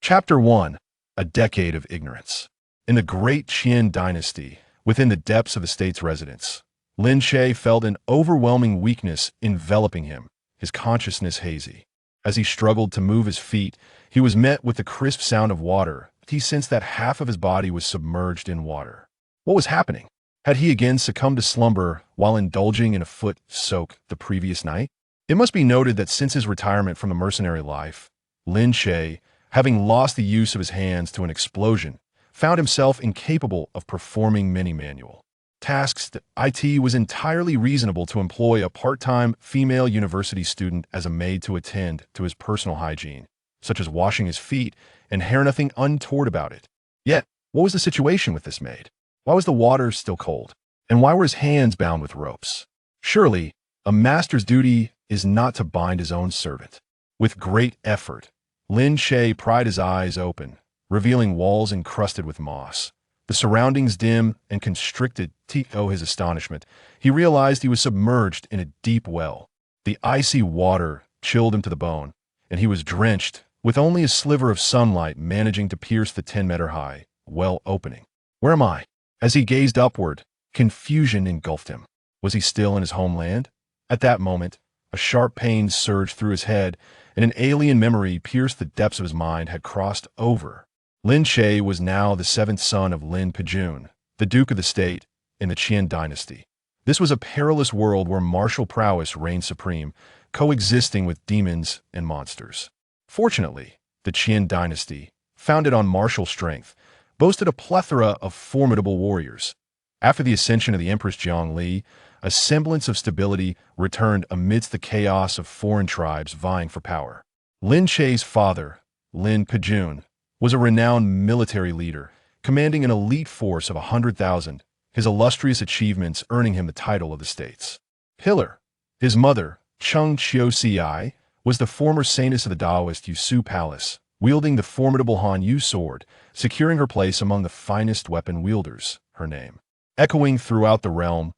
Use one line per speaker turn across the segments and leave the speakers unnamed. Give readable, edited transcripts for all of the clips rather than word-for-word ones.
Chapter 1. A Decade of Ignorance. In the Great Qin Dynasty, within the depths of the state's residence, Lin Che felt an overwhelming weakness enveloping him, his consciousness hazy. As he struggled to move his feet, he was met with the crisp sound of water. He sensed that half of his body was submerged in water. What was happening? Had he again succumbed to slumber while indulging in a foot soak the previous night? It must be noted that since his retirement from the mercenary life, Lin Che, having lost the use of his hands to an explosion, found himself incapable of performing many manual tasks. It was entirely reasonable to employ a part-time female university student as a maid to attend to his personal hygiene, such as washing his feet and hair. Nothing untoward about it. Yet, what was the situation with this maid? Why was the water still cold? And why were his hands bound with ropes? Surely, a master's duty is not to bind his own servant. With great effort, Lin Che pried his eyes open, revealing walls encrusted with moss. The surroundings dim and constricted. To his astonishment, he realized he was submerged in a deep well. The icy water chilled him to the bone, and he was drenched, with only a sliver of sunlight managing to pierce the 10-meter-high well opening. Where am I? As he gazed upward, confusion engulfed him. Was he still in his homeland? At that moment, a sharp pain surged through his head, and an alien memory pierced the depths of his mind. Had crossed over. Lin Che was now the seventh son of Lin Pejun, the Duke of the State, in the Qin Dynasty. This was a perilous world where martial prowess reigned supreme, coexisting with demons and monsters. Fortunately, the Qin Dynasty, founded on martial strength, boasted a plethora of formidable warriors. After the ascension of the Empress Li, a semblance of stability returned amidst the chaos of foreign tribes vying for power. Lin Che's father, Lin Pejun, was a renowned military leader, commanding an elite force of 100,000, his illustrious achievements earning him the title of the state's pillar. His mother, Cheng Qiu, was the former saintess of the Taoist Yusu Palace, wielding the formidable Han Yu sword, securing her place among the finest weapon wielders, her name echoing throughout the realm.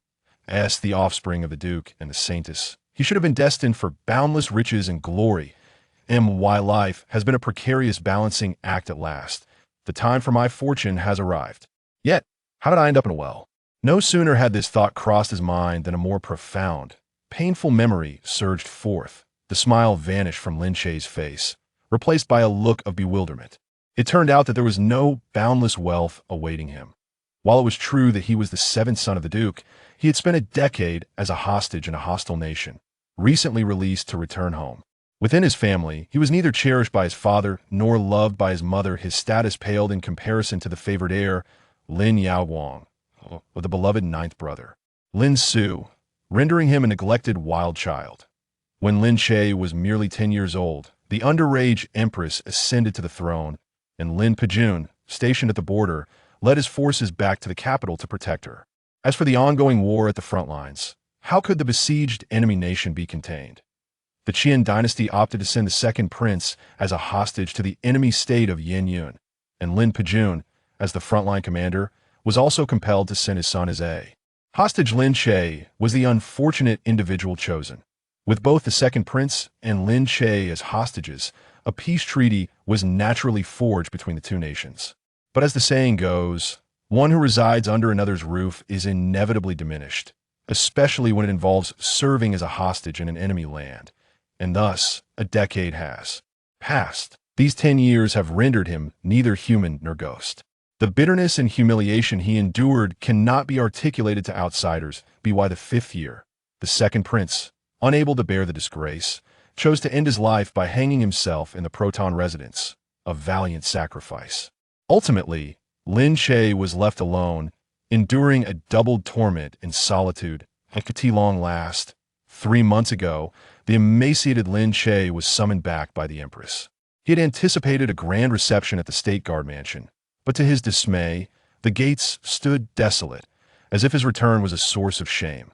As the offspring of the Duke and the Saintess, he should have been destined for boundless riches and glory. My life has been a precarious balancing act at last. The time for my fortune has arrived. Yet, how did I end up in a well? No sooner had this thought crossed his mind than a more profound, painful memory surged forth. The smile vanished from Lin Che's face, replaced by a look of bewilderment. It turned out that there was no boundless wealth awaiting him. While it was true that he was the seventh son of the Duke, he had spent a decade as a hostage in a hostile nation, recently released to return home. Within his family, he was neither cherished by his father nor loved by his mother. His status paled in comparison to the favored heir, Lin Yaowang, or the beloved ninth brother, Lin Su, rendering him a neglected wild child. When Lin Che was merely 10 years old, the underage Empress ascended to the throne, and Lin Pejun, stationed at the border, led his forces back to the capital to protect her. As for the ongoing war at the front lines, how could the besieged enemy nation be contained? The Qin dynasty opted to send the second prince as a hostage to the enemy state of Yin, and Lin Pejun, as the frontline commander, was also compelled to send his son as a hostage. Lin Che was the unfortunate individual chosen. With both the second prince and Lin Che as hostages, a peace treaty was naturally forged between the two nations. But as the saying goes, one who resides under another's roof is inevitably diminished, especially when it involves serving as a hostage in an enemy land. And thus, a decade has passed. These 10 years have rendered him neither human nor ghost. The bitterness and humiliation he endured cannot be articulated to outsiders. By the 5th year, the second prince, unable to bear the disgrace, chose to end his life by hanging himself in the proton residence, a valiant sacrifice. Ultimately, Lin Che was left alone, enduring a doubled torment in solitude. At long last, 3 months ago, the emaciated Lin Che was summoned back by the Empress. He had anticipated a grand reception at the State Guard mansion, but to his dismay, the gates stood desolate, as if his return was a source of shame.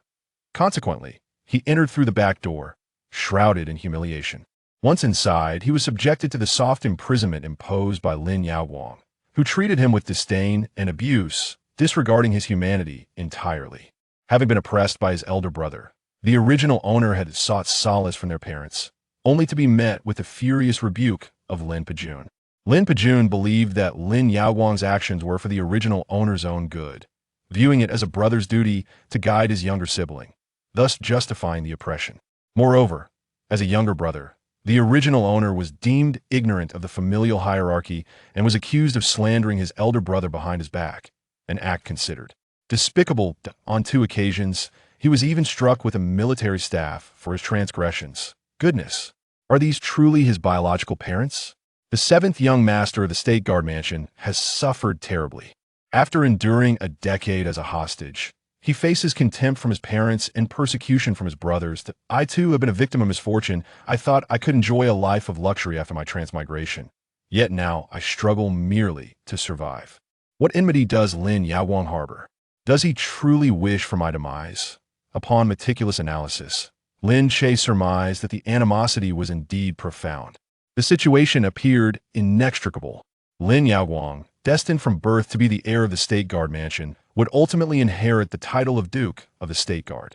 Consequently, he entered through the back door, shrouded in humiliation. Once inside, he was subjected to the soft imprisonment imposed by Lin Yaowang, who treated him with disdain and abuse, disregarding his humanity entirely. Having been oppressed by his elder brother, the original owner had sought solace from their parents, only to be met with the furious rebuke of Lin Pejun. Lin Pejun believed that Lin Yaoguang's actions were for the original owner's own good, viewing it as a brother's duty to guide his younger sibling, thus justifying the oppression. Moreover, as a younger brother, the original owner was deemed ignorant of the familial hierarchy and was accused of slandering his elder brother behind his back, an act considered despicable. On 2 occasions, he was even struck with a military staff for his transgressions. Goodness, are these truly his biological parents? The seventh young master of the State Guard mansion has suffered terribly. After enduring a decade as a hostage, he faces contempt from his parents and persecution from his brothers. I too have been a victim of misfortune. I thought I could enjoy a life of luxury after my transmigration. Yet now I struggle merely to survive. What enmity does Lin Yaoguang harbor? Does he truly wish for my demise? Upon meticulous analysis, Lin Che surmised that the animosity was indeed profound. The situation appeared inextricable. Lin Yaoguang, destined from birth to be the heir of the State Guard mansion, would ultimately inherit the title of Duke of the State Guard.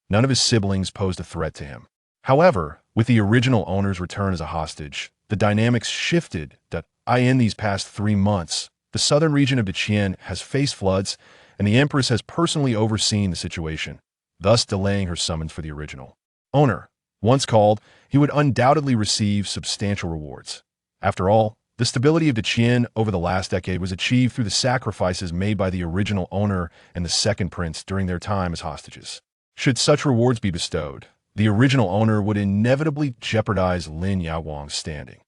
None of his siblings posed a threat to him. However, with the original owner's return as a hostage, the dynamics shifted. In these past 3 months, the southern region of Daqian has faced floods, and the Empress has personally overseen the situation, thus delaying her summons for the original owner. Once called, he would undoubtedly receive substantial rewards. After all, the stability of Daqian over the last decade was achieved through the sacrifices made by the original owner and the second prince during their time as hostages. Should such rewards be bestowed, the original owner would inevitably jeopardize Lin Yaoguang's standing.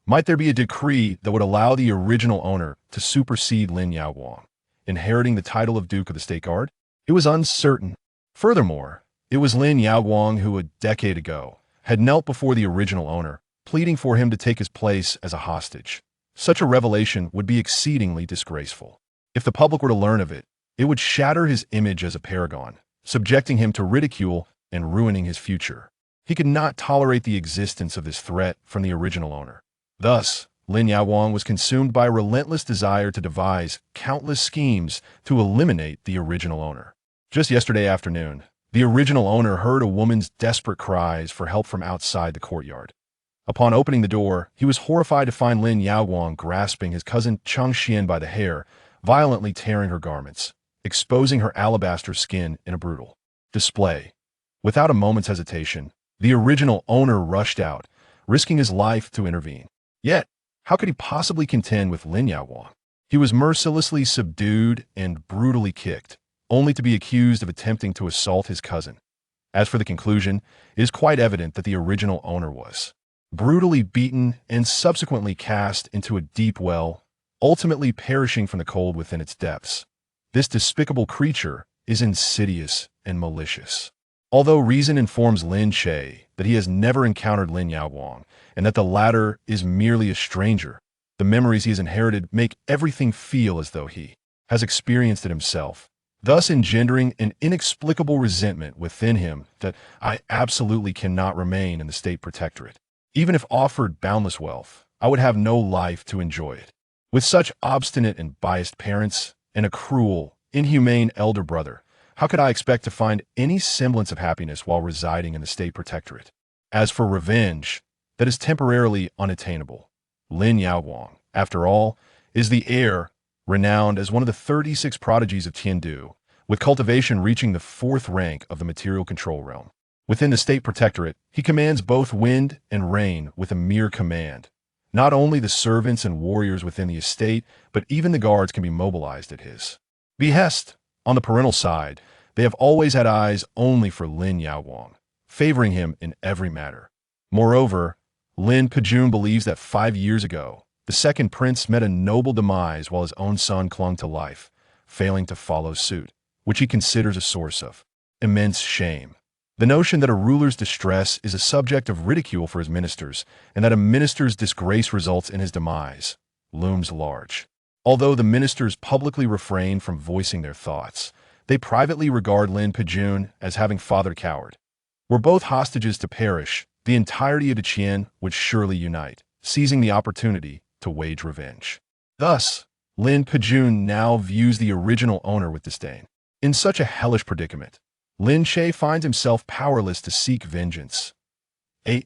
Might there be a decree that would allow the original owner to supersede Lin Yaoguang, inheriting the title of Duke of the State Guard? It was uncertain. Furthermore, it was Lin Yaoguang who a decade ago had knelt before the original owner, pleading for him to take his place as a hostage. Such a revelation would be exceedingly disgraceful. If the public were to learn of it, it would shatter his image as a paragon, subjecting him to ridicule and ruining his future. He could not tolerate the existence of this threat from the original owner. Thus, Lin Yaoguang was consumed by a relentless desire to devise countless schemes to eliminate the original owner. Just yesterday afternoon, the original owner heard a woman's desperate cries for help from outside the courtyard. Upon opening the door, he was horrified to find Lin Yaoguang grasping his cousin Chang Xian by the hair, violently tearing her garments, exposing her alabaster skin in a brutal display. Without a moment's hesitation, the original owner rushed out, risking his life to intervene. Yet, how could he possibly contend with Lin Yaoguang? He was mercilessly subdued and brutally kicked, only to be accused of attempting to assault his cousin. As for the conclusion, it is quite evident that the original owner was brutally beaten and subsequently cast into a deep well, ultimately perishing from the cold within its depths. This despicable creature is insidious and malicious. Although reason informs Lin Che that he has never encountered Lin Yaoguang and that the latter is merely a stranger, the memories he has inherited make everything feel as though he has experienced it himself, thus engendering an inexplicable resentment within him that I absolutely cannot remain in the State Protectorate. Even if offered boundless wealth, I would have no life to enjoy it. With such obstinate and biased parents and a cruel, inhumane elder brother, how could I expect to find any semblance of happiness while residing in the State Protectorate? As for revenge, that is temporarily unattainable. Lin Yaoguang, after all, is the heir, renowned as one of the 36 prodigies of Tiandu, with cultivation reaching the 4th rank of the material control realm. Within the State Protectorate, he commands both wind and rain with a mere command. Not only the servants and warriors within the estate, but even the guards can be mobilized at his behest. On the parental side, they have always had eyes only for Lin Yaoguang, favoring him in every matter. Moreover, Lin Pejun believes that 5 years ago, the second prince met a noble demise while his own son clung to life, failing to follow suit, which he considers a source of immense shame. The notion that a ruler's distress is a subject of ridicule for his ministers, and that a minister's disgrace results in his demise, looms large. Although the ministers publicly refrain from voicing their thoughts, they privately regard Lin Pejun as having fathered coward. Were both hostages to perish, the entirety of Daqian would surely unite, seizing the opportunity to wage revenge. Thus, Lin Pejun now views the original owner with disdain. In such a hellish predicament, Lin Che finds himself powerless to seek vengeance. A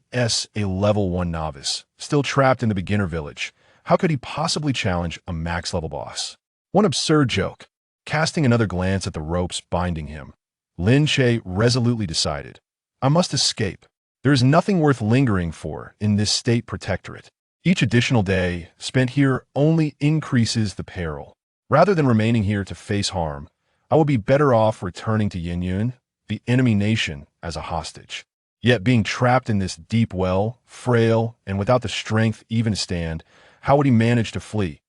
level 1 novice, still trapped in the beginner village, How could he possibly challenge a max-level boss? One absurd joke. Casting another glance at the ropes binding him, Lin Che resolutely decided, I must escape. There is nothing worth lingering for in this state protectorate. Each additional day spent here only increases the peril. Rather than remaining here to face harm, I will be better off returning to Yinyun, the enemy nation, as a hostage. Yet being trapped in this deep well, frail, and without the strength even to stand, how would he manage to flee?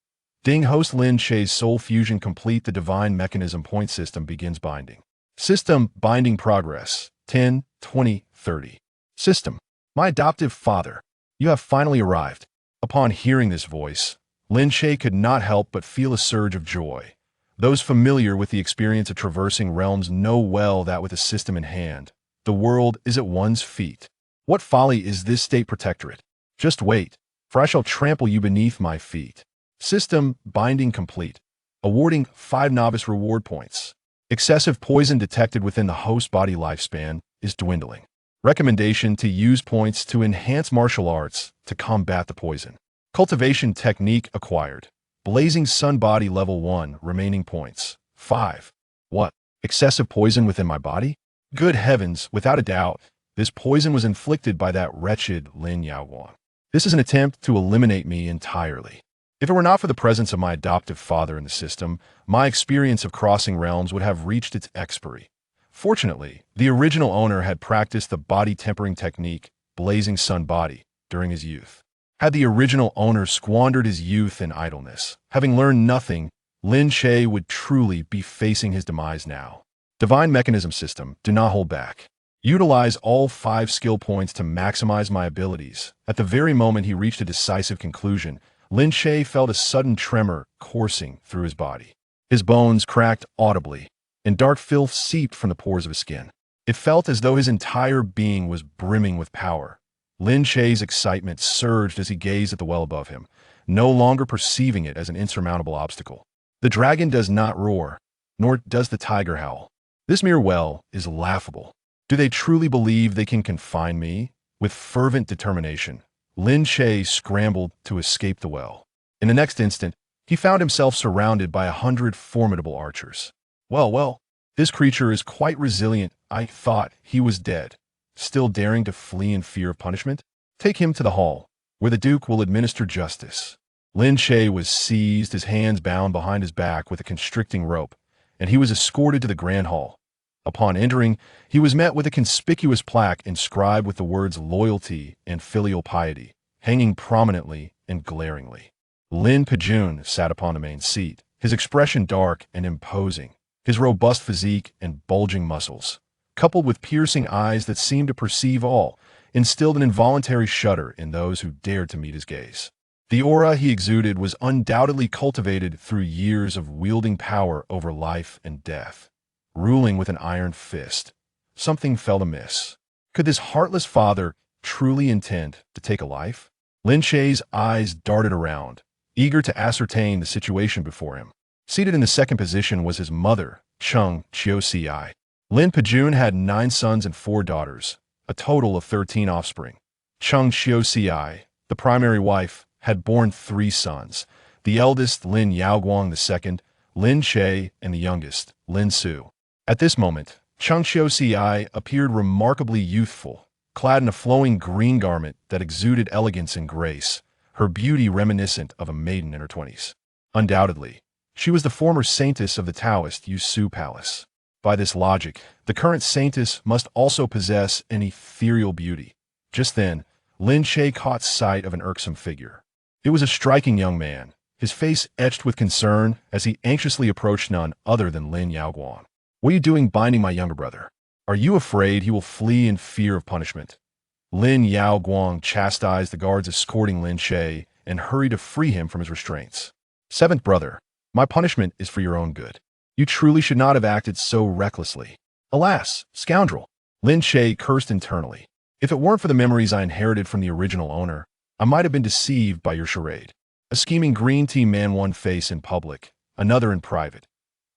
Ding host Lin Che's soul fusion complete. The divine mechanism point system begins binding. System binding progress 10, 20, 30. System. My adoptive father, you have finally arrived. Upon hearing this voice, Lin Che could not help but feel a surge of joy. Those familiar with the experience of traversing realms know well that with a system in hand, the world is at one's feet. What folly is this state protectorate? Just wait, for I shall trample you beneath my feet. System binding complete. Awarding 5 novice reward points. Excessive poison detected within the host body lifespan is dwindling. Recommendation to use points to enhance martial arts to combat the poison. Cultivation technique acquired. Blazing Sun body level 1 remaining points. 5. What? Excessive poison within my body? Good heavens, without a doubt, this poison was inflicted by that wretched Lin Yaoguang. This is an attempt to eliminate me entirely. If it were not for the presence of my adoptive father in the system, my experience of crossing realms would have reached its expiry. Fortunately, the original owner had practiced the body tempering technique, Blazing Sun body, during his youth. Had the original owner squandered his youth in idleness, having learned nothing, Lin Che would truly be facing his demise now. Divine mechanism system, do not hold back. Utilize all 5 skill points to maximize my abilities. At the very moment he reached a decisive conclusion, Lin Che felt a sudden tremor coursing through his body. His bones cracked audibly, and dark filth seeped from the pores of his skin. It felt as though his entire being was brimming with power. Lin Che's excitement surged as he gazed at the well above him, no longer perceiving it as an insurmountable obstacle. The dragon does not roar, nor does the tiger howl. This mere well is laughable. Do they truly believe they can confine me? With fervent determination, Lin Che scrambled to escape the well. In the next instant, he found himself surrounded by 100 formidable archers. Well, this creature is quite resilient. I thought he was dead. Still daring to flee in fear of punishment? Take him to the hall, where the Duke will administer justice. Lin Che was seized, his hands bound behind his back with a constricting rope, and he was escorted to the Grand Hall. Upon entering, he was met with a conspicuous plaque inscribed with the words loyalty and filial piety, hanging prominently and glaringly. Lin Pejun sat upon the main seat, his expression dark and imposing, his robust physique and bulging muscles, coupled with piercing eyes that seemed to perceive all, instilled an involuntary shudder in those who dared to meet his gaze. The aura he exuded was undoubtedly cultivated through years of wielding power over life and death, ruling with an iron fist. Something felt amiss. Could this heartless father truly intend to take a life? Lin Che's eyes darted around, eager to ascertain the situation before him. Seated in the second position was his mother, Cheng Chiu-ci. Lin Pejun had 9 sons and 4 daughters, a total of 13 offspring. Cheng Chiu-ci, the primary wife, had borne 3 sons, the eldest Lin Yaoguang II, Lin Che, and the youngest, Lin Su. At this moment, Cheng Chiu-ci appeared remarkably youthful, clad in a flowing green garment that exuded elegance and grace, her beauty reminiscent of a maiden in her 20s. Undoubtedly, she was the former saintess of the Taoist Yusu Palace. By this logic, the current saintess must also possess an ethereal beauty. Just then, Lin Che caught sight of an irksome figure. It was a striking young man, his face etched with concern as he anxiously approached none other than Lin Yaoguang. What are you doing binding my younger brother? Are you afraid he will flee in fear of punishment? Lin Yaoguang chastised the guards escorting Lin Che and hurried to free him from his restraints. 7th brother, my punishment is for your own good. You truly should not have acted so recklessly. Alas, scoundrel! Lin Che cursed internally. If it weren't for the memories I inherited from the original owner, I might have been deceived by your charade. A scheming green tea man, one face in public, another in private.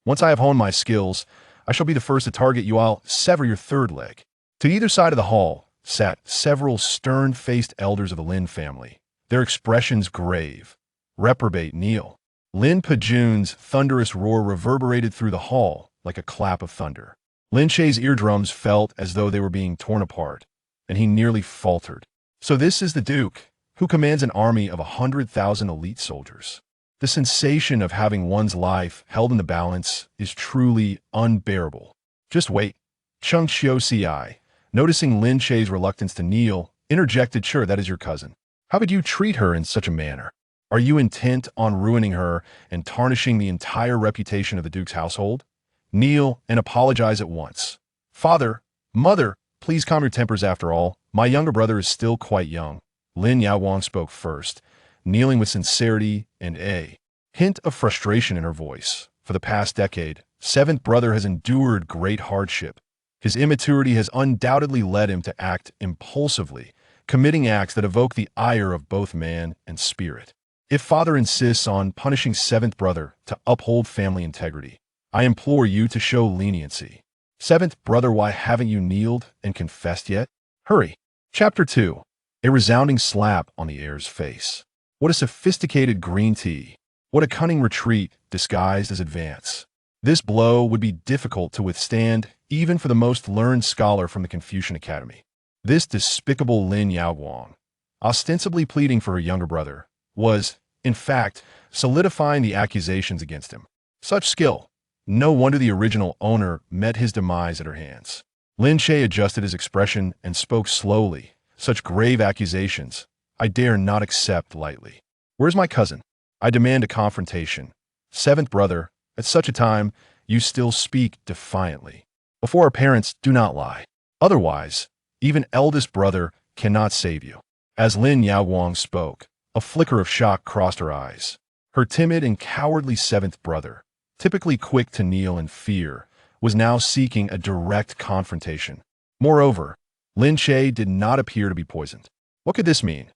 Once I have honed my skills, I shall be the first to target you. I'll sever your 3rd leg. To either side of the hall sat several stern-faced elders of the Lin family, their expressions grave. Reprobate, kneel. Lin Pejun's thunderous roar reverberated through the hall like a clap of thunder. Lin Che's eardrums felt as though they were being torn apart, and he nearly faltered. So this is the Duke, who commands an army of 100,000 elite soldiers. The sensation of having one's life held in the balance is truly unbearable. Just wait. Cheng Xiu, noticing Lin Che's reluctance to kneel, interjected, sure, that is your cousin. How could you treat her in such a manner? Are you intent on ruining her and tarnishing the entire reputation of the Duke's household? Kneel and apologize at once. Father, mother, please calm your tempers after all. My younger brother is still quite young. Lin Yaowang spoke first, kneeling with sincerity and a hint of frustration in her voice. For the past decade, seventh brother has endured great hardship. His immaturity has undoubtedly led him to act impulsively, committing acts that evoke the ire of both man and spirit. If father insists on punishing seventh brother to uphold family integrity, I implore you to show leniency. Seventh brother, why haven't you kneeled and confessed yet? Hurry. Chapter 2. A resounding slap on the heir's face. What a sophisticated green tea. What a cunning retreat disguised as advance. This blow would be difficult to withstand even for the most learned scholar from the Confucian Academy. This despicable Lin Yaowang, ostensibly pleading for her younger brother, was, in fact, solidifying the accusations against him. Such skill. No wonder the original owner met his demise at her hands. Lin Che adjusted his expression and spoke slowly. Such grave accusations, I dare not accept lightly. Where's my cousin? I demand a confrontation. Seventh brother, at such a time, you still speak defiantly. Before our parents, do not lie. Otherwise, even eldest brother cannot save you. As Lin Yaowang spoke, a flicker of shock crossed her eyes. Her timid and cowardly seventh brother, typically quick to kneel in fear, was now seeking a direct confrontation. Moreover, Lin Che did not appear to be poisoned. What could this mean?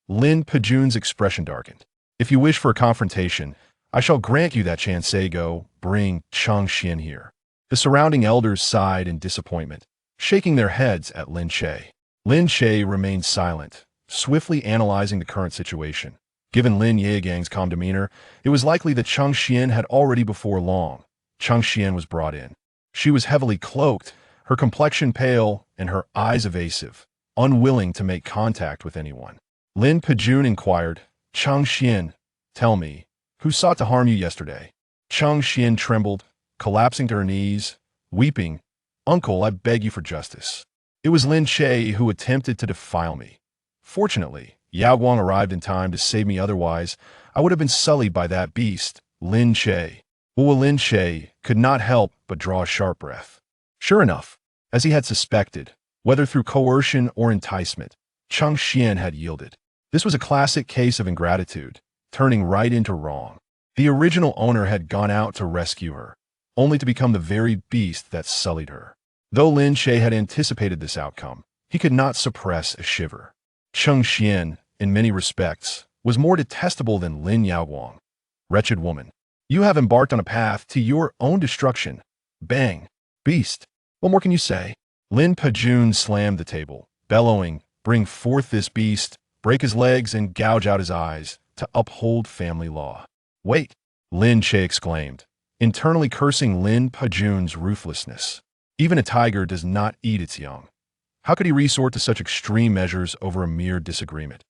Lin Pejun's expression darkened. If you wish for a confrontation, I shall grant you that chance. Go, bring Cheng Xian here. The surrounding elders sighed in disappointment, shaking their heads at Lin Che. Lin Che remained silent, swiftly analyzing the current situation. Given Lin Yaogang's calm demeanor, it was likely that Cheng Xian had already before long. Cheng Xian was brought in. She was heavily cloaked, her complexion pale and her eyes evasive, unwilling to make contact with anyone. Lin Pejun inquired, Cheng Xian, tell me, who sought to harm you yesterday? Cheng Xian trembled, collapsing to her knees, weeping, Uncle, I beg you for justice. It was Lin Che who attempted to defile me. Fortunately, Yaowang arrived in time to save me, otherwise I would have been sullied by that beast, Lin Che. Lin Che could not help but draw a sharp breath. Sure enough, as he had suspected, whether through coercion or enticement, Cheng Xian had yielded. This was a classic case of ingratitude, turning right into wrong. The original owner had gone out to rescue her, only to become the very beast that sullied her. Though Lin Che had anticipated this outcome, he could not suppress a shiver. Cheng Xian, in many respects, was more detestable than Lin Yaowang. Wretched woman, you have embarked on a path to your own destruction. Bang! Beast! What more can you say? Lin Pejun slammed the table, bellowing, bring forth this beast, break his legs and gouge out his eyes, to uphold family law. Wait! Lin Che exclaimed, internally cursing Lin Pejun's ruthlessness. Even a tiger does not eat its young. How could he resort to such extreme measures over a mere disagreement?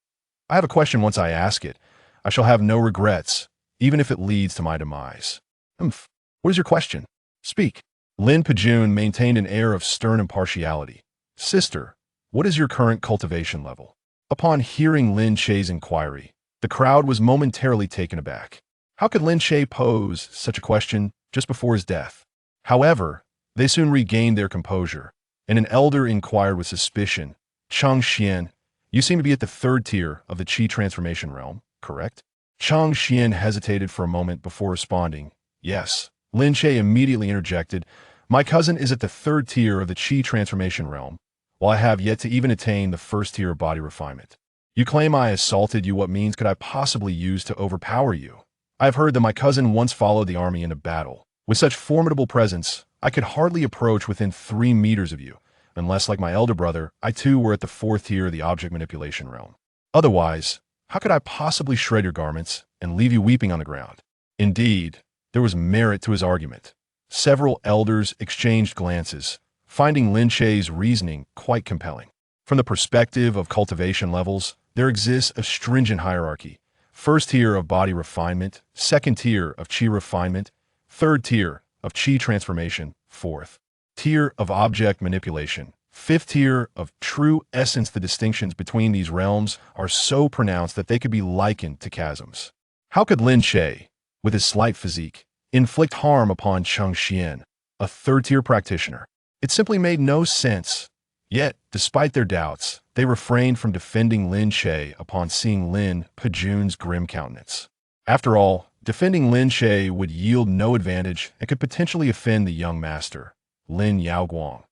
I have a question. Once I ask it, I shall have no regrets, even if it leads to my demise. What is your question? Speak. Lin Pejun maintained an air of stern impartiality. Sister, what is your current cultivation level? Upon hearing Lin Che's inquiry, the crowd was momentarily taken aback. How could Lin Che pose such a question just before his death? However, they soon regained their composure, and an elder inquired with suspicion, Cheng Xian, you seem to be at the third tier of the Qi transformation realm, correct? Cheng Xian hesitated for a moment before responding, yes. Lin Che immediately interjected, my cousin is at the third tier of the Qi transformation realm, while I have yet to even attain the first tier of body refinement. You claim I assaulted you. What means could I possibly use to overpower you? I have heard that my cousin once followed the army into battle. With such formidable presence, I could hardly approach within 3 meters of you, unless, like my elder brother, I too were at the 4th tier of the object manipulation realm. Otherwise, How could I possibly shred your garments and leave you weeping on the ground? Indeed, there was merit to his argument. Several elders exchanged glances, finding Lin Che's reasoning quite compelling. From the perspective of cultivation levels, there exists a stringent hierarchy. First tier of body refinement, second tier of chi refinement, third tier of chi transformation, fourth tier of object manipulation, fifth tier of true essence. The distinctions between these realms are so pronounced that they could be likened to chasms. How could Lin Che, with his slight physique, inflict harm upon Cheng Xian, a third-tier practitioner? It simply made no sense. Yet, despite their doubts, they refrained from defending Lin Che upon seeing Lin Pejun's grim countenance. After all, defending Lin Che would yield no advantage and could potentially offend the young master, Lin Yaoguang.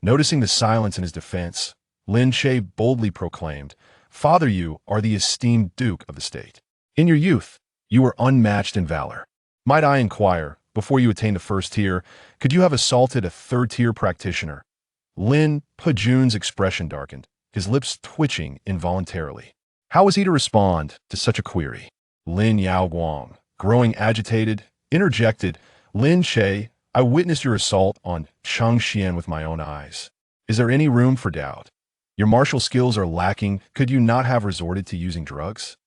Noticing the silence in his defense, Lin Che boldly proclaimed, "Father, you are the esteemed Duke of the state. In your youth, you were unmatched in valor. Might I inquire, before you attained the first tier, could you have assaulted a third-tier practitioner?" Lin Pejun's expression darkened, his lips twitching involuntarily. How was he to respond to such a query? Lin Yaoguang, growing agitated, interjected, "Lin Che, I witnessed your assault on Cheng Xian with my own eyes. Is there any room for doubt? Your martial skills are lacking. Could you not have resorted to using drugs?"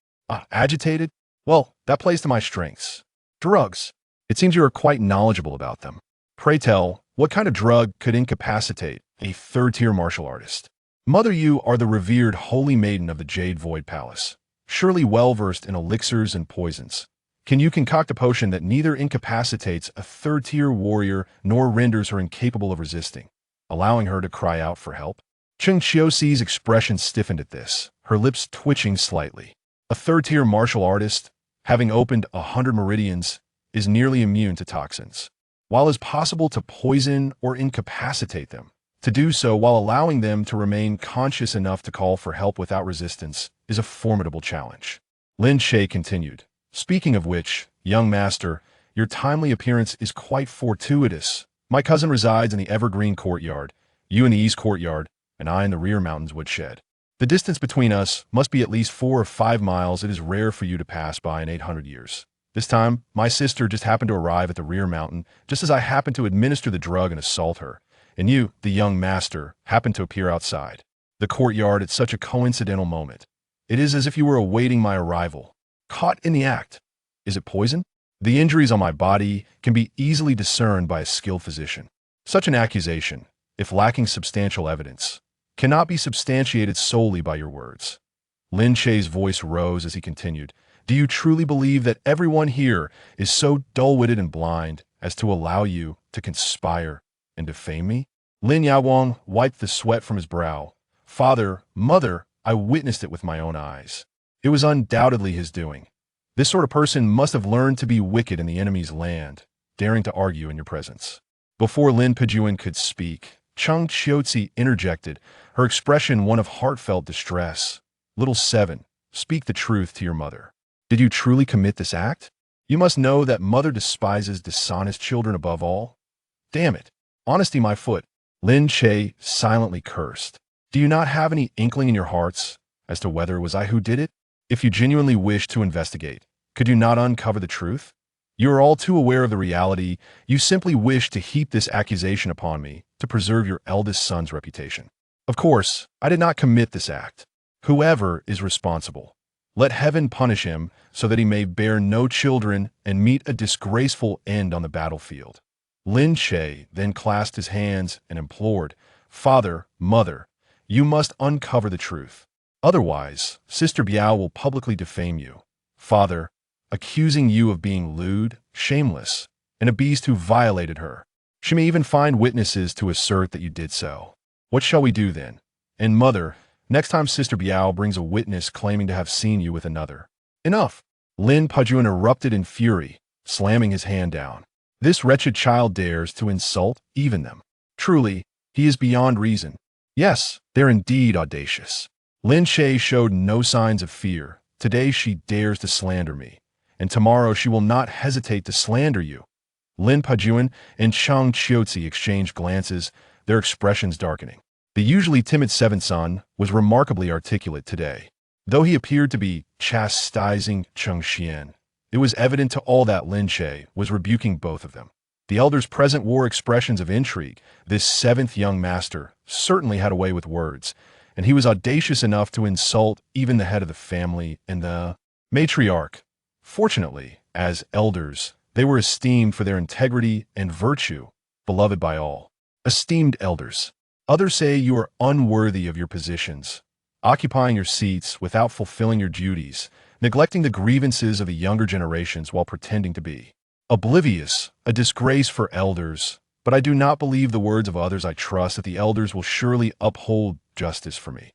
Agitated? Well, that plays to my strengths. Drugs. It seems you are quite knowledgeable about them. Pray tell, what kind of drug could incapacitate a third-tier martial artist? Mother, you are the revered holy maiden of the Jade Void Palace, surely well-versed in elixirs and poisons. Can you concoct a potion that neither incapacitates a third-tier warrior nor renders her incapable of resisting, allowing her to cry out for help? Cheng Xiuxi's expression stiffened at this, her lips twitching slightly. A third-tier martial artist, having opened 100 meridians, is nearly immune to toxins. While it's possible to poison or incapacitate them, to do so while allowing them to remain conscious enough to call for help without resistance is a formidable challenge. Lin Che continued, "Speaking of which, young master, your timely appearance is quite fortuitous. My cousin resides in the Evergreen Courtyard, you in the East Courtyard, and I in the Rear Mountains Woodshed. The distance between us must be at least 4 or 5 miles. It is rare for you to pass by in 800 years. This time, my sister just happened to arrive at the rear mountain, just as I happened to administer the drug and assault her, and you, the young master, happened to appear outside the courtyard at such a coincidental moment. It is as if you were awaiting my arrival, caught in the act. Is it poison? The injuries on my body can be easily discerned by a skilled physician. Such an accusation, if lacking substantial evidence, cannot be substantiated solely by your words." Lin Che's voice rose as he continued, "Do you truly believe that everyone here is so dull-witted and blind as to allow you to conspire and defame me?" Lin Yaoguang wiped the sweat from his brow. "Father, mother, I witnessed it with my own eyes. It was undoubtedly his doing. This sort of person must have learned to be wicked in the enemy's land, daring to argue in your presence." Before Lin Pejun could speak, Cheng Xiuxi interjected, her expression one of heartfelt distress. "Little seven, speak the truth to your mother. Did you truly commit this act? You must know that mother despises dishonest children above all." "Damn it! Honesty my foot!" Lin Che silently cursed. "Do you not have any inkling in your hearts as to whether it was I who did it? If you genuinely wish to investigate, could you not uncover the truth? You are all too aware of the reality. You simply wish to heap this accusation upon me to preserve your eldest son's reputation. Of course, I did not commit this act. Whoever is responsible, let heaven punish him so that he may bear no children and meet a disgraceful end on the battlefield." Lin Che then clasped his hands and implored, "Father, mother, you must uncover the truth. Otherwise, Sister Biao will publicly defame you. Father, accusing you of being lewd, shameless, and a beast who violated her. She may even find witnesses to assert that you did so. What shall we do then? And mother, next time Sister Biao brings a witness claiming to have seen you with another." "Enough!" Lin Pejun erupted in fury, slamming his hand down. "This wretched child dares to insult even them. Truly, he is beyond reason. Yes, they're indeed audacious." Lin Che showed no signs of fear. "Today she dares to slander me, and tomorrow she will not hesitate to slander you." Lin Pejun and Cheng Xiuxi exchanged glances, their expressions darkening. The usually timid seventh son was remarkably articulate today. Though he appeared to be chastising Cheng Xian, it was evident to all that Lin Che was rebuking both of them. The elders present wore expressions of intrigue. This seventh young master certainly had a way with words, and he was audacious enough to insult even the head of the family and the matriarch. Fortunately, as elders, they were esteemed for their integrity and virtue, beloved by all. Esteemed elders, others say you are unworthy of your positions, occupying your seats without fulfilling your duties, neglecting the grievances of the younger generations while pretending to be oblivious, a disgrace for elders. But I do not believe the words of others. I trust that the elders will surely uphold justice for me.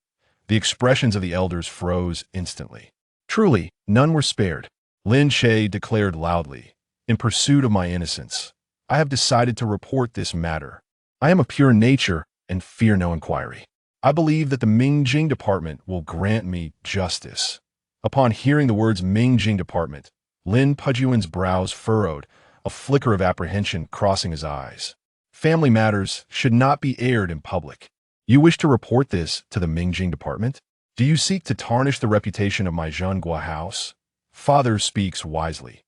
The expressions of the elders froze instantly. Truly, none were spared. Lin Che declared loudly, in pursuit of my innocence. I have decided to report this matter. I am of pure nature and fear no inquiry. I believe that the Mingjing Department will grant me justice. Upon hearing the words Mingjing Department, Lin Pujuan's brows furrowed, a flicker of apprehension crossing his eyes. Family matters should not be aired in public. You wish to report this to the Mingjing Department? Do you seek to tarnish the reputation of my Zhenguo house? Father speaks wisely.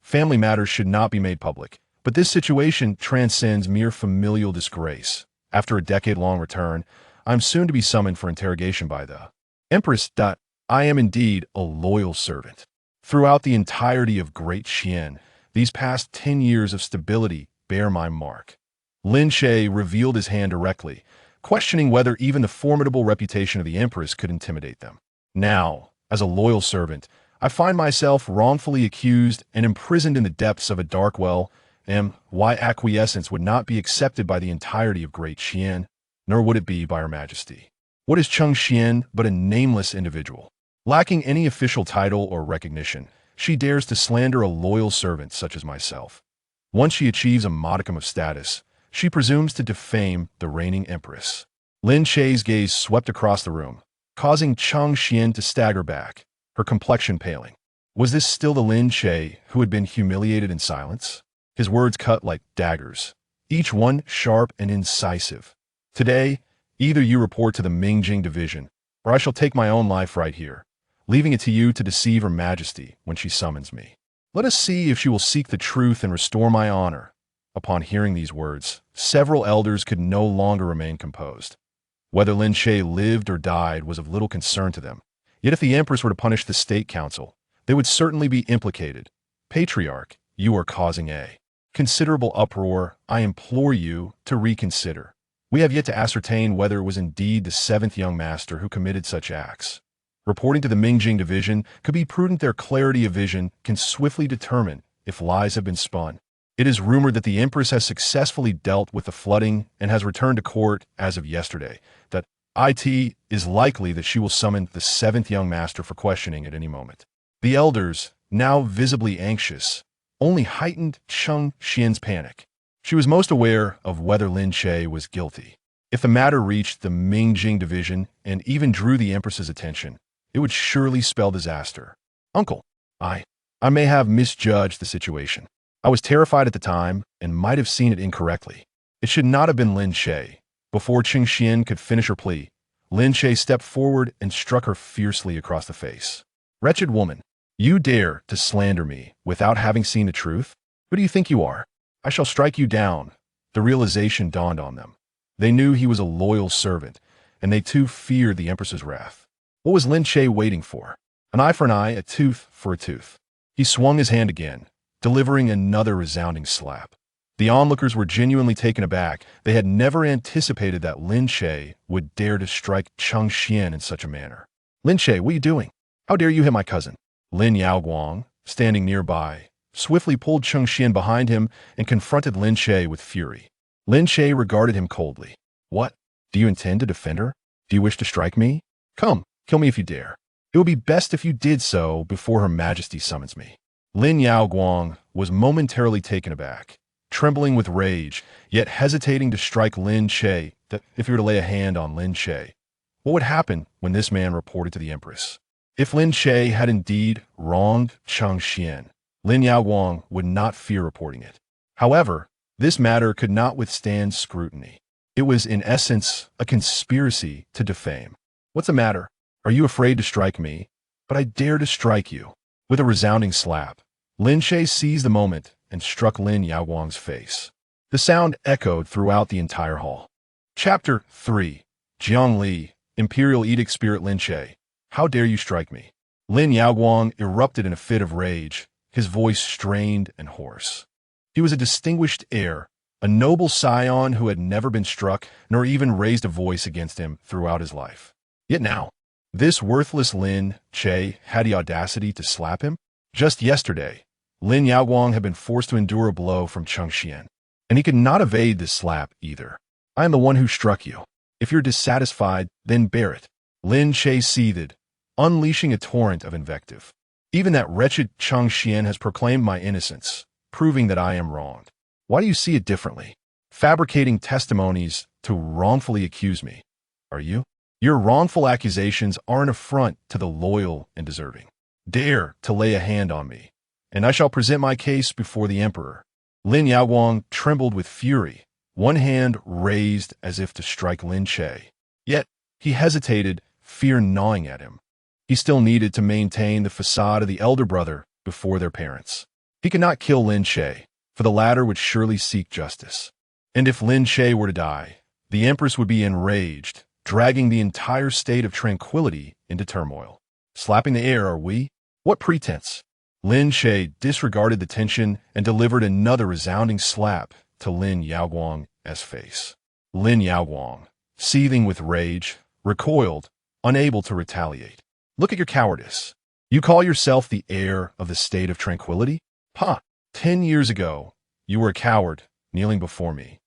Family matters should not be made public, but this situation transcends mere familial disgrace. After a decade-long return, I am soon to be summoned for interrogation by the Empress. I am indeed a loyal servant. Throughout the entirety of Great Qian, these past 10 years of stability bear my mark. Lin Che revealed his hand directly, questioning whether even the formidable reputation of the Empress could intimidate them. Now, as a loyal servant, I find myself wrongfully accused and imprisoned in the depths of a dark well, and why acquiescence would not be accepted by the entirety of Great Qian, nor would it be by Her Majesty. What is Cheng Xian but a nameless individual? Lacking any official title or recognition, she dares to slander a loyal servant such as myself. Once she achieves a modicum of status, she presumes to defame the reigning empress. Lin Che's gaze swept across the room, causing Cheng Xian to stagger back, her complexion paling. Was this still the Lin Che who had been humiliated in silence? His words cut like daggers, each one sharp and incisive. Today, either you report to the Mingjing Division, or I shall take my own life right here, leaving it to you to deceive Her Majesty when she summons me. Let us see if she will seek the truth and restore my honor. Upon hearing these words, several elders could no longer remain composed. Whether Lin Che lived or died was of little concern to them. Yet if the Empress were to punish the State Council, they would certainly be implicated. Patriarch, you are causing a considerable uproar. I implore you to reconsider. We have yet to ascertain whether it was indeed the seventh young master who committed such acts. Reporting to the Mingjing Division could be prudent. Their clarity of vision can swiftly determine if lies have been spun. It is rumored that the Empress has successfully dealt with the flooding and has returned to court as of yesterday. That it is likely that she will summon the seventh young master for questioning at any moment. The elders, now visibly anxious, only heightened Cheng Xian's panic. She was most aware of whether Lin Che was guilty. If the matter reached the Mingjing Division and even drew the Empress's attention, it would surely spell disaster. Uncle, I may have misjudged the situation. I was terrified at the time and might have seen it incorrectly. It should not have been Lin Che. Before Cheng Xian could finish her plea, Lin Che stepped forward and struck her fiercely across the face. Wretched woman, you dare to slander me without having seen the truth? Who do you think you are? I shall strike you down. The realization dawned on them. They knew he was a loyal servant, and they too feared the Empress's wrath. What was Lin Che waiting for? An eye for an eye, a tooth for a tooth. He swung his hand again, delivering another resounding slap. The onlookers were genuinely taken aback. They had never anticipated that Lin Che would dare to strike Cheng Xian in such a manner. Lin Che, what are you doing? How dare you hit my cousin? Lin Yaoguang, standing nearby, swiftly pulled Cheng Xian behind him and confronted Lin Che with fury. Lin Che regarded him coldly. What? Do you intend to defend her? Do you wish to strike me? Come, kill me if you dare. It would be best if you did so before Her Majesty summons me. Lin Yaoguang was momentarily taken aback, trembling with rage, yet hesitating to strike Lin Che. That if he were to lay a hand on Lin Che, what would happen when this man reported to the Empress? If Lin Che had indeed wronged Cheng Xian, Lin Yaoguang would not fear reporting it. However, this matter could not withstand scrutiny. It was in essence a conspiracy to defame. What's the matter? Are you afraid to strike me? But I dare to strike you. With a resounding slap, Lin Che seized the moment and struck Lin Yaoguang's face. The sound echoed throughout the entire hall. Chapter 3. Jiang Li, Imperial Edict Spirit Lin Che. How dare you strike me? Lin Yaoguang erupted in a fit of rage, his voice strained and hoarse. He was a distinguished heir, a noble scion who had never been struck nor even raised a voice against him throughout his life. Yet now, this worthless Lin Che had the audacity to slap him? Just yesterday, Lin Yaoguang had been forced to endure a blow from Chengxian, and he could not evade this slap either. I am the one who struck you. If you're dissatisfied, then bear it. Lin Che seethed, unleashing a torrent of invective. Even that wretched Chengxian has proclaimed my innocence, proving that I am wronged. Why do you see it differently? Fabricating testimonies to wrongfully accuse me. Are you? Your wrongful accusations are an affront to the loyal and deserving. Dare to lay a hand on me, and I shall present my case before the emperor. Lin Yaoguang trembled with fury, one hand raised as if to strike Lin Che. Yet, he hesitated, fear gnawing at him. He still needed to maintain the facade of the elder brother before their parents. He could not kill Lin Che, for the latter would surely seek justice. And if Lin Che were to die, the Empress would be enraged, dragging the entire state of tranquility into turmoil. Slapping the air, are we? What pretense? Lin Che disregarded the tension and delivered another resounding slap to Lin Yaoguang's face. Lin Yaoguang, seething with rage, recoiled, unable to retaliate. Look at your cowardice. You call yourself the heir of the state of tranquility? Ha! 10 years ago, you were a coward, kneeling before me,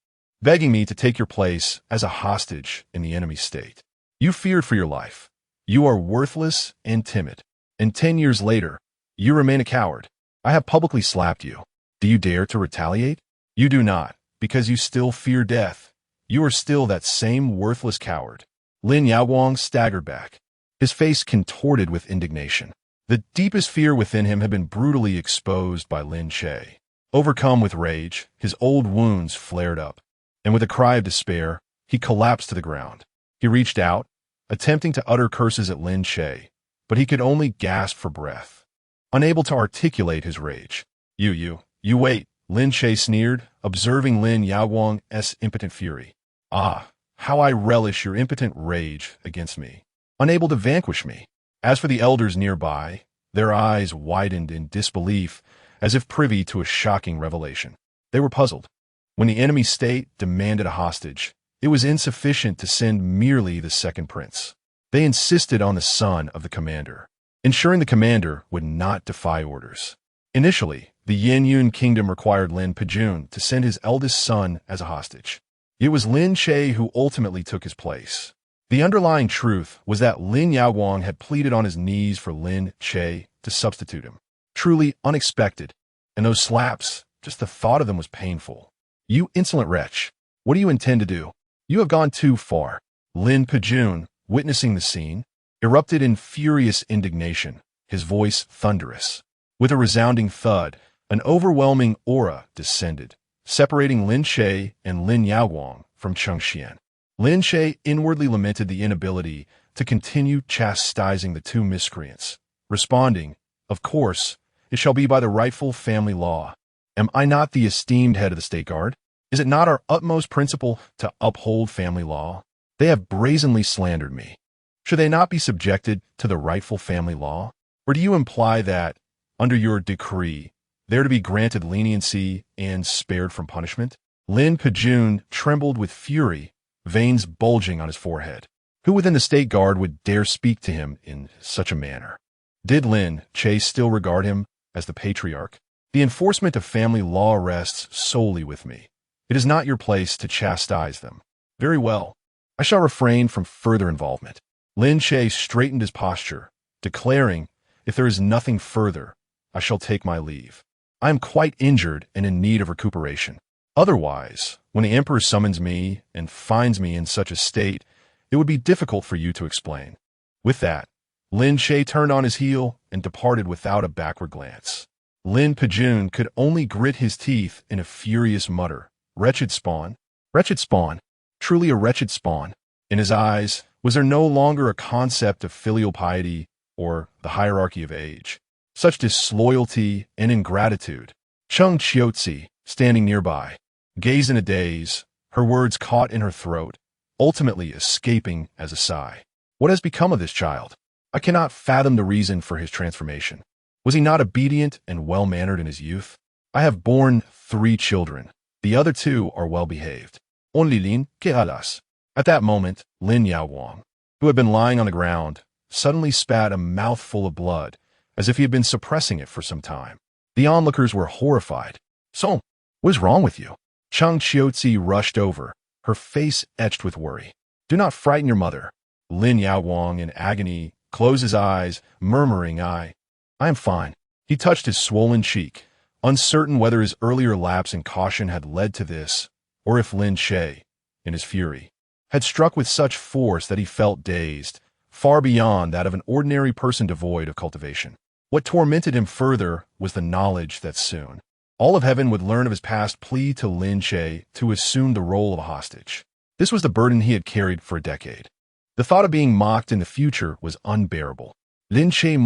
begging me to take your place as a hostage in the enemy state. You feared for your life. You are worthless and timid. And 10 years later, you remain a coward. I have publicly slapped you. Do you dare to retaliate? You do not, because you still fear death. You are still that same worthless coward. Lin Yaoguang staggered back, his face contorted with indignation. The deepest fear within him had been brutally exposed by Lin Che. Overcome with rage, his old wounds flared up, and with a cry of despair, he collapsed to the ground. He reached out, attempting to utter curses at Lin Che, but he could only gasp for breath, unable to articulate his rage. You wait, Lin Che sneered, observing Lin Yaoguang's impotent fury. Ah, how I relish your impotent rage against me, unable to vanquish me. As for the elders nearby, their eyes widened in disbelief, as if privy to a shocking revelation. They were puzzled. When the enemy state demanded a hostage, it was insufficient to send merely the second prince. They insisted on the son of the commander, ensuring the commander would not defy orders. Initially, the Yin kingdom required Lin Pejun to send his eldest son as a hostage. It was Lin Che who ultimately took his place. The underlying truth was that Lin Yaoguang had pleaded on his knees for Lin Che to substitute him. Truly unexpected, and those slaps, just the thought of them was painful. You insolent wretch, what do you intend to do? You have gone too far. Lin Pejun, witnessing the scene, erupted in furious indignation, his voice thunderous. With a resounding thud, an overwhelming aura descended, separating Lin Che and Lin Yaoguang from Chengxian. Lin Che inwardly lamented the inability to continue chastising the two miscreants, responding, "Of course, it shall be by the rightful family law. Am I not the esteemed head of the state guard? Is it not our utmost principle to uphold family law? They have brazenly slandered me. Should they not be subjected to the rightful family law? Or do you imply that, under your decree, they are to be granted leniency and spared from punishment?" Lin Pejun trembled with fury, veins bulging on his forehead. Who within the state guard would dare speak to him in such a manner? Did Lin Che still regard him as the patriarch? The enforcement of family law rests solely with me. It is not your place to chastise them. Very well. I shall refrain from further involvement. Lin Che straightened his posture, declaring, "If there is nothing further, I shall take my leave. I am quite injured and in need of recuperation. Otherwise, when the emperor summons me and finds me in such a state, it would be difficult for you to explain." With that, Lin Che turned on his heel and departed without a backward glance. Lin Pejun could only grit his teeth in a furious mutter. Wretched spawn. Wretched spawn. Truly a wretched spawn. In his eyes, Was there no longer a concept of filial piety or the hierarchy of age? Such disloyalty and ingratitude. Cheng Qiuzi, standing nearby, gazed in a daze, her words caught in her throat, ultimately escaping as a sigh. What has become of this child? I cannot fathom the reason for his transformation. Was he not obedient and well-mannered in his youth? I have borne 3 children. The other 2 are well-behaved. Only Lin Che. At that moment, Lin Yaowang, who had been lying on the ground, suddenly spat a mouthful of blood, as if he had been suppressing it for some time. The onlookers were horrified. So, what is wrong with you? Cheng Qiuzi rushed over, her face etched with worry. Do not frighten your mother. Lin Yaowang, in agony, closed his eyes, murmuring, I am fine. He touched his swollen cheek, uncertain whether his earlier lapse in caution had led to this, or if Lin Che, in his fury, had struck with such force that he felt dazed, far beyond that of an ordinary person devoid of cultivation. What tormented him further was the knowledge that soon all of heaven would learn of his past plea to Lin Che to assume the role of a hostage. This was the burden he had carried for a decade. The thought of being mocked in the future was unbearable. Lin Che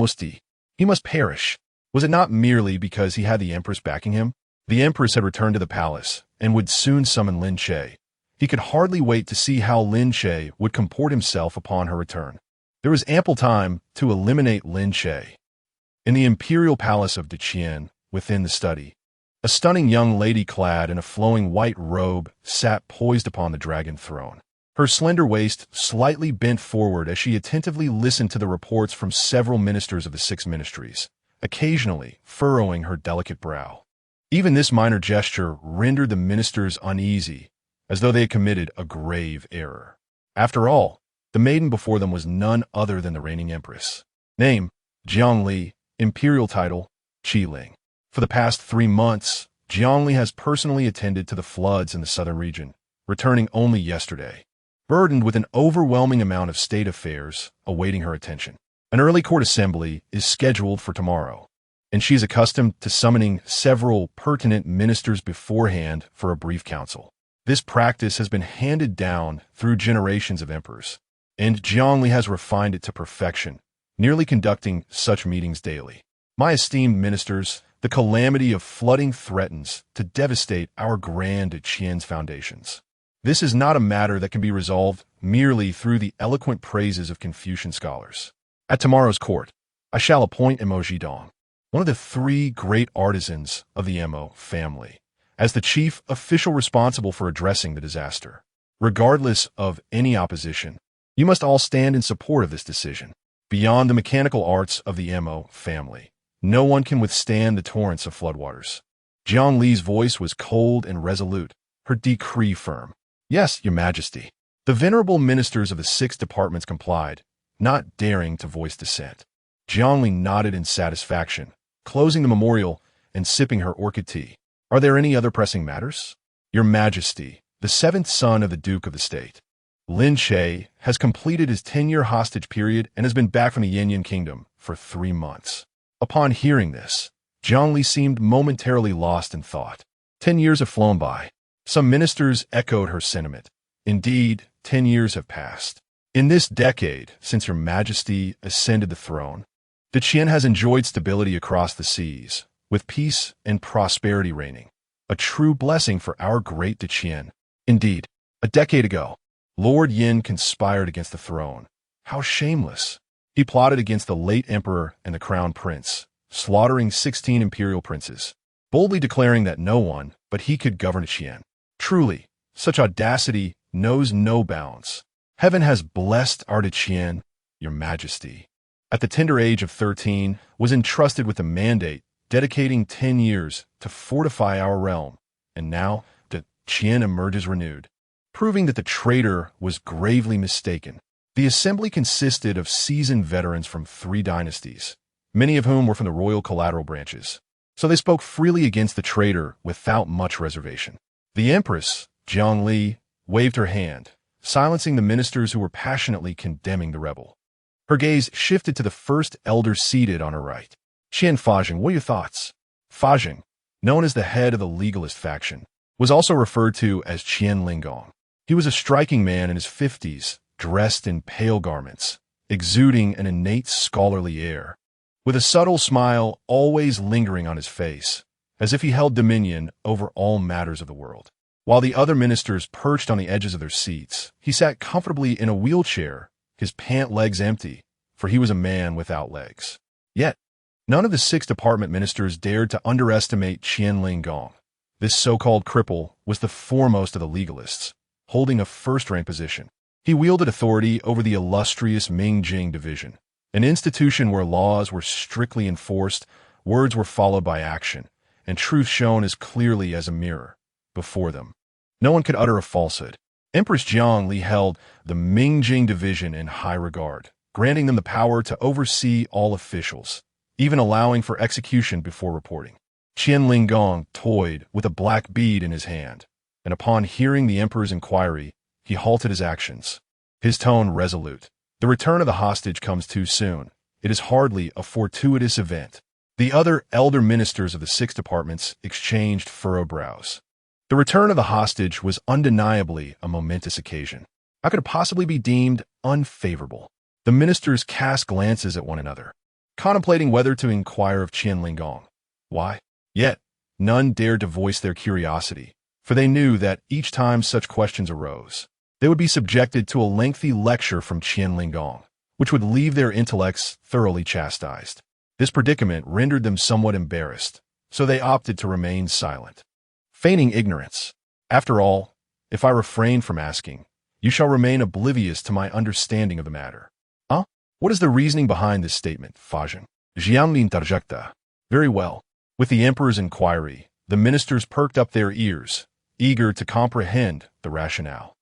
he must perish. Was it not merely because he had the Empress backing him? The Empress had returned to the palace and would soon summon Lin Che. He could hardly wait to see how Lin Che would comport himself upon her return. There was ample time to eliminate Lin Che. In the imperial palace of Daqian, within the study, a stunning young lady clad in a flowing white robe sat poised upon the dragon throne. Her slender waist slightly bent forward as she attentively listened to the reports from several ministers of the 6 ministries, occasionally furrowing her delicate brow. Even this minor gesture rendered the ministers uneasy, as though they had committed a grave error. After all, the maiden before them was none other than the reigning empress. Name, Jiangli. Imperial title, Qiling. For the past 3 months, Jiangli has personally attended to the floods in the southern region, returning only yesterday, burdened with an overwhelming amount of state affairs awaiting her attention. An early court assembly is scheduled for tomorrow, and she is accustomed to summoning several pertinent ministers beforehand for a brief council. This practice has been handed down through generations of emperors, and Jiangli has refined it to perfection, nearly conducting such meetings daily. My esteemed ministers, the calamity of flooding threatens to devastate our grand Qian's foundations. This is not a matter that can be resolved merely through the eloquent praises of Confucian scholars. At tomorrow's court, I shall appoint Mo Zhidong, one of the 3 great artisans of the Mo family, as the chief official responsible for addressing the disaster. Regardless of any opposition, you must all stand in support of this decision. Beyond the mechanical arts of the Mo family, no one can withstand the torrents of floodwaters. Jiang Li's voice was cold and resolute, her decree firm. Yes, your majesty. The venerable ministers of the 6 departments complied, not daring to voice dissent. Jiang Li nodded in satisfaction, closing the memorial and sipping her orchid tea. Are there any other pressing matters? Your majesty, the 7th son of the Duke of the State, Lin Che, has completed his 10-year hostage period and has been back from the Yanyan Kingdom for 3 months. Upon hearing this, Jiang Li seemed momentarily lost in thought. 10 years have flown by. Some ministers echoed her sentiment. Indeed, 10 years have passed. In this decade, since Your Majesty ascended the throne, Daqian has enjoyed stability across the seas, with peace and prosperity reigning. A true blessing for our great Daqian. Indeed, a decade ago, Lord Yin conspired against the throne. How shameless! He plotted against the late emperor and the crown prince, slaughtering 16 imperial princes, boldly declaring that no one but he could govern Qian. Truly, such audacity knows no bounds. Heaven has blessed our Daqian, Your Majesty. At the tender age of 13, was entrusted with a mandate dedicating 10 years to fortify our realm, and now Daqian emerges renewed, proving that the traitor was gravely mistaken. The assembly consisted of seasoned veterans from 3 dynasties, many of whom were from the royal collateral branches, so they spoke freely against the traitor without much reservation. The Empress, Jiang Li, waved her hand, silencing the ministers who were passionately condemning the rebel. Her gaze shifted to the first elder seated on her right. Qian Fazheng, what are your thoughts? Fazheng, known as the head of the legalist faction, was also referred to as Qian Linggong. He was a striking man in his 50s, dressed in pale garments, exuding an innate scholarly air, with a subtle smile always lingering on his face, as if he held dominion over all matters of the world. While the other ministers perched on the edges of their seats, he sat comfortably in a wheelchair, his pant legs empty, for he was a man without legs. Yet, none of the 6 department ministers dared to underestimate Qian Linggong. This so-called cripple was the foremost of the legalists, holding a first-rank position. He wielded authority over the illustrious Mingjing division, an institution where laws were strictly enforced, words were followed by action, and truth shone as clearly as a mirror before them. No one could utter a falsehood. Empress Jiang Li held the Mingjing division in high regard, granting them the power to oversee all officials, even allowing for execution before reporting. Qian Linggong toyed with a black bead in his hand, and upon hearing the emperor's inquiry, he halted his actions, his tone resolute. The return of the hostage comes too soon. It is hardly a fortuitous event. The other elder ministers of the 6 departments exchanged furrowed brows. The return of the hostage was undeniably a momentous occasion. How could it possibly be deemed unfavorable? The ministers cast glances at one another, contemplating whether to inquire of Qian Linggong. Why? Yet, none dared to voice their curiosity, for they knew that each time such questions arose, they would be subjected to a lengthy lecture from Qian Linggong, which would leave their intellects thoroughly chastised. This predicament rendered them somewhat embarrassed, so they opted to remain silent, feigning ignorance. After all, if I refrain from asking, you shall remain oblivious to my understanding of the matter. Huh? What is the reasoning behind this statement, Fajan? Jianglin interjected. Very well. With the emperor's inquiry, the ministers perked up their ears, eager to comprehend the rationale.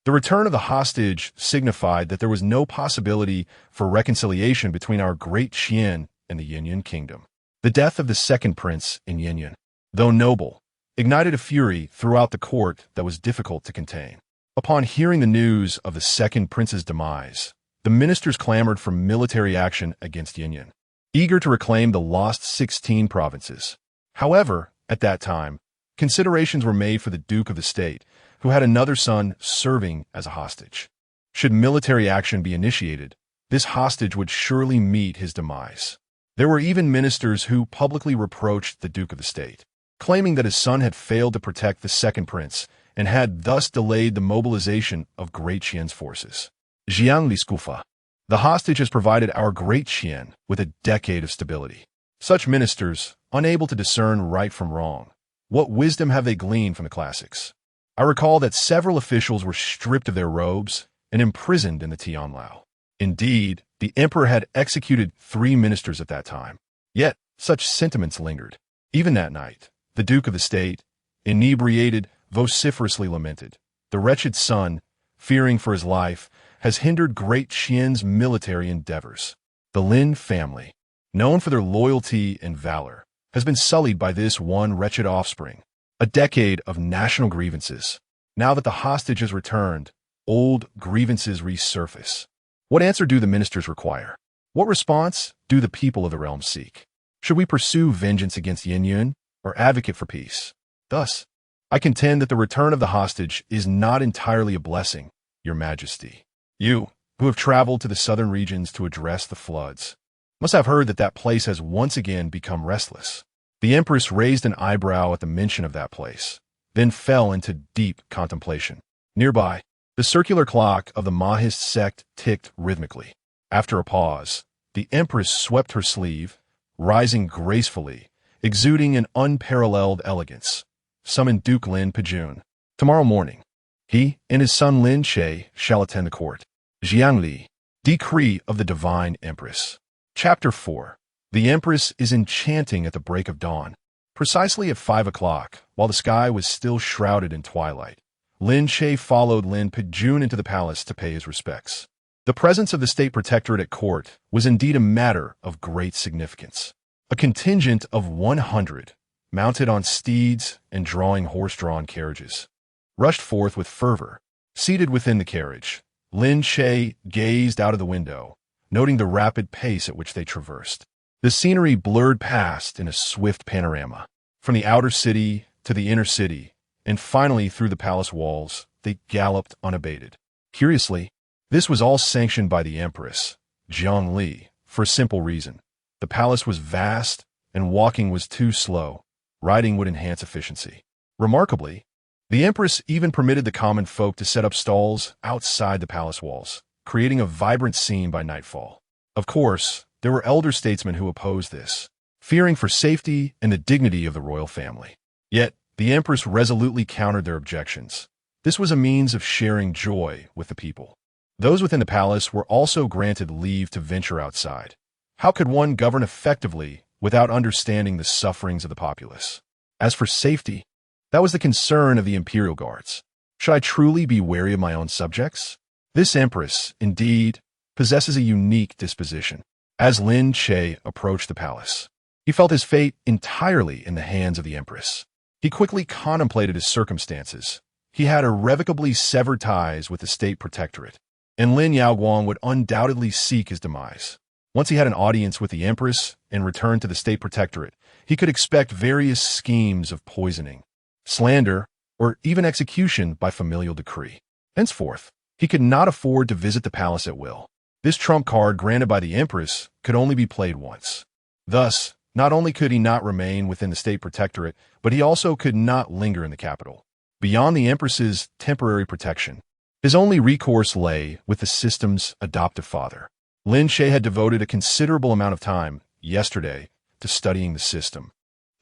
The return of the hostage signified that there was no possibility for reconciliation between our great Qian and the Yinyan kingdom. The death of the 2nd prince in Yinyan, though noble, ignited a fury throughout the court that was difficult to contain. Upon hearing the news of the 2nd prince's demise, the ministers clamored for military action against Yinyan, eager to reclaim the lost 16 provinces. However, at that time, considerations were made for the Duke of the State, who had another son serving as a hostage. Should military action be initiated, this hostage would surely meet his demise. There were even ministers who publicly reproached the Duke of the State, claiming that his son had failed to protect the 2nd prince and had thus delayed the mobilization of Great Qian's forces. Jiang Li Skufa. The hostage has provided our Great Qian with a decade of stability. Such ministers, unable to discern right from wrong, what wisdom have they gleaned from the classics? I recall that several officials were stripped of their robes and imprisoned in the Tianlao. Indeed, the emperor had executed 3 ministers at that time. Yet, such sentiments lingered. Even that night, the Duke of the State, inebriated, vociferously lamented. The wretched son, fearing for his life, has hindered Great Qian's military endeavors. The Lin family, known for their loyalty and valor, has been sullied by this one wretched offspring. A decade of national grievances. Now that the hostage has returned, old grievances resurface. What answer do the ministers require? What response do the people of the realm seek? Should we pursue vengeance against Yinyan or advocate for peace? Thus, I contend that the return of the hostage is not entirely a blessing, Your Majesty. You, who have traveled to the southern regions to address the floods, must have heard that that place has once again become restless. The Empress raised an eyebrow at the mention of that place, then fell into deep contemplation. Nearby, the circular clock of the Mahist sect ticked rhythmically. After a pause, the Empress swept her sleeve, rising gracefully, exuding an unparalleled elegance, summoned Duke Lin Pejun. Tomorrow morning, he and his son Lin Che shall attend the court. Jiang Li, Decree of the Divine Empress. Chapter 4. The Empress is enchanting at the break of dawn. Precisely at 5 o'clock, while the sky was still shrouded in twilight, Lin Che followed Lin Pejun into the palace to pay his respects. The presence of the state protectorate at court was indeed a matter of great significance. A contingent of 100, mounted on steeds and drawing horse-drawn carriages, rushed forth with fervor. Seated within the carriage, Lin Che gazed out of the window, noting the rapid pace at which they traversed. The scenery blurred past in a swift panorama. From the outer city to the inner city, and finally through the palace walls, they galloped unabated. Curiously, This was all sanctioned by the Empress, Li, for a simple reason. The palace was vast, and walking was too slow. Riding would enhance efficiency. Remarkably, the Empress even permitted the common folk to set up stalls outside the palace walls, creating a vibrant scene by nightfall. Of course, there were elder statesmen who opposed this, fearing for safety and the dignity of the royal family. Yet, the Empress resolutely countered their objections. This was a means of sharing joy with the people. Those within the palace were also granted leave to venture outside. How could one govern effectively without understanding the sufferings of the populace? As for safety, that was the concern of the imperial guards. Should I truly be wary of my own subjects? This Empress, indeed, possesses a unique disposition. As Lin Che approached the palace, he felt his fate entirely in the hands of the Empress. He quickly contemplated his circumstances. He had irrevocably severed ties with the state protectorate, and Lin Yaoguang would undoubtedly seek his demise. Once he had an audience with the Empress and returned to the state protectorate, he could expect various schemes of poisoning, slander, or even execution by familial decree. Henceforth, he could not afford to visit the palace at will. This trump card granted by the Empress could only be played once. Thus, not only could he not remain within the state protectorate, but he also could not linger in the capital. Beyond the Empress's temporary protection, his only recourse lay with the system's adoptive father. Lin Che had devoted a considerable amount of time, yesterday, to studying the system,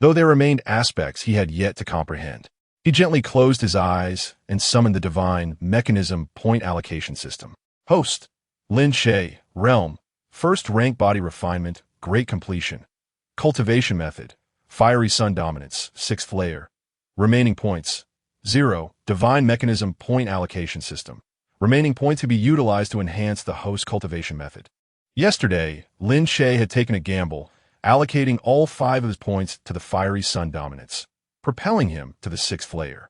though there remained aspects he had yet to comprehend. He gently closed his eyes and summoned the divine mechanism point allocation system. Host: Lin Che, realm, first rank body refinement, great completion. Cultivation method, fiery sun dominance, 6th layer. Remaining points, 0, divine mechanism point allocation system. Remaining points to be utilized to enhance the host cultivation method. Yesterday, Lin Che had taken a gamble, allocating all 5 of his points to the fiery sun dominance, propelling him to the 6th layer.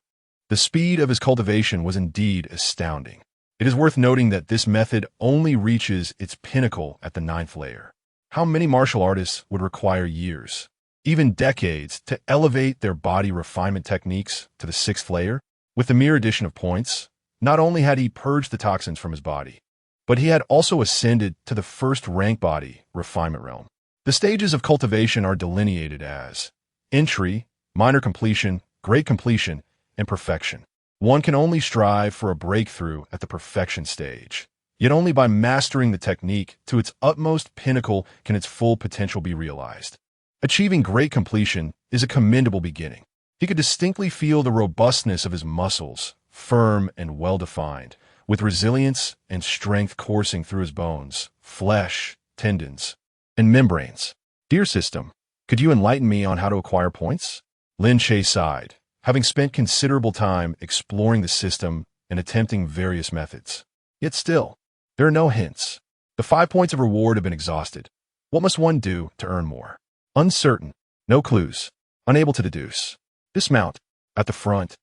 The speed of his cultivation was indeed astounding. It is worth noting that this method only reaches its pinnacle at the 9th layer. How many martial artists would require years, even decades, to elevate their body refinement techniques to the 6th layer? With the mere addition of points, not only had he purged the toxins from his body, but he had also ascended to the first rank body refinement realm. The stages of cultivation are delineated as entry, minor completion, great completion, and perfection. One can only strive for a breakthrough at the perfection stage. Yet only by mastering the technique to its utmost pinnacle can its full potential be realized. Achieving great completion is a commendable beginning. He could distinctly feel the robustness of his muscles, firm and well-defined, with resilience and strength coursing through his bones, flesh, tendons, and membranes. Dear system, could you enlighten me on how to acquire points? Lin Che sighed, having spent considerable time exploring the system and attempting various methods. Yet still, there are no hints. The 5 points of reward have been exhausted. What must one do to earn more? Uncertain. No clues. Unable to deduce. Dismount. At the front,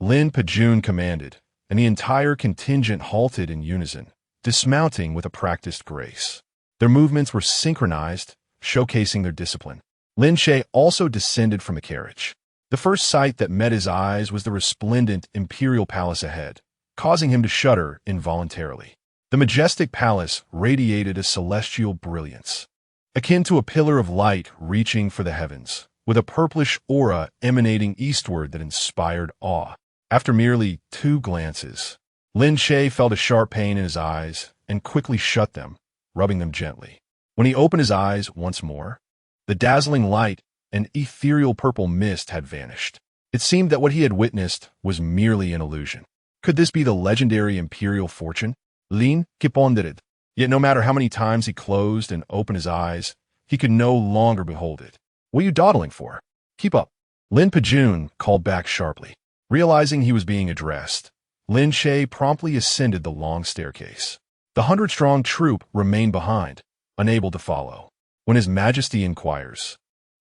Lin Pejun commanded, and the entire contingent halted in unison, dismounting with a practiced grace. Their movements were synchronized, showcasing their discipline. Lin Che also descended from the carriage. The first sight that met his eyes was the resplendent imperial palace ahead, causing him to shudder involuntarily. The majestic palace radiated a celestial brilliance, akin to a pillar of light reaching for the heavens, with a purplish aura emanating eastward that inspired awe. After merely 2 glances, Lin Che felt a sharp pain in his eyes and quickly shut them, rubbing them gently. When he opened his eyes once more, the dazzling light and ethereal purple mist had vanished. It seemed that what he had witnessed was merely an illusion. Could this be the legendary imperial fortune? Lin Che pondered. Yet no matter how many times he closed and opened his eyes, he could no longer behold it. What are you dawdling for? Keep up. Lin Pejun called back sharply. Realizing he was being addressed, Lin Che promptly ascended the long staircase. The 100-strong troop remained behind, unable to follow. When His Majesty inquires,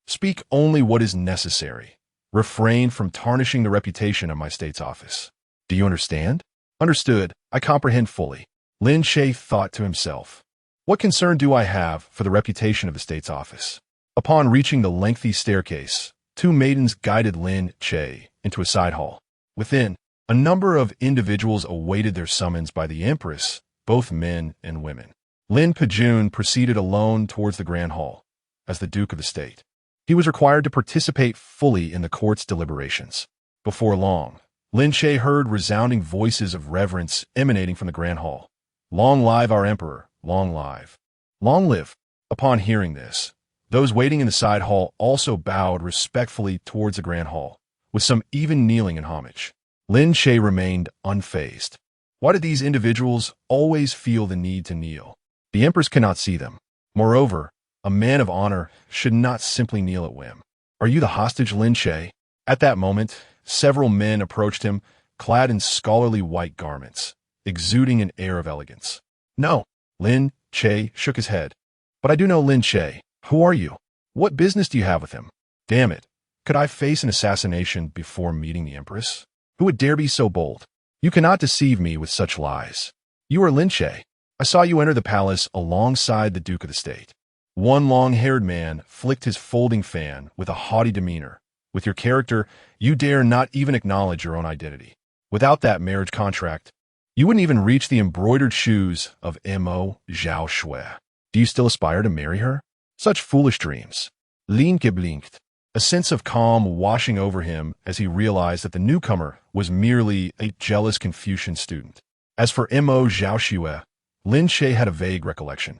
speak only what is necessary. Refrain from tarnishing the reputation of my state's office. Do you understand? Understood. I comprehend fully. Lin Che thought to himself. What concern do I have for the reputation of the state's office? Upon reaching the lengthy staircase, 2 maidens guided Lin Che into a side hall. Within, a number of individuals awaited their summons by the Empress both men and women. Lin Pejun proceeded alone towards the Grand Hall. As the Duke of the State, he was required to participate fully in the court's deliberations. Before long, Lin Che heard resounding voices of reverence emanating from the Grand Hall. "Long live our emperor! Long live! Long live!" Upon hearing this, those waiting in the side hall also bowed respectfully towards the Grand Hall, with some even kneeling in homage. Lin Che remained unfazed. Why did these individuals always feel the need to kneel? The Empress cannot see them. Moreover, a man of honor should not simply kneel at whim. "Are you the hostage, Lin Che?" At that moment, several men approached him, clad in scholarly white garments, exuding an air of elegance. "No." Lin Che shook his head. "But I do know Lin Che. Who are you? What business do you have with him? Damn it. Could I face an assassination before meeting the Empress? Who would dare be so bold? You cannot deceive me with such lies. You are Lin Che. I saw you enter the palace alongside the Duke of the State." One long-haired man flicked his folding fan with a haughty demeanor. "With your character, you dare not even acknowledge your own identity. Without that marriage contract, you wouldn't even reach the embroidered shoes of Mo Zhao Shui. Do you still aspire to marry her? Such foolish dreams." Lin Che blinked, a sense of calm washing over him as he realized that the newcomer was merely a jealous Confucian student. As for Mo Zhao Shui, Lin Che had a vague recollection.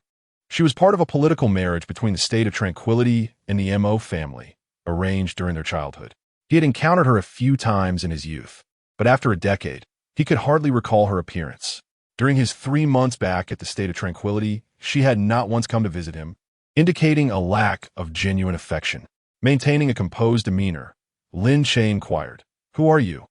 She was part of a political marriage between the State of Tranquility and the Mo family, arranged during their childhood. He had encountered her a few times in his youth, but after a decade, he could hardly recall her appearance. During his 3 months back at the State of Tranquility, she had not once come to visit him, indicating a lack of genuine affection. Maintaining a composed demeanor, Lin Che inquired, "Who are you?"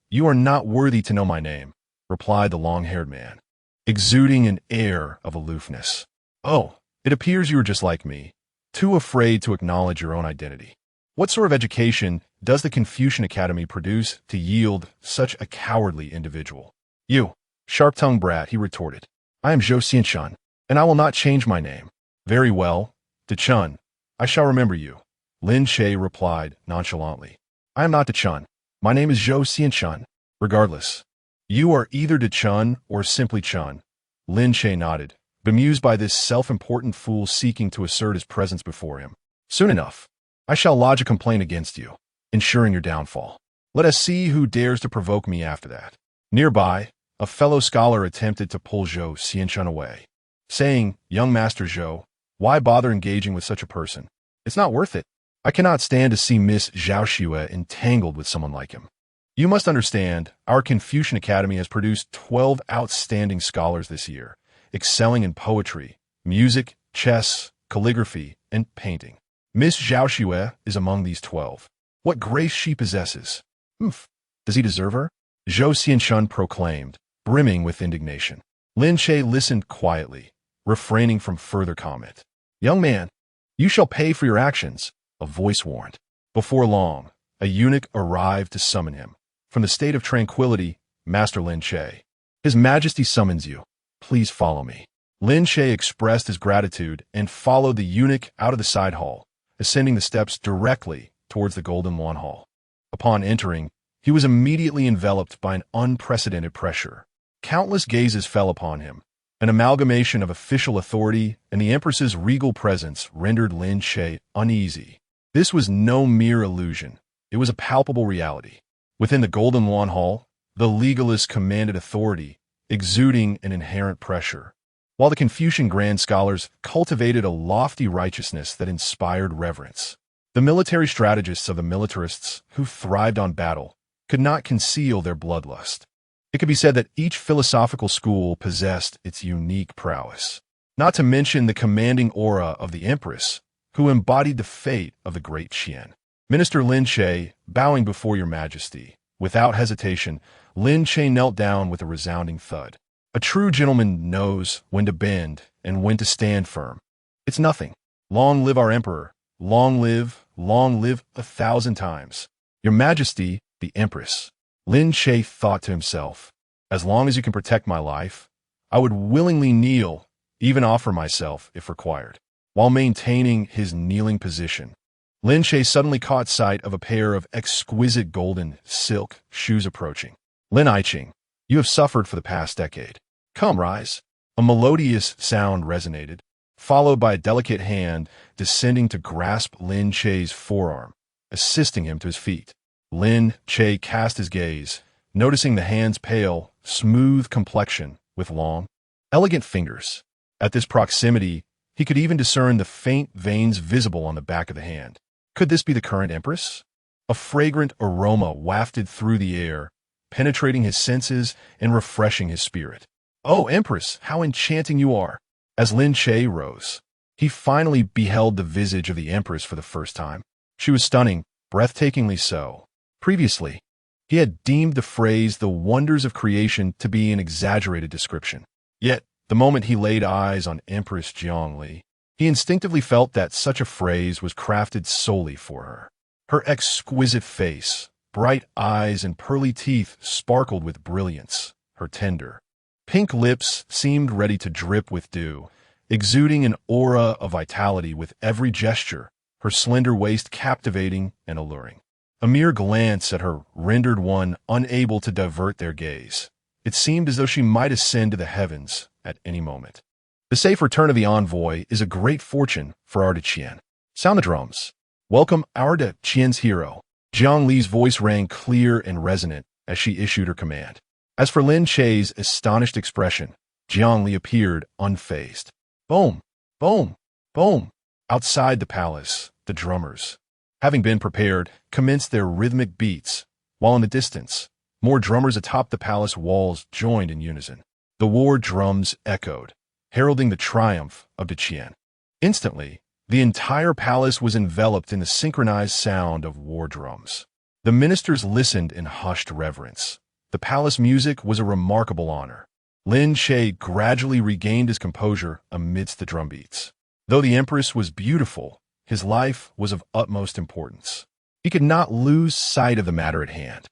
"You are not worthy to know my name," replied the long-haired man, exuding an air of aloofness. "Oh, it appears you are just like me, too afraid to acknowledge your own identity. What sort of education does the Confucian Academy produce to yield such a cowardly individual?" "You sharp-tongued brat," he retorted. "I am Zhou Xianxun, and I will not change my name." "Very well, Daqian, I shall remember you," Lin Che replied nonchalantly. "I am not Daqian. My name is Zhou Xianxun. Regardless, you are either Daqian or simply Chun." Lin Che nodded, bemused by this self-important fool seeking to assert his presence before him. "Soon enough, I shall lodge a complaint against you, ensuring your downfall. Let us see who dares to provoke me after that." Nearby, a fellow scholar attempted to pull Zhou Xianxun away, saying, "Young Master Zhou, why bother engaging with such a person? It's not worth it. I cannot stand to see Miss Zhao Shui entangled with someone like him. You must understand, our Confucian Academy has produced 12 outstanding scholars this year, excelling in poetry, music, chess, calligraphy, and painting. Miss Zhao Shui is among these 12. What grace she possesses! Does he deserve her?" Zhou Xianxun proclaimed, brimming with indignation. Lin Che listened quietly, refraining from further comment. "Young man, you shall pay for your actions," a voice warned. Before long, a eunuch arrived to summon him. From the State of Tranquility, Master Lin Che. "His Majesty summons you. Please follow me." Lin Che expressed his gratitude and followed the eunuch out of the side hall, ascending the steps directly towards the Golden Lawn Hall. Upon entering, he was immediately enveloped by an unprecedented pressure. Countless gazes fell upon him. An amalgamation of official authority and the Empress's regal presence rendered Lin Che uneasy. This was no mere illusion. It was a palpable reality. Within the Golden Lawn Hall, the legalists commanded authority, exuding an inherent pressure, while the Confucian grand scholars cultivated a lofty righteousness that inspired reverence. The military strategists of the militarists, who thrived on battle, could not conceal their bloodlust. It could be said that each philosophical school possessed its unique prowess. Not to mention the commanding aura of the Empress, who embodied the fate of the great Qian. "Minister Lin Che, bowing before your Majesty." Without hesitation, Lin Che knelt down with a resounding thud. A true gentleman knows when to bend and when to stand firm. "It's nothing. Long live our Emperor. Long live 1,000 times. Your Majesty, the Empress." Lin Che thought to himself, "As long as you can protect my life, I would willingly kneel, even offer myself if required." While maintaining his kneeling position, Lin Che suddenly caught sight of a pair of exquisite golden silk shoes approaching. "Lin Aiqing, you have suffered for the past decade. Come, rise. A melodious sound resonated, followed by a delicate hand descending to grasp Lin Che's forearm, assisting him to his feet. Lin Che cast his gaze, noticing the hand's pale, smooth complexion with long, elegant fingers. At this proximity, he could even discern the faint veins visible on the back of the hand. Could this be the current Empress? A fragrant aroma wafted through the air, penetrating his senses and refreshing his spirit. "Oh, Empress, how enchanting you are!" As Lin Che rose, he finally beheld the visage of the Empress for the first time. She was stunning, breathtakingly so. Previously, he had deemed the phrase "the wonders of creation" to be an exaggerated description. Yet, the moment he laid eyes on Empress Jiangli, he instinctively felt that such a phrase was crafted solely for her. Her exquisite face, bright eyes, and pearly teeth sparkled with brilliance. Her tender, pink lips seemed ready to drip with dew, exuding an aura of vitality with every gesture, her slender waist captivating and alluring. A mere glance at her rendered one unable to divert their gaze. It seemed as though she might ascend to the heavens at any moment. The safe return of the envoy is a great fortune for our Daqian. Sound the drums. Welcome our Daqian's hero. Jiang Li's voice rang clear and resonant as she issued her command. As for Lin Che's astonished expression, Jiang Li appeared unfazed. Boom, boom, boom. Outside the palace, the drummers, having been prepared, commenced their rhythmic beats, while in the distance, more drummers atop the palace walls joined in unison. The war drums echoed, heralding the triumph of Daqian. Instantly, the entire palace was enveloped in the synchronized sound of war drums. The ministers listened in hushed reverence. The palace music was a remarkable honor. Lin Che gradually regained his composure amidst the drumbeats. Though the Empress was beautiful, his life was of utmost importance. He could not lose sight of the matter at hand.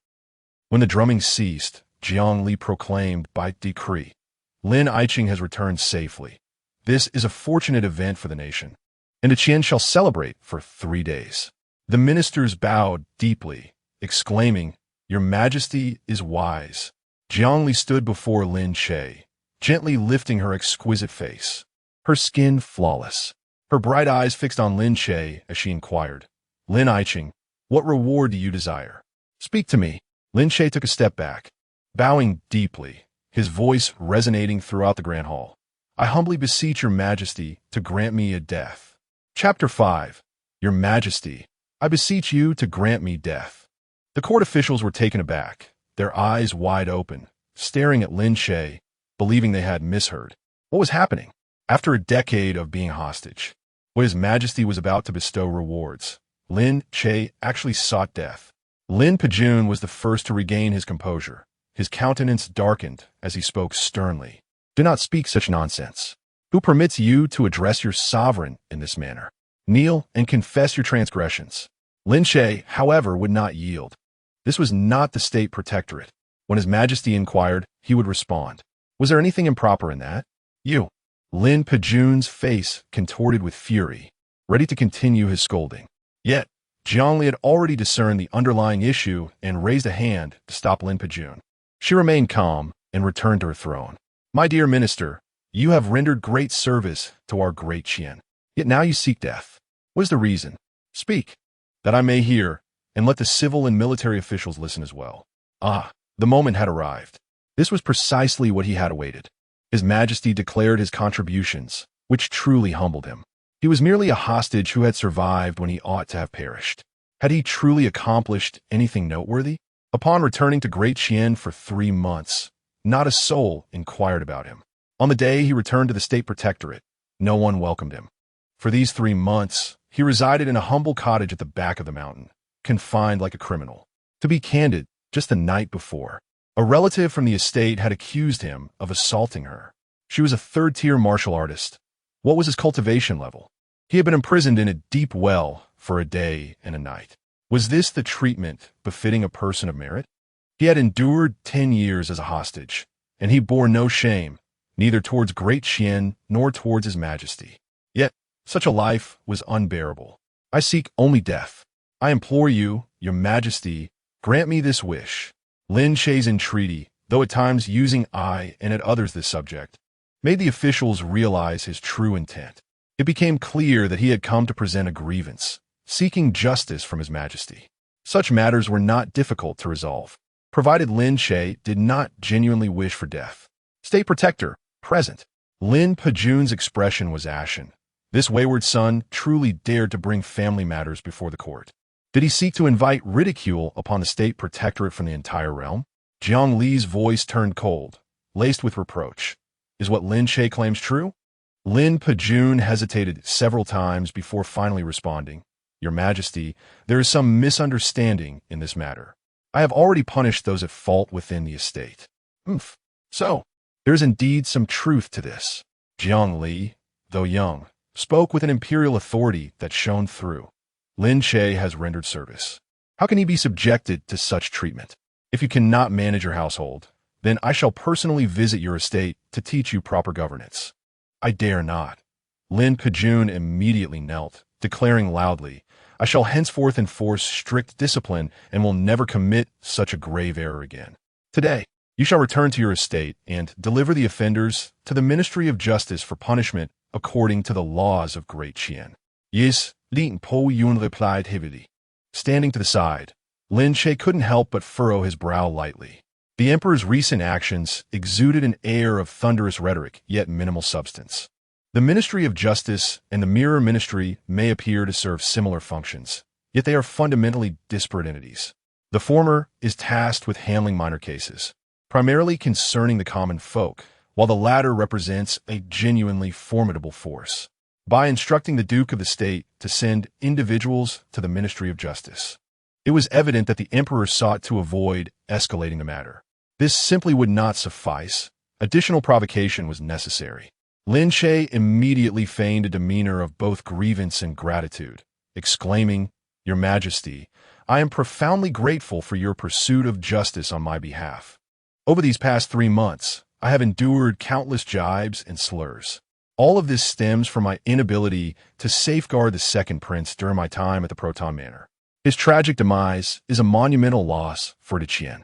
When the drumming ceased, Jiang Li proclaimed by decree, "Lin Aiqing has returned safely. This is a fortunate event for the nation, and Daqian shall celebrate for 3 days." The ministers bowed deeply, exclaiming, "Your Majesty is wise." Jiang Li stood before Lin Che, gently lifting her exquisite face, her skin flawless, her bright eyes fixed on Lin Che as she inquired, "Lin Aiqing, what reward do you desire? Speak to me." Lin Che took a step back, bowing deeply, his voice resonating throughout the grand hall. "I humbly beseech your Majesty to grant me a death." Chapter 5. Your Majesty, I beseech you to grant me death. The court officials were taken aback, their eyes wide open, staring at Lin Che, believing they had misheard. What was happening? After a decade of being hostage, when His Majesty was about to bestow rewards, Lin Che actually sought death. Lin Pejun was the first to regain his composure. His countenance darkened as he spoke sternly. "Do not speak such nonsense. Who permits you to address your sovereign in this manner? Kneel and confess your transgressions." Lin Che, however, would not yield. This was not the state protectorate. When His Majesty inquired, he would respond. Was there anything improper in that? You. Lin Pejun's face contorted with fury, ready to continue his scolding. Yet, Jiang Li had already discerned the underlying issue and raised a hand to stop Lin Pejun. She remained calm and returned to her throne. "My dear minister, you have rendered great service to our great Qian. Yet now you seek death. What is the reason? Speak, that I may hear, and let the civil and military officials listen as well." Ah, the moment had arrived. This was precisely what he had awaited. His Majesty declared his contributions, which truly humbled him. He was merely a hostage who had survived when he ought to have perished. Had he truly accomplished anything noteworthy? Upon returning to Great Qian for 3 months, not a soul inquired about him. On the day he returned to the state protectorate, no one welcomed him. For these 3 months, he resided in a humble cottage at the back of the mountain, confined like a criminal. To be candid, just the night before, a relative from the estate had accused him of assaulting her. She was a 3rd-tier martial artist. What was his cultivation level? He had been imprisoned in a deep well for a day and a night. Was this the treatment befitting a person of merit? He had endured 10 years as a hostage, and he bore no shame, neither towards Great Qian nor towards His Majesty. Yet, such a life was unbearable. "I seek only death. I implore you, your Majesty, grant me this wish." Lin Che's entreaty, though at times using I and at others this subject, made the officials realize his true intent. It became clear that he had come to present a grievance, seeking justice from His Majesty. Such matters were not difficult to resolve, provided Lin Che did not genuinely wish for death. State Protector, present. Lin Pejun's expression was ashen. This wayward son truly dared to bring family matters before the court. Did he seek to invite ridicule upon the state protectorate from the entire realm? Jiang Li's voice turned cold, laced with reproach. Is what Lin Che claims true? Lin Pejun hesitated several times before finally responding. Your Majesty, there is some misunderstanding in this matter. I have already punished those at fault within the estate. So, there is indeed some truth to this. Jiang Li, though young, spoke with an imperial authority that shone through. Lin Che has rendered service. How can he be subjected to such treatment? If you cannot manage your household, then I shall personally visit your estate to teach you proper governance. I dare not. Lin Pejun immediately knelt, declaring loudly, I shall henceforth enforce strict discipline and will never commit such a grave error again. Today, you shall return to your estate and deliver the offenders to the Ministry of Justice for punishment according to the laws of Great Qian. Yes, Lin Pejun replied heavily. Standing to the side, Lin Che couldn't help but furrow his brow lightly. The emperor's recent actions exuded an air of thunderous rhetoric, yet minimal substance. The Ministry of Justice and the Mirror Ministry may appear to serve similar functions, yet they are fundamentally disparate entities. The former is tasked with handling minor cases, primarily concerning the common folk, while the latter represents a genuinely formidable force. By instructing the Duke of the State to send individuals to the Ministry of Justice, it was evident that the emperor sought to avoid escalating the matter. This simply would not suffice. Additional provocation was necessary. Lin Che immediately feigned a demeanor of both grievance and gratitude, exclaiming, Your Majesty, I am profoundly grateful for your pursuit of justice on my behalf. Over these past 3 months, I have endured countless jibes and slurs. All of this stems from my inability to safeguard the second prince during my time at the Proton Manor. His tragic demise is a monumental loss for Daqian.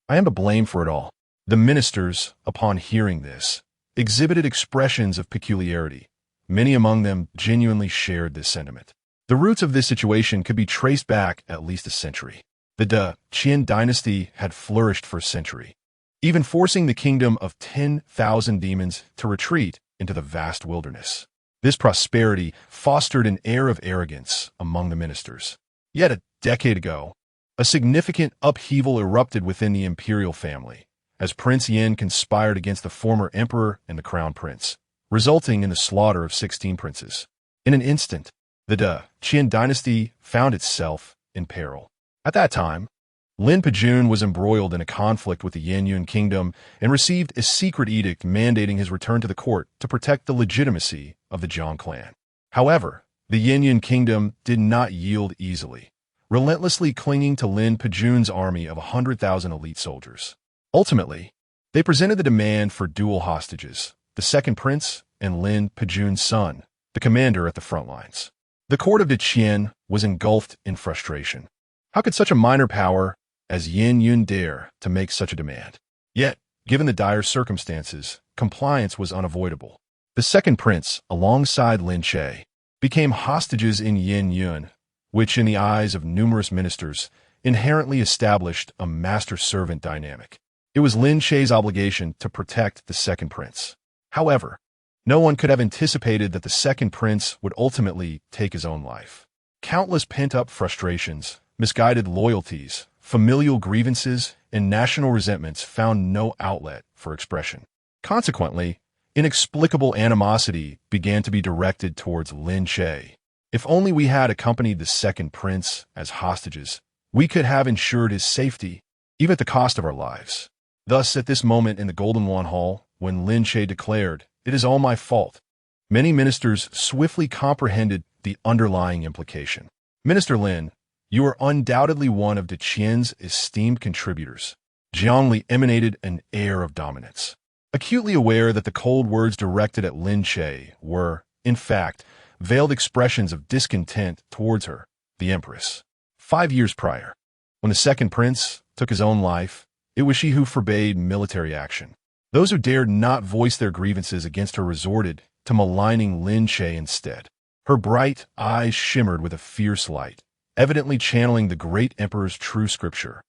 I am to blame for it all. The ministers, upon hearing this, exhibited expressions of peculiarity. Many among them genuinely shared this sentiment. The roots of this situation could be traced back at least a century. The Daqian dynasty had flourished for a century, even forcing the kingdom of 10,000 demons to retreat into the vast wilderness. This prosperity fostered an air of arrogance among the ministers. Yet a decade ago, a significant upheaval erupted within the imperial family, as Prince Yin conspired against the former emperor and the crown prince, resulting in the slaughter of 16 princes. In an instant, the Daqian dynasty found itself in peril. At that time, Lin Pejun was embroiled in a conflict with the Yin kingdom and received a secret edict mandating his return to the court to protect the legitimacy of the Zhang clan. However, the Yin kingdom did not yield easily, relentlessly clinging to Lin Pejun's army of 100,000 elite soldiers. Ultimately, they presented the demand for dual hostages, the second prince and Lin Pejun's son, the commander at the front lines. The court of Daqian was engulfed in frustration. How could such a minor power as Yin dare to make such a demand? Yet, given the dire circumstances, compliance was unavoidable. The second prince, alongside Lin Che, became hostages in Yin, which in the eyes of numerous ministers inherently established a master-servant dynamic. It was Lin Che's obligation to protect the second prince. However, no one could have anticipated that the second prince would ultimately take his own life. Countless pent-up frustrations, misguided loyalties, familial grievances, and national resentments found no outlet for expression. Consequently, inexplicable animosity began to be directed towards Lin Che. If only we had accompanied the second prince as hostages, we could have ensured his safety, even at the cost of our lives. Thus, at this moment in the Golden One Hall, when Lin Che declared, "It is all my fault," many ministers swiftly comprehended the underlying implication. Minister Lin, you are undoubtedly one of Daqian's esteemed contributors. Jiang Li emanated an air of dominance, acutely aware that the cold words directed at Lin Che were, in fact, veiled expressions of discontent towards her, the Empress. 5 years prior, when the second prince took his own life, It was she who forbade military action. Those who dared not voice their grievances against her resorted to maligning Lin Che instead. Her bright eyes shimmered with a fierce light, evidently channeling the great emperor's true scripture.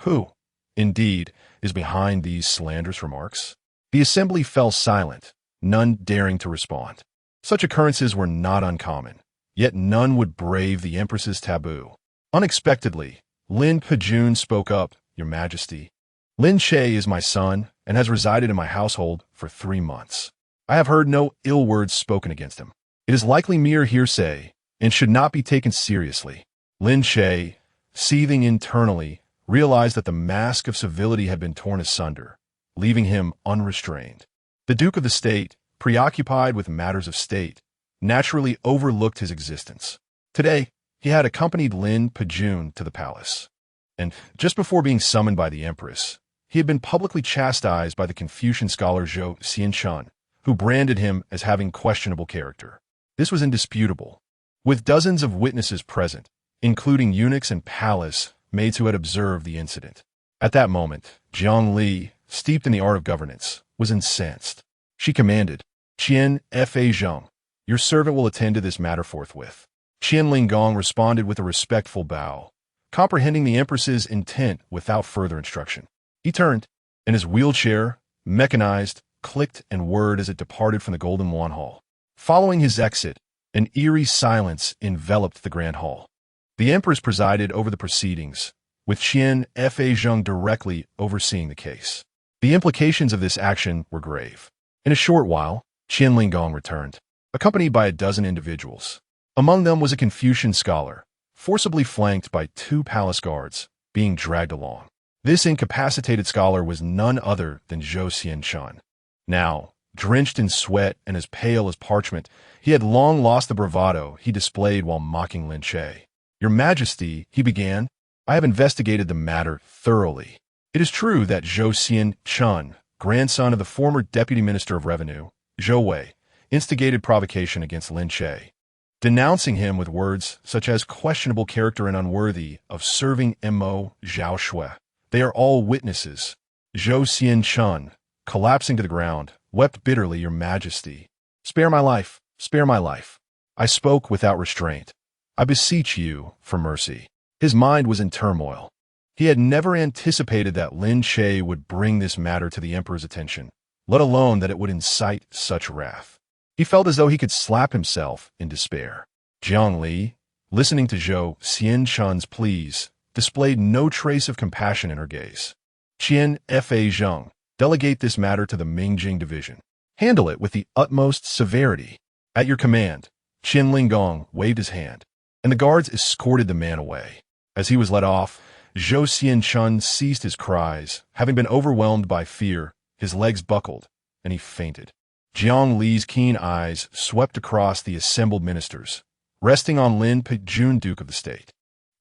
Who, indeed, is behind these slanderous remarks? The assembly fell silent, none daring to respond. Such occurrences were not uncommon, yet none would brave the Empress's taboo. Unexpectedly, Lin Che spoke up, "Your Majesty, Lin Che is my son and has resided in my household for 3 months. I have heard no ill words spoken against him. It is likely mere hearsay and should not be taken seriously." Lin Che, seething internally, realized that the mask of civility had been torn asunder, leaving him unrestrained. The Duke of the State, preoccupied with matters of state, naturally overlooked his existence. Today, he had accompanied Lin Che to the palace, and just before being summoned by the Empress, he had been publicly chastised by the Confucian scholar Zhou Xianchun, who branded him as having questionable character. This was indisputable. With dozens of witnesses present, including eunuchs and palace maids who had observed the incident. At that moment, Jiang Li, steeped in the art of governance, was incensed. She commanded, "Qian Fa Zheng, your servant will attend to this matter forthwith." Qian Linggong responded with a respectful bow, comprehending the Empress's intent without further instruction. He turned, and his wheelchair, mechanized, clicked and whirred as it departed from the Golden Wan Hall. Following his exit, an eerie silence enveloped the Grand Hall. The Empress presided over the proceedings, with Qian Fa Zheng directly overseeing the case. The implications of this action were grave. In a short while, Qian Linggong returned, accompanied by a dozen individuals. Among them was a Confucian scholar, forcibly flanked by 2 palace guards, being dragged along. This incapacitated scholar was none other than Zhou Xianchun. Now, drenched in sweat and as pale as parchment, he had long lost the bravado he displayed while mocking Lin Che. "Your Majesty," he began, "I have investigated the matter thoroughly. It is true that Zhou Xianchun, grandson of the former Deputy Minister of Revenue, Zhou Wei, instigated provocation against Lin Che, denouncing him with words such as questionable character and unworthy of serving Mo Zhao Shui. They are all witnesses." Zhou Xianchun, collapsing to the ground, wept bitterly, "Your Majesty, spare my life, spare my life. I spoke without restraint. I beseech you for mercy." His mind was in turmoil. He had never anticipated that Lin Che would bring this matter to the Emperor's attention, let alone that it would incite such wrath. He felt as though he could slap himself in despair. Jiang Li, listening to Zhou Xianchun's pleas, displayed no trace of compassion in her gaze. "Qian Fa Zheng, delegate this matter to the Mingjing Division. Handle it with the utmost severity. At your command." Qian Linggong waved his hand, and the guards escorted the man away. As he was led off, Zhou Xianchun ceased his cries, having been overwhelmed by fear. His legs buckled, and he fainted. Jiang Li's keen eyes swept across the assembled ministers, resting on Lin Che, Duke of the State.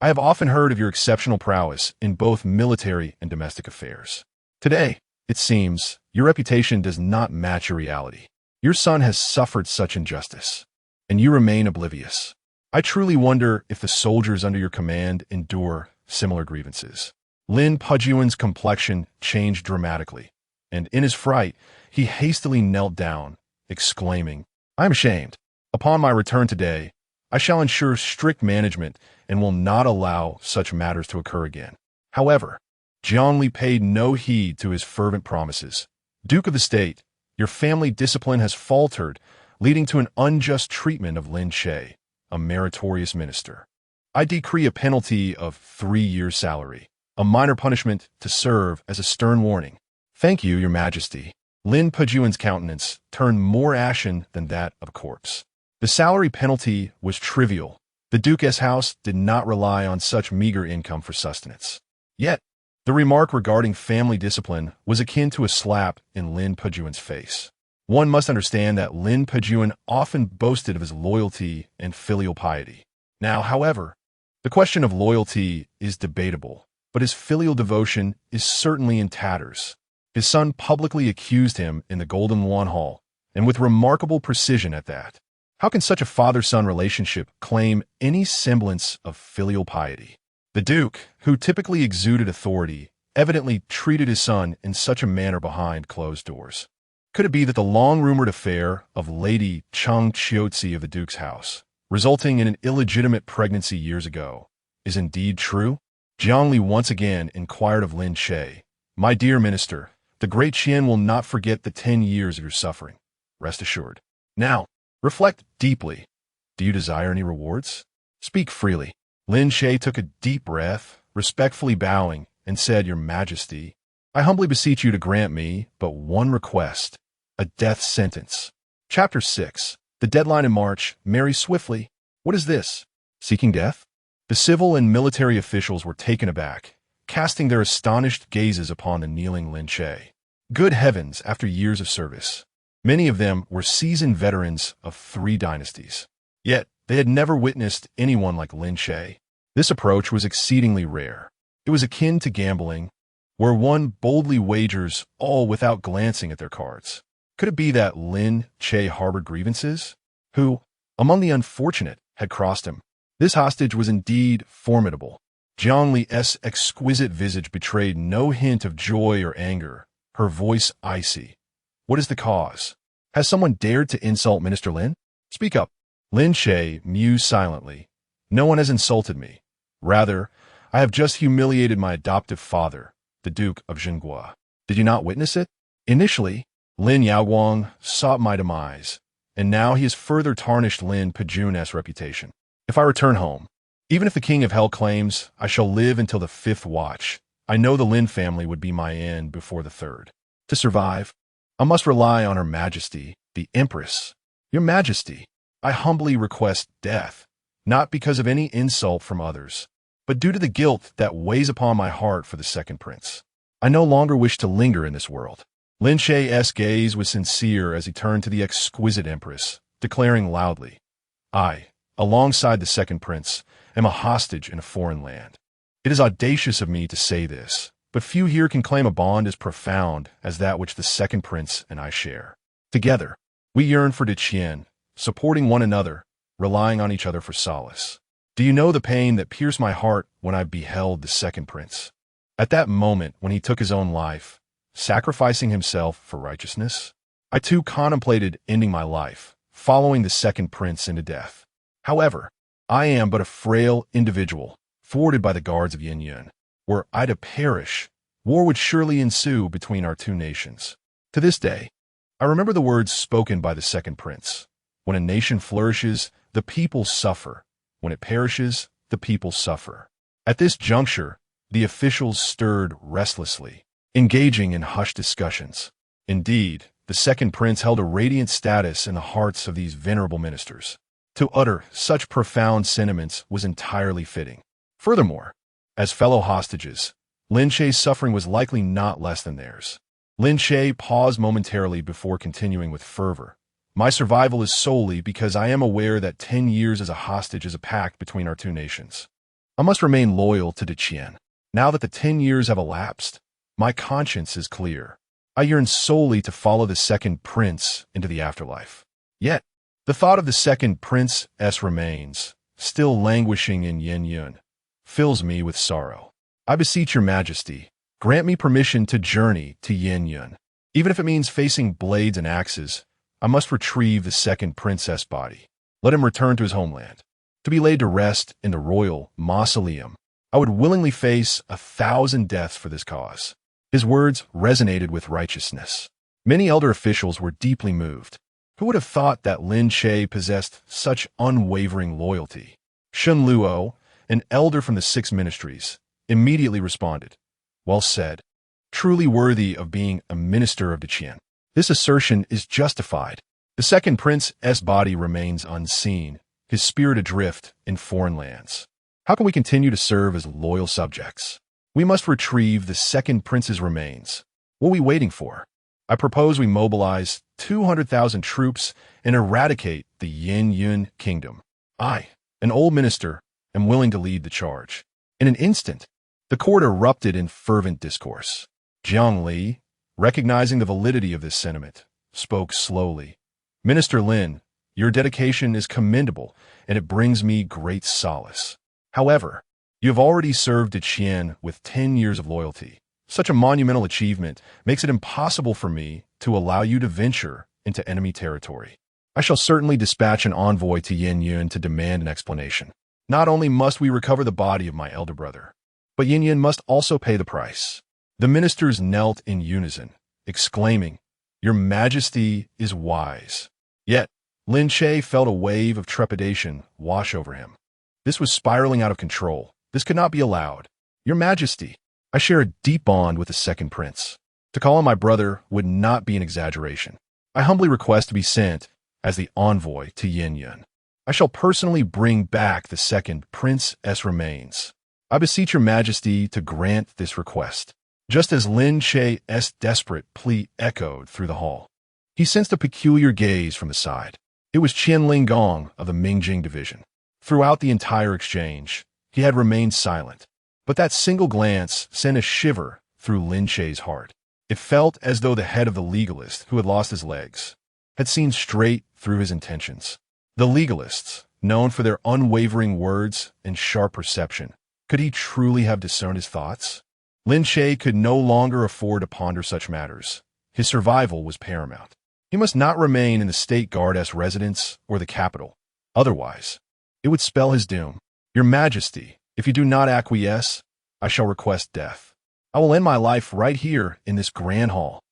"I have often heard of your exceptional prowess in both military and domestic affairs. Today, it seems, your reputation does not match your reality. Your son has suffered such injustice, and you remain oblivious. I truly wonder if the soldiers under your command endure similar grievances." Lin Che's complexion changed dramatically, and in his fright, he hastily knelt down, exclaiming, "I am ashamed. Upon my return today, I shall ensure strict management and will not allow such matters to occur again." However, Jiang Li paid no heed to his fervent promises. "Duke of the State, your family discipline has faltered, leading to an unjust treatment of Lin Che, a meritorious minister. I decree a penalty of 3 years' salary, a minor punishment to serve as a stern warning." "Thank you, Your Majesty." Lin Che's countenance turned more ashen than that of a corpse. The salary penalty was trivial. The Duke's house did not rely on such meager income for sustenance. Yet, the remark regarding family discipline was akin to a slap in Lin Che's face. One must understand that Lin Che often boasted of his loyalty and filial piety. Now, however, the question of loyalty is debatable, but his filial devotion is certainly in tatters. His son publicly accused him in the Golden Wan Hall, and with remarkable precision at that. How can such a father-son relationship claim any semblance of filial piety? The Duke, who typically exuded authority, evidently treated his son in such a manner behind closed doors. Could it be that the long-rumored affair of Lady Chang Chiotzi of the Duke's house, resulting in an illegitimate pregnancy years ago, is indeed true? Jiang Li once again inquired of Lin Che. My dear minister, the great Qian will not forget the 10 years of your suffering. Rest assured. Now, reflect deeply. Do you desire any rewards? Speak freely. Lin Che took a deep breath, respectfully bowing, and said, Your Majesty, I humbly beseech you to grant me but one request, a death sentence. Chapter 6. The deadline in March. Marry swiftly. What is this? Seeking death? The civil and military officials were taken aback, casting their astonished gazes upon the kneeling Lin Che. Good heavens, after years of service. Many of them were seasoned veterans of 3 dynasties. Yet, they had never witnessed anyone like Lin Che. This approach was exceedingly rare. It was akin to gambling, where one boldly wagers all without glancing at their cards. Could it be that Lin Che harbored grievances? Who, among the unfortunate, had crossed him? This hostage was indeed formidable. Jiang Li's exquisite visage betrayed no hint of joy or anger, her voice icy. What is the cause? Has someone dared to insult Minister Lin? Speak up. Lin Che mused silently. No one has insulted me. Rather, I have just humiliated my adoptive father, the Duke of Zhenguo. Did you not witness it? Initially, Lin Yaoguang sought my demise, and now he has further tarnished Lin Pejun's reputation. If I return home, even if the King of Hell claims I shall live until the 5th watch, I know the Lin family would be my end before the 3rd. To survive, I must rely on Her Majesty, the Empress. Your Majesty, I humbly request death, not because of any insult from others, but due to the guilt that weighs upon my heart for the second prince. I no longer wish to linger in this world. Lin Che's gaze was sincere as he turned to the exquisite Empress, declaring loudly, I, alongside the second prince, am a hostage in a foreign land. It is audacious of me to say this, but few here can claim a bond as profound as that which the second prince and I share. Together, we yearn for Daqian, supporting one another, relying on each other for solace. Do you know the pain that pierced my heart when I beheld the second prince? At that moment when he took his own life, sacrificing himself for righteousness, I too contemplated ending my life, following the second prince into death. However, I am but a frail individual, thwarted by the guards of Yin Yun. Were I to perish, war would surely ensue between our two nations. To this day, I remember the words spoken by the second prince. When a nation flourishes, the people suffer. When it perishes, the people suffer. At this juncture, the officials stirred restlessly, engaging in hushed discussions. Indeed, the second prince held a radiant status in the hearts of these venerable ministers. To utter such profound sentiments was entirely fitting. Furthermore, as fellow hostages, Lin Che's suffering was likely not less than theirs. Lin Che paused momentarily before continuing with fervor. My survival is solely because I am aware that 10 years as a hostage is a pact between our two nations. I must remain loyal to Daqian. Now that the 10 years have elapsed, my conscience is clear. I yearn solely to follow the second prince into the afterlife. Yet, the thought of the second prince's remains, still languishing in Yin Yun, fills me with sorrow. I beseech your majesty, grant me permission to journey to Yin Yun. Even if it means facing blades and axes, I must retrieve the second prince's body. Let him return to his homeland, to be laid to rest in the royal mausoleum. I would willingly face 1,000 deaths for this cause. His words resonated with righteousness. Many elder officials were deeply moved. Who would have thought that Lin Che possessed such unwavering loyalty? Shun Luo, an elder from the 6 ministries, immediately responded, Well said. Truly worthy of being a minister of Daqian. This assertion is justified. The second prince's body remains unseen, his spirit adrift in foreign lands. How can we continue to serve as loyal subjects? We must retrieve the second prince's remains. What are we waiting for? I propose we mobilize 200,000 troops and eradicate the Yin Yun kingdom. I, an old minister, am willing to lead the charge. In an instant, the court erupted in fervent discourse. Jiang Li, recognizing the validity of this sentiment, spoke slowly. Minister Lin, your dedication is commendable, and it brings me great solace. However, you have already served Daqian with 10 years of loyalty, Such a monumental achievement makes it impossible for me to allow you to venture into enemy territory. I shall certainly dispatch an envoy to Yin Yun to demand an explanation. Not only must we recover the body of my elder brother, but Yin Yun must also pay the price." The ministers knelt in unison, exclaiming, "Your Majesty is wise." Yet, Lin Che felt a wave of trepidation wash over him. This was spiraling out of control. This could not be allowed. "Your Majesty, I share a deep bond with the second prince. To call on my brother would not be an exaggeration. I humbly request to be sent as the envoy to Yin Yun. I shall personally bring back the second prince's remains. I beseech your Majesty to grant this request." Just as Lin Che's desperate plea echoed through the hall, he sensed a peculiar gaze from the side. It was Qian Linggong of the Mingjing division. Throughout the entire exchange, he had remained silent, but that single glance sent a shiver through Lin Che's heart. It felt as though the head of the legalist who had lost his legs had seen straight through his intentions. The legalists, known for their unwavering words and sharp perception, could he truly have discerned his thoughts? Lin Che could no longer afford to ponder such matters. His survival was paramount. He must not remain in the state guard's residence or the capital. Otherwise, it would spell his doom. "Your Majesty, if you do not acquiesce, I shall request death. I will end my life right here in this grand hall."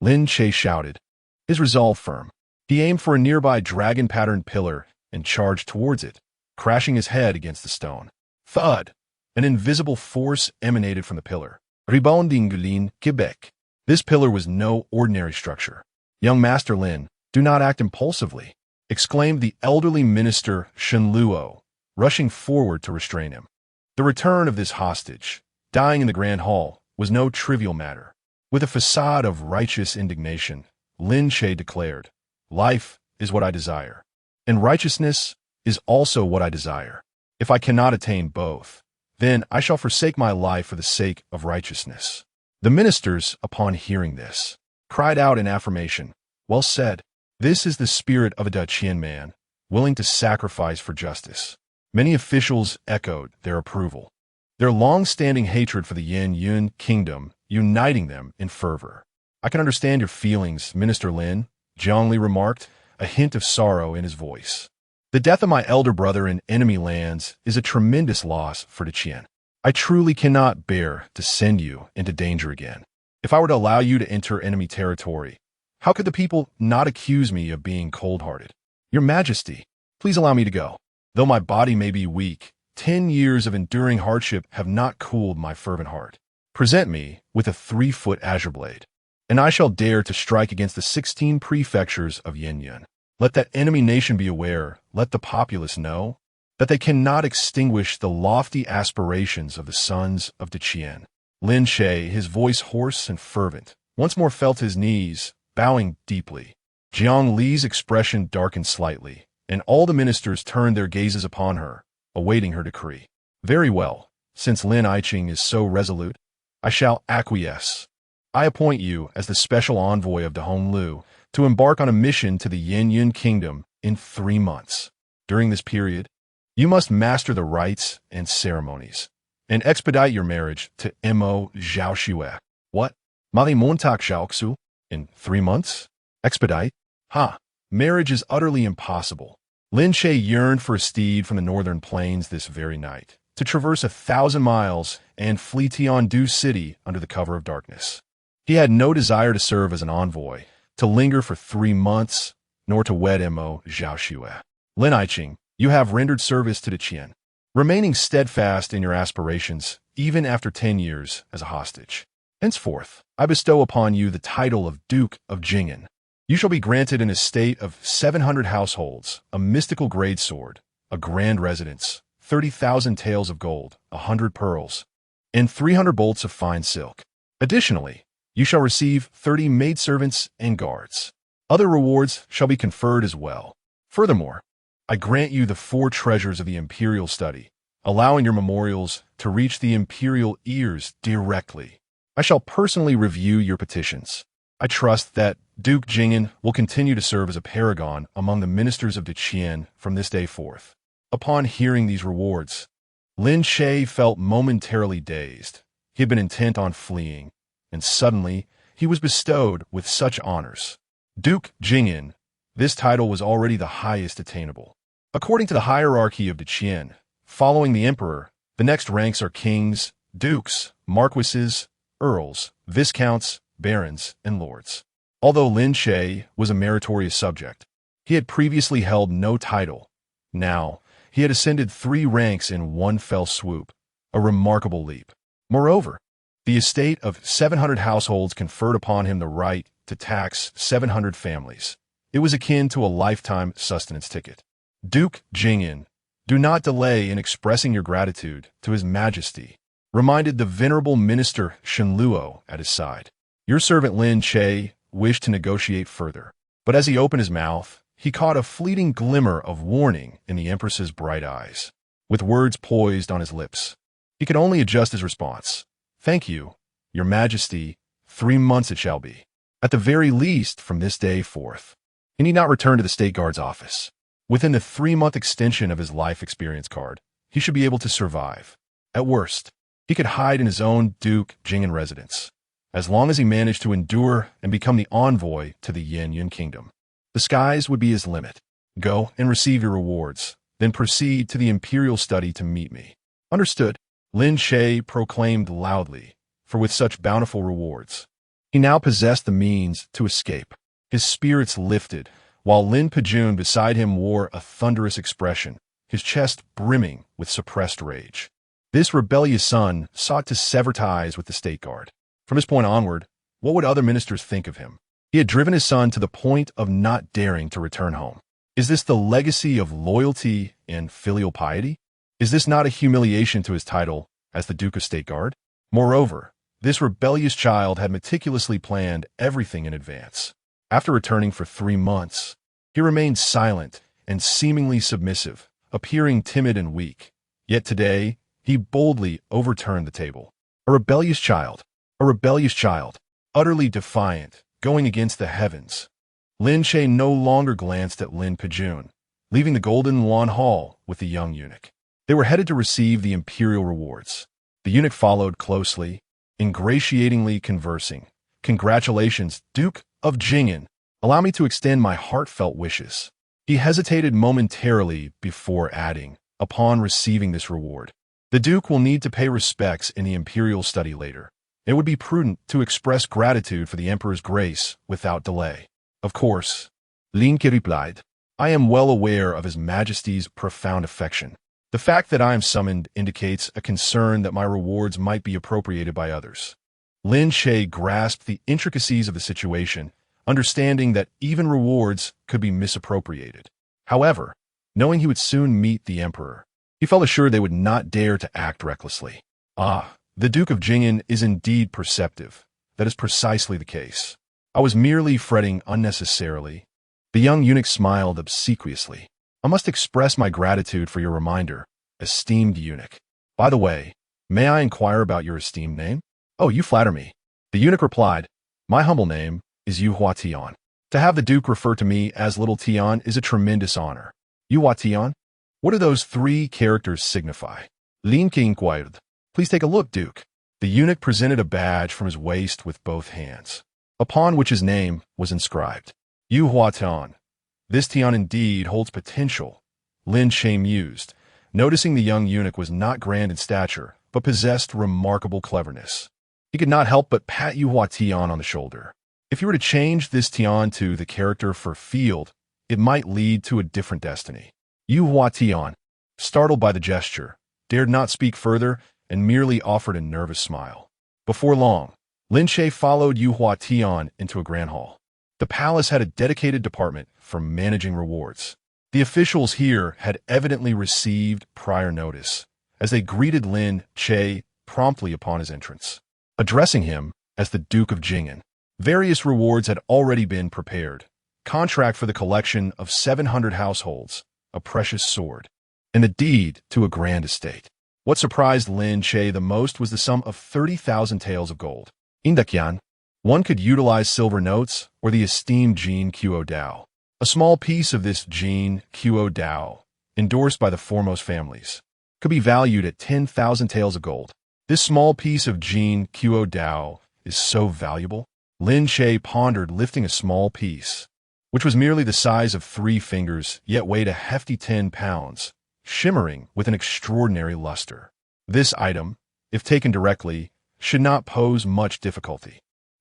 Lin Che shouted, his resolve firm. He aimed for a nearby dragon-patterned pillar and charged towards it, crashing his head against the stone. Thud! An invisible force emanated from the pillar. Rebounding Quebec. This pillar was no ordinary structure. "Young Master Lin, do not act impulsively," exclaimed the elderly minister Shen Luo, rushing forward to restrain him. The return of this hostage, dying in the Grand Hall, was no trivial matter. With a facade of righteous indignation, Lin Che declared, "Life is what I desire, and righteousness is also what I desire. If I cannot attain both, then I shall forsake my life for the sake of righteousness." The ministers, upon hearing this, cried out in affirmation, "Well said. This is the spirit of a Daqian man, willing to sacrifice for justice." Many officials echoed their approval, their long-standing hatred for the Yin Yun kingdom uniting them in fervor. "I can understand your feelings, Minister Lin," Zhongli remarked, a hint of sorrow in his voice. "The death of my elder brother in enemy lands is a tremendous loss for Daqian. I truly cannot bear to send you into danger again. If I were to allow you to enter enemy territory, how could the people not accuse me of being cold-hearted? Your Majesty, please allow me to go. Though my body may be weak, 10 years of enduring hardship have not cooled my fervent heart. Present me with a 3-foot azure blade, and I shall dare to strike against the 16 prefectures of Yin Yun. Let that enemy nation be aware, let the populace know, that they cannot extinguish the lofty aspirations of the sons of Daqian." Lin Che, his voice hoarse and fervent, once more fell to his knees, bowing deeply. Jiang Li's expression darkened slightly, and all the ministers turned their gazes upon her, awaiting her decree. "Very well, since Lin Aiqing is so resolute, I shall acquiesce. I appoint you as the special envoy of Lao Liu to embark on a mission to the Yin Yun kingdom in 3 months. During this period, you must master the rites and ceremonies, and expedite your marriage to Mo Zhaoxue." "What? Mali Montak Xiaoxu? In 3 months? Expedite? Ha! Marriage is utterly impossible." Lin Che yearned for a steed from the northern plains this very night, to traverse 1,000 miles and flee Tiandu City under the cover of darkness. He had no desire to serve as an envoy, to linger for 3 months, nor to wed Mo Zhaoxue. "Lin Aiqing, you have rendered service to Daqian, remaining steadfast in your aspirations even after 10 years as a hostage. Henceforth, I bestow upon you the title of Duke of Zhenguo. You shall be granted an estate of 700 households, a mystical great sword, a grand residence, 30,000 taels of gold, 100 pearls, and 300 bolts of fine silk. Additionally, you shall receive 30 maidservants and guards. Other rewards shall be conferred as well. Furthermore, I grant you the 4 treasures of the imperial study, allowing your memorials to reach the imperial ears directly. I shall personally review your petitions. I trust that Duke Zhenguo will continue to serve as a paragon among the ministers of Daqian from this day forth." Upon hearing these rewards, Lin Che felt momentarily dazed. He had been intent on fleeing, and suddenly he was bestowed with such honors. Duke Zhenguo. This title was already the highest attainable. According to the hierarchy of Daqian, following the emperor, the next ranks are kings, dukes, marquises, earls, viscounts, barons, and lords. Although Lin Che was a meritorious subject, he had previously held no title. Now, he had ascended 3 ranks in one fell swoop, a remarkable leap. Moreover, the estate of 700 households conferred upon him the right to tax 700 families. It was akin to a lifetime sustenance ticket. Duke Zhenguo, do not delay in expressing your gratitude to His Majesty, reminded the venerable minister Shen Luo at his side. Your servant Lin Che wished to negotiate further, but as he opened his mouth, he caught a fleeting glimmer of warning in the Empress's bright eyes. With words poised on his lips, he could only adjust his response. Thank you, Your Majesty, 3 months it shall be. At the very least from this day forth. He need not return to the State Guard's office. Within the 3-month extension of his life experience card, he should be able to survive. At worst, he could hide in his own Duke Zhenguo residence, as long as he managed to endure and become the envoy to the Yin Kingdom. The skies would be his limit. Go and receive your rewards, then proceed to the imperial study to meet me. Understood? Lin Che proclaimed loudly, for with such bountiful rewards, he now possessed the means to escape. His spirits lifted, while Lin Pejun beside him wore a thunderous expression, his chest brimming with suppressed rage. This rebellious son sought to sever ties with the State Guard. From this point onward, what would other ministers think of him? He had driven his son to the point of not daring to return home. Is this the legacy of loyalty and filial piety? Is this not a humiliation to his title as the Duke of State Guard? Moreover, this rebellious child had meticulously planned everything in advance. After returning for 3 months, he remained silent and seemingly submissive, appearing timid and weak. Yet today, he boldly overturned the table. A rebellious child, utterly defiant, going against the heavens. Lin Che no longer glanced at Lin Pejun, leaving the Golden Lawn Hall with the young eunuch. They were headed to receive the imperial rewards. The eunuch followed closely, ingratiatingly conversing. Congratulations, Duke of Zhenguo. Allow me to extend my heartfelt wishes. He hesitated momentarily before adding, upon receiving this reward, the Duke will need to pay respects in the imperial study later. It would be prudent to express gratitude for the Emperor's grace without delay. Of course, Lin Che replied, I am well aware of His Majesty's profound affection. The fact that I am summoned indicates a concern that my rewards might be appropriated by others. Lin Che grasped the intricacies of the situation, understanding that even rewards could be misappropriated. However, knowing he would soon meet the Emperor, he felt assured they would not dare to act recklessly. Ah, the Duke of Zhenguo is indeed perceptive. That is precisely the case. I was merely fretting unnecessarily. The young eunuch smiled obsequiously. I must express my gratitude for your reminder, esteemed eunuch. By the way, may I inquire about your esteemed name? Oh, you flatter me. The eunuch replied, my humble name is Yu Hua Tian. To have the Duke refer to me as Little Tian is a tremendous honor. Yu Hua Tian? What do those 3 characters signify? Lin Che inquired. Please take a look, Duke. The eunuch presented a badge from his waist with both hands, upon which his name was inscribed. Yu Hua Tian. This Tian indeed holds potential. Lin Che mused, noticing the young eunuch was not grand in stature, but possessed remarkable cleverness. He could not help but pat Yu Hua Tian on the shoulder. If you were to change this Tian to the character for field, it might lead to a different destiny. Yu Hua Tian, startled by the gesture, dared not speak further and merely offered a nervous smile. Before long, Lin Che followed Yu Hua Tian into a grand hall. The palace had a dedicated department for managing rewards. The officials here had evidently received prior notice, as they greeted Lin Che promptly upon his entrance. Addressing him as the Duke of Zhenguo, various rewards had already been prepared. Contract for the collection of 700 households, a precious sword, and the deed to a grand estate. What surprised Lin Che the most was the sum of 30,000 taels of gold. In Daqian, one could utilize silver notes or the esteemed Jin Quo Dao. A small piece of this Jin Quo Dao, endorsed by the foremost families, could be valued at 10,000 taels of gold. This small piece of Jin Quo Dao is so valuable? Lin Che pondered, lifting a small piece, which was merely the size of 3 fingers, yet weighed a hefty 10 pounds, shimmering with an extraordinary luster. This item, if taken directly, should not pose much difficulty.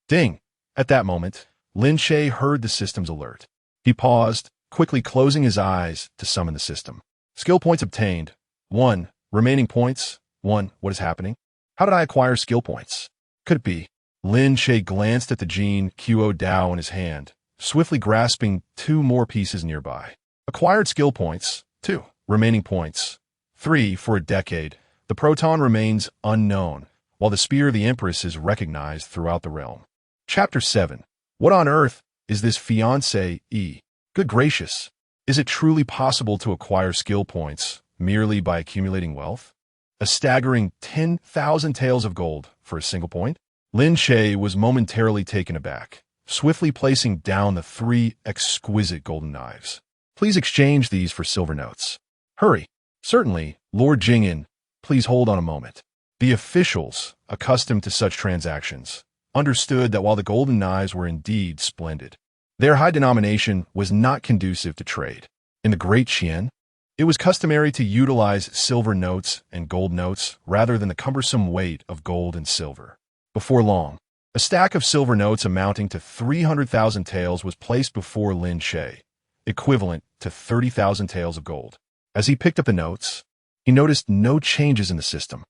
Ding! At that moment, Lin Che heard the system's alert. He paused, quickly closing his eyes to summon the system. Skill points obtained. 1. Remaining points. 1. What is happening? How did I acquire skill points? Could it be? Lin Che glanced at the Jin Quo Dao in his hand, swiftly grasping 2 more pieces nearby. Acquired skill points. 2. Remaining points. 3. For a decade. The proton remains unknown, while the spear of the Empress is recognized throughout the realm. Chapter 7. What on earth is this fiancé E? Good gracious. Is it truly possible to acquire skill points merely by accumulating wealth? A staggering 10,000 taels of gold for a single point? Lin Che was momentarily taken aback, swiftly placing down the 3 exquisite golden knives. Please exchange these for silver notes. Hurry. Certainly, Lord Jing'an, please hold on a moment. The officials, accustomed to such transactions, understood that while the golden knives were indeed splendid, their high denomination was not conducive to trade. In the Great Qian, it was customary to utilize silver notes and gold notes rather than the cumbersome weight of gold and silver. Before long, a stack of silver notes amounting to 300,000 taels was placed before Lin Che, equivalent to 30,000 taels of gold. As he picked up the notes, he noticed no changes in the system.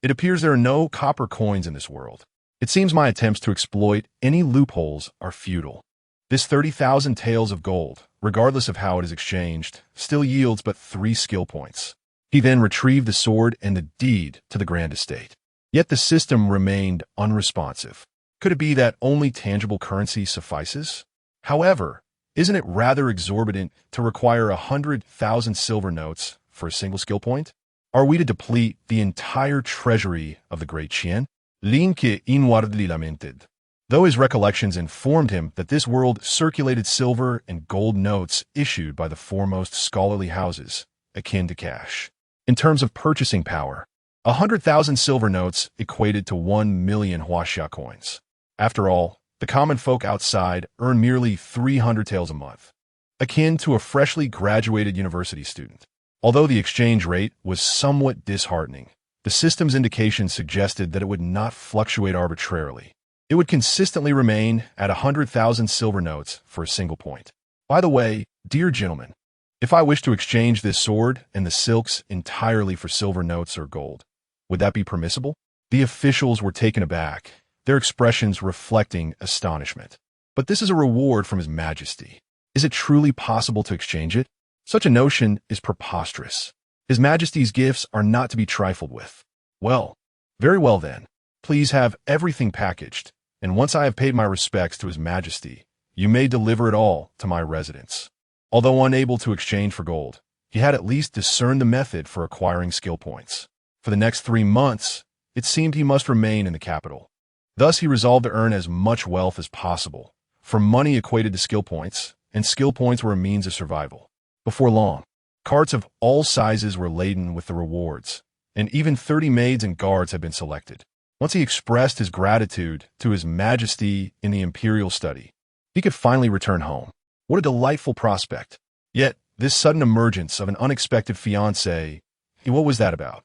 It appears there are no copper coins in this world. It seems my attempts to exploit any loopholes are futile. This 30,000 taels of gold, regardless of how it is exchanged, still yields but 3 skill points. He then retrieved the sword and the deed to the Grand Estate. Yet the system remained unresponsive. Could it be that only tangible currency suffices? However, isn't it rather exorbitant to require 100,000 silver notes for a single skill point? Are we to deplete the entire treasury of the Great Qian? Lin Che inwardly lamented, though his recollections informed him that this world circulated silver and gold notes issued by the foremost scholarly houses, akin to cash. In terms of purchasing power, 100,000 silver notes equated to 1 million huaxia coins. After all, the common folk outside earn merely 300 taels a month, akin to a freshly graduated university student. Although the exchange rate was somewhat disheartening, the system's indications suggested that it would not fluctuate arbitrarily. It would consistently remain at 100,000 silver notes for a single point. By the way, dear gentlemen, if I wish to exchange this sword and the silks entirely for silver notes or gold, would that be permissible? The officials were taken aback, their expressions reflecting astonishment. But this is a reward from His Majesty. Is it truly possible to exchange it? Such a notion is preposterous. His Majesty's gifts are not to be trifled with. Well, very well then. Please have everything packaged, and once I have paid my respects to His Majesty, you may deliver it all to my residence. Although unable to exchange for gold, he had at least discerned the method for acquiring skill points. For the next 3 months, it seemed he must remain in the capital. Thus he resolved to earn as much wealth as possible, for money equated to skill points, and skill points were a means of survival. Before long, carts of all sizes were laden with the rewards, and even 30 maids and guards had been selected. Once he expressed his gratitude to His Majesty in the imperial study, he could finally return home. What a delightful prospect. Yet, this sudden emergence of an unexpected fiancé, what was that about?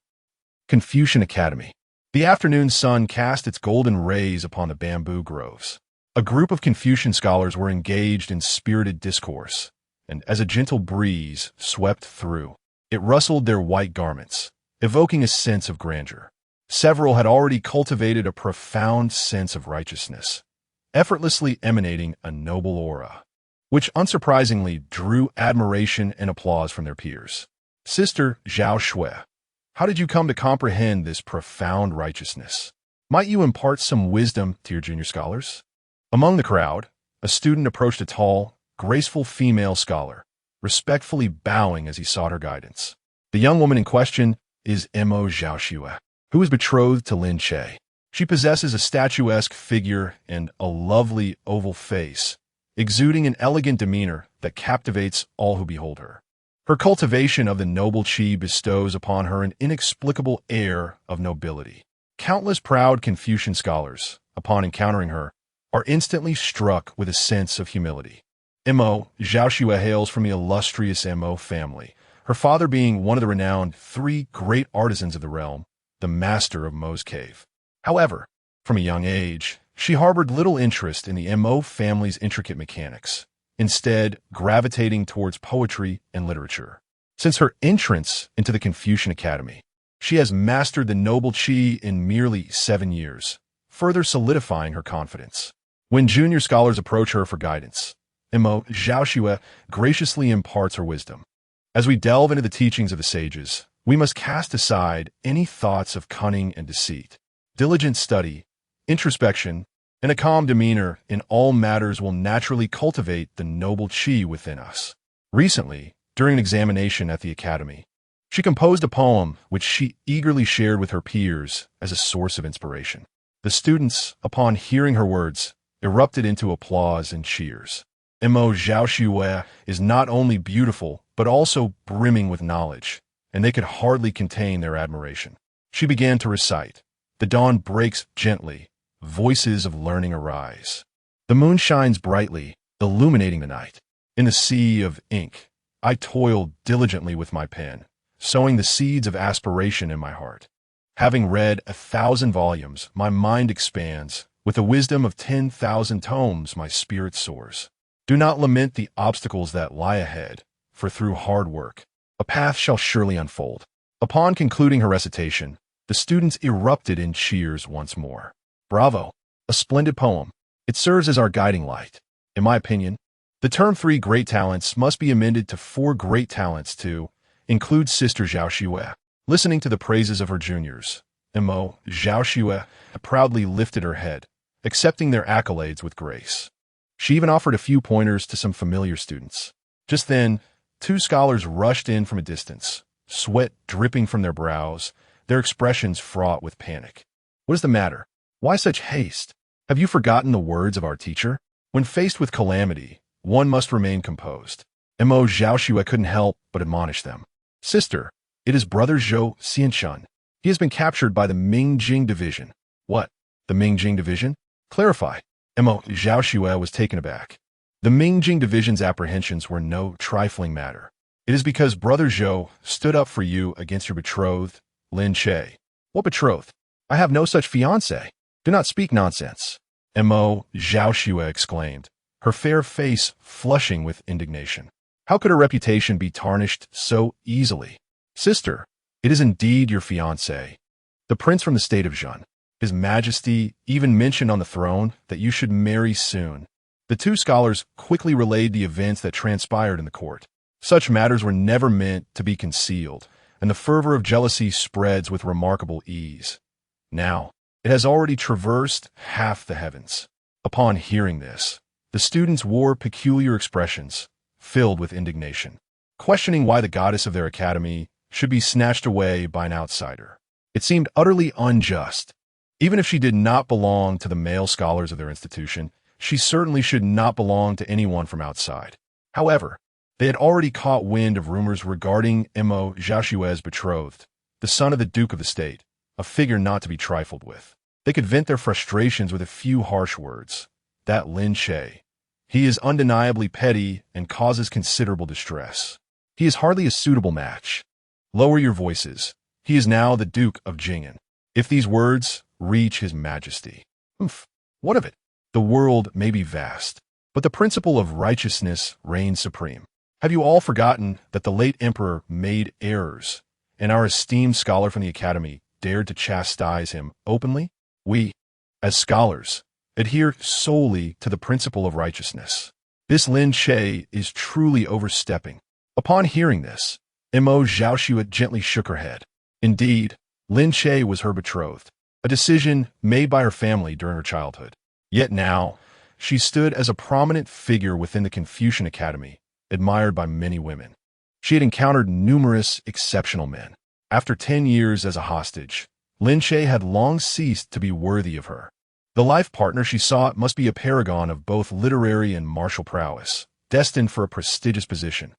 Confucian Academy. The afternoon sun cast its golden rays upon the bamboo groves. A group of Confucian scholars were engaged in spirited discourse, and as a gentle breeze swept through, it rustled their white garments, evoking a sense of grandeur. Several had already cultivated a profound sense of righteousness, effortlessly emanating a noble aura, which unsurprisingly drew admiration and applause from their peers. Sister Zhao Shui, how did you come to comprehend this profound righteousness? Might you impart some wisdom to your junior scholars? Among the crowd, a student approached a tall, graceful female scholar, respectfully bowing as he sought her guidance. The young woman in question is Mo Zhaoxue, who is betrothed to Lin Che. She possesses a statuesque figure and a lovely oval face, exuding an elegant demeanor that captivates all who behold her. Her cultivation of the noble qi bestows upon her an inexplicable air of nobility. Countless proud Confucian scholars, upon encountering her, are instantly struck with a sense of humility. Mo Zhaoxue hails from the illustrious Mo family, her father being one of the renowned three great artisans of the realm, the master of Mo's cave. However, from a young age, she harbored little interest in the Mo family's intricate mechanics, instead gravitating towards poetry and literature. Since her entrance into the Confucian Academy, she has mastered the noble qi in merely 7 years, further solidifying her confidence. When junior scholars approach her for guidance, Mo Zhaoxue graciously imparts her wisdom. As we delve into the teachings of the sages, we must cast aside any thoughts of cunning and deceit. Diligent study, introspection, and a calm demeanor in all matters will naturally cultivate the noble qi within us. Recently, during an examination at the academy, she composed a poem which she eagerly shared with her peers as a source of inspiration. The students, upon hearing her words, erupted into applause and cheers. Mo Zhaoxue is not only beautiful, but also brimming with knowledge, and they could hardly contain their admiration. She began to recite. The dawn breaks gently, voices of learning arise. The moon shines brightly, illuminating the night. In the sea of ink, I toiled diligently with my pen, sowing the seeds of aspiration in my heart. Having read 1,000 volumes, my mind expands. With the wisdom of 10,000 tomes, my spirit soars. Do not lament the obstacles that lie ahead, for through hard work, a path shall surely unfold. Upon concluding her recitation, the students erupted in cheers once more. Bravo! A splendid poem. It serves as our guiding light. In my opinion, the term 3 great talents must be amended to 4 great talents to include Sister Zhaoxue. Listening to the praises of her juniors, Mo Zhaoxue proudly lifted her head, accepting their accolades with grace. She even offered a few pointers to some familiar students. Just then, 2 scholars rushed in from a distance, sweat dripping from their brows, their expressions fraught with panic. What is the matter? Why such haste? Have you forgotten the words of our teacher? When faced with calamity, one must remain composed. Mo Zhaoxue couldn't help but admonish them. Sister, it is Brother Zhou Xianshun. He has been captured by the Mingjing Division. What? The Mingjing Division? Clarify. Mo Zhaoxue was taken aback. The Mingjing Division's apprehensions were no trifling matter. It is because Brother Zhou stood up for you against your betrothed, Lin Che. What betrothed? I have no such fiancé. Do not speak nonsense. Mo Zhaoxue exclaimed, her fair face flushing with indignation. How could her reputation be tarnished so easily? Sister, it is indeed your fiancé, the prince from the state of Zhen. His Majesty even mentioned on the throne that you should marry soon. The 2 scholars quickly relayed the events that transpired in the court. Such matters were never meant to be concealed, and the fervor of jealousy spreads with remarkable ease. Now, it has already traversed half the heavens. Upon hearing this, the students wore peculiar expressions, filled with indignation, questioning why the goddess of their academy should be snatched away by an outsider. It seemed utterly unjust. Even if she did not belong to the male scholars of their institution, she certainly should not belong to anyone from outside. However, they had already caught wind of rumors regarding Mo Zhaoxue's betrothed, the son of the Duke of the state, a figure not to be trifled with. They could vent their frustrations with a few harsh words. That Lin Che. He is undeniably petty and causes considerable distress. He is hardly a suitable match. Lower your voices. He is now the Duke of Jingen. If these words reach His Majesty. What of it? The world may be vast, but the principle of righteousness reigns supreme. Have you all forgotten that the late emperor made errors, and our esteemed scholar from the academy dared to chastise him openly? We, as scholars, adhere solely to the principle of righteousness. This Lin Che is truly overstepping. Upon hearing this, Mo Zhaoxue gently shook her head. Indeed, Lin Che was her betrothed, a decision made by her family during her childhood. Yet now, she stood as a prominent figure within the Confucian Academy, admired by many women. She had encountered numerous exceptional men. After 10 years as a hostage, Lin Che had long ceased to be worthy of her. The life partner she sought must be a paragon of both literary and martial prowess, destined for a prestigious position,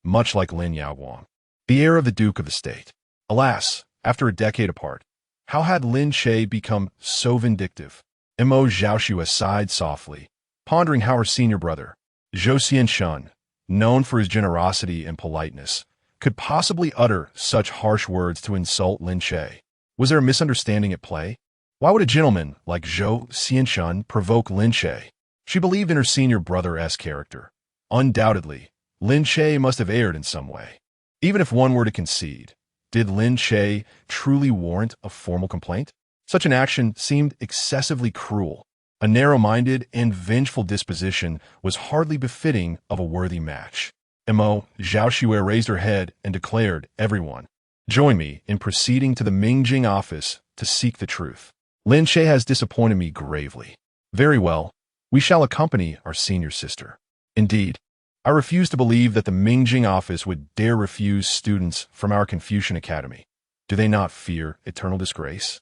much like Lin Yaoguang, the heir of the Duke of the state. Alas, after a decade apart, how had Lin Che become so vindictive? Mo Zhaoxue sighed softly, pondering how her senior brother, Zhou Xianshun, known for his generosity and politeness, could possibly utter such harsh words to insult Lin Che. Was there a misunderstanding at play? Why would a gentleman like Zhou Xianshun provoke Lin Che? She believed in her senior brother-esque character. Undoubtedly, Lin Che must have erred in some way. Even if one were to concede, did Lin Che truly warrant a formal complaint? Such an action seemed excessively cruel. A narrow-minded and vengeful disposition was hardly befitting of a worthy match. Mo Zhaoxue raised her head and declared, "Everyone, join me in proceeding to the Mingjing office to seek the truth. Lin Che has disappointed me gravely. Very well, we shall accompany our senior sister. Indeed, I refuse to believe that the Mingjing office would dare refuse students from our Confucian Academy. Do they not fear eternal disgrace?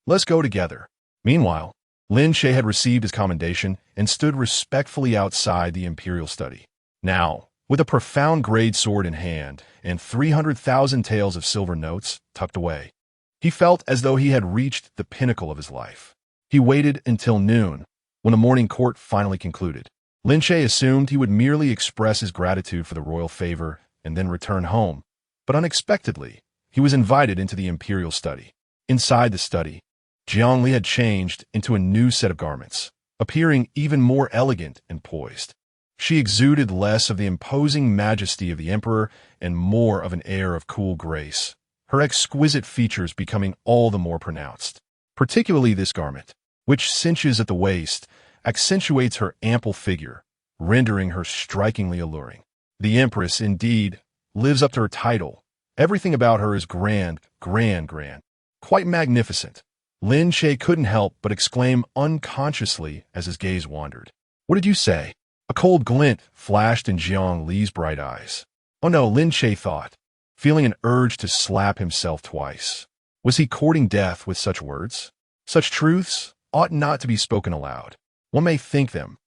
Let's go together." Meanwhile, Lin Che had received his commendation and stood respectfully outside the imperial study. Now, with a profound great sword in hand and 300,000 taels of silver notes tucked away, he felt as though he had reached the pinnacle of his life. He waited until noon, when the morning court finally concluded. Lin Che assumed he would merely express his gratitude for the royal favor and then return home, but unexpectedly, he was invited into the imperial study. Inside the study, Jiang Li had changed into a new set of garments, appearing even more elegant and poised. She exuded less of the imposing majesty of the emperor and more of an air of cool grace, her exquisite features becoming all the more pronounced. Particularly this garment, which cinches at the waist, accentuates her ample figure, rendering her strikingly alluring. The Empress, indeed, lives up to her title. Everything about her is grand, quite magnificent. Lin Che couldn't help but exclaim unconsciously as his gaze wandered. "What did you say?" A cold glint flashed in Jiang Li's bright eyes. Oh no, Lin Che thought, feeling an urge to slap himself twice. Was he courting death with such words? Such truths ought not to be spoken aloud. One may think them,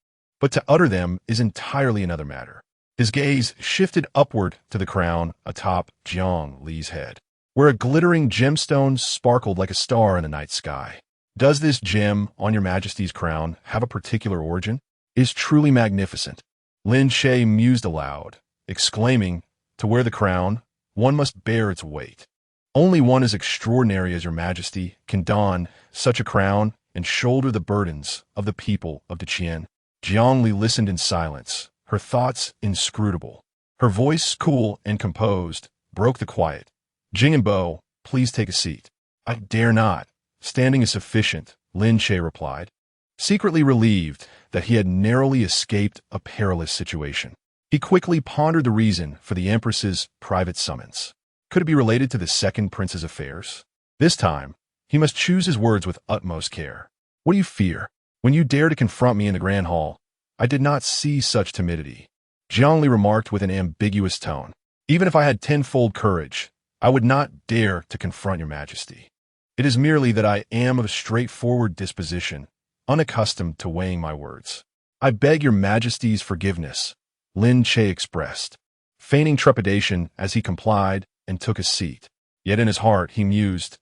but to utter them is entirely another matter. His gaze shifted upward to the crown atop Jiang Li's head, where a glittering gemstone sparkled like a star in the night sky. Does this gem on your Majesty's crown have a particular origin? It is truly magnificent. Lin Che mused aloud, exclaiming, "To wear the crown, one must bear its weight. Only one as extraordinary as your Majesty can don such a crown and shoulder the burdens of the people of Daqian." Jiang Li listened in silence, her thoughts inscrutable. Her voice, cool and composed, broke the quiet. "Jing and Bo, please take a seat." "I dare not. Standing is sufficient," Lin Che replied, secretly relieved that he had narrowly escaped a perilous situation. He quickly pondered the reason for the Empress's private summons. Could it be related to the second prince's affairs? This time, he must choose his words with utmost care. "What do you fear? When you dare to confront me in the Grand Hall, I did not see such timidity," Jiang Li remarked with an ambiguous tone. "Even if I had tenfold courage, I would not dare to confront your Majesty. It is merely that I am of a straightforward disposition, unaccustomed to weighing my words." "I beg your Majesty's forgiveness," Lin Che expressed, feigning trepidation as he complied and took a seat. Yet in his heart he mused,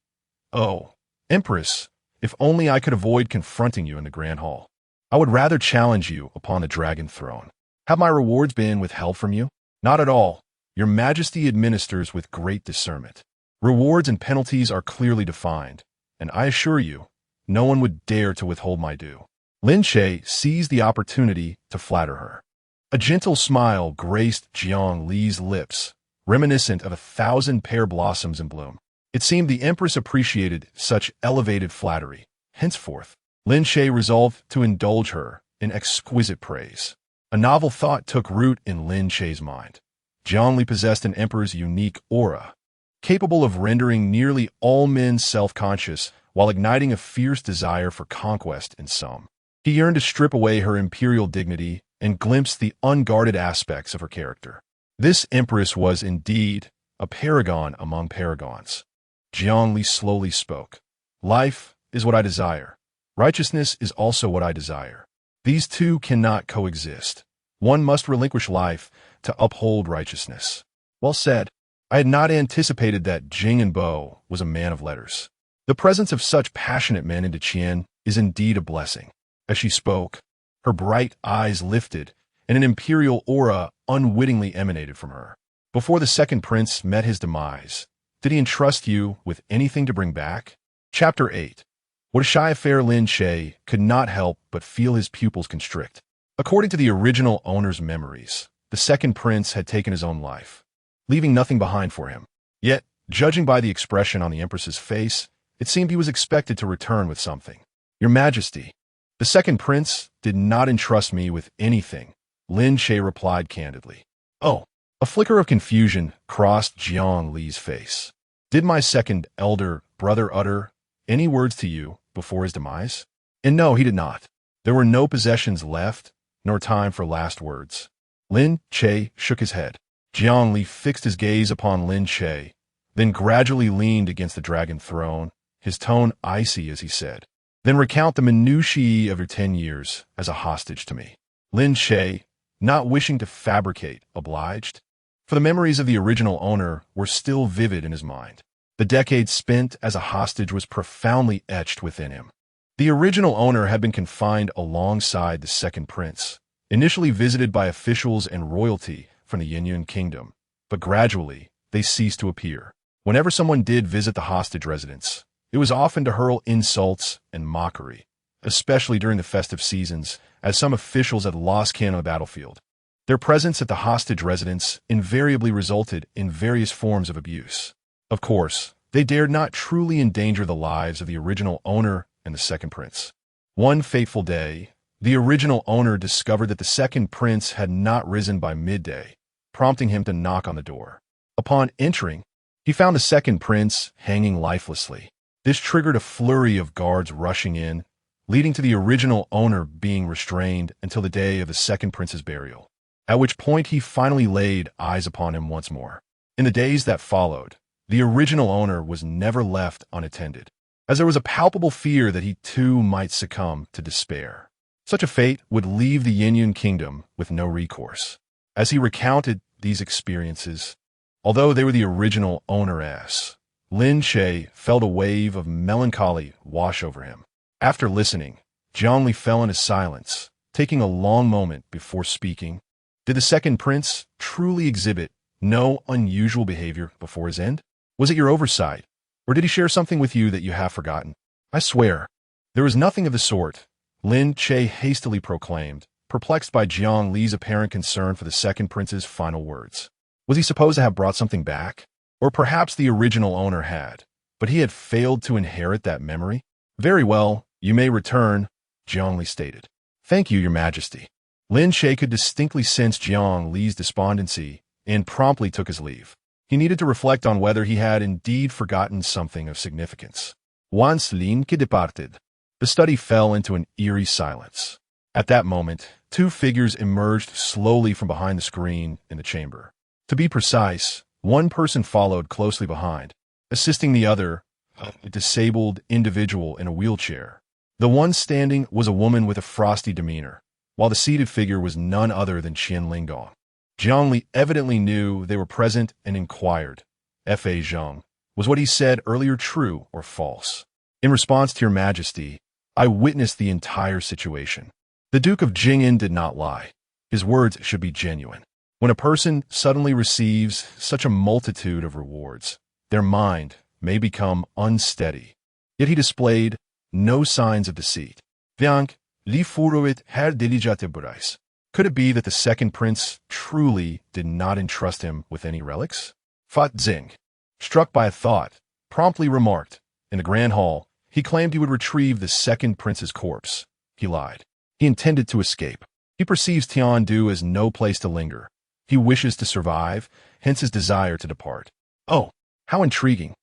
"Oh, Empress, if only I could avoid confronting you in the Grand Hall. I would rather challenge you upon the Dragon Throne. Have my rewards been withheld from you? Not at all. Your Majesty administers with great discernment. Rewards and penalties are clearly defined, and I assure you, no one would dare to withhold my due." Lin Che seized the opportunity to flatter her. A gentle smile graced Jiang Li's lips, reminiscent of 1,000 pear blossoms in bloom. It seemed the Empress appreciated such elevated flattery. Henceforth, Lin Che resolved to indulge her in exquisite praise. A novel thought took root in Lin Che's mind. Jiang Li possessed an emperor's unique aura, capable of rendering nearly all men self-conscious while igniting a fierce desire for conquest in some. He yearned to strip away her imperial dignity and glimpse the unguarded aspects of her character. This empress was indeed a paragon among paragons. Jiang Li slowly spoke. "Life is what I desire. Righteousness is also what I desire. These two cannot coexist. One must relinquish life to uphold righteousness." Well said. I had not anticipated that Jing and Bo was a man of letters. The presence of such passionate men in Daqian is indeed a blessing." As she spoke, her bright eyes lifted, and an imperial aura unwittingly emanated from her. Before the second prince met his demise, did he entrust you with anything to bring back? Chapter 8. What a shy affair. Lin Che could not help but feel his pupils constrict. According to the original owner's memories, the second prince had taken his own life, leaving nothing behind for him. Yet, judging by the expression on the Empress's face, it seemed he was expected to return with something. "Your Majesty, the second prince did not entrust me with anything," Lin Che replied candidly. "Oh." A flicker of confusion crossed Jiang Li's face. "Did my second elder brother utter any words to you before his demise?" And no, he did not. There were no possessions left, nor time for last words. Lin Che shook his head. Jiang Li fixed his gaze upon Lin Che, then gradually leaned against the dragon throne, his tone icy as he said, "Then recount the minutiae of your 10 years as a hostage to me." Lin Che, not wishing to fabricate, obliged, for the memories of the original owner were still vivid in his mind. The decade spent as a hostage was profoundly etched within him. The original owner had been confined alongside the second prince, initially visited by officials and royalty from the Yinyun kingdom, but gradually they ceased to appear. Whenever someone did visit the hostage residence, it was often to hurl insults and mockery, especially during the festive seasons, as some officials had lost kin on the battlefield. Their presence at the hostage residence invariably resulted in various forms of abuse. Of course, they dared not truly endanger the lives of the original owner and the second prince. One fateful day, the original owner discovered that the second prince had not risen by midday, prompting him to knock on the door. Upon entering, he found the second prince hanging lifelessly. This triggered a flurry of guards rushing in, leading to the original owner being restrained until the day of the second prince's burial, at which point he finally laid eyes upon him once more. In the days that followed, the original owner was never left unattended, as there was a palpable fear that he too might succumb to despair. Such a fate would leave the Yinyun kingdom with no recourse. As he recounted these experiences, although they were the original owner's, Lin Che felt a wave of melancholy wash over him. After listening, Jiang Li fell into silence, taking a long moment before speaking. Did the second prince truly exhibit no unusual behavior before his end? Was it your oversight, or did he share something with you that you have forgotten? I swear, there is nothing of the sort, Lin Che hastily proclaimed, perplexed by Jiang Li's apparent concern for the second prince's final words. Was he supposed to have brought something back? Or perhaps the original owner had, but he had failed to inherit that memory? Very well, you may return, Jiang Li stated. Thank you, Your Majesty. Lin Che could distinctly sense Jiang Li's despondency and promptly took his leave. He needed to reflect on whether he had indeed forgotten something of significance. Once Lin Che departed, the study fell into an eerie silence. At that moment, two figures emerged slowly from behind the screen in the chamber. To be precise, one person followed closely behind, assisting the other, a disabled individual in a wheelchair. The one standing was a woman with a frosty demeanor, while the seated figure was none other than Qian Linggong. Jiang Li evidently knew they were present and inquired, F.A. Zheng, was what he said earlier true or false? In response to Your Majesty, I witnessed the entire situation. The Duke of Jing'an did not lie. His words should be genuine. When a person suddenly receives such a multitude of rewards, their mind may become unsteady. Yet he displayed no signs of deceit. Viank, li furuit her diligate burais. Could it be that the second prince truly did not entrust him with any relics? Fat Zing, struck by a thought, promptly remarked, in the grand hall, he claimed he would retrieve the second prince's corpse. He lied. He intended to escape. He perceives Tiandu as no place to linger. He wishes to survive, hence his desire to depart. Oh, how intriguing.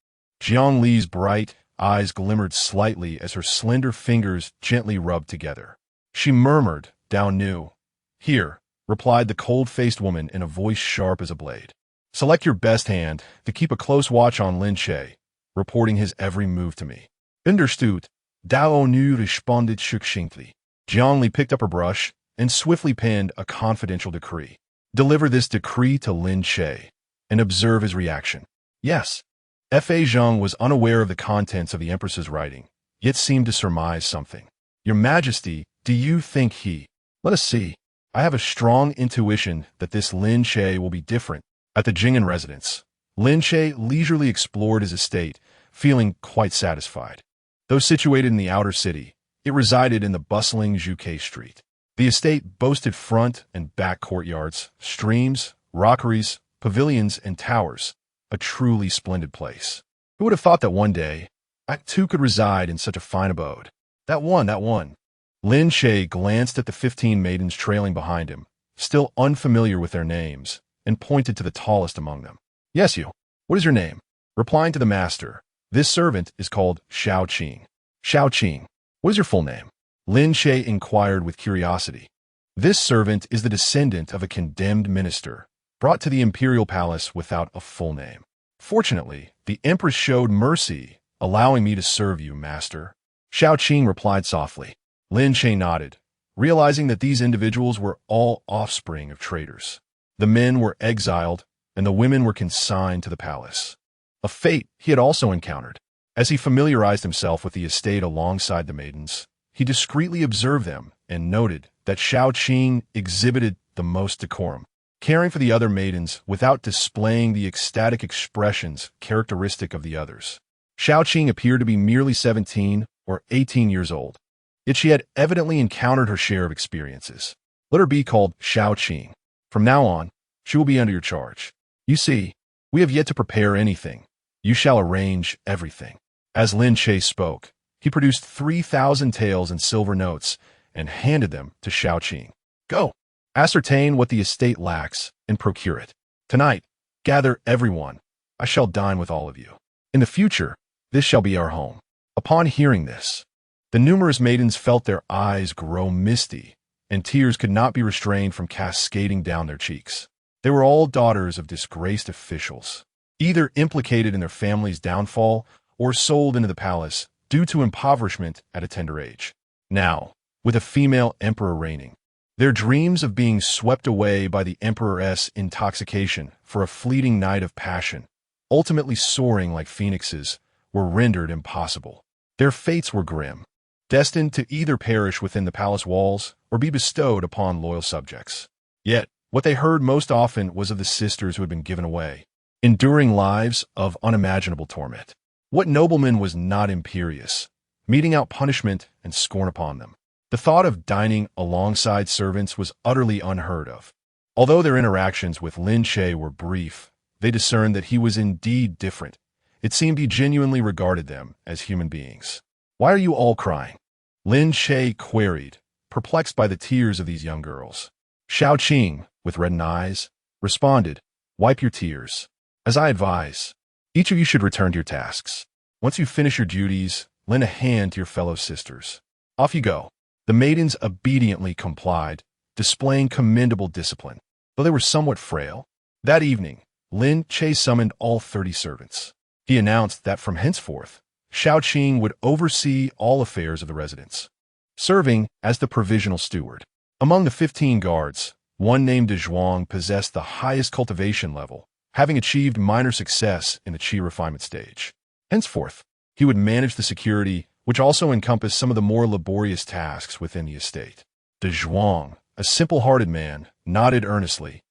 Jiang Li's bright eyes glimmered slightly as her slender fingers gently rubbed together. She murmured, Dao Nu. Here, replied the cold-faced woman in a voice sharp as a blade. Select your best hand to keep a close watch on Lin Che, reporting his every move to me. Understood. Dao Nu responded succinctly. Jiang Li picked up her brush and swiftly penned a confidential decree. Deliver this decree to Lin Che and observe his reaction. Yes. F.A. Zheng was unaware of the contents of the Empress's writing, yet seemed to surmise something. "Your Majesty, do you think he—" "Let us see. I have a strong intuition that this Lin Che will be different." At the Jing'an residence, Lin Che leisurely explored his estate, feeling quite satisfied. Though situated in the outer city, it resided in the bustling Zhuke Street. The estate boasted front and back courtyards, streams, rockeries, pavilions, and towers, a truly splendid place. Who would have thought that one day, I too could reside in such a fine abode? That one. Lin Che glanced at the 15 maidens trailing behind him, still unfamiliar with their names, and pointed to the tallest among them. "Yes, you. What is your name?" Replying to the master, "This servant is called Xiao Qing." "Xiao Qing, what is your full name?" Lin Che inquired with curiosity. "This servant is the descendant of a condemned minister, brought to the imperial palace without a full name. Fortunately, the Empress showed mercy, allowing me to serve you, master." Xiao Qing replied softly. Lin Che nodded, realizing that these individuals were all offspring of traitors. The men were exiled, and the women were consigned to the palace. A fate he had also encountered. As he familiarized himself with the estate alongside the maidens, he discreetly observed them and noted that Xiao Qing exhibited the most decorum, caring for the other maidens without displaying the ecstatic expressions characteristic of the others. Xiao Qing appeared to be merely 17 or 18 years old, yet she had evidently encountered her share of experiences. Let her be called Xiao Qing. From now on, she will be under your charge. You see, we have yet to prepare anything. You shall arrange everything." As Lin Che spoke, he produced 3,000 taels in silver notes and handed them to Xiao Qing. "Go, ascertain what the estate lacks and procure it. Tonight, gather everyone. I shall dine with all of you. In the future, this shall be our home." Upon hearing this, the numerous maidens felt their eyes grow misty, and tears could not be restrained from cascading down their cheeks. They were all daughters of disgraced officials, either implicated in their family's downfall or sold into the palace due to impoverishment at a tender age. Now, with a female emperor reigning, their dreams of being swept away by the emperor's intoxication for a fleeting night of passion, ultimately soaring like phoenixes, were rendered impossible. Their fates were grim, destined to either perish within the palace walls or be bestowed upon loyal subjects. Yet, what they heard most often was of the sisters who had been given away, enduring lives of unimaginable torment. What nobleman was not imperious, meting out punishment and scorn upon them? The thought of dining alongside servants was utterly unheard of. Although their interactions with Lin Che were brief, they discerned that he was indeed different. It seemed he genuinely regarded them as human beings. "Why are you all crying?" Lin Che queried, perplexed by the tears of these young girls. Xiao Qing, with reddened eyes, responded, "Wipe your tears. As I advise, each of you should return to your tasks. Once you finish your duties, lend a hand to your fellow sisters. Off you go." The maidens obediently complied, displaying commendable discipline, though they were somewhat frail. That evening, Lin Che summoned all 30 servants. He announced that from henceforth, Xiao Qing would oversee all affairs of the residence, serving as the provisional steward. Among the 15 guards, one named Zhuang possessed the highest cultivation level, having achieved minor success in the qi refinement stage. Henceforth, he would manage the security, which also encompassed some of the more laborious tasks within the estate. Zhuang, a simple-hearted man, nodded earnestly.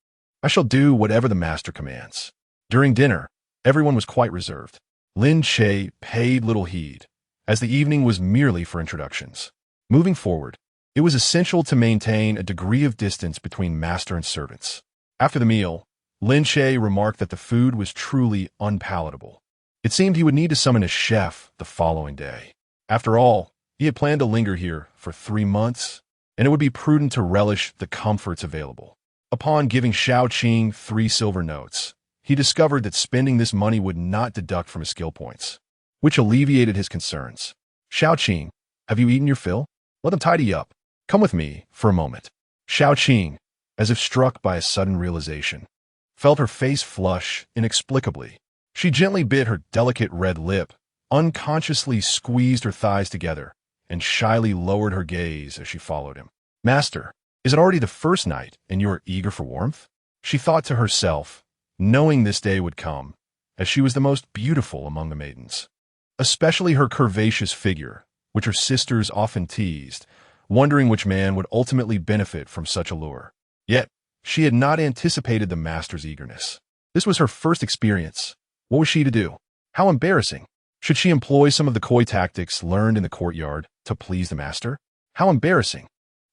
"I shall do whatever the master commands." During dinner, everyone was quite reserved. Lin Che paid little heed, as the evening was merely for introductions. Moving forward, it was essential to maintain a degree of distance between master and servants. After the meal, Lin Che remarked that the food was truly unpalatable. It seemed he would need to summon a chef the following day. After all, he had planned to linger here for 3 months, and it would be prudent to relish the comforts available. Upon giving Xiao Qing 3 silver notes, he discovered that spending this money would not deduct from his skill points, which alleviated his concerns. "Xiao Qing, have you eaten your fill? Let them tidy up. Come with me for a moment." Xiao Qing, as if struck by a sudden realization, felt her face flush inexplicably. She gently bit her delicate red lip, unconsciously squeezed her thighs together, and shyly lowered her gaze as she followed him. "Master, is it already the first night and you are eager for warmth?" She thought to herself, knowing this day would come, as she was the most beautiful among the maidens. Especially her curvaceous figure, which her sisters often teased, wondering which man would ultimately benefit from such a lure. Yet, she had not anticipated the master's eagerness. This was her first experience. What was she to do? How embarrassing. Should she employ some of the coy tactics learned in the courtyard to please the master? How embarrassing.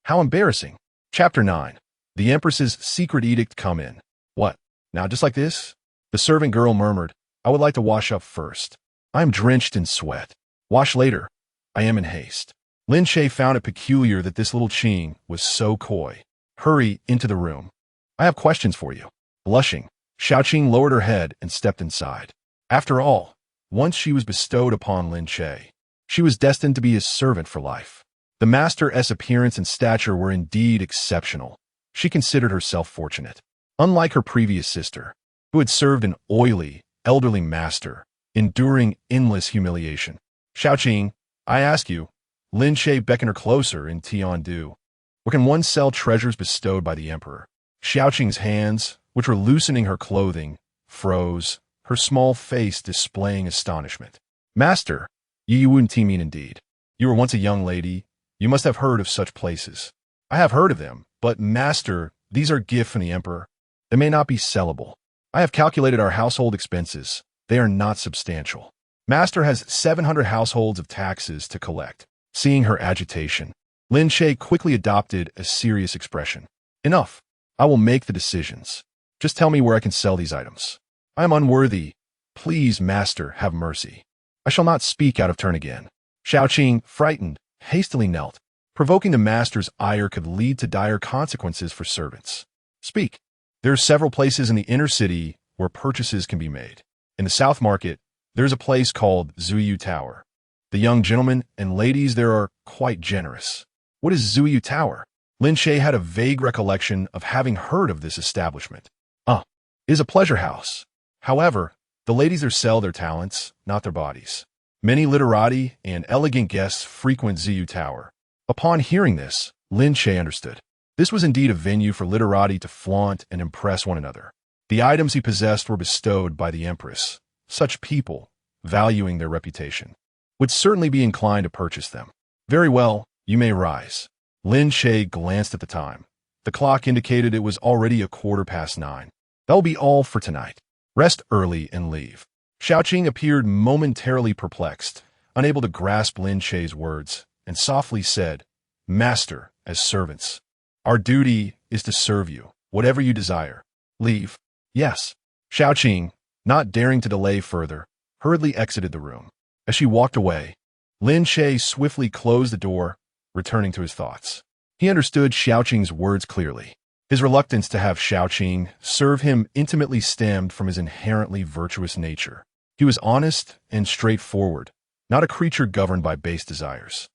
How embarrassing. Chapter 9. The Empress's secret edict come in. What? Now just like this? The servant girl murmured, I would like to wash up first. I am drenched in sweat. Wash later. I am in haste. Lin Che found it peculiar that this little Qing was so coy. Hurry into the room. I have questions for you. Blushing, Xiaoqing lowered her head and stepped inside. After all, once she was bestowed upon Lin Che, she was destined to be his servant for life. The master's appearance and stature were indeed exceptional. She considered herself fortunate. Unlike her previous sister, who had served an oily, elderly master, enduring endless humiliation. Xiaoqing, I ask you, Lin Che beckoned her closer in Tiandu. Where can one sell treasures bestowed by the emperor? Xiaoqing's hands, which were loosening her clothing, froze, her small face displaying astonishment. Master, you wouldn't mean indeed. You were once a young lady. You must have heard of such places. I have heard of them, but master, these are gifts from the emperor. They may not be sellable. I have calculated our household expenses. They are not substantial. Master has 700 households of taxes to collect. Seeing her agitation, Lin Che quickly adopted a serious expression. Enough. I will make the decisions. Just tell me where I can sell these items. I am unworthy. Please, master, have mercy. I shall not speak out of turn again. Xiaoqing, frightened, hastily knelt. Provoking the master's ire could lead to dire consequences for servants. Speak. There are several places in the inner city where purchases can be made. In the South Market, there is a place called Zuyu Tower. The young gentlemen and ladies there are quite generous. What is Zuyu Tower? Lin Che had a vague recollection of having heard of this establishment. It is a pleasure house. However, the ladies there sell their talents, not their bodies. Many literati and elegant guests frequent Zuyu Tower. Upon hearing this, Lin Che understood. This was indeed a venue for literati to flaunt and impress one another. The items he possessed were bestowed by the Empress. Such people, valuing their reputation, would certainly be inclined to purchase them. Very well, you may rise. Lin Che glanced at the time. The clock indicated it was already 9:15. That will be all for tonight. Rest early and leave. Xiaoqing appeared momentarily perplexed, unable to grasp Lin Che's words, and softly said, Master, as servants, our duty is to serve you, whatever you desire. Leave. Yes. Xiaoqing, not daring to delay further, hurriedly exited the room. As she walked away, Lin Che swiftly closed the door, returning to his thoughts. He understood Xiaoqing's words clearly. His reluctance to have Xiaoqing serve him intimately stemmed from his inherently virtuous nature. He was honest and straightforward, not a creature governed by base desires.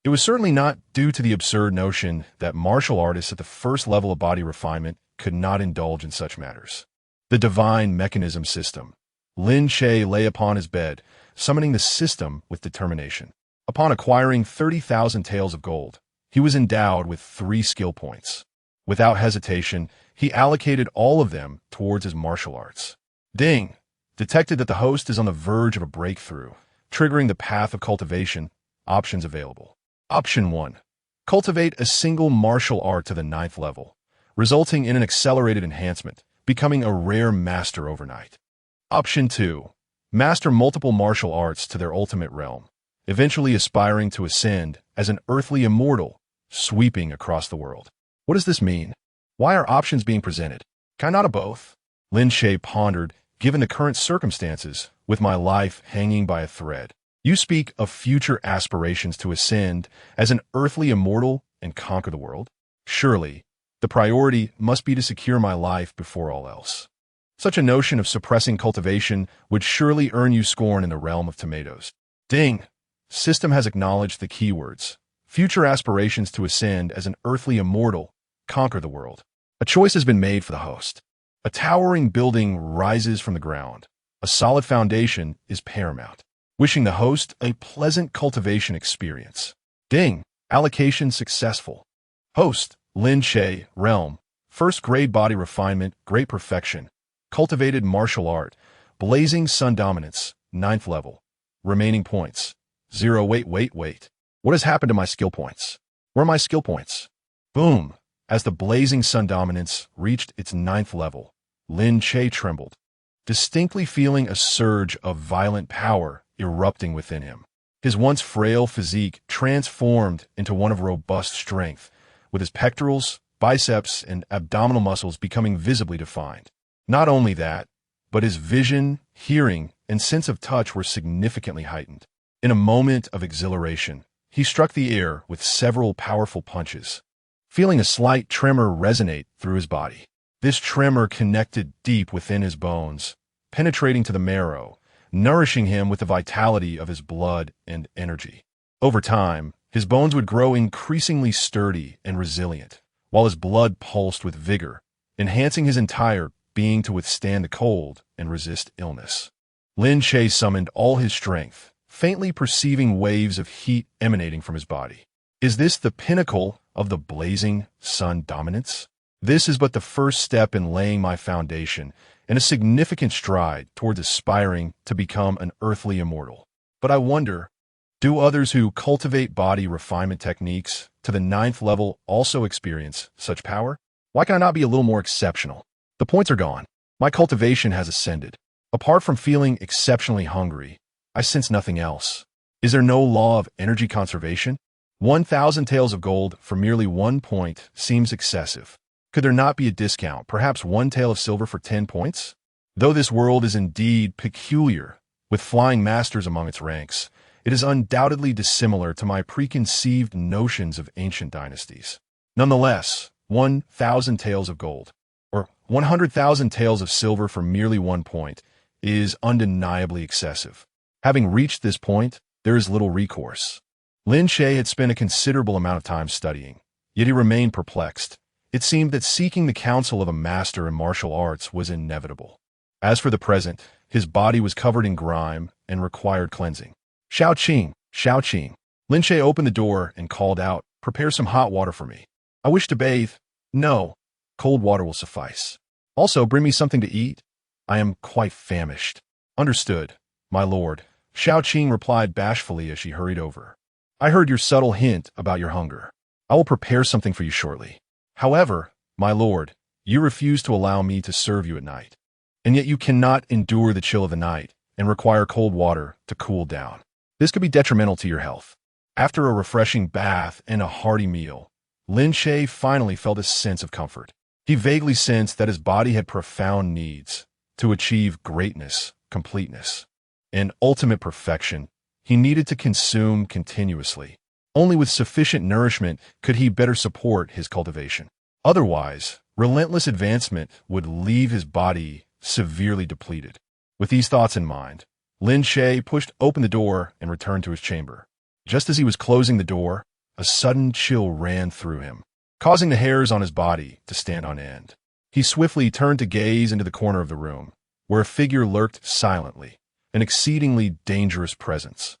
It was certainly not due to the absurd notion that martial artists at the first level of body refinement could not indulge in such matters. The divine mechanism system. Lin Che lay upon his bed, summoning the system with determination. Upon acquiring 30,000 taels of gold, he was endowed with 3 skill points. Without hesitation, he allocated all of them towards his martial arts. Ding! Detected that the host is on the verge of a breakthrough, triggering the path of cultivation. Options available. Option 1. Cultivate a single martial art to the 9th level, resulting in an accelerated enhancement, becoming a rare master overnight. Option 2. Master multiple martial arts to their ultimate realm, eventually aspiring to ascend as an earthly immortal, sweeping across the world. What does this mean? Why are options being presented? Can I not have both? Lin Che pondered, given the current circumstances, with my life hanging by a thread. You speak of future aspirations to ascend as an earthly immortal and conquer the world? Surely, the priority must be to secure my life before all else. Such a notion of suppressing cultivation would surely earn you scorn in the realm of tomatoes. Ding! System has acknowledged the keywords. Future aspirations to ascend as an earthly immortal, conquer the world. A choice has been made for the host. A towering building rises from the ground. A solid foundation is paramount. Wishing the host a pleasant cultivation experience. Ding! Allocation successful. Host, Lin Che, realm, 1st grade body refinement, great perfection. Cultivated martial art, blazing sun dominance, 9th level. Remaining points. 0. Wait. What has happened to my skill points? Where are my skill points? Boom! As the blazing sun dominance reached its 9th level, Lin Che trembled, distinctly feeling a surge of violent power erupting within him. His once frail physique transformed into one of robust strength, with his pectorals, biceps, and abdominal muscles becoming visibly defined. Not only that, but his vision, hearing, and sense of touch were significantly heightened. In a moment of exhilaration, he struck the air with several powerful punches, feeling a slight tremor resonate through his body. This tremor connected deep within his bones, penetrating to the marrow, nourishing him with the vitality of his blood and energy. Over time, his bones would grow increasingly sturdy and resilient, while his blood pulsed with vigor, enhancing his entire being to withstand the cold and resist illness. Lin Che summoned all his strength, faintly perceiving waves of heat emanating from his body. Is this the pinnacle of the blazing sun dominance? This is but the first step in laying my foundation and a significant stride towards aspiring to become an earthly immortal. But I wonder, do others who cultivate body refinement techniques to the 9th level also experience such power? Why can I not be a little more exceptional? The points are gone. My cultivation has ascended. Apart from feeling exceptionally hungry, I sense nothing else. Is there no law of energy conservation? 1,000 taels of gold for merely 1 point seems excessive. Could there not be a discount, perhaps 1 tael of silver for 10 points? Though this world is indeed peculiar, with flying masters among its ranks, it is undoubtedly dissimilar to my preconceived notions of ancient dynasties. Nonetheless, 1,000 taels of gold, or 100,000 taels of silver for merely 1 point, is undeniably excessive. Having reached this point, there is little recourse. Lin Che had spent a considerable amount of time studying, yet he remained perplexed. It seemed that seeking the counsel of a master in martial arts was inevitable. As for the present, his body was covered in grime and required cleansing. Xiao Qing, Xiao Qing. Lin Che opened the door and called out, "Prepare some hot water for me. I wish to bathe." "No, cold water will suffice. Also, bring me something to eat. I am quite famished." "Understood, my lord," Xiao Qing replied bashfully as she hurried over. "I heard your subtle hint about your hunger. I will prepare something for you shortly. However, my lord, you refuse to allow me to serve you at night, and yet you cannot endure the chill of the night and require cold water to cool down. This could be detrimental to your health." After a refreshing bath and a hearty meal, Lin Che finally felt a sense of comfort. He vaguely sensed that his body had profound needs to achieve greatness, completeness, and ultimate perfection. He needed to consume continuously. Only with sufficient nourishment could he better support his cultivation. Otherwise, relentless advancement would leave his body severely depleted. With these thoughts in mind, Lin Che pushed open the door and returned to his chamber. Just as he was closing the door, a sudden chill ran through him, causing the hairs on his body to stand on end. He swiftly turned to gaze into the corner of the room, where a figure lurked silently, an exceedingly dangerous presence.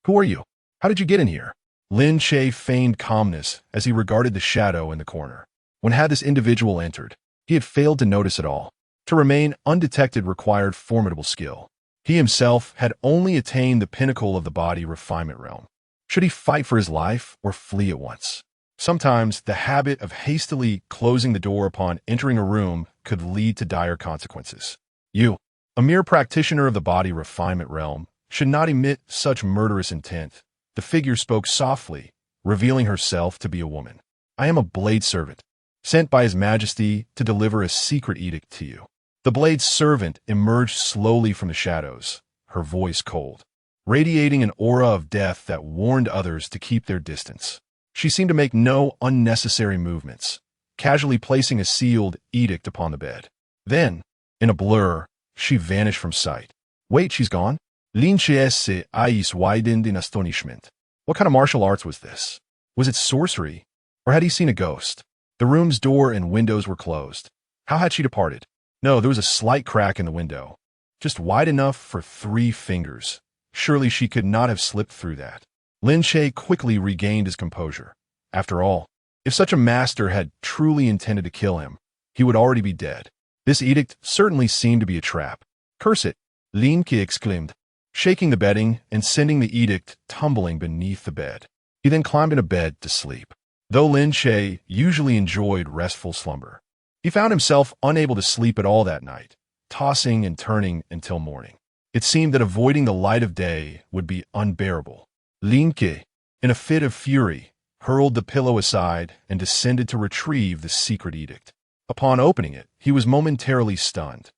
"Who are you? How did you get in here?" Lin Che feigned calmness as he regarded the shadow in the corner. When had this individual entered, he had failed to notice at all. To remain undetected required formidable skill. He himself had only attained the pinnacle of the body refinement realm. Should he fight for his life or flee at once? Sometimes the habit of hastily closing the door upon entering a room could lead to dire consequences. You, a mere practitioner of the body refinement realm, should not emit such murderous intent. The figure spoke softly, revealing herself to be a woman. "I am a blade servant, sent by His Majesty to deliver a secret edict to you." The blade servant emerged slowly from the shadows, her voice cold, radiating an aura of death that warned others to keep their distance. She seemed to make no unnecessary movements, casually placing a sealed edict upon the bed. Then, in a blur, she vanished from sight. "Wait, she's gone?" Lin Che's eyes widened in astonishment. What kind of martial arts was this? Was it sorcery, or had he seen a ghost? The room's door and windows were closed. How had she departed? No, there was a slight crack in the window, just wide enough for 3 fingers. Surely she could not have slipped through that. Lin Che quickly regained his composure. After all, if such a master had truly intended to kill him, he would already be dead. This edict certainly seemed to be a trap. "Curse it!" Lin Che exclaimed, shaking the bedding and sending the edict tumbling beneath the bed. He then climbed into bed to sleep. Though Lin Che usually enjoyed restful slumber, he found himself unable to sleep at all that night, tossing and turning until morning. It seemed that avoiding the light of day would be unbearable. Lin Che, in a fit of fury, hurled the pillow aside and descended to retrieve the secret edict. Upon opening it, he was momentarily stunned,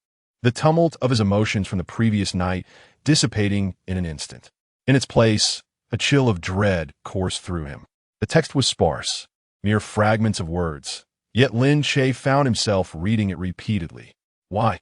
the tumult of his emotions from the previous night dissipating in an instant. In its place, a chill of dread coursed through him. The text was sparse, mere fragments of words, yet Lin Che found himself reading it repeatedly. Why?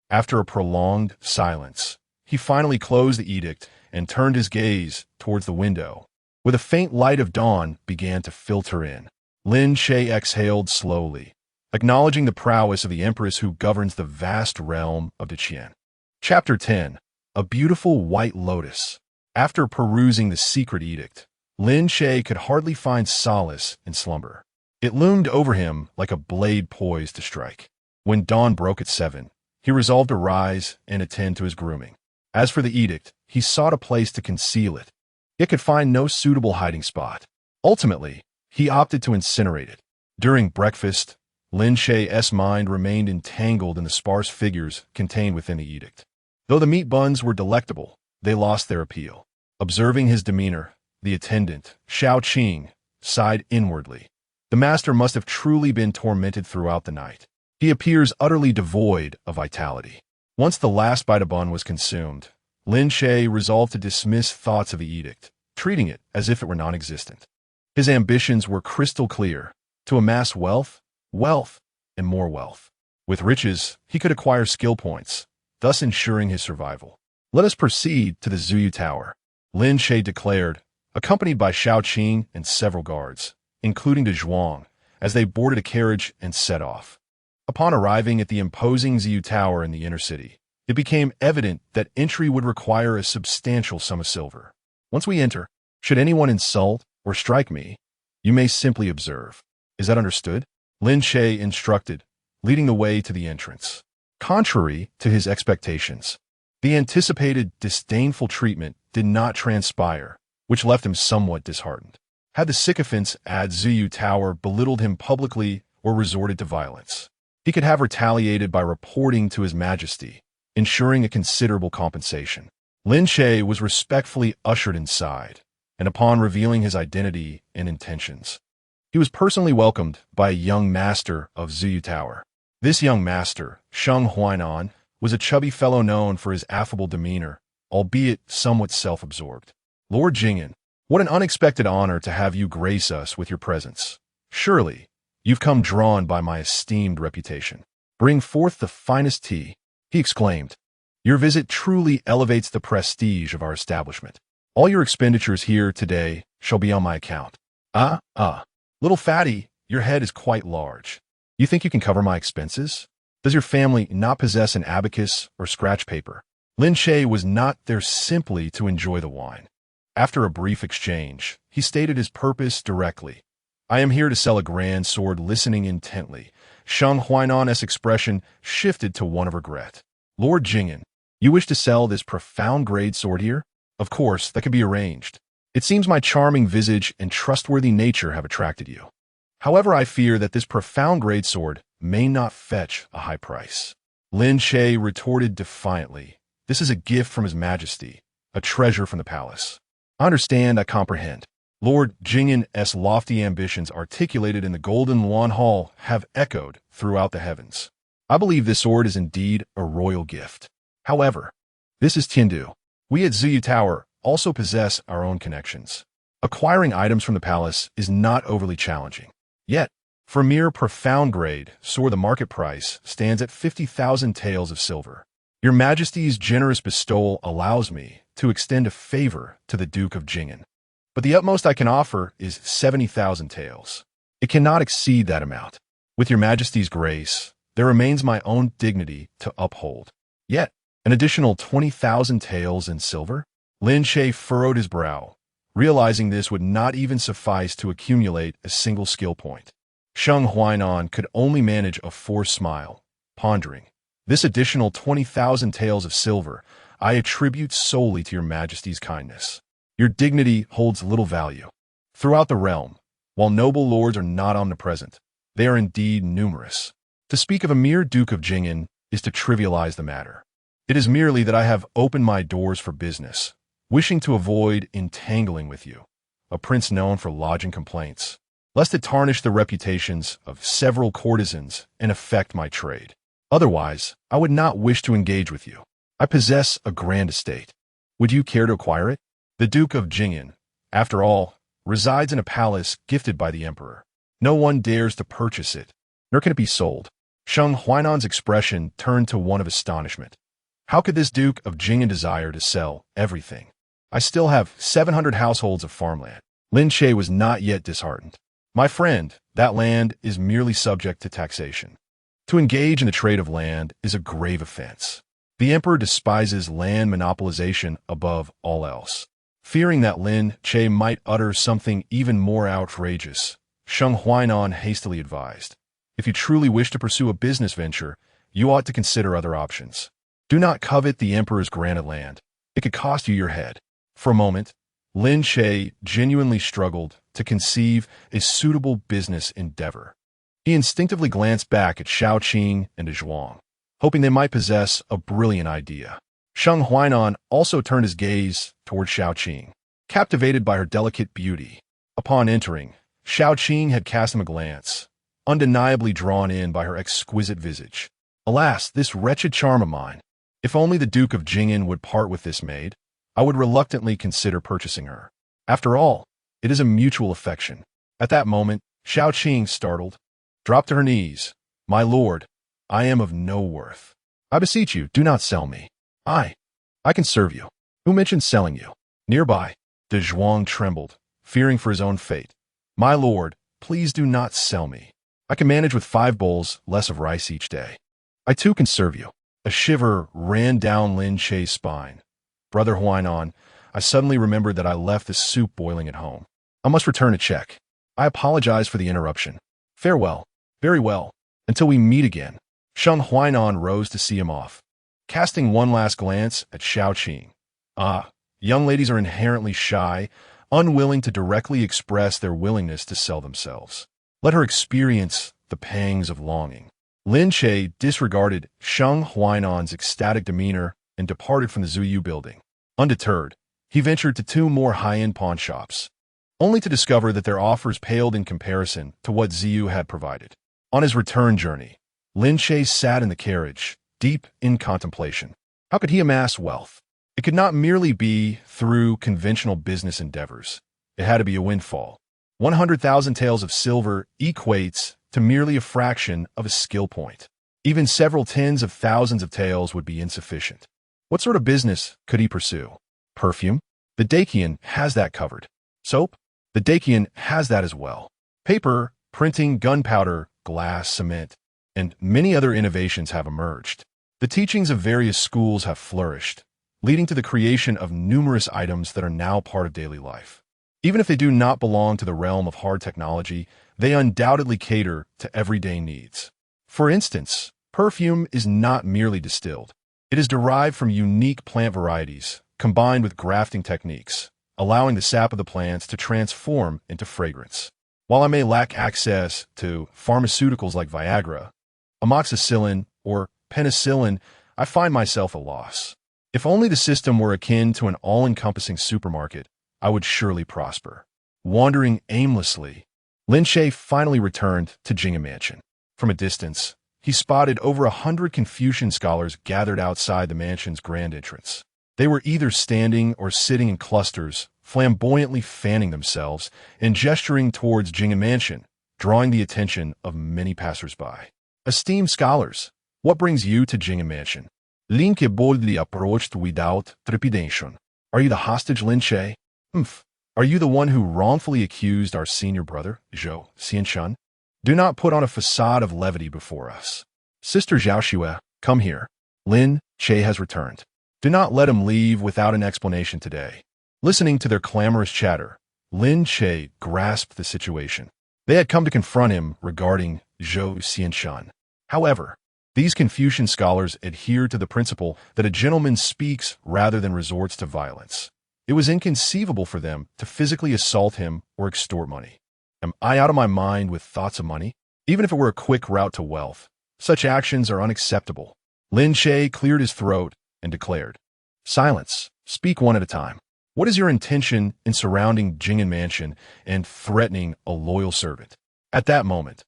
After a prolonged silence, he finally closed the edict and turned his gaze towards the window. With a faint light of dawn began to filter in, Lin Che exhaled slowly, acknowledging the prowess of the Empress who governs the vast realm of Daqian. Chapter 10. A Beautiful White Lotus. After perusing the secret edict, Lin Che could hardly find solace in slumber. It loomed over him like a blade poised to strike. When dawn broke at 7, he resolved to rise and attend to his grooming. As for the edict, he sought a place to conceal it, yet could find no suitable hiding spot. Ultimately, he opted to incinerate it. During breakfast, Lin Che's mind remained entangled in the sparse figures contained within the edict. Though the meat buns were delectable, they lost their appeal. Observing his demeanor, the attendant, Shao Qing, sighed inwardly. The master must have truly been tormented throughout the night. He appears utterly devoid of vitality. Once the last bite of bun was consumed, Lin Che resolved to dismiss thoughts of the edict, treating it as if it were non-existent. His ambitions were crystal clear: to amass wealth, and more wealth. With riches, he could acquire skill points, thus ensuring his survival. Let us proceed to the Zuyu Tower, Lin Che declared, accompanied by Shao Qing and several guards, including De Zhuang, as they boarded a carriage and set off. Upon arriving at the imposing Zuyu Tower in the inner city, it became evident that entry would require a substantial sum of silver. Once we enter, should anyone insult or strike me, you may simply observe. Is that understood? Lin Che instructed, leading the way to the entrance. Contrary to his expectations, the anticipated disdainful treatment did not transpire, which left him somewhat disheartened. Had the sycophants at Zuyu Tower belittled him publicly or resorted to violence, he could have retaliated by reporting to His Majesty, ensuring a considerable compensation. Lin Che was respectfully ushered inside, and upon revealing his identity and intentions, he was personally welcomed by a young master of Zuyu Tower. This young master, Sheng Huainan, was a chubby fellow known for his affable demeanor, albeit somewhat self-absorbed. Lord Jingyan, what an unexpected honor to have you grace us with your presence. Surely, you've come drawn by my esteemed reputation. Bring forth the finest tea, he exclaimed. Your visit truly elevates the prestige of our establishment. All your expenditures here today shall be on my account. Little fatty, your head is quite large. You think you can cover my expenses? Does your family not possess an abacus or scratch paper? Lin Che was not there simply to enjoy the wine. After a brief exchange, he stated his purpose directly. I am here to sell a grand sword. Listening intently, Sheng Huainan's expression shifted to one of regret. Lord Jingyan, you wish to sell this profound grade sword here? Of course, that can be arranged. It seems my charming visage and trustworthy nature have attracted you. However, I fear that this profound grade sword may not fetch a high price. Lin Che retorted defiantly. This is a gift from His Majesty, a treasure from the palace. I understand, I comprehend. Lord Jingyan's lofty ambitions articulated in the Golden Luan Hall have echoed throughout the heavens. I believe this sword is indeed a royal gift. However, this is Tiandu. We at Zuyu Tower also possess our own connections. Acquiring items from the palace is not overly challenging. Yet, for mere profound grade sword, the market price stands at 50,000 taels of silver. Your Majesty's generous bestowal allows me to extend a favor to the Duke of Jingyan, but the utmost I can offer is 70,000 taels. It cannot exceed that amount. With your Majesty's grace, there remains my own dignity to uphold. Yet, an additional 20,000 taels in silver? Lin Che furrowed his brow, realizing this would not even suffice to accumulate a single skill point. Sheng Huainan could only manage a forced smile, pondering. This additional 20,000 taels of silver I attribute solely to your Majesty's kindness. Your dignity holds little value. Throughout the realm, while noble lords are not omnipresent, they are indeed numerous. To speak of a mere Duke of Jing'an is to trivialize the matter. It is merely that I have opened my doors for business, wishing to avoid entangling with you, a prince known for lodging complaints, lest it tarnish the reputations of several courtesans and affect my trade. Otherwise, I would not wish to engage with you. I possess a grand estate. Would you care to acquire it? The Duke of Jing'an, after all, resides in a palace gifted by the emperor. No one dares to purchase it, nor can it be sold. Sheng Huainan's expression turned to one of astonishment. How could this Duke of Jing'an desire to sell everything? I still have 700 households of farmland. Lin Che was not yet disheartened. My friend, that land is merely subject to taxation. To engage in the trade of land is a grave offense. The emperor despises land monopolization above all else. Fearing that Lin Che might utter something even more outrageous, Sheng Huainan hastily advised, if you truly wish to pursue a business venture, you ought to consider other options. Do not covet the emperor's granted land. It could cost you your head. For a moment, Lin Che genuinely struggled to conceive a suitable business endeavor. He instinctively glanced back at Shaoqing and Zhuang, hoping they might possess a brilliant idea. Sheng Huainan also turned his gaze toward Shaoqing, captivated by her delicate beauty. Upon entering, Shaoqing had cast him a glance, undeniably drawn in by her exquisite visage. Alas, this wretched charm of mine! If only the Duke of Jing'an would part with this maid, I would reluctantly consider purchasing her. After all, it is a mutual affection. At that moment, Shaoqing, startled, dropped to her knees. My lord, I am of no worth. I beseech you, do not sell me. I can serve you. Who mentioned selling you? Nearby, de Zhuang trembled, fearing for his own fate. My lord, please do not sell me. I can manage with 5 bowls less of rice each day. I too can serve you. A shiver ran down Lin Che's spine. Brother Huainan, I suddenly remembered that I left the soup boiling at home. I must return a check. I apologize for the interruption. Farewell. Very well. Until we meet again. Sheng Huainan rose to see him off, casting one last glance at Shaoqing. Young ladies are inherently shy, unwilling to directly express their willingness to sell themselves. Let her experience the pangs of longing. Lin Che disregarded Sheng Huainan's ecstatic demeanor and departed from the Zuyu building. Undeterred, he ventured to 2 more high-end pawn shops, only to discover that their offers paled in comparison to what Ziyu had provided. On his return journey, Lin Che sat in the carriage, deep in contemplation. How could he amass wealth? It could not merely be through conventional business endeavors. It had to be a windfall. 100,000 taels of silver equates to merely a fraction of a skill point. Even several tens of thousands of taels would be insufficient. What sort of business could he pursue? Perfume? The Daqian has that covered. Soap? The Daqian has that as well. Paper, printing, gunpowder, glass, cement, and many other innovations have emerged. The teachings of various schools have flourished, leading to the creation of numerous items that are now part of daily life. Even if they do not belong to the realm of hard technology, they undoubtedly cater to everyday needs. For instance, perfume is not merely distilled. It is derived from unique plant varieties, combined with grafting techniques, allowing the sap of the plants to transform into fragrance. While I may lack access to pharmaceuticals like Viagra, amoxicillin, or penicillin, I find myself at a loss. If only the system were akin to an all-encompassing supermarket, I would surely prosper. Wandering aimlessly, Lin Che finally returned to Jing'an Mansion. From a distance, he spotted over 100 Confucian scholars gathered outside the mansion's grand entrance. They were either standing or sitting in clusters, flamboyantly fanning themselves and gesturing towards Jing'an Mansion, drawing the attention of many passers-by. Esteemed scholars, what brings you to Jing'an Mansion? Lin Che boldly approached without trepidation. Are you the hostage, Lin Che? Are you the one who wrongfully accused our senior brother, Zhou Xianshan? Do not put on a facade of levity before us. Sister Zhaoxue, come here. Lin Che has returned. Do not let him leave without an explanation today. Listening to their clamorous chatter, Lin Che grasped the situation. They had come to confront him regarding Zhou Xianshan. However, these Confucian scholars adhere to the principle that a gentleman speaks rather than resorts to violence. It It was inconceivable for them to physically assault him or extort money. Am I out of my mind with thoughts of money? Even if it were a quick route to wealth, such actions are unacceptable. Lin Che cleared his throat and declared, "Silence. Speak one at a time. What is your intention in surrounding Jing'an Mansion and threatening a loyal servant?" At that moment,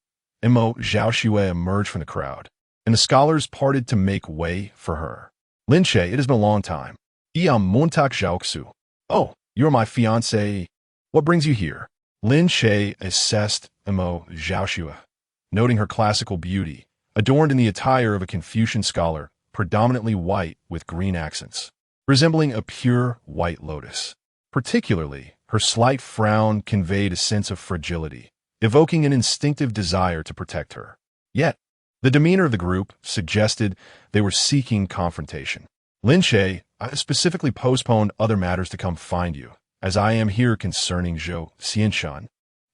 Mo Zhaoxue emerged from the crowd, and the scholars parted to make way for her. "Lin Che, it has been a long time. Iam Montak Zhaoxu. Oh, you're my fiancé. What brings you here?" Lin Che assessed Mo Zhaoxue, noting her classical beauty, adorned in the attire of a Confucian scholar, predominantly white with green accents, resembling a pure white lotus. Particularly, her slight frown conveyed a sense of fragility, evoking an instinctive desire to protect her. Yet, the demeanor of the group suggested they were seeking confrontation. "Lin Che, I have specifically postponed other matters to come find you, as I am here concerning Zhou Xianshan,"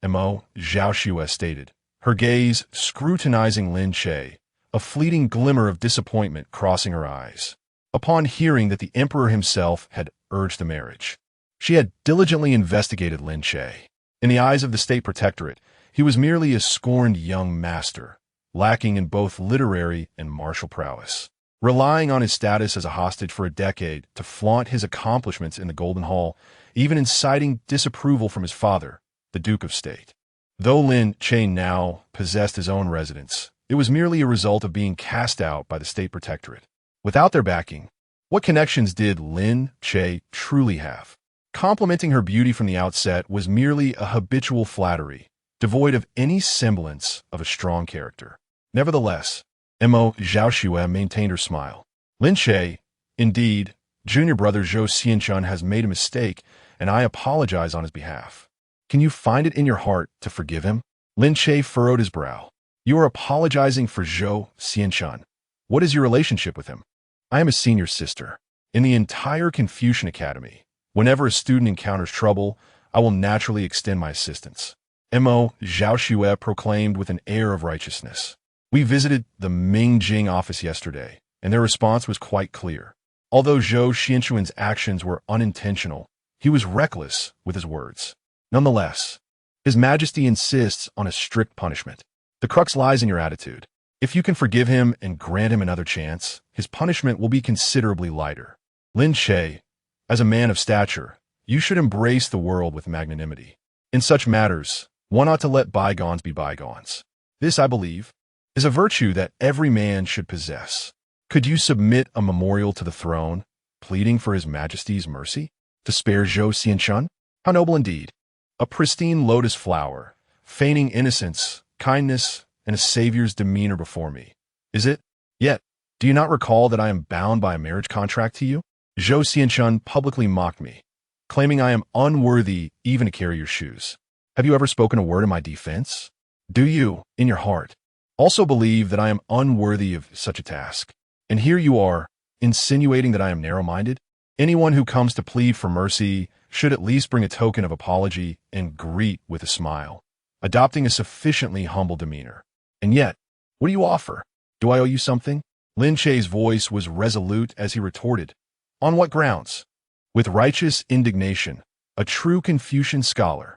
Mo Zhaoxue stated, her gaze scrutinizing Lin Che, a fleeting glimmer of disappointment crossing her eyes. Upon hearing that the emperor himself had urged the marriage, she had diligently investigated Lin Che. In the eyes of the state protectorate, he was merely a scorned young master, lacking in both literary and martial prowess, relying on his status as a hostage for a decade to flaunt his accomplishments in the Golden Hall, even inciting disapproval from his father, the Duke of State. Though Lin Che now possessed his own residence, it was merely a result of being cast out by the state protectorate. Without their backing, what connections did Lin Che truly have? Complimenting her beauty from the outset was merely a habitual flattery, devoid of any semblance of a strong character. Nevertheless, Mo Zhaoxue maintained her smile. "Lin Che, indeed, junior brother Zhou Xianshan has made a mistake, and I apologize on his behalf. Can you find it in your heart to forgive him?" Lin Che furrowed his brow. "You are apologizing for Zhou Xianshan. What is your relationship with him?" "I am a senior sister. In the entire Confucian Academy, whenever a student encounters trouble, I will naturally extend my assistance," Mo Zhaoxue proclaimed with an air of righteousness. "We visited the Mingjing office yesterday, and their response was quite clear. Although Zhou Xianshuan's actions were unintentional, he was reckless with his words. Nonetheless, His Majesty insists on a strict punishment. The crux lies in your attitude. If you can forgive him and grant him another chance, his punishment will be considerably lighter. Lin Che, as a man of stature, you should embrace the world with magnanimity. In such matters, one ought to let bygones be bygones. This, I believe, is a virtue that every man should possess. Could you submit a memorial to the throne, pleading for His Majesty's mercy, to spare Zhou Xianshan? How noble indeed! A pristine lotus flower, feigning innocence, kindness, and a savior's demeanor before me. Is it? Yet, do you not recall that I am bound by a marriage contract to you? Zhou Xianshan publicly mocked me, claiming I am unworthy even to carry your shoes. Have you ever spoken a word in my defense? Do you, in your heart, also believe that I am unworthy of such a task? And here you are, insinuating that I am narrow-minded? Anyone who comes to plead for mercy should at least bring a token of apology and greet with a smile, adopting a sufficiently humble demeanor. And yet, what do you offer? Do I owe you something? Lin Che's voice was resolute as he retorted. On what grounds? With righteous indignation, a true Confucian scholar.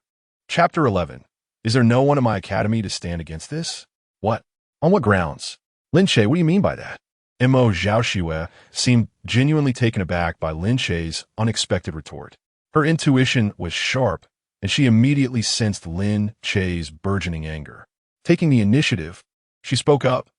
Chapter 11. Is there no one in my academy to stand against this? What? On what grounds? Lin Che, what do you mean by that? Mo Zhaoxue seemed genuinely taken aback by Lin Che's unexpected retort. Her intuition was sharp, and she immediately sensed Lin Che's burgeoning anger. Taking the initiative, she spoke up.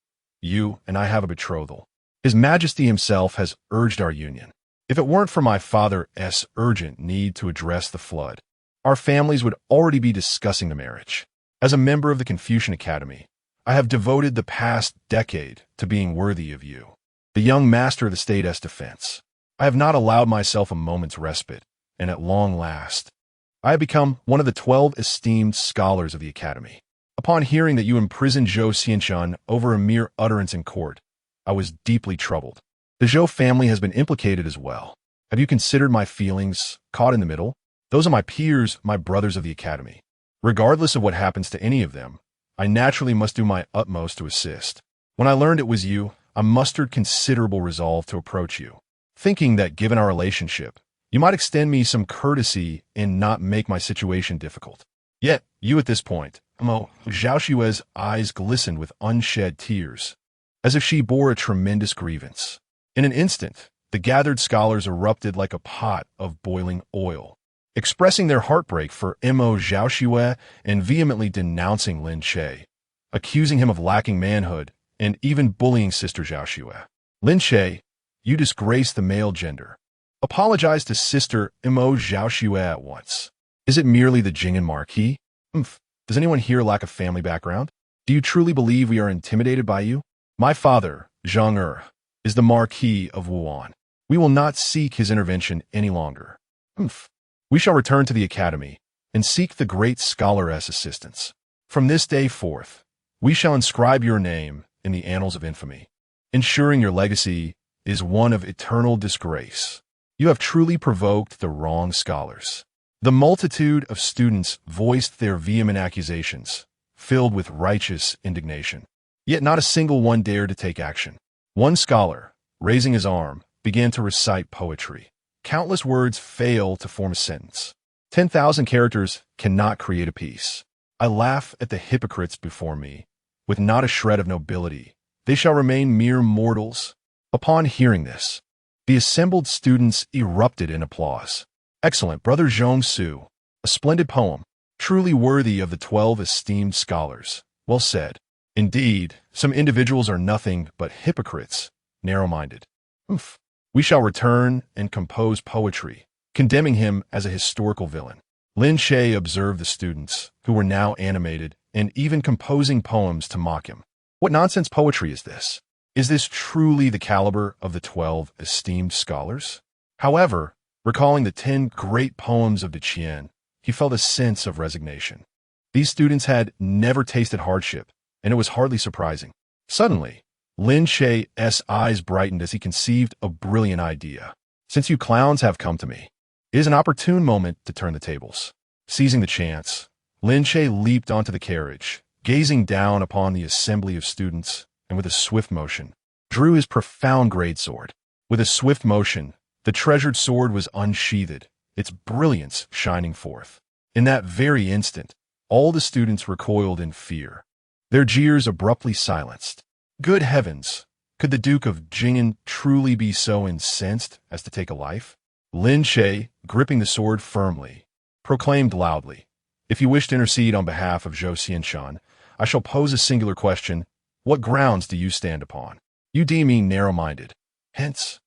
You and I have a betrothal. His Majesty himself has urged our union. If it weren't for my father's urgent need to address the flood, our families would already be discussing the marriage. As a member of the Confucian Academy, I have devoted the past decade to being worthy of you, the young master of the state's defense. I have not allowed myself a moment's respite, and at long last, I have become one of the 12 esteemed scholars of the Academy. Upon hearing that you imprisoned Zhou Xianshan over a mere utterance in court, I was deeply troubled. The Zhou family has been implicated as well. Have you considered my feelings caught in the middle? Those are my peers, my brothers of the Academy. Regardless of what happens to any of them, I naturally must do my utmost to assist. When I learned it was you, I mustered considerable resolve to approach you, thinking that given our relationship, You might extend me some courtesy and not make my situation difficult. Yet, you at this point, Zhao Xue's eyes glistened with unshed tears, as if she bore a tremendous grievance. In an instant, the gathered scholars erupted like a pot of boiling oil, expressing their heartbreak for Zhao Xue and vehemently denouncing Lin Che, accusing him of lacking manhood and even bullying Sister Zhao Xue. Lin Che, you disgrace the male gender. Apologize to Sister Zhao Xue at once. Is it merely the Jing'an Marquis? Does anyone here lack a family background? Do you truly believe we are intimidated by you? My father, Zhang is the Marquis of Wuan. We will not seek his intervention any longer. We shall return to the academy and seek the great scholaress assistance. From this day forth, we shall inscribe your name in the annals of infamy, ensuring your legacy is one of eternal disgrace. You have truly provoked the wrong scholars. The multitude of students voiced their vehement accusations, filled with righteous indignation. Yet not a single one dared to take action. One scholar, raising his arm, began to recite poetry. Countless words fail to form a sentence. 10,000 characters cannot create a piece. I laugh at the hypocrites before me, with not a shred of nobility. They shall remain mere mortals. Upon hearing this, the assembled students erupted in applause. Excellent, Brother Zhongsu. A splendid poem, truly worthy of the 12 esteemed scholars. Well said. Indeed, some individuals are nothing but hypocrites, narrow-minded. We shall return and compose poetry, condemning him as a historical villain. Lin Che observed the students, who were now animated and even composing poems to mock him. What nonsense poetry is this? Is this truly the caliber of the 12 esteemed scholars? However, recalling the 10 great poems of Daqian, he felt a sense of resignation. These students had never tasted hardship, and it was hardly surprising. Suddenly, Lin Che's eyes brightened as he conceived a brilliant idea. Since you clowns have come to me, it is an opportune moment to turn the tables. Seizing the chance, Lin Che leaped onto the carriage, gazing down upon the assembly of students, and with a swift motion, drew his profound greatsword. With a swift motion, the treasured sword was unsheathed, its brilliance shining forth. In that very instant, all the students recoiled in fear, their jeers abruptly silenced. Good heavens! Could the Duke of Jing'an truly be so incensed as to take a life? Lin Che, gripping the sword firmly, proclaimed loudly, "If you wish to intercede on behalf of Zhou Xianshan, I shall pose a singular question. What grounds do you stand upon? You deem me narrow-minded. Hence,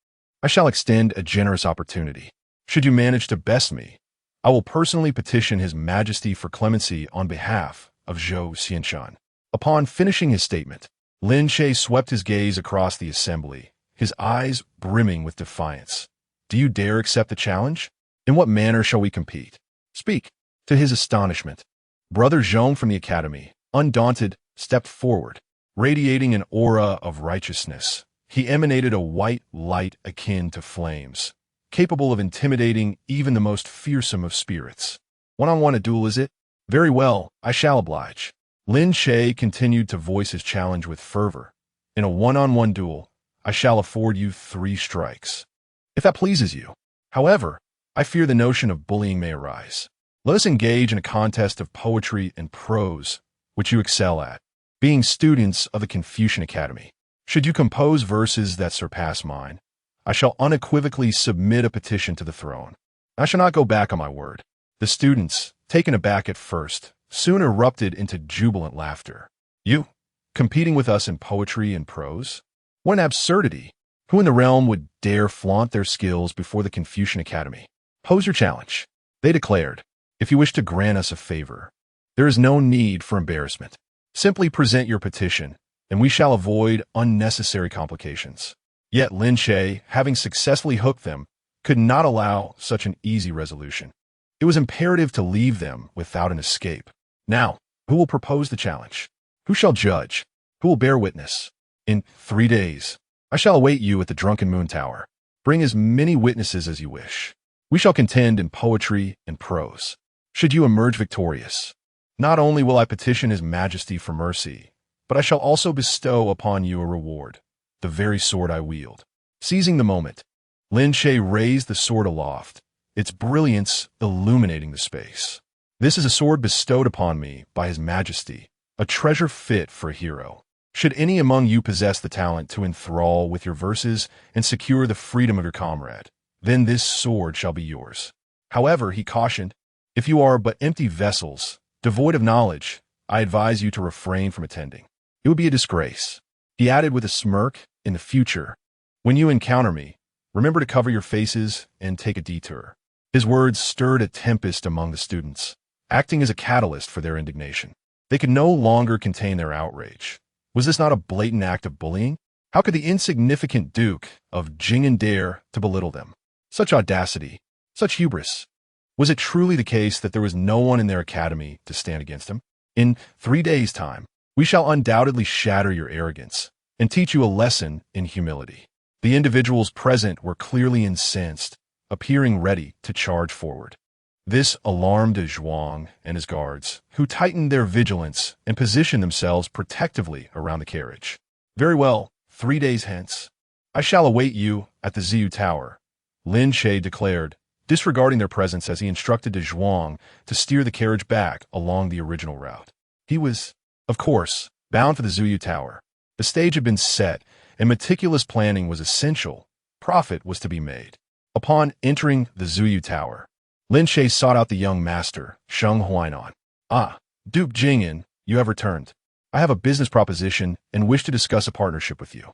I shall extend a generous opportunity. Should you manage to best me, I will personally petition His Majesty for clemency on behalf of Zhou Xianshan." Upon finishing his statement, Lin Che swept his gaze across the assembly, his eyes brimming with defiance. "Do you dare accept the challenge? In what manner shall we compete? Speak." To his astonishment, Brother Zhong from the academy, undaunted, stepped forward. Radiating an aura of righteousness, he emanated a white light akin to flames, capable of intimidating even the most fearsome of spirits. "One-on-one a duel, is it? Very well, I shall oblige." Lin Che continued to voice his challenge with fervor. "In a one-on-one duel, I shall afford you 3 strikes, if that pleases you. However, I fear the notion of bullying may arise. Let us engage in a contest of poetry and prose, which you excel at, being students of the Confucian Academy. Should you compose verses that surpass mine, I shall unequivocally submit a petition to the throne. I shall not go back on my word." The students, taken aback at first, soon erupted into jubilant laughter. "You, competing with us in poetry and prose? What an absurdity! Who in the realm would dare flaunt their skills before the Confucian Academy? Pose your challenge." They declared, "If you wish to grant us a favor, there is no need for embarrassment. Simply present your petition, and we shall avoid unnecessary complications." Yet Lin Che, having successfully hooked them, could not allow such an easy resolution. It was imperative to leave them without an escape. Now, who will propose the challenge? Who shall judge? Who will bear witness? In 3 days, I shall await you at the Drunken Moon Tower. Bring as many witnesses as you wish. We shall contend in poetry and prose. Should you emerge victorious, not only will I petition His Majesty for mercy, but I shall also bestow upon you a reward, the very sword I wield. Seizing the moment, Lin Che raised the sword aloft, its brilliance illuminating the space. This is a sword bestowed upon me by His Majesty, a treasure fit for a hero. Should any among you possess the talent to enthrall with your verses and secure the freedom of your comrade, then this sword shall be yours. However, he cautioned, if you are but empty vessels, devoid of knowledge, I advise you to refrain from attending. It would be a disgrace. He added with a smirk, in the future, when you encounter me, remember to cover your faces and take a detour. His words stirred a tempest among the students, acting as a catalyst for their indignation. They could no longer contain their outrage. Was this not a blatant act of bullying? How could the insignificant Duke of Zhenguo dare to belittle them? Such audacity, such hubris. Was it truly the case that there was no one in their academy to stand against him? In 3 days' time, we shall undoubtedly shatter your arrogance and teach you a lesson in humility. The individuals present were clearly incensed, appearing ready to charge forward. This alarmed Zhuang and his guards, who tightened their vigilance and positioned themselves protectively around the carriage. Very well, 3 days hence, I shall await you at the Ziyu Tower, Lin Che declared, disregarding their presence as he instructed Zhuang to steer the carriage back along the original route. He was, of course, bound for the Ziyu Tower. The stage had been set, and meticulous planning was essential. Profit was to be made. Upon entering the Ziyu Tower, Lin Che sought out the young master, Sheng Huainan. Ah, Duke Zhenguo, you have returned. I have a business proposition and wish to discuss a partnership with you.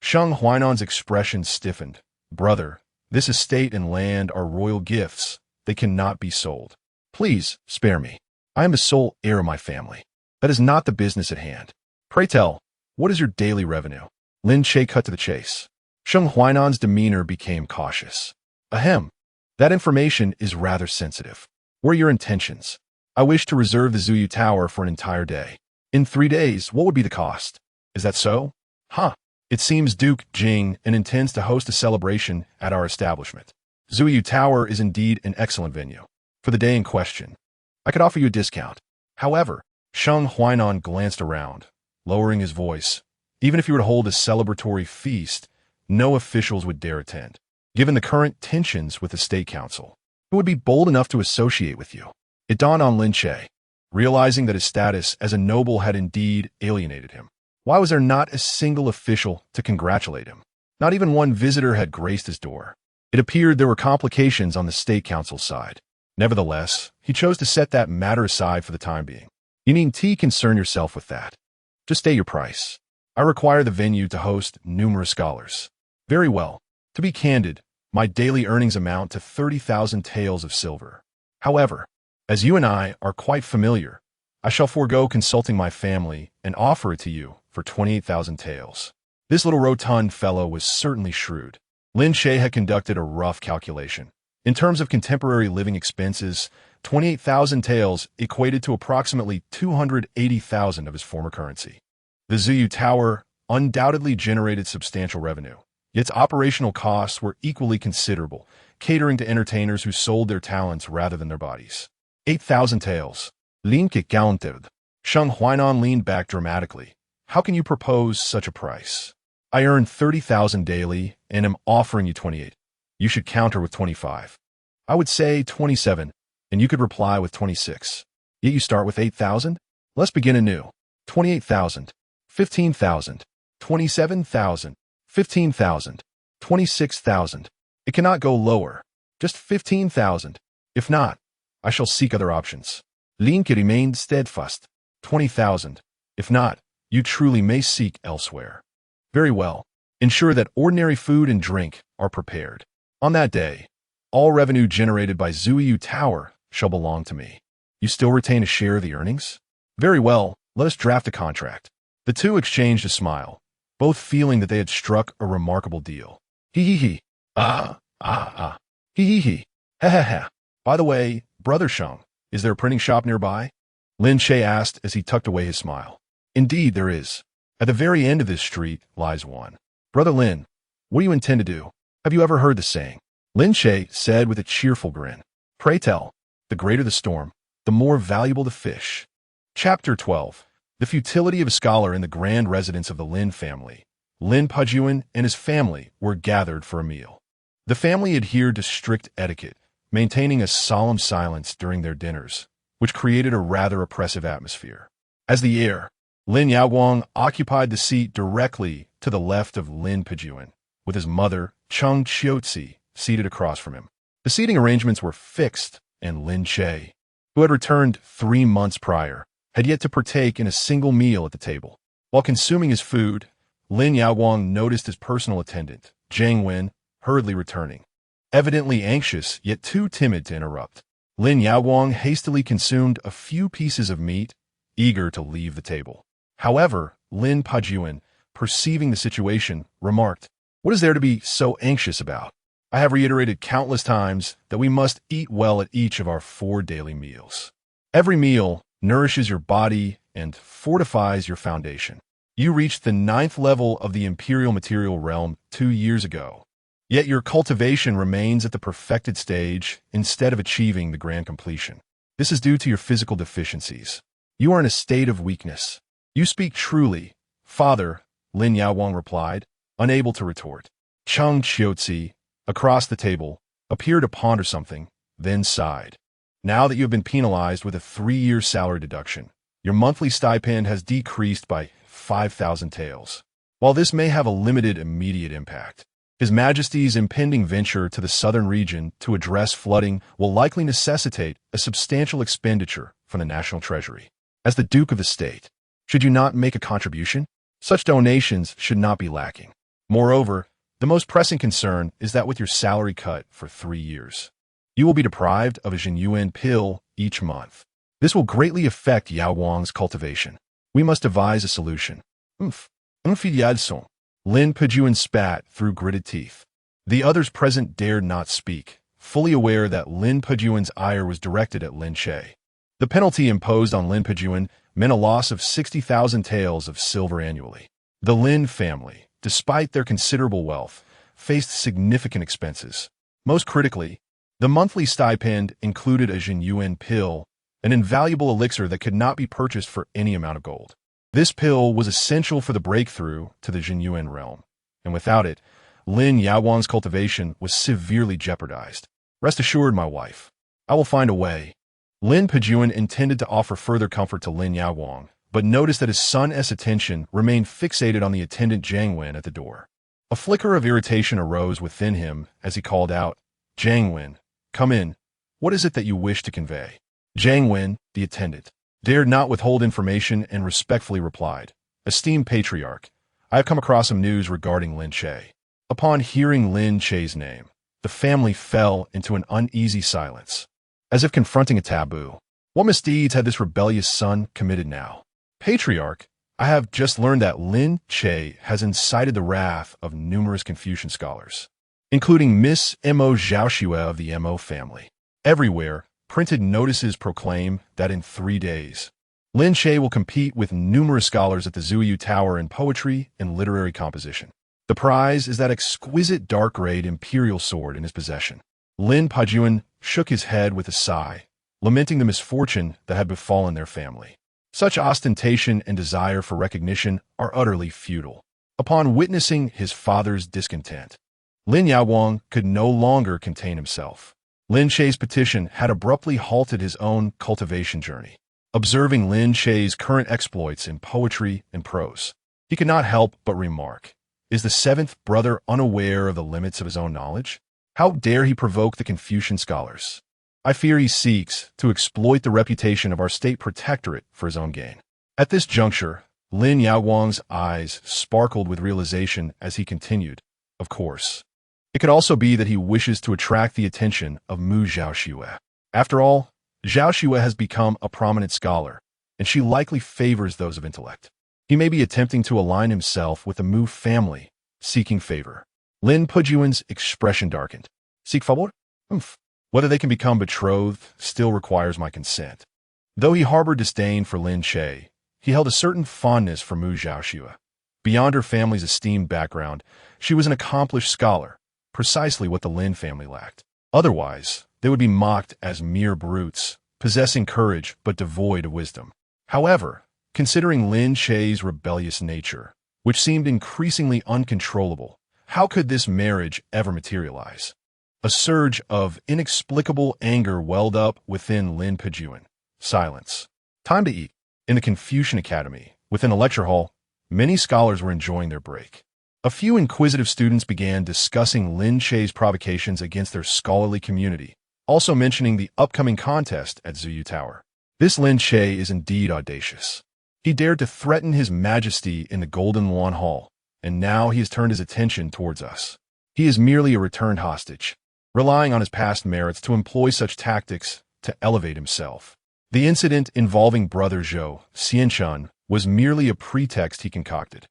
Sheng Huainan's expression stiffened. Brother, this estate and land are royal gifts. They cannot be sold. Please, spare me. I am the sole heir of my family. That is not the business at hand. Pray tell, what is your daily revenue? Lin Che cut to the chase. Sheng Huainan's demeanor became cautious. Ahem. That information is rather sensitive. What are your intentions? I wish to reserve the Ziyu Tower for an entire day. In 3 days, what would be the cost? Is that so? Huh. It seems Duke Jing intends to host a celebration at our establishment. Ziyu Tower is indeed an excellent venue for the day in question. I could offer you a discount. However, Sheng Huainan glanced around, lowering his voice. Even if you were to hold a celebratory feast, no officials would dare attend. Given the current tensions with the State Council, who would be bold enough to associate with you? It dawned on Lin Che, realizing that his status as a noble had indeed alienated him. Why was there not a single official to congratulate him? Not even one visitor had graced his door. It appeared there were complications on the State Council's side. Nevertheless, he chose to set that matter aside for the time being. You needn't concern yourself with that. Just state your price. I require the venue to host numerous scholars. Very well. To be candid, my daily earnings amount to 30,000 taels of silver. However, as you and I are quite familiar, I shall forego consulting my family and offer it to you for 28,000 taels. This little rotund fellow was certainly shrewd. Lin Che had conducted a rough calculation. In terms of contemporary living expenses, 28,000 taels equated to approximately 280,000 of his former currency. The Ziyu Tower undoubtedly generated substantial revenue. Its operational costs were equally considerable, catering to entertainers who sold their talents rather than their bodies. 8,000 taels. Lin Che counted. Sheng Huainan leaned back dramatically. How can you propose such a price? I earn 30,000 daily and am offering you 28. You should counter with 25. I would say 27, and you could reply with 26. Yet you start with 8,000? Let's begin anew. 28,000, 15,000, 27,000, 15,000, 26,000. It cannot go lower. Just 15,000. If not, I shall seek other options. Lin Che remained steadfast. 20,000. If not, you truly may seek elsewhere. Very well. Ensure that ordinary food and drink are prepared. On that day, all revenue generated by Ziyu Tower shall belong to me. You still retain a share of the earnings? Very well, let us draft a contract. The two exchanged a smile, both feeling that they had struck a remarkable deal. Hee. Hee. Ha. By the way, Brother Sheng, is there a printing shop nearby? Lin Che asked as he tucked away his smile. Indeed, there is. At the very end of this street lies one. Brother Lin, what do you intend to do? Have you ever heard the saying? Lin Che said with a cheerful grin. Pray tell, the greater the storm, the more valuable the fish. Chapter 12. The futility of a scholar in the grand residence of the Lin family. Lin Pajuan and his family were gathered for a meal. The family adhered to strict etiquette, maintaining a solemn silence during their dinners, which created a rather oppressive atmosphere. As the heir, Lin Yaowang occupied the seat directly to the left of Lin Pejun, with his mother, Cheng Qiuzi, seated across from him. The seating arrangements were fixed, and Lin Che, who had returned 3 months prior, had yet to partake in a single meal at the table. While consuming his food, Lin Yaowang noticed his personal attendant, Zhang Wen, hurriedly returning. Evidently anxious, yet too timid to interrupt, Lin Yaowang hastily consumed a few pieces of meat, eager to leave the table. However, Lin Pejun, perceiving the situation, remarked, "What is there to be so anxious about? I have reiterated countless times that we must eat well at each of our 4 daily meals. Every meal nourishes your body and fortifies your foundation. You reached the 9th level of the Imperial Material Realm 2 years ago, yet your cultivation remains at the perfected stage instead of achieving the grand completion. This is due to your physical deficiencies. You are in a state of weakness." "You speak truly, Father," Lin Yaowang replied, unable to retort. Cheng Qiuzi, across the table, appeared to ponder something, then sighed. "Now that you have been penalized with a 3-year salary deduction, your monthly stipend has decreased by 5,000 taels. While this may have a limited immediate impact, His Majesty's impending venture to the southern region to address flooding will likely necessitate a substantial expenditure from the national treasury. As the Duke of the state, should you not make a contribution? Such donations should not be lacking. Moreover, the most pressing concern is that with your salary cut for 3 years, you will be deprived of a Zhenyuan pill each month. This will greatly affect Yao Wang's cultivation. We must devise a solution." Yadson. Lin Pejun spat through gritted teeth. The others present dared not speak, fully aware that Lin Pejun's ire was directed at Lin Che. The penalty imposed on Lin Pejun meant a loss of 60,000 taels of silver annually. The Lin family, despite their considerable wealth, faced significant expenses. Most critically, the monthly stipend included a Zhenyuan pill, an invaluable elixir that could not be purchased for any amount of gold. This pill was essential for the breakthrough to the Zhenyuan realm, and without it, Lin Yaowang's cultivation was severely jeopardized. "Rest assured, my wife, I will find a way." Lin Pejun intended to offer further comfort to Lin Yaowang, but noticed that his son's attention remained fixated on the attendant Zhang Wen at the door. A flicker of irritation arose within him as he called out, "Zhang Wen, come in. What is it that you wish to convey?" Zhang Wen, the attendant, dared not withhold information and respectfully replied, "Esteemed Patriarch, I have come across some news regarding Lin Che." Upon hearing Lin Che's name, the family fell into an uneasy silence, as if confronting a taboo. What misdeeds had this rebellious son committed now? "Patriarch, I have just learned that Lin Che has incited the wrath of numerous Confucian scholars, including Miss Mo Zhaoxue of the Mo family. Everywhere, printed notices proclaim that in 3 days, Lin Che will compete with numerous scholars at the Zuyu Tower in poetry and literary composition. The prize is that exquisite dark-grayed imperial sword in his possession." Lin Pejun shook his head with a sigh, lamenting the misfortune that had befallen their family. Such ostentation and desire for recognition are utterly futile. Upon witnessing his father's discontent, Lin Yaowang could no longer contain himself. Lin Che's petition had abruptly halted his own cultivation journey. Observing Lin Che's current exploits in poetry and prose, he could not help but remark, "Is the 7th brother unaware of the limits of his own knowledge? How dare he provoke the Confucian scholars? I fear he seeks to exploit the reputation of our state protectorate for his own gain." At this juncture, Lin Yaowang's eyes sparkled with realization as he continued, "Of course, it could also be that he wishes to attract the attention of Mu Zhaoxue. After all, Zhaoxue has become a prominent scholar, and she likely favors those of intellect. He may be attempting to align himself with the Mu family, seeking favor." Lin Pejun's expression darkened. "Seek favor? Whether they can become betrothed still requires my consent." Though he harbored disdain for Lin Che, he held a certain fondness for Mu Zhaoxue. Beyond her family's esteemed background, she was an accomplished scholar, precisely what the Lin family lacked. Otherwise, they would be mocked as mere brutes, possessing courage but devoid of wisdom. However, considering Lin Che's rebellious nature, which seemed increasingly uncontrollable, how could this marriage ever materialize? A surge of inexplicable anger welled up within Lin Che. Silence. Time to eat. In the Confucian Academy, within a lecture hall, many scholars were enjoying their break. A few inquisitive students began discussing Lin Che's provocations against their scholarly community, also mentioning the upcoming contest at Zuyu Tower. This Lin Che is indeed audacious. He dared to threaten His Majesty in the Golden Lawn Hall, and now he has turned his attention towards us. He is merely a returned hostage, relying on his past merits to employ such tactics to elevate himself. The incident involving Brother Zhou Xianshun was merely a pretext he concocted.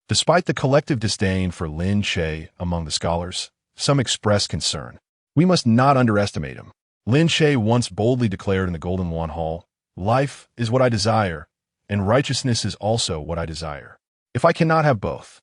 Despite the collective disdain for Lin Che among the scholars, some expressed concern. We must not underestimate him. Lin Che once boldly declared in the Golden Lawn Hall, "Life is what I desire, and righteousness is also what I desire. If I cannot have both,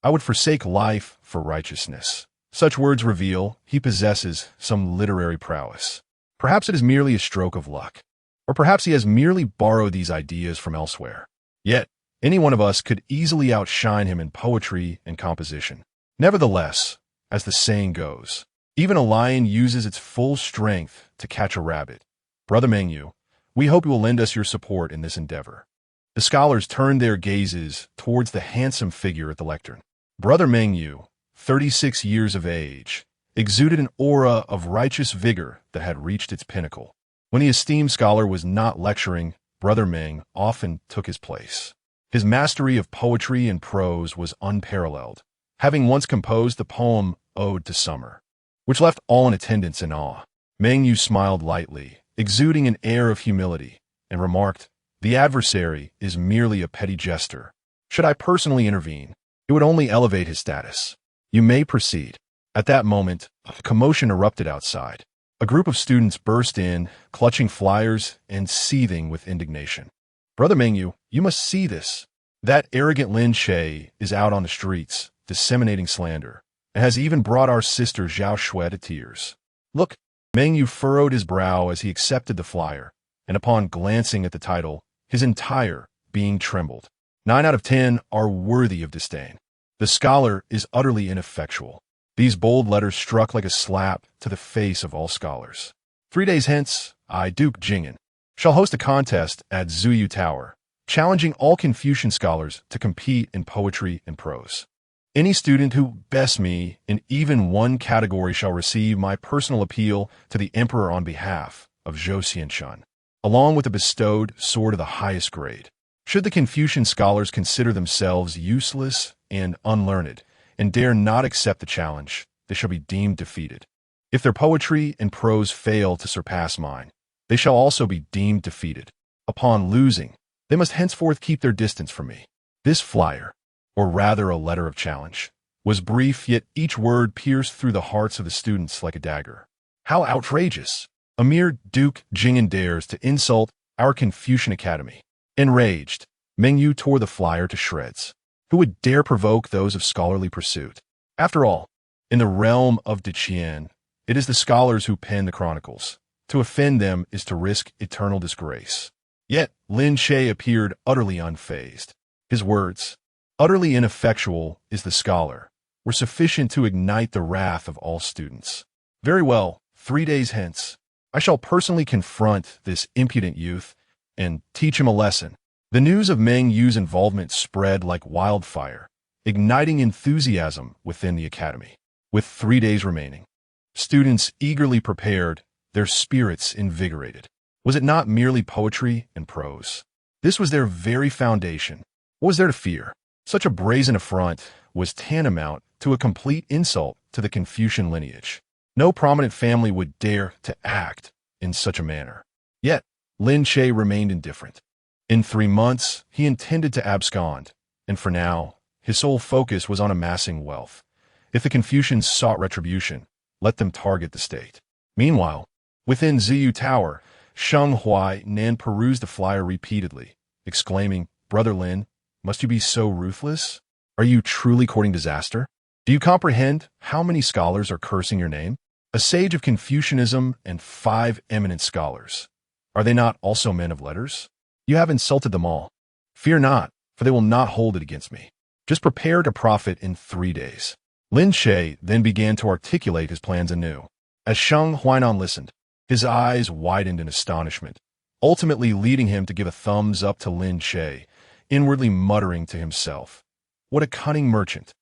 I would forsake life for righteousness." Such words reveal he possesses some literary prowess. Perhaps it is merely a stroke of luck, or perhaps he has merely borrowed these ideas from elsewhere. Yet, any one of us could easily outshine him in poetry and composition. Nevertheless, as the saying goes, even a lion uses its full strength to catch a rabbit. Brother Mengyu, we hope you will lend us your support in this endeavor. The scholars turned their gazes towards the handsome figure at the lectern. Brother Mengyu, 36 years of age, exuded an aura of righteous vigor that had reached its pinnacle. When the esteemed scholar was not lecturing, Brother Meng often took his place. His mastery of poetry and prose was unparalleled, having once composed the poem Ode to Summer, which left all in attendance in awe. Mengyu smiled lightly, exuding an air of humility, and remarked, "The adversary is merely a petty jester. Should I personally intervene, it would only elevate his status. You may proceed." At that moment, a commotion erupted outside. A group of students burst in, clutching flyers and seething with indignation. "Brother Mengyu, you must see this. That arrogant Lin Che is out on the streets, disseminating slander, and has even brought our sister Zhao Shui to tears. Look." Mengyu furrowed his brow as he accepted the flyer, and upon glancing at the title, his entire being trembled. 9 out of 10 are worthy of disdain. The scholar is utterly ineffectual. These bold letters struck like a slap to the face of all scholars. 3 days hence, I, Duke Zhenguo, shall host a contest at Zuyu Tower, challenging all Confucian scholars to compete in poetry and prose. Any student who bests me in even one category shall receive my personal appeal to the Emperor on behalf of Zhou Xianshun, along with a bestowed sword of the highest grade. Should the Confucian scholars consider themselves useless and unlearned, and dare not accept the challenge, they shall be deemed defeated. If their poetry and prose fail to surpass mine, they shall also be deemed defeated. Upon losing, they must henceforth keep their distance from me. This flyer, or rather a letter of challenge, was brief, yet each word pierced through the hearts of the students like a dagger. How outrageous! A mere Duke Zhenguo dares to insult our Confucian Academy. Enraged, Mengyu tore the flyer to shreds. Who would dare provoke those of scholarly pursuit? After all, in the realm of Daqian, it is the scholars who pen the chronicles. To offend them is to risk eternal disgrace. Yet Lin Che appeared utterly unfazed. His words, "Utterly ineffectual is the scholar," were sufficient to ignite the wrath of all students. Very well, 3 days hence, I shall personally confront this impudent youth and teach him a lesson. The news of Meng Yu's involvement spread like wildfire, igniting enthusiasm within the academy. With 3 days remaining, students eagerly prepared, their spirits invigorated. Was it not merely poetry and prose? This was their very foundation. What was there to fear? Such a brazen affront was tantamount to a complete insult to the Confucian lineage. No prominent family would dare to act in such a manner. Yet, Lin Che remained indifferent. In 3 months, he intended to abscond, and for now, his sole focus was on amassing wealth. If the Confucians sought retribution, let them target the state. Meanwhile, within Zuyu Tower, Sheng Huai Nan perused the flyer repeatedly, exclaiming, "Brother Lin, must you be so ruthless? Are you truly courting disaster? Do you comprehend how many scholars are cursing your name? A sage of Confucianism and 5 eminent scholars. Are they not also men of letters? You have insulted them all. Fear not, for they will not hold it against me. Just prepare to profit in 3 days." Lin Che then began to articulate his plans anew. As Sheng Huainan listened, his eyes widened in astonishment, ultimately leading him to give a thumbs up to Lin Che, inwardly muttering to himself, "What a cunning merchant!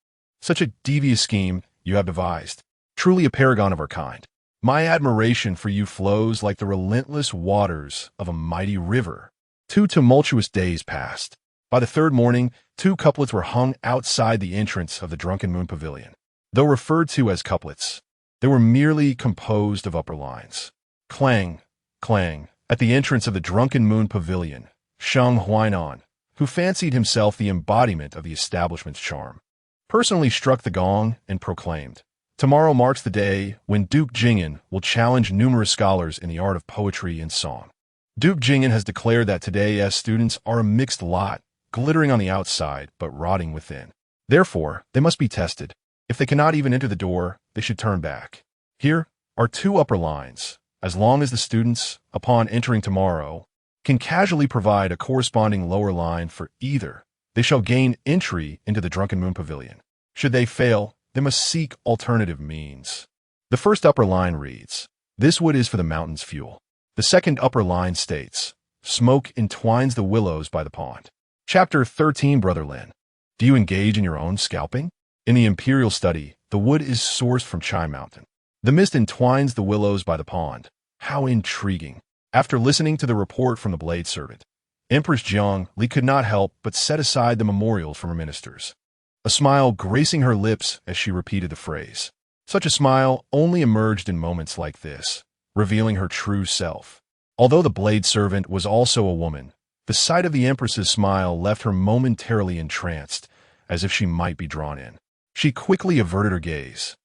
Such a devious scheme you have devised. Truly a paragon of our kind. My admiration for you flows like the relentless waters of a mighty river." 2 tumultuous days passed. By the third morning, 2 couplets were hung outside the entrance of the Drunken Moon Pavilion. Though referred to as couplets, they were merely composed of upper lines. Clang, clang. At the entrance of the Drunken Moon Pavilion, Sheng Huainan, who fancied himself the embodiment of the establishment's charm, personally struck the gong and proclaimed, "Tomorrow marks the day when Duke Zhenguo will challenge numerous scholars in the art of poetry and song. Duke Zhenguo has declared that today's students are a mixed lot, glittering on the outside but rotting within. Therefore, they must be tested. If they cannot even enter the door, they should turn back. Here are 2 upper lines. As long as the students, upon entering tomorrow, can casually provide a corresponding lower line for either, they shall gain entry into the Drunken Moon Pavilion. Should they fail, they must seek alternative means." The first upper line reads, "This wood is for the mountain's fuel." The second upper line states, "Smoke entwines the willows by the pond." Chapter 13, Brother Lin. Do you engage in your own scalping? In the imperial study, the wood is sourced from Chai Mountain. The mist entwines the willows by the pond. How intriguing. After listening to the report from the blade servant, Empress Jiang Li could not help but set aside the memorials from her ministers, a smile gracing her lips as she repeated the phrase. Such a smile only emerged in moments like this, revealing her true self. Although the blade servant was also a woman, the sight of the Empress's smile left her momentarily entranced, as if she might be drawn in. She quickly averted her gaze,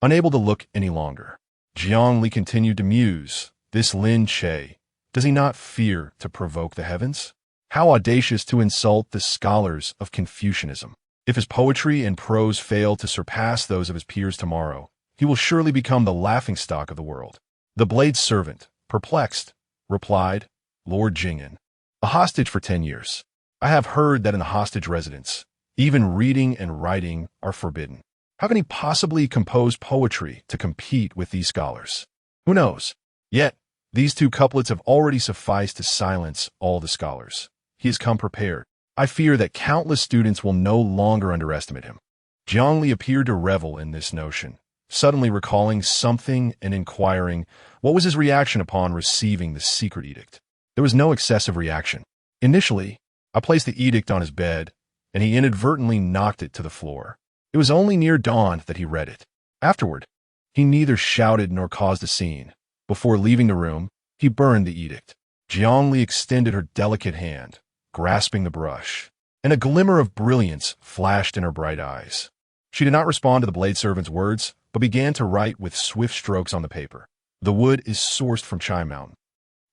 unable to look any longer. Jiang Li continued to muse, "This Lin Che, does he not fear to provoke the heavens? How audacious to insult the scholars of Confucianism. If his poetry and prose fail to surpass those of his peers tomorrow, he will surely become the laughingstock of the world." The blade servant, perplexed, replied, "Lord Jing'an, a hostage for 10 years. I have heard that in the hostage residence, even reading and writing are forbidden. How can he possibly compose poetry to compete with these scholars? Who knows? Yet, these 2 couplets have already sufficed to silence all the scholars. He has come prepared. I fear that countless students will no longer underestimate him." Jiang Li appeared to revel in this notion, suddenly recalling something and inquiring what was his reaction upon receiving the secret edict. There was no excessive reaction. Initially, I placed the edict on his bed, and he inadvertently knocked it to the floor. It was only near dawn that he read it. Afterward, he neither shouted nor caused a scene. Before leaving the room, he burned the edict. Jiang Li extended her delicate hand, grasping the brush, and a glimmer of brilliance flashed in her bright eyes. She did not respond to the blade servant's words, but began to write with swift strokes on the paper. "The wood is sourced from Chai Mountain,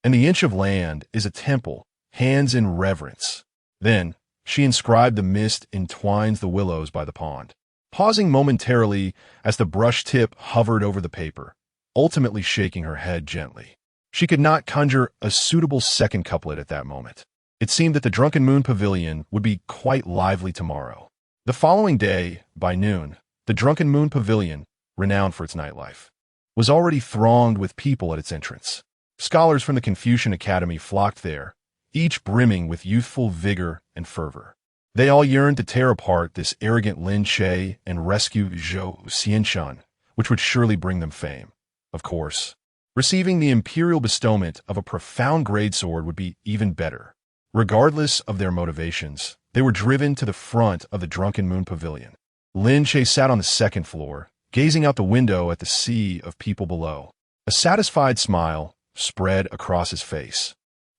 and the inch of land is a temple, hands in reverence." Then, she inscribed, "The mist entwines the willows by the pond," pausing momentarily as the brush tip hovered over the paper, ultimately shaking her head gently. She could not conjure a suitable second couplet at that moment. It seemed that the Drunken Moon Pavilion would be quite lively tomorrow. The following day, by noon, the Drunken Moon Pavilion, renowned for its nightlife, was already thronged with people at its entrance. Scholars from the Confucian Academy flocked there, each brimming with youthful vigor and fervor. They all yearned to tear apart this arrogant Lin Che and rescue Zhou Xianshan, which would surely bring them fame. Of course, receiving the imperial bestowment of a profound grade sword would be even better. Regardless of their motivations, they were driven to the front of the Drunken Moon Pavilion. Lin Che sat on the second floor, gazing out the window at the sea of people below. A satisfied smile spread across his face.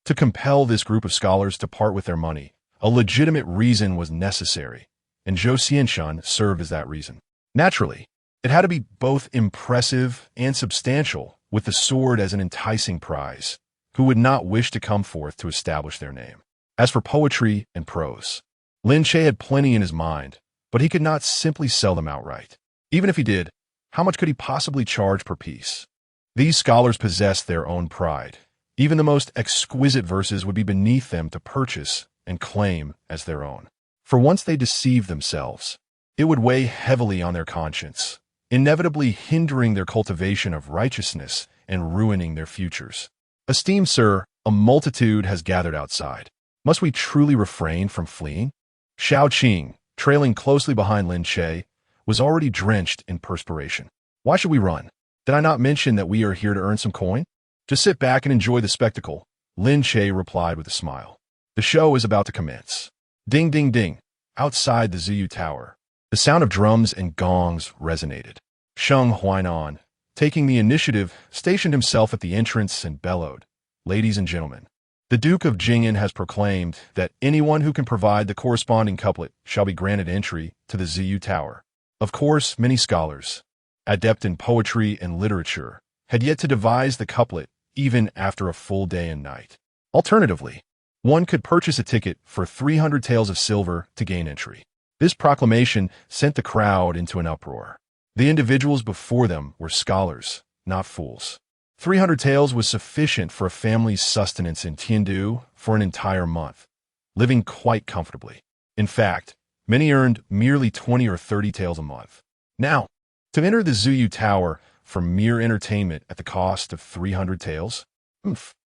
To compel this group of scholars to part with their money, a legitimate reason was necessary, and Zhou Xianshan served as that reason. Naturally, it had to be both impressive and substantial, with the sword as an enticing prize. Who would not wish to come forth to establish their name? As for poetry and prose, Lin Che had plenty in his mind, but he could not simply sell them outright. Even if he did, how much could he possibly charge per piece? These scholars possessed their own pride. Even the most exquisite verses would be beneath them to purchase and claim as their own. For once they deceived themselves, it would weigh heavily on their conscience. inevitably hindering their cultivation of righteousness and ruining their futures. Esteemed sir, a multitude has gathered outside. Must we truly refrain from fleeing? Xiao Qing, trailing closely behind Lin Che, was already drenched in perspiration. Why should we run? Did I not mention that we are here to earn some coin? Just sit back and enjoy the spectacle, Lin Che replied with a smile. The show is about to commence. Ding, ding, ding. Outside the Ziyu Tower, the sound of drums and gongs resonated. Sheng Huainan, taking the initiative, stationed himself at the entrance and bellowed, "Ladies and gentlemen, the Duke of Jing'an has proclaimed that anyone who can provide the corresponding couplet shall be granted entry to the Ziyu Tower." Of course, many scholars, adept in poetry and literature, had yet to devise the couplet even after a full day and night. Alternatively, one could purchase a ticket for 300 taels of silver to gain entry. This proclamation sent the crowd into an uproar. The individuals before them were scholars, not fools. 300 taels was sufficient for a family's sustenance in Tiandu for an entire month, living quite comfortably. In fact, many earned merely 20 or 30 taels a month. Now, to enter the Ziyu Tower for mere entertainment at the cost of 300 taels?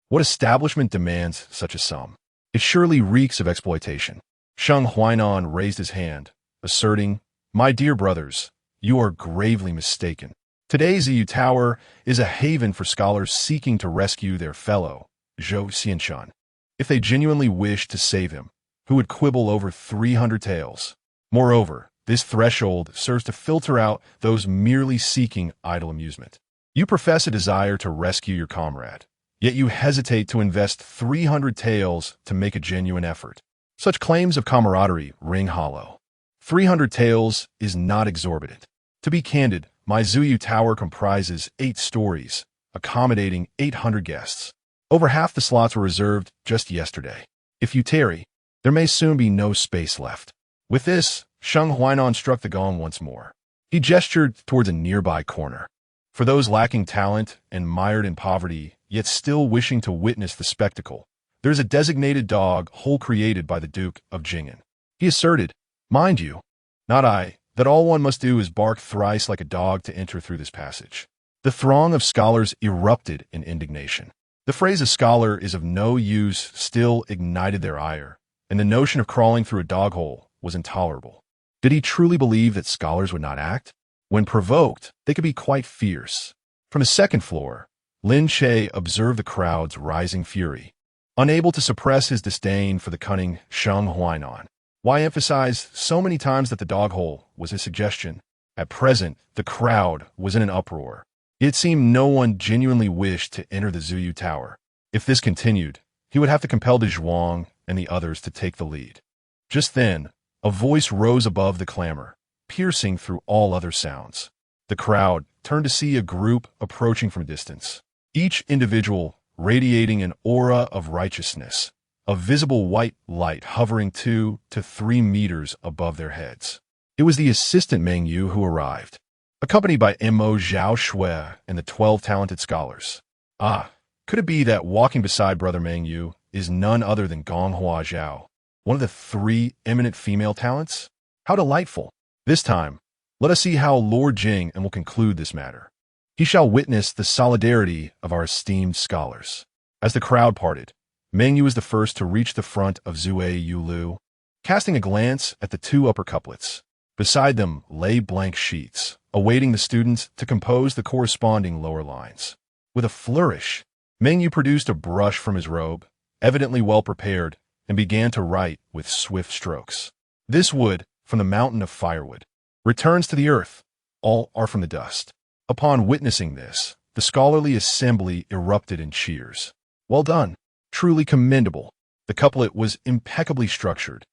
What establishment demands such a sum? It surely reeks of exploitation. Sheng Huainan raised his hand, asserting, "My dear brothers, you are gravely mistaken. Today's Ziyu Tower is a haven for scholars seeking to rescue their fellow, Zhou Xianshan. If they genuinely wish to save him, who would quibble over 300 taels? Moreover, this threshold serves to filter out those merely seeking idle amusement. You profess a desire to rescue your comrade, yet you hesitate to invest 300 taels to make a genuine effort. Such claims of camaraderie ring hollow. 300 taels is not exorbitant. To be candid, my Ziyu Tower comprises 8 stories, accommodating 800 guests. Over half the slots were reserved just yesterday. If you tarry, there may soon be no space left." With this, Sheng Huainan struck the gong once more. He gestured towards a nearby corner. For those lacking talent and mired in poverty, yet still wishing to witness the spectacle, there is a designated dog hole created by the Duke of Jing'an. He asserted, "Mind you, not I, that all one must do is bark thrice like a dog to enter through this passage." The throng of scholars erupted in indignation. The phrase "a scholar is of no use" still ignited their ire, and the notion of crawling through a dog hole was intolerable. Did he truly believe that scholars would not act? When provoked, they could be quite fierce. From the second floor, Lin Che observed the crowd's rising fury. Unable to suppress his disdain for the cunning Sheng Huainan. Why emphasize so many times that the dog hole was his suggestion? At present, the crowd was in an uproar. It seemed no one genuinely wished to enter the Ziyu Tower. If this continued, he would have to compel the Zhuang and the others to take the lead. Just then, a voice rose above the clamor, piercing through all other sounds. The crowd turned to see a group approaching from a distance, each individual radiating an aura of righteousness, a visible white light hovering 2 to 3 meters above their heads. It was the assistant Meng Yu who arrived, accompanied by Mo Zhao Shui and the 12 talented scholars. Could it be that walking beside Brother Meng Yu is none other than Gonghua Zhao, one of the 3 eminent female talents? How delightful! This time, let us see how Lord Jing and will conclude this matter. He shall witness the solidarity of our esteemed scholars. As the crowd parted, Meng Yu was the first to reach the front of Zui Yulu, casting a glance at the 2 upper couplets. Beside them lay blank sheets, awaiting the students to compose the corresponding lower lines. With a flourish, Meng Yu produced a brush from his robe, evidently well prepared, and began to write with swift strokes. "This wood, from the mountain of firewood, returns to the earth. All are from the dust." Upon witnessing this, the scholarly assembly erupted in cheers. Well done. Truly commendable. The couplet was impeccably structured,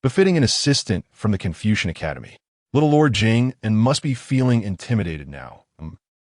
befitting an assistant from the Confucian Academy. Little Lord Jing and must be feeling intimidated now.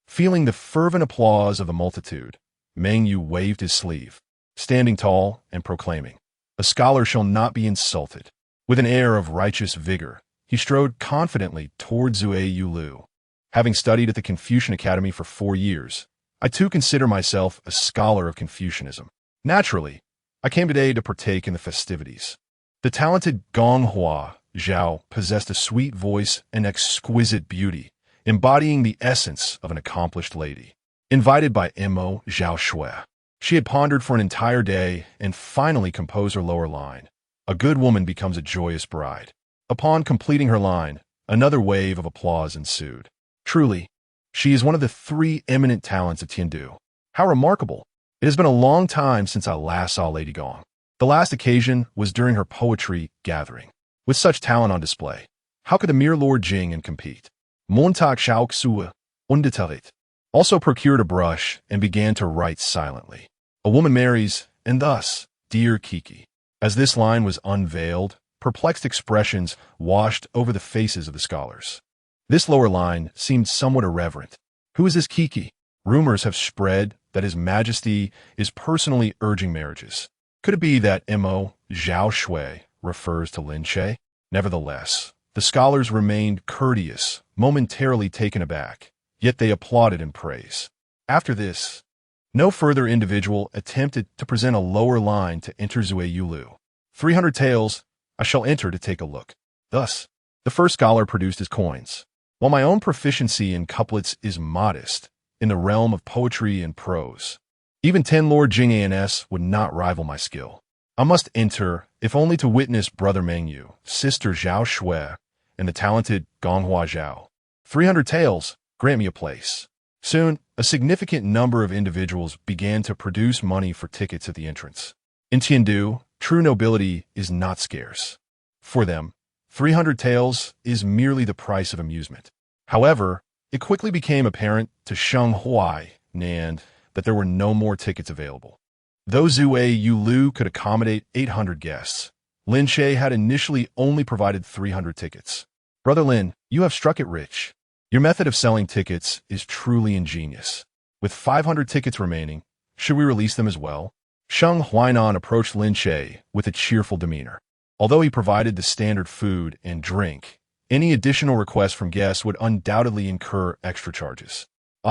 Feeling the fervent applause of the multitude, Meng Yu waved his sleeve, standing tall and proclaiming, "A scholar shall not be insulted." With an air of righteous vigor, he strode confidently toward Zui Yulu. Having studied at the Confucian Academy for 4 years, I too consider myself a scholar of Confucianism. Naturally, I came today to partake in the festivities. The talented Gonghua Zhao possessed a sweet voice and exquisite beauty, embodying the essence of an accomplished lady. Invited by Mo Zhao Shui, she had pondered for an entire day and finally composed her lower line. A good woman becomes a joyous bride. Upon completing her line, another wave of applause ensued. Truly, she is one of the 3 eminent talents of Tiandu. How remarkable! It has been a long time since I last saw Lady Gong. The last occasion was during her poetry gathering. With such talent on display, how could the mere Lord Jing and compete? Montag Xiao Xue, Undetarit, also procured a brush and began to write silently. A woman marries, and thus, dear Kiki. As this line was unveiled, perplexed expressions washed over the faces of the scholars. This lower line seemed somewhat irreverent. Who is this Kiki? Rumors have spread that His Majesty is personally urging marriages. Could it be that Mo Zhao Shui refers to Lin Che? Nevertheless, the scholars remained courteous, momentarily taken aback, yet they applauded in praise. After this, no further individual attempted to present a lower line to enter Zui Yulu. 300 taels, I shall enter to take a look. Thus, the first scholar produced his coins. While my own proficiency in couplets is modest, in the realm of poetry and prose, even 10 Lord Jing ANS would not rival my skill. I must enter, if only to witness Brother Mengyu, Sister Zhao Shui, and the talented Gonghua Zhao. 300 taels, grant me a place. Soon, a significant number of individuals began to produce money for tickets at the entrance. In Tiandu, true nobility is not scarce. For them, 300 taels is merely the price of amusement. However, it quickly became apparent to Sheng Huai Nan that there were no more tickets available. Though Zue Yulu could accommodate 800 guests, Lin Che had initially only provided 300 tickets. Brother Lin, you have struck it rich. Your method of selling tickets is truly ingenious. With 500 tickets remaining, should we release them as well? Sheng Huainan approached Lin Che with a cheerful demeanor. Although he provided the standard food and drink, any additional requests from guests would undoubtedly incur extra charges.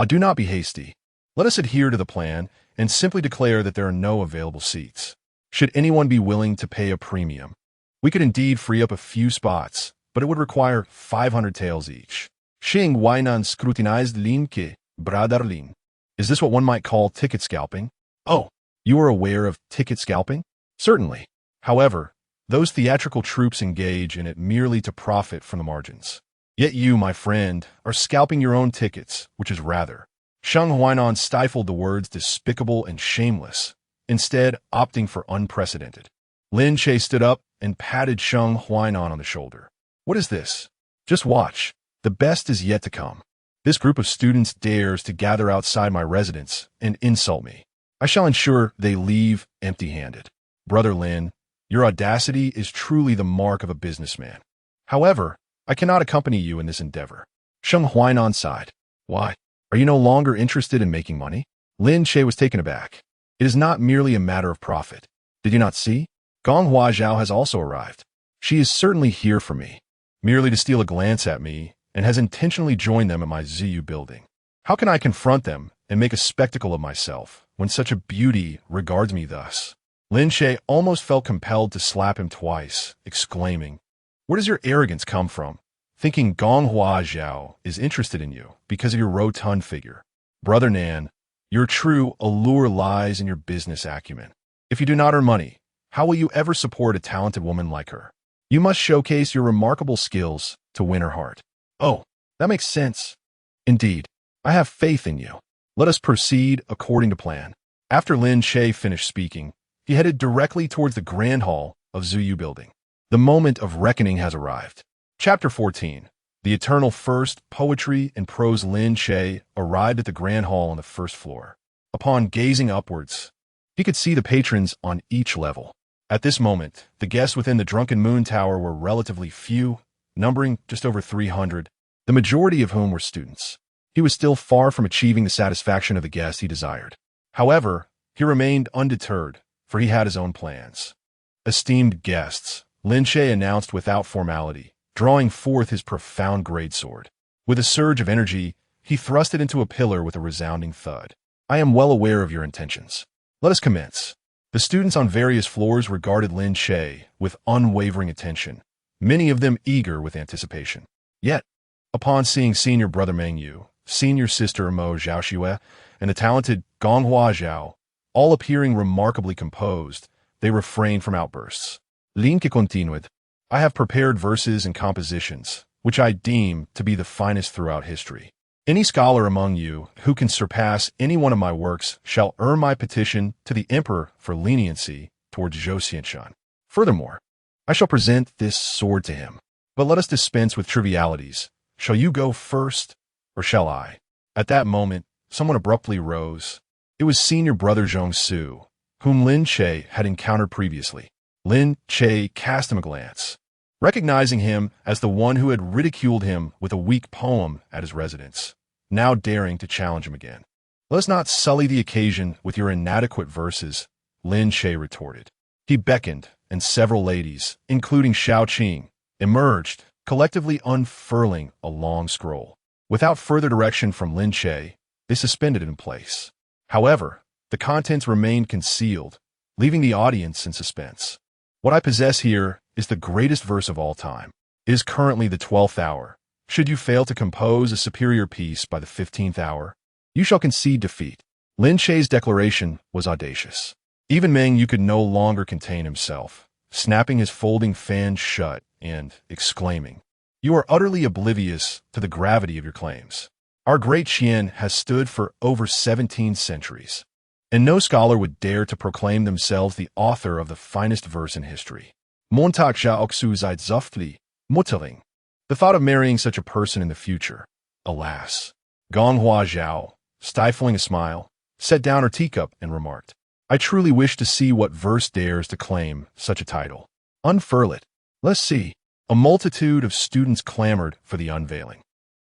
Do not be hasty. Let us adhere to the plan and simply declare that there are no available seats. Should anyone be willing to pay a premium, we could indeed free up a few spots, but it would require 500 taels each. Xing Wainan scrutinized Lin Che, Brother Lin. Is this what one might call ticket scalping? Oh, you are aware of ticket scalping? Certainly. However, those theatrical troupes engage in it merely to profit from the margins. Yet you, my friend, are scalping your own tickets, which is rather. Sheng Huainan stifled the words despicable and shameless, instead opting for unprecedented. Lin Che stood up and patted Sheng Huainan on the shoulder. What is this? Just watch. The best is yet to come. This group of students dares to gather outside my residence and insult me. I shall ensure they leave empty-handed. Brother Lin, your audacity is truly the mark of a businessman. However, I cannot accompany you in this endeavor. Sheng Huainan sighed. Why? Are you no longer interested in making money? Lin Che was taken aback. It is not merely a matter of profit. Did you not see? Gonghua Zhao has also arrived. She is certainly here for me, merely to steal a glance at me, and has intentionally joined them at my ZU building. How can I confront them and make a spectacle of myself when such a beauty regards me thus? Lin Che almost felt compelled to slap him twice, exclaiming, Where does your arrogance come from? Thinking Gonghua Zhao is interested in you because of your rotund figure. Brother Nan, your true allure lies in your business acumen. If you do not earn money, how will you ever support a talented woman like her? You must showcase your remarkable skills to win her heart. Oh, that makes sense. Indeed, I have faith in you. Let us proceed according to plan. After Lin Che finished speaking, he headed directly towards the Grand Hall of Zuyu Building. The moment of reckoning has arrived. Chapter 14. The Eternal First, Poetry and Prose. Lin Che arrived at the Grand Hall on the first floor. Upon gazing upwards, he could see the patrons on each level. At this moment, the guests within the Drunken Moon Tower were relatively few, numbering just over 300, the majority of whom were students. He was still far from achieving the satisfaction of the guests he desired. However, he remained undeterred, for he had his own plans. Esteemed guests, Lin Che announced without formality, drawing forth his profound greatsword. With a surge of energy, he thrust it into a pillar with a resounding thud. I am well aware of your intentions. Let us commence. The students on various floors regarded Lin Che with unwavering attention, many of them eager with anticipation. Yet, Upon seeing senior brother Meng Yu, senior sister Mo Zhaoxue, and the talented Gonghua Zhao, all appearing remarkably composed, they refrained from outbursts. Lin Che continued, I have prepared verses and compositions, which I deem to be the finest throughout history. Any scholar among you who can surpass any one of my works shall earn my petition to the emperor for leniency towards Zhou Xianshan. Furthermore, I shall present this sword to him. But let us dispense with trivialities. Shall you go first, or shall I? At that moment, someone abruptly rose. It was senior brother Zhong Su, whom Lin Che had encountered previously. Lin Che cast him a glance, recognizing him as the one who had ridiculed him with a weak poem at his residence, now daring to challenge him again. Let us not sully the occasion with your inadequate verses, Lin Che retorted. He beckoned, and several ladies, including Xiao Qing, emerged, collectively unfurling a long scroll. Without further direction from Lin Che, they suspended it in place. However, the contents remained concealed, leaving the audience in suspense. What I possess here is the greatest verse of all time. It is currently the 12th hour. Should you fail to compose a superior piece by the 15th hour, you shall concede defeat. Lin Che's declaration was audacious. Even Meng Yu could no longer contain himself, snapping his folding fan shut and exclaiming, You are utterly oblivious to the gravity of your claims. Our great Qian has stood for over 17 centuries, and no scholar would dare to proclaim themselves the author of the finest verse in history. Montag Zhaoxu seid Zuftli, Mutterling. The thought of marrying such a person in the future, alas. Gonghua Zhao, stifling a smile, set down her teacup and remarked, I truly wish to see what verse dares to claim such a title. Unfurl it. Let's see. A multitude of students clamored for the unveiling.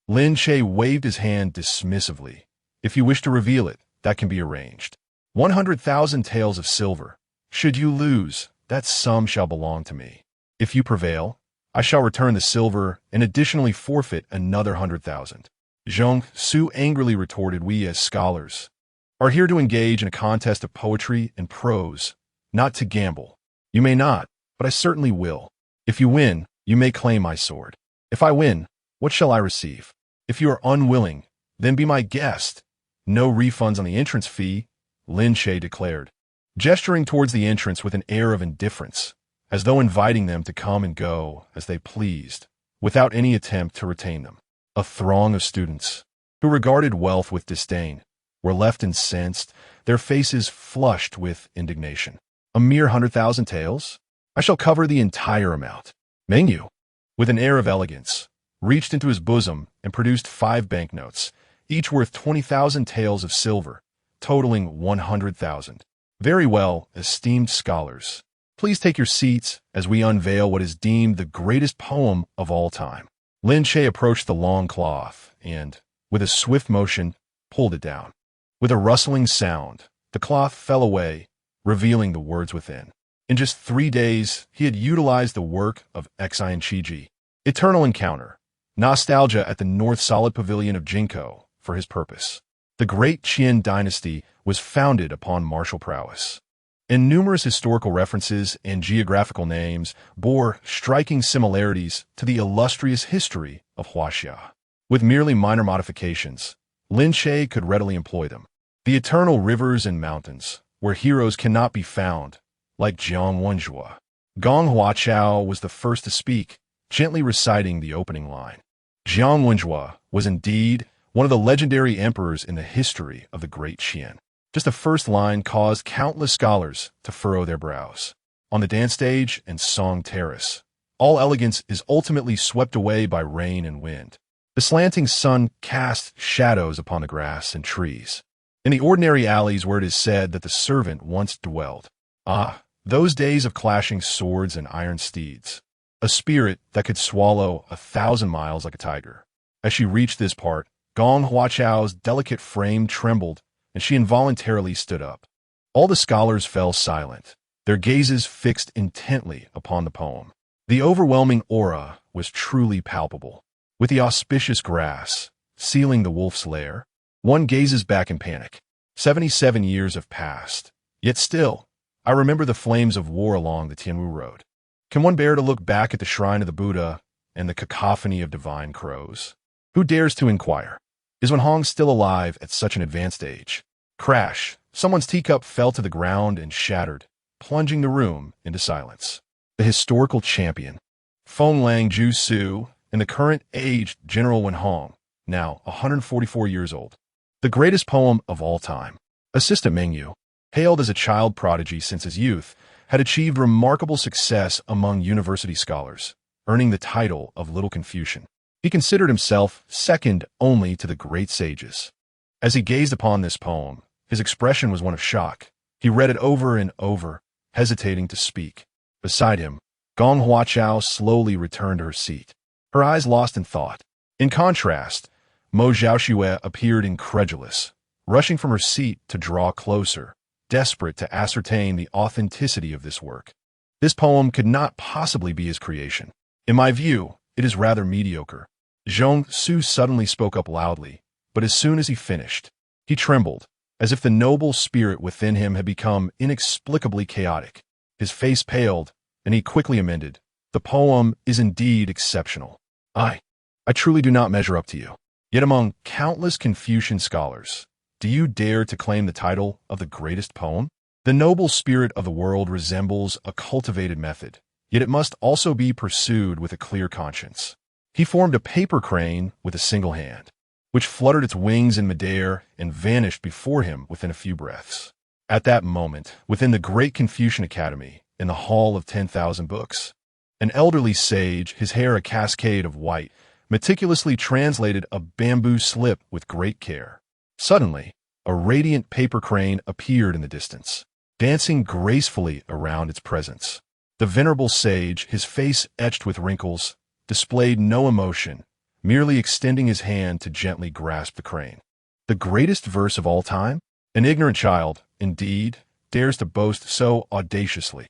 Lin Che waved his hand dismissively. If you wish to reveal it, that can be arranged. 100,000 taels of silver. Should you lose, that sum shall belong to me. If you prevail, I shall return the silver and additionally forfeit another 100,000. Zhong Su angrily retorted, We as scholars are here to engage in a contest of poetry and prose, not to gamble. You may not, but I certainly will. If you win, you may claim my sword. If I win, what shall I receive? If you are unwilling, then be my guest. No refunds on the entrance fee, Lin Che declared, gesturing towards the entrance with an air of indifference, as though inviting them to come and go as they pleased, without any attempt to retain them. A throng of students, who regarded wealth with disdain, were left incensed, their faces flushed with indignation. A mere 100,000 taels? I shall cover the entire amount. Meng Yu, with an air of elegance, reached into his bosom and produced 5 banknotes, each worth 20,000 taels of silver, totaling 100,000. Very well, esteemed scholars. Please take your seats as we unveil what is deemed the greatest poem of all time. Lin Che approached the long cloth and, with a swift motion, pulled it down. With a rustling sound, the cloth fell away, revealing the words within. In just 3 days, he had utilized the work of Xian Qiji, Eternal Encounter, Nostalgia at the North Solid Pavilion of Jinko, for his purpose. The great Qin dynasty was founded upon martial prowess, and numerous historical references and geographical names bore striking similarities to the illustrious history of Huaxia. With merely minor modifications, Lin Che could readily employ them. The eternal rivers and mountains, where heroes cannot be found, like Jiang Wenjue. Gong Huachao was the first to speak, gently reciting the opening line. Jiang Wenjue was indeed one of the legendary emperors in the history of the great Qian. Just the first line caused countless scholars to furrow their brows. On the dance stage and song terrace, all elegance is ultimately swept away by rain and wind. The slanting sun cast shadows upon the grass and trees. In the ordinary alleys where it is said that the servant once dwelled. Ah, those days of clashing swords and iron steeds. A spirit that could swallow 1,000 miles like a tiger. As she reached this part, Gong Huachao's delicate frame trembled, and she involuntarily stood up. All the scholars fell silent, their gazes fixed intently upon the poem. The overwhelming aura was truly palpable. With the auspicious grass sealing the wolf's lair, one gazes back in panic. 77 years have passed, yet still, I remember the flames of war along the Tianwu Road. Can one bear to look back at the shrine of the Buddha and the cacophony of divine crows? Who dares to inquire? Is Wenhong still alive at such an advanced age? Crash! Someone's teacup fell to the ground and shattered, plunging the room into silence. The historical champion, Feng Lang Ju Su, and the current aged General Wenhong, now 144 years old. The greatest poem of all time. Assistant Mengyu, hailed as a child prodigy since his youth, had achieved remarkable success among university scholars, earning the title of Little Confucian. He considered himself second only to the great sages. As he gazed upon this poem, his expression was one of shock. He read it over and over, hesitating to speak. Beside him, Gong Huaqiao slowly returned to her seat, her eyes lost in thought. In contrast, Mo Zhaoxue appeared incredulous, rushing from her seat to draw closer, desperate to ascertain the authenticity of this work. This poem could not possibly be his creation. In my view, it is rather mediocre. Zhong Su suddenly spoke up loudly, but as soon as he finished, he trembled, as if the noble spirit within him had become inexplicably chaotic. His face paled, and he quickly amended, "The poem is indeed exceptional. I truly do not measure up to you. Yet among countless Confucian scholars, do you dare to claim the title of the greatest poem? The noble spirit of the world resembles a cultivated method, yet it must also be pursued with a clear conscience." He formed a paper crane with a single hand, which fluttered its wings in midair and vanished before him within a few breaths. At that moment, within the great Confucian Academy, in the Hall of 10,000 Books, an elderly sage, his hair a cascade of white, meticulously translated a bamboo slip with great care. Suddenly, a radiant paper crane appeared in the distance, dancing gracefully around its presence. The venerable sage, his face etched with wrinkles, displayed no emotion, merely extending his hand to gently grasp the crane. The greatest verse of all time? An ignorant child, indeed, dares to boast so audaciously.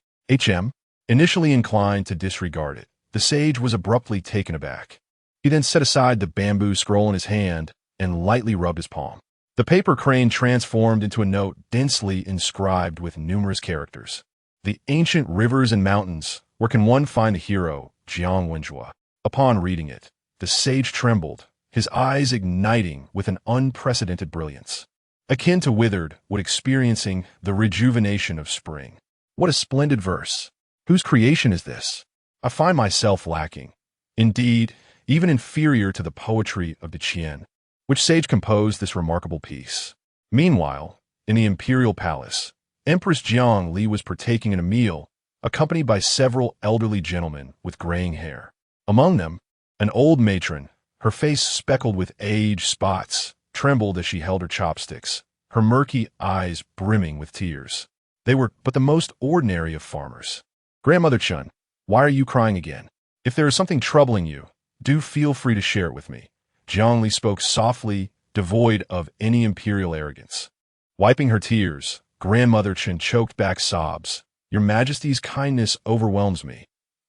Initially inclined to disregard it, the sage was abruptly taken aback. He then set aside the bamboo scroll in his hand and lightly rubbed his palm. The paper crane transformed into a note densely inscribed with numerous characters. The ancient rivers and mountains, where can one find the hero, Jiang Wenjue? Upon reading it, the sage trembled, his eyes igniting with an unprecedented brilliance, akin to withered wood experiencing the rejuvenation of spring. What a splendid verse! Whose creation is this? I find myself lacking. Indeed, even inferior to the poetry of Daqian, which sage composed this remarkable piece. Meanwhile, in the imperial palace, Empress Jiang Li was partaking in a meal, accompanied by several elderly gentlemen with graying hair. Among them, an old matron, her face speckled with age spots, trembled as she held her chopsticks, her murky eyes brimming with tears. They were but the most ordinary of farmers. "Grandmother Chun, why are you crying again? If there is something troubling you, do feel free to share it with me." Jiang Li spoke softly, devoid of any imperial arrogance. Wiping her tears, Grandmother Chen choked back sobs. "Your Majesty's kindness overwhelms me.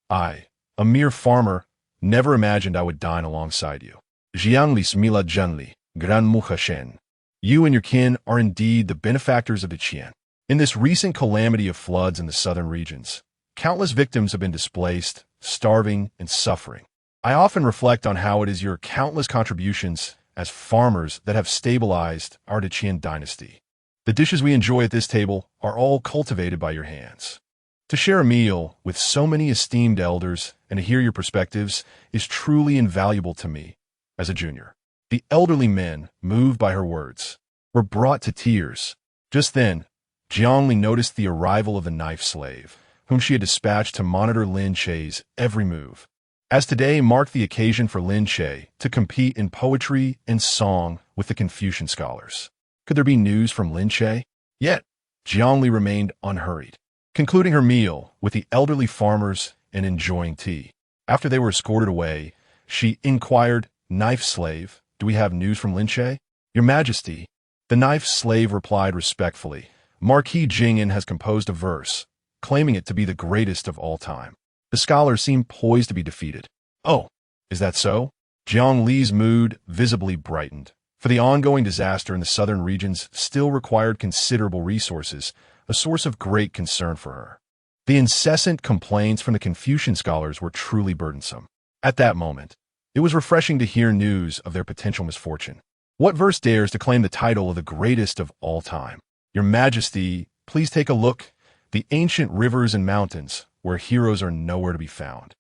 I, a mere farmer, never imagined I would dine alongside you. Jiangli Smila Junli, Gran Mukhashen. You and your kin are indeed the benefactors of Daqian. In this recent calamity of floods in the southern regions, countless victims have been displaced, starving, and suffering. I often reflect on how it is your countless contributions as farmers that have stabilized our Daqian dynasty. The dishes we enjoy at this table are all cultivated by your hands. To share a meal with so many esteemed elders and to hear your perspectives is truly invaluable to me as a junior." The elderly men, moved by her words, were brought to tears. Just then, Jiang Li noticed the arrival of the knife slave, whom she had dispatched to monitor Lin Che's every move. As today marked the occasion for Lin Che to compete in poetry and song with the Confucian scholars. Could there be news from Lin Che? Yet, Jiang Li remained unhurried, concluding her meal with the elderly farmers and enjoying tea. After they were escorted away, she inquired, "Knife slave, do we have news from Lin Che?" "Your Majesty," the knife slave replied respectfully, "Marquis Jing'an has composed a verse, claiming it to be the greatest of all time." The scholars seemed poised to be defeated. "Oh, is that so?" Jiang Li's mood visibly brightened, for the ongoing disaster in the southern regions still required considerable resources, a source of great concern for her. The incessant complaints from the Confucian scholars were truly burdensome. At that moment, It was refreshing to hear news of their potential misfortune. What verse dares to claim the title of the greatest of all time? Your Majesty, please take a look. The ancient rivers and mountains, where heroes are nowhere to be found.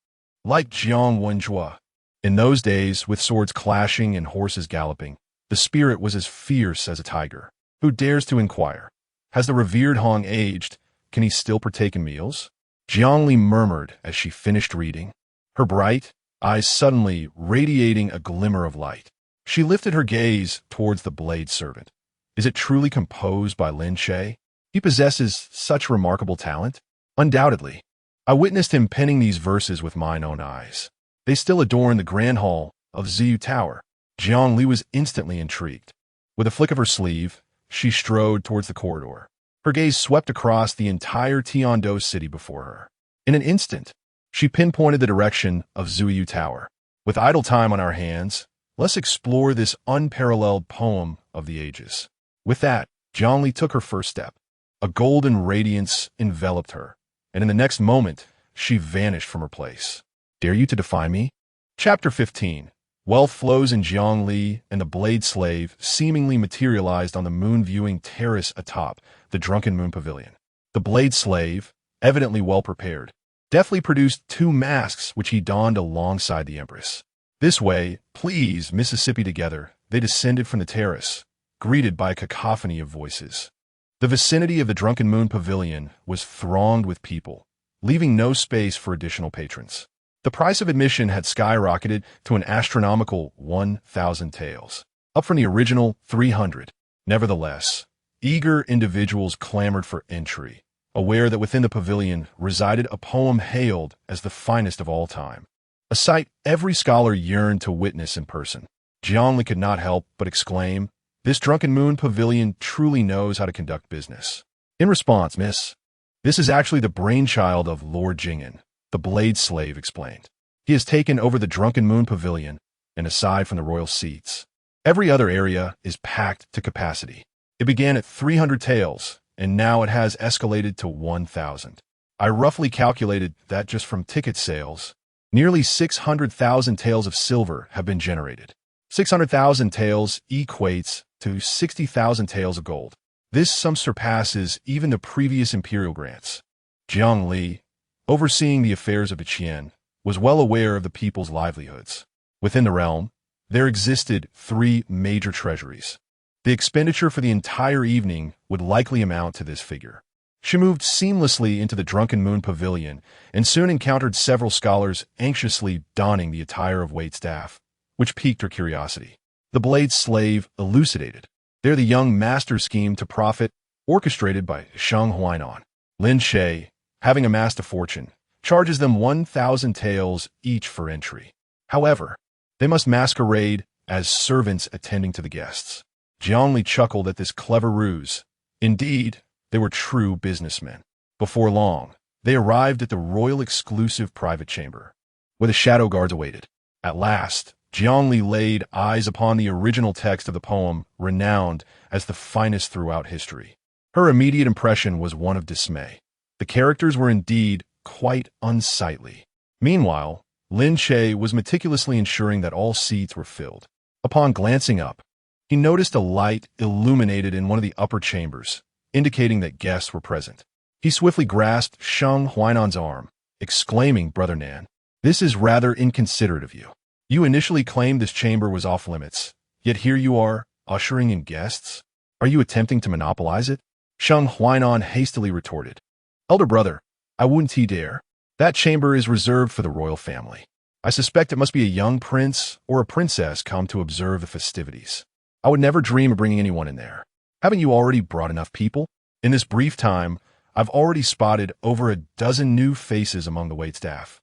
Like Jiang Wenjua. In those days, with swords clashing and horses galloping, the spirit was as fierce as a tiger. Who dares to inquire? Has the revered Hong aged? Can he still partake in meals? Jiang Li murmured as she finished reading, her bright eyes suddenly radiating a glimmer of light. She lifted her gaze towards the blade servant. Is it truly composed by Lin Che? He possesses such remarkable talent? Undoubtedly. I witnessed him penning these verses with mine own eyes. They still adorn the grand hall of Ziyu Tower. Jiang Li was instantly intrigued. With a flick of her sleeve, she strode towards the corridor. Her gaze swept across the entire Tiando city before her. In an instant, she pinpointed the direction of Ziyu Tower. With idle time on our hands, let's explore this unparalleled poem of the ages. With that, Jiang Li took her first step. A golden radiance enveloped her, and in the next moment, she vanished from her place. Dare you to defy me? Chapter 15. Wealth flows in Jiang Li, and the blade slave seemingly materialized on the moon-viewing terrace atop the Drunken Moon Pavilion. The blade slave, evidently well prepared, deftly produced 2 masks which he donned alongside the Empress. This way, please, Mississippi together, they descended from the terrace, greeted by a cacophony of voices. The vicinity of the Drunken Moon Pavilion was thronged with people, leaving no space for additional patrons. The price of admission had skyrocketed to an astronomical 1,000 taels, up from the original 300. Nevertheless, eager individuals clamored for entry, aware that within the pavilion resided a poem hailed as the finest of all time, a sight every scholar yearned to witness in person. Jiang Li could not help but exclaim, "This Drunken Moon Pavilion truly knows how to conduct business." In response, "Miss, this is actually the brainchild of Lord Jing'an," the blade slave explained. "He has taken over the Drunken Moon Pavilion, and aside from the royal seats, every other area is packed to capacity. It began at 300 taels, and now it has escalated to 1,000. I roughly calculated that just from ticket sales, nearly 600,000 taels of silver have been generated. 600,000 taels equates to 60,000 taels of gold. This sum surpasses even the previous imperial grants." Jiang Li, overseeing the affairs of Daqian, was well aware of the people's livelihoods. Within the realm, there existed 3 major treasuries. The expenditure for the entire evening would likely amount to this figure. She moved seamlessly into the Drunken Moon Pavilion and soon encountered several scholars anxiously donning the attire of waitstaff, which piqued her curiosity. The blade slave elucidated. They're the young master scheme to profit, orchestrated by Sheng Huainan. Lin Che, having amassed a fortune, charges them 1,000 taels each for entry. However, they must masquerade as servants attending to the guests. Jiang Li chuckled at this clever ruse. Indeed, they were true businessmen. Before long, they arrived at the royal exclusive private chamber, where the shadow guards awaited. At last, Jiang Li laid eyes upon the original text of the poem, renowned as the finest throughout history. Her immediate impression was one of dismay. The characters were indeed quite unsightly. Meanwhile, Lin Che was meticulously ensuring that all seats were filled. Upon glancing up, he noticed a light illuminated in one of the upper chambers, indicating that guests were present. He swiftly grasped Sheng Huainan's arm, exclaiming, "Brother Nan, this is rather inconsiderate of you. You initially claimed this chamber was off limits, yet here you are, ushering in guests? Are you attempting to monopolize it?" Sheng Huainan hastily retorted, "Elder brother, I wouldn't dare. That chamber is reserved for the royal family. I suspect it must be a young prince or a princess come to observe the festivities. I would never dream of bringing anyone in there. Haven't you already brought enough people? In this brief time, I've already spotted over a dozen new faces among the waitstaff.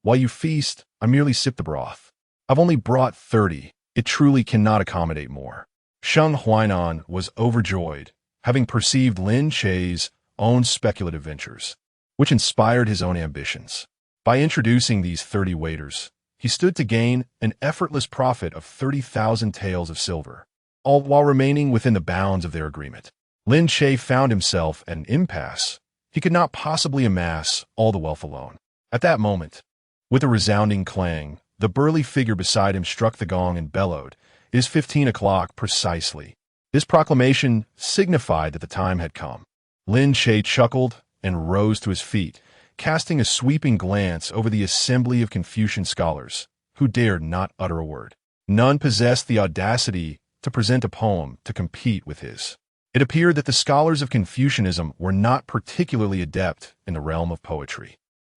While you feast, I merely sip the broth. I've only brought 30. It truly cannot accommodate more." Sheng Huainan was overjoyed, having perceived Lin Che's own speculative ventures, which inspired his own ambitions. By introducing these 30 waiters, he stood to gain an effortless profit of 30,000 taels of silver, all while remaining within the bounds of their agreement. Lin Che found himself at an impasse. He could not possibly amass all the wealth alone. At that moment, with a resounding clang, The burly figure beside him struck the gong and bellowed, "It is 15 o'clock precisely." This proclamation signified that the time had come. Lin Che chuckled and rose to his feet, casting a sweeping glance over the assembly of Confucian scholars, who dared not utter a word. None possessed the audacity to present a poem to compete with his. It appeared that the scholars of Confucianism were not particularly adept in the realm of poetry.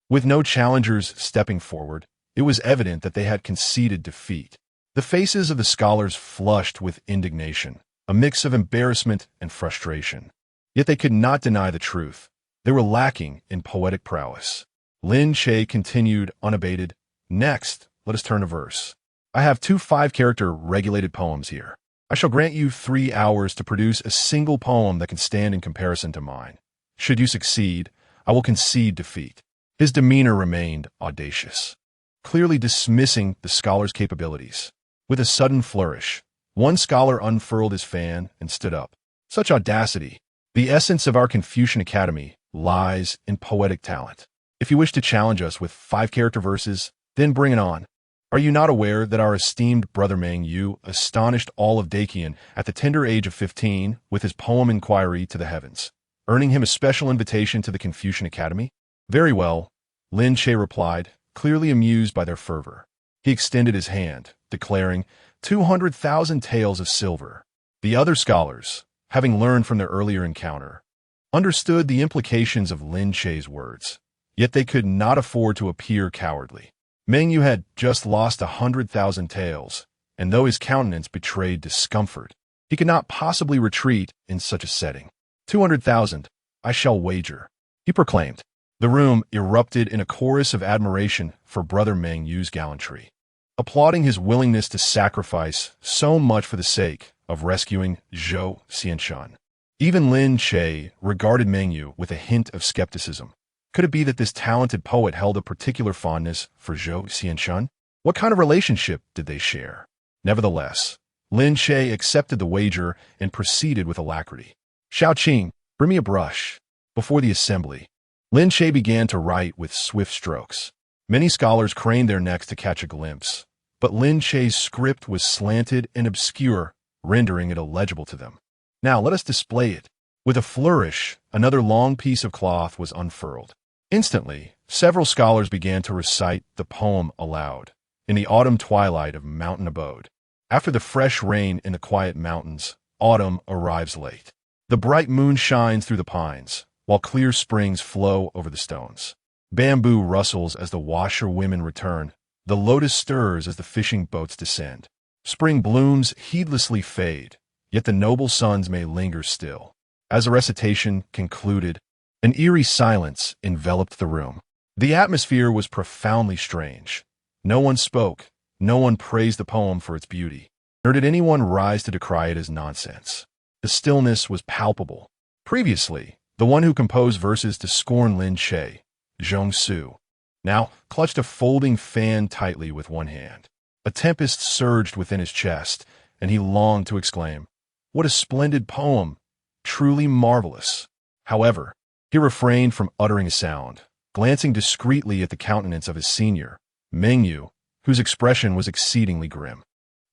With no challengers stepping forward, it was evident that they had conceded defeat. The faces of the scholars flushed with indignation, a mix of embarrassment and frustration. Yet they could not deny the truth. They were lacking in poetic prowess. Lin Che continued unabated. "Next, let us turn to verse. I have 2 5-character regulated poems here. I shall grant you 3 hours to produce a single poem that can stand in comparison to mine. Should you succeed, I will concede defeat." His demeanor remained audacious, clearly dismissing the scholar's capabilities. With a sudden flourish, one scholar unfurled his fan and stood up. Such audacity! The essence of our Confucian Academy lies in poetic talent. If you wish to challenge us with 5-character verses, then bring it on. Are you not aware that our esteemed brother Mang Yu astonished all of Daqian at the tender age of 15 with his poem Inquiry to the Heavens, earning him a special invitation to the Confucian Academy? Very well, Lin Che replied, clearly amused by their fervor. He extended his hand, declaring 200,000 taels of silver. The other scholars, having learned from their earlier encounter, understood the implications of Lin Che's words, yet they could not afford to appear cowardly. Mang Yu had just lost 100,000 taels, and though his countenance betrayed discomfort, he could not possibly retreat in such a setting. 200,000, I shall wager, he proclaimed. The room erupted in a chorus of admiration for brother Mang Yu's gallantry, applauding his willingness to sacrifice so much for the sake of rescuing Zhou Xianshan. Even Lin Che regarded Mang Yu with a hint of skepticism. Could it be that this talented poet held a particular fondness for Zhou Xianshan? What kind of relationship did they share? Nevertheless, Lin Che accepted the wager and proceeded with alacrity. "Xiao Qing, bring me a brush." Before the assembly, Lin Che began to write with swift strokes. Many scholars craned their necks to catch a glimpse, but Lin Che's script was slanted and obscure, rendering it illegible to them. "Now let us display it." With a flourish, another long piece of cloth was unfurled. Instantly, several scholars began to recite the poem aloud. In the autumn twilight of mountain abode, after the fresh rain in the quiet mountains, autumn arrives late. The bright moon shines through the pines, while clear springs flow over the stones. Bamboo rustles as the washerwomen return. The lotus stirs as the fishing boats descend. Spring blooms heedlessly fade, yet the noble suns may linger still. As the recitation concluded, an eerie silence enveloped the room. The atmosphere was profoundly strange. No one spoke, no one praised the poem for its beauty, nor did anyone rise to decry it as nonsense. The stillness was palpable. Previously, the one who composed verses to scorn Lin Che, Zhong Su, now clutched a folding fan tightly with one hand. A tempest surged within his chest, and he longed to exclaim, "What a splendid poem! Truly marvelous!" However, he refrained from uttering a sound, glancing discreetly at the countenance of his senior, Mang Yu, whose expression was exceedingly grim.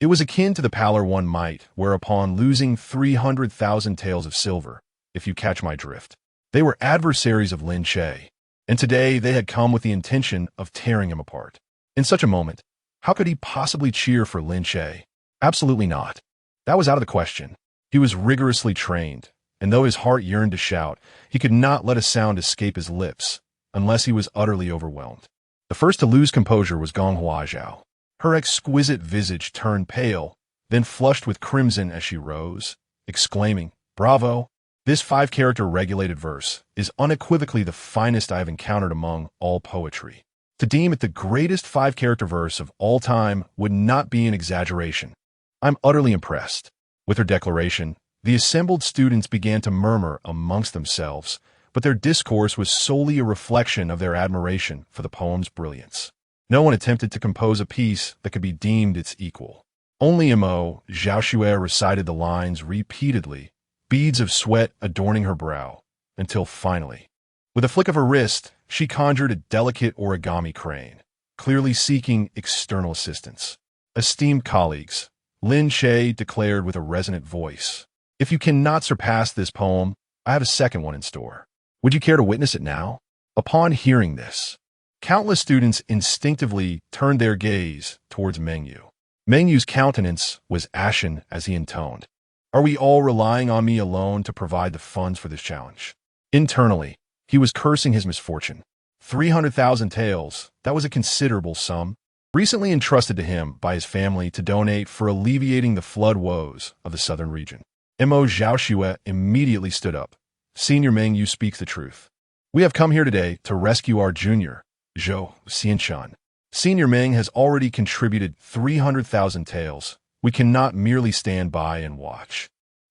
It was akin to the pallor one might wear upon losing 300,000 taels of silver, if you catch my drift. They were adversaries of Lin Che, and today they had come with the intention of tearing him apart. In such a moment, how could he possibly cheer for Lin Che? Absolutely not. That was out of the question. He was rigorously trained, and though his heart yearned to shout, he could not let a sound escape his lips unless he was utterly overwhelmed. The first to lose composure was Gong Huazhao. Her exquisite visage turned pale, then flushed with crimson as she rose, exclaiming, "Bravo! This 5-character regulated verse is unequivocally the finest I have encountered among all poetry. To deem it the greatest 5-character verse of all time would not be an exaggeration. I'm utterly impressed." With her declaration, the assembled students began to murmur amongst themselves, but their discourse was solely a reflection of their admiration for the poem's brilliance. No one attempted to compose a piece that could be deemed its equal. Only Mo Zhaoxue recited the lines repeatedly, beads of sweat adorning her brow, until finally, with a flick of her wrist, she conjured a delicate origami crane. clearly seeking external assistance. Esteemed colleagues, Lin Che declared with a resonant voice, "If you cannot surpass this poem, I have a second one in store. Would you care to witness it now?" Upon hearing this, countless students instinctively turned their gaze towards Meng Yu. Meng Yu's countenance was ashen as he intoned, "Are we all relying on me alone to provide the funds for this challenge?" Internally, he was cursing his misfortune. 300,000 taels, that was a considerable sum, recently entrusted to him by his family to donate for alleviating the flood woes of the southern region. Mo Zhaoxue immediately stood up. "Senior Meng Yu speaks the truth. We have come here today to rescue our junior, Zhou Xianshan. Senior Meng has already contributed 300,000 taels. We cannot merely stand by and watch.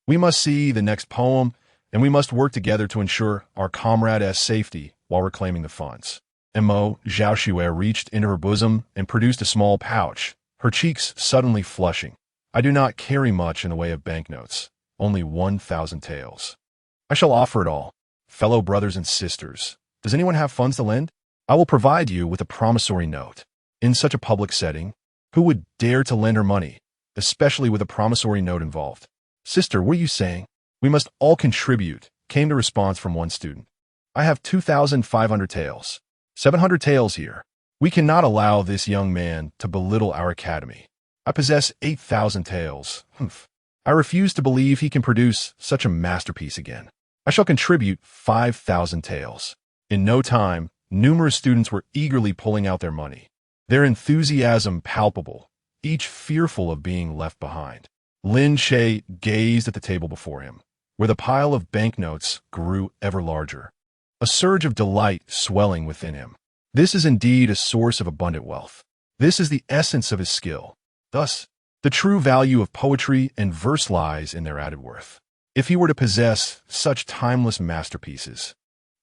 We must see the next poem, and we must work together to ensure our comrade's safety while reclaiming the funds." Mo Zhaoxue reached into her bosom and produced a small pouch, her cheeks suddenly flushing. "I do not carry much in the way of banknotes, only 1,000 taels. I shall offer it all. Fellow brothers and sisters, does anyone have funds to lend? I will provide you with a promissory note." In such a public setting, who would dare to lend her money, especially with a promissory note involved? "Sister, what are you saying? We must all contribute," came the response from one student. "I have 2,500 taels. 700 taels here. We cannot allow this young man to belittle our academy. I possess 8,000 taels. Humph. I refuse to believe he can produce such a masterpiece again. I shall contribute 5,000 taels." In no time, numerous students were eagerly pulling out their money, their enthusiasm palpable, each fearful of being left behind. Lin Che gazed at the table before him, where the pile of banknotes grew ever larger, a surge of delight swelling within him. This is indeed a source of abundant wealth. This is the essence of his skill. Thus, the true value of poetry and verse lies in their added worth. If he were to possess such timeless masterpieces,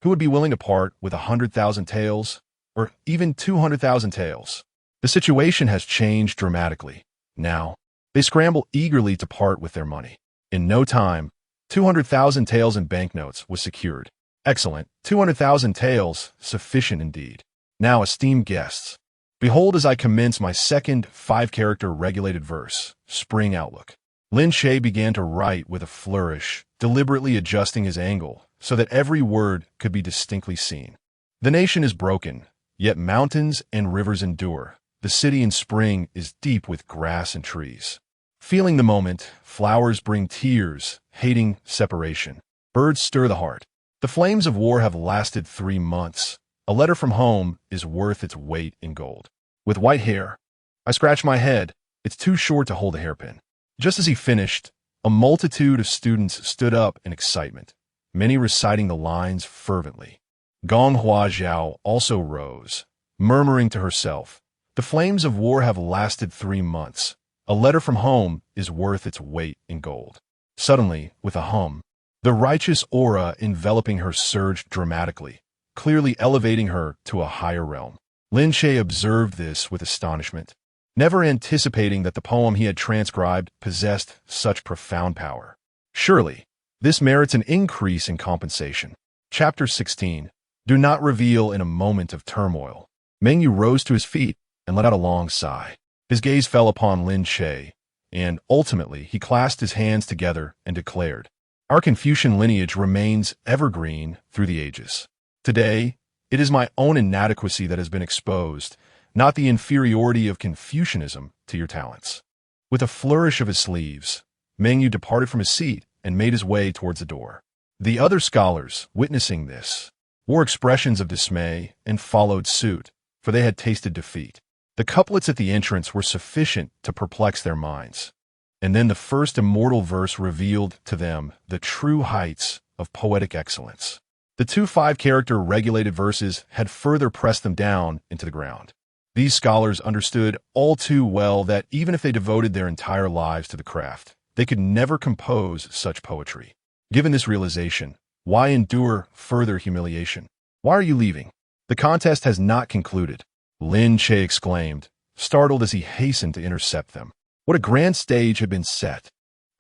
who would be willing to part with 100,000 taels, or even 200,000 taels? The situation has changed dramatically. Now, they scramble eagerly to part with their money. In no time, 200,000 taels in banknotes was secured. Excellent, 200,000 taels, sufficient indeed. Now, esteemed guests, behold as I commence my second 5-character regulated verse, Spring Outlook. Lin Che began to write with a flourish, deliberately adjusting his angle so that every word could be distinctly seen. "The nation is broken, yet mountains and rivers endure. The city in spring is deep with grass and trees. Feeling the moment, flowers bring tears, hating separation. Birds stir the heart. The flames of war have lasted 3 months. A letter from home is worth its weight in gold. With white hair, I scratch my head. It's too short to hold a hairpin." Just as he finished, a multitude of students stood up in excitement, many reciting the lines fervently. Gong Hua Zhao also rose, murmuring to herself, "The flames of war have lasted 3 months. A letter from home is worth its weight in gold." Suddenly, with a hum, the righteous aura enveloping her surged dramatically, clearly elevating her to a higher realm. Lin Che observed this with astonishment, never anticipating that the poem he had transcribed possessed such profound power. Surely, this merits an increase in compensation. Chapter 16. Do not reveal in a moment of turmoil. Meng Yu rose to his feet and let out a long sigh. His gaze fell upon Lin Che, and ultimately he clasped his hands together and declared, "Our Confucian lineage remains evergreen through the ages. Today, it is my own inadequacy that has been exposed, not the inferiority of Confucianism to your talents." With a flourish of his sleeves, Meng Yu departed from his seat and made his way towards the door. The other scholars, witnessing this, wore expressions of dismay and followed suit, for they had tasted defeat. The couplets at the entrance were sufficient to perplex their minds, and then the first immortal verse revealed to them the true heights of poetic excellence. The 2 5-character regulated verses had further pressed them down into the ground. These scholars understood all too well that even if they devoted their entire lives to the craft, they could never compose such poetry. Given this realization, why endure further humiliation? Why are you leaving? The contest has not concluded, Lin Che exclaimed, startled as he hastened to intercept them. What a grand stage had been set!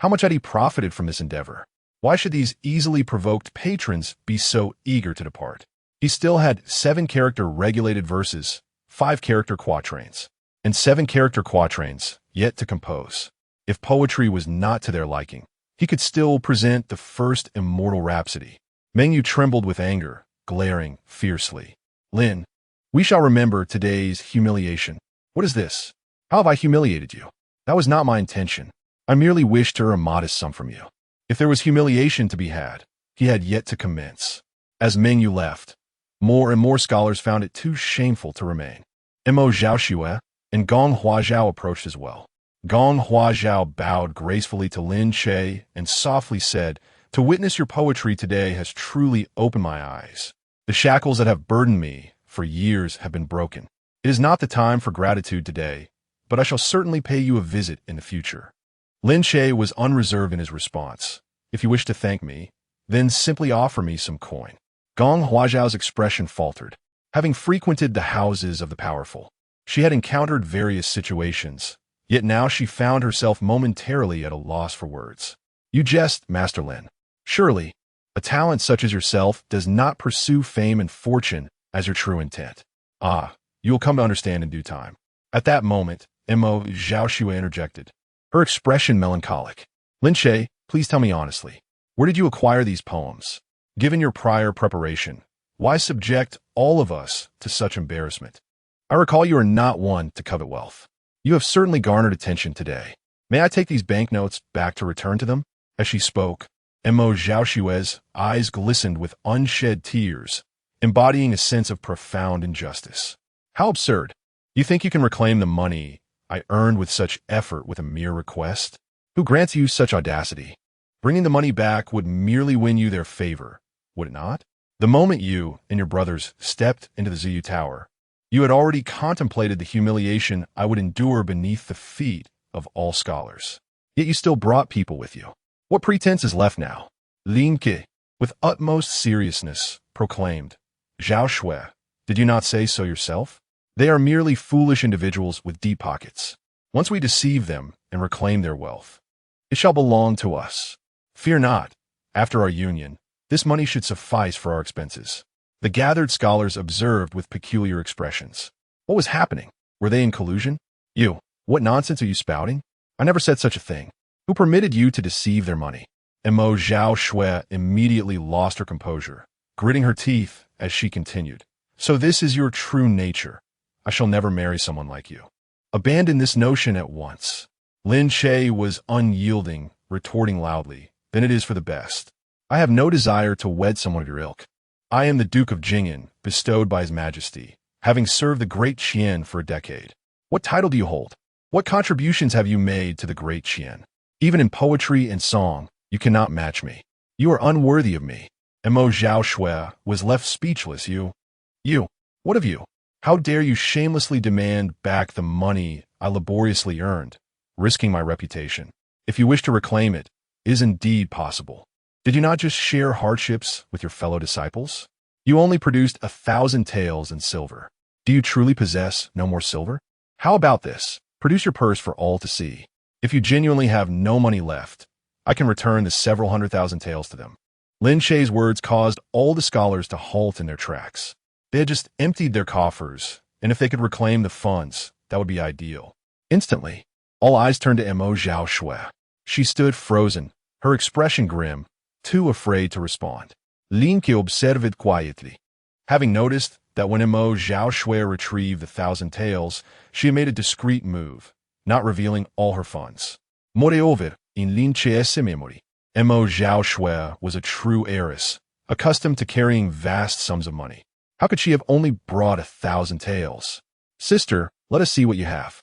How much had he profited from this endeavor? Why should these easily provoked patrons be so eager to depart? He still had 7-character regulated verses, 5-character quatrains, and 7-character quatrains yet to compose. If poetry was not to their liking, he could still present the first immortal rhapsody. Meng Yu trembled with anger, glaring fiercely. Lin, we shall remember today's humiliation. What is this? How have I humiliated you? That was not my intention. I merely wished to earn a modest sum from you. If there was humiliation to be had, he had yet to commence. As Meng Yu left, more and more scholars found it too shameful to remain. Mo Zhaoxue and Gong Huazhao approached as well. Gong Huazhao bowed gracefully to Lin Che and softly said, "To witness your poetry today has truly opened my eyes. The shackles that have burdened me for years have been broken. It is not the time for gratitude today, but I shall certainly pay you a visit in the future." Lin Che was unreserved in his response. "If you wish to thank me, then simply offer me some coin." Gong Huazhao's expression faltered. Having frequented the houses of the powerful, she had encountered various situations, yet now she found herself momentarily at a loss for words. "You jest, Master Lin. Surely, a talent such as yourself does not pursue fame and fortune as your true intent. Ah, you will come to understand in due time." At that moment, Mo Zhaoxue interjected, her expression melancholic. "Lin Che, please tell me honestly, where did you acquire these poems? Given your prior preparation, why subject all of us to such embarrassment? I recall you are not one to covet wealth. You have certainly garnered attention today. May I take these banknotes back to return to them?" As she spoke, Mo Zhaoxue's eyes glistened with unshed tears, embodying a sense of profound injustice. "How absurd! You think you can reclaim the money I earned with such effort with a mere request? Who grants you such audacity? Bringing the money back would merely win you their favor, would it not? The moment you and your brothers stepped into the Ziyu Tower, you had already contemplated the humiliation I would endure beneath the feet of all scholars. Yet you still brought people with you. What pretense is left now?" Lin Che, with utmost seriousness, proclaimed, "Zhaoxue, did you not say so yourself? They are merely foolish individuals with deep pockets. Once we deceive them and reclaim their wealth, it shall belong to us. Fear not. After our union, this money should suffice for our expenses." The gathered scholars observed with peculiar expressions. What was happening? Were they in collusion? "You, what nonsense are you spouting? I never said such a thing. Who permitted you to deceive their money?" Mo Zhaoxue immediately lost her composure, gritting her teeth as she continued. "So this is your true nature. I shall never marry someone like you. Abandon this notion at once." Lin Che was unyielding, retorting loudly, "Then it is for the best. I have no desire to wed someone of your ilk. I am the Duke of Zhenguo, bestowed by His Majesty, having served the great Qian for a decade. What title do you hold? What contributions have you made to the great Qian? Even in poetry and song, you cannot match me. You are unworthy of me." Mo Zhaoxue was left speechless. You, what of you? How dare you shamelessly demand back the money I laboriously earned, risking my reputation? If you wish to reclaim it, it is indeed possible. Did you not just share hardships with your fellow disciples? You only produced 1,000 taels in silver. Do you truly possess no more silver? How about this? Produce your purse for all to see. If you genuinely have no money left, I can return the several 100,000 taels to them." Lin Che's words caused all the scholars to halt in their tracks. They had just emptied their coffers, and if they could reclaim the funds, that would be ideal. Instantly, all eyes turned to Mo Zhaoxue. She stood frozen, her expression grim, too afraid to respond. Lin Che observed quietly. Having noticed that when Mo Zhaoxue retrieved the 1,000 taels, she had made a discreet move, not revealing all her funds. Moreover, in Lin Che's memory, Mo Zhaoxue was a true heiress, accustomed to carrying vast sums of money. How could she have only brought 1,000 taels? "Sister, let us see what you have."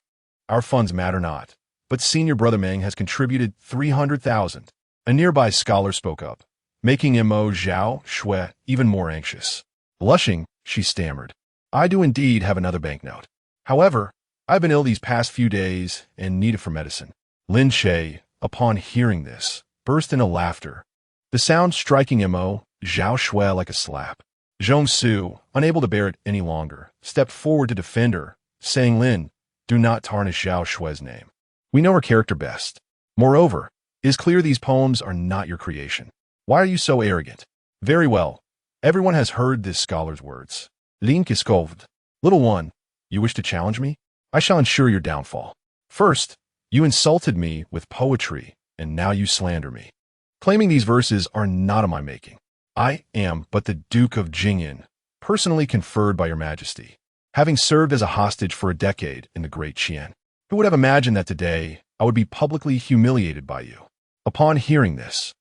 "Our funds matter not, but senior brother Meng has contributed 300,000. A nearby scholar spoke up, making Mo Zhaoxue even more anxious. Blushing, she stammered, "I do indeed have another banknote. However, I've been ill these past few days and need it for medicine." Lin Che, upon hearing this, burst into laughter, the sound striking Mo Zhaoxue like a slap. Zhong Su, unable to bear it any longer, stepped forward to defend her, saying, "Lin, do not tarnish Zhaoxue's name. We know her character best. Moreover, it is clear these poems are not your creation. Why are you so arrogant?" "Very well. Everyone has heard this scholar's words." Lin Che scoffed. "Little one, You wish to challenge me? I shall ensure your downfall. First, you insulted me with poetry, and now you slander me. Claiming these verses are not of my making. I am but the Duke of Jingyan, personally conferred by your majesty, having served as a hostage for a decade in the Great Qian. Who would have imagined that today I would be publicly humiliated by you? Upon hearing this,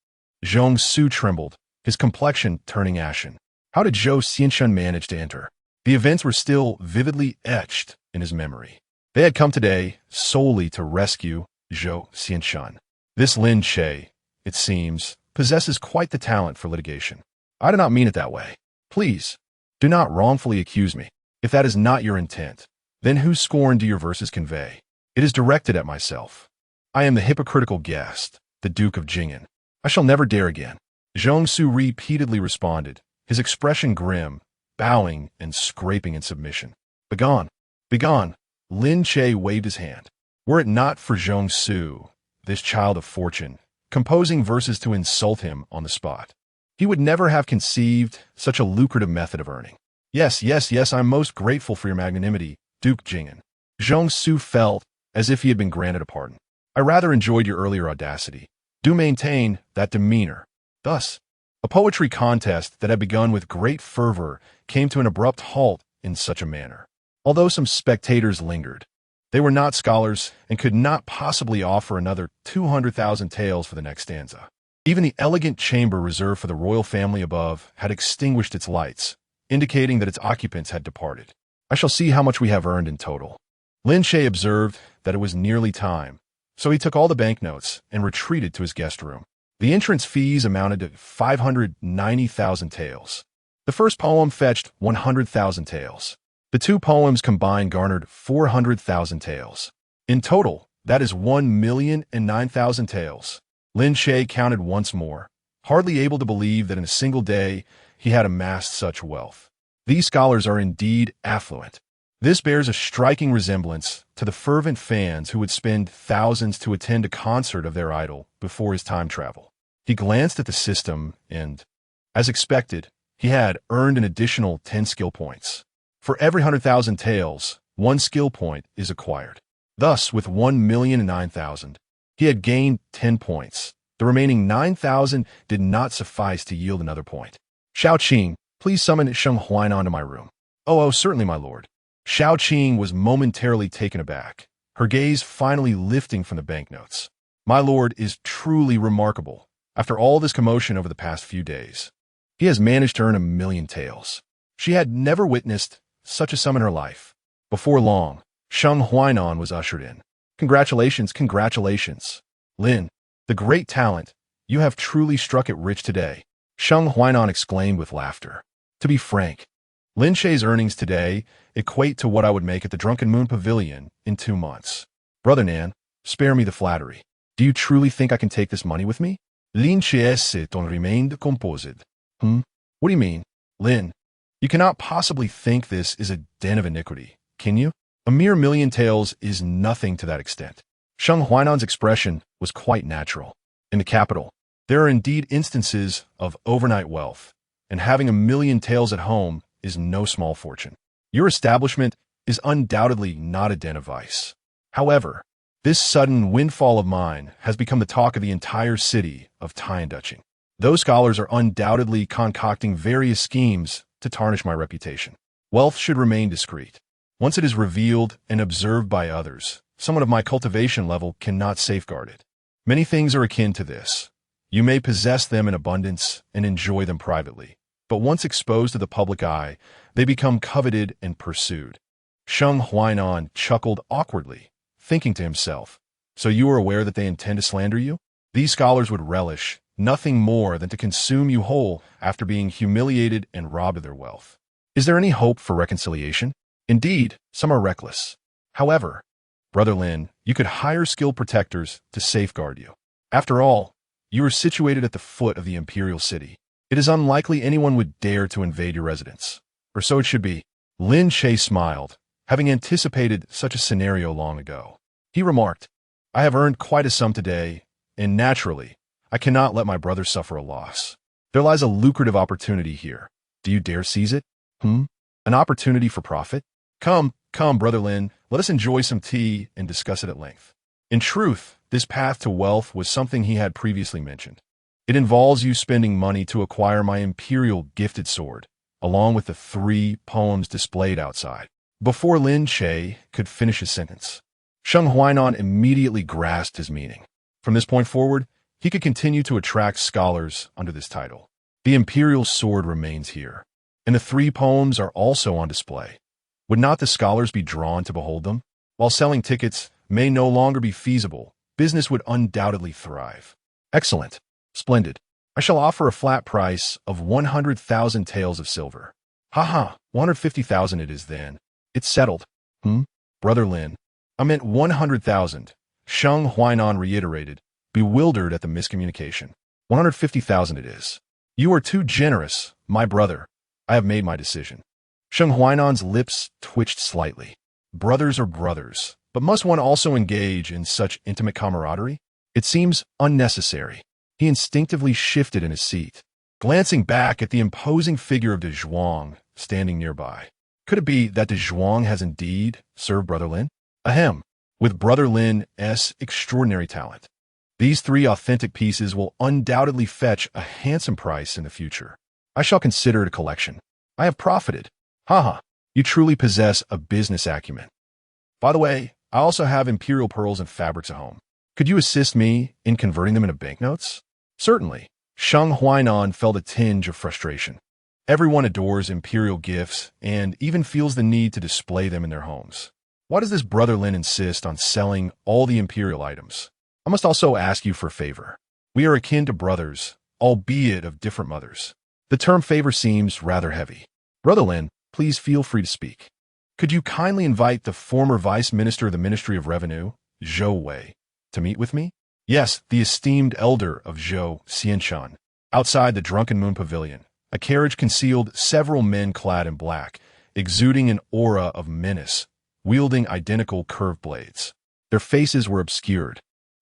Zhong Su trembled, his complexion turning ashen. How did Zhou Xianshun manage to enter? The events were still vividly etched in his memory. They had come today solely to rescue Zhou Xianshun. This Lin Che, it seems, possesses quite the talent for litigation. I do not mean it that way. Please, do not wrongfully accuse me. If that is not your intent, then whose scorn do your verses convey? It is directed at myself. I am the hypocritical guest, the Duke of Jingyan. I shall never dare again. Zhong Su repeatedly responded, his expression grim, bowing and scraping in submission. Begone! Begone! Lin Che waved his hand. Were it not for Zhong Su, this child of fortune, composing verses to insult him on the spot, he would never have conceived such a lucrative method of earning. Yes, I'm most grateful for your magnanimity, Duke Jingyan. Zhong Su felt as if he had been granted a pardon. I rather enjoyed your earlier audacity. Do maintain that demeanor. Thus, a poetry contest that had begun with great fervor came to an abrupt halt in such a manner. Although some spectators lingered, they were not scholars and could not possibly offer another 200,000 taels for the next stanza. Even the elegant chamber reserved for the royal family above had extinguished its lights, indicating that its occupants had departed. I shall see how much we have earned in total. Lin Che observed that it was nearly time, so he took all the banknotes and retreated to his guest room. The entrance fees amounted to 590,000 taels. The first poem fetched 100,000 taels. The two poems combined garnered 400,000 taels. In total, that is 1,009,000 taels. Lin Che counted once more, hardly able to believe that in a single day he had amassed such wealth. These scholars are indeed affluent. This bears a striking resemblance to the fervent fans who would spend thousands to attend a concert of their idol before his time travel. He glanced at the system and, as expected, he had earned an additional 10 skill points. For every 100,000 taels, 1 skill point is acquired. Thus, with 1,009,000, he had gained 10 points. The remaining 9,000 did not suffice to yield another point. Shao Qing, please summon Sheng Huainan to my room. Oh, certainly, my lord. Shao Qing was momentarily taken aback, her gaze finally lifting from the banknotes. My lord is truly remarkable. After all this commotion over the past few days, he has managed to earn 1,000,000 taels. She had never witnessed such a sum in her life. Before long, Sheng Huainan was ushered in. Congratulations. Lin, the great talent, you have truly struck it rich today, Sheng Huainan exclaimed with laughter. To be frank, Lin Che's earnings today equate to what I would make at the Drunken Moon Pavilion in 2 months. Brother Nan, spare me the flattery. Do you truly think I can take this money with me? Lin Che s'est remained composed. What do you mean? Lin, you cannot possibly think this is a den of iniquity, can you? A mere 1,000,000 taels is nothing to that extent. Sheng Huainan's expression was quite natural. In the capital, there are indeed instances of overnight wealth, and having 1,000,000 taels at home is no small fortune. Your establishment is undoubtedly not a den of vice. However, this sudden windfall of mine has become the talk of the entire city of Tianduching. Those scholars are undoubtedly concocting various schemes to tarnish my reputation. Wealth should remain discreet. Once it is revealed and observed by others, someone of my cultivation level cannot safeguard it. Many things are akin to this. You may possess them in abundance and enjoy them privately, but once exposed to the public eye, they become coveted and pursued. Sheng Huainan chuckled awkwardly, thinking to himself, so you are aware that they intend to slander you? These scholars would relish nothing more than to consume you whole after being humiliated and robbed of their wealth. Is there any hope for reconciliation? Indeed, some are reckless. However, Brother Lin, you could hire skilled protectors to safeguard you. After all, you are situated at the foot of the imperial city. It is unlikely anyone would dare to invade your residence. Or so it should be. Lin Che smiled, having anticipated such a scenario long ago. He remarked, I have earned quite a sum today, and naturally, I cannot let my brother suffer a loss. There lies a lucrative opportunity here. Do you dare seize it? An opportunity for profit? Come, Brother Lin, let us enjoy some tea and discuss it at length. In truth, this path to wealth was something he had previously mentioned. It involves you spending money to acquire my imperial gifted sword, along with the 3 poems displayed outside. Before Lin Che could finish his sentence, Sheng Huainan immediately grasped his meaning. From this point forward, he could continue to attract scholars under this title. The imperial sword remains here, and the 3 poems are also on display. Would not the scholars be drawn to behold them? While selling tickets may no longer be feasible, business would undoubtedly thrive. Excellent. Splendid. I shall offer a flat price of 100,000 taels of silver. 150,000 it is then. It's settled. Brother Lin. I meant 100,000. Sheng Huainan reiterated, bewildered at the miscommunication. 150,000 it is. You are too generous, my brother. I have made my decision. Sheng Huainan's lips twitched slightly. Brothers are brothers, but must one also engage in such intimate camaraderie? It seems unnecessary. He instinctively shifted in his seat, glancing back at the imposing figure of De Zhuang standing nearby. Could it be that De Zhuang has indeed served Brother Lin? Ahem, with Brother Lin's extraordinary talent. These 3 authentic pieces will undoubtedly fetch a handsome price in the future. I shall consider it a collection. I have profited. You truly possess a business acumen. By the way, I also have imperial pearls and fabrics at home. Could you assist me in converting them into banknotes? Certainly. Sheng Huainan felt a tinge of frustration. Everyone adores imperial gifts and even feels the need to display them in their homes. Why does this Brother Lin insist on selling all the imperial items? I must also ask you for a favor. We are akin to brothers, albeit of different mothers. The term favor seems rather heavy. Brother Lin, please feel free to speak. Could you kindly invite the former Vice Minister of the Ministry of Revenue, Zhou Wei, to meet with me? Yes, the esteemed elder of Zhou Xianshan. Outside the Drunken Moon Pavilion, a carriage concealed several men clad in black, exuding an aura of menace, wielding identical curved blades. Their faces were obscured,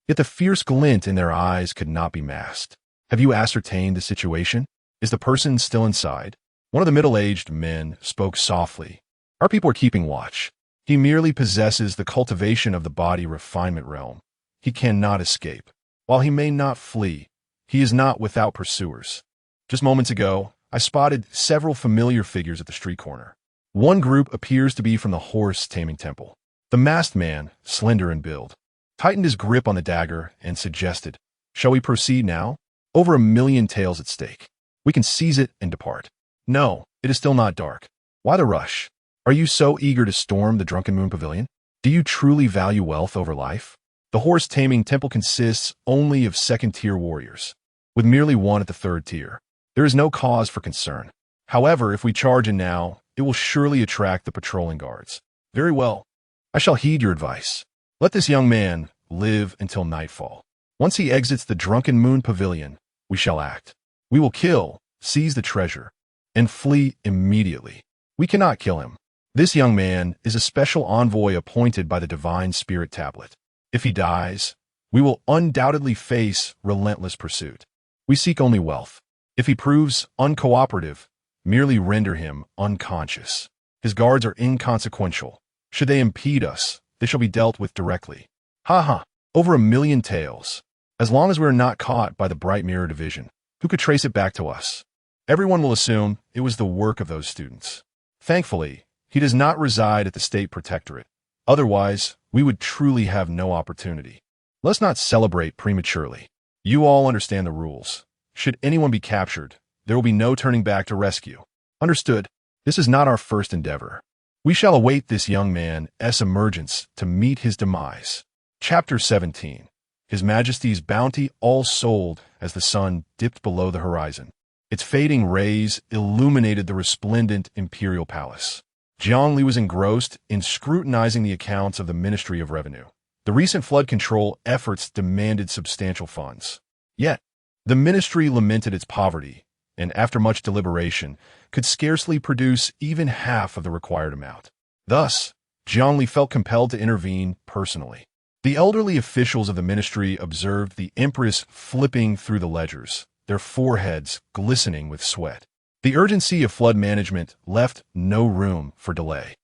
yet the fierce glint in their eyes could not be masked. Have you ascertained the situation? Is the person still inside? One of the middle-aged men spoke softly. Our people are keeping watch. He merely possesses the cultivation of the body refinement realm. He cannot escape. While he may not flee, he is not without pursuers. Just moments ago, I spotted several familiar figures at the street corner. One group appears to be from the horse-taming temple. The masked man, slender in build, tightened his grip on the dagger and suggested, "Shall we proceed now? Over 1,000,000 taels at stake. We can seize it and depart." No, it is still not dark. Why the rush? Are you so eager to storm the Drunken Moon Pavilion? Do you truly value wealth over life? The horse-taming temple consists only of 2nd-tier warriors, with merely 1 at the 3rd tier. There is no cause for concern. However, if we charge in now, it will surely attract the patrolling guards. Very well. I shall heed your advice. Let this young man live until nightfall. Once he exits the Drunken Moon Pavilion, we shall act. We will kill, seize the treasure, and flee immediately. We cannot kill him. This young man is a special envoy appointed by the Divine Spirit Tablet. If he dies, we will undoubtedly face relentless pursuit. We seek only wealth. If he proves uncooperative, merely render him unconscious. His guards are inconsequential. Should they impede us, they shall be dealt with directly. Over 1,000,000 taels. As long as we are not caught by the Bright Mirror Division, who could trace it back to us? Everyone will assume it was the work of those students. Thankfully, he does not reside at the State Protectorate. Otherwise, we would truly have no opportunity. Let's not celebrate prematurely. You all understand the rules. Should anyone be captured, there will be no turning back to rescue. Understood? This is not our first endeavor. We shall await this young man's emergence to meet his demise. Chapter 17. His Majesty's bounty all sold as the sun dipped below the horizon. Its fading rays illuminated the resplendent imperial palace. Jiang Li was engrossed in scrutinizing the accounts of the Ministry of Revenue. The recent flood control efforts demanded substantial funds. Yet, the ministry lamented its poverty, and after much deliberation, could scarcely produce even half of the required amount. Thus, Jiang Li felt compelled to intervene personally. The elderly officials of the ministry observed the Empress flipping through the ledgers, their foreheads glistening with sweat. The urgency of flood management left no room for delay.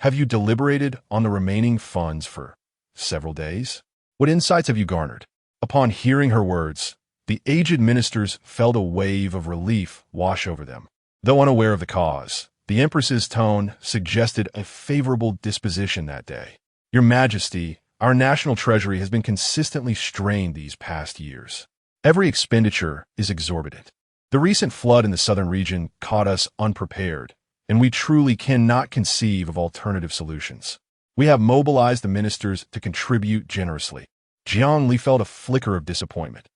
Have you deliberated on the remaining funds for several days? What insights have you garnered? Upon hearing her words, the aged ministers felt a wave of relief wash over them. Though unaware of the cause, the Empress's tone suggested a favorable disposition that day. Your Majesty, our national treasury has been consistently strained these past years. Every expenditure is exorbitant. The recent flood in the southern region caught us unprepared, and we truly cannot conceive of alternative solutions. We have mobilized the ministers to contribute generously. Jiang Li felt a flicker of disappointment.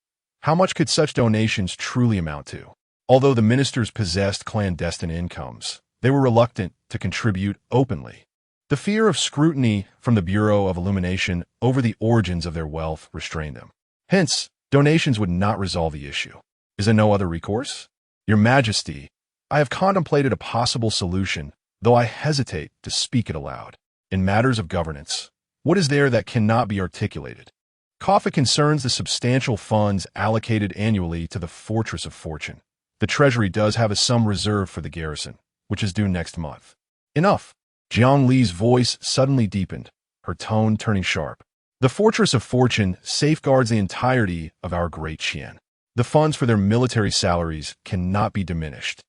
How much could such donations truly amount to? Although the ministers possessed clandestine incomes, they were reluctant to contribute openly. The fear of scrutiny from the Bureau of Illumination over the origins of their wealth restrained them. Hence, donations would not resolve the issue. Is there no other recourse? Your Majesty, I have contemplated a possible solution, though I hesitate to speak it aloud. In matters of governance, what is there that cannot be articulated? It concerns the substantial funds allocated annually to the Fortress of Fortune. The Treasury does have a sum reserved for the garrison, which is due next month. Enough! Jiang Li's voice suddenly deepened, her tone turning sharp. The Fortress of Fortune safeguards the entirety of our great Qian. The funds for their military salaries cannot be diminished,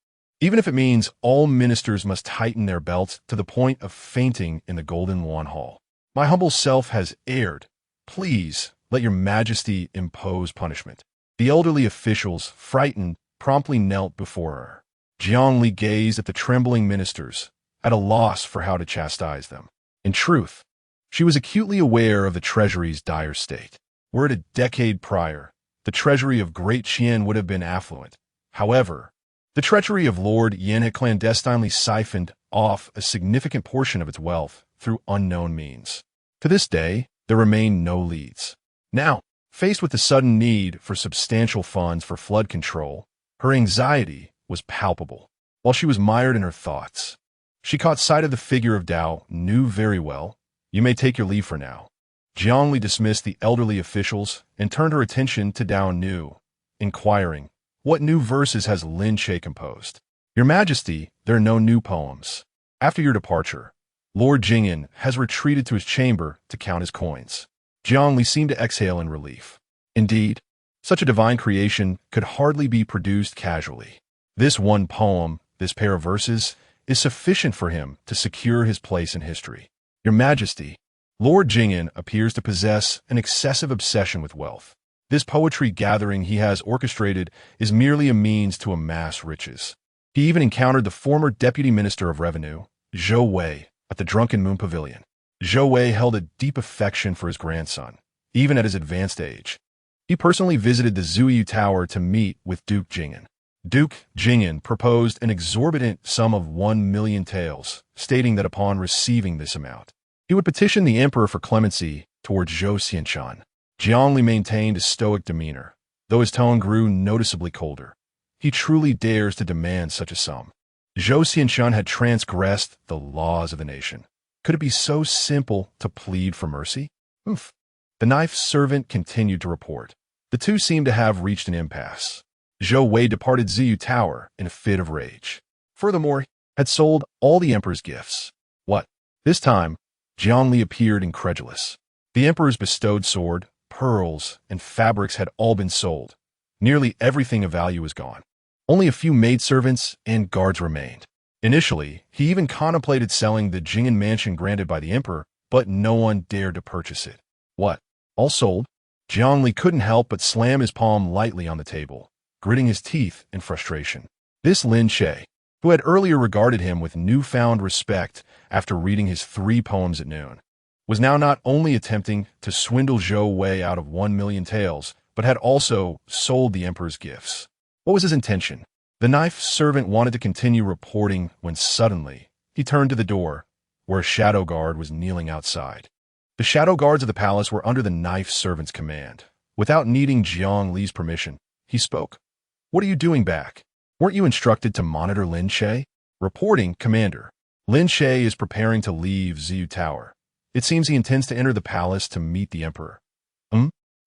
even if it means all ministers must tighten their belts to the point of fainting in the Golden Lawn Hall. My humble self has erred. Please, let your Majesty impose punishment. The elderly officials, frightened, promptly knelt before her. Jiang Li gazed at the trembling ministers, at a loss for how to chastise them. In truth, she was acutely aware of the treasury's dire state. Were it a decade prior, the treasury of Great Qian would have been affluent. However, the treachery of Lord Yin had clandestinely siphoned off a significant portion of its wealth through unknown means. To this day, there remain no leads. Now, faced with the sudden need for substantial funds for flood control, her anxiety was palpable. While she was mired in her thoughts, she caught sight of the figure of Dao, knew very well. You may take your leave for now. Jiang Li dismissed the elderly officials and turned her attention to Dao Nu, inquiring, what new verses has Lin Che composed? Your Majesty, there are no new poems. After your departure, Lord Jingyan has retreated to his chamber to count his coins. Jiang Li seemed to exhale in relief. Indeed, such a divine creation could hardly be produced casually. This one poem, this pair of verses, is sufficient for him to secure his place in history. Your Majesty, Lord Jingyan appears to possess an excessive obsession with wealth. This poetry gathering he has orchestrated is merely a means to amass riches. He even encountered the former Deputy Minister of Revenue, Zhou Wei, at the Drunken Moon Pavilion. Zhou Wei held a deep affection for his grandson, even at his advanced age. He personally visited the Zuyu Tower to meet with Duke Jingyan. Duke Jingyan proposed an exorbitant sum of 1 million taels, stating that upon receiving this amount, he would petition the emperor for clemency towards Zhou Xianshan. Jiang Li maintained a stoic demeanor, though his tone grew noticeably colder. He truly dares to demand such a sum. Zhou Xianshan had transgressed the laws of the nation. Could it be so simple to plead for mercy? Oof. The knife servant continued to report. The two seemed to have reached an impasse. Zhou Wei departed Ziyu Tower in a fit of rage. Furthermore, had sold all the emperor's gifts. What? This time, Jiang Li appeared incredulous. The emperor's bestowed sword, pearls, and fabrics had all been sold. Nearly everything of value was gone. Only a few maidservants and guards remained. Initially, he even contemplated selling the Jingyan mansion granted by the emperor, but no one dared to purchase it. What? All sold? Jiang Li couldn't help but slam his palm lightly on the table, gritting his teeth in frustration. This Lin Che, who had earlier regarded him with newfound respect after reading his 3 poems at noon, was now not only attempting to swindle Zhou Wei out of 1 million taels, but had also sold the emperor's gifts. What was his intention? The knife servant wanted to continue reporting when suddenly he turned to the door, where a shadow guard was kneeling outside. The shadow guards of the palace were under the knife servant's command. Without needing Jiang Li's permission, he spoke. What are you doing back? Weren't you instructed to monitor Lin Che? Reporting, Commander. Lin Che is preparing to leave Ziyu Tower. It seems he intends to enter the palace to meet the emperor.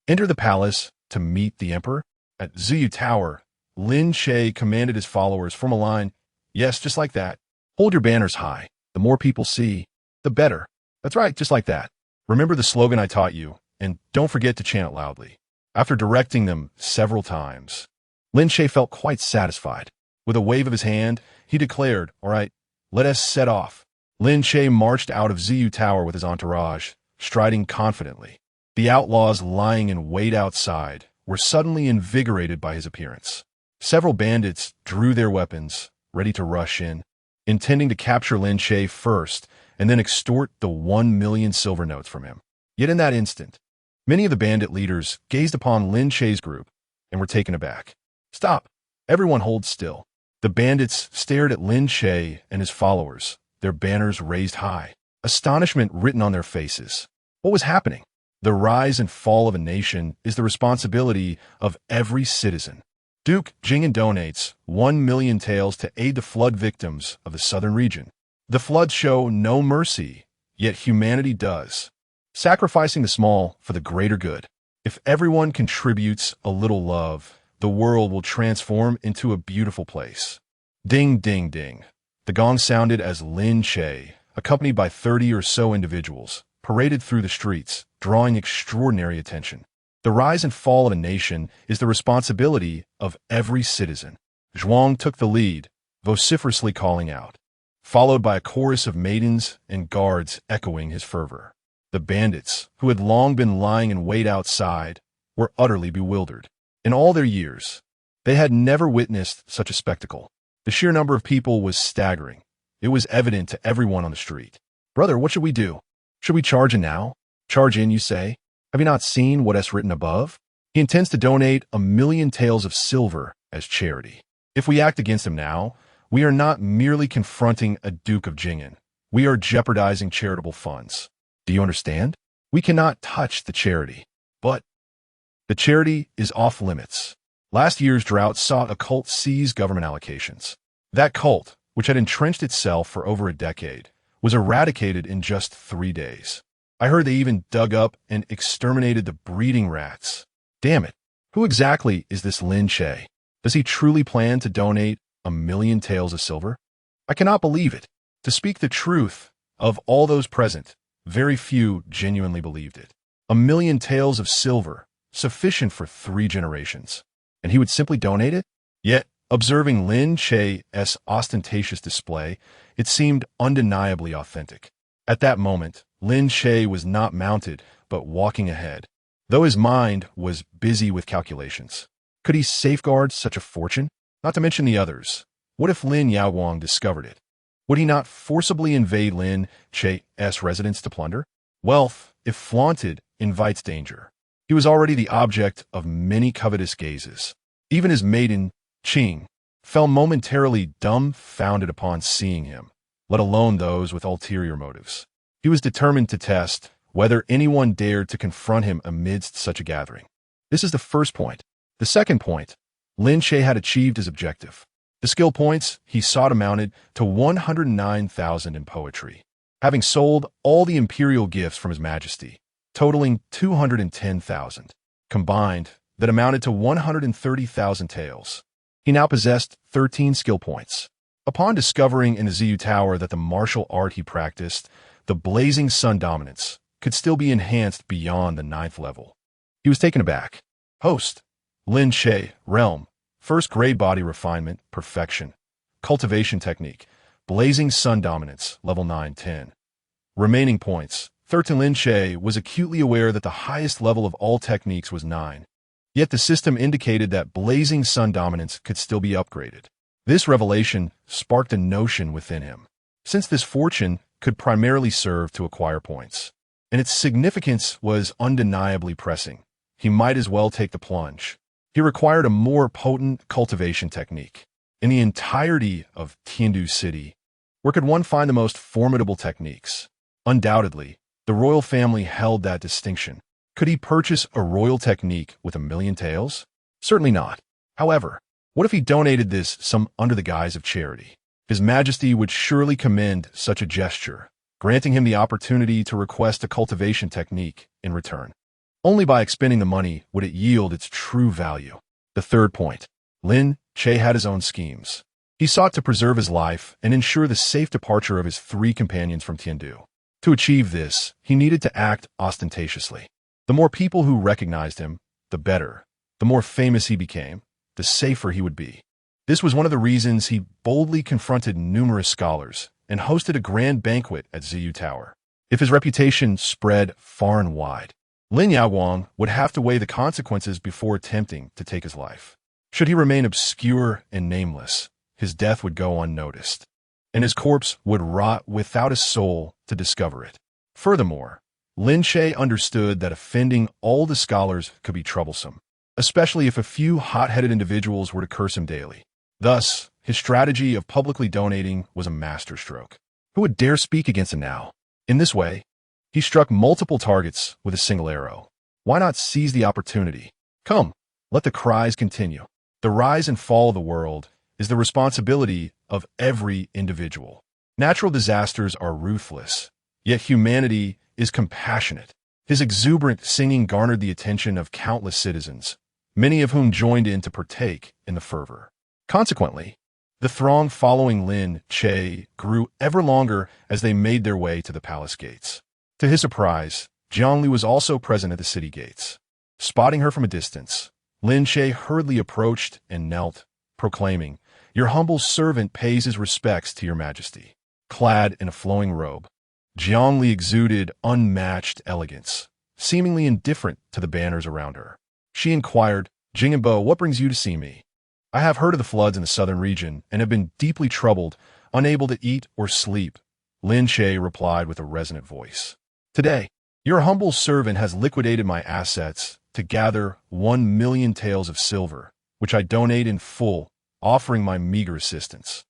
Enter the palace to meet the emperor? At Ziyu Tower, Lin Che commanded his followers, form a line. Yes, just like that. Hold your banners high. The more people see, the better. That's right, just like that. Remember the slogan I taught you, and don't forget to chant it loudly. After directing them several times, Lin Che felt quite satisfied. With a wave of his hand, he declared, "All right, let us set off." Lin Che marched out of Ziyu Tower with his entourage, striding confidently. The outlaws lying in wait outside were suddenly invigorated by his appearance. Several bandits drew their weapons, ready to rush in, intending to capture Lin Che first and then extort the 1 million silver notes from him. Yet in that instant, many of the bandit leaders gazed upon Lin Che's group and were taken aback. "Stop! Everyone hold still." The bandits stared at Lin Che and his followers, their banners raised high, astonishment written on their faces. What was happening? The rise and fall of a nation is the responsibility of every citizen. Duke Zhenguo donates 1 million taels to aid the flood victims of the southern region. The floods show no mercy, yet humanity does, sacrificing the small for the greater good. If everyone contributes a little love, the world will transform into a beautiful place. Ding, ding, ding. The gong sounded as Lin Che, accompanied by 30 or so individuals, paraded through the streets, drawing extraordinary attention. The rise and fall of a nation is the responsibility of every citizen. Zhuang took the lead, vociferously calling out, followed by a chorus of maidens and guards echoing his fervor. The bandits, who had long been lying in wait outside, were utterly bewildered. In all their years, they had never witnessed such a spectacle. The sheer number of people was staggering. It was evident to everyone on the street. "Brother, what should we do? Should we charge in now?" "Charge in, you say? Have you not seen what is written above? He intends to donate 1 million taels of silver as charity. If we act against him now, we are not merely confronting a Duke of Jingen. We are jeopardizing charitable funds. Do you understand? We cannot touch the charity. But the charity is off limits. Last year's drought saw a cult seize government allocations. That cult, which had entrenched itself for over a decade, was eradicated in just 3 days. I heard they even dug up and exterminated the breeding rats. Damn it. Who exactly is this Lin Che? Does he truly plan to donate 1 million taels of silver? I cannot believe it. To speak the truth, of all those present, very few genuinely believed it. 1 million taels of silver, sufficient for 3 generations. And he would simply donate it? Yet, observing Lin Che's ostentatious display, it seemed undeniably authentic. At that moment, Lin Che was not mounted, but walking ahead, though his mind was busy with calculations. Could he safeguard such a fortune? Not to mention the others. What if Lin Yaoguang discovered it? Would he not forcibly invade Lin Che's residence to plunder? Wealth, if flaunted, invites danger. He was already the object of many covetous gazes. Even his maiden, Qing, fell momentarily dumbfounded upon seeing him, let alone those with ulterior motives. He was determined to test whether anyone dared to confront him amidst such a gathering. This is the first point. The second point, Lin Che had achieved his objective. The skill points he sought amounted to 109,000 in poetry, having sold all the imperial gifts from His Majesty, totaling 210,000. Combined, that amounted to 130,000 taels. He now possessed 13 skill points. Upon discovering in the Ziyu Tower that the martial art he practiced, the blazing sun dominance, could still be enhanced beyond the 9th level, he was taken aback. Host, Lin Che, realm, first grade body refinement, perfection, cultivation technique, blazing sun dominance, level 9-10. Remaining points, 13. Lin Che was acutely aware that the highest level of all techniques was 9. Yet the system indicated that blazing sun dominance could still be upgraded. This revelation sparked a notion within him. Since this fortune could primarily serve to acquire points, and its significance was undeniably pressing, he might as well take the plunge. He required a more potent cultivation technique. In the entirety of Tiandu City, where could one find the most formidable techniques? Undoubtedly, the royal family held that distinction. Could he purchase a royal technique with 1 million taels? Certainly not. However, what if he donated this some under the guise of charity? His Majesty would surely commend such a gesture, granting him the opportunity to request a cultivation technique in return. Only by expending the money would it yield its true value. The third point. Lin Che had his own schemes. He sought to preserve his life and ensure the safe departure of his 3 companions from Tiandu. To achieve this, he needed to act ostentatiously. The more people who recognized him, the better. The more famous he became, the safer he would be. This was one of the reasons he boldly confronted numerous scholars and hosted a grand banquet at Ziyu Tower. If his reputation spread far and wide, Lin Yaoguang would have to weigh the consequences before attempting to take his life. Should he remain obscure and nameless, his death would go unnoticed, and his corpse would rot without a soul to discover it. Furthermore, Lin Che understood that offending all the scholars could be troublesome, especially if a few hot-headed individuals were to curse him daily. Thus, his strategy of publicly donating was a masterstroke. Who would dare speak against him now? In this way, he struck multiple targets with a single arrow. Why not seize the opportunity? Come, let the cries continue. The rise and fall of the world is the responsibility of every individual. Natural disasters are ruthless, yet humanity is compassionate. His exuberant singing garnered the attention of countless citizens, many of whom joined in to partake in the fervor. Consequently, the throng following Lin Che grew ever longer as they made their way to the palace gates. To his surprise, Liu was also present at the city gates. Spotting her from a distance, Lin Che hurriedly approached and knelt, proclaiming, "Your humble servant pays his respects to your majesty." Clad in a flowing robe, Liu exuded unmatched elegance, seemingly indifferent to the banners around her. She inquired, "Zhenguo, what brings you to see me?" "I have heard of the floods in the southern region and have been deeply troubled, unable to eat or sleep," Lin Che replied with a resonant voice. "Today, your humble servant has liquidated my assets to gather 1,000,000 taels of silver, which I donate in full, offering my meager assistance.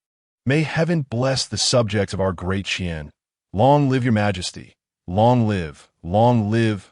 May heaven bless the subjects of our great Qian. Long live your majesty. Long live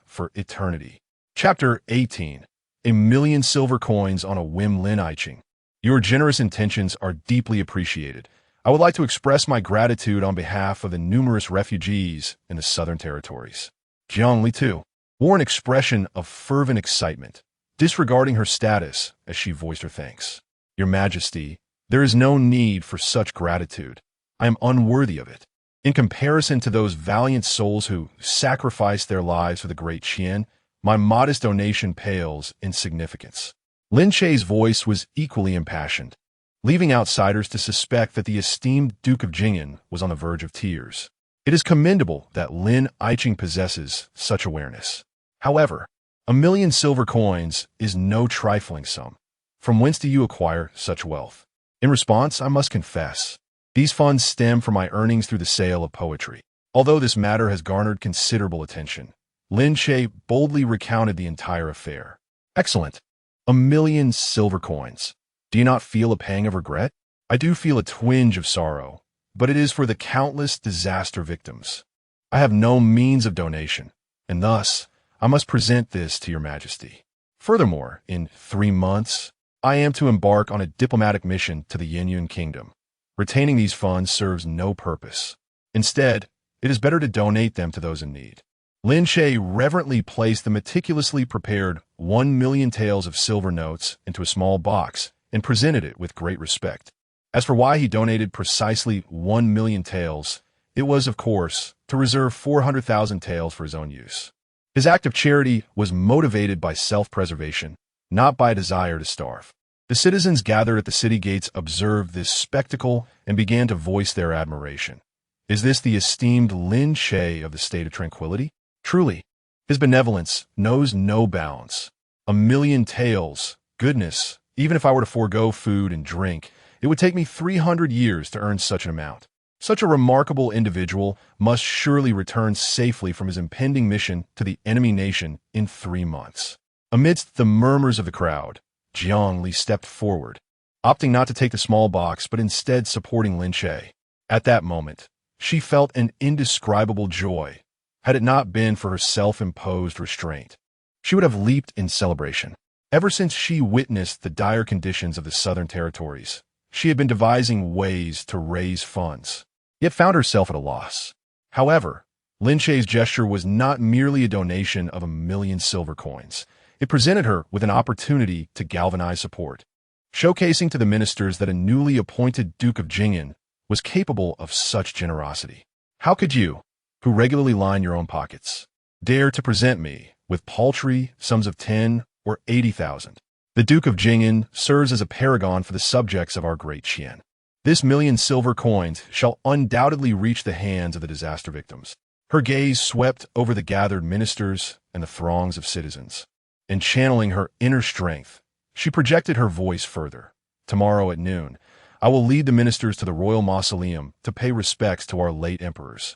for eternity." Chapter 18. 1,000,000 silver coins on a whim, Lin Iching. Your generous intentions are deeply appreciated. I would like to express my gratitude on behalf of the numerous refugees in the southern territories. Li too wore an expression of fervent excitement, disregarding her status as she voiced her thanks. "Your Majesty, there is no need for such gratitude. I am unworthy of it. In comparison to those valiant souls who sacrificed their lives for the great Qian, my modest donation pales in significance." Lin Che's voice was equally impassioned, leaving outsiders to suspect that the esteemed Duke of Jing'an was on the verge of tears. It is commendable that Lin Iching possesses such awareness. However, 1,000,000 silver coins is no trifling sum. From whence do you acquire such wealth? In response, I must confess, these funds stem from my earnings through the sale of poetry. Although this matter has garnered considerable attention, Lin Che boldly recounted the entire affair. "Excellent. 1,000,000 silver coins. Do you not feel a pang of regret?" "I do feel a twinge of sorrow, but it is for the countless disaster victims. I have no means of donation, and thus I must present this to your majesty. Furthermore, in 3 months, I am to embark on a diplomatic mission to the Yinyun Kingdom. Retaining these funds serves no purpose. Instead, it is better to donate them to those in need." Lin Che reverently placed the meticulously prepared 1,000,000 taels of silver notes into a small box and presented it with great respect. As for why he donated precisely 1,000,000 taels, it was, of course, to reserve 400,000 taels for his own use. His act of charity was motivated by self-preservation, not by a desire to starve. The citizens gathered at the city gates observed this spectacle and began to voice their admiration. Is this the esteemed Lin Che of the State of Tranquility? Truly, his benevolence knows no bounds. 1,000,000 taels, goodness, even if I were to forego food and drink, it would take me 300 years to earn such an amount. Such a remarkable individual must surely return safely from his impending mission to the enemy nation in 3 months. Amidst the murmurs of the crowd, Li stepped forward, opting not to take the small box but instead supporting Lin Che. At that moment, she felt an indescribable joy. Had it not been for her self-imposed restraint, she would have leaped in celebration. Ever since she witnessed the dire conditions of the southern territories, she had been devising ways to raise funds, yet found herself at a loss. However, Lin Che's gesture was not merely a donation of 1,000,000 silver coins. It presented her with an opportunity to galvanize support, showcasing to the ministers that a newly appointed Duke of Jing'an was capable of such generosity. "How could you, who regularly line your own pockets, dare to present me with paltry sums of 10 or 80,000. The Duke of Jing'an serves as a paragon for the subjects of our great Qian. This million silver coins shall undoubtedly reach the hands of the disaster victims. Her gaze swept over the gathered ministers and the throngs of citizens, and channeling her inner strength, she projected her voice further. Tomorrow at noon, I will lead the ministers to the royal mausoleum to pay respects to our late emperors,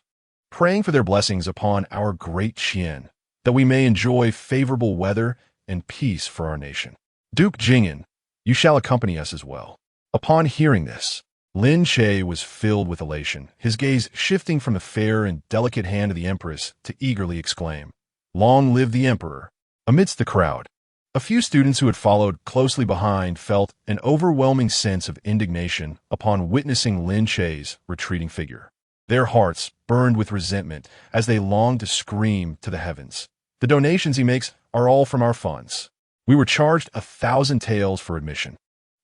praying for their blessings upon our great Qian, that we may enjoy favorable weather and peace for our nation. Duke Jing'an, you shall accompany us as well. Upon hearing this, Lin Che was filled with elation, his gaze shifting from the fair and delicate hand of the Empress to eagerly exclaim, "Long live the Emperor!" Amidst the crowd, a few students who had followed closely behind felt an overwhelming sense of indignation upon witnessing Lin Che's retreating figure. Their hearts burned with resentment as they longed to scream to the heavens, "The donations he makes are all from our funds. We were charged 1,000 taels for admission,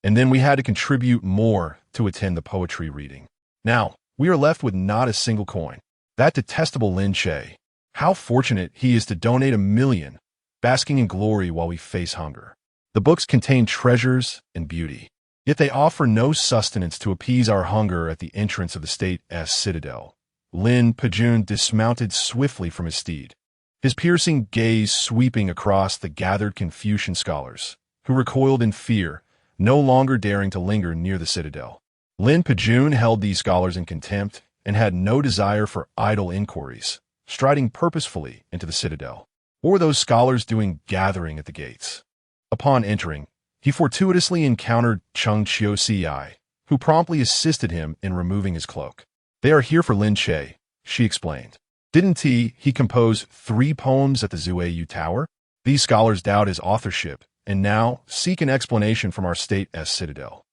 and then we had to contribute more to attend the poetry reading. Now, we are left with not a single coin. That detestable Lin Che, how fortunate he is to donate 1,000,000, basking in glory while we face hunger. The books contain treasures and beauty, yet they offer no sustenance to appease our hunger at the entrance of the state's citadel." Lin Pejun dismounted swiftly from his steed, his piercing gaze sweeping across the gathered Confucian scholars, who recoiled in fear, no longer daring to linger near the citadel. Lin Pejun held these scholars in contempt and had no desire for idle inquiries, striding purposefully into the citadel. What were those scholars doing gathering at the gates? Upon entering, he fortuitously encountered Cheng Qiu, who promptly assisted him in removing his cloak. "They are here for Lin Che," she explained. "Didn't he compose 3 poems at the Zuiyu Tower? These scholars doubt his authorship, and now seek an explanation from our state's citadel.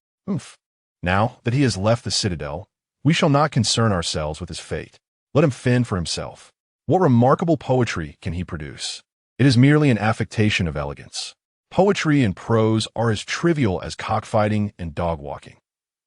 Now that he has left the citadel, we shall not concern ourselves with his fate. Let him fend for himself. What remarkable poetry can he produce? It is merely an affectation of elegance. Poetry and prose are as trivial as cockfighting and dog-walking.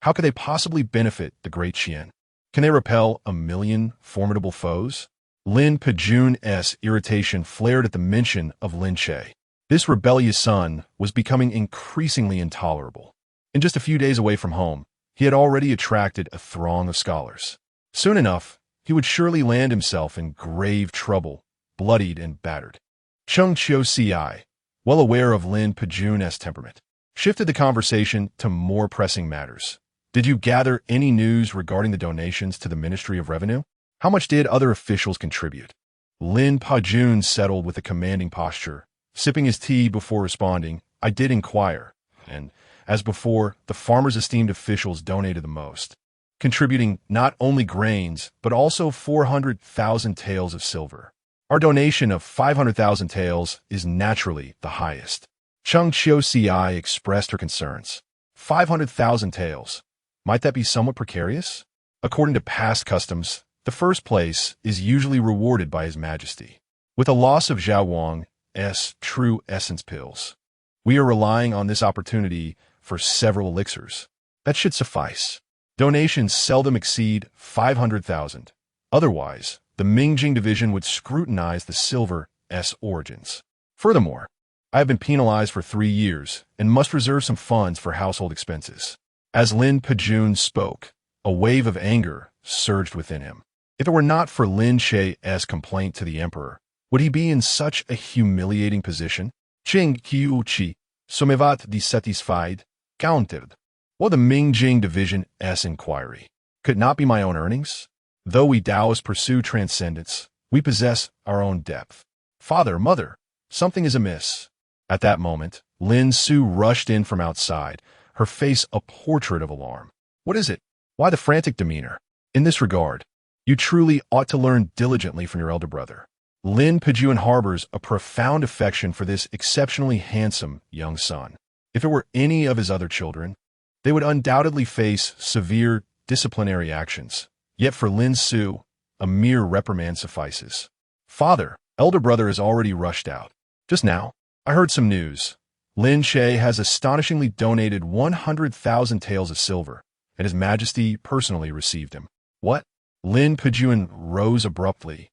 How could they possibly benefit the great Qian? Can they repel 1,000,000 formidable foes?" Lin Pejun's irritation flared at the mention of Lin Che. This rebellious son was becoming increasingly intolerable. In just a few days away from home, he had already attracted a throng of scholars. Soon enough, he would surely land himself in grave trouble, bloodied and battered. Cheng Qiu, well aware of Lin Pejun's temperament, shifted the conversation to more pressing matters. "Did you gather any news regarding the donations to the Ministry of Revenue? How much did other officials contribute?" Lin Pejun settled with a commanding posture, sipping his tea before responding, "I did inquire, and, as before, the farmers' esteemed officials donated the most, contributing not only grains, but also 400,000 taels of silver. Our donation of 500,000 taels is naturally the highest." Cheng Qiu expressed her concerns. 500,000 taels. Might that be somewhat precarious? According to past customs, the first place is usually rewarded by His Majesty, with a loss of Zhao Wang's true essence pills. We are relying on this opportunity for several elixirs. That should suffice. Donations seldom exceed 500,000. Otherwise, the Mingjing division would scrutinize the silver's origins. Furthermore, I have been penalized for 3 years and must reserve some funds for household expenses. As Lin Pejun spoke, a wave of anger surged within him. If it were not for Lin Che's complaint to the emperor, would he be in such a humiliating position? Jing Qiuqi, somevat dissatisfied, counted. Well, the Mingjing division's inquiry. Could not be my own earnings? Though we Taoists pursue transcendence, we possess our own depth. Father, mother, something is amiss. At that moment, Lin Su rushed in from outside, her face a portrait of alarm. What is it? Why the frantic demeanor? In this regard, you truly ought to learn diligently from your elder brother. Lin Pejun harbors a profound affection for this exceptionally handsome young son. If it were any of his other children, they would undoubtedly face severe disciplinary actions. Yet for Lin Su, a mere reprimand suffices. Father, elder brother has already rushed out. Just now, I heard some news. Lin Che has astonishingly donated 100,000 taels of silver, and His Majesty personally received him. What? Lin Pejun rose abruptly,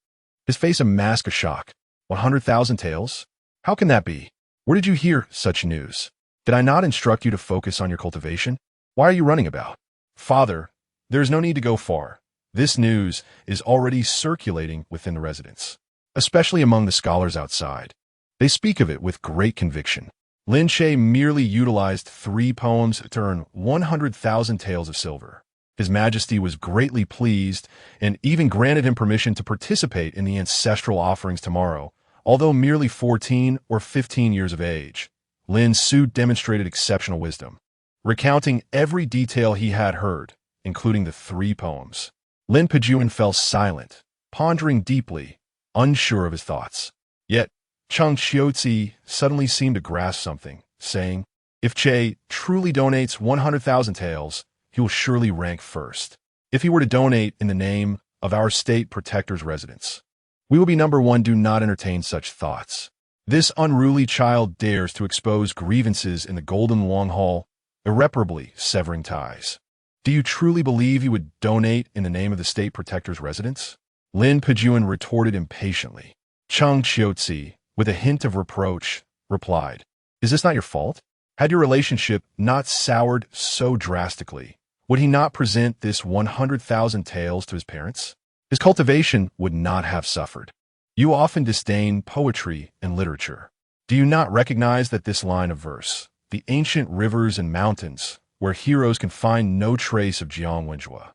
his face a mask of shock. 100,000 taels? How can that be? Where did you hear such news? Did I not instruct you to focus on your cultivation? Why are you running about? Father, there is no need to go far. This news is already circulating within the residence, especially among the scholars outside. They speak of it with great conviction. Lin Che merely utilized 3 poems to earn 100,000 taels of silver. His Majesty was greatly pleased and even granted him permission to participate in the ancestral offerings tomorrow, although merely 14 or 15 years of age. Lin Su demonstrated exceptional wisdom, recounting every detail he had heard, including the 3 poems. Lin Pejuan fell silent, pondering deeply, unsure of his thoughts. Yet, Cheng Xiaozi suddenly seemed to grasp something, saying, "If Che truly donates 100,000 taels, he will surely rank first. If he were to donate in the name of our state protector's residence, we will be number 1. Do not entertain such thoughts. This unruly child dares to expose grievances in the Golden Long Hall, irreparably severing ties. Do you truly believe he would donate in the name of the state protector's residence?" Lin Pejuan retorted impatiently. Cheng Xiaozi, with a hint of reproach, replied, "Is this not your fault? Had your relationship not soured so drastically, would he not present this 100,000 taels to his parents? His cultivation would not have suffered. You often disdain poetry and literature. Do you not recognize that this line of verse, the ancient rivers and mountains, where heroes can find no trace of Jiang Wenjue?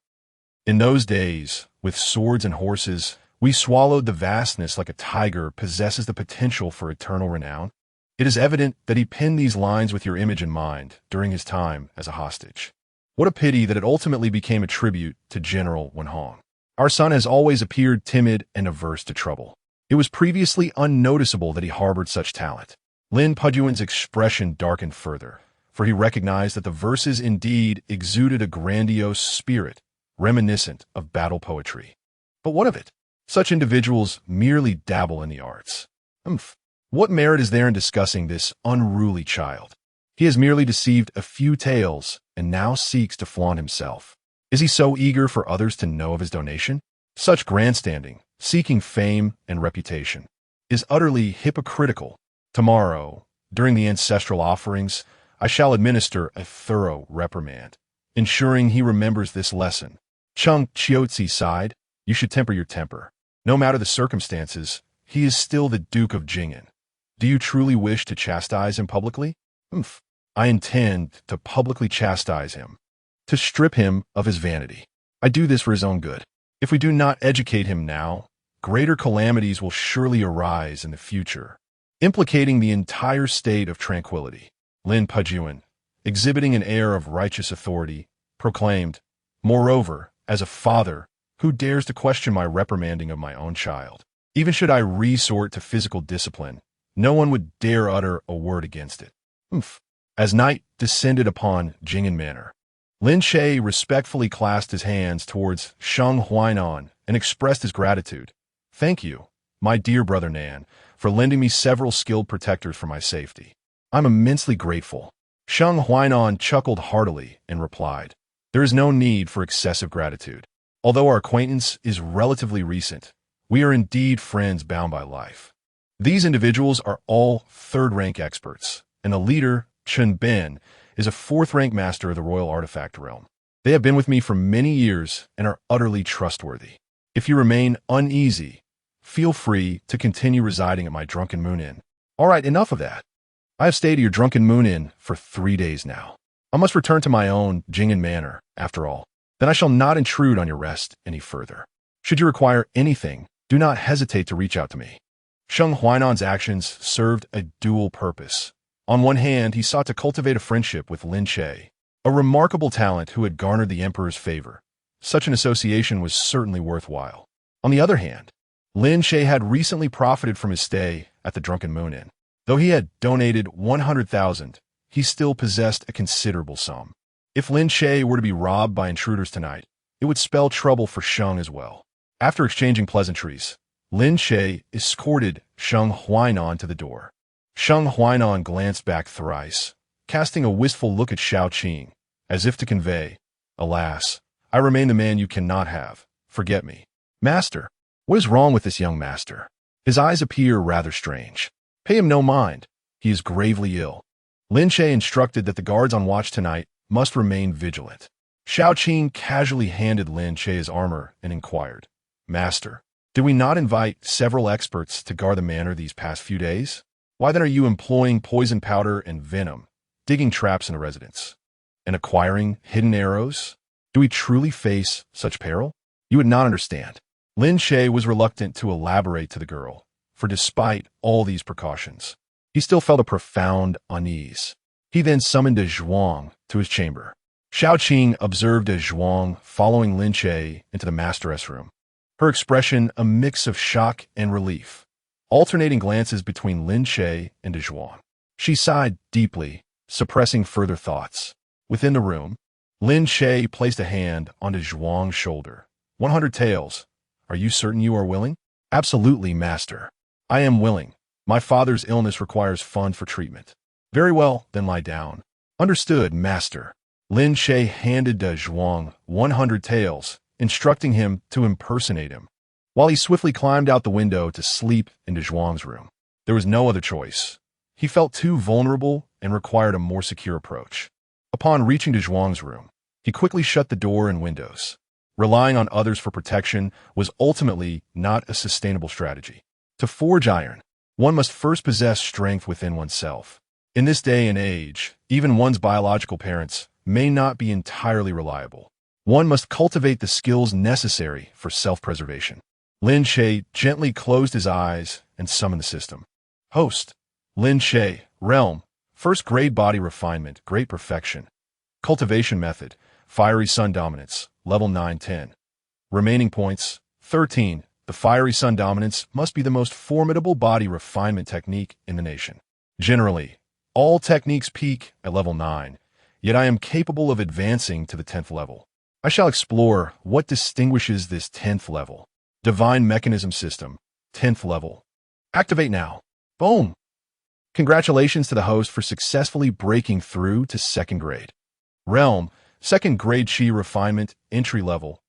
In those days, with swords and horses, we swallowed the vastness like a tiger possesses the potential for eternal renown. It is evident that he penned these lines with your image in mind during his time as a hostage. What a pity that it ultimately became a tribute to General Wenhong. Our son has always appeared timid and averse to trouble. It was previously unnoticeable that he harbored such talent." Lin Pejuan's expression darkened further, for he recognized that the verses indeed exuded a grandiose spirit, reminiscent of battle poetry. But what of it? Such individuals merely dabble in the arts. What merit is there in discussing this unruly child? He has merely deceived a few taels and now seeks to flaunt himself. Is he so eager for others to know of his donation? Such grandstanding, seeking fame and reputation, is utterly hypocritical. Tomorrow, during the ancestral offerings, I shall administer a thorough reprimand, ensuring he remembers this lesson. Cheng Xiaozi sighed. You should temper your temper. No matter the circumstances, he is still the Duke of Jing'an. Do you truly wish to chastise him publicly? I intend to publicly chastise him, to strip him of his vanity. I do this for his own good. If we do not educate him now, greater calamities will surely arise in the future, implicating the entire state of tranquility. Lin Pejuan, exhibiting an air of righteous authority, proclaimed, "Moreover, as a father, who dares to question my reprimanding of my own child? Even should I resort to physical discipline, no one would dare utter a word against it." As night descended upon Jing'an Manor, Lin Che respectfully clasped his hands towards Sheng Huainan and expressed his gratitude. "Thank you, my dear brother Nan, for lending me several skilled protectors for my safety. I'm immensely grateful." Sheng Huainan chuckled heartily and replied, "There is no need for excessive gratitude. Although our acquaintance is relatively recent, we are indeed friends bound by life. These individuals are all 3rd-rank experts, and the leader, Chen Ben, is a 4th-rank master of the royal artifact realm. They have been with me for many years and are utterly trustworthy. If you remain uneasy, feel free to continue residing at my Drunken Moon Inn." "All right, enough of that. I have stayed at your Drunken Moon Inn for 3 days now. I must return to my own Jing'an Manor, after all. Then I shall not intrude on your rest any further. Should you require anything, do not hesitate to reach out to me." Sheng Huainan's actions served a dual purpose. On one hand, he sought to cultivate a friendship with Lin Che, a remarkable talent who had garnered the emperor's favor. Such an association was certainly worthwhile. On the other hand, Lin Che had recently profited from his stay at the Drunken Moon Inn. Though he had donated 100,000, he still possessed a considerable sum. If Lin Che were to be robbed by intruders tonight, it would spell trouble for Sheng as well. After exchanging pleasantries, Lin Che escorted Sheng Huainan to the door. Sheng Huainan glanced back thrice, casting a wistful look at Shao Qing, as if to convey, "Alas, I remain the man you cannot have. Forget me." "Master, What is wrong with this young master? His eyes appear rather strange. Pay him no mind. He is gravely ill. Lin Che instructed that the guards on watch tonight must remain vigilant. Xiaoqing casually handed Lin Che his armor and inquired, Master, did we not invite several experts to guard the manor these past few days? Why then are you employing poison powder and venom, digging traps in the residence, and acquiring hidden arrows? Do we truly face such peril? You would not understand. Lin Che was reluctant to elaborate to the girl, for despite all these precautions, he still felt a profound unease. He then summoned a Zhuang to his chamber. Xiaoqing observed a Zhuang following Lin Che into the masteress room. Her expression a mix of shock and relief, alternating glances between Lin Che and de Zhuang. She sighed deeply, suppressing further thoughts. Within the room, Lin Che placed a hand on de Zhuang's shoulder. 100 taels. Are you certain you are willing? Absolutely, master. I am willing. My father's illness requires funds for treatment. Very well, then lie down. Understood, master. Lin Che handed de Zhuang 100 taels, instructing him to impersonate him, while he swiftly climbed out the window to sleep in de Zhuang's room. There was no other choice. He felt too vulnerable and required a more secure approach. Upon reaching de Zhuang's room, he quickly shut the door and windows. Relying on others for protection was ultimately not a sustainable strategy. To forge iron, one must first possess strength within oneself. In this day and age, even one's biological parents may not be entirely reliable. One must cultivate the skills necessary for self-preservation. Lin Che gently closed his eyes and summoned the system. Host, Lin Che, Realm, First Grade Body Refinement, Great Perfection. Cultivation Method, Fiery Sun Dominance, Level 9-10. Remaining points, 13. The Fiery Sun Dominance must be the most formidable body refinement technique in the nation. Generally, all techniques peak at level 9, yet I am capable of advancing to the 10th level. I shall explore what distinguishes this 10th level. Divine Mechanism System, 10th level. Activate now. Boom! Congratulations to the host for successfully breaking through to 2nd grade. Realm, 2nd grade Qi Refinement, Entry Level.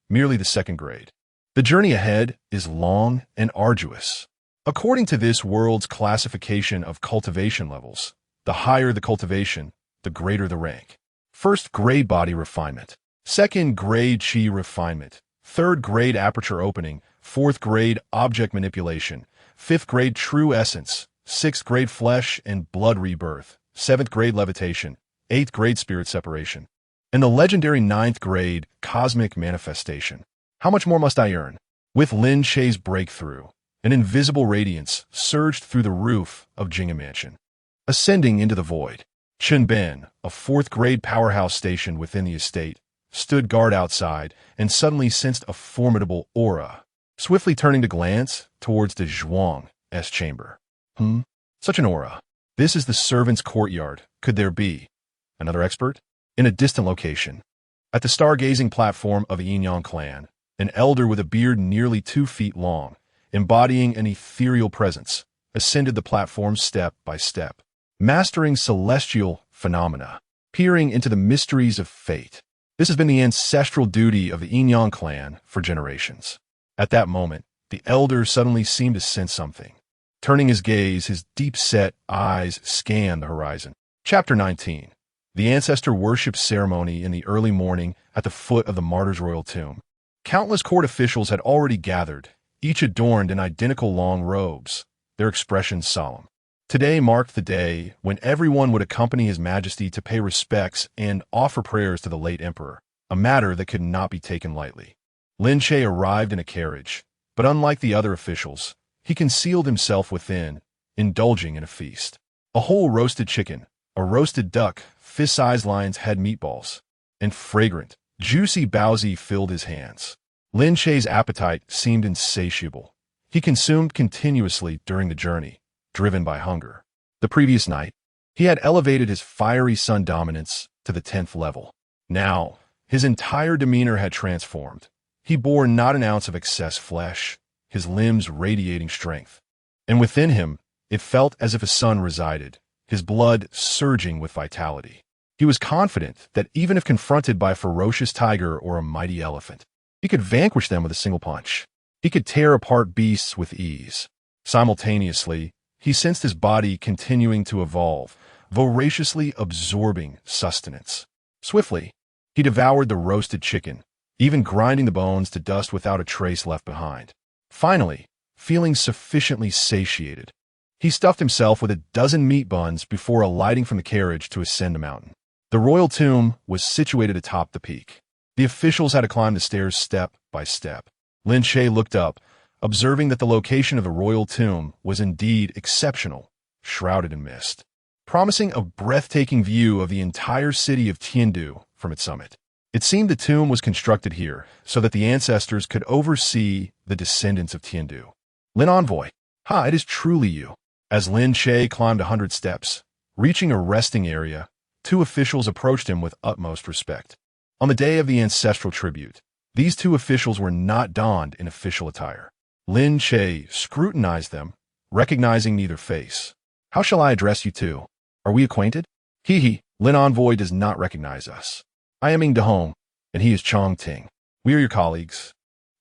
Merely the 2nd grade. The journey ahead is long and arduous. According to this world's classification of cultivation levels, the higher the cultivation, the greater the rank. 1st grade Body Refinement, 2nd grade Qi Refinement, 3rd grade Aperture Opening, 4th grade Object Manipulation, 5th grade True Essence, 6th grade Flesh and Blood Rebirth, 7th grade Levitation, 8th grade Spirit Separation, and the legendary 9th grade Cosmic Manifestation. How much more must I earn? With Lin Che's breakthrough, an invisible radiance surged through the roof of Jing'a Mansion. Ascending into the void, Chen Ben, a 4th grade powerhouse stationed within the estate, stood guard outside and suddenly sensed a formidable aura. Swiftly turning to glance towards the Zhuang's chamber. Such an aura. This is the servants' courtyard. Could there be another expert? In a distant location, at the stargazing platform of the Yin clan, an elder with a beard nearly 2 feet long, embodying an ethereal presence, ascended the platform step by step, mastering celestial phenomena, peering into the mysteries of fate. This has been the ancestral duty of the Yin clan for generations. At that moment, the elder suddenly seemed to sense something. Turning his gaze, his deep-set eyes scanned the horizon. Chapter 19. The Ancestor Worship Ceremony in the early morning at the foot of the Martyr's Royal Tomb. Countless court officials had already gathered, each adorned in identical long robes, their expressions solemn. Today marked the day when everyone would accompany His Majesty to pay respects and offer prayers to the late emperor, a matter that could not be taken lightly. Lin Che arrived in a carriage, but unlike the other officials, he concealed himself within, indulging in a feast. A whole roasted chicken, a roasted duck, fish-sized lion's head meatballs, and fragrant, juicy baozi filled his hands. Lin Che's appetite seemed insatiable. He consumed continuously during the journey, driven by hunger. The previous night, he had elevated his fiery sun dominance to the 10th level. Now, his entire demeanor had transformed. He bore not an ounce of excess flesh, his limbs radiating strength. And within him, it felt as if a sun resided, his blood surging with vitality. He was confident that even if confronted by a ferocious tiger or a mighty elephant, he could vanquish them with a single punch. He could tear apart beasts with ease. Simultaneously, he sensed his body continuing to evolve, voraciously absorbing sustenance. Swiftly, he devoured the roasted chicken, even grinding the bones to dust without a trace left behind. Finally, feeling sufficiently satiated, he stuffed himself with a dozen meat buns before alighting from the carriage to ascend the mountain. The royal tomb was situated atop the peak. The officials had to climb the stairs step by step. Lin Che looked up, observing that the location of the royal tomb was indeed exceptional, shrouded in mist, promising a breathtaking view of the entire city of Tiandu from its summit. It seemed the tomb was constructed here so that the ancestors could oversee the descendants of Tiandu. Lin Envoy, it is truly you. As Lin Che climbed 100 steps, reaching a resting area, two officials approached him with utmost respect. On the day of the ancestral tribute, these two officials were not donned in official attire. Lin Che scrutinized them, recognizing neither face. How shall I address you two? Are we acquainted? Lin Envoy does not recognize us. I am Ing Dehong, and he is Chong Ting. We are your colleagues,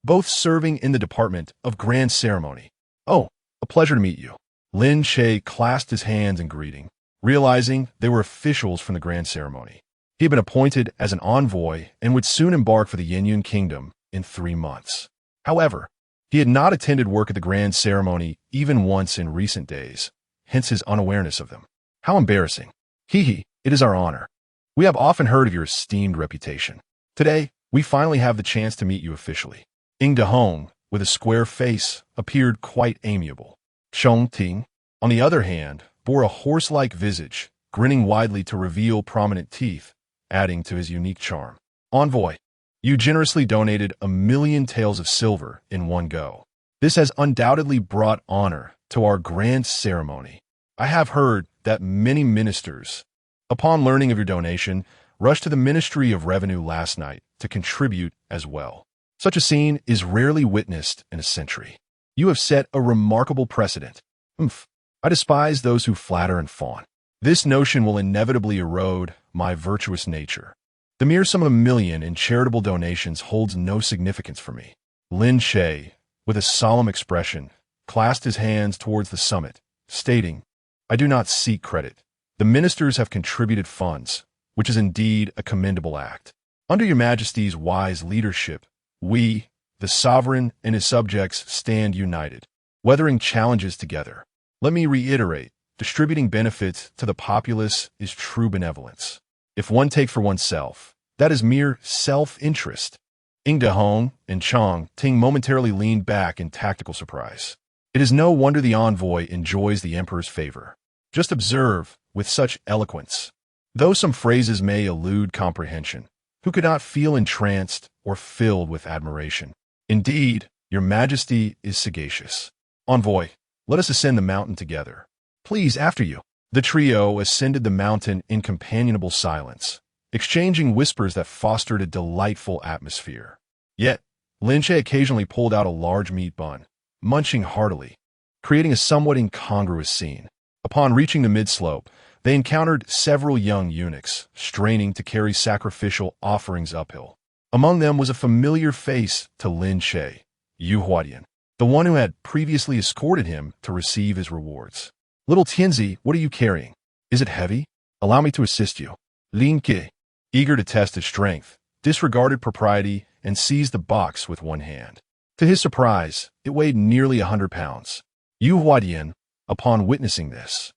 both serving in the Department of Grand Ceremony. Oh, a pleasure to meet you. Lin Che clasped his hands in greeting, realizing they were officials from the Grand Ceremony. He had been appointed as an envoy and would soon embark for the Yinyun Kingdom in 3 months. However, he had not attended work at the Grand Ceremony even once in recent days, hence his unawareness of them. How embarrassing. It is our honor. We have often heard of your esteemed reputation. Today, we finally have the chance to meet you officially. Ing Dehong, with a square face, appeared quite amiable. Chong Ting, on the other hand, bore a horse-like visage, grinning widely to reveal prominent teeth, adding to his unique charm. Envoy, you generously donated 1,000,000 taels of silver in one go. This has undoubtedly brought honor to our grand ceremony. I have heard that many ministers, upon learning of your donation, rushed to the Ministry of Revenue last night to contribute as well. Such a scene is rarely witnessed in a century. You have set a remarkable precedent. I despise those who flatter and fawn. This notion will inevitably erode my virtuous nature. The mere sum of 1,000,000 in charitable donations holds no significance for me. Lin Che, with a solemn expression, clasped his hands towards the summit, stating, I do not seek credit. The ministers have contributed funds, which is indeed a commendable act. Under your majesty's wise leadership, we, the sovereign and his subjects, stand united, weathering challenges together. Let me reiterate, distributing benefits to the populace is true benevolence. If one takes for oneself, that is mere self-interest. Ing Dehong and Chong Ting momentarily leaned back in tactical surprise. It is no wonder the envoy enjoys the emperor's favor. Just observe, with such eloquence. Though some phrases may elude comprehension, who could not feel entranced or filled with admiration? Indeed, your majesty is sagacious. Envoy, let us ascend the mountain together. Please, after you. The trio ascended the mountain in companionable silence, exchanging whispers that fostered a delightful atmosphere. Yet, Lin Che occasionally pulled out a large meat bun, munching heartily, creating a somewhat incongruous scene. Upon reaching the mid-slope, they encountered several young eunuchs, straining to carry sacrificial offerings uphill. Among them was a familiar face to Lin Che, Yu Huadian, the one who had previously escorted him to receive his rewards. Little Tianzi, what are you carrying? Is it heavy? Allow me to assist you. Lin Che, eager to test his strength, disregarded propriety and seized the box with one hand. To his surprise, it weighed nearly 100 pounds. Yu Huadian, upon witnessing this,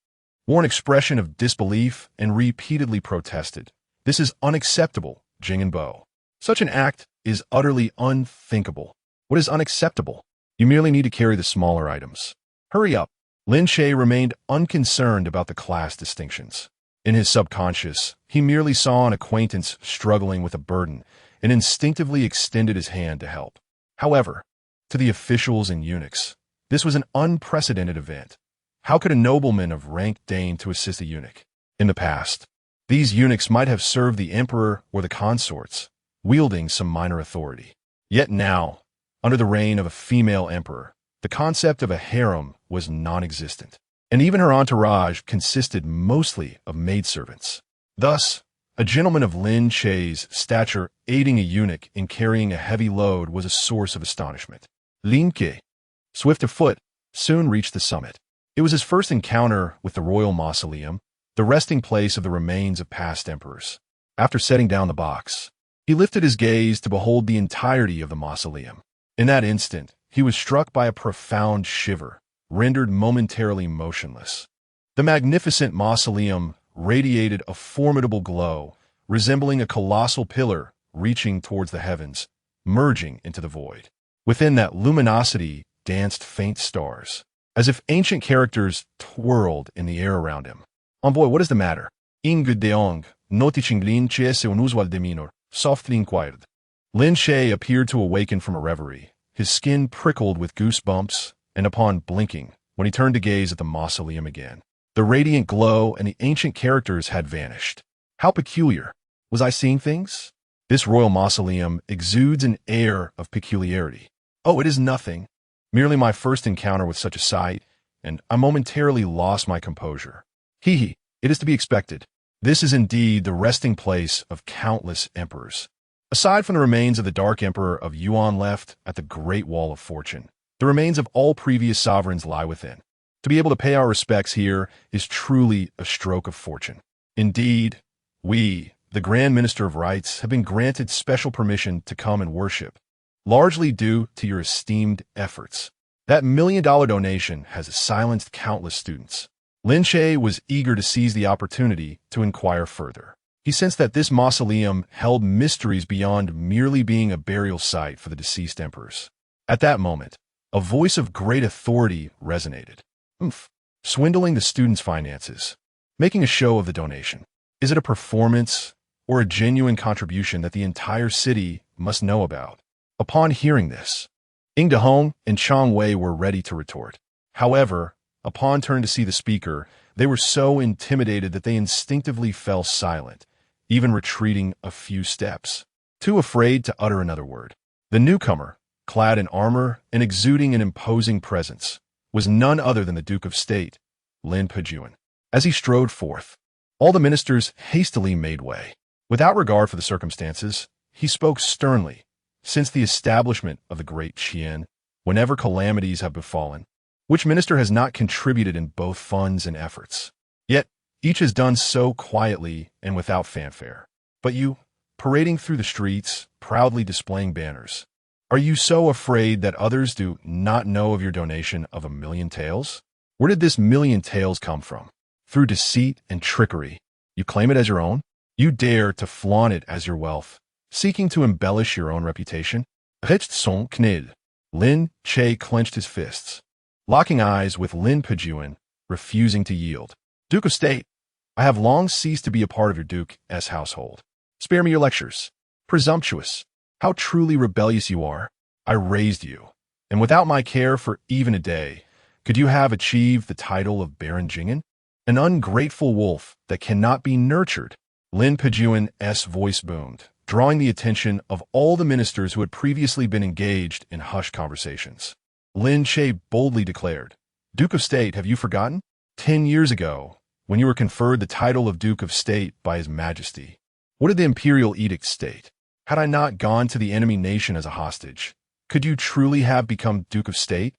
wore an expression of disbelief and repeatedly protested. This is unacceptable, Jing and Bo. Such an act is utterly unthinkable. What is unacceptable? You merely need to carry the smaller items. Hurry up. Lin Che remained unconcerned about the class distinctions. In his subconscious, he merely saw an acquaintance struggling with a burden and instinctively extended his hand to help. However, to the officials and eunuchs, this was an unprecedented event. How could a nobleman of rank deign to assist a eunuch? In the past, these eunuchs might have served the emperor or the consorts, wielding some minor authority. Yet now, under the reign of a female emperor, the concept of a harem was non-existent, and even her entourage consisted mostly of maidservants. Thus, a gentleman of Lin Che's stature aiding a eunuch in carrying a heavy load was a source of astonishment. Lin Che, swift of foot, soon reached the summit. It was his first encounter with the royal mausoleum, the resting place of the remains of past emperors. After setting down the box, he lifted his gaze to behold the entirety of the mausoleum. In that instant, he was struck by a profound shiver, rendered momentarily motionless. The magnificent mausoleum radiated a formidable glow, resembling a colossal pillar reaching towards the heavens, merging into the void. Within that luminosity danced faint stars, as if ancient characters twirled in the air around him. Envoy, what is the matter? Ingudeong, noticing Lin Che se unusual demeanor, softly inquired. Lin Che appeared to awaken from a reverie. His skin prickled with goosebumps, and upon blinking, when he turned to gaze at the mausoleum again, the radiant glow and the ancient characters had vanished. How peculiar. Was I seeing things? This royal mausoleum exudes an air of peculiarity. Oh, it is nothing. Merely my first encounter with such a sight, and I momentarily lost my composure. Hee, it is to be expected. This is indeed the resting place of countless emperors. Aside from the remains of the Dark Emperor of Yuan left at the Great Wall of Fortune, the remains of all previous sovereigns lie within. To be able to pay our respects here is truly a stroke of fortune. Indeed, we, the Grand Minister of Rites, have been granted special permission to come and worship, largely due to your esteemed efforts. That $1 million donation has silenced countless students. Lin Che was eager to seize the opportunity to inquire further. He sensed that this mausoleum held mysteries beyond merely being a burial site for the deceased emperors. At that moment, a voice of great authority resonated. Swindling the students' finances, making a show of the donation. Is it a performance or a genuine contribution that the entire city must know about? Upon hearing this, Ying Dehong and Chang Wei were ready to retort. However, upon turning to see the speaker, they were so intimidated that they instinctively fell silent, even retreating a few steps, too afraid to utter another word. The newcomer, clad in armor and exuding an imposing presence, was none other than the Duke of State, Lin Che. As he strode forth, all the ministers hastily made way. Without regard for the circumstances, he spoke sternly. Since the establishment of the Great Qian, whenever calamities have befallen, which minister has not contributed in both funds and efforts? Yet, each has done so quietly and without fanfare. But you, parading through the streets, proudly displaying banners, are you so afraid that others do not know of your donation of 1 million taels? Where did this 1 million taels come from? Through deceit and trickery. You claim it as your own? You dare to flaunt it as your wealth, seeking to embellish your own reputation? Recht son knid. Lin Che clenched his fists, locking eyes with Lin Che, refusing to yield. Duke of State, I have long ceased to be a part of your Duke's household. Spare me your lectures. Presumptuous. How truly rebellious you are. I raised you, and without my care for even a day, could you have achieved the title of Baron Jingen? An ungrateful wolf that cannot be nurtured. Lin Che's voice boomed, drawing the attention of all the ministers who had previously been engaged in hushed conversations. Lin Che boldly declared, Duke of State, have you forgotten? 10 years ago, when you were conferred the title of Duke of State by His Majesty, what did the imperial edict state? Had I not gone to the enemy nation as a hostage, could you truly have become Duke of State?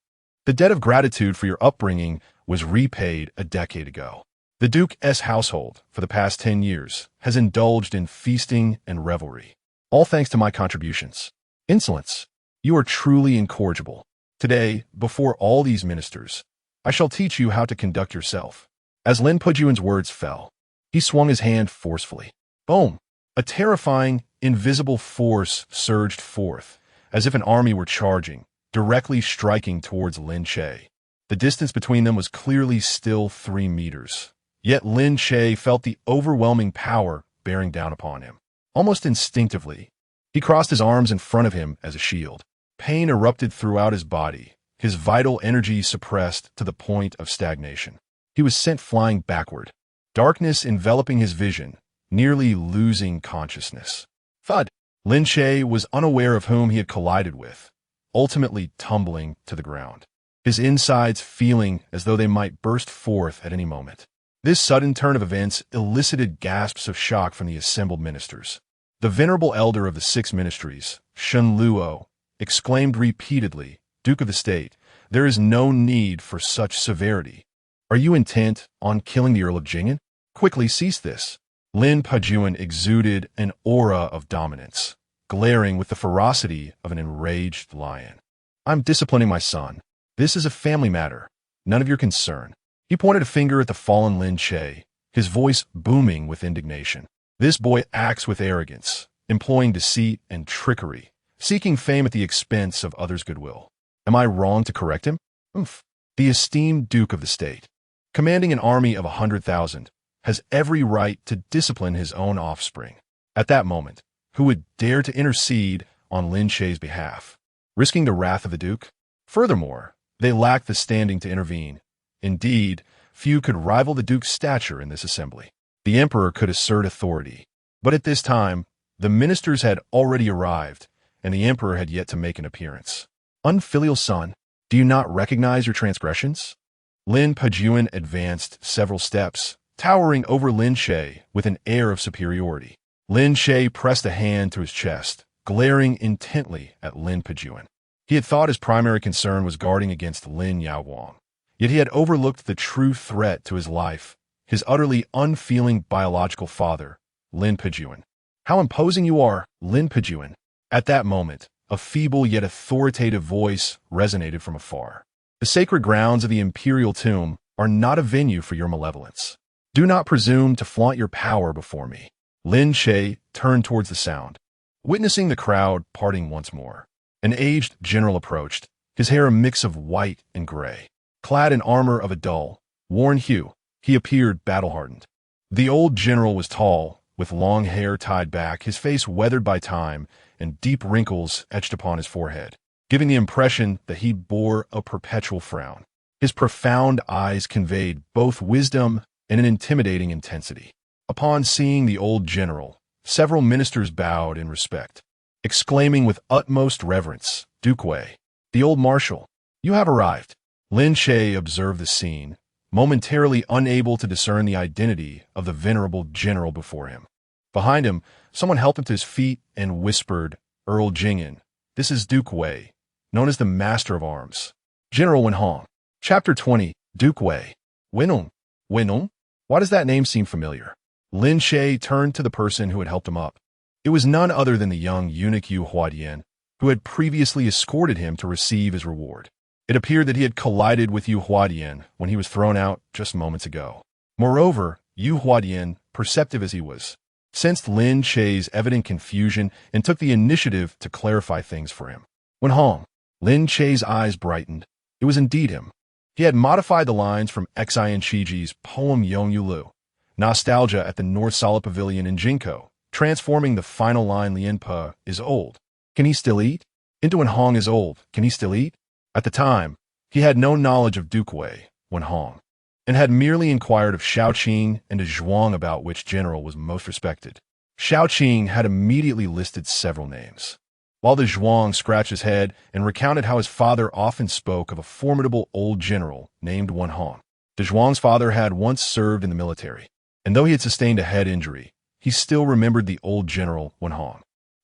The debt of gratitude for your upbringing was repaid a decade ago. The Duke's household, for the past 10 years, has indulged in feasting and revelry, all thanks to my contributions. Insolence, you are truly incorrigible. Today, before all these ministers, I shall teach you how to conduct yourself. As Lin Che's words fell, he swung his hand forcefully. Boom! A terrifying, invisible force surged forth, as if an army were charging, directly striking towards Lin Che. The distance between them was clearly still 3 meters. Yet Lin Che felt the overwhelming power bearing down upon him. Almost instinctively, he crossed his arms in front of him as a shield. Pain erupted throughout his body, his vital energy suppressed to the point of stagnation. He was sent flying backward, darkness enveloping his vision, nearly losing consciousness. Thud! Lin Che was unaware of whom he had collided with, ultimately tumbling to the ground, his insides feeling as though they might burst forth at any moment. This sudden turn of events elicited gasps of shock from the assembled ministers. The venerable elder of the 6 ministries, Shen Luo, exclaimed repeatedly, Duke of the State, there is no need for such severity. Are you intent on killing the Earl of Jingen? Quickly cease this. Lin Pejun exuded an aura of dominance, glaring with the ferocity of an enraged lion. I'm disciplining my son. This is a family matter, none of your concern. He pointed a finger at the fallen Lin Che, his voice booming with indignation. This boy acts with arrogance, employing deceit and trickery, seeking fame at the expense of others' goodwill. Am I wrong to correct him? Oof. The esteemed Duke of the State, commanding an army of 100,000, has every right to discipline his own offspring. At that moment, who would dare to intercede on Lin Che's behalf, risking the wrath of the Duke? Furthermore, they lacked the standing to intervene. Indeed, few could rival the Duke's stature in this assembly. The Emperor could assert authority, but at this time, the ministers had already arrived, and the Emperor had yet to make an appearance. Unfilial son, do you not recognize your transgressions? Lin Pejun advanced several steps, towering over Lin Che with an air of superiority. Lin Che pressed a hand to his chest, glaring intently at Lin Pejun. He had thought his primary concern was guarding against Lin Yaowang, yet he had overlooked the true threat to his life, his utterly unfeeling biological father, Lin Pejun. How imposing you are, Lin Pejun. At that moment, a feeble yet authoritative voice resonated from afar. The sacred grounds of the imperial tomb are not a venue for your malevolence. Do not presume to flaunt your power before me. Lin Che turned towards the sound, witnessing the crowd parting once more. An aged general approached, his hair a mix of white and gray. Clad in armor of a dull, worn hue, he appeared battle-hardened. The old general was tall, with long hair tied back, his face weathered by time, and deep wrinkles etched upon his forehead, giving the impression that he bore a perpetual frown. His profound eyes conveyed both wisdom and an intimidating intensity. Upon seeing the old general, several ministers bowed in respect, exclaiming with utmost reverence, "Duke Wei, the old marshal, you have arrived." Lin Che observed the scene, momentarily unable to discern the identity of the venerable general before him. Behind him, someone helped him to his feet and whispered, "Earl Jingen, this is Duke Wei, known as the Master of Arms. General Wenhong." Chapter 20, Duke Wei. Wenhong. Wenhong? Why does that name seem familiar? Lin Che turned to the person who had helped him up. It was none other than the young eunuch Yu Huadian, who had previously escorted him to receive his reward. It appeared that he had collided with Yu Huadian when he was thrown out just moments ago. Moreover, Yu Huadian, perceptive as he was, sensed Lin Che's evident confusion and took the initiative to clarify things for him. Wenhong. Lin Che's eyes brightened. It was indeed him. He had modified the lines from Xian Shiji's poem Yongyu Lu, Nostalgia at the North Solid Pavilion in Jinko, transforming the final line Lianpe is old. Can he still eat? Into Wenhong is old. Can he still eat? At the time, he had no knowledge of Duke Wei, Wenhong, and had merely inquired of Shaoqing and a zhuang about which general was most respected. Shaoqing had immediately listed several names, while the zhuang scratched his head and recounted how his father often spoke of a formidable old general named Wenhong. The zhuang's father had once served in the military, and though he had sustained a head injury, he still remembered the old general Wenhong.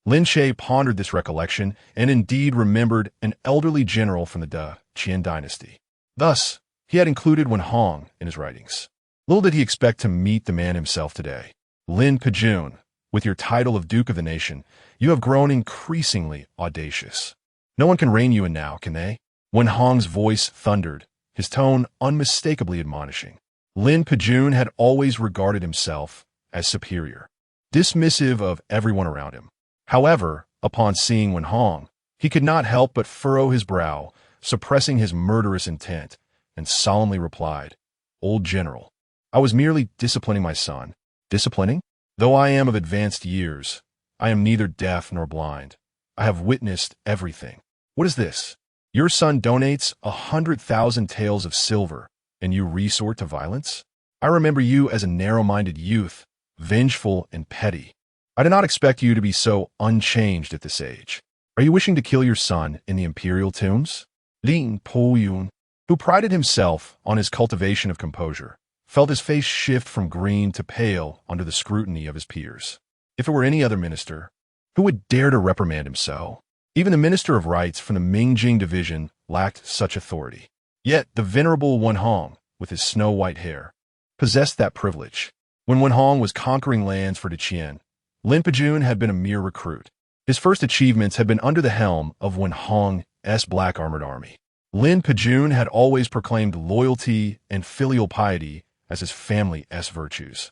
Lin Che pondered this recollection and indeed remembered an elderly general from the Daqian dynasty. Thus, he had included Wenhong in his writings. Little did he expect to meet the man himself today. Lin Pejun, with your title of Duke of the Nation, you have grown increasingly audacious. No one can rein you in now, can they? Wenhong's voice thundered, his tone unmistakably admonishing. Lin Pejun had always regarded himself as superior, dismissive of everyone around him. However, upon seeing Wenhong, he could not help but furrow his brow, suppressing his murderous intent, and solemnly replied, "Old general, I was merely disciplining my son." Disciplining? Though I am of advanced years, I am neither deaf nor blind. I have witnessed everything. What is this? Your son donates 100,000 taels of silver, and you resort to violence? I remember you as a narrow-minded youth, vengeful and petty. I did not expect you to be so unchanged at this age. Are you wishing to kill your son in the imperial tombs? Lin Peyun, who prided himself on his cultivation of composure, felt his face shift from green to pale under the scrutiny of his peers. If it were any other minister, who would dare to reprimand him so? Even the Minister of Rights from the Mingjing Division lacked such authority. Yet the venerable Wen Hong, with his snow-white hair, possessed that privilege. When Wen Hong was conquering lands for Daqian, Lin Pejun had been a mere recruit. His first achievements had been under the helm of Wen Hong's Black Armored Army. Lin Pejun had always proclaimed loyalty and filial piety as his family's virtues,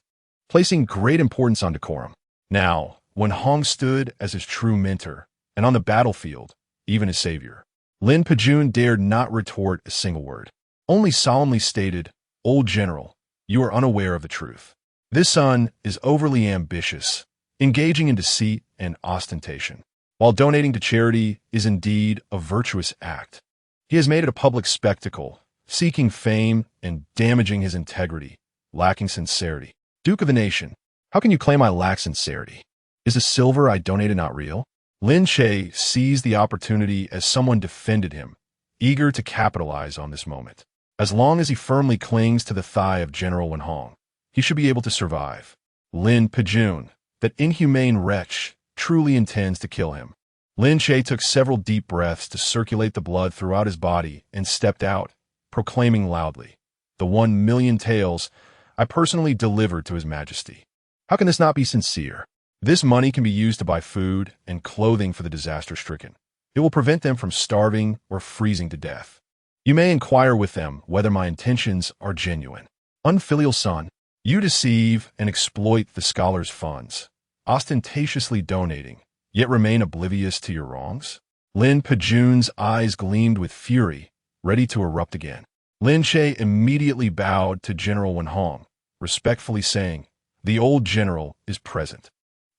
placing great importance on decorum. Now, Wen Hong stood as his true mentor, and on the battlefield, even his savior. Lin Pejun dared not retort a single word, only solemnly stated, "Old General, you are unaware of the truth. This son is overly ambitious, engaging in deceit and ostentation. While donating to charity is indeed a virtuous act, he has made it a public spectacle, seeking fame and damaging his integrity, lacking sincerity. Duke of the nation, how can you claim I lack sincerity? Is the silver I donated not real?" Lin Che seized the opportunity as someone defended him, eager to capitalize on this moment. As long as he firmly clings to the thigh of General Wen Hong, he should be able to survive. Lin Pejun, that inhumane wretch, truly intends to kill him. Lin Che took several deep breaths to circulate the blood throughout his body and stepped out, proclaiming loudly, "The 1,000,000 taels I personally delivered to His Majesty. How can this not be sincere? This money can be used to buy food and clothing for the disaster-stricken. It will prevent them from starving or freezing to death. You may inquire with them whether my intentions are genuine. Unfilial son, you deceive and exploit the scholars' funds, ostentatiously donating, yet remain oblivious to your wrongs?" Lin Pejun's eyes gleamed with fury, ready to erupt again. Lin Che immediately bowed to General Wen Hong, respectfully saying, "The old general is present.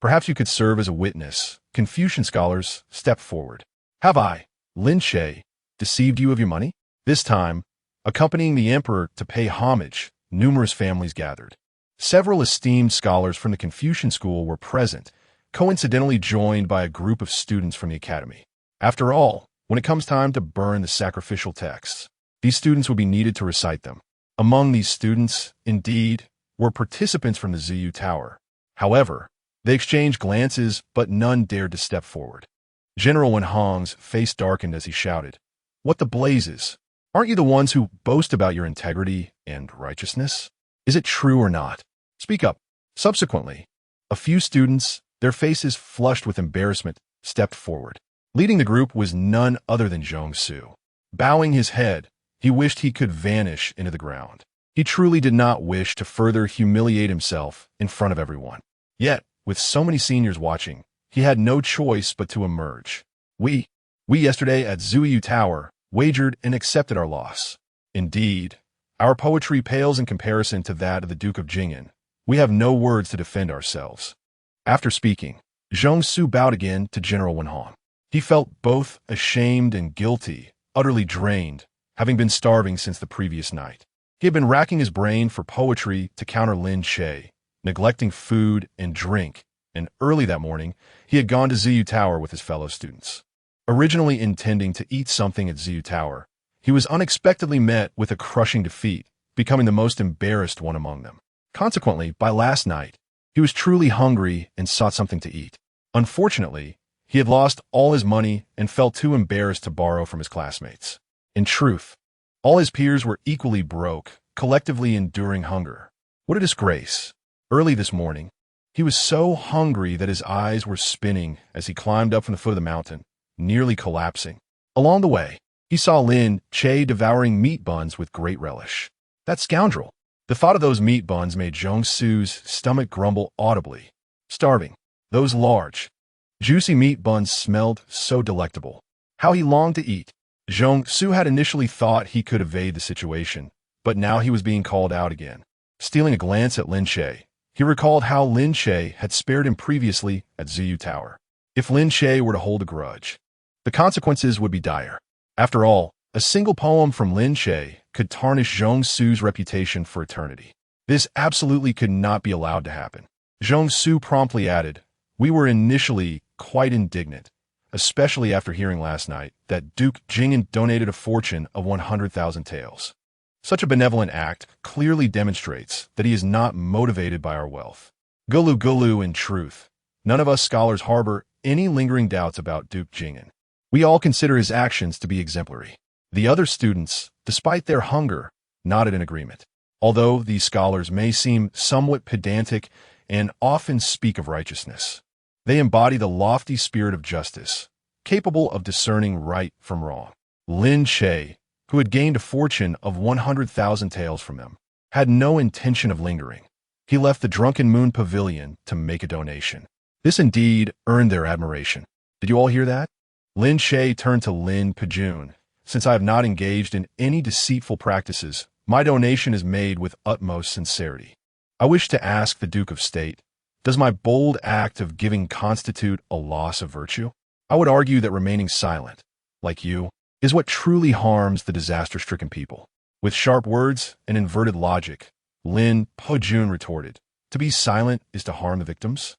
Perhaps you could serve as a witness." Confucian scholars stepped forward. "Have I, Lin Che, deceived you of your money?" This time, accompanying the emperor to pay homage, numerous families gathered. Several esteemed scholars from the Confucian school were present, coincidentally joined by a group of students from the academy. After all, when it comes time to burn the sacrificial texts, these students would be needed to recite them. Among these students, indeed, were participants from the Ziyu Tower. However, they exchanged glances, but none dared to step forward. General Wen Hong's face darkened as he shouted, "What the blazes? Aren't you the ones who boast about your integrity and righteousness? Is it true or not? Speak up." Subsequently, a few students, their faces flushed with embarrassment, stepped forward. Leading the group was none other than Zhongsu. Bowing his head, he wished he could vanish into the ground. He truly did not wish to further humiliate himself in front of everyone. Yet, with so many seniors watching, he had no choice but to emerge. We yesterday at Ziyu Tower wagered and accepted our loss. Indeed, our poetry pales in comparison to that of the Duke of Jing'an. We have no words to defend ourselves." After speaking, Zhongsu bowed again to General Wen Hong. He felt both ashamed and guilty, utterly drained, having been starving since the previous night. He had been racking his brain for poetry to counter Lin Che, neglecting food and drink, and early that morning, he had gone to Ziyu Tower with his fellow students. Originally intending to eat something at Ziyu Tower, he was unexpectedly met with a crushing defeat, becoming the most embarrassed one among them. Consequently, by last night, he was truly hungry and sought something to eat. Unfortunately, he had lost all his money and felt too embarrassed to borrow from his classmates. In truth, all his peers were equally broke, collectively enduring hunger. What a disgrace. Early this morning, he was so hungry that his eyes were spinning as he climbed up from the foot of the mountain, nearly collapsing. Along the way, he saw Lin Che devouring meat buns with great relish. That scoundrel! The thought of those meat buns made Zhongsu's stomach grumble audibly. Starving. Those large, juicy meat buns smelled so delectable. How he longed to eat. Zhongsu had initially thought he could evade the situation, but now he was being called out again. Stealing a glance at Lin Che, he recalled how Lin Che had spared him previously at Ziyu Tower. If Lin Che were to hold a grudge, the consequences would be dire. After all, a single poem from Lin Che could tarnish Zhongsu's reputation for eternity. This absolutely could not be allowed to happen. Zhongsu promptly added, "We were initially quite indignant, especially after hearing last night that Duke Jing'an donated a fortune of 100,000 taels. Such a benevolent act clearly demonstrates that he is not motivated by our wealth. Gulu, in truth, none of us scholars harbor any lingering doubts about Duke Jing'an. We all consider his actions to be exemplary." The other students, despite their hunger, nodded in agreement. Although these scholars may seem somewhat pedantic and often speak of righteousness, they embody the lofty spirit of justice, capable of discerning right from wrong. Lin Che, who had gained a fortune of 100,000 taels from them, had no intention of lingering. He left the Drunken Moon Pavilion to make a donation. This indeed earned their admiration. Did you all hear that? Lin Che turned to Lin Pejun. Since I have not engaged in any deceitful practices, my donation is made with utmost sincerity. I wish to ask the Duke of State, does my bold act of giving constitute a loss of virtue? I would argue that remaining silent, like you, is what truly harms the disaster-stricken people. With sharp words and inverted logic, Lin Pejun retorted, to be silent is to harm the victims?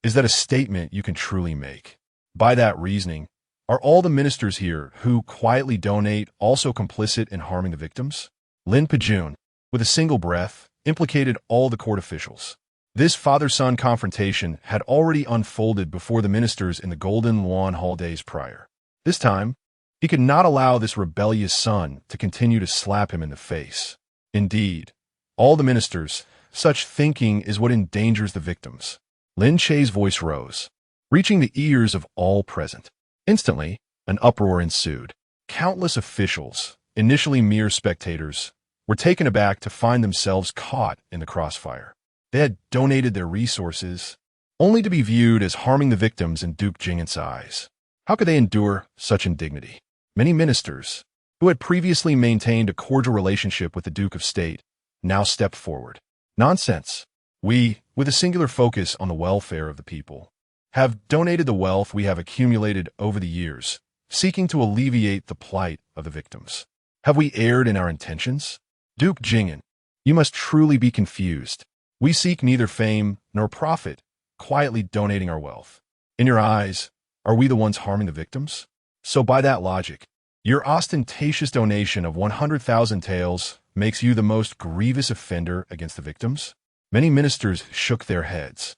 Is that a statement you can truly make? By that reasoning, are all the ministers here who quietly donate also complicit in harming the victims? Lin Pejun, with a single breath, implicated all the court officials. This father-son confrontation had already unfolded before the ministers in the Golden Lawn Hall days prior. This time, he could not allow this rebellious son to continue to slap him in the face. Indeed, all the ministers, such thinking is what endangers the victims. Lin Che's voice rose, reaching the ears of all present. Instantly, an uproar ensued. Countless officials, initially mere spectators, were taken aback to find themselves caught in the crossfire. They had donated their resources, only to be viewed as harming the victims in Duke Zhenguo's eyes. How could they endure such indignity? Many ministers, who had previously maintained a cordial relationship with the Duke of State, now stepped forward. Nonsense. We, with a singular focus on the welfare of the people, have donated the wealth we have accumulated over the years, seeking to alleviate the plight of the victims. Have we erred in our intentions? Duke Zhenguo, you must truly be confused. We seek neither fame nor profit, quietly donating our wealth. In your eyes, are we the ones harming the victims? So by that logic, your ostentatious donation of 100,000 taels makes you the most grievous offender against the victims? Many ministers shook their heads,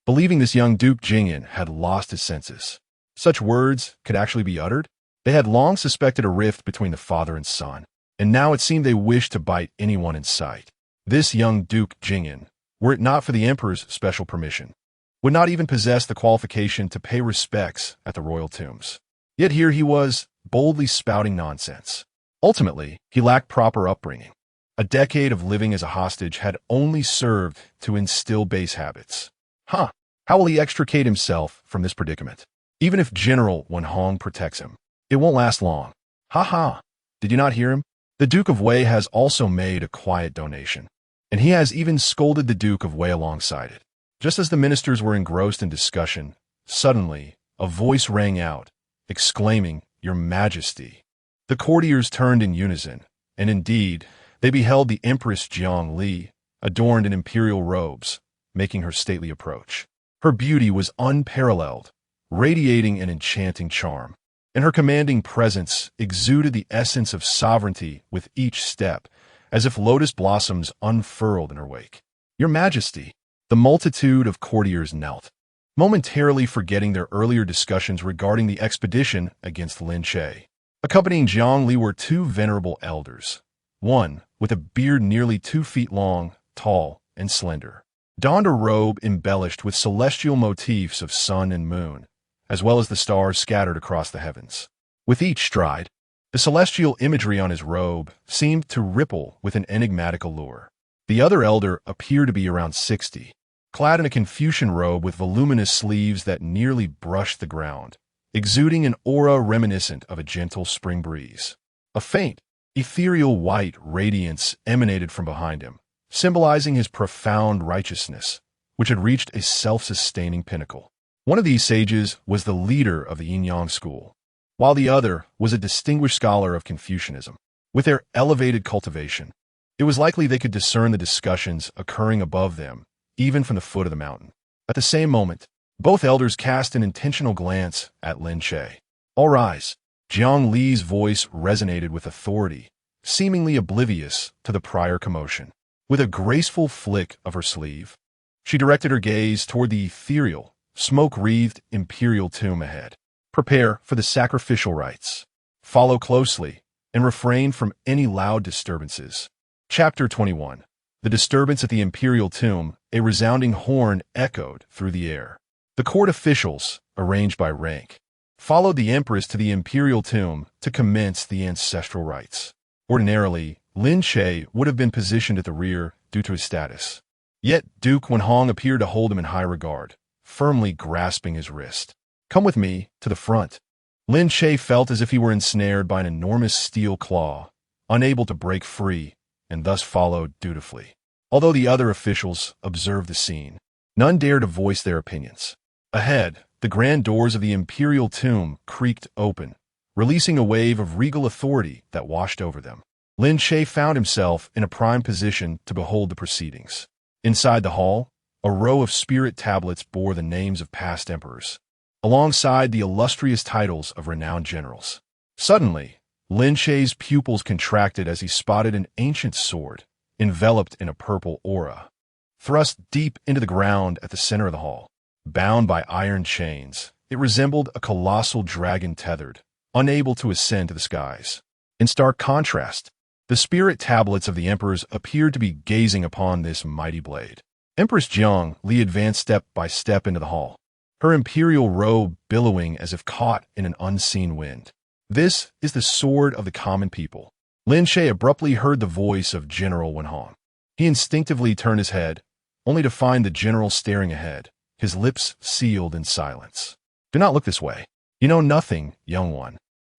believing this young Duke Zhenguo had lost his senses. Such words could actually be uttered? They had long suspected a rift between the father and son, and now it seemed they wished to bite anyone in sight. This young Duke Zhenguo, were it not for the Emperor's special permission, would not even possess the qualification to pay respects at the royal tombs. Yet here he was, boldly spouting nonsense. Ultimately, he lacked proper upbringing. A decade of living as a hostage had only served to instill base habits. How will he extricate himself from this predicament? Even if General Wenhong protects him, it won't last long. Did you not hear him? The Duke of Wei has also made a quiet donation, and he has even scolded the Duke of Wei alongside it. Just as the ministers were engrossed in discussion, suddenly a voice rang out, exclaiming, "Your Majesty." The courtiers turned in unison, and indeed, they beheld the Empress Jiang Li, adorned in imperial robes, making her stately approach. Her beauty was unparalleled, radiating an enchanting charm, and her commanding presence exuded the essence of sovereignty with each step, as if lotus blossoms unfurled in her wake. "Your Majesty." The multitude of courtiers knelt, momentarily forgetting their earlier discussions regarding the expedition against Lin Che. Accompanying Jiang Li were two venerable elders, one with a beard nearly 2 feet long, tall, and slender, donned a robe embellished with celestial motifs of sun and moon, as well as the stars scattered across the heavens. With each stride, the celestial imagery on his robe seemed to ripple with an enigmatic allure. The other elder appeared to be around 60, clad in a Confucian robe with voluminous sleeves that nearly brushed the ground, exuding an aura reminiscent of a gentle spring breeze. A faint, ethereal white radiance emanated from behind him, symbolizing his profound righteousness, which had reached a self-sustaining pinnacle. One of these sages was the leader of the Yin-Yang school, while the other was a distinguished scholar of Confucianism. With their elevated cultivation, it was likely they could discern the discussions occurring above them, even from the foot of the mountain. At the same moment, both elders cast an intentional glance at Lin Che. "All rise." Jiang Li's voice resonated with authority, seemingly oblivious to the prior commotion. With a graceful flick of her sleeve, she directed her gaze toward the ethereal, smoke-wreathed imperial tomb ahead. "Prepare for the sacrificial rites. Follow closely, and refrained from any loud disturbances. Chapter 21. The disturbance at the imperial tomb, a resounding horn echoed through the air. The court officials, arranged by rank, followed the empress to the imperial tomb to commence the ancestral rites. Ordinarily, Lin Che would have been positioned at the rear due to his status. Yet Duke Zhenguo appeared to hold him in high regard, firmly grasping his wrist. "Come with me to the front." Lin Che felt as if he were ensnared by an enormous steel claw, unable to break free, and thus followed dutifully. Although the other officials observed the scene, none dared to voice their opinions. Ahead, the grand doors of the imperial tomb creaked open, releasing a wave of regal authority that washed over them. Lin Che found himself in a prime position to behold the proceedings. Inside the hall, a row of spirit tablets bore the names of past emperors, alongside the illustrious titles of renowned generals. Suddenly, Lin Che's pupils contracted as he spotted an ancient sword, enveloped in a purple aura, thrust deep into the ground at the center of the hall. Bound by iron chains, it resembled a colossal dragon tethered, unable to ascend to the skies. In stark contrast, the spirit tablets of the emperors appeared to be gazing upon this mighty blade. Empress Jiang Li advanced step by step into the hall, her imperial robe billowing as if caught in an unseen wind. "This is the sword of the common people." Lin Che abruptly heard the voice of General Zhenguo. He instinctively turned his head, only to find the general staring ahead, his lips sealed in silence. "Do not look this way. You know nothing, young one.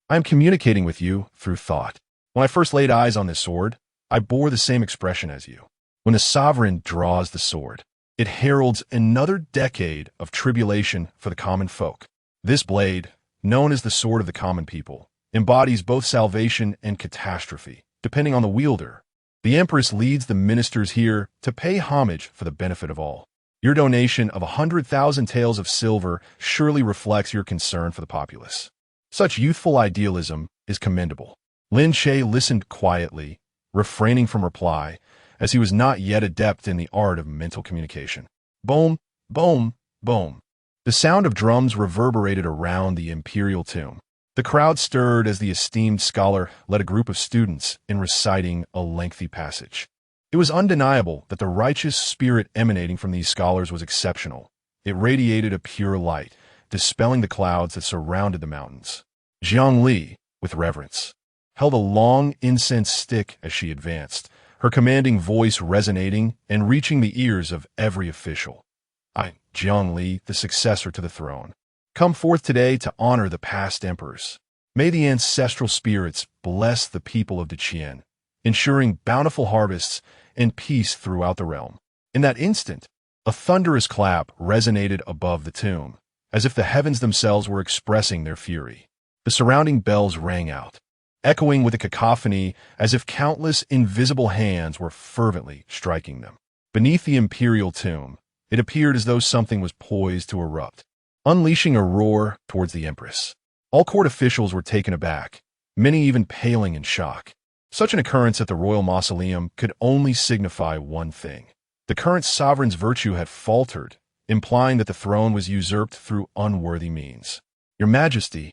I am communicating with you through thought. When I first laid eyes on this sword, I bore the same expression as you. When the sovereign draws the sword, it heralds another decade of tribulation for the common folk. This blade, known as the sword of the common people, embodies both salvation and catastrophe, depending on the wielder. The Empress leads the ministers here to pay homage for the benefit of all. Your donation of 100,000 taels of silver surely reflects your concern for the populace. Such youthful idealism is commendable." Lin Che listened quietly, refraining from reply, as he was not yet adept in the art of mental communication. Boom, boom, boom. The sound of drums reverberated around the imperial tomb. The crowd stirred as the esteemed scholar led a group of students in reciting a lengthy passage. It was undeniable that the righteous spirit emanating from these scholars was exceptional. It radiated a pure light, dispelling the clouds that surrounded the mountains. Jiang Li, with reverence, held a long incense stick as she advanced, her commanding voice resonating and reaching the ears of every official. "I, Jiang Li, the successor to the throne, come forth today to honor the past emperors. May the ancestral spirits bless the people of Daqian, ensuring bountiful harvests and peace throughout the realm." In that instant, a thunderous clap resonated above the tomb, as if the heavens themselves were expressing their fury. The surrounding bells rang out, echoing with a cacophony as if countless invisible hands were fervently striking them. Beneath the imperial tomb, it appeared as though something was poised to erupt, unleashing a roar towards the Empress. All court officials were taken aback, many even paling in shock. Such an occurrence at the royal mausoleum could only signify one thing. The current sovereign's virtue had faltered, implying that the throne was usurped through unworthy means. "Your Majesty,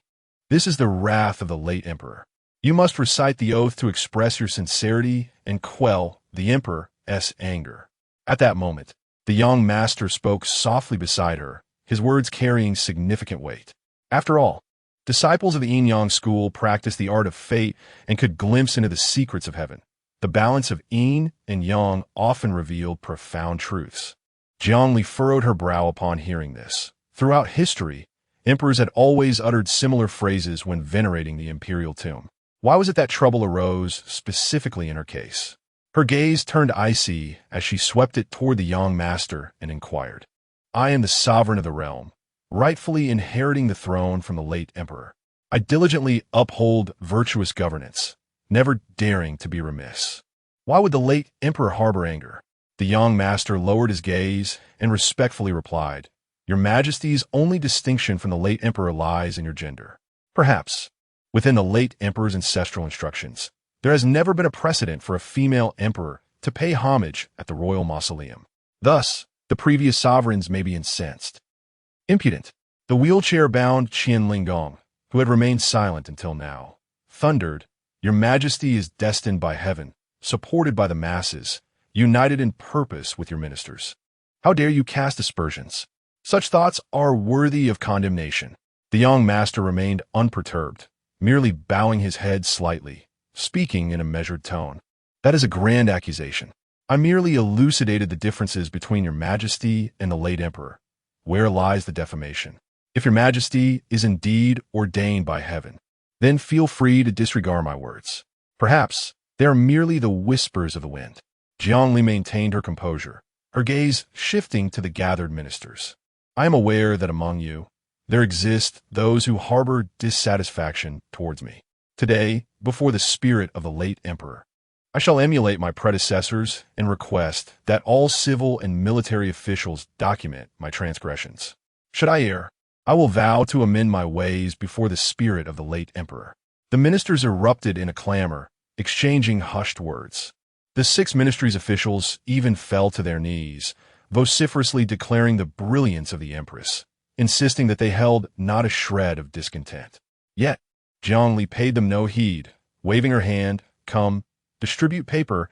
this is the wrath of the late emperor. You must recite the oath to express your sincerity and quell the emperor's anger." At that moment, the young master spoke softly beside her, his words carrying significant weight. After all, disciples of the Yin-Yang school practiced the art of fate and could glimpse into the secrets of heaven. The balance of Yin and Yang often revealed profound truths. Jiang Li furrowed her brow upon hearing this. Throughout history, emperors had always uttered similar phrases when venerating the imperial tomb. Why was it that trouble arose specifically in her case? Her gaze turned icy as she swept it toward the young master and inquired, "I am the sovereign of the realm, rightfully inheriting the throne from the late emperor. I diligently uphold virtuous governance, never daring to be remiss. Why would the late emperor harbor anger?" The young master lowered his gaze and respectfully replied, "Your Majesty's only distinction from the late emperor lies in your gender. Perhaps, within the late emperor's ancestral instructions, there has never been a precedent for a female emperor to pay homage at the royal mausoleum. Thus, the previous sovereigns may be incensed." Impudent, the wheelchair-bound Qian Linggong, who had remained silent until now, thundered, Your Majesty is destined by heaven, supported by the masses, united in purpose with your ministers. How dare you cast aspersions? Such thoughts are worthy of condemnation. The young master remained unperturbed, merely bowing his head slightly, speaking in a measured tone. That is a grand accusation. I merely elucidated the differences between your Majesty and the late Emperor. Where lies the defamation? If your Majesty is indeed ordained by heaven, then feel free to disregard my words. Perhaps they are merely the whispers of the wind. Zhongli maintained her composure, her gaze shifting to the gathered ministers. I am aware that among you, there exist those who harbor dissatisfaction towards me. Today, before the spirit of the late Emperor, I shall emulate my predecessors and request that all civil and military officials document my transgressions. Should I err, I will vow to amend my ways before the spirit of the late Emperor. The ministers erupted in a clamor, exchanging hushed words. The 6 ministry's officials even fell to their knees, vociferously declaring the brilliance of the Empress, insisting that they held not a shred of discontent. Yet, Zhongli paid them no heed, waving her hand, "Come, distribute paper,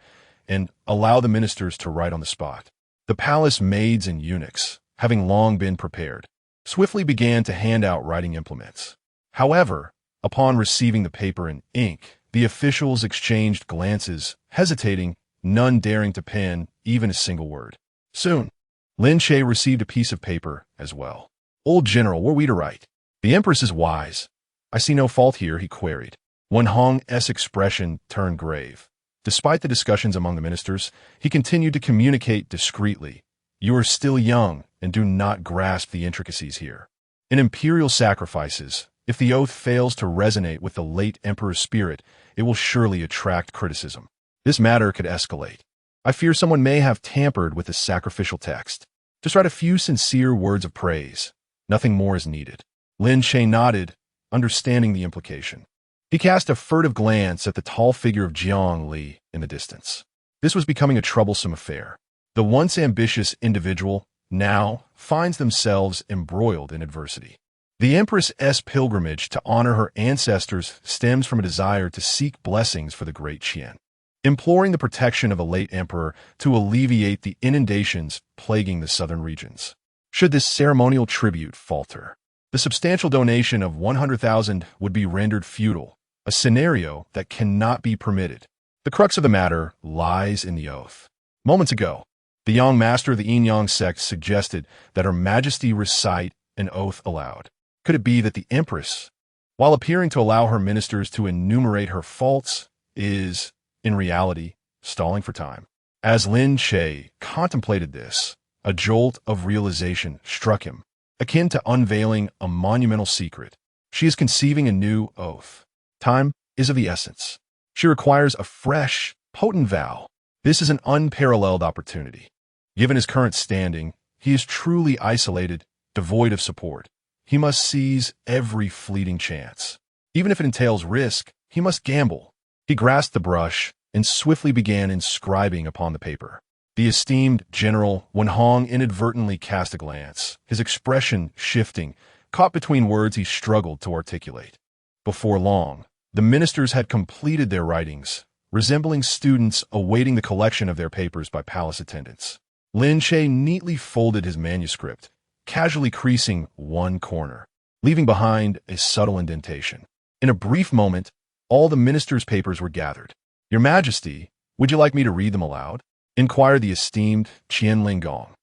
and allow the ministers to write on the spot." The palace maids and eunuchs, having long been prepared, swiftly began to hand out writing implements. However, upon receiving the paper and ink, the officials exchanged glances, hesitating, none daring to pen even a single word. Soon, Lin Che received a piece of paper as well. "Old General, were we to write? The Empress is wise. I see no fault here," he queried. Wen Hong's expression turned grave. Despite the discussions among the ministers, he continued to communicate discreetly. "You are still young and do not grasp the intricacies here. In imperial sacrifices, if the oath fails to resonate with the late Emperor's spirit, it will surely attract criticism. This matter could escalate. I fear someone may have tampered with the sacrificial text. Just write a few sincere words of praise. Nothing more is needed." Lin Che nodded, understanding the implication. He cast a furtive glance at the tall figure of Zhongli in the distance. This was becoming a troublesome affair. The once ambitious individual now finds themselves embroiled in adversity. The Empress's pilgrimage to honor her ancestors stems from a desire to seek blessings for the great Qian, imploring the protection of a late emperor to alleviate the inundations plaguing the southern regions. Should this ceremonial tribute falter, the substantial donation of 100,000 would be rendered futile, a scenario that cannot be permitted. The crux of the matter lies in the oath. Moments ago, the young master of the Yin-Yang sect suggested that Her Majesty recite an oath aloud. Could it be that the Empress, while appearing to allow her ministers to enumerate her faults, is, in reality, stalling for time? As Lin Che contemplated this, a jolt of realization struck him, akin to unveiling a monumental secret. She is conceiving a new oath. Time is of the essence. She requires a fresh, potent vow. This is an unparalleled opportunity. Given his current standing, he is truly isolated, devoid of support. He must seize every fleeting chance. Even if it entails risk, he must gamble. He grasped the brush and swiftly began inscribing upon the paper. The esteemed General Wen Hong inadvertently cast a glance, his expression shifting, caught between words he struggled to articulate. Before long, the ministers had completed their writings, resembling students awaiting the collection of their papers by palace attendants. Lin Che neatly folded his manuscript, casually creasing one corner, leaving behind a subtle indentation. In a brief moment, all the ministers' papers were gathered. "Your Majesty, would you like me to read them aloud?" inquired the esteemed Qian Linggong.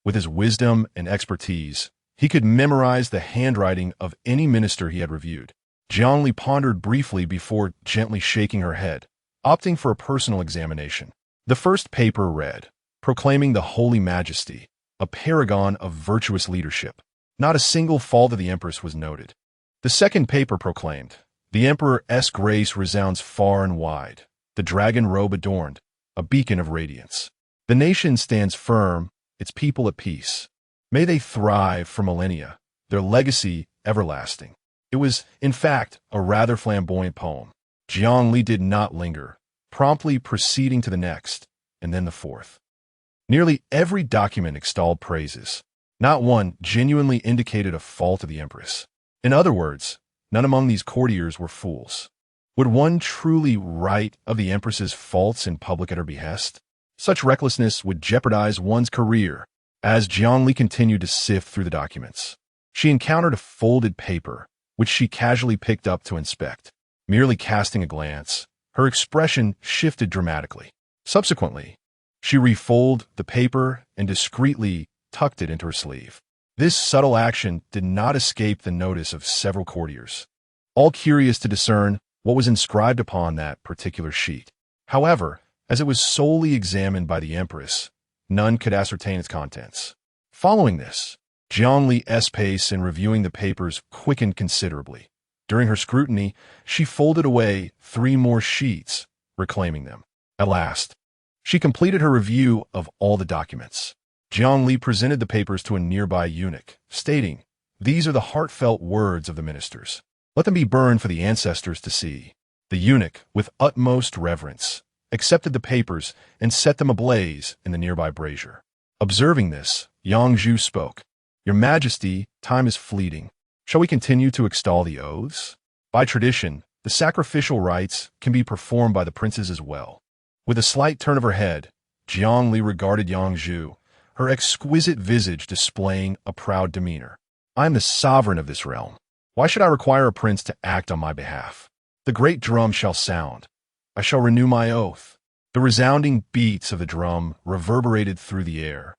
With his wisdom and expertise, he could memorize the handwriting of any minister he had reviewed. Zhongli pondered briefly before gently shaking her head, opting for a personal examination. The first paper read, proclaiming the Holy Majesty, a paragon of virtuous leadership. Not a single fault of the Empress was noted. The second paper proclaimed, "The Emperor's grace resounds far and wide, the dragon robe adorned, a beacon of radiance. The nation stands firm, its people at peace. May they thrive for millennia, their legacy everlasting." It was, in fact, a rather flamboyant poem. Zhongli did not linger, promptly proceeding to the next, and then the fourth. Nearly every document extolled praises. Not one genuinely indicated a fault of the Empress. In other words, none among these courtiers were fools. Would one truly write of the Empress's faults in public at her behest? Such recklessness would jeopardize one's career. As Jiang Li continued to sift through the documents, she encountered a folded paper, which she casually picked up to inspect. Merely casting a glance, her expression shifted dramatically. Subsequently, she refolded the paper and discreetly tucked it into her sleeve. This subtle action did not escape the notice of several courtiers, all curious to discern what was inscribed upon that particular sheet. However, as it was solely examined by the Empress, none could ascertain its contents. Following this, Jiang Li's pace in reviewing the papers quickened considerably. During her scrutiny, she folded away 3 more sheets, reclaiming them. At last, she completed her review of all the documents. Jiang Li presented the papers to a nearby eunuch, stating, "These are the heartfelt words of the ministers. Let them be burned for the ancestors to see." The eunuch, with utmost reverence, accepted the papers and set them ablaze in the nearby brazier. Observing this, Yang Zhu spoke, "Your Majesty, time is fleeting. Shall we continue to extol the oaths? By tradition, the sacrificial rites can be performed by the princes as well." With a slight turn of her head, Jiang Li regarded Yang Zhu, her exquisite visage displaying a proud demeanor. "I am the sovereign of this realm. Why should I require a prince to act on my behalf? The great drum shall sound. I shall renew my oath." The resounding beats of the drum reverberated through the air,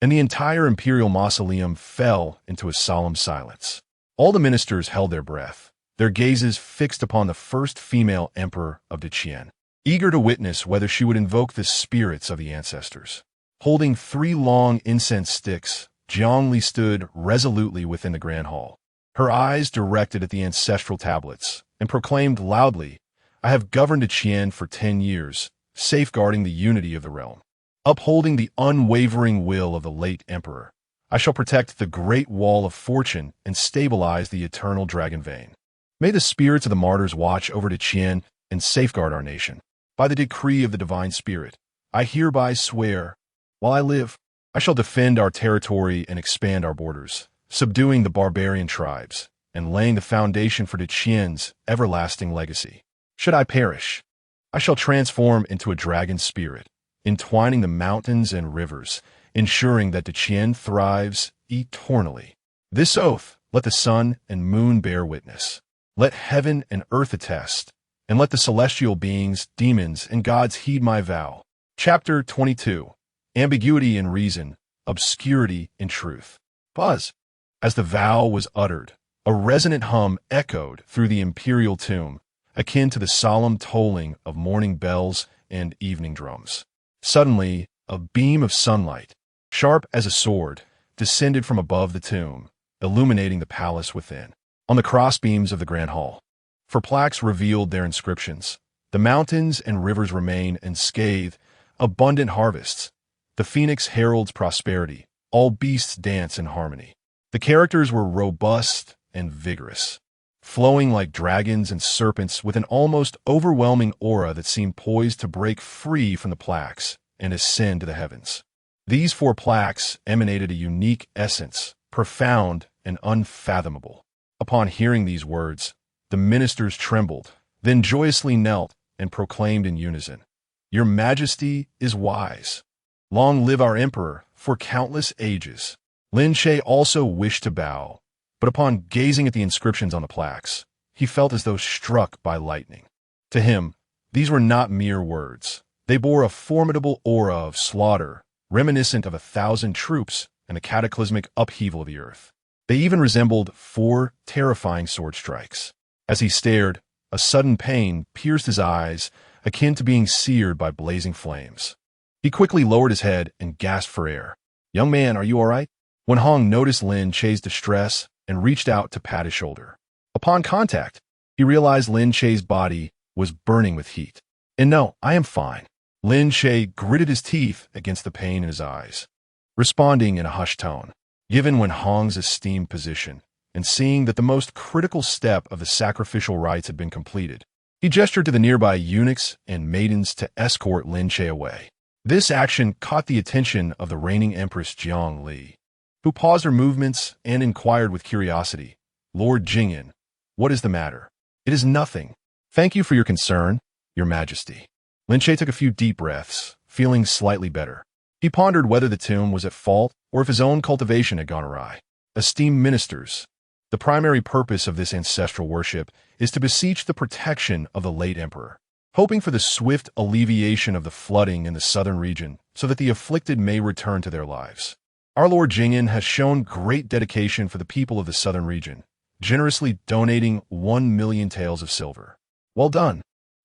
and the entire imperial mausoleum fell into a solemn silence. All the ministers held their breath, their gazes fixed upon the first female emperor of Daqian, eager to witness whether she would invoke the spirits of the ancestors. Holding 3 long incense sticks, Jiang Li stood resolutely within the grand hall, her eyes directed at the ancestral tablets, and proclaimed loudly, "I have governed Daqian for 10 years, safeguarding the unity of the realm. Upholding the unwavering will of the late emperor, I shall protect the great wall of fortune and stabilize the eternal dragon vein. May the spirits of the martyrs watch over Daqian and safeguard our nation. By the decree of the divine spirit, I hereby swear, while I live, I shall defend our territory and expand our borders, subduing the barbarian tribes and laying the foundation for Daqian's everlasting legacy. Should I perish, I shall transform into a dragon spirit, entwining the mountains and rivers, ensuring that Daqian thrives eternally. This oath let the sun and moon bear witness. Let heaven and earth attest, and let the celestial beings, demons, and gods heed my vow." Chapter 22. Ambiguity in reason, obscurity in truth. Buzz. As the vow was uttered, a resonant hum echoed through the imperial tomb, akin to the solemn tolling of morning bells and evening drums. Suddenly, a beam of sunlight, sharp as a sword, descended from above the tomb, illuminating the palace within. On the crossbeams of the grand hall, for plaques revealed their inscriptions, "The mountains and rivers remain and scathe, abundant harvests. The phoenix heralds prosperity, all beasts dance in harmony." The characters were robust and vigorous, flowing like dragons and serpents with an almost overwhelming aura that seemed poised to break free from the plaques and ascend to the heavens. These 4 plaques emanated a unique essence, profound and unfathomable. Upon hearing these words, the ministers trembled, then joyously knelt and proclaimed in unison, "Your Majesty is wise. Long live our emperor for countless ages." Lin Che also wished to bow, but upon gazing at the inscriptions on the plaques, he felt as though struck by lightning. To him, these were not mere words. They bore a formidable aura of slaughter, reminiscent of 1,000 troops and the cataclysmic upheaval of the earth. They even resembled 4 terrifying sword strikes. As he stared, a sudden pain pierced his eyes, akin to being seared by blazing flames. He quickly lowered his head and gasped for air. "Young man, are you all right?" Wen Hong noticed Lin Che's distress and reached out to pat his shoulder. Upon contact, he realized Lin Che's body was burning with heat. "And no, I am fine." Lin Che gritted his teeth against the pain in his eyes, responding in a hushed tone. Given Wen Hong's esteemed position, and seeing that the most critical step of the sacrificial rites had been completed, he gestured to the nearby eunuchs and maidens to escort Lin Che away. This action caught the attention of the reigning Empress Jiang Li, who paused her movements and inquired with curiosity, "Lord Jingyan, what is the matter?" "It is nothing." Thank you for your concern, Your Majesty. Lin Che took a few deep breaths, feeling slightly better. He pondered whether the tomb was at fault or if his own cultivation had gone awry. Esteemed ministers, the primary purpose of this ancestral worship is to beseech the protection of the late emperor, hoping for the swift alleviation of the flooding in the southern region so that the afflicted may return to their lives. Our Lord Jingyan has shown great dedication for the people of the southern region, generously donating 1 million taels of silver. Well done.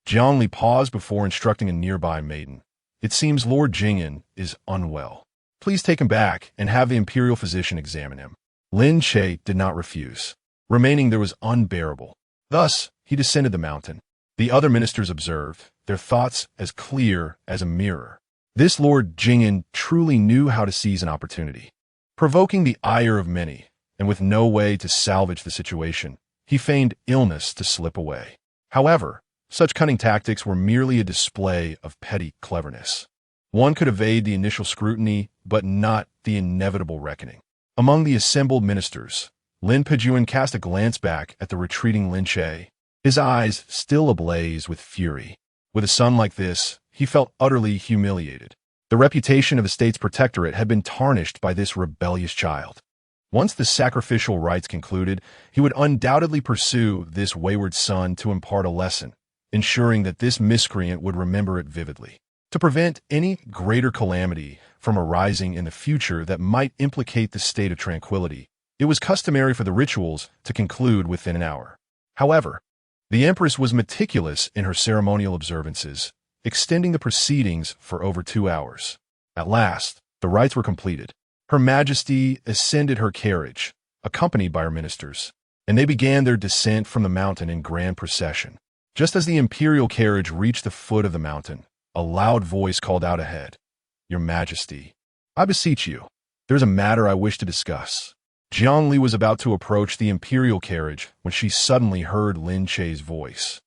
Jiangli paused before instructing a nearby maiden. It seems Lord Jingyan is unwell. Please take him back and have the imperial physician examine him. Lin Che did not refuse. Remaining there was unbearable. Thus, he descended the mountain. The other ministers observed, their thoughts as clear as a mirror. This Lord Jingyan truly knew how to seize an opportunity. Provoking the ire of many, and with no way to salvage the situation, he feigned illness to slip away. However, such cunning tactics were merely a display of petty cleverness. One could evade the initial scrutiny, but not the inevitable reckoning. Among the assembled ministers, Lin Pejun cast a glance back at the retreating Lin Che, his eyes still ablaze with fury. With a son like this, he felt utterly humiliated. The reputation of the state's protectorate had been tarnished by this rebellious child. Once the sacrificial rites concluded, he would undoubtedly pursue this wayward son to impart a lesson, ensuring that this miscreant would remember it vividly. To prevent any greater calamity from arising in the future that might implicate the state of tranquility, it was customary for the rituals to conclude within an hour. However, the Empress was meticulous in her ceremonial observances, extending the proceedings for over 2 hours. At last, the rites were completed. Her Majesty ascended her carriage, accompanied by her ministers, and they began their descent from the mountain in grand procession. Just as the imperial carriage reached the foot of the mountain, a loud voice called out ahead, "Your Majesty, I beseech you, there's a matter I wish to discuss." Jiangli was about to approach the imperial carriage when she suddenly heard Lin Che's voice,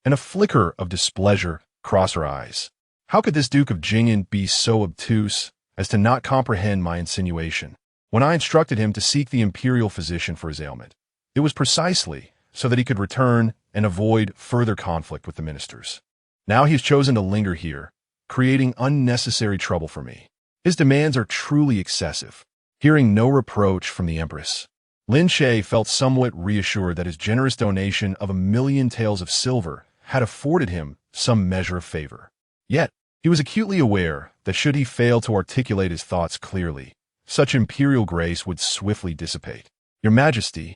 and a flicker of displeasure crossed her eyes. How could this Duke of Jingyan be so obtuse as to not comprehend my insinuation? When I instructed him to seek the imperial physician for his ailment, it was precisely so that he could return and avoid further conflict with the ministers. Now he has chosen to linger here, creating unnecessary trouble for me. His demands are truly excessive. Hearing no reproach from the Empress, Lin Che felt somewhat reassured that his generous donation of 1 million taels of silver had afforded him some measure of favor. Yet, he was acutely aware that should he fail to articulate his thoughts clearly, such imperial grace would swiftly dissipate. Your Majesty,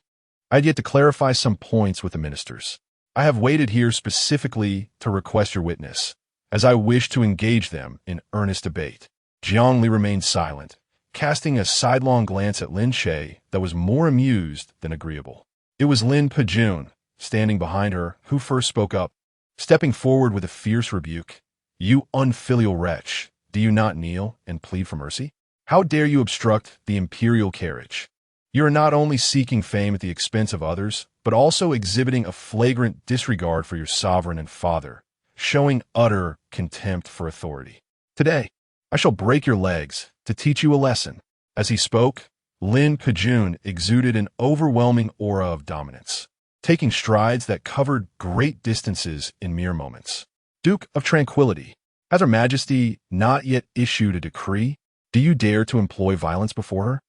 I had yet to clarify some points with the ministers. I have waited here specifically to request your witness, as I wish to engage them in earnest debate. Jiangli remained silent, casting a sidelong glance at Lin Che that was more amused than agreeable. It was Lin Pejun, standing behind her, who first spoke up, stepping forward with a fierce rebuke. "You unfilial wretch, do you not kneel and plead for mercy? How dare you obstruct the imperial carriage? You are not only seeking fame at the expense of others, but also exhibiting a flagrant disregard for your sovereign and father, showing utter contempt for authority. Today, I shall break your legs to teach you a lesson." As he spoke, Lin Pejun exuded an overwhelming aura of dominance, taking strides that covered great distances in mere moments. "Duke of Tranquility, has Her Majesty not yet issued a decree? Do you dare to employ violence before her?"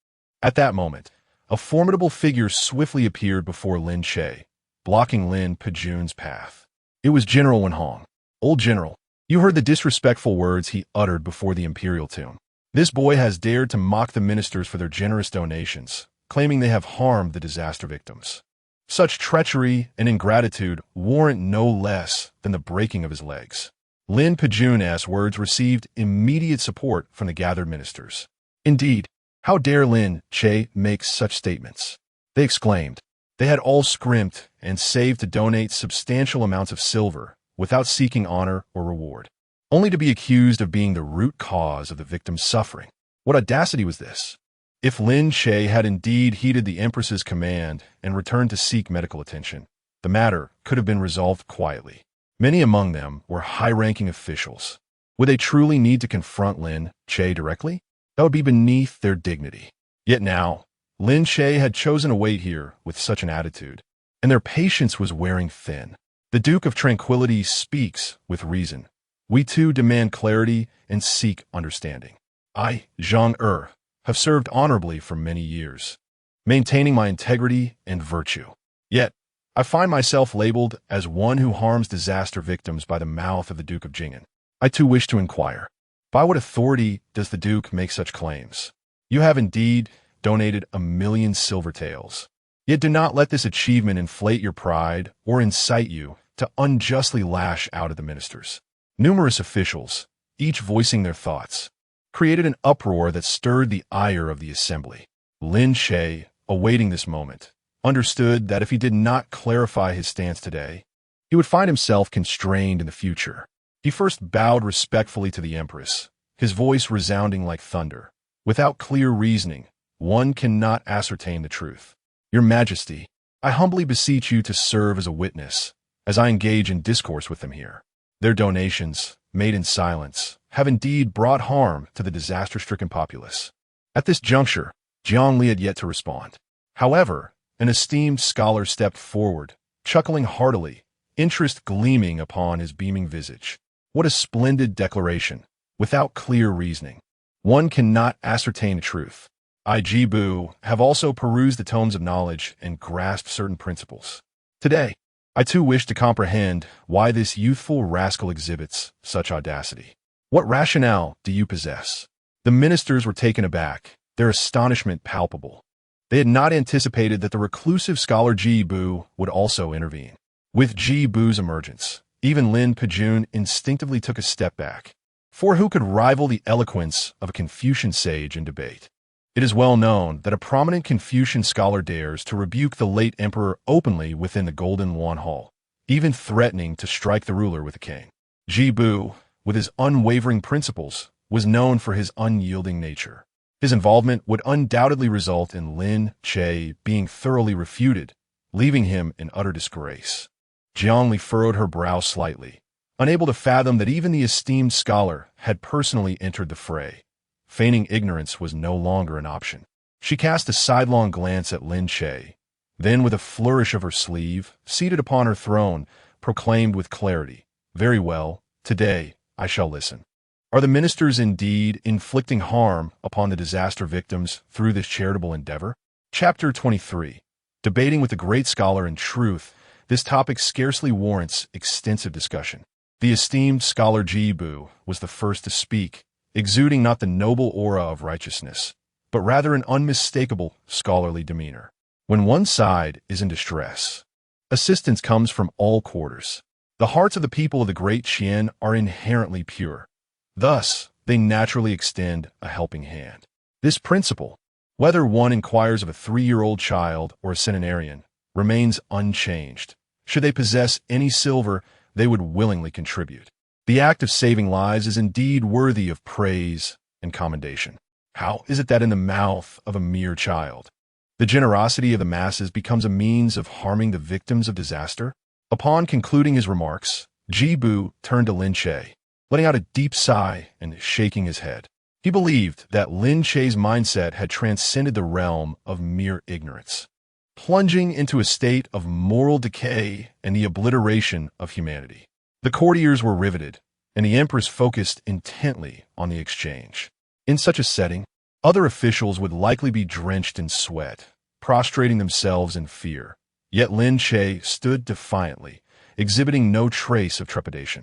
At that moment, a formidable figure swiftly appeared before Lin Che, blocking Lin Pejun's path. It was General Wen Hong. "Old General, you heard the disrespectful words he uttered before the imperial tomb. This boy has dared to mock the ministers for their generous donations, claiming they have harmed the disaster victims. Such treachery and ingratitude warrant no less than the breaking of his legs." Lin Pejun's words received immediate support from the gathered ministers. Indeed, how dare Lin Che make such statements? They exclaimed. They had all scrimped and saved to donate substantial amounts of silver without seeking honor or reward, only to be accused of being the root cause of the victim's suffering. What audacity was this? If Lin Che had indeed heeded the Empress's command and returned to seek medical attention, the matter could have been resolved quietly. Many among them were high-ranking officials. Would they truly need to confront Lin Che directly? That would be beneath their dignity. Yet now, Lin Che had chosen to wait here with such an attitude, and their patience was wearing thin. The Duke of Tranquility speaks with reason. We too demand clarity and seek understanding. I, Zhang have served honorably for many years, maintaining my integrity and virtue. Yet, I find myself labeled as one who harms disaster victims by the mouth of the Duke of Jingen. I too wish to inquire, by what authority does the Duke make such claims? You have indeed donated 1,000,000 silver taels. Yet do not let this achievement inflate your pride or incite you to unjustly lash out at the ministers. Numerous officials, each voicing their thoughts, created an uproar that stirred the ire of the assembly. Lin Che, awaiting this moment, understood that if he did not clarify his stance today, he would find himself constrained in the future. He first bowed respectfully to the Empress, his voice resounding like thunder. Without clear reasoning, one cannot ascertain the truth. Your Majesty, I humbly beseech you to serve as a witness, as I engage in discourse with them here. Their donations, made in silence, have indeed brought harm to the disaster-stricken populace. At this juncture, Jiang Li had yet to respond. However, an esteemed scholar stepped forward, chuckling heartily, interest gleaming upon his beaming visage. What a splendid declaration, without clear reasoning. One cannot ascertain the truth. I, Jibu, have also perused the tomes of knowledge and grasped certain principles. Today, I too wish to comprehend why this youthful rascal exhibits such audacity. What rationale do you possess? The ministers were taken aback, their astonishment palpable. They had not anticipated that the reclusive scholar Jibu would also intervene. With Jibu's emergence, even Lin Pejun instinctively took a step back. For who could rival the eloquence of a Confucian sage in debate? It is well known that a prominent Confucian scholar dares to rebuke the late emperor openly within the Golden Wan Hall, even threatening to strike the ruler with a cane. Jibu, with his unwavering principles, was known for his unyielding nature. His involvement would undoubtedly result in Lin Che being thoroughly refuted, leaving him in utter disgrace. Jiang Li furrowed her brow slightly, unable to fathom that even the esteemed scholar had personally entered the fray. Feigning ignorance was no longer an option. She cast a sidelong glance at Lin Che, then with a flourish of her sleeve, seated upon her throne, proclaimed with clarity, "Very well, today I shall listen. Are the ministers indeed inflicting harm upon the disaster victims through this charitable endeavor?" Chapter 23. Debating with the great scholar. In truth, this topic scarcely warrants extensive discussion. The esteemed scholar Jibu was the first to speak, exuding not the noble aura of righteousness, but rather an unmistakable scholarly demeanor. When one side is in distress, assistance comes from all quarters. The hearts of the people of the great Qian are inherently pure. Thus, they naturally extend a helping hand. This principle, whether one inquires of a 3-year-old child or a centenarian, remains unchanged. Should they possess any silver, they would willingly contribute. The act of saving lives is indeed worthy of praise and commendation. How is it that in the mouth of a mere child, the generosity of the masses becomes a means of harming the victims of disaster? Upon concluding his remarks, Jibu turned to Lin Che, letting out a deep sigh and shaking his head. He believed that Lin Che's mindset had transcended the realm of mere ignorance, plunging into a state of moral decay and the obliteration of humanity. The courtiers were riveted, and the Empress focused intently on the exchange. In such a setting, other officials would likely be drenched in sweat, prostrating themselves in fear. Yet Lin Che stood defiantly, exhibiting no trace of trepidation.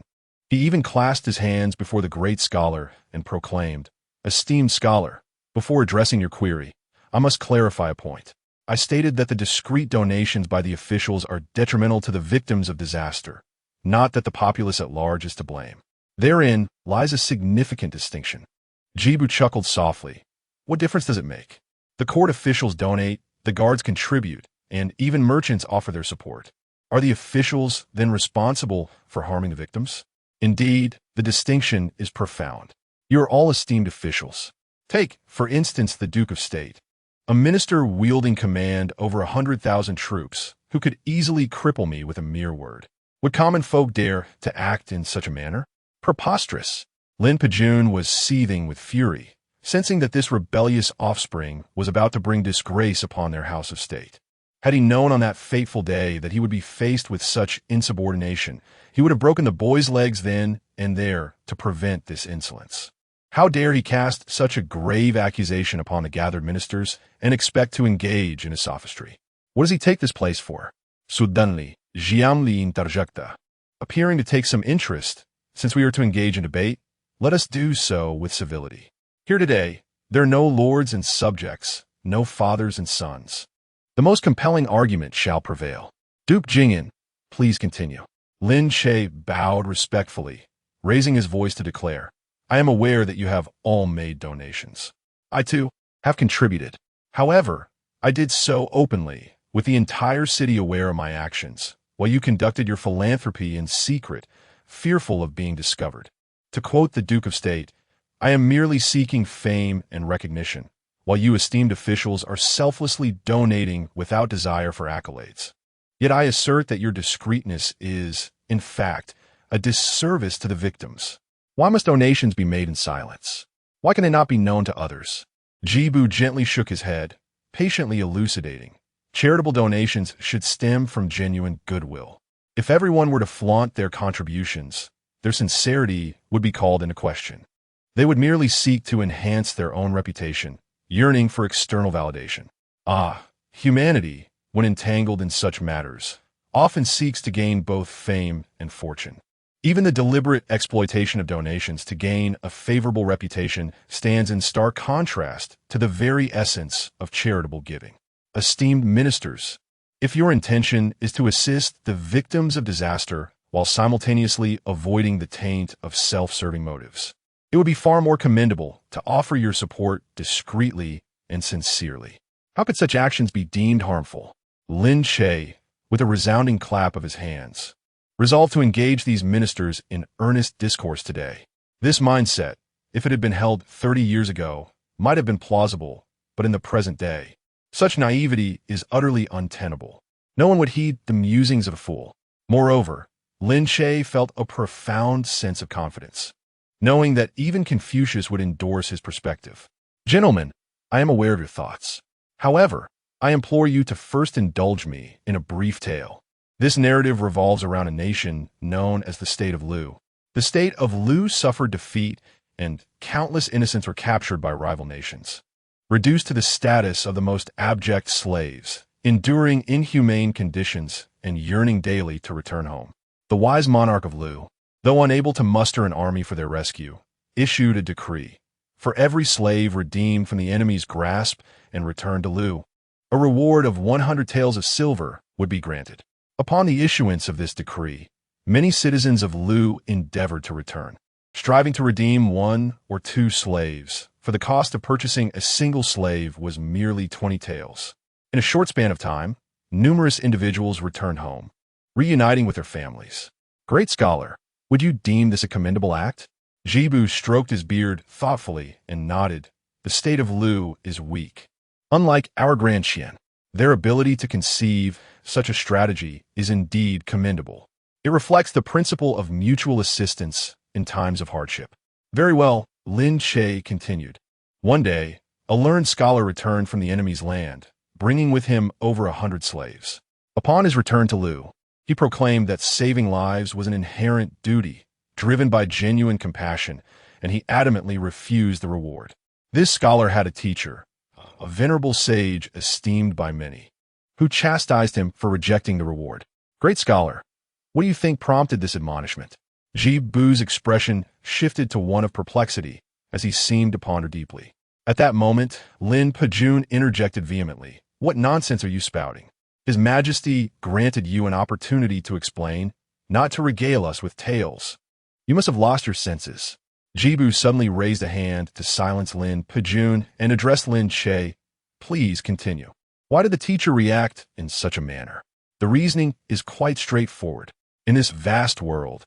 He even clasped his hands before the great scholar and proclaimed, "Esteemed scholar, before addressing your query, I must clarify a point. I stated that the discreet donations by the officials are detrimental to the victims of disaster, not that the populace at large is to blame. Therein lies a significant distinction." Jibu chuckled softly. What difference does it make? The court officials donate, the guards contribute, and even merchants offer their support. Are the officials then responsible for harming the victims? Indeed, the distinction is profound. You are all esteemed officials. Take, for instance, the Duke of State, a minister wielding command over 100,000 troops, who could easily cripple me with a mere word. Would common folk dare to act in such a manner? Preposterous. Lin Pejun was seething with fury, sensing that this rebellious offspring was about to bring disgrace upon their house of state. Had he known on that fateful day that he would be faced with such insubordination, he would have broken the boy's legs then and there to prevent this insolence. How dare he cast such a grave accusation upon the gathered ministers and expect to engage in his sophistry? What does he take this place for? Suddenly, Jiang Li interjecta. Appearing to take some interest, since we are to engage in debate, let us do so with civility. Here today, there are no lords and subjects, no fathers and sons. The most compelling argument shall prevail. Duke Zhenguo, please continue. Lin Che bowed respectfully, raising his voice to declare, I am aware that you have all made donations. I, too, have contributed. However, I did so openly, with the entire city aware of my actions, while you conducted your philanthropy in secret, fearful of being discovered. To quote the Duke of State, I am merely seeking fame and recognition, while you esteemed officials are selflessly donating without desire for accolades. Yet I assert that your discreetness is, in fact, a disservice to the victims. Why must donations be made in silence? Why can they not be known to others? Jibu gently shook his head, patiently elucidating. Charitable donations should stem from genuine goodwill. If everyone were to flaunt their contributions, their sincerity would be called into question. They would merely seek to enhance their own reputation, yearning for external validation. Humanity, when entangled in such matters, often seeks to gain both fame and fortune. Even the deliberate exploitation of donations to gain a favorable reputation stands in stark contrast to the very essence of charitable giving. Esteemed ministers, if your intention is to assist the victims of disaster while simultaneously avoiding the taint of self-serving motives, it would be far more commendable to offer your support discreetly and sincerely. How could such actions be deemed harmful? Lin Che, with a resounding clap of his hands, resolved to engage these ministers in earnest discourse today. This mindset, if it had been held 30 years ago, might have been plausible, but in the present day, such naivety is utterly untenable. No one would heed the musings of a fool. Moreover, Lin Che felt a profound sense of confidence, knowing that even Confucius would endorse his perspective. Gentlemen, I am aware of your thoughts. However, I implore you to first indulge me in a brief tale. This narrative revolves around a nation known as the State of Liu. The State of Liu suffered defeat, and countless innocents were captured by rival nations, reduced to the status of the most abject slaves, enduring inhumane conditions and yearning daily to return home. The wise monarch of Liu, though unable to muster an army for their rescue, issued a decree. For every slave redeemed from the enemy's grasp and returned to Liu, a reward of 100 taels of silver would be granted. Upon the issuance of this decree, many citizens of Liu endeavored to return, striving to redeem 1 or 2 slaves, for the cost of purchasing a single slave was merely 20 taels. In a short span of time, numerous individuals returned home, reuniting with their families. Great scholar, would you deem this a commendable act? Jibu stroked his beard thoughtfully and nodded. The State of Liu is weak. Unlike our Grand Qian, their ability to conceive such a strategy is indeed commendable. It reflects the principle of mutual assistance in times of hardship. Very well, Lin Che continued. One day, a learned scholar returned from the enemy's land, bringing with him over 100 slaves. Upon his return to Liu, he proclaimed that saving lives was an inherent duty, driven by genuine compassion, and he adamantly refused the reward. This scholar had a teacher, a venerable sage esteemed by many, who chastised him for rejecting the reward. Great scholar, what do you think prompted this admonishment? Jibu's expression shifted to one of perplexity as he seemed to ponder deeply. At that moment, Lin Pejun interjected vehemently. What nonsense are you spouting? His Majesty granted you an opportunity to explain, not to regale us with tales. You must have lost your senses. Jibu suddenly raised a hand to silence Lin Pejun and addressed Lin Che. Please continue. Why did the teacher react in such a manner? The reasoning is quite straightforward. In this vast world,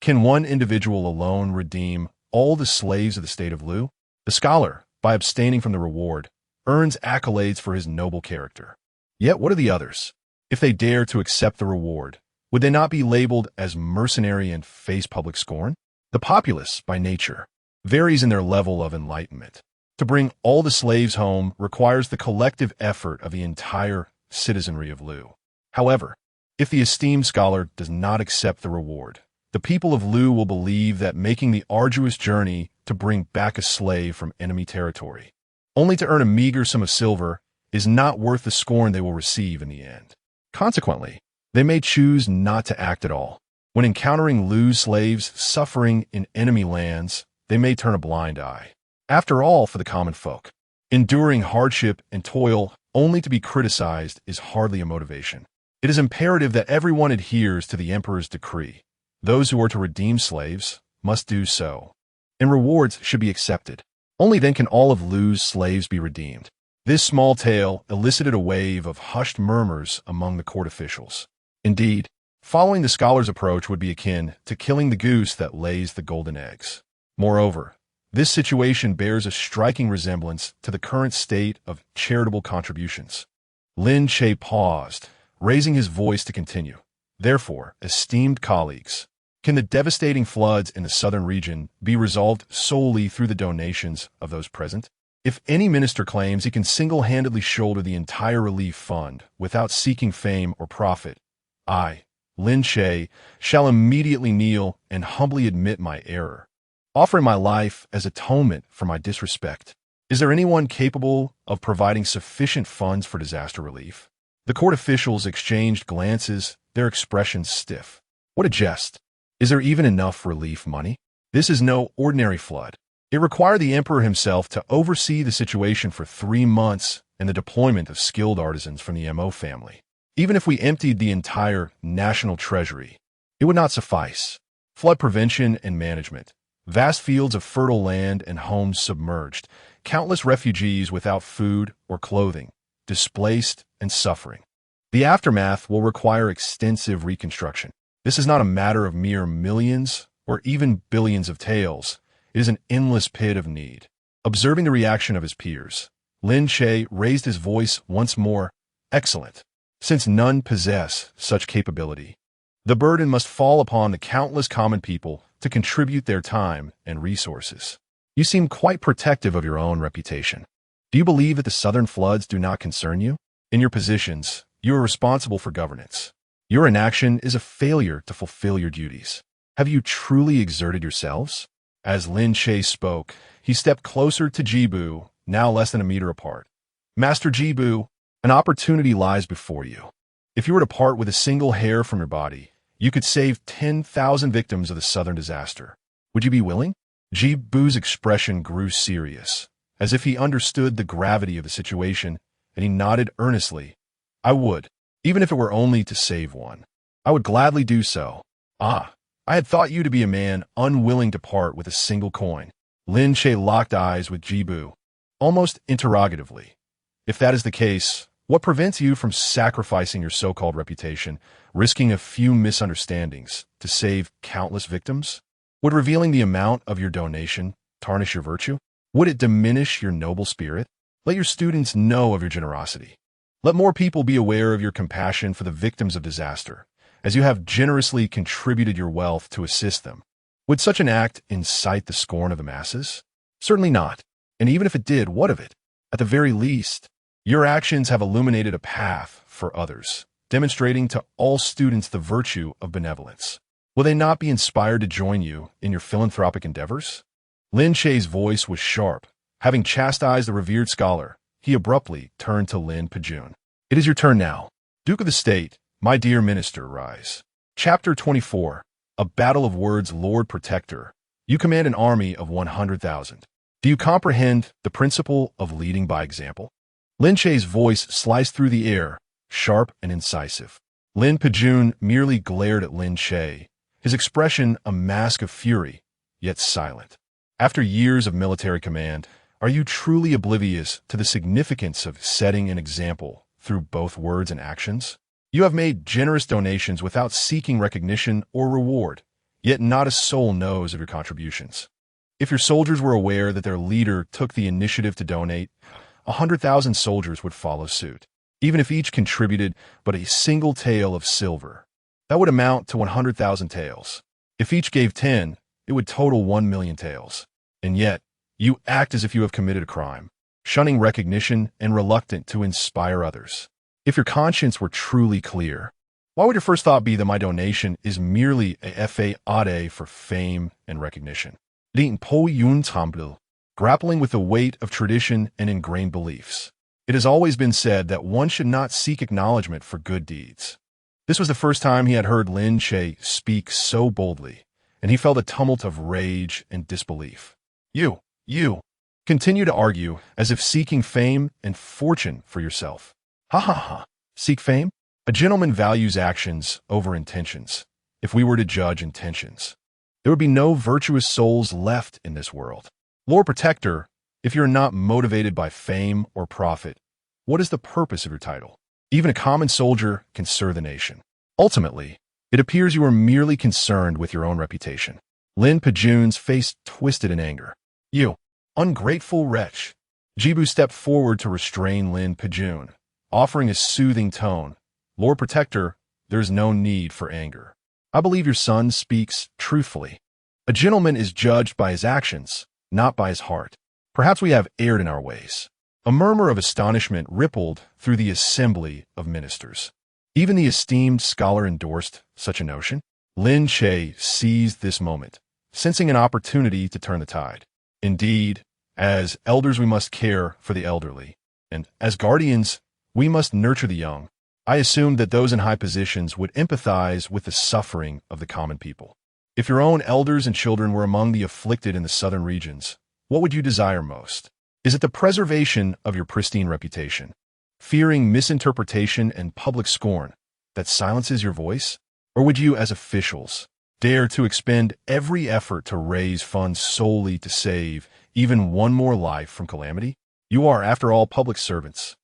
can one individual alone redeem all the slaves of the State of Liu? The scholar, by abstaining from the reward, earns accolades for his noble character. Yet what are the others? If they dare to accept the reward, would they not be labeled as mercenary and face public scorn? The populace, by nature, varies in their level of enlightenment. To bring all the slaves home requires the collective effort of the entire citizenry of Liu. However, if the esteemed scholar does not accept the reward, the people of Liu will believe that making the arduous journey to bring back a slave from enemy territory, only to earn a meager sum of silver, is not worth the scorn they will receive in the end. Consequently, they may choose not to act at all. When encountering Liu's slaves suffering in enemy lands, they may turn a blind eye. After all, for the common folk, enduring hardship and toil only to be criticized is hardly a motivation. It is imperative that everyone adheres to the emperor's decree. Those who are to redeem slaves must do so, and rewards should be accepted. Only then can all of Liu's slaves be redeemed. This small tale elicited a wave of hushed murmurs among the court officials. Indeed, following the scholar's approach would be akin to killing the goose that lays the golden eggs. Moreover, this situation bears a striking resemblance to the current state of charitable contributions. Lin Che paused, raising his voice to continue. Therefore, esteemed colleagues, can the devastating floods in the southern region be resolved solely through the donations of those present? If any minister claims he can single-handedly shoulder the entire relief fund without seeking fame or profit, I, Lin Che, shall immediately kneel and humbly admit my error, offering my life as atonement for my disrespect. Is there anyone capable of providing sufficient funds for disaster relief? The court officials exchanged glances, their expressions stiff. What a jest! Is there even enough relief money? This is no ordinary flood. It required the emperor himself to oversee the situation for 3 months and the deployment of skilled artisans from the MO family. Even if we emptied the entire national treasury, it would not suffice. Flood prevention and management, vast fields of fertile land and homes submerged, countless refugees without food or clothing, displaced and suffering. The aftermath will require extensive reconstruction. This is not a matter of mere millions or even billions of taels. It is an endless pit of need. Observing the reaction of his peers, Lin Che raised his voice once more. Excellent. Since none possess such capability, the burden must fall upon the countless common people to contribute their time and resources. You seem quite protective of your own reputation. Do you believe that the southern floods do not concern you? In your positions, you are responsible for governance. Your inaction is a failure to fulfill your duties. Have you truly exerted yourselves? As Lin Che spoke, he stepped closer to Jibu, now less than a meter apart. Master Jibu, an opportunity lies before you. If you were to part with a single hair from your body, you could save 10,000 victims of the southern disaster. Would you be willing? Jibu's expression grew serious, as if he understood the gravity of the situation, and he nodded earnestly. I would, even if it were only to save one. I would gladly do so. Ah, I had thought you to be a man unwilling to part with a single coin. Lin Che locked eyes with Jibu, almost interrogatively. If that is the case, what prevents you from sacrificing your so-called reputation, risking a few misunderstandings, to save countless victims? Would revealing the amount of your donation tarnish your virtue? Would it diminish your noble spirit? Let your students know of your generosity. Let more people be aware of your compassion for the victims of disaster, as you have generously contributed your wealth to assist them. Would such an act incite the scorn of the masses? Certainly not. And even if it did, what of it? At the very least, your actions have illuminated a path for others, demonstrating to all students the virtue of benevolence. Will they not be inspired to join you in your philanthropic endeavors? Lin Che's voice was sharp. Having chastised the revered scholar, he abruptly turned to Lin Pejun. It is your turn now. Duke of the State, my dear minister, rise. Chapter 24. A Battle of Words. Lord Protector, you command an army of 100,000. Do you comprehend the principle of leading by example? Lin Che's voice sliced through the air, sharp and incisive. Lin Pejun merely glared at Lin Che, his expression a mask of fury, yet silent. After years of military command, are you truly oblivious to the significance of setting an example through both words and actions? You have made generous donations without seeking recognition or reward, yet not a soul knows of your contributions. If your soldiers were aware that their leader took the initiative to donate, 100,000 soldiers would follow suit. Even if each contributed but a single tael of silver, that would amount to 100,000 taels. If each gave 10, it would total 1 million taels. And yet, you act as if you have committed a crime, shunning recognition and reluctant to inspire others. If your conscience were truly clear, why would your first thought be that my donation is merely a fade for fame and recognition? Lin Che, grappling with the weight of tradition and ingrained beliefs. It has always been said that one should not seek acknowledgement for good deeds. This was the first time he had heard Lin Che speak so boldly, and he felt a tumult of rage and disbelief. You continue to argue as if seeking fame and fortune for yourself. Ha ha ha. Seek fame? A gentleman values actions over intentions. If we were to judge intentions, there would be no virtuous souls left in this world. Lord Protector, if you're not motivated by fame or profit, what is the purpose of your title? Even a common soldier can serve the nation. Ultimately, it appears you are merely concerned with your own reputation. Lin Pejun's face twisted in anger. You ungrateful wretch. Jibu stepped forward to restrain Lin Pejun, offering a soothing tone. Lord Protector, there is no need for anger. I believe your son speaks truthfully. A gentleman is judged by his actions, not by his heart. Perhaps we have erred in our ways. A murmur of astonishment rippled through the assembly of ministers. Even the esteemed scholar endorsed such a notion. Lin Che seized this moment, sensing an opportunity to turn the tide. Indeed, as elders we must care for the elderly, and as guardians we must nurture the young. I assumed that those in high positions would empathize with the suffering of the common people. If your own elders and children were among the afflicted in the southern regions, what would you desire most? Is it the preservation of your pristine reputation, fearing misinterpretation and public scorn that silences your voice? Or would you, as officials, dare to expend every effort to raise funds solely to save even one more life from calamity? You are, after all, public servants,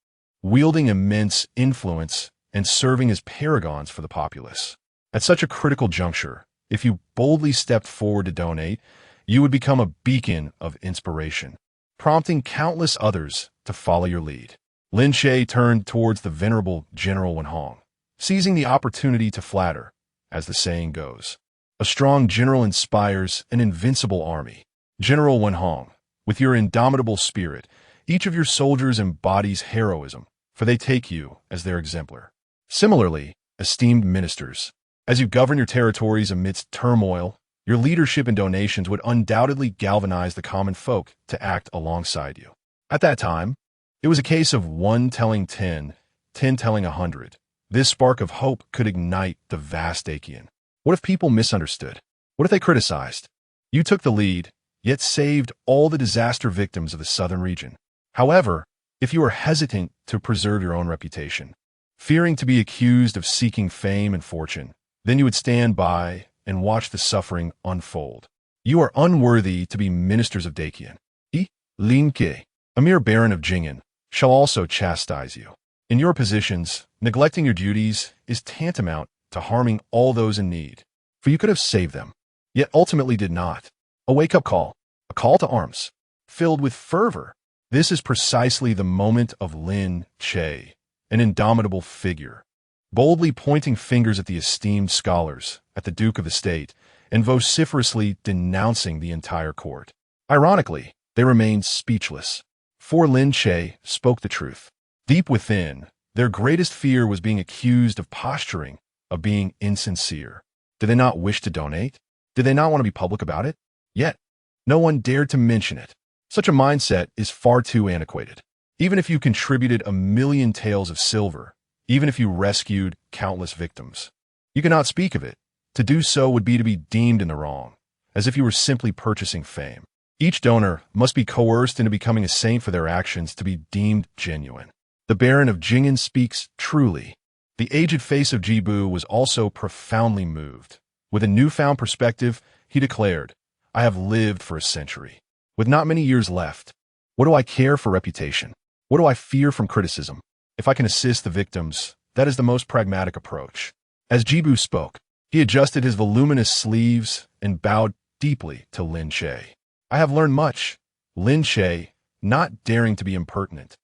wielding immense influence and serving as paragons for the populace. At such a critical juncture, if you boldly stepped forward to donate, you would become a beacon of inspiration, prompting countless others to follow your lead. Lin Che turned towards the venerable General Wenhong, seizing the opportunity to flatter. As the saying goes, a strong general inspires an invincible army. General Wenhong, with your indomitable spirit, each of your soldiers embodies heroism, for they take you as their exemplar. Similarly, esteemed ministers, as you govern your territories amidst turmoil, your leadership and donations would undoubtedly galvanize the common folk to act alongside you. At that time, it was a case of 1 telling 10, 10 telling 100. This spark of hope could ignite the vast Daqian. What if people misunderstood? What if they criticized? You took the lead, yet saved all the disaster victims of the southern region. However, if you are hesitant to preserve your own reputation, fearing to be accused of seeking fame and fortune, then you would stand by and watch the suffering unfold. You are unworthy to be ministers of Daqian. Lin Che, a mere baron of Jingen, shall also chastise you. In your positions, neglecting your duties is tantamount to harming all those in need, for you could have saved them, yet ultimately did not. A wake-up call, a call to arms, filled with fervor. This is precisely the moment of Lin Che, an indomitable figure, boldly pointing fingers at the esteemed scholars, at the Duke of the State, and vociferously denouncing the entire court. Ironically, they remained speechless, for Lin Che spoke the truth. Deep within, their greatest fear was being accused of posturing, of being insincere. Did they not wish to donate? Did they not want to be public about it? Yet, no one dared to mention it. Such a mindset is far too antiquated. Even if you contributed 1,000,000 taels of silver, even if you rescued countless victims, you cannot speak of it. To do so would be to be deemed in the wrong, as if you were simply purchasing fame. Each donor must be coerced into becoming a saint for their actions to be deemed genuine. The Baron of Jingen speaks truly. The aged face of Jibu was also profoundly moved. With a newfound perspective, he declared, I have lived for a century. With not many years left, what do I care for reputation? What do I fear from criticism? If I can assist the victims, that is the most pragmatic approach. As Jibu spoke, he adjusted his voluminous sleeves and bowed deeply to Lin Che. I have learned much. Lin Che, not daring to be impertinent,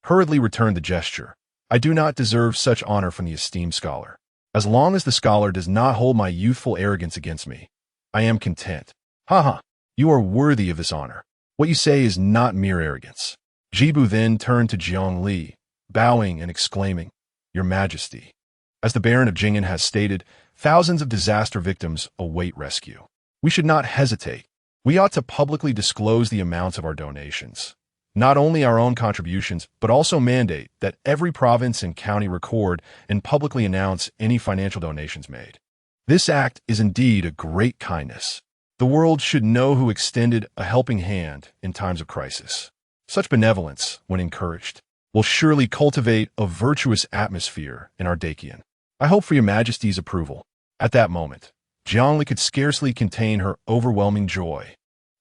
hurriedly returned the gesture. I do not deserve such honor from the esteemed scholar. As long as the scholar does not hold my youthful arrogance against me, I am content. Ha! You are worthy of this honor. What you say is not mere arrogance. Jibu then turned to Jiang Li, bowing and exclaiming, Your Majesty. As the Baron of Jingen has stated, thousands of disaster victims await rescue. We should not hesitate. We ought to publicly disclose the amounts of our donations. Not only our own contributions, but also mandate that every province and county record and publicly announce any financial donations made. This act is indeed a great kindness. The world should know who extended a helping hand in times of crisis. Such benevolence, when encouraged, will surely cultivate a virtuous atmosphere in our Daqian. I hope for Your Majesty's approval. At that moment, Jiangli could scarcely contain her overwhelming joy.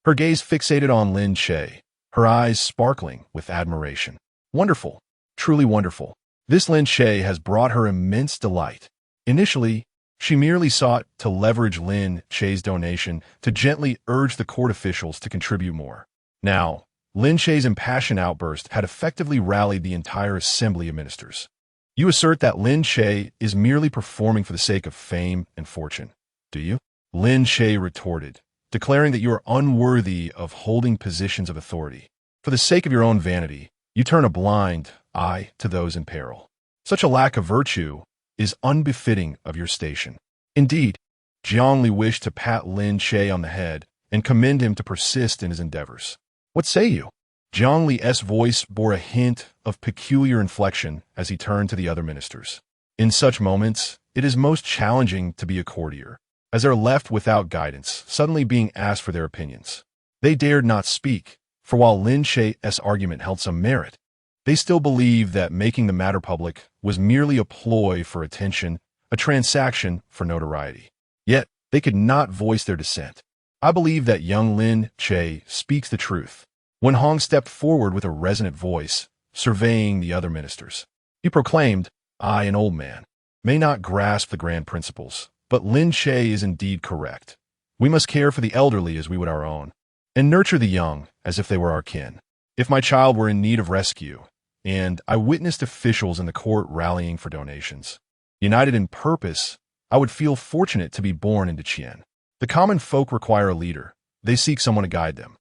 Her gaze fixated on Lin Che, her eyes sparkling with admiration. Wonderful, truly wonderful. This Lin Che has brought her immense delight. Initially, she merely sought to leverage Lin Che's donation to gently urge the court officials to contribute more. Now, Lin Che's impassioned outburst had effectively rallied the entire assembly of ministers. You assert that Lin Che is merely performing for the sake of fame and fortune, do you? Lin Che retorted, declaring that you are unworthy of holding positions of authority. For the sake of your own vanity, you turn a blind eye to those in peril. Such a lack of virtue is unbefitting of your station. Indeed, Jiangli wished to pat Lin Che on the head and commend him to persist in his endeavors. What say you? Jiangli's voice bore a hint of peculiar inflection as he turned to the other ministers. In such moments, it is most challenging to be a courtier, as they're left without guidance, suddenly being asked for their opinions. They dared not speak, for while Lin Che's argument held some merit, they still believed that making the matter public was merely a ploy for attention, a transaction for notoriety. Yet, they could not voice their dissent. I believe that young Lin Che speaks the truth. When Hong stepped forward with a resonant voice, surveying the other ministers, he proclaimed, I, an old man, may not grasp the grand principles, but Lin Che is indeed correct. We must care for the elderly as we would our own, and nurture the young as if they were our kin. If my child were in need of rescue, and I witnessed officials in the court rallying for donations, united in purpose, I would feel fortunate to be born into Qian. The common folk require a leader. They seek someone to guide them.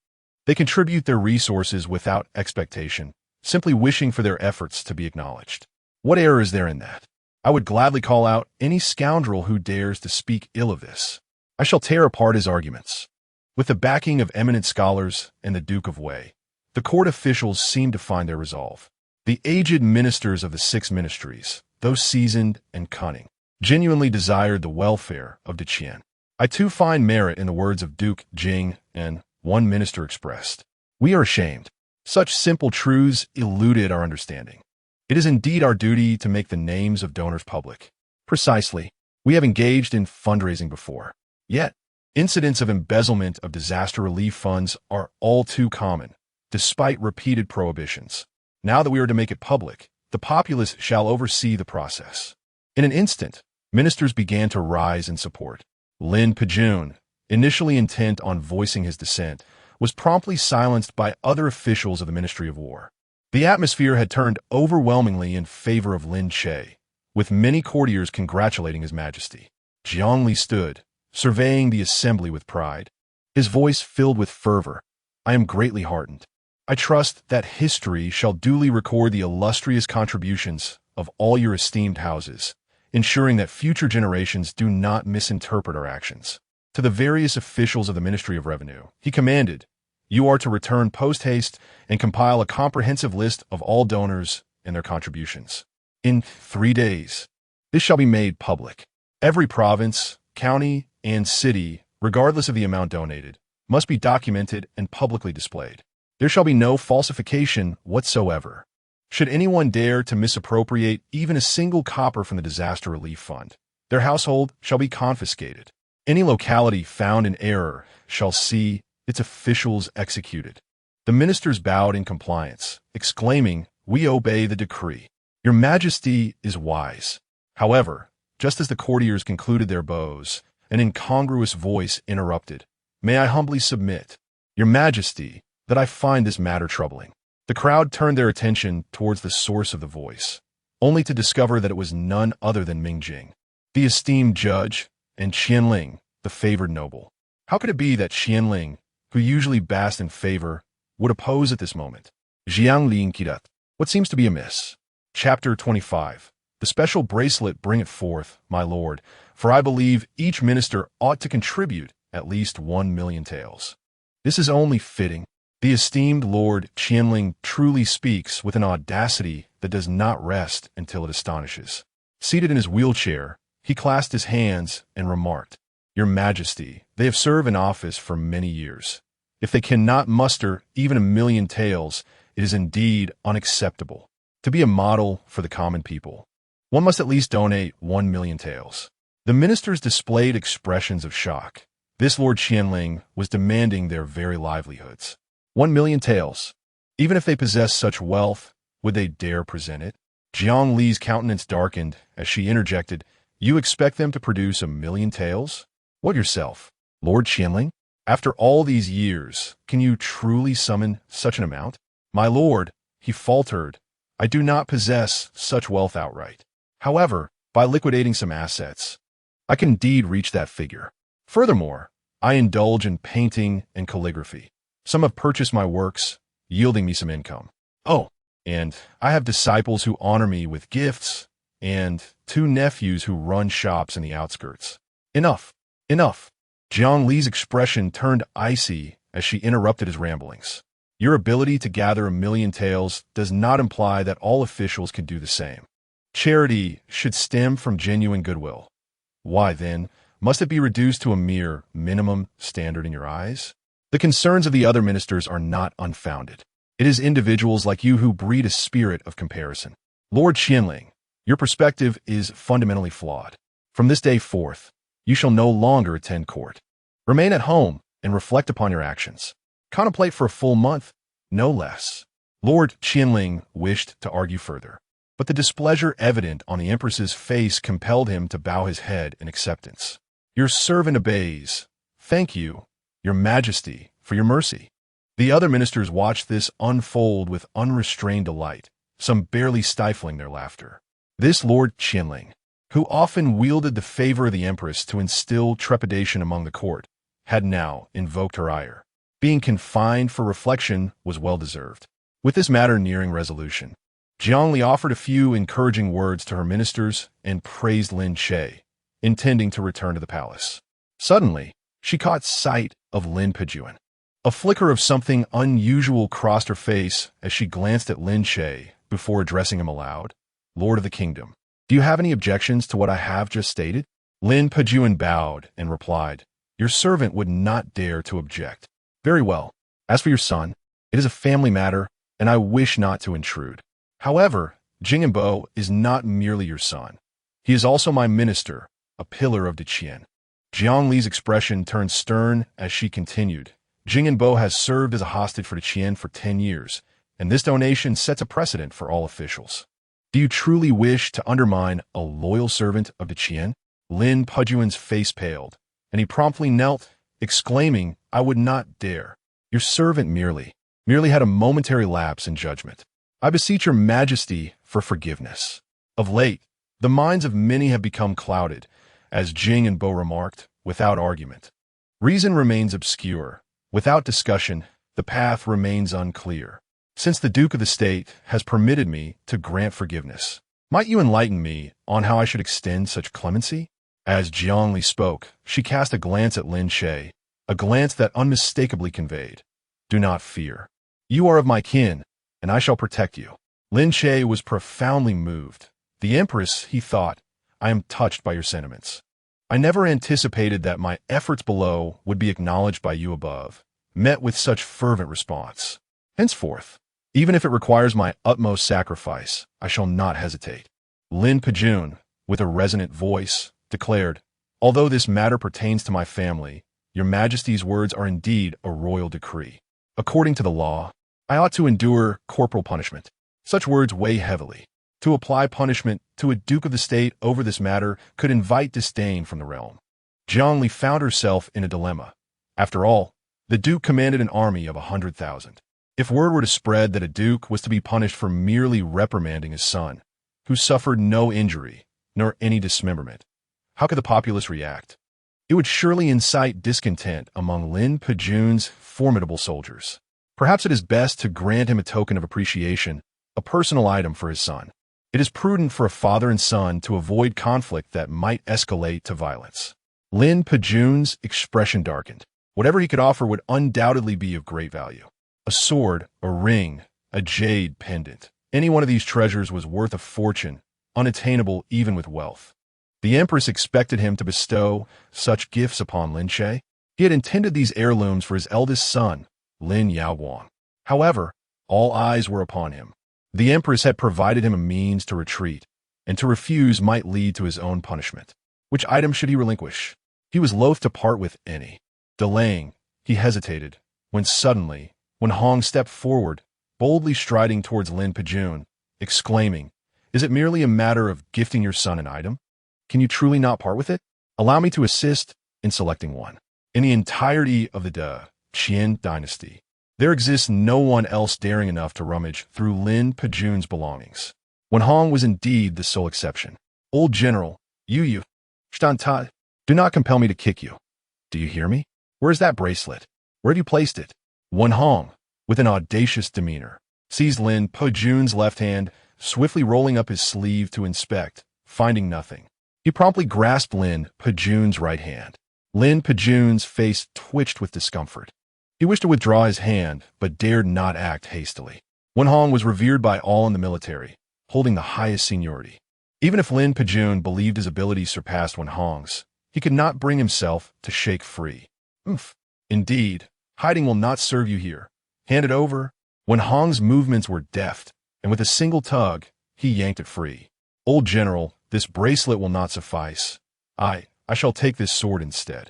They contribute their resources without expectation, simply wishing for their efforts to be acknowledged. What error is there in that? I would gladly call out any scoundrel who dares to speak ill of this. I shall tear apart his arguments. With the backing of eminent scholars and the Duke of Wei, the court officials seemed to find their resolve. The aged ministers of the 6 ministries, though seasoned and cunning, genuinely desired the welfare of Daqian. I too find merit in the words of Duke Jing, and one minister expressed, we are ashamed. Such simple truths eluded our understanding. It is indeed our duty to make the names of donors public. Precisely. We have engaged in fundraising before. Yet, incidents of embezzlement of disaster relief funds are all too common, despite repeated prohibitions. Now that we are to make it public, the populace shall oversee the process. In an instant, ministers began to rise in support. Lin Pejun, initially intent on voicing his dissent, was promptly silenced by other officials of the Ministry of War. The atmosphere had turned overwhelmingly in favor of Lin Che, with many courtiers congratulating His Majesty. Jiangli stood, surveying the assembly with pride. His voice filled with fervor. I am greatly heartened. I trust that history shall duly record the illustrious contributions of all your esteemed houses, ensuring that future generations do not misinterpret our actions. To the various officials of the Ministry of Revenue, he commanded, you are to return post-haste and compile a comprehensive list of all donors and their contributions. In 3 days, this shall be made public. Every province, county, and city, regardless of the amount donated, must be documented and publicly displayed. There shall be no falsification whatsoever. Should anyone dare to misappropriate even a single copper from the disaster relief fund, their household shall be confiscated. Any locality found in error shall see its officials executed. The ministers bowed in compliance, exclaiming, we obey the decree. Your Majesty is wise. However, just as the courtiers concluded their bows, an incongruous voice interrupted. May I humbly submit, Your Majesty, that I find this matter troubling. The crowd turned their attention towards the source of the voice, only to discover that it was none other than Ming Jing, the esteemed judge, and Qianling, the favored noble. How could it be that Qianling, who usually basked in favor, would oppose at this moment? Jiang Lian Kidat. What seems to be amiss? Chapter 25. The special bracelet, bring it forth, my lord, for I believe each minister ought to contribute at least 1,000,000 taels. This is only fitting. The esteemed Lord Qianling truly speaks with an audacity that does not rest until it astonishes. Seated in his wheelchair, he clasped his hands and remarked, Your Majesty, they have served in office for many years. If they cannot muster even 1,000,000 taels, it is indeed unacceptable. To be a model for the common people, one must at least donate 1,000,000 taels. The ministers displayed expressions of shock. This Lord Qianling was demanding their very livelihoods. 1,000,000 taels. Even if they possessed such wealth, would they dare present it? Jiang Li's countenance darkened as she interjected, You expect them to produce 1,000,000 taels? What yourself, Lord Qianling? After all these years, can you truly summon such an amount? My lord, he faltered, I do not possess such wealth outright. However, by liquidating some assets, I can indeed reach that figure. Furthermore, I indulge in painting and calligraphy. Some have purchased my works, yielding me some income. Oh, and I have disciples who honor me with gifts, and 2 nephews who run shops in the outskirts. Enough, enough. Jiang Li's expression turned icy as she interrupted his ramblings. Your ability to gather 1,000,000 taels does not imply that all officials can do the same. Charity should stem from genuine goodwill. Why, then, must it be reduced to a mere minimum standard in your eyes? The concerns of the other ministers are not unfounded. It is individuals like you who breed a spirit of comparison. Lord Qianling, your perspective is fundamentally flawed. From this day forth, you shall no longer attend court. Remain at home and reflect upon your actions. Contemplate for a full month, no less. Lord Qianling wished to argue further, but the displeasure evident on the Empress's face compelled him to bow his head in acceptance. Your servant obeys. Thank you, Your Majesty, for your mercy. The other ministers watched this unfold with unrestrained delight, some barely stifling their laughter. This Lord Qianling, who often wielded the favor of the Empress to instill trepidation among the court, had now invoked her ire. Being confined for reflection was well-deserved. With this matter nearing resolution, Jiang Li offered a few encouraging words to her ministers and praised Lin Che, intending to return to the palace. Suddenly, she caught sight of Lin Che. A flicker of something unusual crossed her face as she glanced at Lin Che before addressing him aloud. Lord of the kingdom, do you have any objections to what I have just stated? Lin Che bowed and replied, Your servant would not dare to object. Very well. As for your son, it is a family matter, and I wish not to intrude. However, Zhenguo is not merely your son. He is also my minister, a pillar of Daqian. Jiang Li's expression turned stern as she continued. Zhenguo has served as a hostage for Daqian for 10 years, and this donation sets a precedent for all officials. Do you truly wish to undermine a loyal servant of Daqian? Lin Che's face paled, and he promptly knelt, exclaiming, I would not dare. Your servant merely had a momentary lapse in judgment. I beseech your Majesty for forgiveness. Of late, the minds of many have become clouded, as Zhenguo remarked, without argument. Reason remains obscure. Without discussion, the path remains unclear. Since the Duke of the State has permitted me to grant forgiveness, might you enlighten me on how I should extend such clemency? As Jiang Li spoke, she cast a glance at Lin Che, a glance that unmistakably conveyed, Do not fear. You are of my kin, and I shall protect you. Lin Che was profoundly moved. The Empress, he thought, I am touched by your sentiments. I never anticipated that my efforts below would be acknowledged by you above, met with such fervent response. Henceforth, even if it requires my utmost sacrifice, I shall not hesitate. Lin Che, with a resonant voice, declared, Although this matter pertains to my family, your Majesty's words are indeed a royal decree. According to the law, I ought to endure corporal punishment. Such words weigh heavily. To apply punishment to a Duke of the State over this matter could invite disdain from the realm. Jiang Li found herself in a dilemma. After all, the Duke commanded an army of 100,000. If word were to spread that a Duke was to be punished for merely reprimanding his son, who suffered no injury, nor any dismemberment, how could the populace react? It would surely incite discontent among Lin Che's formidable soldiers. Perhaps it is best to grant him a token of appreciation, a personal item for his son. It is prudent for a father and son to avoid conflict that might escalate to violence. Lin Pejun's expression darkened. Whatever he could offer would undoubtedly be of great value. A sword, a ring, a jade pendant. Any one of these treasures was worth a fortune, unattainable even with wealth. The Empress expected him to bestow such gifts upon Lin Che. He had intended these heirlooms for his eldest son, Lin Yaoguang. However, all eyes were upon him. The Empress had provided him a means to retreat, and to refuse might lead to his own punishment. Which item should he relinquish? He was loath to part with any. Delaying, he hesitated, when suddenly, Hong stepped forward, boldly striding towards Lin Pejun, exclaiming, "Is it merely a matter of gifting your son an item? Can you truly not part with it? Allow me to assist in selecting one." In the entirety of the Daqian dynasty, there exists no one else daring enough to rummage through Lin Pejun's belongings. Hong was indeed the sole exception. "Old General, you, Shantai, do not compel me to kick you. Do you hear me? Where is that bracelet? Where have you placed it?" Hong, with an audacious demeanor, seized Lin Pejun's left hand, swiftly rolling up his sleeve to inspect, finding nothing. He promptly grasped Lin Pejun's right hand. Lin Pejun's face twitched with discomfort. He wished to withdraw his hand, but dared not act hastily. Hong was revered by all in the military, holding the highest seniority. Even if Lin Pejun believed his abilities surpassed Hong's, he could not bring himself to shake free. Indeed, hiding will not serve you here. Hand it over." Hong's movements were deft, and with a single tug, he yanked it free. "Old General, this bracelet will not suffice. I shall take this sword instead."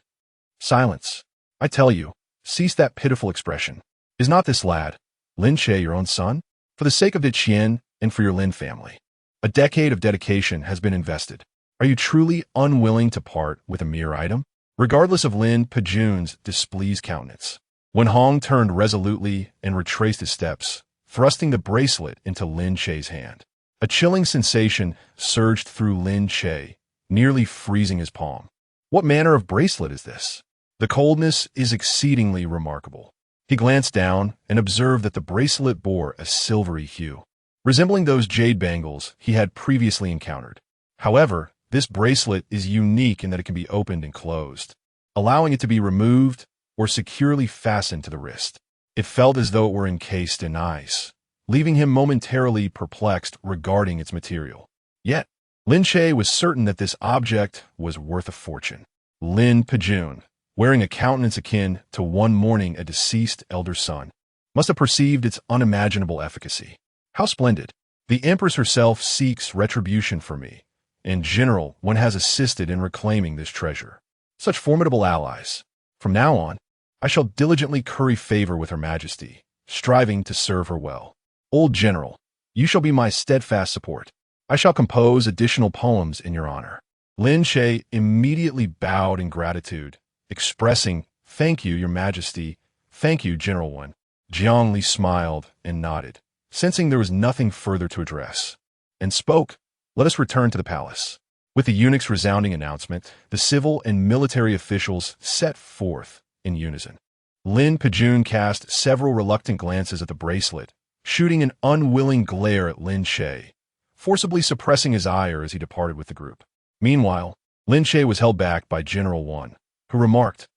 "Silence. I tell you, cease that pitiful expression. Is not this lad, Lin Che, your own son? For the sake of Daqian and for your Lin family, a decade of dedication has been invested. Are you truly unwilling to part with a mere item?" Regardless of Lin Pejun's displeased countenance, Hong turned resolutely and retraced his steps, thrusting the bracelet into Lin Che's hand. A chilling sensation surged through Lin Che, nearly freezing his palm. What manner of bracelet is this? The coldness is exceedingly remarkable. He glanced down and observed that the bracelet bore a silvery hue, resembling those jade bangles he had previously encountered. However, this bracelet is unique in that it can be opened and closed, allowing it to be removed or securely fastened to the wrist. It felt as though it were encased in ice, leaving him momentarily perplexed regarding its material. Yet, Lin Che was certain that this object was worth a fortune. Lin Pejun, wearing a countenance akin to one mourning a deceased elder son, must have perceived its unimaginable efficacy. How splendid! The Empress herself seeks retribution for me. In general, one has assisted in reclaiming this treasure. Such formidable allies. From now on, I shall diligently curry favor with Her Majesty, striving to serve her well. Old General, you shall be my steadfast support. I shall compose additional poems in your honor." Lin Che immediately bowed in gratitude, expressing, "Thank you, Your Majesty. Thank you, General One." Jiang Li smiled and nodded, sensing there was nothing further to address, and spoke, "Let us return to the palace." With the eunuch's resounding announcement, the civil and military officials set forth in unison. Lin Pejun cast several reluctant glances at the bracelet, shooting an unwilling glare at Lin Che, forcibly suppressing his ire as he departed with the group. Meanwhile, Lin Che was held back by General One, who remarked,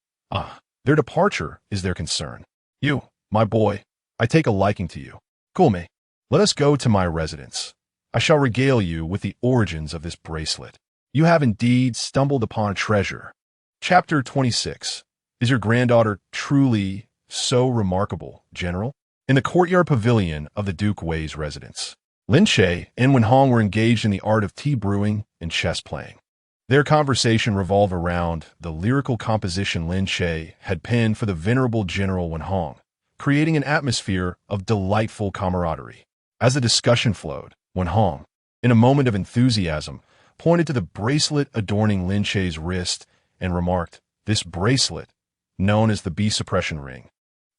"Their departure is their concern. You, my boy, I take a liking to you. Kulme, let us go to my residence. I shall regale you with the origins of this bracelet. You have indeed stumbled upon a treasure." Chapter 26. Is your granddaughter truly so remarkable, General? In the courtyard pavilion of the Duke Wei's residence, Lin Che and Hong were engaged in the art of tea brewing and chess playing. Their conversation revolved around the lyrical composition Lin Che had penned for the venerable General Hong, creating an atmosphere of delightful camaraderie. As the discussion flowed, Hong, in a moment of enthusiasm, pointed to the bracelet adorning Lin Che's wrist and remarked, "This bracelet, known as the Bee Suppression Ring,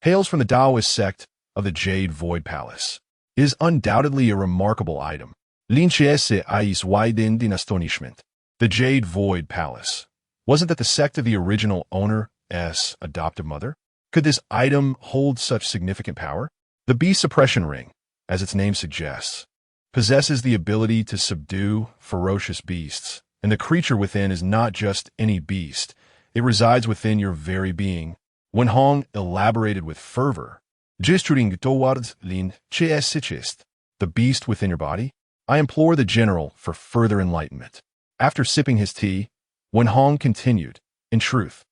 hails from the Taoist sect of the Jade Void Palace. It is undoubtedly a remarkable item." Lin Che's eyes widened in astonishment. The Jade Void Palace. Wasn't that the sect of the original owner's adoptive mother? Could this item hold such significant power? The Bee Suppression Ring, as its name suggests, possesses the ability to subdue ferocious beasts, and the creature within is not just any beast. It resides within your very being. Wen Hong elaborated with fervor. Gesturing towards Lin Che, the beast within your body? I implore the general for further enlightenment. After sipping his tea, Wen Hong continued, in truth,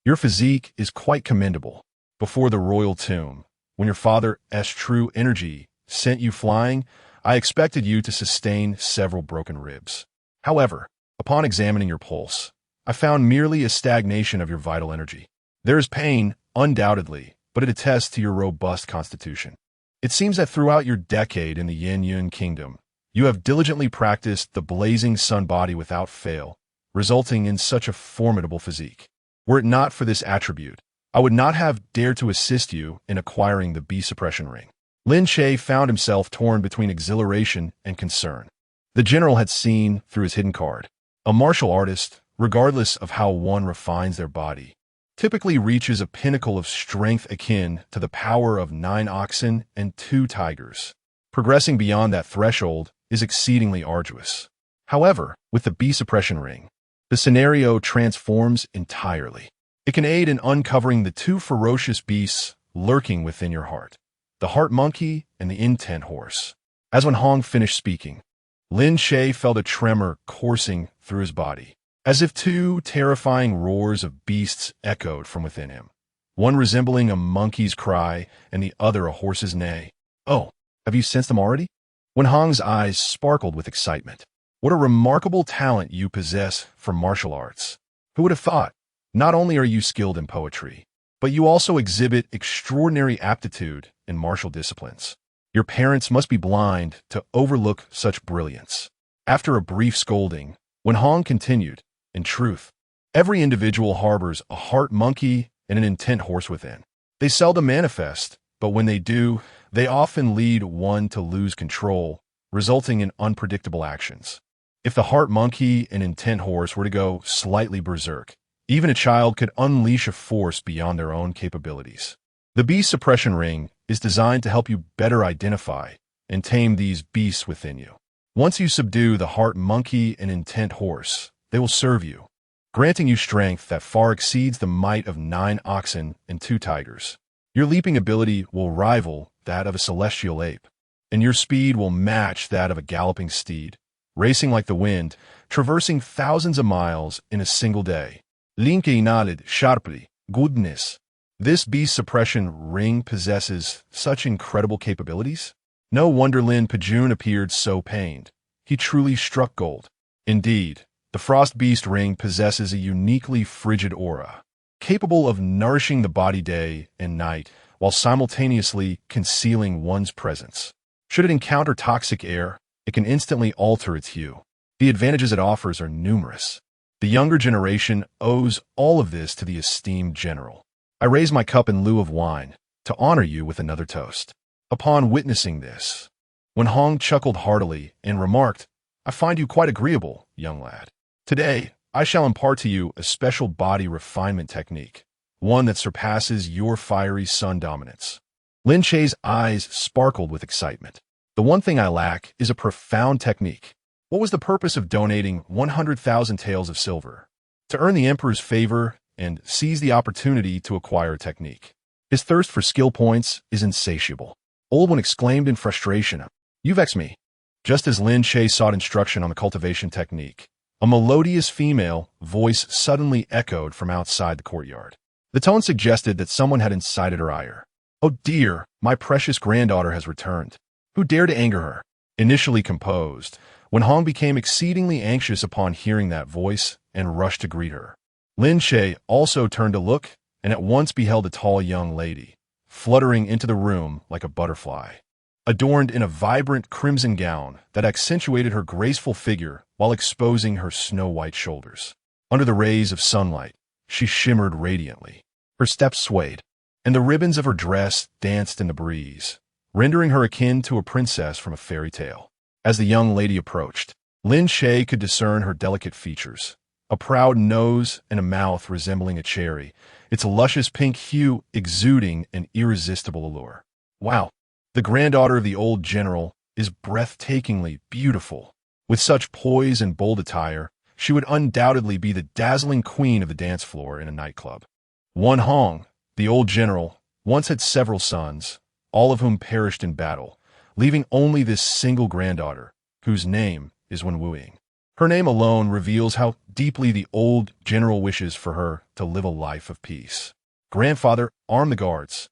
your physique is quite commendable. Before the royal tomb, when your father's true energy sent you flying, I expected you to sustain several broken ribs. However, upon examining your pulse, I found merely a stagnation of your vital energy. There is pain, undoubtedly, but it attests to your robust constitution. It seems that throughout your decade in the Yin Yun Kingdom, you have diligently practiced the blazing sun body without fail, resulting in such a formidable physique. Were it not for this attribute, I would not have dared to assist you in acquiring the B suppression ring. Lin Che found himself torn between exhilaration and concern. The general had seen through his hidden card. A martial artist, regardless of how one refines their body, typically reaches a pinnacle of strength akin to the power of 9 oxen and 2 tigers. Progressing beyond that threshold is exceedingly arduous. However, with the B suppression ring, the scenario transforms entirely. It can aid in uncovering the 2 ferocious beasts lurking within your heart, the heart monkey and the intent horse. As Wen Hong finished speaking, Lin Che felt a tremor coursing through his body, as if 2 terrifying roars of beasts echoed from within him, one resembling a monkey's cry and the other a horse's neigh. Oh, have you sensed them already? Wen Hong's eyes sparkled with excitement. What a remarkable talent you possess for martial arts. Who would have thought? Not only are you skilled in poetry, but you also exhibit extraordinary aptitude in martial disciplines. Your parents must be blind to overlook such brilliance. After a brief scolding, Wen Hong continued, in truth, every individual harbors a heart monkey and an intent horse within. They seldom manifest, but when they do, they often lead one to lose control, resulting in unpredictable actions. If the heart monkey and intent horse were to go slightly berserk, even a child could unleash a force beyond their own capabilities. The beast suppression ring is designed to help you better identify and tame these beasts within you. Once you subdue the heart monkey and intent horse, they will serve you, granting you strength that far exceeds the might of 9 oxen and 2 tigers. Your leaping ability will rival that of a celestial ape, and your speed will match that of a galloping steed, racing like the wind, traversing thousands of miles in a single day. Lin Che nodded sharply. Goodness, this beast suppression ring possesses such incredible capabilities? No wonder Lin Pejun appeared so pained. He truly struck gold. Indeed, the Frost Beast ring possesses a uniquely frigid aura, capable of nourishing the body day and night while simultaneously concealing one's presence. Should it encounter toxic air, it can instantly alter its hue. The advantages it offers are numerous. The younger generation owes all of this to the esteemed general. I raise my cup in lieu of wine to honor you with another toast. Upon witnessing this, Wen Hong chuckled heartily and remarked, I find you quite agreeable, young lad. Today, I shall impart to you a special body refinement technique, one that surpasses your fiery sun dominance. Lin Che's eyes sparkled with excitement. The one thing I lack is a profound technique. What was the purpose of donating 100,000 taels of silver? To earn the Emperor's favor and seize the opportunity to acquire a technique. His thirst for skill points is insatiable. Old One exclaimed in frustration, You vex me. Just as Lin Che sought instruction on the cultivation technique, a melodious female voice suddenly echoed from outside the courtyard. The tone suggested that someone had incited her ire. Oh dear, my precious granddaughter has returned. Who dared to anger her? Initially composed, Wen Hong became exceedingly anxious upon hearing that voice and rushed to greet her. Lin Che also turned to look and at once beheld a tall young lady, fluttering into the room like a butterfly, adorned in a vibrant crimson gown that accentuated her graceful figure while exposing her snow-white shoulders. Under the rays of sunlight, she shimmered radiantly. Her steps swayed, and the ribbons of her dress danced in the breeze, rendering her akin to a princess from a fairy tale. As the young lady approached, Lin Che could discern her delicate features, a proud nose and a mouth resembling a cherry, its luscious pink hue exuding an irresistible allure. Wow! The granddaughter of the old general is breathtakingly beautiful. With such poise and bold attire, she would undoubtedly be the dazzling queen of the dance floor in a nightclub. Wen Hong, the old general, once had several sons, all of whom perished in battle, leaving only this single granddaughter, whose name is Wen Wuying. Her name alone reveals how deeply the old general wishes for her to live a life of peace. Grandfather, arm the guards.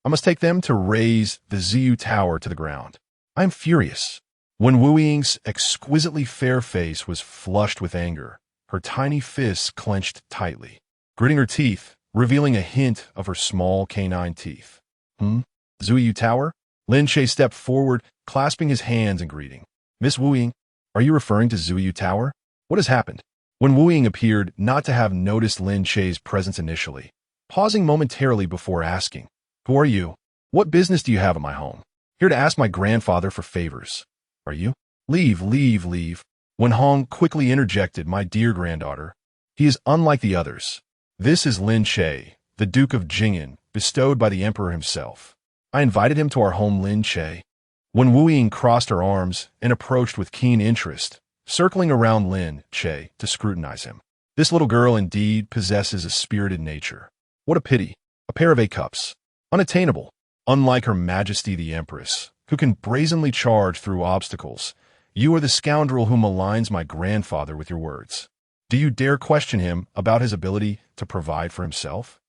I must take them to raise the Ziyu Tower to the ground. I am furious. Wen Wuying's exquisitely fair face was flushed with anger, her tiny fists clenched tightly, gritting her teeth, revealing a hint of her small canine teeth. Ziyu Tower? Lin Che stepped forward, clasping his hands in greeting. Miss Wuying, are you referring to Ziyu Tower? What has happened? Wen Wuying appeared not to have noticed Lin Che's presence initially, pausing momentarily before asking, Who are you? What business do you have at my home? Here to ask my grandfather for favors. Are you? Leave. Wen Hong quickly interjected, My dear granddaughter. He is unlike the others. This is Lin Che, the Duke of Jing'an, bestowed by the Emperor himself. I invited him to our home, Lin Che. Wen Wuying crossed her arms and approached with keen interest, circling around Lin Che to scrutinize him. This little girl indeed possesses a spirited nature. What a pity. A pair of A-cups. Unattainable. Unlike Her Majesty the Empress, who can brazenly charge through obstacles, you are the scoundrel who maligns my grandfather with your words. Do you dare question him about his ability to provide for himself?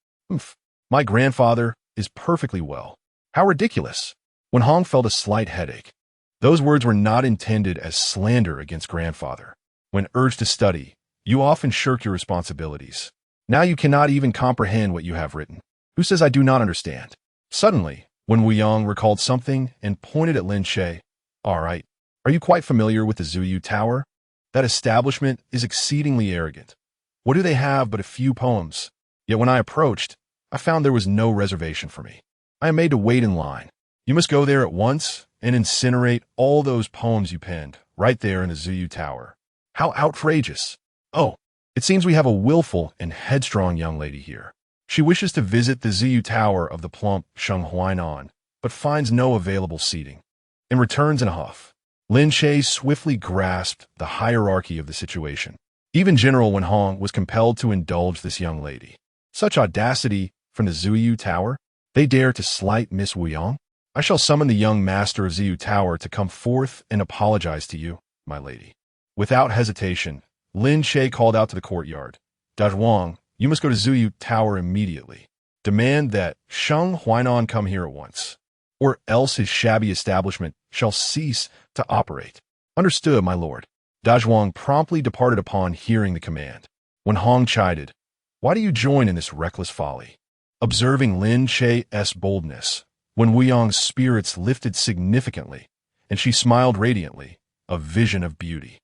My grandfather is perfectly well. How ridiculous. Wen Hong felt a slight headache. Those words were not intended as slander against grandfather. When urged to study, you often shirk your responsibilities. Now you cannot even comprehend what you have written. Who says I do not understand? Suddenly, Wen Wuyong recalled something and pointed at Lin Che. All right. Are you quite familiar with the Ziyu Tower? That establishment is exceedingly arrogant. What do they have but a few poems? Yet when I approached, I found there was no reservation for me. I am made to wait in line. You must go there at once and incinerate all those poems you penned, right there in the Ziyu Tower. How outrageous. Oh, it seems we have a willful and headstrong young lady here. She wishes to visit the Ziyu Tower of the plump Sheng Huainan, but finds no available seating, and returns in a huff. Lin Che swiftly grasped the hierarchy of the situation. Even General Wen Hong was compelled to indulge this young lady. Such audacity from the Ziyu Tower? They dare to slight Miss Wuyong? I shall summon the young master of Ziyu Tower to come forth and apologize to you, my lady. Without hesitation, Lin Che called out to the courtyard. Dazhuang, you must go to Ziyu Tower immediately. Demand that Sheng Huainan come here at once, or else his shabby establishment shall cease to operate. Understood, my lord. Dazhuang promptly departed upon hearing the command. Wen Hong chided, Why do you join in this reckless folly? Observing Lin Che's boldness, Wen Wuyong's spirits lifted significantly, and she smiled radiantly, a vision of beauty.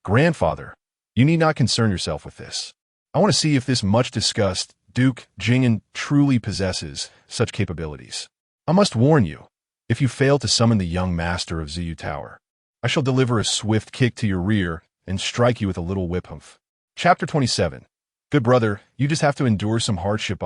Grandfather, you need not concern yourself with this. I want to see if this much-discussed Duke Jing'an truly possesses such capabilities. I must warn you, if you fail to summon the young master of Ziyu Tower, I shall deliver a swift kick to your rear and strike you with a little whip humph. Chapter 27. Good brother, you just have to endure some hardship.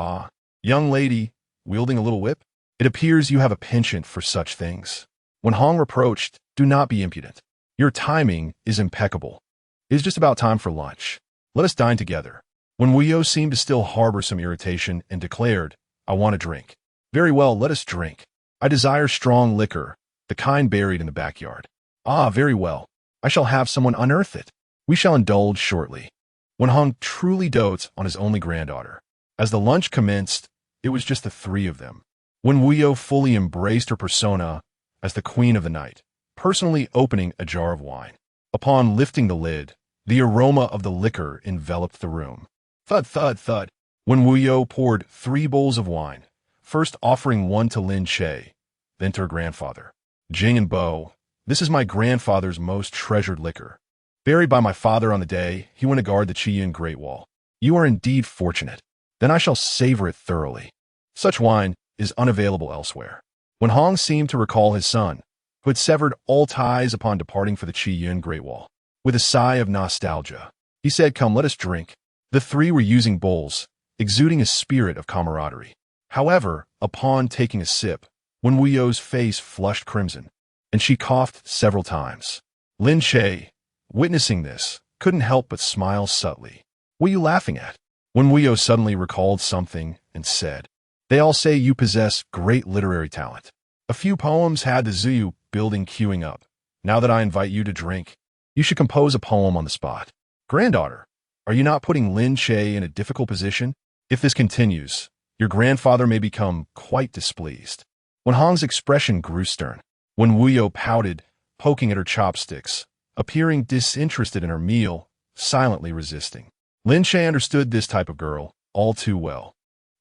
Young lady, wielding a little whip? It appears you have a penchant for such things. Wen Hong reproached, Do not be impudent. Your timing is impeccable. It is just about time for lunch. Let us dine together. Wen Wuyo seemed to still harbor some irritation and declared, I want a drink. Very well, let us drink. I desire strong liquor, the kind buried in the backyard. Very well. I shall have someone unearth it. We shall indulge shortly. Wen Hong truly dotes on his only granddaughter. As the lunch commenced, it was just the three of them. Wen Wuyo fully embraced her persona as the queen of the night, personally opening a jar of wine. Upon lifting the lid, the aroma of the liquor enveloped the room. Thud, thud, thud. Wen Wuyo poured 3 bowls of wine, first offering one to Lin Che, then to her grandfather. Jing and Bo, this is my grandfather's most treasured liquor. Buried by my father on the day he went to guard the Qiyun Great Wall. You are indeed fortunate. Then I shall savor it thoroughly. Such wine is unavailable elsewhere. Wen Hong seemed to recall his son, who had severed all ties upon departing for the Qiyun Great Wall. With a sigh of nostalgia, he said, Come, let us drink. The three were using bowls, exuding a spirit of camaraderie. However, upon taking a sip, Wen Wuyo's face flushed crimson. and she coughed several times. Lin Che, witnessing this, couldn't help but smile subtly. "What are you laughing at?" Wen Wuyo suddenly recalled something and said, "They all say you possess great literary talent. A few poems had the Zuyu building queuing up. Now that I invite you to drink, you should compose a poem on the spot." "Granddaughter, are you not putting Lin Che in a difficult position? If this continues, your grandfather may become quite displeased." Wen Hong's expression grew stern. Wen Wuyo pouted, poking at her chopsticks, appearing disinterested in her meal, silently resisting. Lin Che understood this type of girl all too well.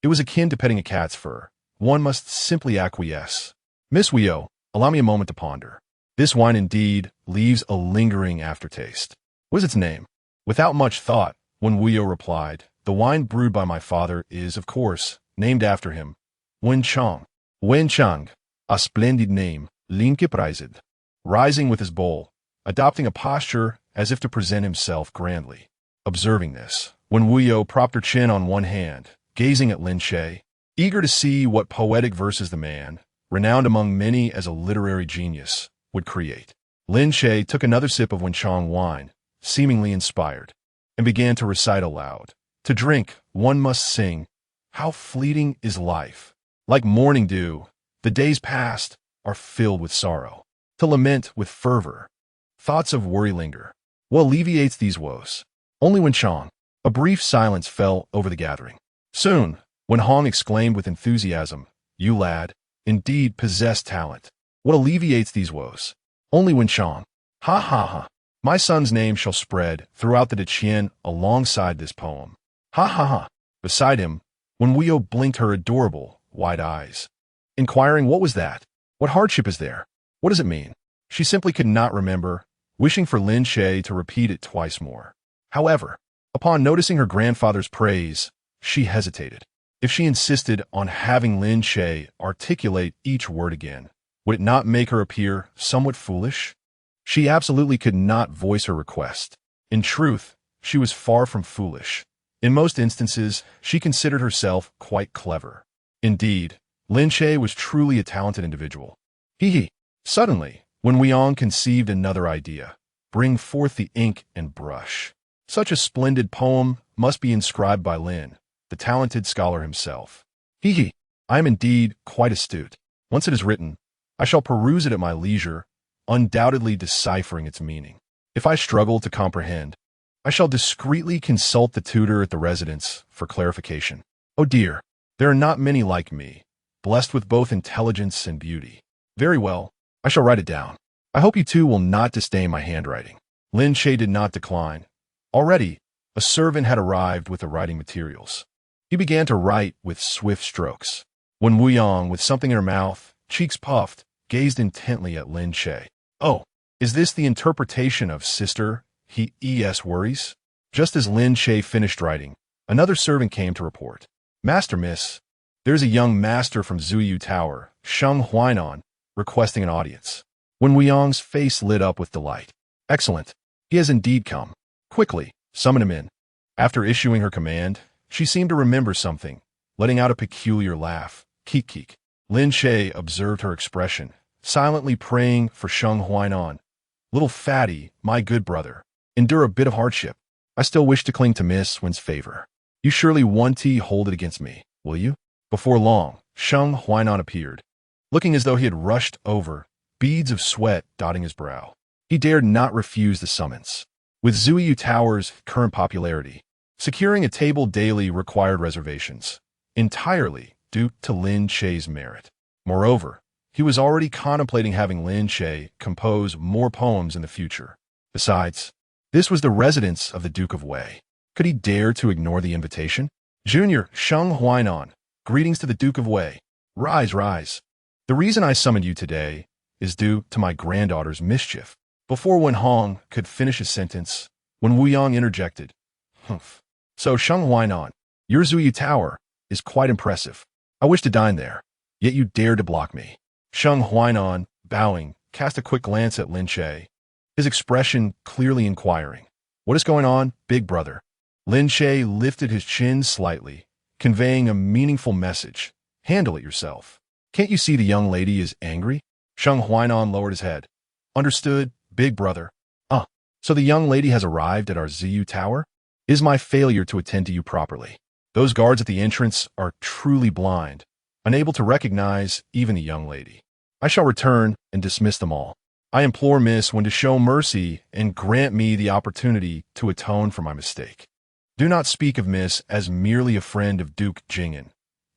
It was akin to petting a cat's fur. One must simply acquiesce. "Miss Wuyo, allow me a moment to ponder. This wine indeed leaves a lingering aftertaste. What is its name?" Without much thought, Wen Wuyo replied, "The wine brewed by my father is, of course, named after him. Wen Chang. Wen Chang, a splendid name, Lin Che prized." Rising with his bowl, adopting a posture as if to present himself grandly. Observing this, Wen Wuyo propped her chin on one hand, gazing at Lin Che, eager to see what poetic verses the man, renowned among many as a literary genius, would create. Lin Che took another sip of Wenchang wine, seemingly inspired, and began to recite aloud. "To drink, one must sing. How fleeting is life! Like morning dew, the days past are filled with sorrow. To lament with fervor, thoughts of worry linger. What alleviates these woes? Only Wenchang." A brief silence fell over the gathering. Soon, Wen Hong exclaimed with enthusiasm, "You lad, indeed possess talent. What alleviates these woes? Only Wenchang. Ha ha ha. My son's name shall spread throughout the Daqian alongside this poem. Ha ha ha." Beside him, Wen Wuyo blinked her adorable, wide eyes, inquiring what was that? What hardship is there? What does it mean? She simply could not remember, wishing for Lin Che to repeat it twice more. However, upon noticing her grandfather's praise, she hesitated. If she insisted on having Lin Che articulate each word again, would it not make her appear somewhat foolish? She absolutely could not voice her request. In truth, she was far from foolish. In most instances, she considered herself quite clever. Indeed, Lin Che was truly a talented individual. Hee. Suddenly, Wen Wuong conceived another idea. Bring forth the ink and brush. Such a splendid poem must be inscribed by Lin, the talented scholar himself. Hee. I am indeed quite astute. Once it is written, I shall peruse it at my leisure, undoubtedly deciphering its meaning. If I struggle to comprehend, I shall discreetly consult the tutor at the residence for clarification. Oh dear, there are not many like me, blessed with both intelligence and beauty. Very well, I shall write it down. I hope you two will not disdain my handwriting. Lin Che did not decline. Already, a servant had arrived with the writing materials. He began to write with swift strokes. Wen Wuong, with something in her mouth, cheeks puffed, gazed intently at Lin Che. Oh, is this the interpretation of Sister He-es worries? Just as Lin Che finished writing, another servant came to report. Master, miss, there's a young master from Zuyu Tower, Sheng Huainan, requesting an audience. Wen Wuong's face lit up with delight. Excellent. He has indeed come. Quickly, summon him in. After issuing her command, she seemed to remember something, letting out a peculiar laugh. Keek. Lin Che observed her expression, silently praying for Sheng Huainan. Little fatty, my good brother, endure a bit of hardship. I still wish to cling to Miss Wen's favor. You surely want to hold it against me, will you? Before long, Sheng Huainan appeared, looking as though he had rushed over, beads of sweat dotting his brow. He dared not refuse the summons. With Zuyu Tower's current popularity, securing a table daily required reservations, entirely due to Lin Che's merit. Moreover, he was already contemplating having Lin Che compose more poems in the future. Besides, this was the residence of the Duke of Wei. Could he dare to ignore the invitation? Junior Sheng Huainan, greetings to the Duke of Wei. Rise. The reason I summoned you today is due to my granddaughter's mischief. Before Wen Hong could finish his sentence, Wen Wuong interjected. Humph. So Sheng Huainan, your Zuyu Tower is quite impressive. I wish to dine there, yet you dare to block me. Sheng Huainan, bowing, cast a quick glance at Lin Che, his expression clearly inquiring. What is going on, big brother? Lin Che lifted his chin slightly, conveying a meaningful message. Handle it yourself. Can't you see the young lady is angry? Sheng Huainan lowered his head. Understood, big brother. So the young lady has arrived at our ZU tower? Is my failure to attend to you properly? Those guards at the entrance are truly blind, unable to recognize even the young lady. I shall return and dismiss them all. I implore Miss Wen to show mercy and grant me the opportunity to atone for my mistake. Do not speak of Miss as merely a friend of Duke Zhenguo.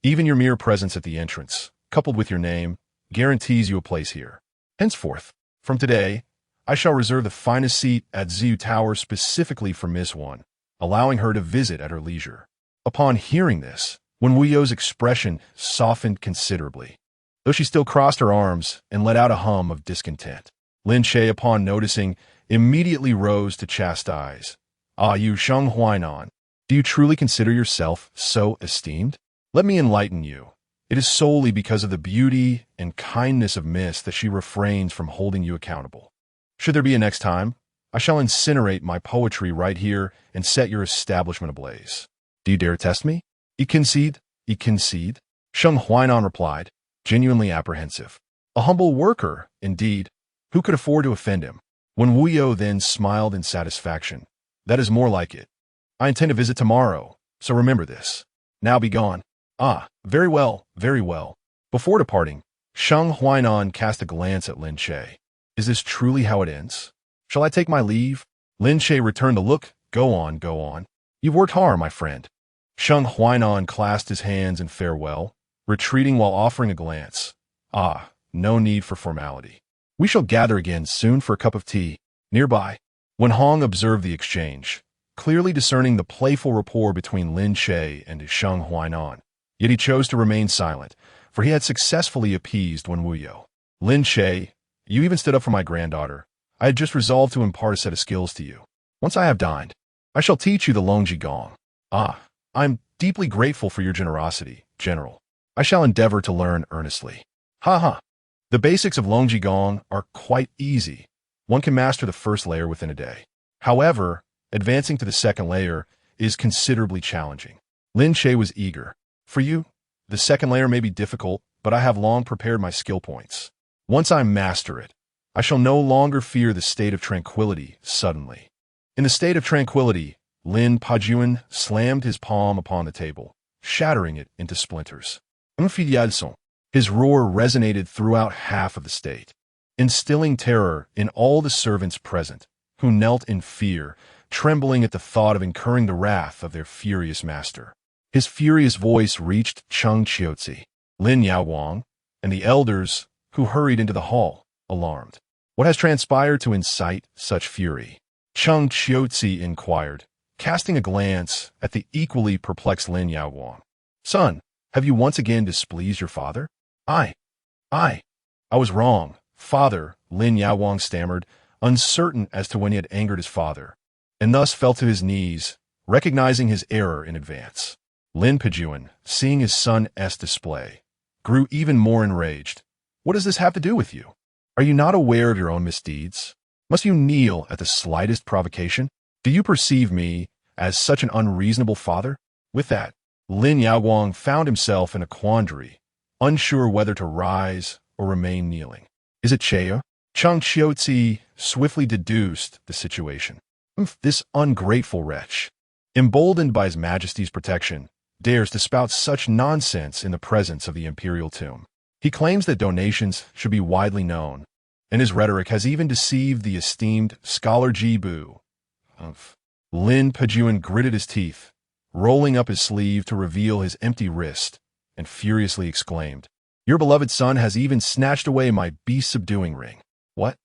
Even your mere presence at the entrance, coupled with your name, guarantees you a place here. Henceforth, from today, I shall reserve the finest seat at ZU Tower specifically for Miss Wen, allowing her to visit at her leisure. Upon hearing this, Wen Wuyo's expression softened considerably, though she still crossed her arms and let out a hum of discontent. Lin Che, upon noticing, immediately rose to chastise. You Sheng Huainan, do you truly consider yourself so esteemed? Let me enlighten you. It is solely because of the beauty and kindness of Miss that she refrains from holding you accountable. Should there be a next time, I shall incinerate my poetry right here and set your establishment ablaze. Do you dare test me? You concede? You concede? Sheng Huainan replied, genuinely apprehensive. A humble worker, indeed. Who could afford to offend him? Wen Wuyo then smiled in satisfaction. That is more like it. I intend to visit tomorrow, so remember this. Now be gone. Very well, very well. Before departing, Sheng Huainan cast a glance at Lin Che. Is this truly how it ends? Shall I take my leave? Lin Che returned the look. Go on, go on. You've worked hard, my friend. Sheng Huainan clasped his hands in farewell, retreating while offering a glance. No need for formality. We shall gather again soon for a cup of tea. Nearby. Wen Hong observed the exchange, clearly discerning the playful rapport between Lin Che and Sheng Huainan. Yet he chose to remain silent, for he had successfully appeased Wen Wuyo. Lin Che, you even stood up for my granddaughter. I had just resolved to impart a set of skills to you. Once I have dined, I shall teach you the Longji Gong. I am deeply grateful for your generosity, General. I shall endeavor to learn earnestly. The basics of Longji Gong are quite easy. One can master the first layer within a day. However, advancing to the second layer is considerably challenging. Lin Che was eager. For you, the second layer may be difficult, but I have long prepared my skill points. Once I master it, I shall no longer fear the state of tranquility suddenly. In the state of tranquility, Lin Pajuan slammed his palm upon the table, shattering it into splinters. His roar resonated throughout half of the state, instilling terror in all the servants present, who knelt in fear, trembling at the thought of incurring the wrath of their furious master. His furious voice reached Cheng Qiuzi, Lin Yaowang, and the elders, who hurried into the hall, alarmed. What has transpired to incite such fury? Cheng Qiuzi inquired, casting a glance at the equally perplexed Lin Yaowang. Son, have you once again displeased your father? I was wrong, father, Lin Yaowang stammered, uncertain as to when he had angered his father, and thus fell to his knees, recognizing his error in advance. Lin Pajuan, seeing his son's display, grew even more enraged. What does this have to do with you? Are you not aware of your own misdeeds? Must you kneel at the slightest provocation? Do you perceive me as such an unreasonable father? With that, Lin Yaowang found himself in a quandary, unsure whether to rise or remain kneeling. Is it Cheo? Cheng Qiuzi swiftly deduced the situation. This ungrateful wretch, emboldened by his majesty's protection, dares to spout such nonsense in the presence of the imperial tomb. He claims that donations should be widely known, and his rhetoric has even deceived the esteemed scholar Ji Bu. Lin Pajuan gritted his teeth, rolling up his sleeve to reveal his empty wrist, and furiously exclaimed, Your beloved son has even snatched away my beast-subduing ring. What?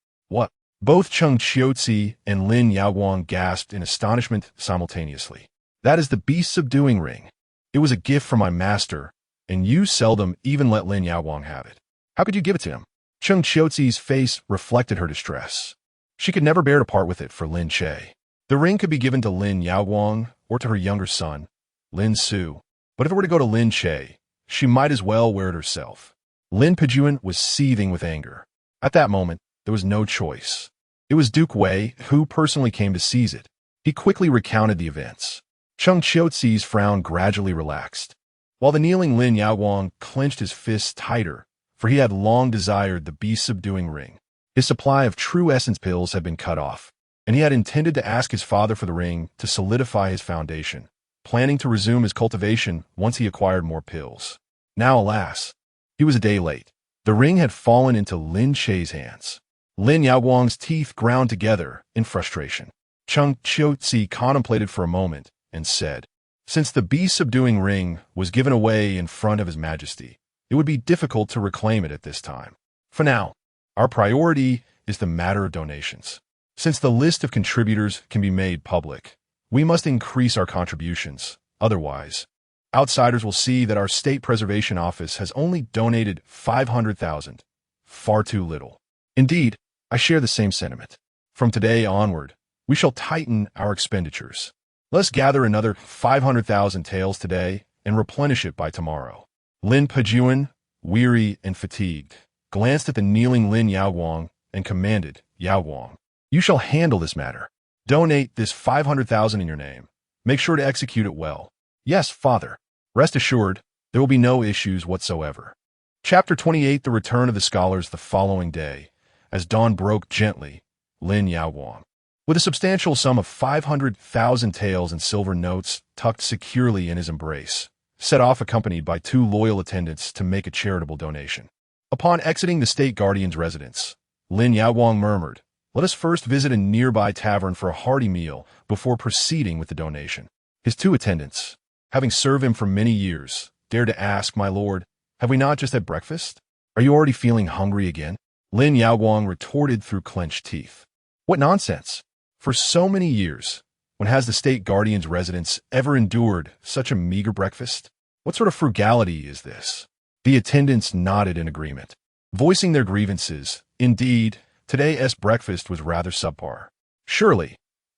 Both Cheng Qiuzi and Lin Yaowang gasped in astonishment simultaneously. That is the beast-subduing ring. It was a gift from my master, and you seldom even let Lin Yaowang have it. How could you give it to him? Cheng Qiuzi's face reflected her distress. She could never bear to part with it for Lin Che. The ring could be given to Lin Yaowang or to her younger son, Lin Su. But if it were to go to Lin Che, she might as well wear it herself. Lin Pajuan was seething with anger. At that moment, there was no choice. It was Duke Wei who personally came to seize it. He quickly recounted the events. Cheng Qiuzi's frown gradually relaxed, while the kneeling Lin Yaowang clenched his fists tighter, for he had long desired the beast-subduing ring. His supply of true essence pills had been cut off, and he had intended to ask his father for the ring to solidify his foundation, planning to resume his cultivation once he acquired more pills. Now, alas, he was a day late. The ring had fallen into Lin Che's hands. Lin Yaoguang's teeth ground together in frustration. Cheng Qiuzi contemplated for a moment and said, "Since the beast-subduing ring was given away in front of His Majesty, it would be difficult to reclaim it at this time. For now, our priority is the matter of donations. Since the list of contributors can be made public, we must increase our contributions. Otherwise, outsiders will see that our State Preservation Office has only donated 500,000. Far too little. Indeed, I share the same sentiment. From today onward, we shall tighten our expenditures. Let's gather another 500,000 taels today and replenish it by tomorrow." Lin Pejuan, weary and fatigued, glanced at the kneeling Lin Yaoguang and commanded, "Yaoguang, you shall handle this matter. Donate this 500,000 in your name. Make sure to execute it well." "Yes, father. Rest assured, there will be no issues whatsoever." Chapter 28. The return of the scholars the following day. As dawn broke gently, Lin Yaoguang, with a substantial sum of 500,000 taels in silver notes tucked securely in his embrace, set off accompanied by 2 loyal attendants to make a charitable donation. Upon exiting the state guardian's residence, Lin Yaoguang murmured, "Let us first visit a nearby tavern for a hearty meal before proceeding with the donation." His 2 attendants, having served him for many years, dared to ask, "My lord, have we not just had breakfast? Are you already feeling hungry again?" Lin Yaoguang retorted through clenched teeth. "What nonsense! For so many years, when has the state guardian's residence ever endured such a meager breakfast? What sort of frugality is this?" The attendants nodded in agreement, voicing their grievances. Indeed, today's breakfast was rather subpar. "Surely,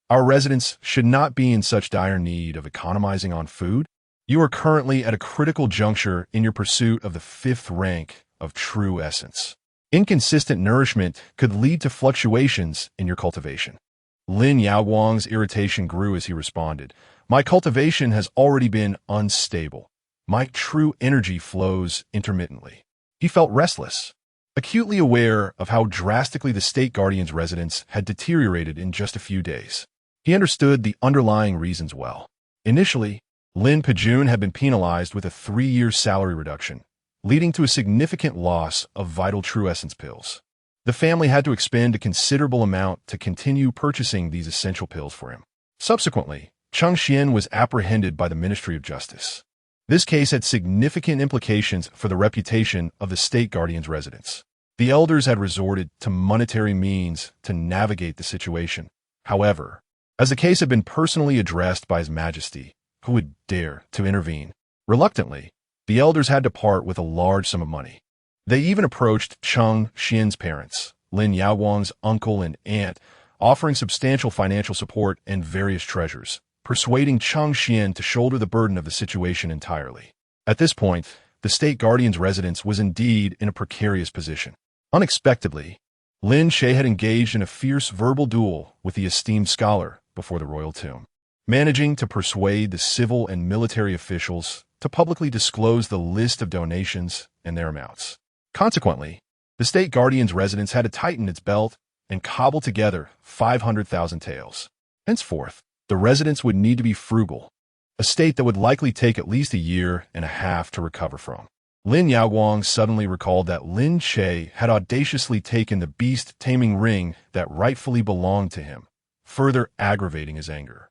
our residents should not be in such dire need of economizing on food. You are currently at a critical juncture in your pursuit of the 5th rank of true essence. Inconsistent nourishment could lead to fluctuations in your cultivation." Lin Yaoguang's irritation grew as he responded, "My cultivation has already been unstable. My true energy flows intermittently." He felt restless, acutely aware of how drastically the state guardian's residence had deteriorated in just a few days. He understood the underlying reasons well. Initially, Lin Pejuan had been penalized with a 3-year salary reduction, leading to a significant loss of vital true essence pills. The family had to expend a considerable amount to continue purchasing these essential pills for him. Subsequently, Cheng Xian was apprehended by the Ministry of Justice. This case had significant implications for the reputation of the state guardian's residence. The elders had resorted to monetary means to navigate the situation. However, as the case had been personally addressed by His Majesty, who would dare to intervene? Reluctantly, the elders had to part with a large sum of money. They even approached Cheng Xian's parents, Lin Yaoguang's uncle and aunt, offering substantial financial support and various treasures, persuading Cheng Xian to shoulder the burden of the situation entirely. At this point, the state guardian's residence was indeed in a precarious position. Unexpectedly, Lin Che had engaged in a fierce verbal duel with the esteemed scholar before the royal tomb, managing to persuade the civil and military officials to publicly disclose the list of donations and their amounts. Consequently, the state guardian's residence had to tighten its belt and cobble together 500,000 taels. Henceforth, the residence would need to be frugal, a state that would likely take at least a year and a half to recover from. Lin Yaoguang suddenly recalled that Lin Che had audaciously taken the beast-taming ring that rightfully belonged to him, further aggravating his anger.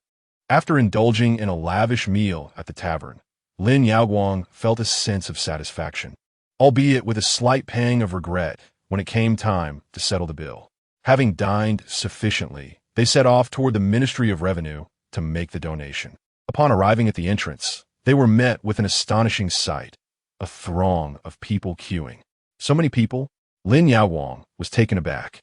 After indulging in a lavish meal at the tavern, Lin Yaoguang felt a sense of satisfaction, albeit with a slight pang of regret when it came time to settle the bill. Having dined sufficiently, they set off toward the Ministry of Revenue to make the donation. Upon arriving at the entrance, they were met with an astonishing sight, a throng of people queuing. So many people, Lin Yaoguang was taken aback,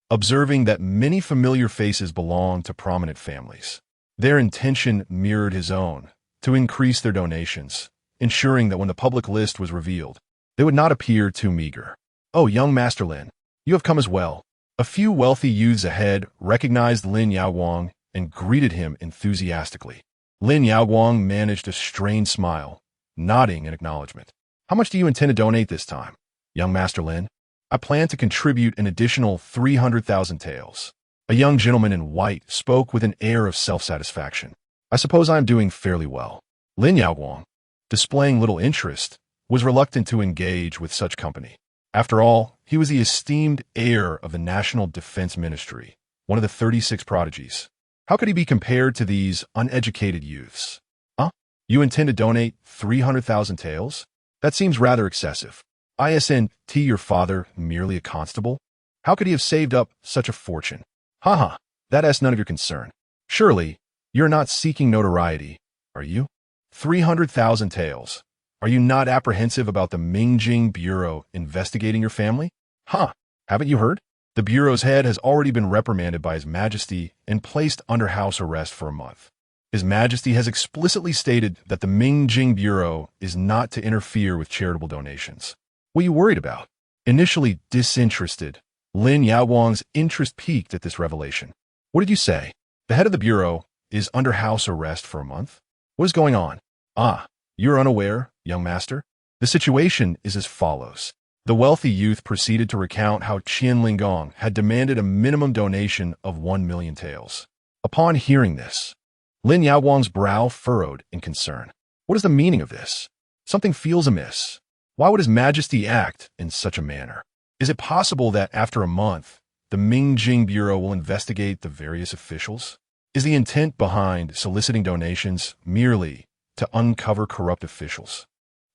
observing that many familiar faces belonged to prominent families. Their intention mirrored his own, to increase their donations, ensuring that when the public list was revealed, they would not appear too meager. "Oh, young Master Lin, you have come as well." A few wealthy youths ahead recognized Lin Yaoguang and greeted him enthusiastically. Lin Yaoguang managed a strained smile, nodding in acknowledgement. "How much do you intend to donate this time?" young Master Lin. I plan to contribute an additional 300,000 taels. A young gentleman in white spoke with an air of self-satisfaction. I suppose I am doing fairly well. Lin Yaowang, displaying little interest, was reluctant to engage with such company. After all, he was the esteemed heir of the National Defense Ministry, one of the 36 prodigies. How could he be compared to these uneducated youths? Huh? You intend to donate 300,000 taels? That seems rather excessive. Isn't your father merely a constable? How could he have saved up such a fortune? Haha, that's none of your concern. Surely, you're not seeking notoriety, are you? 300,000 taels. Are you not apprehensive about the Mingjing Bureau investigating your family? Huh, haven't you heard? The Bureau's head has already been reprimanded by His Majesty and placed under house arrest for a month. His Majesty has explicitly stated that the Mingjing Bureau is not to interfere with charitable donations. What are you worried about? Initially disinterested, Lin Yaowang's interest peaked at this revelation. What did you say? The head of the Bureau is under house arrest for a month? What is going on? Ah, you're unaware, young master? The situation is as follows. The wealthy youth proceeded to recount how Qian Linggong had demanded a minimum donation of 1 million taels. Upon hearing this, Lin Yaowang's brow furrowed in concern. What is the meaning of this? Something feels amiss. Why would His Majesty act in such a manner? Is it possible that after a month, the Mingjing Bureau will investigate the various officials? Is the intent behind soliciting donations merely to uncover corrupt officials?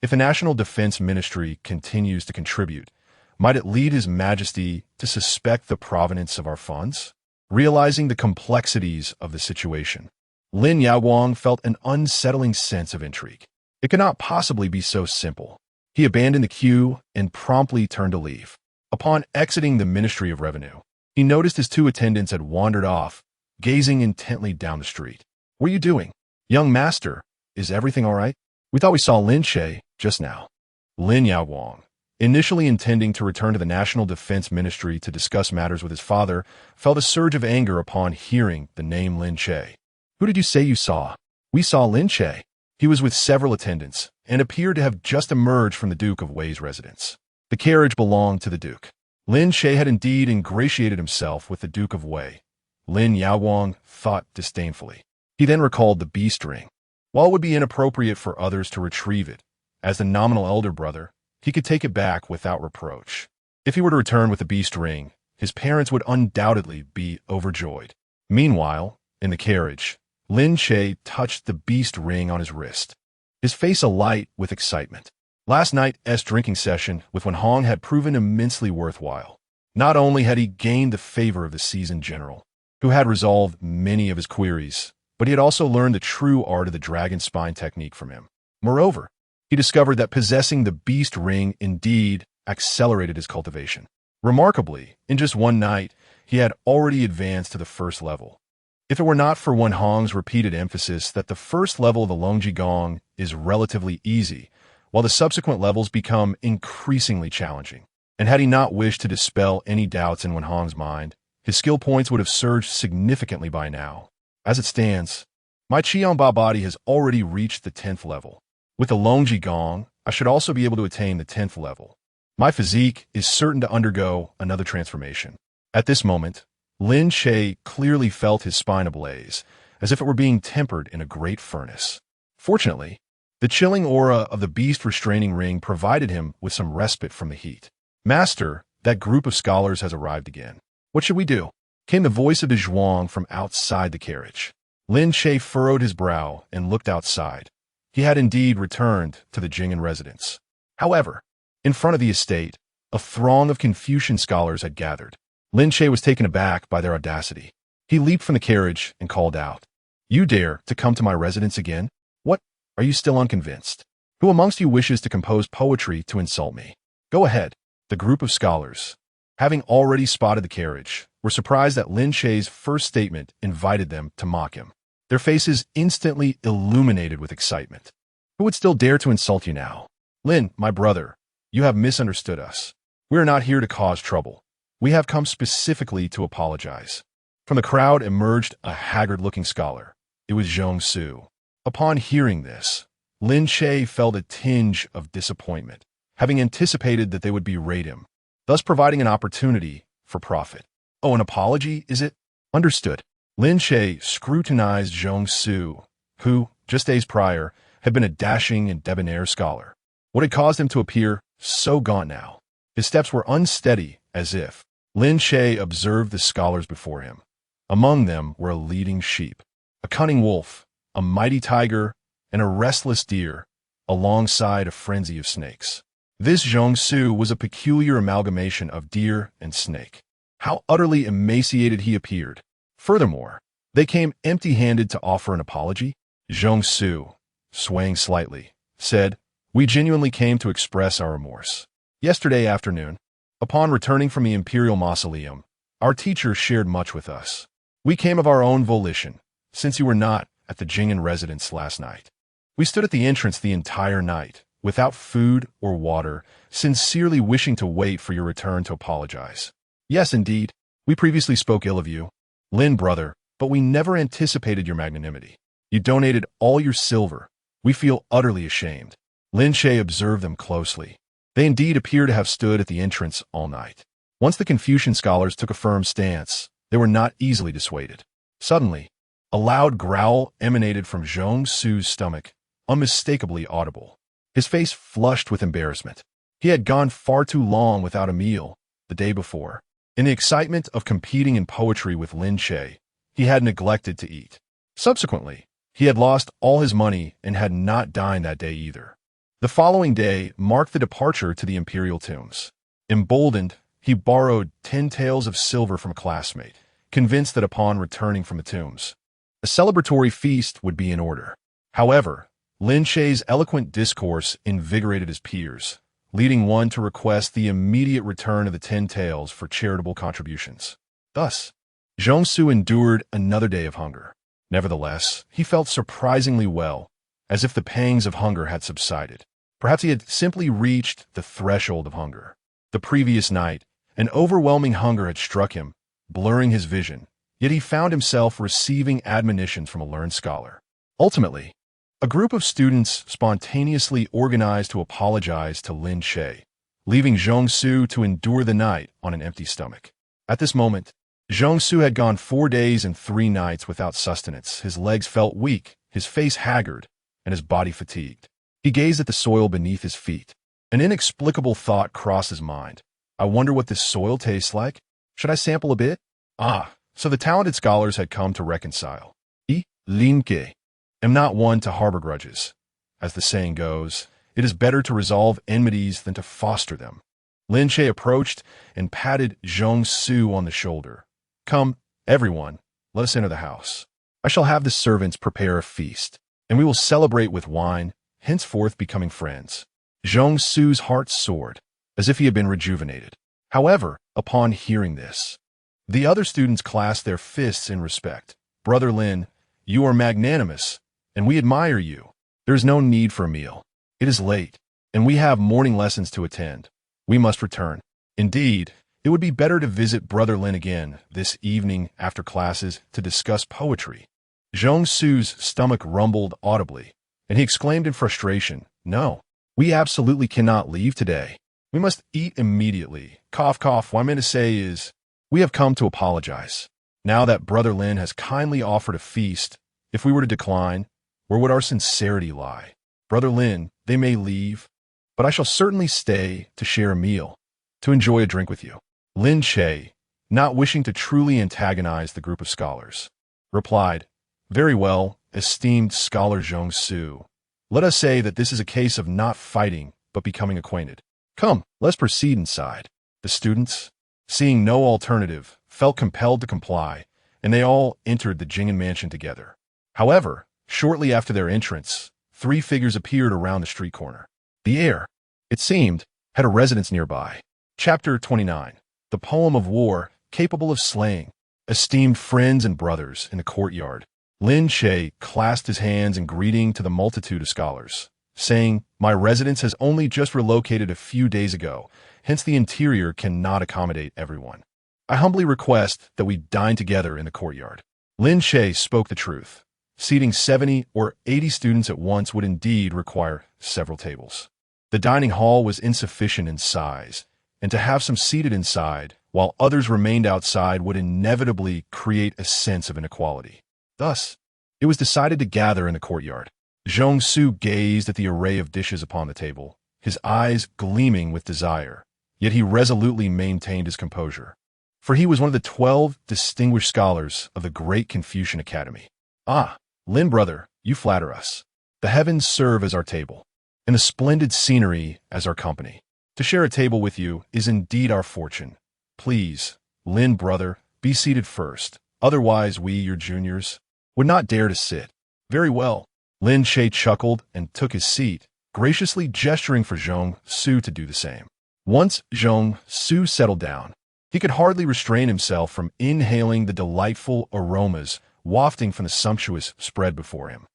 If the National Defense Ministry continues to contribute, might it lead His Majesty to suspect the provenance of our funds? Realizing the complexities of the situation, Lin Yaowang felt an unsettling sense of intrigue. It could not possibly be so simple. He abandoned the queue and promptly turned to leave. Upon exiting the Ministry of Revenue, he noticed his two attendants had wandered off, gazing intently down the street. What are you doing? Young master, is everything all right? We thought we saw Lin Che just now. Lin Yaowang, initially intending to return to the National Defense Ministry to discuss matters with his father, felt a surge of anger upon hearing the name Lin Che. Who did you say you saw? We saw Lin Che. He was with several attendants and appeared to have just emerged from the Duke of Wei's residence. The carriage belonged to the Duke. Lin Che had indeed ingratiated himself with the Duke of Wei. Lin Yaowang thought disdainfully. He then recalled the beast ring. While it would be inappropriate for others to retrieve it, as the nominal elder brother, he could take it back without reproach. If he were to return with the beast ring, his parents would undoubtedly be overjoyed. Meanwhile, in the carriage, Lin Che touched the beast ring on his wrist, his face alight with excitement. Last night's drinking session with Wen Hong had proven immensely worthwhile. Not only had he gained the favor of the seasoned general, who had resolved many of his queries, but he had also learned the true art of the dragon spine technique from him. Moreover, he discovered that possessing the beast ring indeed accelerated his cultivation. Remarkably, in just one night, he had already advanced to the first level. If it were not for Wen Hong's repeated emphasis that the first level of the Longji Gong is relatively easy, while the subsequent levels become increasingly challenging, and had he not wished to dispel any doubts in Wen Hong's mind, his skill points would have surged significantly by now. As it stands, my Qianba body has already reached the 10th level. With the Longji Gong, I should also be able to attain the 10th level. My physique is certain to undergo another transformation. At this moment, Lin Che clearly felt his spine ablaze, as if it were being tempered in a great furnace. Fortunately, the chilling aura of the beast restraining ring provided him with some respite from the heat. Master, that group of scholars has arrived again. What should we do? Came the voice of the Zhuang from outside the carriage. Lin Che furrowed his brow and looked outside. He had indeed returned to the Jing'an residence. However, in front of the estate, a throng of Confucian scholars had gathered. Lin Che was taken aback by their audacity. He leaped from the carriage and called out, "You dare to come to my residence again? What? Are you still unconvinced? Who amongst you wishes to compose poetry to insult me? Go ahead." The group of scholars, having already spotted the carriage, were surprised that Lin Che's first statement invited them to mock him. Their faces instantly illuminated with excitement. Who would still dare to insult you now? Lin, my brother, you have misunderstood us. We are not here to cause trouble. We have come specifically to apologize. From the crowd emerged a haggard-looking scholar. It was Zhong Su. Upon hearing this, Lin Che felt a tinge of disappointment. having anticipated that they would berate him, thus providing an opportunity for profit. Oh, an apology, is it? Understood. Lin Che scrutinized Zhong Su, who, just days prior, had been a dashing and debonair scholar. What had caused him to appear so gaunt now? His steps were unsteady, as if. Lin Che observed the scholars before him. Among them were a leading sheep, a cunning wolf, a mighty tiger, and a restless deer, alongside a frenzy of snakes. This Zhong Su was a peculiar amalgamation of deer and snake. How utterly emaciated he appeared. Furthermore, they came empty-handed to offer an apology. Zhong Su, swaying slightly, said, "We genuinely came to express our remorse. Yesterday afternoon, upon returning from the Imperial Mausoleum, our teacher shared much with us. We came of our own volition, since you were not at the Jing'an residence last night. We stood at the entrance the entire night, without food or water, sincerely wishing to wait for your return to apologize. Yes, indeed, we previously spoke ill of you, Lin brother, but we never anticipated your magnanimity. You donated all your silver. We feel utterly ashamed." Lin Che observed them closely. They indeed appear to have stood at the entrance all night. Once the Confucian scholars took a firm stance, they were not easily dissuaded. Suddenly, a loud growl emanated from Zhong Su's stomach, unmistakably audible. His face flushed with embarrassment. He had gone far too long without a meal the day before. In the excitement of competing in poetry with Lin Che, he had neglected to eat. Subsequently, he had lost all his money and had not dined that day either. The following day marked the departure to the imperial tombs. Emboldened, he borrowed 10 taels of silver from a classmate, convinced that upon returning from the tombs, a celebratory feast would be in order. However, Lin Che's eloquent discourse invigorated his peers, leading one to request the immediate return of the 10 taels for charitable contributions. Thus, Zhong Su endured another day of hunger. Nevertheless, he felt surprisingly well, as if the pangs of hunger had subsided. Perhaps he had simply reached the threshold of hunger. The previous night, an overwhelming hunger had struck him, blurring his vision, yet he found himself receiving admonitions from a learned scholar. Ultimately, a group of students spontaneously organized to apologize to Lin Che, leaving Zhong Su to endure the night on an empty stomach. At this moment, Zhong Su had gone 4 days and 3 nights without sustenance. His legs felt weak, his face haggard, and his body fatigued. He gazed at the soil beneath his feet. An inexplicable thought crossed his mind. I wonder what this soil tastes like. Should I sample a bit? Ah, so the talented scholars had come to reconcile. Lin Che am not one to harbor grudges. As the saying goes, it is better to resolve enmities than to foster them. Lin Che approached and patted Zhong Su on the shoulder. Come, everyone, let us enter the house. I shall have the servants prepare a feast, and we will celebrate with wine, henceforth becoming friends. Zhong Su's heart soared, as if he had been rejuvenated. However, upon hearing this, the other students clasped their fists in respect. Brother Lin, you are magnanimous, and we admire you. There is no need for a meal. It is late, and we have morning lessons to attend. We must return. Indeed, it would be better to visit Brother Lin again this evening after classes to discuss poetry. Zhong Su's stomach rumbled audibly, and he exclaimed in frustration, "No, we absolutely cannot leave today. We must eat immediately. Cough, cough. What I meant to say is, we have come to apologize. Now that Brother Lin has kindly offered a feast, if we were to decline, where would our sincerity lie? Brother Lin, they may leave, but I shall certainly stay to share a meal, to enjoy a drink with you." Lin Che, not wishing to truly antagonize the group of scholars, replied, "Very well, esteemed scholar Zhong Su. Let us say that this is a case of not fighting, but becoming acquainted. Come, let's proceed inside." The students, seeing no alternative, felt compelled to comply, and they all entered the Jing'an mansion together. However, shortly after their entrance, 3 figures appeared around the street corner. The heir, it seemed, had a residence nearby. Chapter 29. The Poem of War, Capable of Slaying. Esteemed friends and brothers in the courtyard, Lin Che clasped his hands in greeting to the multitude of scholars, saying, "My residence has only just relocated a few days ago, hence the interior cannot accommodate everyone. I humbly request that we dine together in the courtyard." Lin Che spoke the truth. Seating 70 or 80 students at once would indeed require several tables. The dining hall was insufficient in size, and to have some seated inside, while others remained outside, would inevitably create a sense of inequality. Thus, it was decided to gather in the courtyard. Zhong-su gazed at the array of dishes upon the table, his eyes gleaming with desire, yet he resolutely maintained his composure. For he was one of the 12 distinguished scholars of the great Confucian Academy. Ah, Lin brother, you flatter us. The heavens serve as our table, and the splendid scenery as our company. To share a table with you is indeed our fortune. Please, Lin brother, be seated first. Otherwise we, your juniors, would not dare to sit. Very well. Lin Che chuckled and took his seat, graciously gesturing for Zhong-su to do the same. Once Zhong-su settled down, he could hardly restrain himself from inhaling the delightful aromas wafting from the sumptuous spread before him.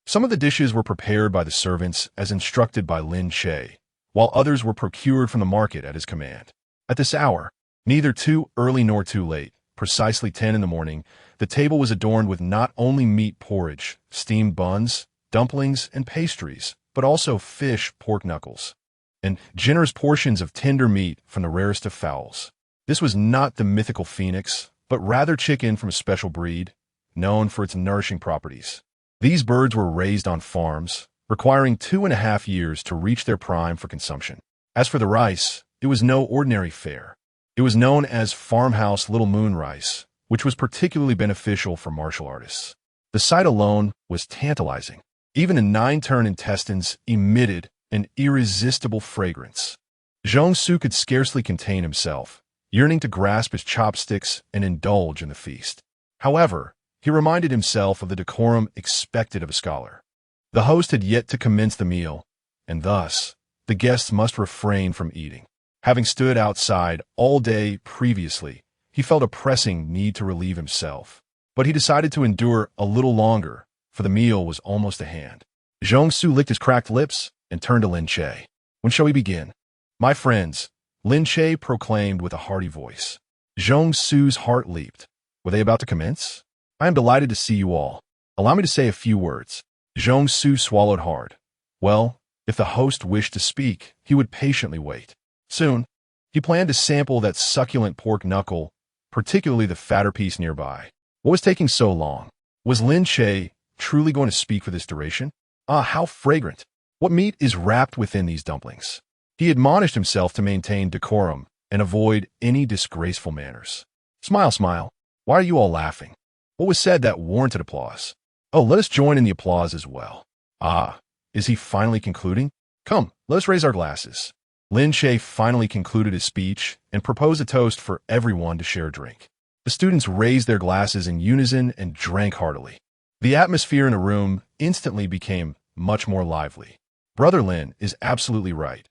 Some of the dishes were prepared by the servants as instructed by Lin Che, while others were procured from the market at his command. At this hour, neither too early nor too late, precisely 10 in the morning, the table was adorned with not only meat porridge, steamed buns, dumplings, and pastries, but also fish, pork knuckles, and generous portions of tender meat from the rarest of fowls. This was not the mythical phoenix, but rather chicken from a special breed, known for its nourishing properties. These birds were raised on farms, requiring 2.5 years to reach their prime for consumption. As for the rice, it was no ordinary fare. It was known as farmhouse Little Moon rice, which was particularly beneficial for martial artists. The sight alone was tantalizing. Even the 9-turn intestines emitted an irresistible fragrance. Zhong-su could scarcely contain himself, yearning to grasp his chopsticks and indulge in the feast. However, he reminded himself of the decorum expected of a scholar. The host had yet to commence the meal, and thus, the guests must refrain from eating. Having stood outside all day previously, he felt a pressing need to relieve himself. But he decided to endure a little longer, for the meal was almost at hand. Zhong-su licked his cracked lips and turned to Lin Che. When shall we begin? My friends, Lin Che proclaimed with a hearty voice. Zhong-su's heart leaped. Were they about to commence? I am delighted to see you all. Allow me to say a few words. Zhong-su swallowed hard. Well, if the host wished to speak, he would patiently wait. Soon, he planned to sample that succulent pork knuckle, particularly the fatter piece nearby. What was taking so long? Was Lin Che truly going to speak for this duration? Ah, how fragrant! What meat is wrapped within these dumplings? He admonished himself to maintain decorum and avoid any disgraceful manners. Smile, smile. Why are you all laughing? What was said that warranted applause? Oh, let us join in the applause as well. Ah, is he finally concluding? Come, let us raise our glasses. Lin Che finally concluded his speech and proposed a toast for everyone to share a drink. The students raised their glasses in unison and drank heartily. The atmosphere in the room instantly became much more lively. Brother Lin is absolutely right.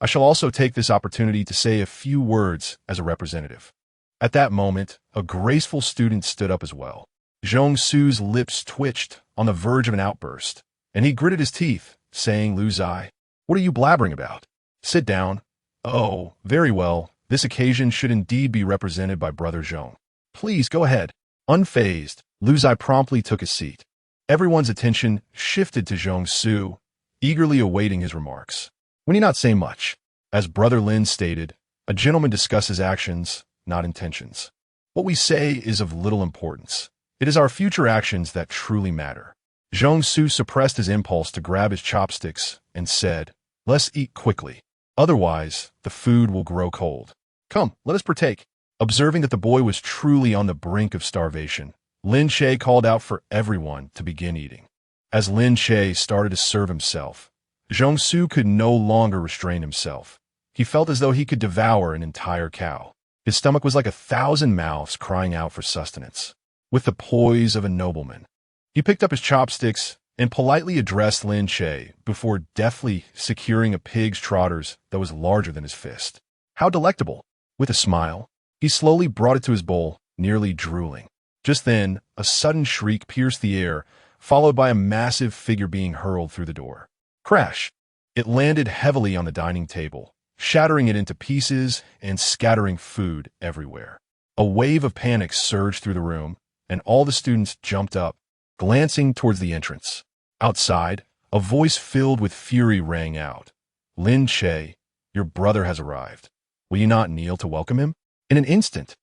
I shall also take this opportunity to say a few words as a representative. At that moment, a graceful student stood up as well. Zhong-su's lips twitched on the verge of an outburst, and he gritted his teeth, saying, Lu Zai, what are you blabbering about? Sit down. Oh, very well. This occasion should indeed be represented by Brother Zhong. Please go ahead. Unfazed, Lu Zai promptly took his seat. Everyone's attention shifted to Zhong-su, eagerly awaiting his remarks. We need not say much. As Brother Lin stated, a gentleman discusses actions, not intentions. What we say is of little importance. It is our future actions that truly matter. Zhong-su suppressed his impulse to grab his chopsticks and said, Let's eat quickly. Otherwise, the food will grow cold. Come, let us partake. Observing that the boy was truly on the brink of starvation, Lin Che called out for everyone to begin eating. As Lin Che started to serve himself, Zhong-su could no longer restrain himself. He felt as though he could devour an entire cow. His stomach was like 1,000 mouths crying out for sustenance. With the poise of a nobleman, he picked up his chopsticks and politely addressed Lin Che before deftly securing a pig's trotters that was larger than his fist. How delectable! With a smile, he slowly brought it to his bowl, nearly drooling. Just then, a sudden shriek pierced the air, followed by a massive figure being hurled through the door. Crash! It landed heavily on the dining table, shattering it into pieces and scattering food everywhere. A wave of panic surged through the room, and all the students jumped up, glancing towards the entrance. Outside, a voice filled with fury rang out. Lin Che, your brother has arrived. Will you not kneel to welcome him? In an instant,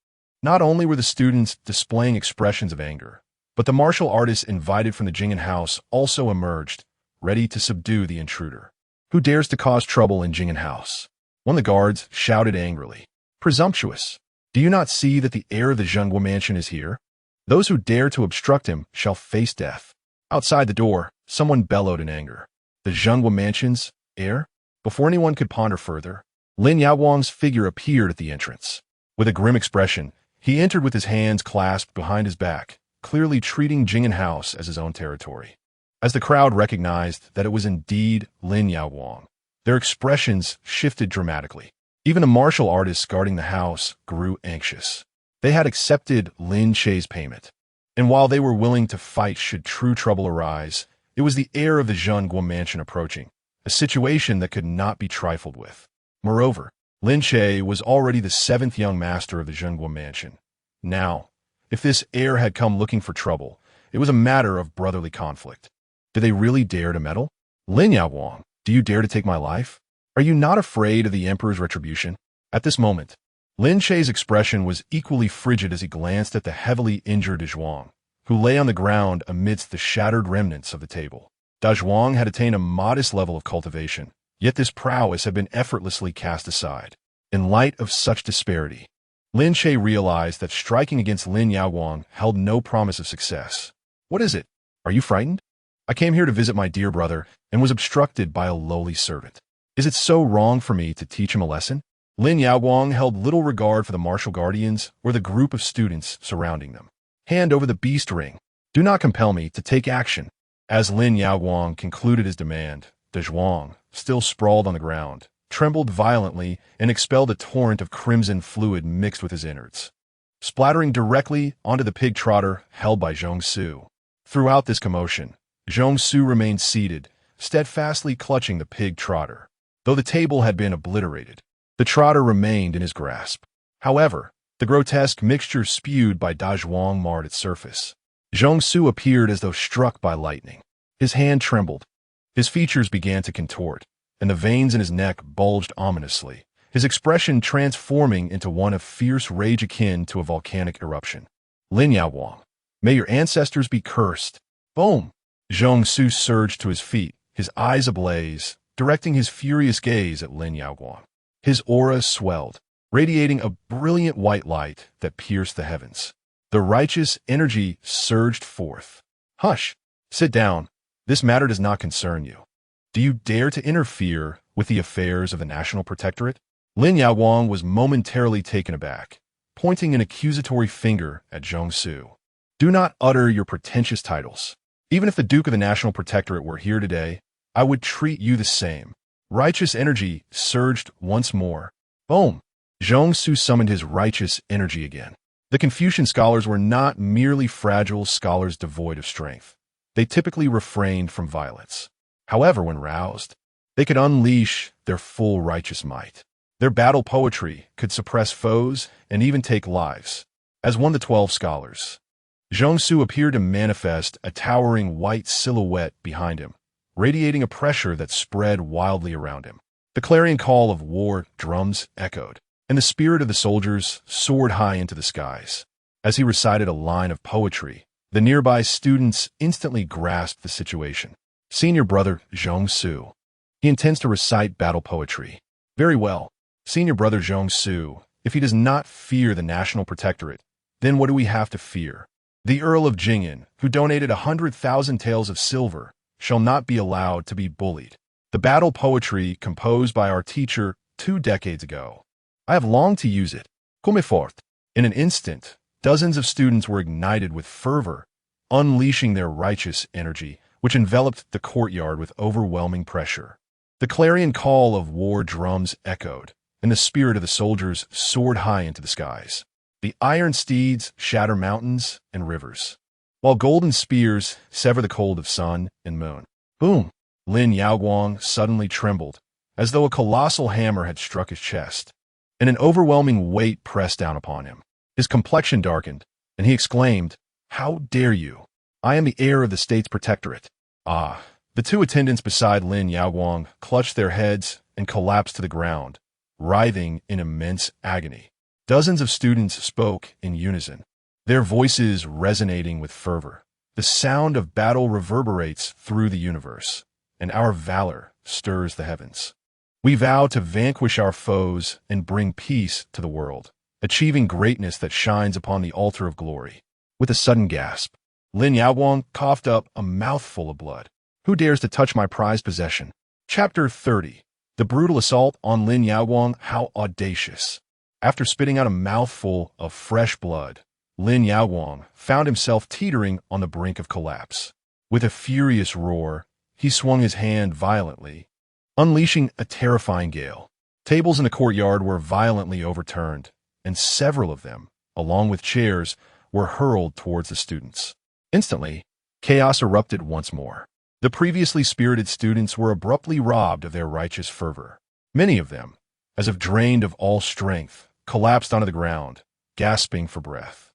not only were the students displaying expressions of anger, but the martial artists invited from the Jingen house also emerged, ready to subdue the intruder. Who dares to cause trouble in Jingen house? One of the guards shouted angrily. Presumptuous! Do you not see that the heir of the Zhenguo mansion is here? Those who dare to obstruct him shall face death. Outside the door, someone bellowed in anger. The Zhenguo mansion's heir? Before anyone could ponder further, Lin Yaowang's figure appeared at the entrance. With a grim expression, he entered with his hands clasped behind his back, clearly treating Jingen house as his own territory. As the crowd recognized that it was indeed Lin Yaowang, their expressions shifted dramatically. Even the martial artists guarding the house grew anxious. They had accepted Lin Che's payment, and while they were willing to fight should true trouble arise, it was the heir of the Zhenguo mansion approaching, a situation that could not be trifled with. Moreover, Lin Che was already the 7th young master of the Zhenguo mansion. Now, if this heir had come looking for trouble, it was a matter of brotherly conflict. Did they really dare to meddle? Lin Yaowang, do you dare to take my life? Are you not afraid of the emperor's retribution? At this moment, Lin Che's expression was equally frigid as he glanced at the heavily injured Zhuang, who lay on the ground amidst the shattered remnants of the table. Zhuang had attained a modest level of cultivation, yet this prowess had been effortlessly cast aside. In light of such disparity, Lin Che realized that striking against Lin Yaowang held no promise of success. What is it? Are you frightened? I came here to visit my dear brother and was obstructed by a lowly servant. Is it so wrong for me to teach him a lesson? Lin Yaowang held little regard for the martial guardians or the group of students surrounding them. Hand over the beast ring. Do not compel me to take action. As Lin Yaowang concluded his demand, Zhuang, still sprawled on the ground, trembled violently and expelled a torrent of crimson fluid mixed with his innards, splattering directly onto the pig trotter held by Zhong Su. Throughout this commotion, Zhong Su remained seated, steadfastly clutching the pig trotter. Though the table had been obliterated, the trotter remained in his grasp. However, the grotesque mixture spewed by Zhuang marred its surface. Zhong Su appeared as though struck by lightning. His hand trembled. His features began to contort, and the veins in his neck bulged ominously, his expression transforming into one of fierce rage akin to a volcanic eruption. Lin Yaowang, may your ancestors be cursed. Boom! Zhong Su surged to his feet, his eyes ablaze, directing his furious gaze at Lin Yaowang. His aura swelled, radiating a brilliant white light that pierced the heavens. The righteous energy surged forth. Hush! Sit down. This matter does not concern you. Do you dare to interfere with the affairs of the National Protectorate? Lin Yaowang was momentarily taken aback, pointing an accusatory finger at Zhong Su. Do not utter your pretentious titles. Even if the Duke of the National Protectorate were here today, I would treat you the same. Righteous energy surged once more. Boom! Zhong Su summoned his righteous energy again. The Confucian scholars were not merely fragile scholars devoid of strength. They typically refrained from violence. However, when roused, they could unleash their full righteous might. Their battle poetry could suppress foes and even take lives. As one of the 12 scholars, Zhong Su appeared to manifest a towering white silhouette behind him, radiating a pressure that spread wildly around him. The clarion call of war drums echoed, and the spirit of the soldiers soared high into the skies. As he recited a line of poetry, the nearby students instantly grasped the situation. Senior brother Zhong Su. He intends to recite battle poetry. Very well. Senior brother Zhong Su, if he does not fear the National Protectorate, then what do we have to fear? The Earl of Jingen, who donated 100,000 taels of silver, shall not be allowed to be bullied. The battle poetry composed by our teacher 2 decades ago. I have longed to use it. Comme fort. In an instant, dozens of students were ignited with fervor, unleashing their righteous energy, which enveloped the courtyard with overwhelming pressure. The clarion call of war drums echoed, and the spirit of the soldiers soared high into the skies. The iron steeds shatter mountains and rivers, while golden spears sever the cold of sun and moon. Boom! Lin Yaowang suddenly trembled, as though a colossal hammer had struck his chest, and an overwhelming weight pressed down upon him. His complexion darkened, and he exclaimed, "How dare you? I am the heir of the state's protectorate." Ah! The 2 attendants beside Lin Yaowang clutched their heads and collapsed to the ground, writhing in immense agony. Dozens of students spoke in unison, their voices resonating with fervor. The sound of battle reverberates through the universe, and our valor stirs the heavens. We vow to vanquish our foes and bring peace to the world, achieving greatness that shines upon the altar of glory. With a sudden gasp, Lin Yaowang coughed up a mouthful of blood. Who dares to touch my prized possession? Chapter 30. The brutal assault on Lin Yaowang, how audacious. After spitting out a mouthful of fresh blood, Lin Yaowang found himself teetering on the brink of collapse. With a furious roar, he swung his hand violently, unleashing a terrifying gale. Tables in the courtyard were violently overturned, and several of them, along with chairs, were hurled towards the students. Instantly, chaos erupted once more. The previously spirited students were abruptly robbed of their righteous fervor. Many of them, as if drained of all strength, collapsed onto the ground, gasping for breath.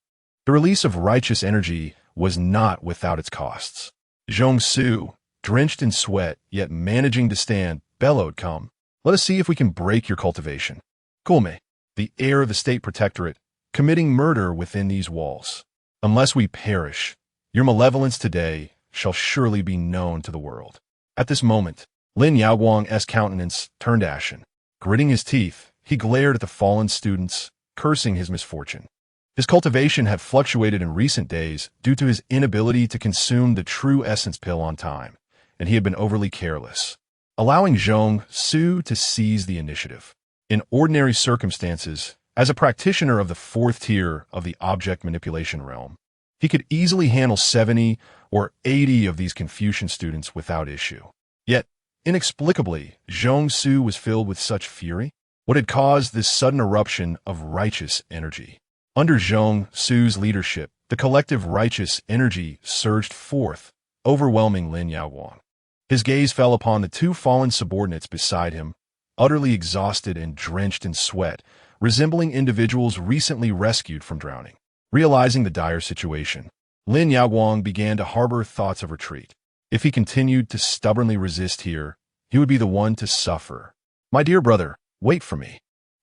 The release of righteous energy was not without its costs. Zhong Su, drenched in sweat, yet managing to stand, bellowed, "Come, let us see if we can break your cultivation. Gulme, the heir of the state protectorate, committing murder within these walls. Unless we perish, your malevolence today shall surely be known to the world." At this moment, Lin Yaowang's countenance turned ashen. Gritting his teeth, he glared at the fallen students, cursing his misfortune. His cultivation had fluctuated in recent days due to his inability to consume the true essence pill on time, and he had been overly careless, allowing Zhong Su to seize the initiative. In ordinary circumstances, as a practitioner of the fourth tier of the object manipulation realm, he could easily handle 70 or 80 of these Confucian students without issue. Yet, inexplicably, Zhong Su was filled with such fury. What had caused this sudden eruption of righteous energy? Under Zhong Su's leadership, the collective righteous energy surged forth, overwhelming Lin Yaowang. His gaze fell upon the two fallen subordinates beside him, utterly exhausted and drenched in sweat, resembling individuals recently rescued from drowning. Realizing the dire situation, Lin Yaowang began to harbor thoughts of retreat. If he continued to stubbornly resist here, he would be the one to suffer. "My dear brother, wait for me.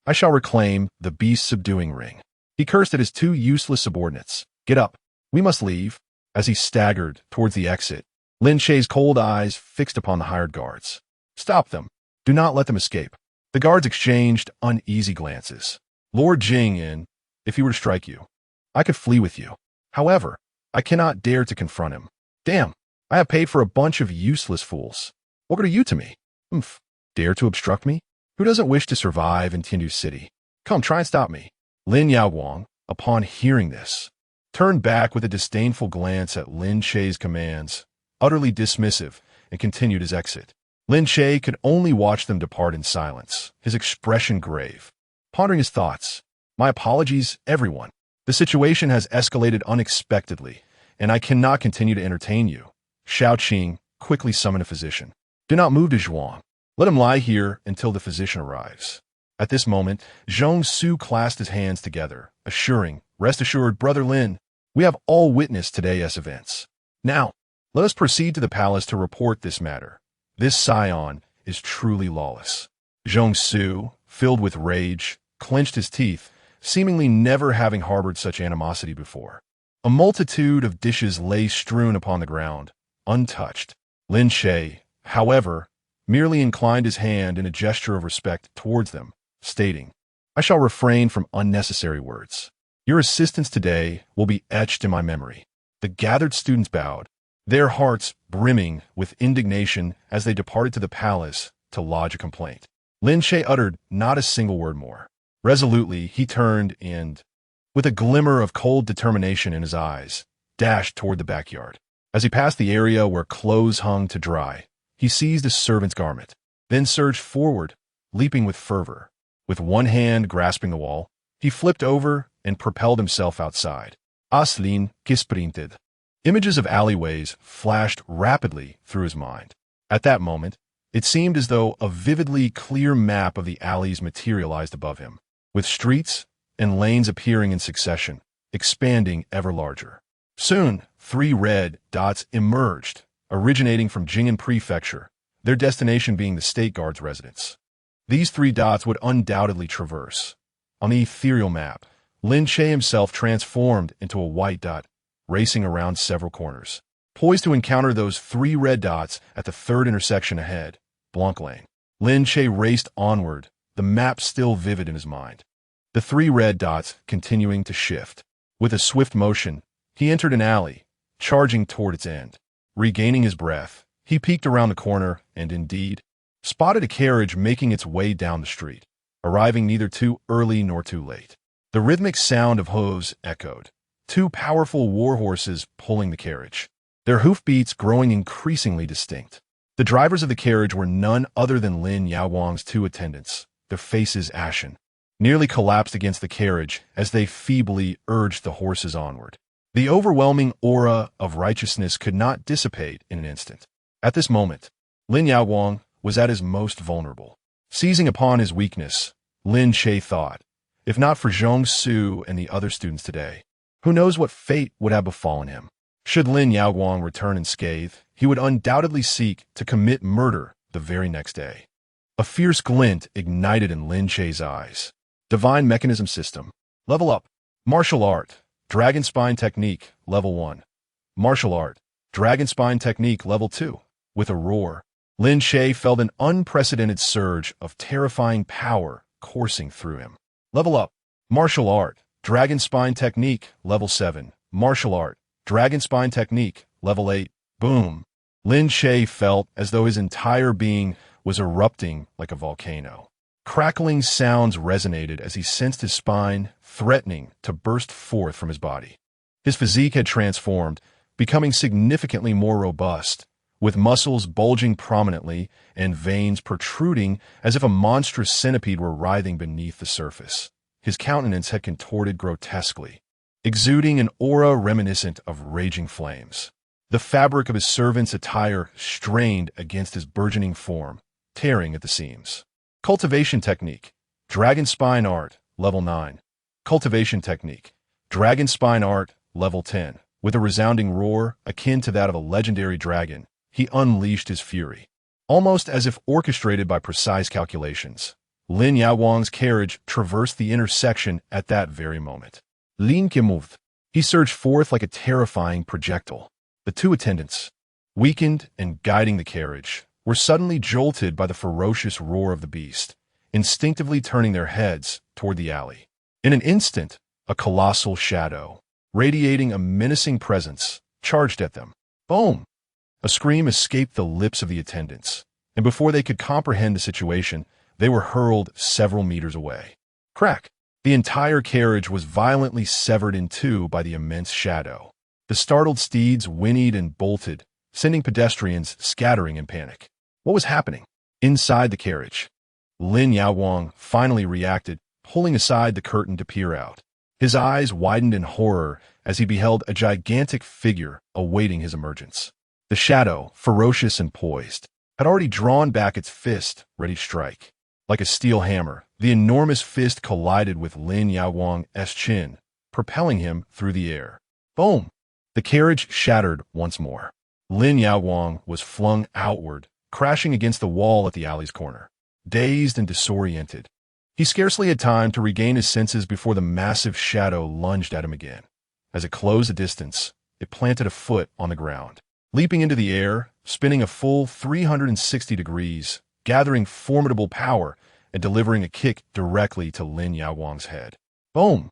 I shall reclaim the beast-subduing ring." He cursed at his two useless subordinates. "Get up. We must leave." As he staggered towards the exit, Lin Che's cold eyes fixed upon the hired guards. "Stop them. Do not let them escape." The guards exchanged uneasy glances. "Lord Jing, if he were to strike you, I could flee with you. However, I cannot dare to confront him. Damn, I have paid for a bunch of useless fools. What good are you to me? Umph. Dare to obstruct me? Who doesn't wish to survive in Tiandu City? Come, try and stop me." Lin Yaowang, upon hearing this, turned back with a disdainful glance at Lin Che's commands, utterly dismissive, and continued his exit. Lin Che could only watch them depart in silence, his expression grave. Pondering his thoughts, "My apologies, everyone. The situation has escalated unexpectedly, and I cannot continue to entertain you." Xiao Qing quickly summoned a physician. "Do not move to Zhuang. Let him lie here until the physician arrives." At this moment, Zhong Su clasped his hands together, assuring, "Rest assured, Brother Lin, we have all witnessed today's events. Now, let us proceed to the palace to report this matter. This scion is truly lawless." Zhong Su, filled with rage, clenched his teeth, seemingly never having harbored such animosity before. A multitude of dishes lay strewn upon the ground, untouched. Lin Che, however, merely inclined his hand in a gesture of respect towards them, stating, "I shall refrain from unnecessary words. Your assistance today will be etched in my memory." The gathered students bowed, their hearts brimming with indignation as they departed to the palace to lodge a complaint. Lin Che uttered not a single word more. Resolutely, he turned and, with a glimmer of cold determination in his eyes, dashed toward the backyard. As he passed the area where clothes hung to dry, he seized a servant's garment, then surged forward, leaping with fervor. With one hand grasping the wall, he flipped over and propelled himself outside. Aslin gesprinted. Images of alleyways flashed rapidly through his mind. At that moment, it seemed as though a vividly clear map of the alleys materialized above him, with streets and lanes appearing in succession, expanding ever larger. Soon, 3 red dots emerged, originating from Jing'an Prefecture, their destination being the State Guard's residence. these 3 dots would undoubtedly traverse. On the ethereal map, Lin Che himself transformed into a white dot, racing around several corners, poised to encounter those 3 red dots at the 3rd intersection ahead, Blanc Lane. Lin Che raced onward, the map still vivid in his mind. The 3 red dots continuing to shift. With a swift motion, he entered an alley, charging toward its end. Regaining his breath, he peeked around the corner and, indeed, spotted a carriage making its way down the street, arriving neither too early nor too late. The rhythmic sound of hooves echoed, 2 powerful war horses pulling the carriage, their hoofbeats growing increasingly distinct. The drivers of the carriage were none other than Lin Yaowang's 2 attendants, their faces ashen, nearly collapsed against the carriage as they feebly urged the horses onward. The overwhelming aura of righteousness could not dissipate in an instant. At this moment, Lin Yaowang was at his most vulnerable. Seizing upon his weakness, Lin Che thought, if not for Zhong Su and the other students today, who knows what fate would have befallen him. Should Lin Yaowang return unscathed, he would undoubtedly seek to commit murder the very next day. A fierce glint ignited in Lin Che's eyes. Divine Mechanism System. Level up. Martial Art. Dragon Spine Technique. Level 1. Martial Art. Dragon Spine Technique. Level 2. With a roar, Lin Che felt an unprecedented surge of terrifying power coursing through him. Level up. Martial Art. Dragon Spine Technique. Level 7. Martial Art. Dragon Spine Technique. Level 8. Boom. Lin Che felt as though his entire being was erupting like a volcano. Crackling sounds resonated as he sensed his spine threatening to burst forth from his body. His physique had transformed, becoming significantly more robust, with muscles bulging prominently and veins protruding as if a monstrous centipede were writhing beneath the surface. His countenance had contorted grotesquely, exuding an aura reminiscent of raging flames. The fabric of his servant's attire strained against his burgeoning form, tearing at the seams. Cultivation Technique. Dragon Spine Art. Level 9. Cultivation Technique. Dragon Spine Art. Level 10. With a resounding roar akin to that of a legendary dragon, he unleashed his fury. Almost as if orchestrated by precise calculations, Lin Yaowang's carriage traversed the intersection at that very moment. Lin Che moved. He surged forth like a terrifying projectile. The 2 attendants, weakened and guiding the carriage, were suddenly jolted by the ferocious roar of the beast, instinctively turning their heads toward the alley. In an instant, a colossal shadow, radiating a menacing presence, charged at them. Boom! A scream escaped the lips of the attendants, and before they could comprehend the situation, they were hurled several meters away. Crack! The entire carriage was violently severed in 2 by the immense shadow. The startled steeds whinnied and bolted, sending pedestrians scattering in panic. What was happening? Inside the carriage, Lin Yaowang finally reacted, pulling aside the curtain to peer out. His eyes widened in horror as he beheld a gigantic figure awaiting his emergence. The shadow, ferocious and poised, had already drawn back its fist, ready to strike. Like a steel hammer, the enormous fist collided with Lin Yaowang's chin, propelling him through the air. Boom! The carriage shattered once more. Lin Yaowang was flung outward, crashing against the wall at the alley's corner. Dazed and disoriented, he scarcely had time to regain his senses before the massive shadow lunged at him again. As it closed the distance, it planted a foot on the ground, leaping into the air, spinning a full 360 degrees, gathering formidable power and delivering a kick directly to Lin Yaowang's head. Boom!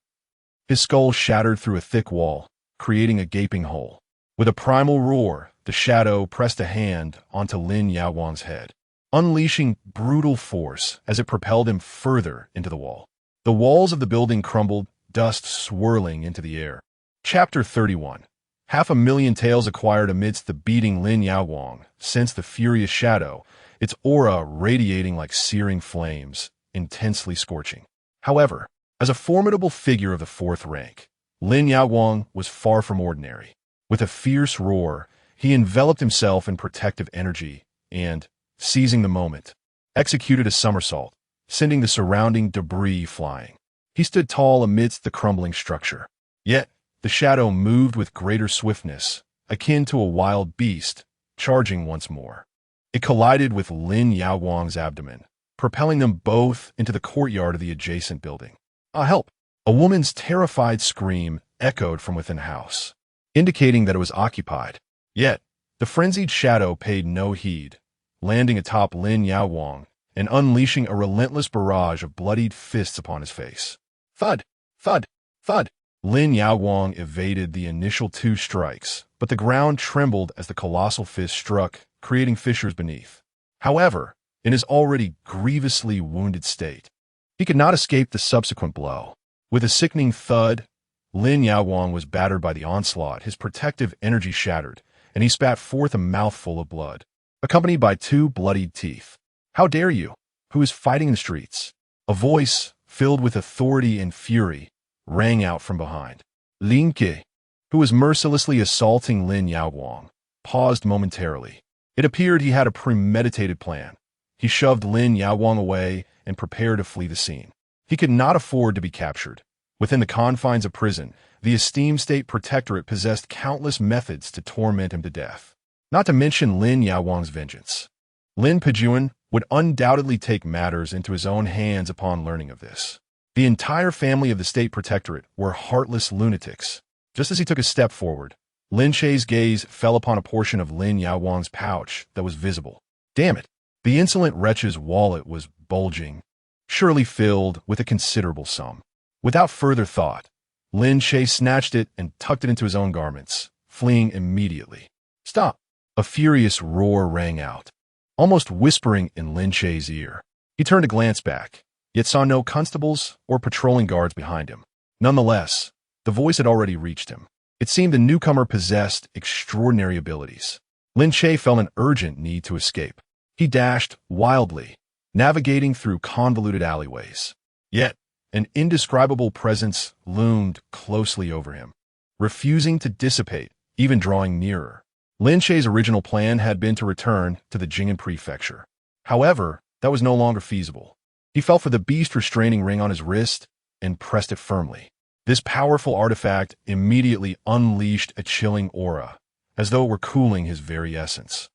His skull shattered through a thick wall, creating a gaping hole. With a primal roar, the shadow pressed a hand onto Lin Yaowang's head, unleashing brutal force as it propelled him further into the wall. The walls of the building crumbled, dust swirling into the air. Chapter 31. 500,000 taels acquired amidst the beating Lin Yaowang sensed the furious shadow, its aura radiating like searing flames, intensely scorching. However, as a formidable figure of the 4th rank, Lin Yaowang was far from ordinary. With a fierce roar, he enveloped himself in protective energy and, seizing the moment, executed a somersault, sending the surrounding debris flying. He stood tall amidst the crumbling structure. Yet, the shadow moved with greater swiftness, akin to a wild beast, charging once more. It collided with Lin Yaowang's abdomen, propelling them both into the courtyard of the adjacent building. Help! A woman's terrified scream echoed from within the house, indicating that it was occupied. Yet, the frenzied shadow paid no heed, landing atop Lin Yaowang and unleashing a relentless barrage of bloodied fists upon his face. Thud! Thud! Thud! Lin Yaowang evaded the initial 2 strikes, but the ground trembled as the colossal fist struck, creating fissures beneath. However, in his already grievously wounded state, he could not escape the subsequent blow. With a sickening thud, Lin Yaowang was battered by the onslaught, his protective energy shattered, and he spat forth a mouthful of blood, accompanied by 2 bloodied teeth. How dare you? Who is fighting in the streets? A voice, filled with authority and fury, rang out from behind. Lin Che, who was mercilessly assaulting Lin Yaowang, paused momentarily. It appeared he had a premeditated plan. He shoved Lin Yaowang away and prepared to flee the scene. He could not afford to be captured. Within the confines of prison, the esteemed state protectorate possessed countless methods to torment him to death. Not to mention Lin Yaowang's vengeance. Lin Pejuan would undoubtedly take matters into his own hands upon learning of this. The entire family of the state protectorate were heartless lunatics. Just as he took a step forward, Lin Che's gaze fell upon a portion of Lin Yaowang's pouch that was visible. Damn it! The insolent wretch's wallet was bulging, surely filled with a considerable sum. Without further thought, Lin Che snatched it and tucked it into his own garments, fleeing immediately. Stop! A furious roar rang out, almost whispering in Lin Che's ear. He turned to glance back, yet saw no constables or patrolling guards behind him. Nonetheless, the voice had already reached him. It seemed the newcomer possessed extraordinary abilities. Lin Che felt an urgent need to escape. He dashed wildly, navigating through convoluted alleyways. Yet, an indescribable presence loomed closely over him, refusing to dissipate, even drawing nearer. Lin Che's original plan had been to return to the Jing'an prefecture. However, that was no longer feasible. He felt for the beast restraining ring on his wrist and pressed it firmly. This powerful artifact immediately unleashed a chilling aura, as though it were cooling his very essence.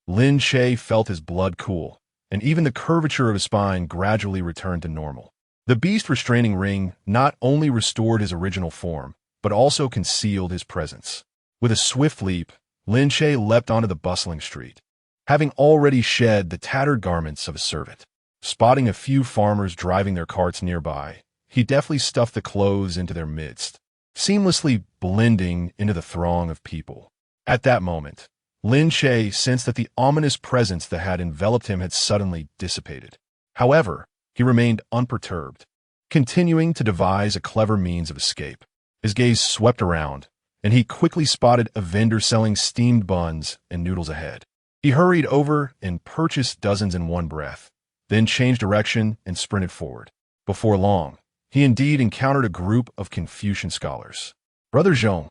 Lin Che felt his blood cool, and even the curvature of his spine gradually returned to normal. The beast restraining ring not only restored his original form, but also concealed his presence. With a swift leap, Lin Che leapt onto the bustling street, having already shed the tattered garments of a servant. Spotting a few farmers driving their carts nearby, he deftly stuffed the clothes into their midst, seamlessly blending into the throng of people. At that moment, Lin Che sensed that the ominous presence that had enveloped him had suddenly dissipated. However, he remained unperturbed, continuing to devise a clever means of escape. His gaze swept around, and he quickly spotted a vendor selling steamed buns and noodles ahead. He hurried over and purchased dozens in one breath, then changed direction and sprinted forward. Before long, he indeed encountered a group of Confucian scholars. Brother Zhong,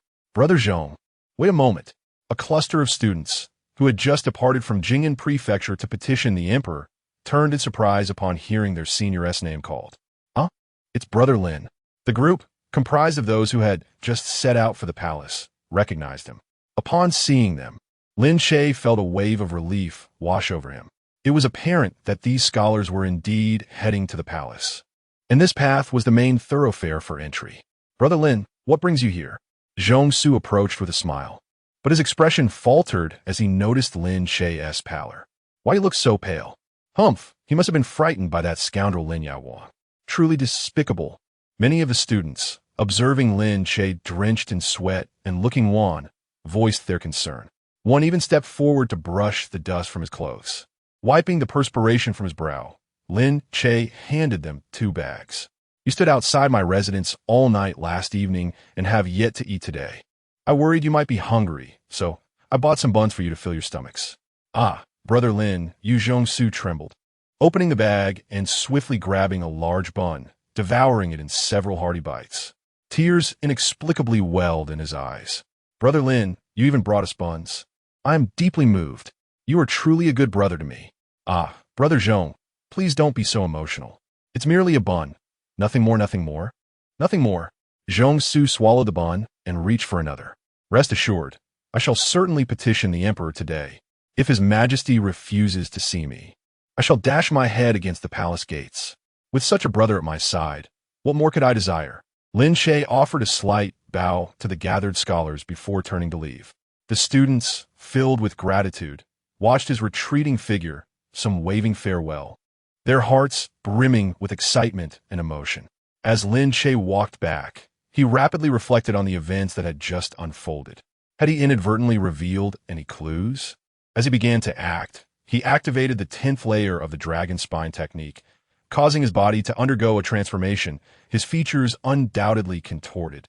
wait a moment. A cluster of students, who had just departed from Jing'an Prefecture to petition the emperor, turned in surprise upon hearing their senior's name called. Huh? It's Brother Lin. The group, comprised of those who had just set out for the palace, recognized him. Upon seeing them, Lin Che felt a wave of relief wash over him. It was apparent that these scholars were indeed heading to the palace, and this path was the main thoroughfare for entry. Brother Lin, what brings you here? Zhong Su approached with a smile, but his expression faltered as he noticed Lin Che's pallor. Why do you look so pale? Humph, he must have been frightened by that scoundrel Lin Yaowang. Truly despicable. Many of the students, observing Lin Che drenched in sweat and looking wan, voiced their concern. One even stepped forward to brush the dust from his clothes. Wiping the perspiration from his brow, Lin Che handed them 2 bags. You stood outside my residence all night last evening and have yet to eat today. I worried you might be hungry, so I bought some buns for you to fill your stomachs. Ah, Brother Lin, Zhong Su trembled, opening the bag and swiftly grabbing a large bun, devouring it in several hearty bites. Tears inexplicably welled in his eyes. Brother Lin, you even brought us buns. I am deeply moved. You are truly a good brother to me. Ah, Brother Zhong, please don't be so emotional. It's merely a bun. Nothing more, nothing more. Nothing more. Zhong Su swallowed the bun and reached for another. Rest assured, I shall certainly petition the emperor today, if his majesty refuses to see me. I shall dash my head against the palace gates. With such a brother at my side, what more could I desire? Lin Che offered a slight bow to the gathered scholars before turning to leave. The students, filled with gratitude, watched his retreating figure, some waving farewell, their hearts brimming with excitement and emotion. As Lin Che walked back, he rapidly reflected on the events that had just unfolded. Had he inadvertently revealed any clues? As he began to act, he activated the 10th layer of the dragon spine technique, causing his body to undergo a transformation, his features undoubtedly contorted,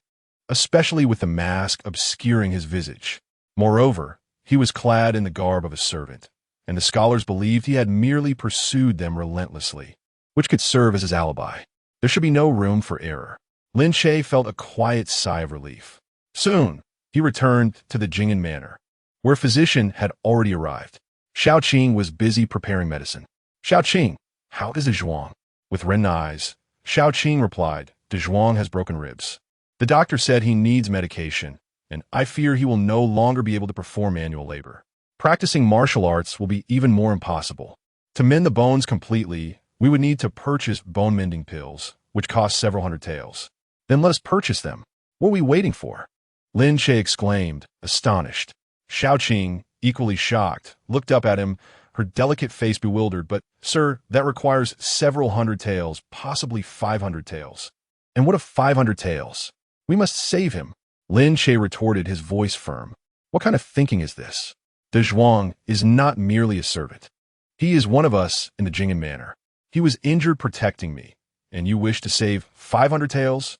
especially with the mask obscuring his visage. Moreover, he was clad in the garb of a servant, and the scholars believed he had merely pursued them relentlessly, which could serve as his alibi. There should be no room for error. Lin Che felt a quiet sigh of relief. Soon, he returned to the Jing'an Manor, where a physician had already arrived. Xiao Qing was busy preparing medicine. Xiao Qing, how is the Zhuang? With red eyes, Xiao Qing replied, the Zhuang has broken ribs. The doctor said he needs medication, and I fear he will no longer be able to perform manual labor. Practicing martial arts will be even more impossible. To mend the bones completely, we would need to purchase bone-mending pills, which cost several hundred taels. Then let us purchase them. What are we waiting for? Lin Che exclaimed, astonished. Xiao Qing, equally shocked, looked up at him, her delicate face bewildered. But, sir, that requires several hundred taels, possibly 500 taels. And what of 500 taels? We must save him. Lin Che retorted, his voice firm. What kind of thinking is this? The Zhuang is not merely a servant. He is one of us in the Jing'an Manor. He was injured protecting me, and you wish to save 500 taels?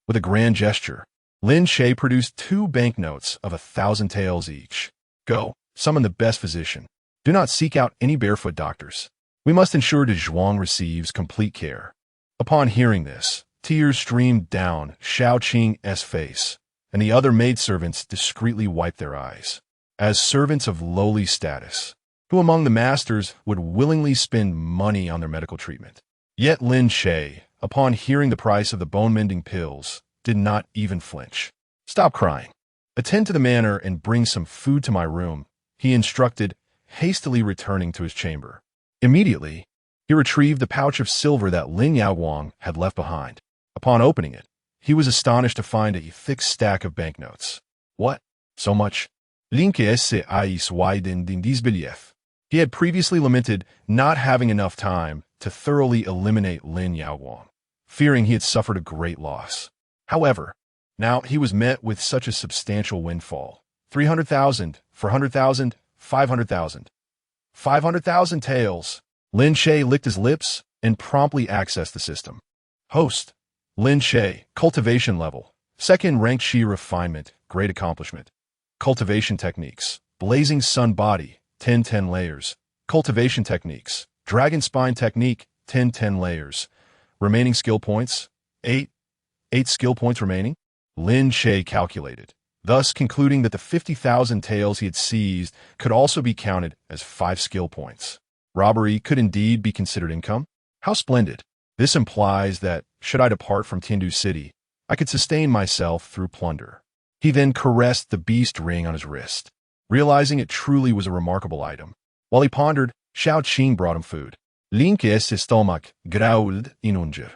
With a grand gesture, Lin Che produced 2 banknotes of 1,000 taels each. Go, summon the best physician. Do not seek out any barefoot doctors. We must ensure the Zhuang receives complete care. Upon hearing this, tears streamed down Xiao Qing's face, and the other maidservants discreetly wiped their eyes. As servants of lowly status, who among the masters would willingly spend money on their medical treatment? Yet Lin Che, upon hearing the price of the bone-mending pills, did not even flinch. Stop crying. Attend to the manor and bring some food to my room, he instructed, hastily returning to his chamber. Immediately, he retrieved the pouch of silver that Lin Yaowang had left behind. Upon opening it, he was astonished to find a thick stack of banknotes. What? So much? Lin Che se ais widen din disbelief. He had previously lamented not having enough time to thoroughly eliminate Lin Yaowang, fearing he had suffered a great loss. However, now he was met with such a substantial windfall. 300,000, 400,000, 500,000. 500,000 taels. Lin Che licked his lips and promptly accessed the system. Host. Lin Che, cultivation level. Second rank Shi refinement, great accomplishment. Cultivation techniques. Blazing sun body, 10 layers. Cultivation techniques. Dragon spine technique, 10 layers. Remaining skill points, 8. 8 skill points remaining. Lin Che calculated, thus concluding that the 50,000 taels he had seized could also be counted as 5 skill points. Robbery could indeed be considered income. How splendid. This implies that, should I depart from Tiandu City, I could sustain myself through plunder. He then caressed the beast ring on his wrist, realizing it truly was a remarkable item. While he pondered, Xiao Qing brought him food. Lin Che's stomach growled in anger.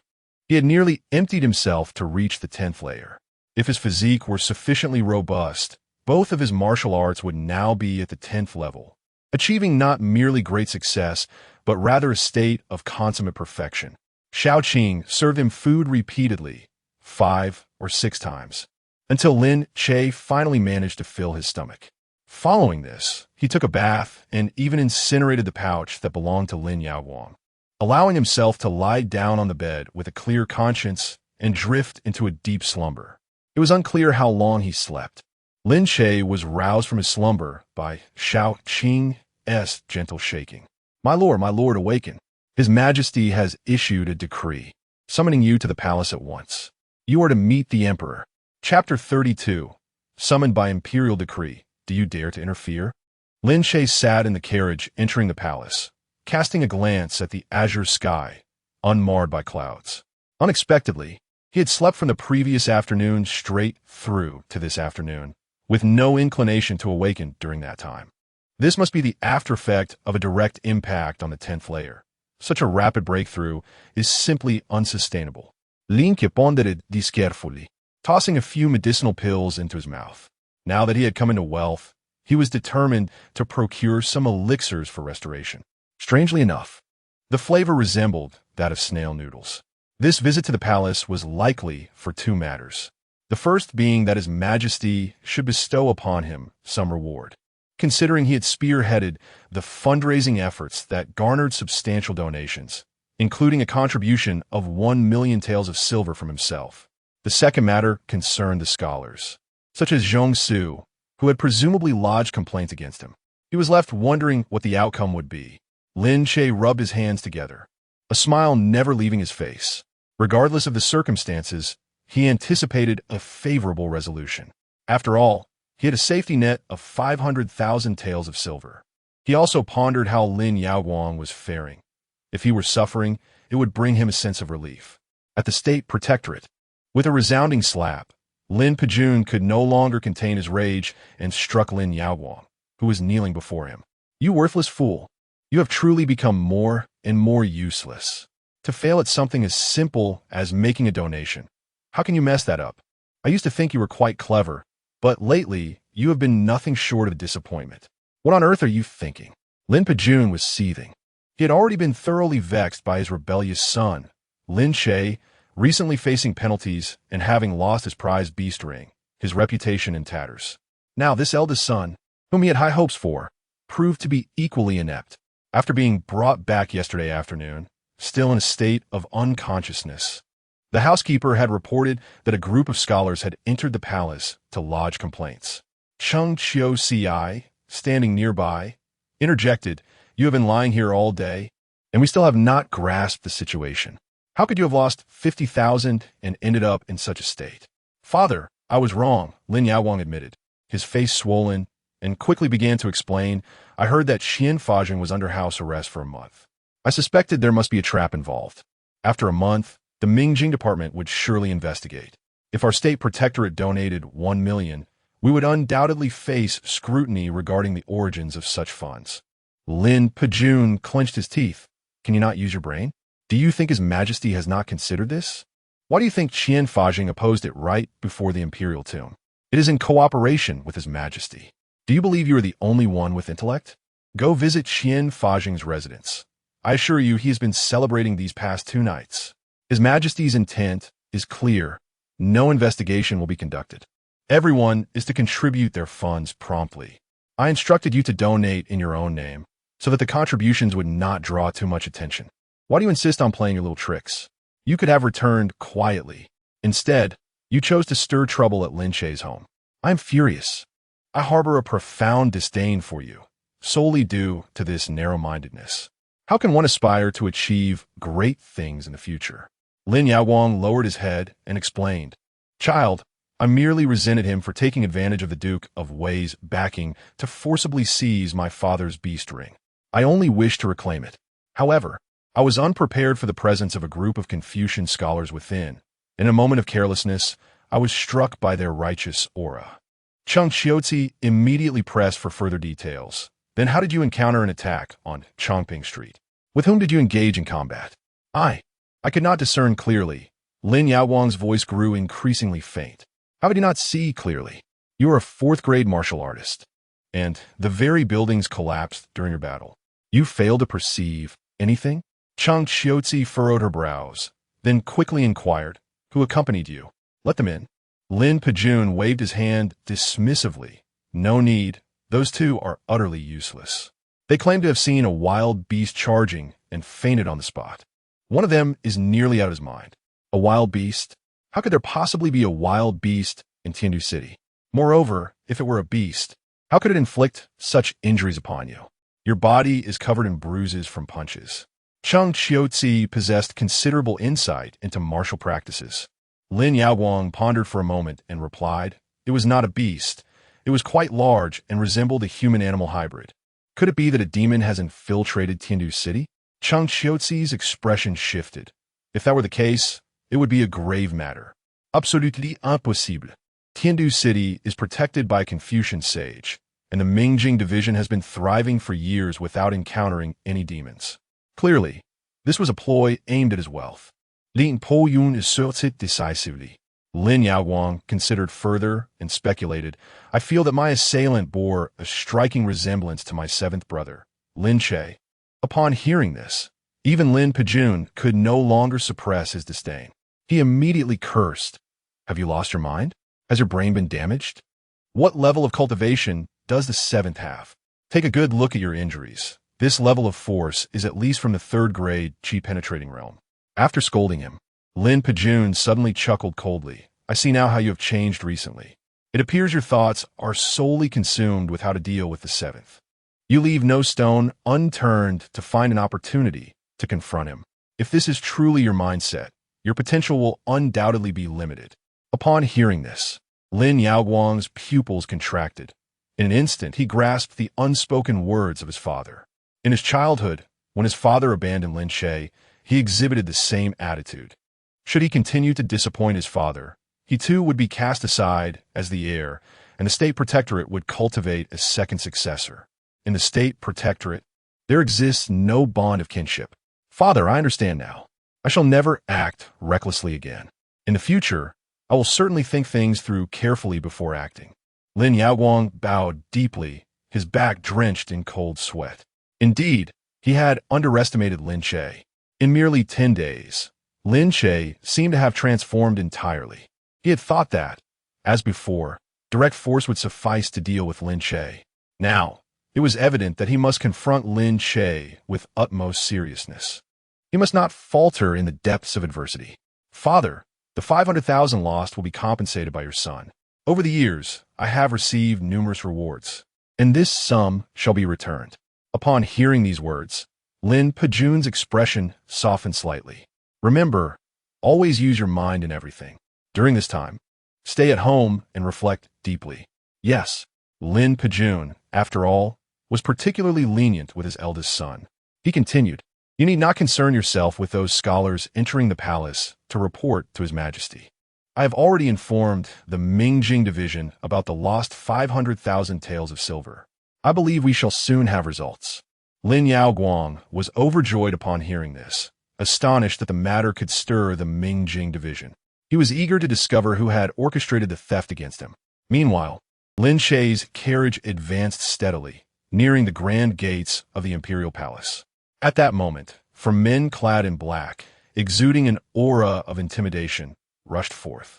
He had nearly emptied himself to reach the 10th layer. If his physique were sufficiently robust, both of his martial arts would now be at the 10th level, achieving not merely great success, but rather a state of consummate perfection. Xiao Qing served him food repeatedly, 5 or 6 times, until Lin Che finally managed to fill his stomach. Following this, he took a bath and even incinerated the pouch that belonged to Lin Yaowang, allowing himself to lie down on the bed with a clear conscience and drift into a deep slumber. It was unclear how long he slept. Lin Che was roused from his slumber by Xiao Qing's gentle shaking. My lord, awaken. His Majesty has issued a decree, summoning you to the palace at once. You are to meet the Emperor. Chapter 32. Summoned by Imperial Decree. Do you dare to interfere? Lin Che sat in the carriage entering the palace, casting a glance at the azure sky, unmarred by clouds. Unexpectedly, he had slept from the previous afternoon straight through to this afternoon, with no inclination to awaken during that time. This must be the aftereffect of a direct impact on the 10th layer. Such a rapid breakthrough is simply unsustainable. Lin Che pondered this carefully, tossing a few medicinal pills into his mouth. Now that he had come into wealth, he was determined to procure some elixirs for restoration. Strangely enough, the flavor resembled that of snail noodles. This visit to the palace was likely for two matters. The first being that His Majesty should bestow upon him some reward, considering he had spearheaded the fundraising efforts that garnered substantial donations, including a contribution of 1 million taels of silver from himself. The second matter concerned the scholars, such as Zhong Su, who had presumably lodged complaints against him. He was left wondering what the outcome would be. Lin Che rubbed his hands together, a smile never leaving his face. Regardless of the circumstances, he anticipated a favorable resolution. After all, he had a safety net of 500,000 taels of silver. He also pondered how Lin Yaoguang was faring. If he were suffering, it would bring him a sense of relief. At the state protectorate, with a resounding slap, Lin Pejun could no longer contain his rage and struck Lin Yaoguang, who was kneeling before him. "You worthless fool! You have truly become more and more useless. To fail at something as simple as making a donation. How can you mess that up? I used to think you were quite clever, but lately you have been nothing short of disappointment. What on earth are you thinking?" Lin Pejun was seething. He had already been thoroughly vexed by his rebellious son, Lin Che, recently facing penalties and having lost his prized beast ring, his reputation in tatters. Now this eldest son, whom he had high hopes for, proved to be equally inept. After being brought back yesterday afternoon, still in a state of unconsciousness, the housekeeper had reported that a group of scholars had entered the palace to lodge complaints. Chung Chiu Ci, standing nearby, interjected, "You have been lying here all day, and we still have not grasped the situation. How could you have lost 50,000 and ended up in such a state?" "Father, I was wrong," Lin Yaoguang admitted, his face swollen, and quickly began to explain. "I heard that Xian Fajing was under house arrest for a month. I suspected there must be a trap involved. After a month, the Mingjing department would surely investigate. If our state protectorate donated 1 million, we would undoubtedly face scrutiny regarding the origins of such funds." Lin Pejun clenched his teeth. "Can you not use your brain? Do you think His Majesty has not considered this? Why do you think Qian Fajing opposed it right before the imperial tomb? It is in cooperation with His Majesty. Do you believe you are the only one with intellect? Go visit Qian Fajing's residence. I assure you he has been celebrating these past 2 nights. His Majesty's intent is clear. No investigation will be conducted. Everyone is to contribute their funds promptly. I instructed you to donate in your own name, so that the contributions would not draw too much attention. Why do you insist on playing your little tricks? You could have returned quietly. Instead, you chose to stir trouble at Lin Che's home. I am furious. I harbor a profound disdain for you, solely due to this narrow-mindedness. How can one aspire to achieve great things in the future?" Lin Yaoguang lowered his head and explained, "Child, I merely resented him for taking advantage of the Duke of Wei's backing to forcibly seize my father's beast ring. I only wished to reclaim it. However, I was unprepared for the presence of a group of Confucian scholars within. In a moment of carelessness, I was struck by their righteous aura." Chung Xiuzi immediately pressed for further details. "Then how did you encounter an attack on Chongping Street? With whom did you engage in combat?" I could not discern clearly." Lin Yaoguang's voice grew increasingly faint. "How could you not see clearly? You are a 4th-grade martial artist, and the very buildings collapsed during your battle. You failed to perceive anything?" Chung Xiuzi furrowed her brows, then quickly inquired, "Who accompanied you? Let them in." Lin Pejun waved his hand dismissively. "No need. Those two are utterly useless. They claim to have seen a wild beast charging and fainted on the spot. One of them is nearly out of his mind. A wild beast? How could there possibly be a wild beast in Tiandu City? Moreover, if it were a beast, how could it inflict such injuries upon you? Your body is covered in bruises from punches." Chung Xiuzi possessed considerable insight into martial practices. Lin Yaoguang pondered for a moment and replied, "It was not a beast. It was quite large and resembled a human-animal hybrid. Could it be that a demon has infiltrated Tiandu City?" Chung Xiuzi's expression shifted. "If that were the case, it would be a grave matter. Absolutely impossible. Tiandu City is protected by a Confucian sage, and the Mingjing division has been thriving for years without encountering any demons. Clearly, this was a ploy aimed at his wealth. Lin Po-yun asserted decisively. Lin Yaoguang considered further and speculated, I feel that my assailant bore a striking resemblance to my seventh brother, Lin Che. Upon hearing this, even Lin Pejun could no longer suppress his disdain. He immediately cursed. Have you lost your mind? Has your brain been damaged? What level of cultivation does the seventh have? Take a good look at your injuries. This level of force is at least from the third grade chi penetrating realm. After scolding him, Lin Pejun suddenly chuckled coldly. I see now how you have changed recently. It appears your thoughts are solely consumed with how to deal with the seventh. You leave no stone unturned to find an opportunity to confront him. If this is truly your mindset, your potential will undoubtedly be limited. Upon hearing this, Lin Yaoguang's pupils contracted. In an instant, he grasped the unspoken words of his father. In his childhood, when his father abandoned Lin Che, he exhibited the same attitude. Should he continue to disappoint his father, he too would be cast aside as the heir, and the state protectorate would cultivate a second successor. In the state protectorate, there exists no bond of kinship. Father, I understand now. I shall never act recklessly again. In the future, I will certainly think things through carefully before acting. Lin Yaoguang bowed deeply, his back drenched in cold sweat. Indeed, he had underestimated Lin Che. In merely 10 days, Lin Che seemed to have transformed entirely. He had thought that, as before, direct force would suffice to deal with Lin Che. Now, it was evident that he must confront Lin Che with utmost seriousness. He must not falter in the depths of adversity. Father, the 500,000 lost will be compensated by your son. Over the years, I have received numerous rewards, and this sum shall be returned. Upon hearing these words, Lin Pejun's expression softened slightly. Remember, always use your mind in everything. During this time, stay at home and reflect deeply. Yes, Lin Pejun, after all, was particularly lenient with his eldest son. He continued, you need not concern yourself with those scholars entering the palace to report to His Majesty. I have already informed the Mingjing division about the lost 500,000 taels of silver. I believe we shall soon have results. Lin Yaoguang was overjoyed upon hearing this, astonished that the matter could stir the Mingjing division. He was eager to discover who had orchestrated the theft against him. Meanwhile, Lin Che's carriage advanced steadily, nearing the grand gates of the imperial palace. At that moment, from men clad in black, exuding an aura of intimidation, rushed forth.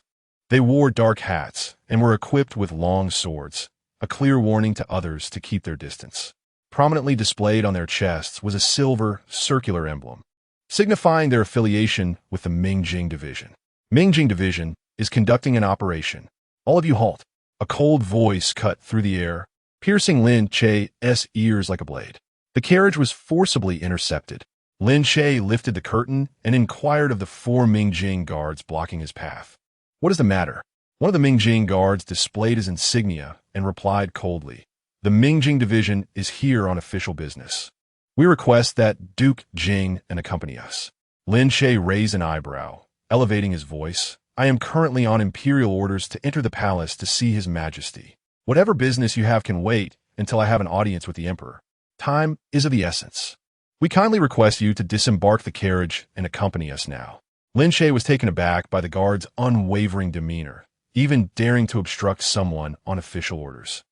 They wore dark hats and were equipped with long swords, a clear warning to others to keep their distance. Prominently displayed on their chests was a silver, circular emblem, signifying their affiliation with the Mingjing division. Mingjing division is conducting an operation. All of you halt. A cold voice cut through the air, piercing Lin Che's ears like a blade. The carriage was forcibly intercepted. Lin Che lifted the curtain and inquired of the 4 Mingjing guards blocking his path. What is the matter? One of the Mingjing guards displayed his insignia and replied coldly, the Mingjing division is here on official business. We request that Duke Zhenguo accompany us. Lin Che raised an eyebrow, elevating his voice. I am currently on imperial orders to enter the palace to see His Majesty. Whatever business you have can wait until I have an audience with the Emperor. Time is of the essence. We kindly request you to disembark the carriage and accompany us now. Lin Che was taken aback by the guard's unwavering demeanor, even daring to obstruct someone on official orders.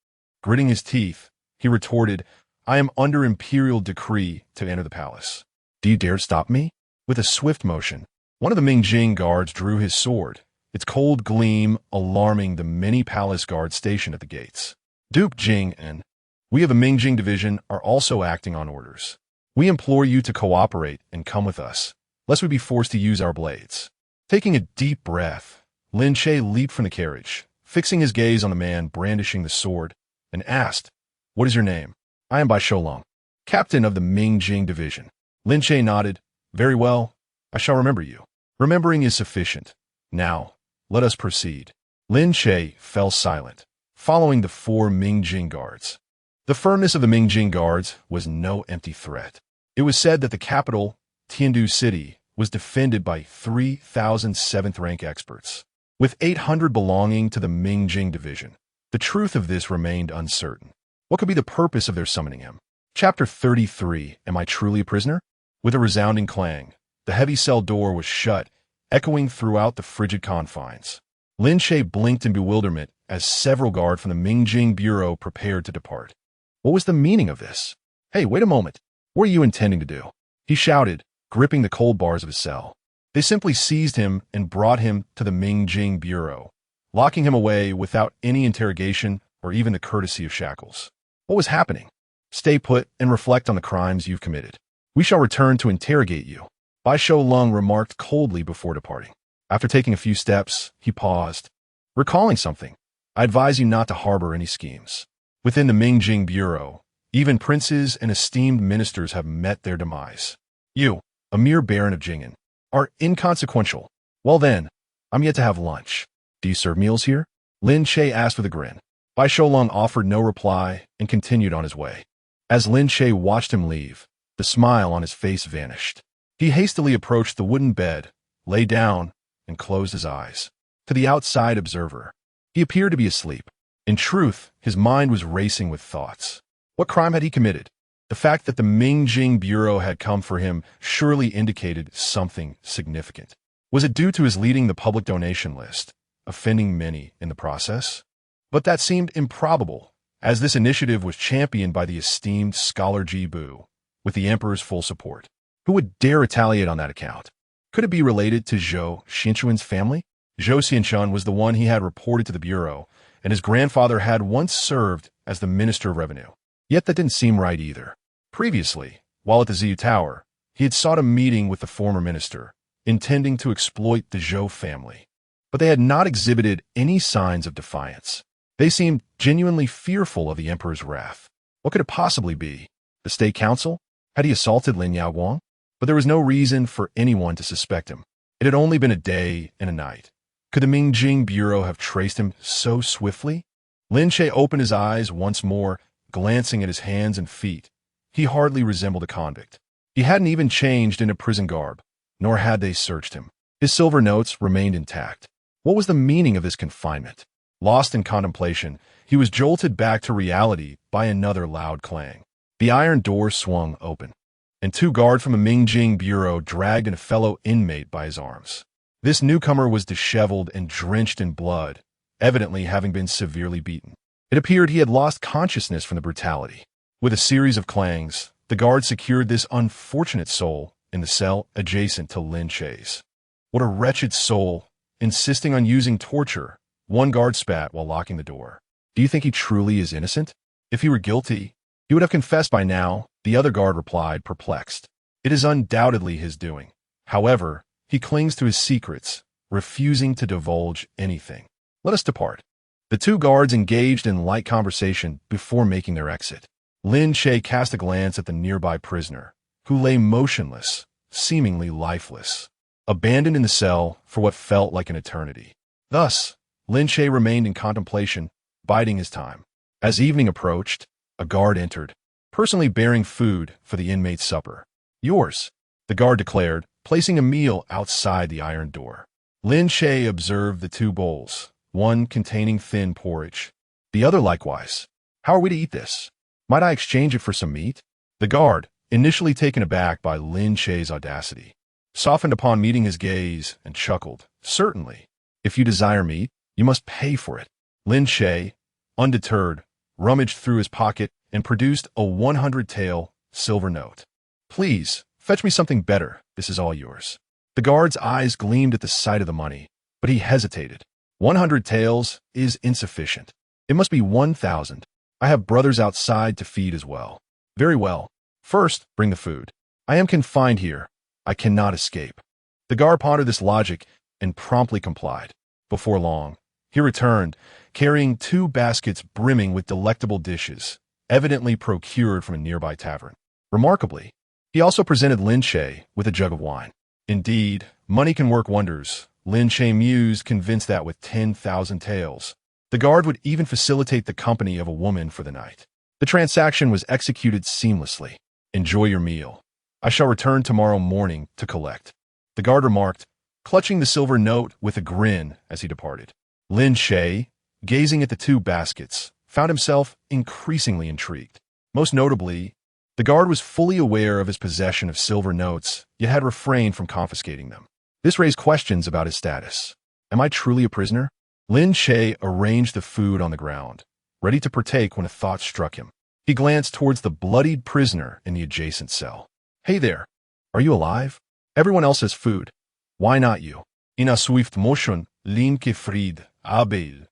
Gritting his teeth, he retorted, I am under imperial decree to enter the palace. Do you dare stop me? With a swift motion, one of the Mingjing guards drew his sword, its cold gleam alarming the many palace guards stationed at the gates. Duke Zhenguo, we of the Mingjing division are also acting on orders. We implore you to cooperate and come with us, lest we be forced to use our blades. Taking a deep breath, Lin Che leaped from the carriage, fixing his gaze on the man brandishing the sword, and asked, What is your name? I am Bai Shoulong, captain of the Mingjing division. Lin Che nodded. Very well, I shall remember you. Remembering is sufficient. Now, let us proceed. Lin Che fell silent, following the 4 Mingjing guards. The firmness of the Mingjing guards was no empty threat. It was said that the capital, Tiandu City, was defended by 3,000 7th-rank experts, with 800 belonging to the Mingjing division. The truth of this remained uncertain. What could be the purpose of their summoning him? Chapter 33. Am I truly a prisoner? With a resounding clang, the heavy cell door was shut, echoing throughout the frigid confines. Lin Che blinked in bewilderment as several guards from the Mingjing Bureau prepared to depart. What was the meaning of this? Hey, wait a moment. What are you intending to do? He shouted, gripping the cold bars of his cell. They simply seized him and brought him to the Mingjing Bureau, locking him away without any interrogation or even the courtesy of shackles. What was happening? Stay put and reflect on the crimes you've committed. We shall return to interrogate you, Bai Shoulong remarked coldly before departing. After taking a few steps, he paused. Recalling something, I advise you not to harbor any schemes. Within the Mingjing Bureau, even princes and esteemed ministers have met their demise. You, a mere baron of Jingen, are inconsequential. Well then, I'm yet to have lunch. Do you serve meals here? Lin Che asked with a grin. Bai Shoulong offered no reply and continued on his way. As Lin Che watched him leave, the smile on his face vanished. He hastily approached the wooden bed, lay down, and closed his eyes. To the outside observer, he appeared to be asleep. In truth, his mind was racing with thoughts. What crime had he committed? The fact that the Mingjing Bureau had come for him surely indicated something significant. Was it due to his leading the public donation list, offending many in the process? But that seemed improbable, as this initiative was championed by the esteemed scholar Ji Bu, with the emperor's full support. Who would dare retaliate on that account? Could it be related to Zhou Xinchuan's family? Zhou Xinchuan was the one he had reported to the Bureau, and his grandfather had once served as the Minister of Revenue. Yet that didn't seem right either. Previously, while at the Ziyu Tower, he had sought a meeting with the former minister, intending to exploit the Zhou family. But they had not exhibited any signs of defiance. They seemed genuinely fearful of the emperor's wrath. What could it possibly be? The State Council? Had he assaulted Lin Yaoguang? But there was no reason for anyone to suspect him. It had only been a day and a night. Could the Mingjing Bureau have traced him so swiftly? Lin Che opened his eyes once more, glancing at his hands and feet. He hardly resembled a convict. He hadn't even changed into prison garb, nor had they searched him. His silver notes remained intact. What was the meaning of this confinement? Lost in contemplation, he was jolted back to reality by another loud clang. The iron door swung open, and two guards from the Mingjing Bureau dragged a fellow inmate by his arms. This newcomer was disheveled and drenched in blood, evidently having been severely beaten. It appeared he had lost consciousness from the brutality. With a series of clangs, the guard secured this unfortunate soul in the cell adjacent to Lin Che's. What a wretched soul, insisting on using torture, one guard spat while locking the door. Do you think he truly is innocent? If he were guilty, he would have confessed by now, the other guard replied, perplexed. It is undoubtedly his doing. However, he clings to his secrets, refusing to divulge anything. Let us depart. The two guards engaged in light conversation before making their exit. Lin Che cast a glance at the nearby prisoner, who lay motionless, seemingly lifeless, abandoned in the cell for what felt like an eternity. Thus, Lin Che remained in contemplation, biding his time. As evening approached, a guard entered, personally bearing food for the inmate's supper. Yours, the guard declared, placing a meal outside the iron door. Lin Che observed the two bowls, one containing thin porridge, the other likewise. How are we to eat this? Might I exchange it for some meat? The guard, initially taken aback by Lin Che's audacity, softened upon meeting his gaze and chuckled. Certainly. If you desire meat, you must pay for it. Lin Che, undeterred, rummaged through his pocket and produced a 100-tael silver note. Please, fetch me something better. This is all yours. The guard's eyes gleamed at the sight of the money, but he hesitated. 100 taels is insufficient. It must be 1,000. I have brothers outside to feed as well. Very well. First, bring the food. I am confined here. I cannot escape. The guard pondered this logic and promptly complied. Before long, he returned, carrying 2 baskets brimming with delectable dishes, evidently procured from a nearby tavern. Remarkably, he also presented Lin Che with a jug of wine. Indeed, money can work wonders. Lin Che mused, convinced that with 10,000 taels, the guard would even facilitate the company of a woman for the night. The transaction was executed seamlessly. Enjoy your meal. I shall return tomorrow morning to collect, the guard remarked, clutching the silver note with a grin as he departed. Lin Che, gazing at the 2 baskets, found himself increasingly intrigued. Most notably, the guard was fully aware of his possession of silver notes, yet had refrained from confiscating them. This raised questions about his status. Am I truly a prisoner? Lin Che arranged the food on the ground, ready to partake when a thought struck him. He glanced towards the bloodied prisoner in the adjacent cell. Hey there, are you alive? Everyone else has food. Why not you? In a swift motion, Lin Che freed Abel,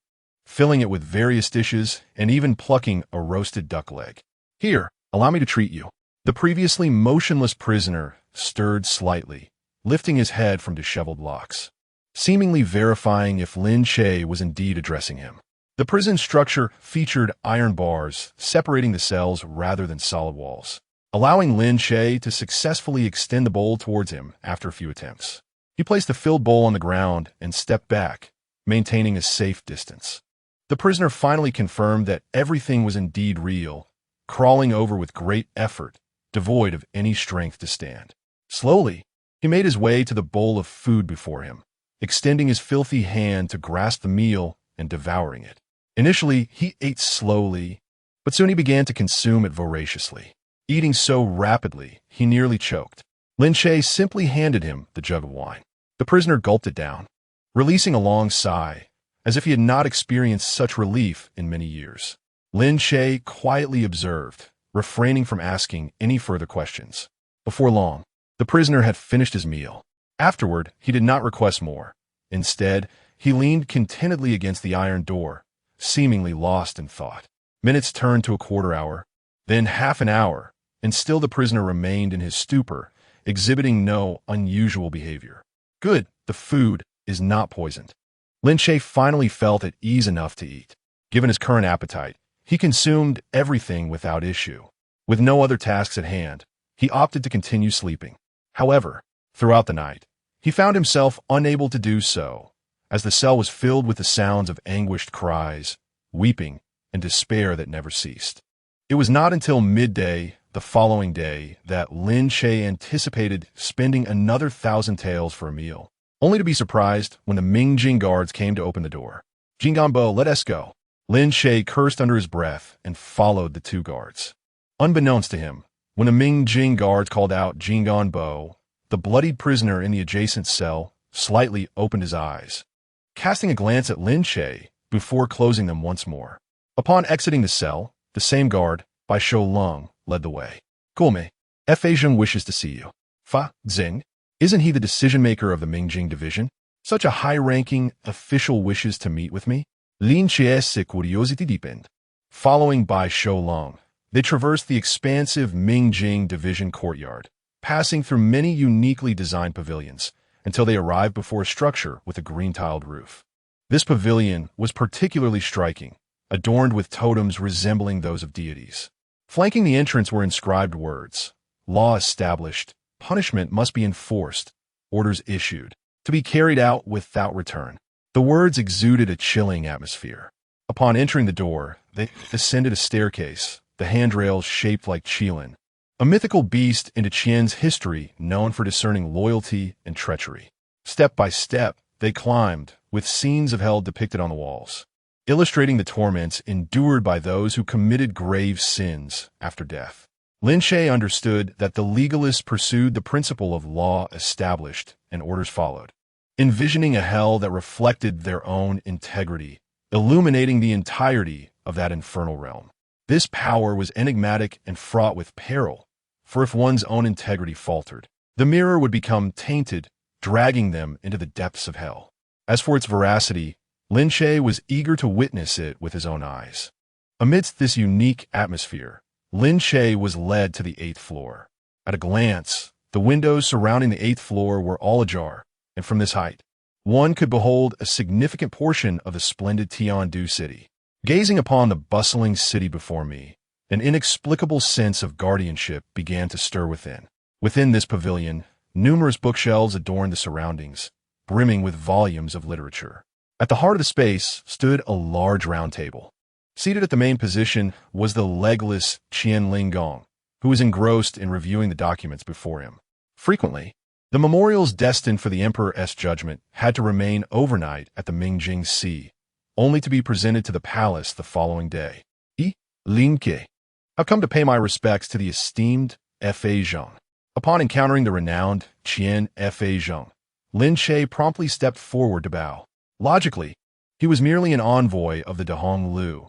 filling it with various dishes and even plucking a roasted duck leg. Here, allow me to treat you. The previously motionless prisoner stirred slightly, lifting his head from disheveled locks, seemingly verifying if Lin Che was indeed addressing him. The prison structure featured iron bars separating the cells rather than solid walls, allowing Lin Che to successfully extend the bowl towards him after a few attempts. He placed the filled bowl on the ground and stepped back, maintaining a safe distance. The prisoner finally confirmed that everything was indeed real, crawling over with great effort, devoid of any strength to stand. Slowly, he made his way to the bowl of food before him, extending his filthy hand to grasp the meal and devouring it. Initially, he ate slowly, but soon he began to consume it voraciously. Eating so rapidly, he nearly choked. Lin Che simply handed him the jug of wine. The prisoner gulped it down, releasing a long sigh, as if he had not experienced such relief in many years. Lin Che quietly observed, refraining from asking any further questions. Before long, the prisoner had finished his meal. Afterward, he did not request more. Instead, he leaned contentedly against the iron door, seemingly lost in thought. Minutes turned to a quarter hour, then half an hour, and still the prisoner remained in his stupor, exhibiting no unusual behavior. Good, the food is not poisoned. Lin Che finally felt at ease enough to eat. Given his current appetite, he consumed everything without issue. With no other tasks at hand, he opted to continue sleeping. However, throughout the night, he found himself unable to do so, as the cell was filled with the sounds of anguished cries, weeping, and despair that never ceased. It was not until midday the following day that Lin Che anticipated spending another 1,000 taels for a meal, only to be surprised when the Mingjing guards came to open the door. "Jinganbo, let us go." Lin Che cursed under his breath and followed the two guards. Unbeknownst to him, when the Mingjing guards called out Jinganbo, the bloodied prisoner in the adjacent cell slightly opened his eyes, casting a glance at Lin Che before closing them once more. Upon exiting the cell, the same guard, by Shou Lung, led the way. "Gome, Fa Zheng wishes to see you." "Fa Zheng? Isn't he the decision-maker of the Mingjing division? Such a high-ranking official wishes to meet with me?" Lin Che's curiosity deepened. Following Bai Shou Lung, they traversed the expansive Mingjing division courtyard, passing through many uniquely designed pavilions, until they arrived before a structure with a green-tiled roof. This pavilion was particularly striking, adorned with totems resembling those of deities. Flanking the entrance were inscribed words: "Law established, punishment must be enforced, orders issued, to be carried out without return." The words exuded a chilling atmosphere. Upon entering the door, they ascended a staircase, the handrails shaped like Qilin, a mythical beast in Qian's history known for discerning loyalty and treachery. Step by step, they climbed, with scenes of hell depicted on the walls, illustrating the torments endured by those who committed grave sins after death. Lin Che understood that the legalists pursued the principle of law established and orders followed, envisioning a hell that reflected their own integrity, illuminating the entirety of that infernal realm. This power was enigmatic and fraught with peril, for if one's own integrity faltered, the mirror would become tainted, dragging them into the depths of hell. As for its veracity, Lin Che was eager to witness it with his own eyes. Amidst this unique atmosphere, Lin Che was led to the 8th floor. At a glance, the windows surrounding the 8th floor were all ajar, and from this height, one could behold a significant portion of the splendid Tiandu city. Gazing upon the bustling city before me, an inexplicable sense of guardianship began to stir within. Within this pavilion, numerous bookshelves adorned the surroundings, brimming with volumes of literature. At the heart of the space stood a large round table. Seated at the main position was the legless Qian Linggong, who was engrossed in reviewing the documents before him. Frequently, the memorials destined for the Emperor's judgment had to remain overnight at the Mingjing Sea, only to be presented to the palace the following day. Lin Che. I've come to pay my respects to the esteemed F.A. Zheng. Upon encountering the renowned Qian F.A. Zheng, Lin Che promptly stepped forward to bow. Logically, he was merely an envoy of the Lao Liu,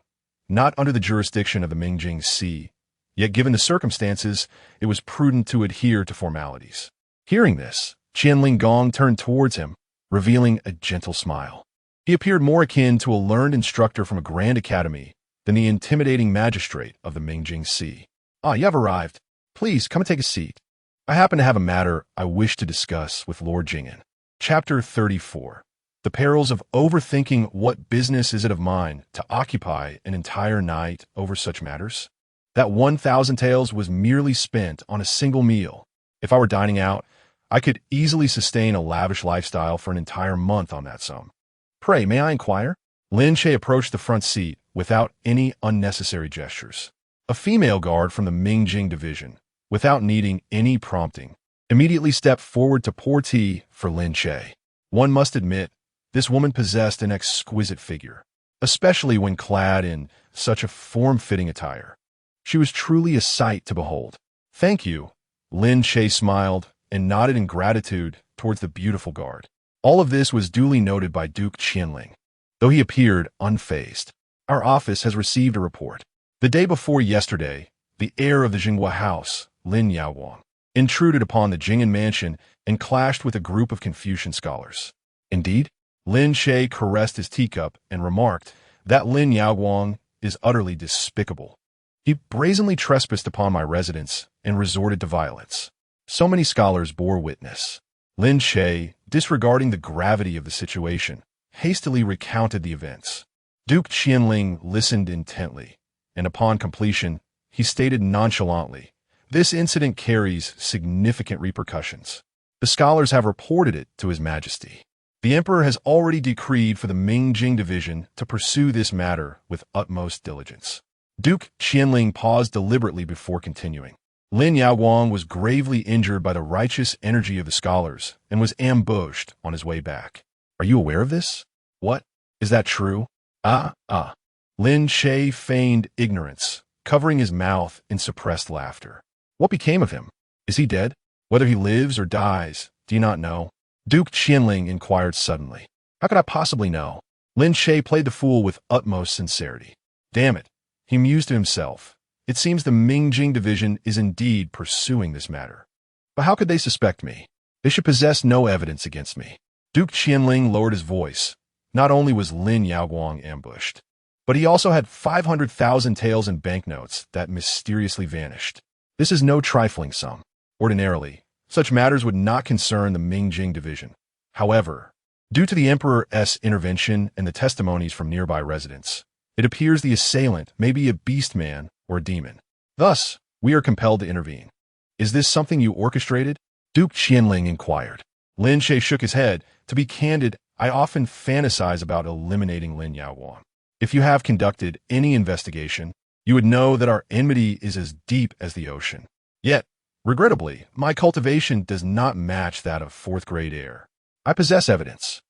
not under the jurisdiction of the Mingjing Sea. Yet given the circumstances, it was prudent to adhere to formalities. Hearing this, Qian Gong turned towards him, revealing a gentle smile. He appeared more akin to a learned instructor from a grand academy than the intimidating magistrate of the Mingjing Sea. "Ah, you have arrived. Please, come and take a seat. I happen to have a matter I wish to discuss with Lord Jing'an." Chapter 34. The perils of overthinking. What business is it of mine to occupy an entire night over such matters? That 1,000 taels was merely spent on a single meal. If I were dining out, I could easily sustain a lavish lifestyle for an entire month on that sum. "Pray, may I inquire?" Lin Che approached the front seat without any unnecessary gestures. A female guard from the Mingjing division, without needing any prompting, immediately stepped forward to pour tea for Lin Che. One must admit, this woman possessed an exquisite figure, especially when clad in such a form-fitting attire. She was truly a sight to behold. "Thank you." Lin Che smiled and nodded in gratitude towards the beautiful guard. All of this was duly noted by Duke Zhenguo, though he appeared unfazed. "Our office has received a report. The day before yesterday, the heir of the Zhenguo house, Lin Yaoguang, intruded upon the Jing'an mansion and clashed with a group of Confucian scholars." "Indeed?" Lin Che caressed his teacup and remarked that Lin Yaoguang is utterly despicable. He brazenly trespassed upon my residence and resorted to violence. So many scholars bore witness. Lin Che, disregarding the gravity of the situation, hastily recounted the events. Duke Qianling listened intently, and upon completion, he stated nonchalantly, "This incident carries significant repercussions. The scholars have reported it to His Majesty. The Emperor has already decreed for the Mingjing division to pursue this matter with utmost diligence." Duke Qianling paused deliberately before continuing. "Lin Yaoguang was gravely injured by the righteous energy of the scholars and was ambushed on his way back. Are you aware of this?" "What? Is that true?" Ah. Lin Che feigned ignorance, covering his mouth in suppressed laughter. "What became of him? Is he dead? Whether he lives or dies, do you not know?" Duke Qianling inquired suddenly. "How could I possibly know?" Lin Che played the fool with utmost sincerity. "Damn it," he mused to himself. "It seems the Mingjing division is indeed pursuing this matter. But how could they suspect me? They should possess no evidence against me." Duke Qianling lowered his voice. Not only was Lin Yaoguang ambushed, but he also had 500,000 taels in banknotes that mysteriously vanished. This is no trifling sum. Ordinarily, such matters would not concern the Mingjing division. However, due to the Emperor's intervention and the testimonies from nearby residents, it appears the assailant may be a beast man or a demon. Thus, we are compelled to intervene. "Is this something you orchestrated?" Duke Qianling inquired. Lin Che shook his head. "To be candid, I often fantasize about eliminating Lin Yaoguang. If you have conducted any investigation, you would know that our enmity is as deep as the ocean. Yet, regrettably, my cultivation does not match that of fourth-grade air. I possess evidence."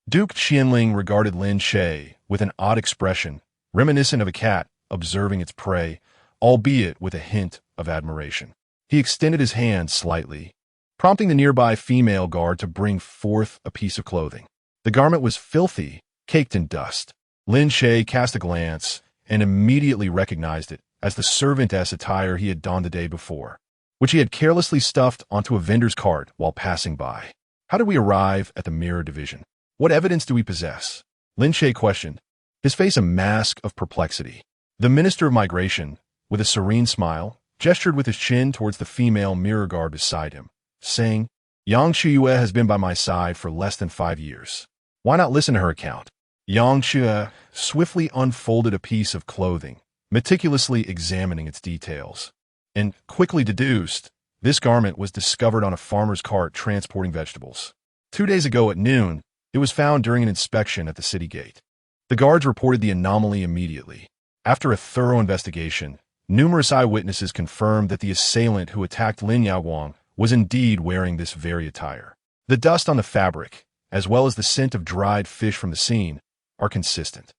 Duke Qianling regarded Lin Che with an odd expression, reminiscent of a cat observing its prey, albeit with a hint of admiration. He extended his hand slightly, prompting the nearby female guard to bring forth a piece of clothing. The garment was filthy, caked in dust. Lin Che cast a glance and immediately recognized it as the servantess attire he had donned the day before, which he had carelessly stuffed onto a vendor's cart while passing by. "How did we arrive at the mirror division? What evidence do we possess?" Lin Che questioned, his face a mask of perplexity. The Minister of Migration, with a serene smile, gestured with his chin towards the female mirror guard beside him, saying, "Yang Chiyue has been by my side for less than 5 years. Why not listen to her account?" Yang Chiyue swiftly unfolded a piece of clothing, meticulously examining its details, and quickly deduced this garment was discovered on a farmer's cart transporting vegetables. 2 days ago at noon, it was found during an inspection at the city gate. The guards reported the anomaly immediately. After a thorough investigation, numerous eyewitnesses confirmed that the assailant who attacked Lin Yaoguang was indeed wearing this very attire. The dust on the fabric, as well as the scent of dried fish from the scene, are consistent.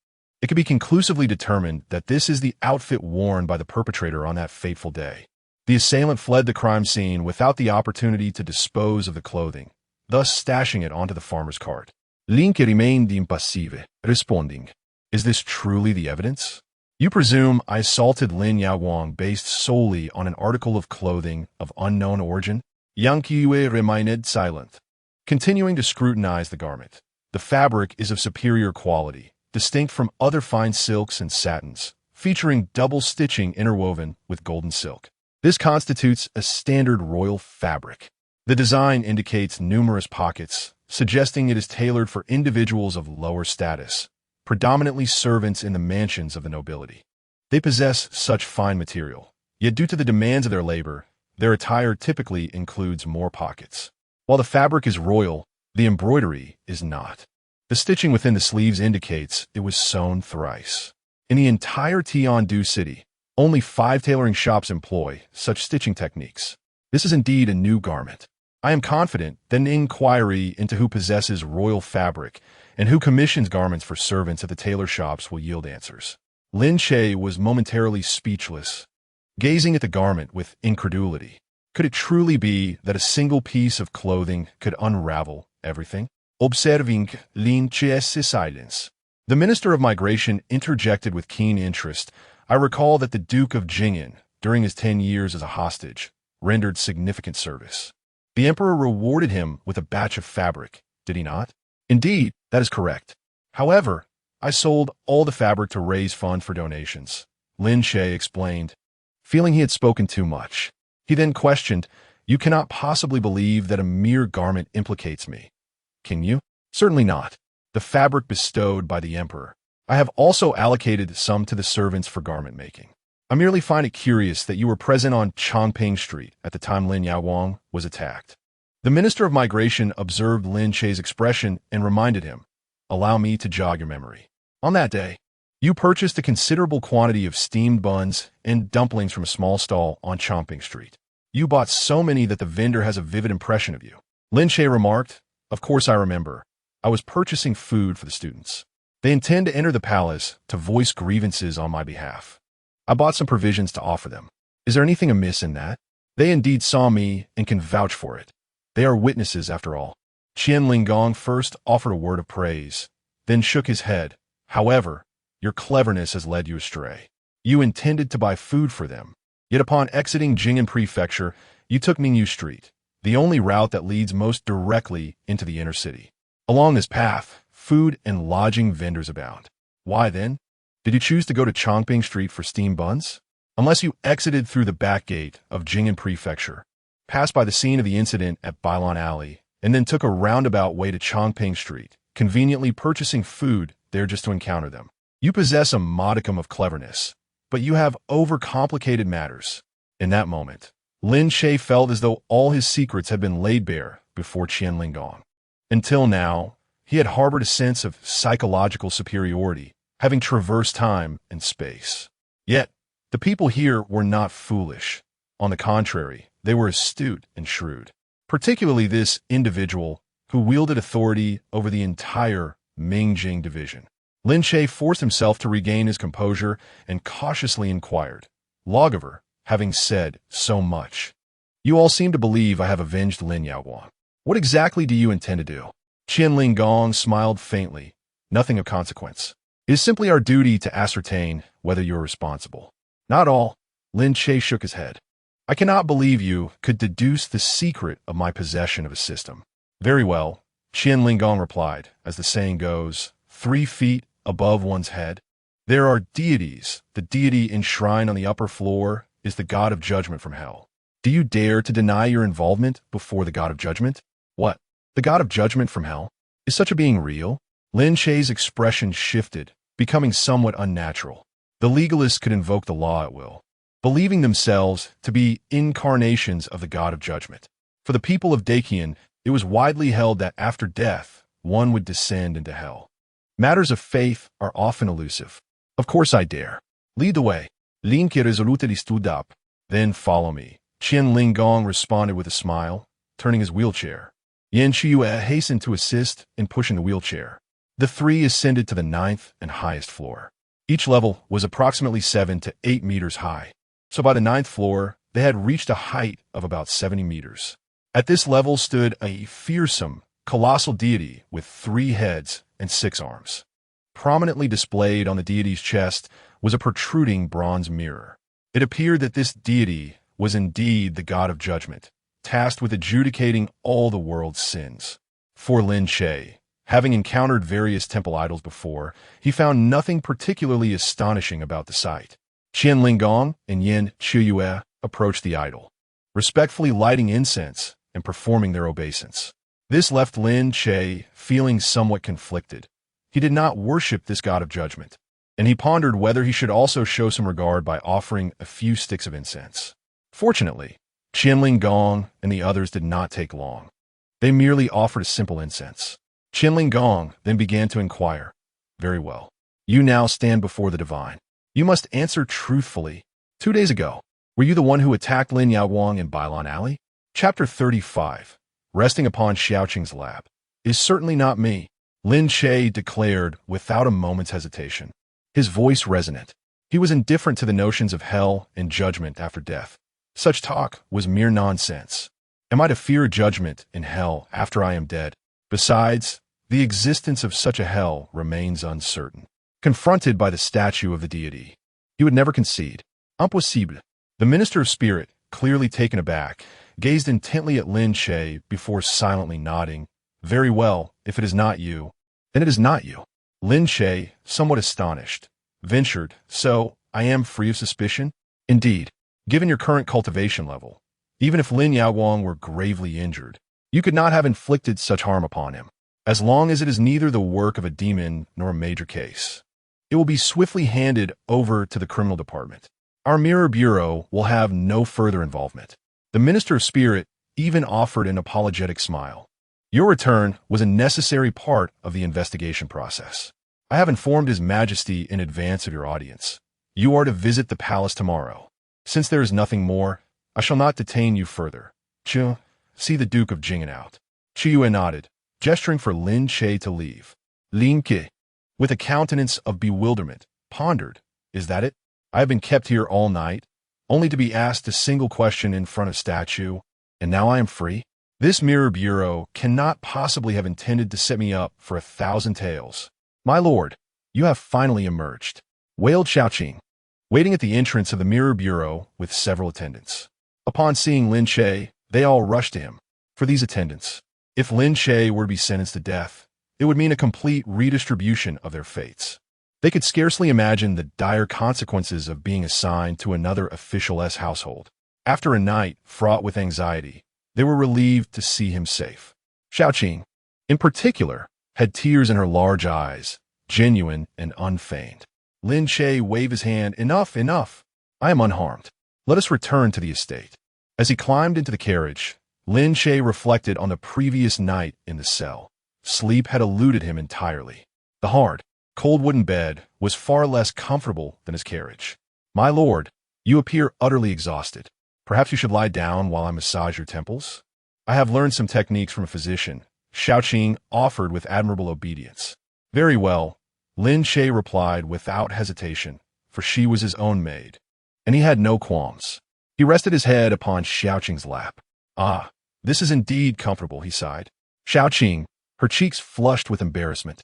It could be conclusively determined that this is the outfit worn by the perpetrator on that fateful day. The assailant fled the crime scene without the opportunity to dispose of the clothing, thus stashing it onto the farmer's cart. Lin Che remained impassive, responding, "Is this truly the evidence? You presume I assaulted Lin Yaoguang based solely on an article of clothing of unknown origin?" Yang Qiyu remained silent, continuing to scrutinize the garment. The fabric is of superior quality, distinct from other fine silks and satins, featuring double stitching interwoven with golden silk. This constitutes a standard royal fabric. The design indicates numerous pockets, suggesting it is tailored for individuals of lower status, predominantly servants in the mansions of the nobility. They possess such fine material, yet due to the demands of their labor, their attire typically includes more pockets. While the fabric is royal, the embroidery is not. The stitching within the sleeves indicates it was sewn thrice. In the entire Tiandu city, only 5 tailoring shops employ such stitching techniques. This is indeed a new garment. I am confident that an inquiry into who possesses royal fabric and who commissions garments for servants at the tailor shops will yield answers. Lin Che was momentarily speechless, gazing at the garment with incredulity. Could it truly be that a single piece of clothing could unravel everything? Observing Lin Che's silence, the Minister of Migration interjected with keen interest. I recall that the Duke of Zhenguo, during his 10 years as a hostage, rendered significant service. The Emperor rewarded him with a batch of fabric, did he not? Indeed, that is correct. However, I sold all the fabric to raise funds for donations, Lin Che explained, feeling he had spoken too much. He then questioned, "You cannot possibly believe that a mere garment implicates me, can you?" "Certainly not. The fabric bestowed by the Emperor. I have also allocated some to the servants for garment making. I merely find it curious that you were present on Chongping Street at the time Lin Yaoguang was attacked." The Minister of Migration observed Lin Che's expression and reminded him, "Allow me to jog your memory. On that day, you purchased a considerable quantity of steamed buns and dumplings from a small stall on Chongping Street. You bought so many that the vendor has a vivid impression of you." Lin Che remarked, "Of course I remember. I was purchasing food for the students. They intend to enter the palace to voice grievances on my behalf. I bought some provisions to offer them. Is there anything amiss in that? They indeed saw me and can vouch for it. They are witnesses after all." Qian Linggong first offered a word of praise, then shook his head. "However, your cleverness has led you astray. You intended to buy food for them, yet upon exiting Jing'an Prefecture, you took Mingyu Street, the only route that leads most directly into the inner city. Along this path, food and lodging vendors abound. Why then? Did you choose to go to Chongping Street for steamed buns? Unless you exited through the back gate of Jing'an Prefecture, passed by the scene of the incident at Bailan Alley, and then took a roundabout way to Chongping Street, conveniently purchasing food there just to encounter them. You possess a modicum of cleverness, but you have overcomplicated matters." In that moment, Lin Che felt as though all his secrets had been laid bare before Qian Linggong. Until now, he had harbored a sense of psychological superiority, having traversed time and space. Yet, the people here were not foolish. On the contrary, they were astute and shrewd. Particularly this individual who wielded authority over the entire Mingjing division. Lin Che forced himself to regain his composure and cautiously inquired, "Lawgiver, having said so much, you all seem to believe I have avenged Lin Yaoguang. What exactly do you intend to do?" Qian Linggong smiled faintly. "Nothing of consequence. It is simply our duty to ascertain whether you are responsible." "Not all." Lin Che shook his head. "I cannot believe you could deduce the secret of my possession of a system." "Very well," Qian Linggong replied, as the saying goes, 3 feet above one's head. There are deities. The deity enshrined on the upper floor is the god of judgment from hell. Do you dare to deny your involvement before the god of judgment? What? The god of judgment from hell? Is such a being real? Lin Che's expression shifted, becoming somewhat unnatural. The legalists could invoke the law at will, believing themselves to be incarnations of the god of judgment. For the people of Daqian, it was widely held that after death, one would descend into hell. Matters of faith are often elusive. Of course I dare. Lead the way. Lin Che resolutely stood up. Then follow me. Qian Linggong responded with a smile, turning his wheelchair. Yan Qiyu hastened to assist in pushing the wheelchair. The 3 ascended to the 9th and highest floor. Each level was approximately 7 to 8 meters high, so by the ninth floor, they had reached a height of about 70 meters. At this level stood a fearsome, colossal deity with 3 heads and 6 arms. Prominently displayed on the deity's chest was a protruding bronze mirror. It appeared that this deity was indeed the god of judgment, tasked with adjudicating all the world's sins. For Lin Che, having encountered various temple idols before, he found nothing particularly astonishing about the sight. Qian Linggong and Yin Chiyue approached the idol, respectfully lighting incense and performing their obeisance. This left Lin Che feeling somewhat conflicted. He did not worship this god of judgment, and he pondered whether he should also show some regard by offering a few sticks of incense. Fortunately, Qian Linggong and the others did not take long. They merely offered a simple incense. Qian Linggong then began to inquire, "Very well. You now stand before the divine. You must answer truthfully. 2 days ago, were you the one who attacked Lin Yaowang in Bailan Alley?" Chapter 35, resting upon Xiaoqing's lap. "Is certainly not me," Lin Che declared without a moment's hesitation. His voice resonant. He was indifferent to the notions of hell and judgment after death. Such talk was mere nonsense. Am I to fear judgment in hell after I am dead? Besides, the existence of such a hell remains uncertain. Confronted by the statue of the deity, he would never concede. Impossible. The Minister of Spirit, clearly taken aback, gazed intently at Lin Che before silently nodding. "Very well, if it is not you, then it is not you." Lin Che, somewhat astonished, ventured, "So, I am free of suspicion?" "Indeed, given your current cultivation level, even if Lin Yaowang were gravely injured, you could not have inflicted such harm upon him. As long as it is neither the work of a demon nor a major case, it will be swiftly handed over to the criminal department. Our Mirror Bureau will have no further involvement." The Minister of Spirit even offered an apologetic smile. "Your return was a necessary part of the investigation process. I have informed His Majesty in advance of your audience. You are to visit the palace tomorrow. Since there is nothing more, I shall not detain you further. Chu, see the Duke of Jingen out." Chiyue nodded, gesturing for Lin Che to leave. Lin Che, with a countenance of bewilderment, pondered, "Is that it? I have been kept here all night, only to be asked a single question in front of statue, and now I am free? This Mirror Bureau cannot possibly have intended to set me up for 1,000 tales." "My lord, you have finally emerged," wailed Xiaoqing, waiting at the entrance of the Mirror Bureau with several attendants. Upon seeing Lin Che, they all rushed to him. For these attendants, if Lin Che were to be sentenced to death, it would mean a complete redistribution of their fates. They could scarcely imagine the dire consequences of being assigned to another official's household. After a night fraught with anxiety, they were relieved to see him safe. Xiaoqing, in particular, had tears in her large eyes, genuine and unfeigned. Lin Che waved his hand. "Enough, enough. I am unharmed. Let us return to the estate." As he climbed into the carriage, Lin Che reflected on the previous night in the cell. Sleep had eluded him entirely. The hard, cold wooden bed was far less comfortable than his carriage. "My lord, you appear utterly exhausted. Perhaps you should lie down while I massage your temples?" "I have learned some techniques from a physician," Xiaoqing offered with admirable obedience. "Very well," Lin Che replied without hesitation, for she was his own maid, and he had no qualms. He rested his head upon Xiaoqing's lap. "Ah, this is indeed comfortable," he sighed. Xiaoqing, her cheeks flushed with embarrassment,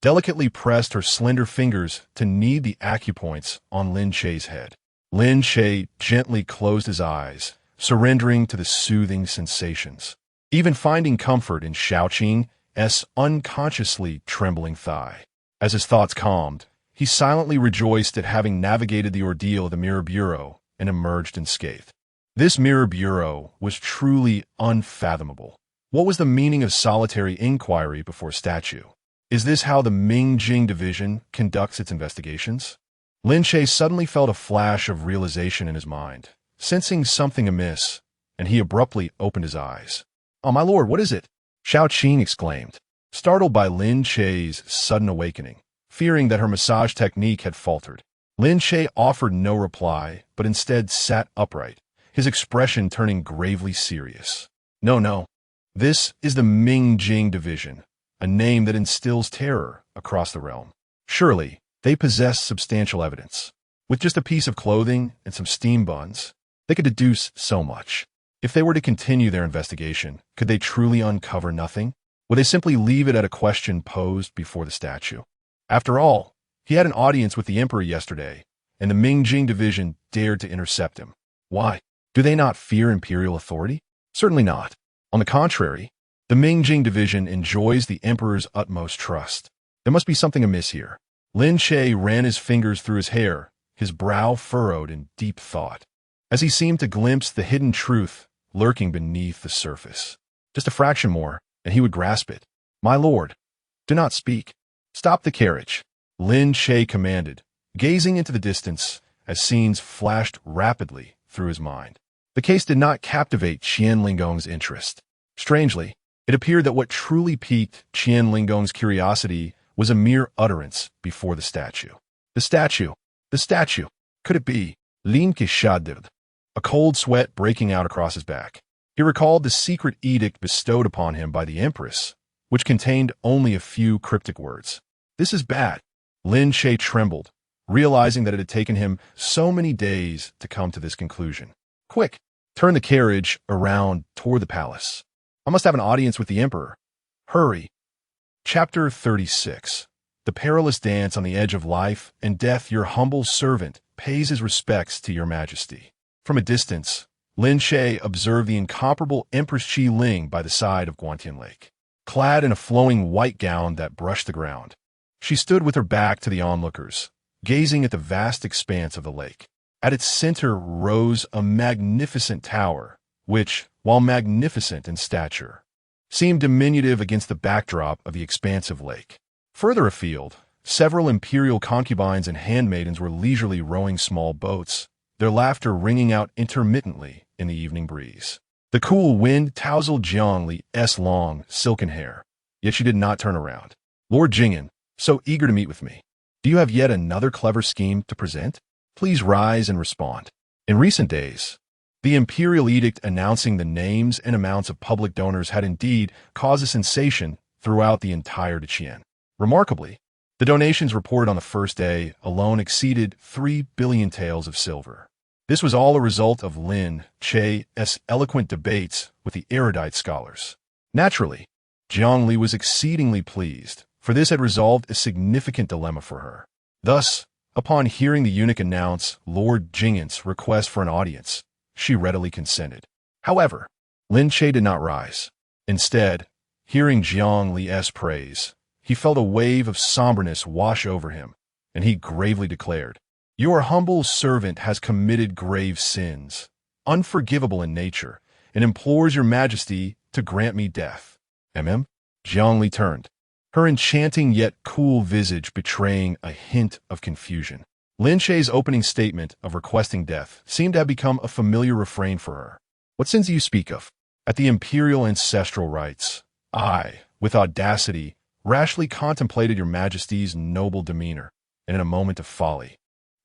delicately pressed her slender fingers to knead the acupoints on Lin Che's head. Lin Che gently closed his eyes, surrendering to the soothing sensations, even finding comfort in Xiaoqing's unconsciously trembling thigh. As his thoughts calmed, he silently rejoiced at having navigated the ordeal of the Mirror Bureau and emerged unscathed. This Mirror Bureau was truly unfathomable. What was the meaning of solitary inquiry before statue? Is this how the Ming-Jing Division conducts its investigations? Lin Che suddenly felt a flash of realization in his mind, sensing something amiss, and he abruptly opened his eyes. "Oh, my lord, what is it?" Xiaoqing exclaimed, startled by Lin Che's sudden awakening, fearing that her massage technique had faltered. Lin Che offered no reply, but instead sat upright, his expression turning gravely serious. No. This is the Ming-Jing Division, a name that instills terror across the realm. Surely, They possessed substantial evidence. With just a piece of clothing and some steam buns, they could deduce so much. If they were to continue their investigation, could they truly uncover nothing? Would they simply leave it at a question posed before the statue? After all, he had an audience with the emperor yesterday, and the Mingjing division dared to intercept him. Why? Do they not fear imperial authority? Certainly not. On the contrary, the Mingjing division enjoys the emperor's utmost trust. There must be something amiss here. Lin Che ran his fingers through his hair, his brow furrowed in deep thought, as he seemed to glimpse the hidden truth lurking beneath the surface. Just a fraction more, and he would grasp it. "My lord, do not speak. Stop the carriage," Lin Che commanded, gazing into the distance as scenes flashed rapidly through his mind. The case did not captivate Qian Lingong's interest. Strangely, it appeared that what truly piqued Qian Lingong's curiosity was a mere utterance before the statue. The statue! The statue! Could it be Lin Che? A cold sweat breaking out across his back. He recalled the secret edict bestowed upon him by the Empress, which contained only a few cryptic words. This is bad. Lin Che trembled, realizing that it had taken him so many days to come to this conclusion. Quick, turn the carriage around toward the palace. I must have an audience with the emperor. Hurry. Chapter 36. The perilous dance on the edge of life and death. Your humble servant pays his respects to your majesty. From a distance, Lin Che observed the incomparable Empress Qi Ling by the side of Guantian Lake, clad in a flowing white gown that brushed the ground. She stood with her back to the onlookers, gazing at the vast expanse of the lake. At its center rose a magnificent tower, which, while magnificent in stature, seemed diminutive against the backdrop of the expansive lake. Further afield, several imperial concubines and handmaidens were leisurely rowing small boats, their laughter ringing out intermittently in the evening breeze. The cool wind tousled Jiang Li's long, silken hair, yet she did not turn around. "Lord Jing'an, so eager to meet with me. Do you have yet another clever scheme to present? Please rise and respond." In recent days, the imperial edict announcing the names and amounts of public donors had indeed caused a sensation throughout the entire Daqian. Remarkably, the donations reported on the first day alone exceeded 3 billion taels of silver. This was all a result of Lin Che's eloquent debates with the erudite scholars. Naturally, Jiang Li was exceedingly pleased, for this had resolved a significant dilemma for her. Thus, upon hearing the eunuch announce Lord Jing'an's request for an audience, she readily consented. However, Lin Che did not rise. Instead, hearing Jiang Li's praise, he felt a wave of somberness wash over him, and he gravely declared, "Your humble servant has committed grave sins, unforgivable in nature, and implores your majesty to grant me death." Jiang Li turned, her enchanting yet cool visage betraying a hint of confusion. Lin Che's opening statement of requesting death seemed to have become a familiar refrain for her. "What sins do you speak of?" "At the imperial ancestral rites, I, with audacity, rashly contemplated your majesty's noble demeanor, and in a moment of folly,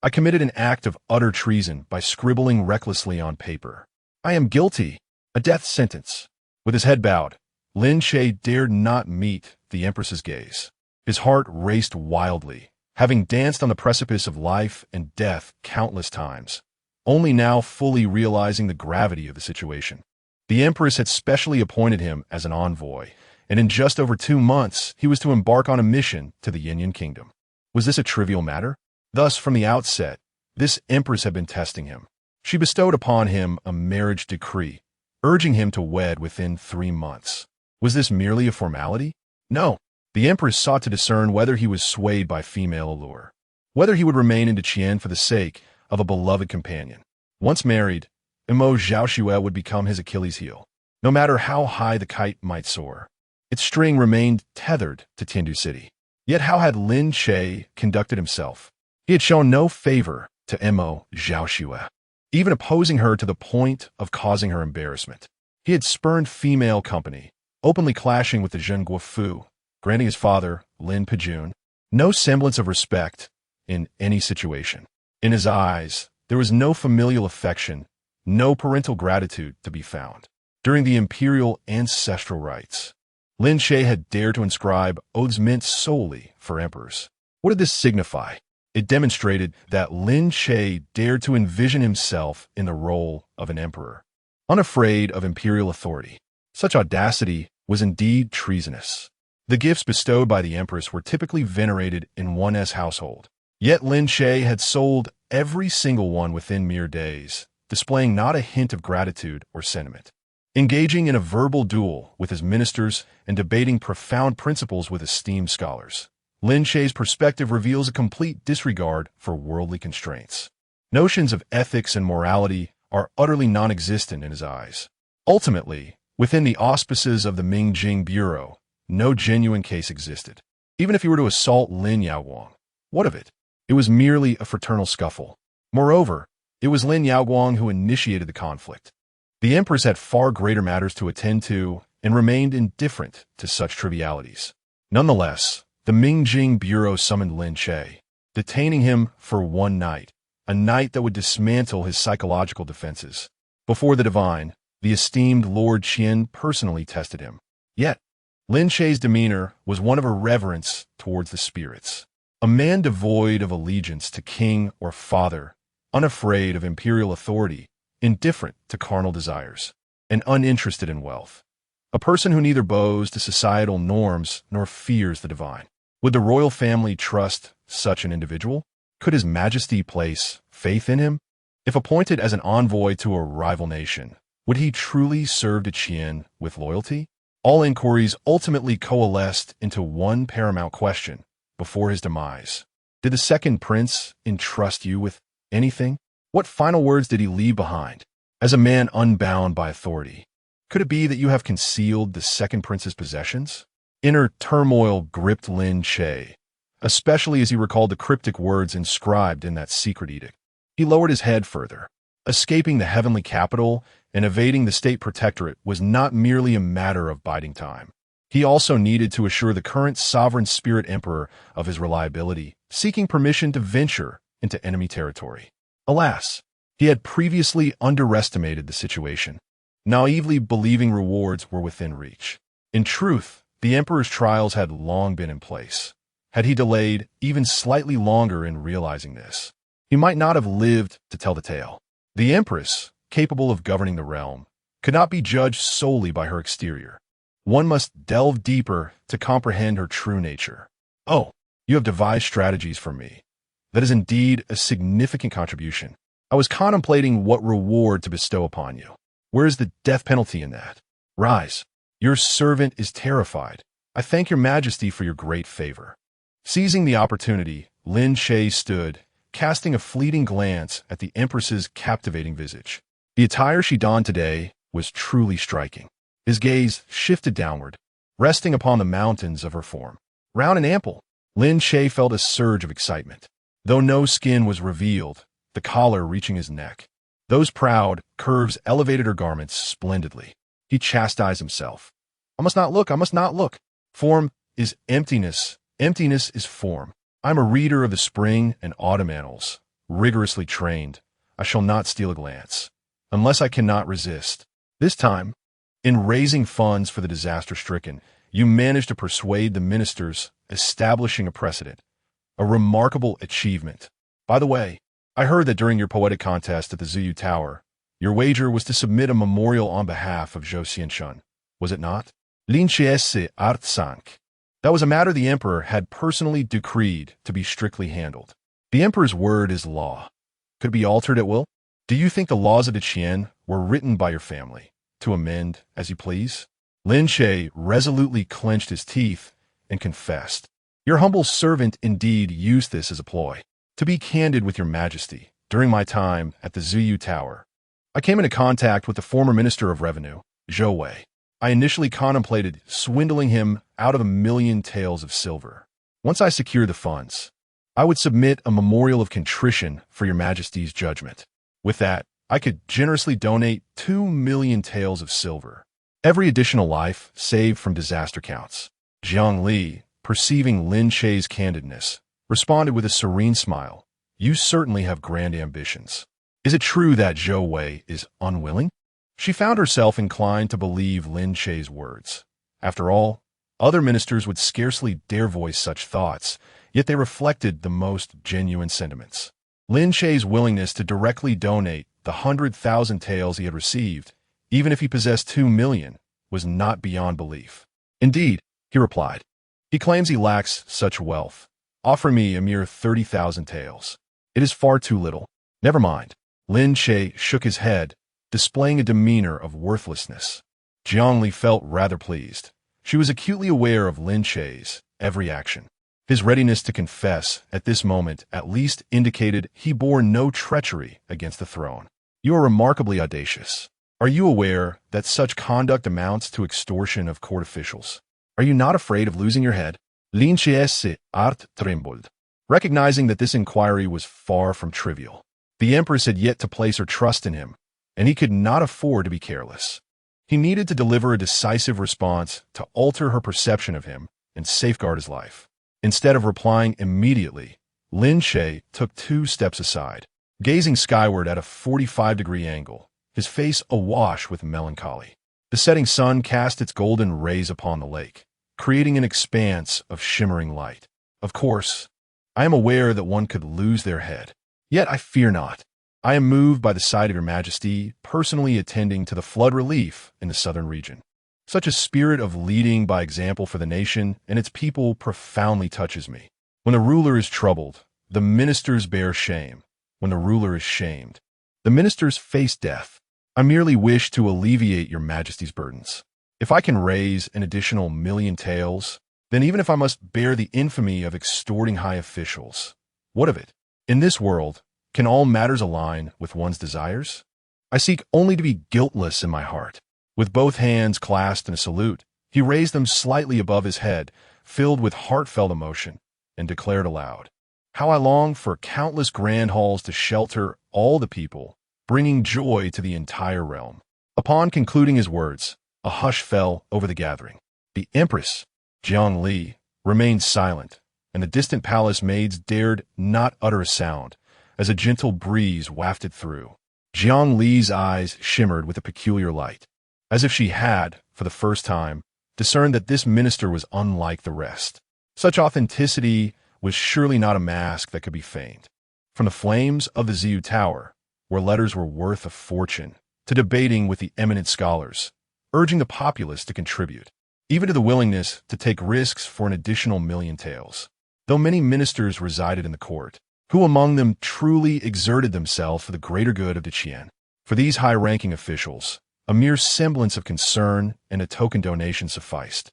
I committed an act of utter treason by scribbling recklessly on paper. I am guilty, a death sentence." With his head bowed, Lin Che dared not meet the Empress's gaze. His heart raced wildly, having danced on the precipice of life and death countless times, only now fully realizing the gravity of the situation. The Empress had specially appointed him as an envoy, and in just over 2 months he was to embark on a mission to the Yin Kingdom. Was this a trivial matter? Thus, from the outset, this Empress had been testing him. She bestowed upon him a marriage decree, urging him to wed within 3 months. Was this merely a formality? No. The Empress sought to discern whether he was swayed by female allure, whether he would remain in Daqian for the sake of a beloved companion. Once married, Imo Zhaoxue would become his Achilles heel. No matter how high the kite might soar, its string remained tethered to Tiandu City. Yet how had Lin Che conducted himself? He had shown no favor to Imo Zhaoxue, even opposing her to the point of causing her embarrassment. He had spurned female company, openly clashing with the Zhenguo Fu, granting his father, Lin Pejun, no semblance of respect in any situation. In his eyes, there was no familial affection, no parental gratitude to be found. During the imperial ancestral rites, Lin Che had dared to inscribe oaths meant solely for emperors. What did this signify? It demonstrated that Lin Che dared to envision himself in the role of an emperor, unafraid of imperial authority. Such audacity was indeed treasonous. The gifts bestowed by the Empress were typically venerated in one's household. Yet Lin Che had sold every single one within mere days, displaying not a hint of gratitude or sentiment. Engaging in a verbal duel with his ministers and debating profound principles with esteemed scholars, Lin Che's perspective reveals a complete disregard for worldly constraints. Notions of ethics and morality are utterly non-existent in his eyes. Ultimately, within the auspices of the Mingjing Bureau, no genuine case existed. Even if he were to assault Lin Yaoguang, what of it? It was merely a fraternal scuffle. Moreover, it was Lin Yaoguang who initiated the conflict. The Empress had far greater matters to attend to and remained indifferent to such trivialities. Nonetheless, the Mingjing Bureau summoned Lin Che, detaining him for one night, a night that would dismantle his psychological defenses. Before the divine, the esteemed Lord Qian personally tested him. Yet, Lin Che's demeanor was one of a reverence towards the spirits. A man devoid of allegiance to king or father, unafraid of imperial authority, indifferent to carnal desires, and uninterested in wealth. A person who neither bows to societal norms nor fears the divine. Would the royal family trust such an individual? Could His Majesty place faith in him? If appointed as an envoy to a rival nation, would he truly serve the Qian with loyalty? All inquiries ultimately coalesced into one paramount question before his demise. Did the second prince entrust you with anything? What final words did he leave behind? As a man unbound by authority, could it be that you have concealed the second prince's possessions? Inner turmoil gripped Lin Che, especially as he recalled the cryptic words inscribed in that secret edict. He lowered his head further. Escaping the heavenly capital and evading the state protectorate was not merely a matter of biding time. He also needed to assure the current sovereign spirit emperor of his reliability, seeking permission to venture into enemy territory. Alas, he had previously underestimated the situation, naively believing rewards were within reach. In truth, the emperor's trials had long been in place. Had he delayed even slightly longer in realizing this, he might not have lived to tell the tale. The empress, capable of governing the realm, could not be judged solely by her exterior. One must delve deeper to comprehend her true nature. Oh, you have devised strategies for me. That is indeed a significant contribution. I was contemplating what reward to bestow upon you. Where is the death penalty in that? Rise. Your servant is terrified. I thank your majesty for your great favor. Seizing the opportunity, Lin Che stood, casting a fleeting glance at the empress's captivating visage. The attire she donned today was truly striking. His gaze shifted downward, resting upon the mountains of her form. Round and ample, Lin Che felt a surge of excitement. Though no skin was revealed, the collar reaching his neck, those proud curves elevated her garments splendidly. He chastised himself. I must not look. Form is emptiness. Emptiness is form. I'm a reader of the spring and autumn annals, rigorously trained. I shall not steal a glance, unless I cannot resist. This time, in raising funds for the disaster-stricken, you managed to persuade the ministers, establishing a precedent. A remarkable achievement. By the way, I heard that during your poetic contest at the Ziyu Tower, your wager was to submit a memorial on behalf of Zhou Xianshun, was it not? Lin Che art sank. That was a matter the emperor had personally decreed to be strictly handled. The emperor's word is law. Could it be altered at will? Do you think the laws of the Qian were written by your family, to amend as you please? Lin Che resolutely clenched his teeth and confessed. Your humble servant indeed used this as a ploy. To be candid with your majesty, during my time at the Ziyu Tower, I came into contact with the former Minister of Revenue, Zhou Wei. I initially contemplated swindling him out of 1,000,000 taels of silver. Once I secured the funds, I would submit a memorial of contrition for your majesty's judgment. With that, I could generously donate 2,000,000 taels of silver. Every additional life saved from disaster counts. Jiang Li, perceiving Lin Che's candidness, responded with a serene smile. You certainly have grand ambitions. Is it true that Zhou Wei is unwilling? She found herself inclined to believe Lin Che's words. After all, other ministers would scarcely dare voice such thoughts, yet they reflected the most genuine sentiments. Lin Che's willingness to directly donate the 100,000 taels he had received, even if he possessed 2 million, was not beyond belief. Indeed, he replied, he claims he lacks such wealth. Offer me a mere 30,000 taels. It is far too little. Never mind. Lin Che shook his head, displaying a demeanor of worthlessness. Jiang Li felt rather pleased. She was acutely aware of Lin Che's every action. His readiness to confess at this moment at least indicated he bore no treachery against the throne. You are remarkably audacious. Are you aware that such conduct amounts to extortion of court officials? Are you not afraid of losing your head? Lin Che's heart trembled, recognizing that this inquiry was far from trivial. The Empress had yet to place her trust in him, and he could not afford to be careless. He needed to deliver a decisive response to alter her perception of him and safeguard his life. Instead of replying immediately, Lin Che took 2 steps aside, gazing skyward at a 45-degree angle, his face awash with melancholy. The setting sun cast its golden rays upon the lake, creating an expanse of shimmering light. Of course, I am aware that one could lose their head. Yet I fear not. I am moved by the sight of your majesty personally attending to the flood relief in the southern region. Such a spirit of leading by example for the nation and its people profoundly touches me. When the ruler is troubled, the ministers bear shame. When the ruler is shamed, the ministers face death. I merely wish to alleviate your majesty's burdens. If I can raise an additional 1,000,000 taels, then even if I must bear the infamy of extorting high officials, what of it? In this world, can all matters align with one's desires? I seek only to be guiltless in my heart. With both hands clasped in a salute, he raised them slightly above his head, filled with heartfelt emotion, and declared aloud, how I long for countless grand halls to shelter all the people, bringing joy to the entire realm. Upon concluding his words, a hush fell over the gathering. The Empress, Jiang Li, remained silent, and the distant palace maids dared not utter a sound as a gentle breeze wafted through. Jiang Li's eyes shimmered with a peculiar light, as if she had, for the first time, discerned that this minister was unlike the rest. Such authenticity was surely not a mask that could be feigned. From the flames of the Ziyu Tower, where letters were worth a fortune, to debating with the eminent scholars, urging the populace to contribute, even to the willingness to take risks for an additional 1,000,000 taels. Though many ministers resided in the court, who among them truly exerted themselves for the greater good of Daqian? For these high-ranking officials, a mere semblance of concern and a token donation sufficed.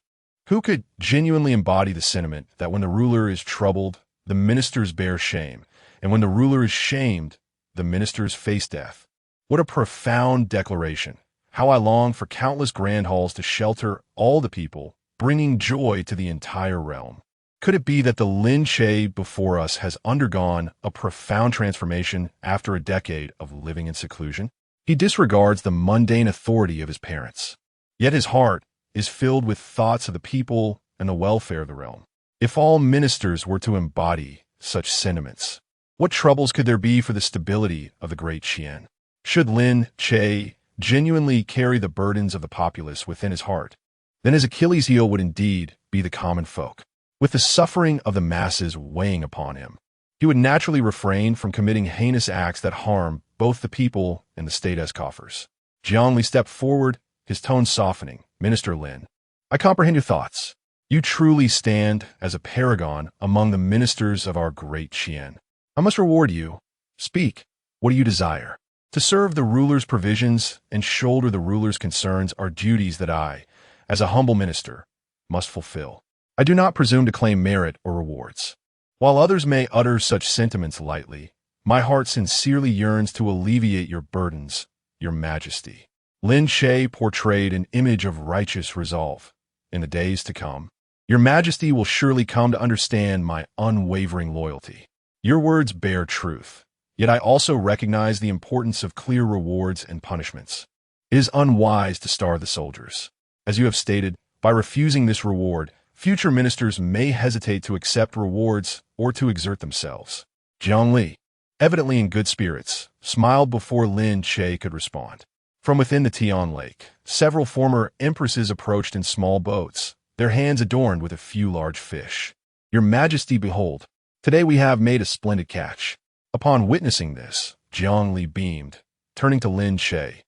Who could genuinely embody the sentiment that when the ruler is troubled, the ministers bear shame, and when the ruler is shamed, the ministers face death? What a profound declaration. How I long for countless grand halls to shelter all the people, bringing joy to the entire realm. Could it be that the Lin Che before us has undergone a profound transformation after a decade of living in seclusion? He disregards the mundane authority of his parents, yet his heart is filled with thoughts of the people and the welfare of the realm. If all ministers were to embody such sentiments, what troubles could there be for the stability of the great Qian? Should Lin Che genuinely carry the burdens of the populace within his heart, then his Achilles heel would indeed be the common folk. With the suffering of the masses weighing upon him, he would naturally refrain from committing heinous acts that harm both the people and the state as coffers. Jiang Li stepped forward, his tone softening. Minister Lin, I comprehend your thoughts. You truly stand as a paragon among the ministers of our great Qian. I must reward you. Speak. What do you desire? To serve the ruler's provisions and shoulder the ruler's concerns are duties that I, as a humble minister, must fulfill. I do not presume to claim merit or rewards. While others may utter such sentiments lightly, my heart sincerely yearns to alleviate your burdens, your majesty. Lin Che portrayed an image of righteous resolve. In the days to come, your majesty will surely come to understand my unwavering loyalty. Your words bear truth, yet I also recognize the importance of clear rewards and punishments. It is unwise to starve the soldiers. As you have stated, by refusing this reward, future ministers may hesitate to accept rewards or to exert themselves. Jiang Li, evidently in good spirits, smiled before Lin Che could respond. From within the Tian Lake, several former empresses approached in small boats, their hands adorned with a few large fish. "Your Majesty, behold, today we have made a splendid catch." Upon witnessing this, Jiang Li beamed, turning to Lin Che.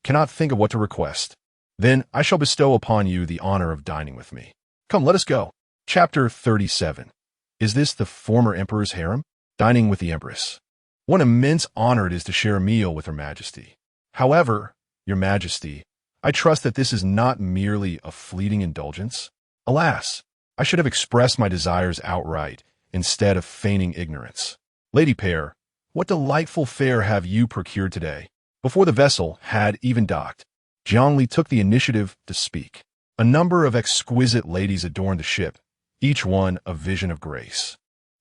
"Cannot think of what to request. Then I shall bestow upon you the honor of dining with me. Come, let us go." Chapter 37. Is this the former emperor's harem? Dining with the Empress. What immense honor it is to share a meal with Her Majesty. However, Your Majesty, I trust that this is not merely a fleeting indulgence. Alas, I should have expressed my desires outright, instead of feigning ignorance. Lady Pear, what delightful fare have you procured today? Before the vessel had even docked, Jiang Li took the initiative to speak. A number of exquisite ladies adorned the ship, each one a vision of grace.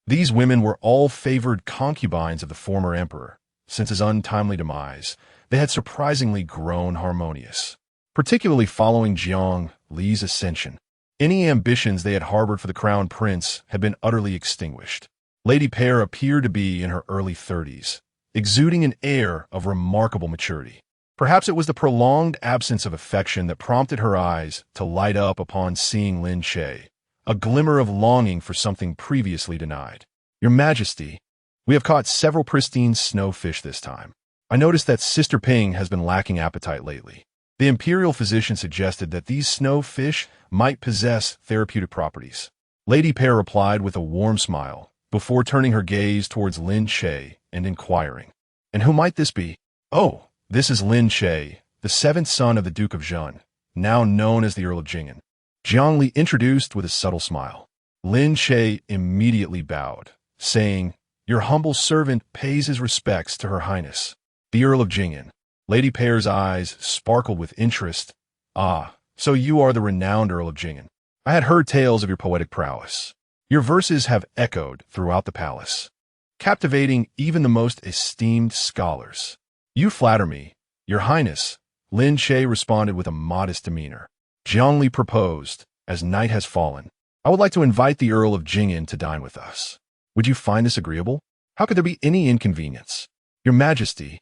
These women were all favored concubines of the former emperor. Since his untimely demise, they had surprisingly grown harmonious. Particularly following Jiang Li's ascension, any ambitions they had harbored for the crown prince had been utterly extinguished. Lady Pear appeared to be in her early 30s, exuding an air of remarkable maturity. Perhaps it was the prolonged absence of affection that prompted her eyes to light up upon seeing Lin Che, a glimmer of longing for something previously denied. "Your Majesty, we have caught several pristine snowfish this time. I noticed that Sister Ping has been lacking appetite lately. The imperial physician suggested that these snowfish might possess therapeutic properties." Lady Pear replied with a warm smile, before turning her gaze towards Lin Che and inquiring, "And who might this be?" "Oh, this is Lin Che, the seventh son of the Duke of Zhenguo, now known as the Earl of Jingen." Jiang Li introduced with a subtle smile. Lin Che immediately bowed, saying, "Your humble servant pays his respects to Her Highness, the Earl of Jingen." Lady Pear's eyes sparkled with interest. "Ah, so you are the renowned Earl of Jingen. I had heard tales of your poetic prowess. Your verses have echoed throughout the palace, captivating even the most esteemed scholars." "You flatter me, Your Highness," Lin Che responded with a modest demeanor. Jiang Li proposed, "As night has fallen, I would like to invite the Earl of Jingen to dine with us. Would you find this agreeable? How could there be any inconvenience? Your Majesty,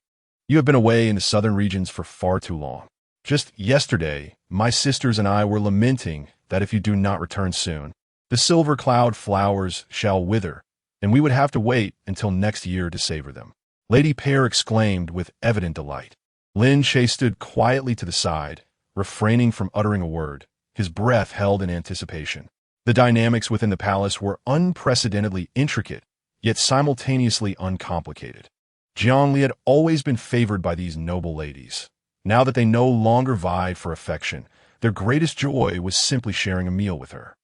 you have been away in the southern regions for far too long. Just yesterday, my sisters and I were lamenting that if you do not return soon, the silver cloud flowers shall wither, and we would have to wait until next year to savor them." Lady Pear exclaimed with evident delight. Lin Che stood quietly to the side, refraining from uttering a word, his breath held in anticipation. The dynamics within the palace were unprecedentedly intricate, yet simultaneously uncomplicated. Jiang Li had always been favored by these noble ladies. Now that they no longer vied for affection, their greatest joy was simply sharing a meal with her.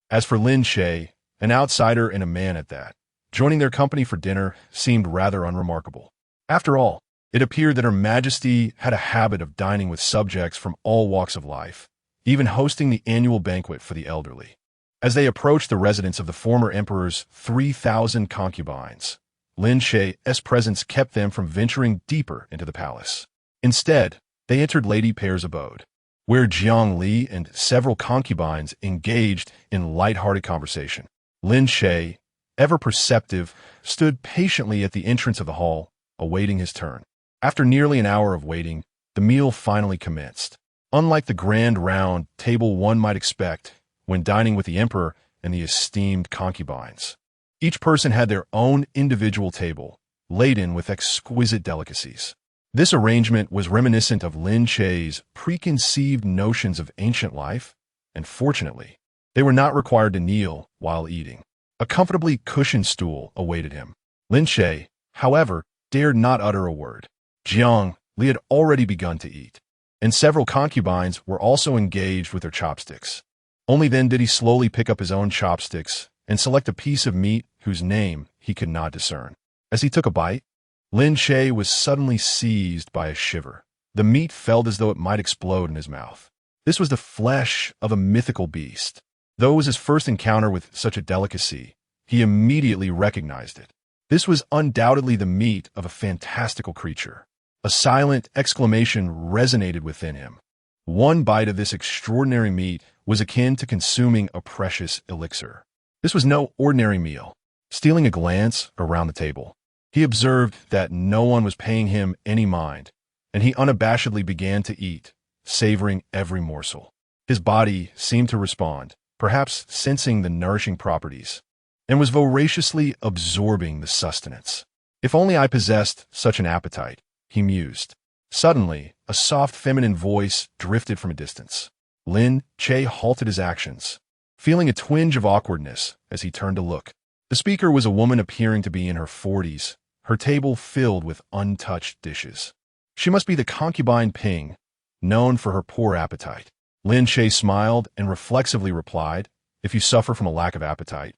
As for Lin Che, an outsider and a man at that, joining their company for dinner seemed rather unremarkable. After all, it appeared that Her Majesty had a habit of dining with subjects from all walks of life, even hosting the annual banquet for the elderly. As they approached the residence of the former emperor's 3,000 concubines, Lin Che's presence kept them from venturing deeper into the palace. Instead, they entered Lady Pear's abode, where Jiang Li and several concubines engaged in light-hearted conversation. Lin Che, ever perceptive, stood patiently at the entrance of the hall, awaiting his turn. After nearly an hour of waiting, the meal finally commenced. Unlike the grand round table one might expect when dining with the emperor and the esteemed concubines, each person had their own individual table, laden with exquisite delicacies. This arrangement was reminiscent of Lin Che's preconceived notions of ancient life, and fortunately, they were not required to kneel while eating. A comfortably cushioned stool awaited him. Lin Che, however, dared not utter a word. Jiang Li had already begun to eat, and several concubines were also engaged with their chopsticks. Only then did he slowly pick up his own chopsticks and select a piece of meat whose name he could not discern. As he took a bite, Lin Che was suddenly seized by a shiver. The meat felt as though it might explode in his mouth. This was the flesh of a mythical beast. Though it was his first encounter with such a delicacy, he immediately recognized it. This was undoubtedly the meat of a fantastical creature. A silent exclamation resonated within him. One bite of this extraordinary meat was akin to consuming a precious elixir. This was no ordinary meal. Stealing a glance around the table, he observed that no one was paying him any mind, and he unabashedly began to eat, savoring every morsel. His body seemed to respond, perhaps sensing the nourishing properties. and was voraciously absorbing the sustenance. If only I possessed such an appetite, he mused. Suddenly, a soft feminine voice drifted from a distance. Lin Che halted his actions, feeling a twinge of awkwardness as he turned to look. The speaker was a woman appearing to be in her 40s, her table filled with untouched dishes. She must be the concubine Ping, known for her poor appetite. Lin Che smiled and reflexively replied, "If you suffer from a lack of appetite,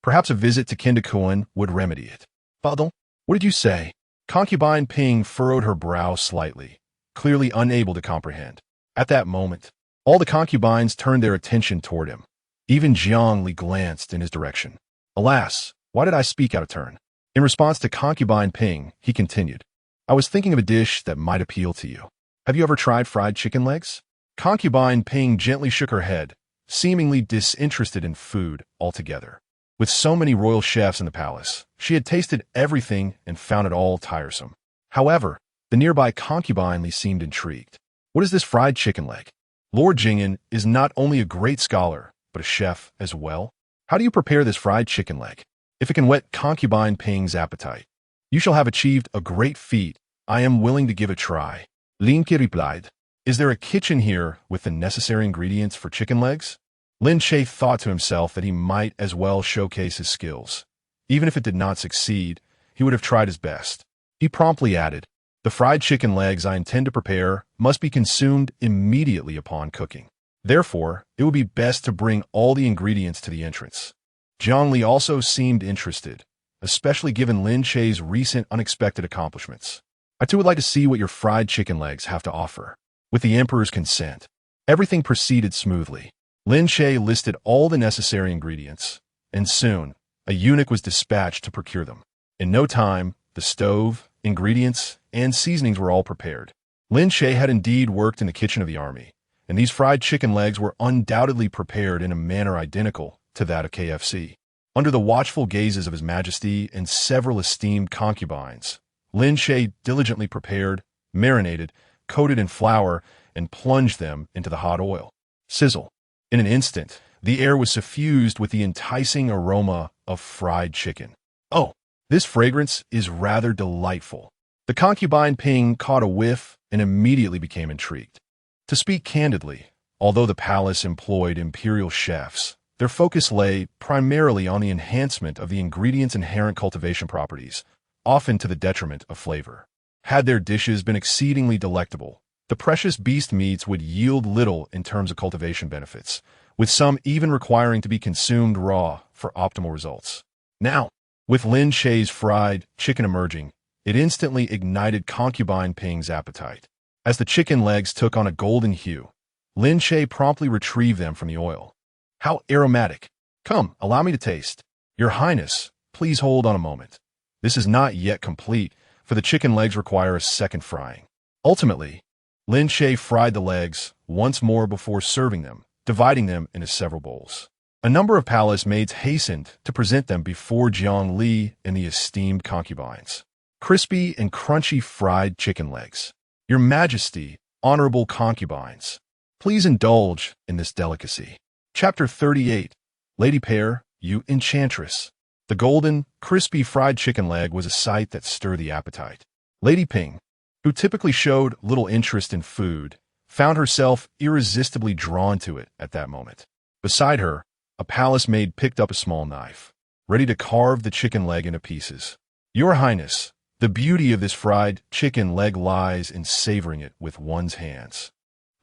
perhaps a visit to Kinderkuan would remedy it." "Pardon? What did you say?" Concubine Ping furrowed her brow slightly, clearly unable to comprehend. At that moment, all the concubines turned their attention toward him. Even Jiang Li glanced in his direction. "Alas, why did I speak out of turn?" In response to Concubine Ping, he continued, "I was thinking of a dish that might appeal to you. Have you ever tried fried chicken legs?" Concubine Ping gently shook her head, seemingly disinterested in food altogether. With so many royal chefs in the palace, she had tasted everything and found it all tiresome. However, the nearby concubine Li seemed intrigued. "What is this fried chicken leg? Lord Jing'an is not only a great scholar, but a chef as well. How do you prepare this fried chicken leg? If it can whet Concubine Ping's appetite, you shall have achieved a great feat. I am willing to give a try." Lin Che replied, "Is there a kitchen here with the necessary ingredients for chicken legs?" Lin Che thought to himself that he might as well showcase his skills. Even if it did not succeed, he would have tried his best. He promptly added, "The fried chicken legs I intend to prepare must be consumed immediately upon cooking. Therefore, it would be best to bring all the ingredients to the entrance." Jiang Li also seemed interested, especially given Lin Che's recent unexpected accomplishments. "I too would like to see what your fried chicken legs have to offer." With the emperor's consent, everything proceeded smoothly. Lin Che listed all the necessary ingredients, and soon, a eunuch was dispatched to procure them. In no time, the stove, ingredients, and seasonings were all prepared. Lin Che had indeed worked in the kitchen of the army, and these fried chicken legs were undoubtedly prepared in a manner identical to that of KFC. Under the watchful gazes of His Majesty and several esteemed concubines, Lin Che diligently prepared, marinated, coated in flour, and plunged them into the hot oil. Sizzle. In an instant, the air was suffused with the enticing aroma of fried chicken. "Oh, this fragrance is rather delightful." The concubine Ping caught a whiff and immediately became intrigued. To speak candidly, although the palace employed imperial chefs, their focus lay primarily on the enhancement of the ingredients' inherent cultivation properties, often to the detriment of flavor. Had their dishes been exceedingly delectable, the precious beast meats would yield little in terms of cultivation benefits, with some even requiring to be consumed raw for optimal results. Now, with Lin Che's fried chicken emerging, it instantly ignited Concubine Ping's appetite. As the chicken legs took on a golden hue, Lin Che promptly retrieved them from the oil. "How aromatic! Come, allow me to taste." "Your Highness, please hold on a moment. This is not yet complete, for the chicken legs require a second frying." Ultimately, Lin Che fried the legs once more before serving them, dividing them into several bowls. A number of palace maids hastened to present them before Jiang Li and the esteemed concubines. Crispy and crunchy fried chicken legs. "Your Majesty, honorable concubines, please indulge in this delicacy." Chapter 38. Lady Pear, you enchantress. The golden, crispy fried chicken leg was a sight that stirred the appetite. Lady Ping, who typically showed little interest in food, found herself irresistibly drawn to it at that moment. Beside her, a palace maid picked up a small knife, ready to carve the chicken leg into pieces. "Your Highness, the beauty of this fried chicken leg lies in savoring it with one's hands,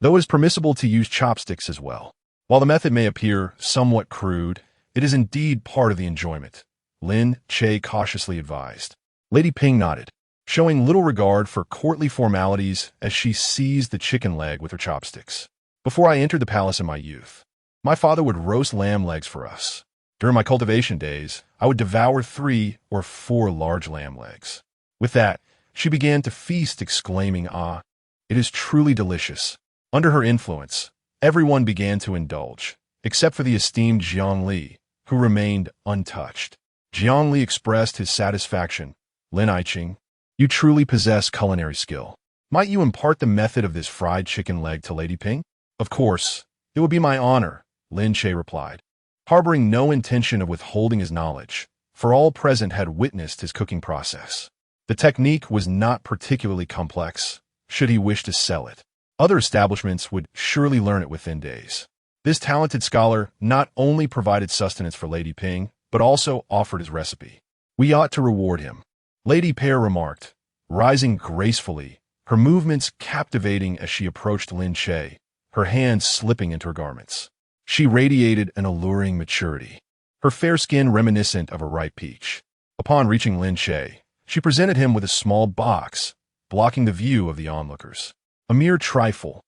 though it is permissible to use chopsticks as well. While the method may appear somewhat crude, it is indeed part of the enjoyment," Lin Che cautiously advised. Lady Ping nodded, showing little regard for courtly formalities as she seized the chicken leg with her chopsticks. "Before I entered the palace in my youth, my father would roast lamb legs for us. During my cultivation days, I would devour 3 or 4 large lamb legs." With that, she began to feast, exclaiming, "Ah, it is truly delicious." Under her influence, everyone began to indulge, except for the esteemed Jiang Li, who remained untouched. Jiang Li expressed his satisfaction. "Lin Aiqing, you truly possess culinary skill. Might you impart the method of this fried chicken leg to Lady Ping?" "Of course, it would be my honor," Lin Che replied. harboring no intention of withholding his knowledge, for all present had witnessed his cooking process. The technique was not particularly complex, should he wish to sell it. Other establishments would surely learn it within days. This talented scholar not only provided sustenance for Lady Ping, but also offered his recipe. We ought to reward him, Lady Pear remarked, rising gracefully, her movements captivating as she approached Lin Che, her hands slipping into her garments. She radiated an alluring maturity, her fair skin reminiscent of a ripe peach. Upon reaching Lin Che, she presented him with a small box, blocking the view of the onlookers. A mere trifle.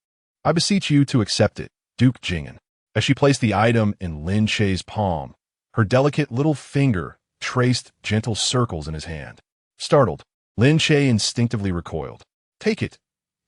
I beseech you to accept it, Duke Zhenguo. As she placed the item in Lin Che's palm, her delicate little finger traced gentle circles in his hand. Startled, Lin Che instinctively recoiled. Take it.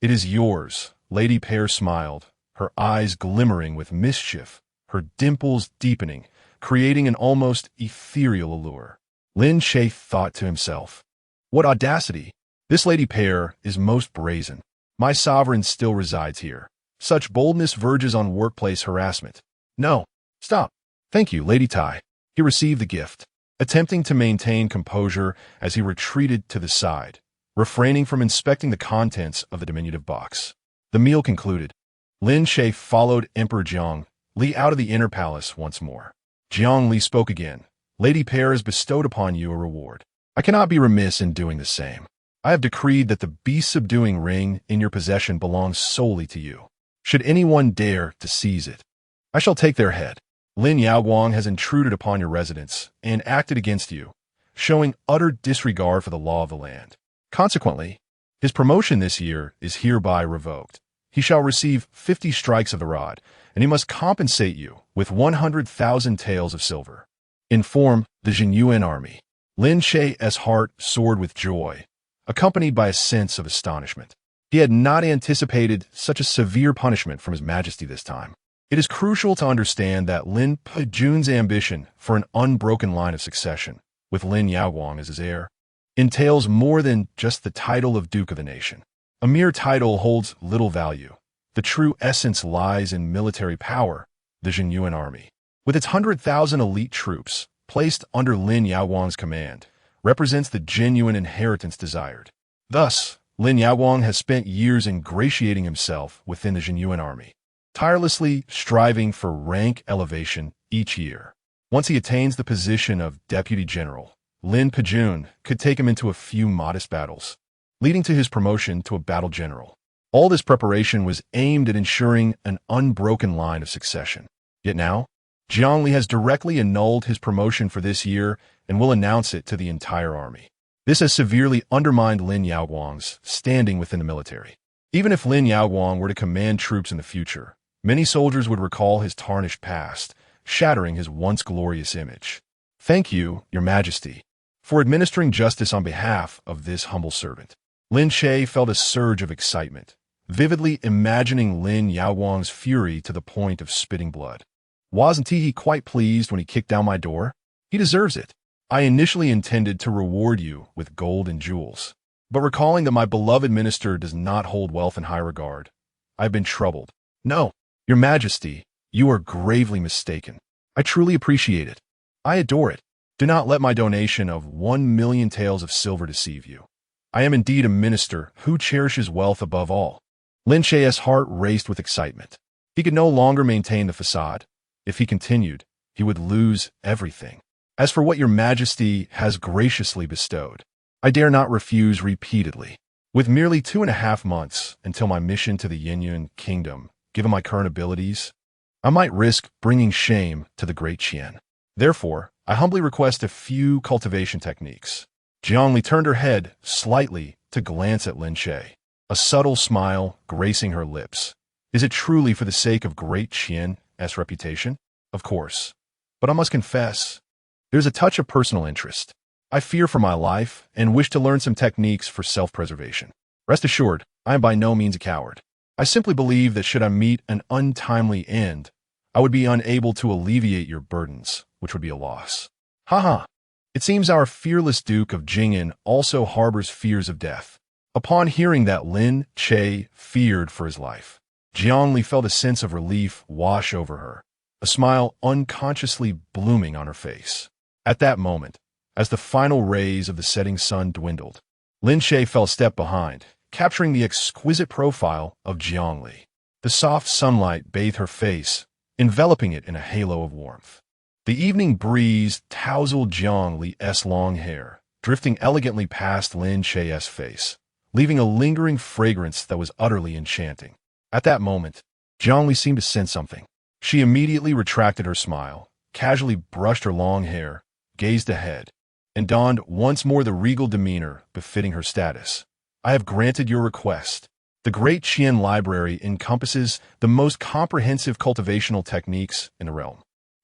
It is yours, Lady Pear smiled, her eyes glimmering with mischief, her dimples deepening, creating an almost ethereal allure. Lin Che thought to himself, what audacity! This Lady Pear is most brazen. My sovereign still resides here. Such boldness verges on workplace harassment. No, stop. Thank you, Lady Tai. He received the gift, attempting to maintain composure as he retreated to the side, refraining from inspecting the contents of the diminutive box. The meal concluded. Lin Che followed Emperor Jiang Li out of the inner palace once more. Jiang Li spoke again. Lady Pear has bestowed upon you a reward. I cannot be remiss in doing the same. I have decreed that the beast-subduing ring in your possession belongs solely to you. Should anyone dare to seize it, I shall take their head. Lin Yaoguang has intruded upon your residence and acted against you, showing utter disregard for the law of the land. Consequently, his promotion this year is hereby revoked. He shall receive 50 strikes of the rod, and he must compensate you with 100,000 taels of silver. Inform the Zhenyuan army. Lin Che's heart soared with joy, accompanied by a sense of astonishment. He had not anticipated such a severe punishment from His Majesty this time. It is crucial to understand that Lin Pejun's ambition for an unbroken line of succession, with Lin Yaoguang as his heir, entails more than just the title of Duke of the Nation. A mere title holds little value. The true essence lies in military power, the Zhenyuan army. With its 100,000 elite troops, placed under Lin Yaoguang's command, represents the genuine inheritance desired. Thus, Lin Yaoguang has spent years ingratiating himself within the Zhenyuan army, tirelessly striving for rank elevation each year. Once he attains the position of Deputy General, Lin Pejun could take him into a few modest battles, leading to his promotion to a battle general. All this preparation was aimed at ensuring an unbroken line of succession. Yet now, Jiang Li has directly annulled his promotion for this year and will announce it to the entire army. This has severely undermined Lin Yaoguang's standing within the military. Even if Lin Yaoguang were to command troops in the future, many soldiers would recall his tarnished past, shattering his once glorious image. Thank you, Your Majesty, for administering justice on behalf of this humble servant. Lin Che felt a surge of excitement, vividly imagining Lin Yaoguang's fury to the point of spitting blood. Wasn't he quite pleased when he kicked down my door? He deserves it. I initially intended to reward you with gold and jewels, but recalling that my beloved minister does not hold wealth in high regard, I've been troubled. No, Your Majesty, you are gravely mistaken. I truly appreciate it. I adore it. Do not let my donation of 1,000,000 taels of silver deceive you. I am indeed a minister who cherishes wealth above all. Lin Che's heart raced with excitement. He could no longer maintain the facade. If he continued, he would lose everything. As for what Your Majesty has graciously bestowed, I dare not refuse repeatedly. With merely 2.5 months until my mission to the Yinyuan Kingdom, given my current abilities, I might risk bringing shame to the great Qian. Therefore, I humbly request a few cultivation techniques. Jiang Li turned her head slightly to glance at Lin Che, a subtle smile gracing her lips. Is it truly for the sake of great Qian's reputation? Of course. But I must confess, there's a touch of personal interest. I fear for my life and wish to learn some techniques for self-preservation. Rest assured, I am by no means a coward. I simply believe that should I meet an untimely end, I would be unable to alleviate your burdens, which would be a loss. Haha. It seems our fearless Duke of Jing'an also harbors fears of death. Upon hearing that Lin Che feared for his life, Jiang Li felt a sense of relief wash over her. a smile unconsciously blooming on her face. At that moment, as the final rays of the setting sun dwindled, Lin Che fell a step behind, capturing the exquisite profile of Jiang Li. The soft sunlight bathed her face, enveloping it in a halo of warmth. The evening breeze tousled Jiang Li's long hair, drifting elegantly past Lin Che's face, leaving a lingering fragrance that was utterly enchanting. At that moment, Jiang Li seemed to sense something. She immediately retracted her smile, casually brushed her long hair, gazed ahead, and donned once more the regal demeanor befitting her status. I have granted your request. The Great Qian Library encompasses the most comprehensive cultivational techniques in the realm.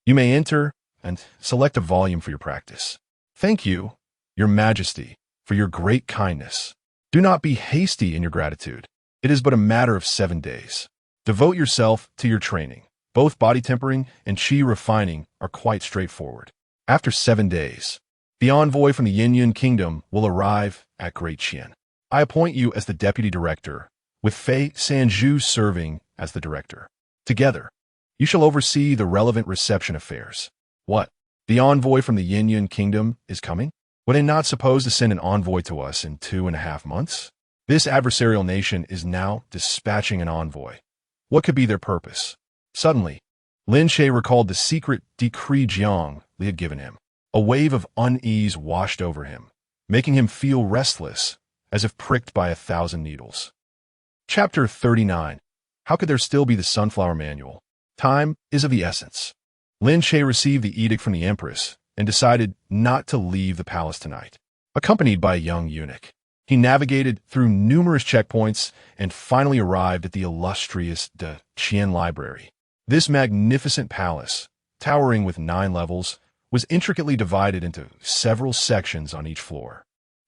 You may enter and select a volume for your practice. Thank you, Your Majesty, for your great kindness. Do not be hasty in your gratitude. It is but a matter of 7 days. Devote yourself to your training. Both body tempering and qi refining are quite straightforward. After 7 days, the envoy from the Yinyun Kingdom will arrive at Great Qian. I appoint you as the deputy director, with Fei Sanju serving as the director. Together, you shall oversee the relevant reception affairs. What? The envoy from the Yinyun Kingdom is coming? Were they not supposed to send an envoy to us in 2.5 months? This adversarial nation is now dispatching an envoy. What could be their purpose? Suddenly, Lin Che recalled the secret decree Jiang Li had given him. A wave of unease washed over him, making him feel restless, as if pricked by 1,000 needles. Chapter 39. How could there still be the Sunflower Manual? Time is of the essence. Lin Che received the edict from the Empress and decided not to leave the palace tonight. Accompanied by a young eunuch, he navigated through numerous checkpoints and finally arrived at the illustrious Daqian Library. This magnificent palace, towering with 9 levels, was intricately divided into several sections on each floor.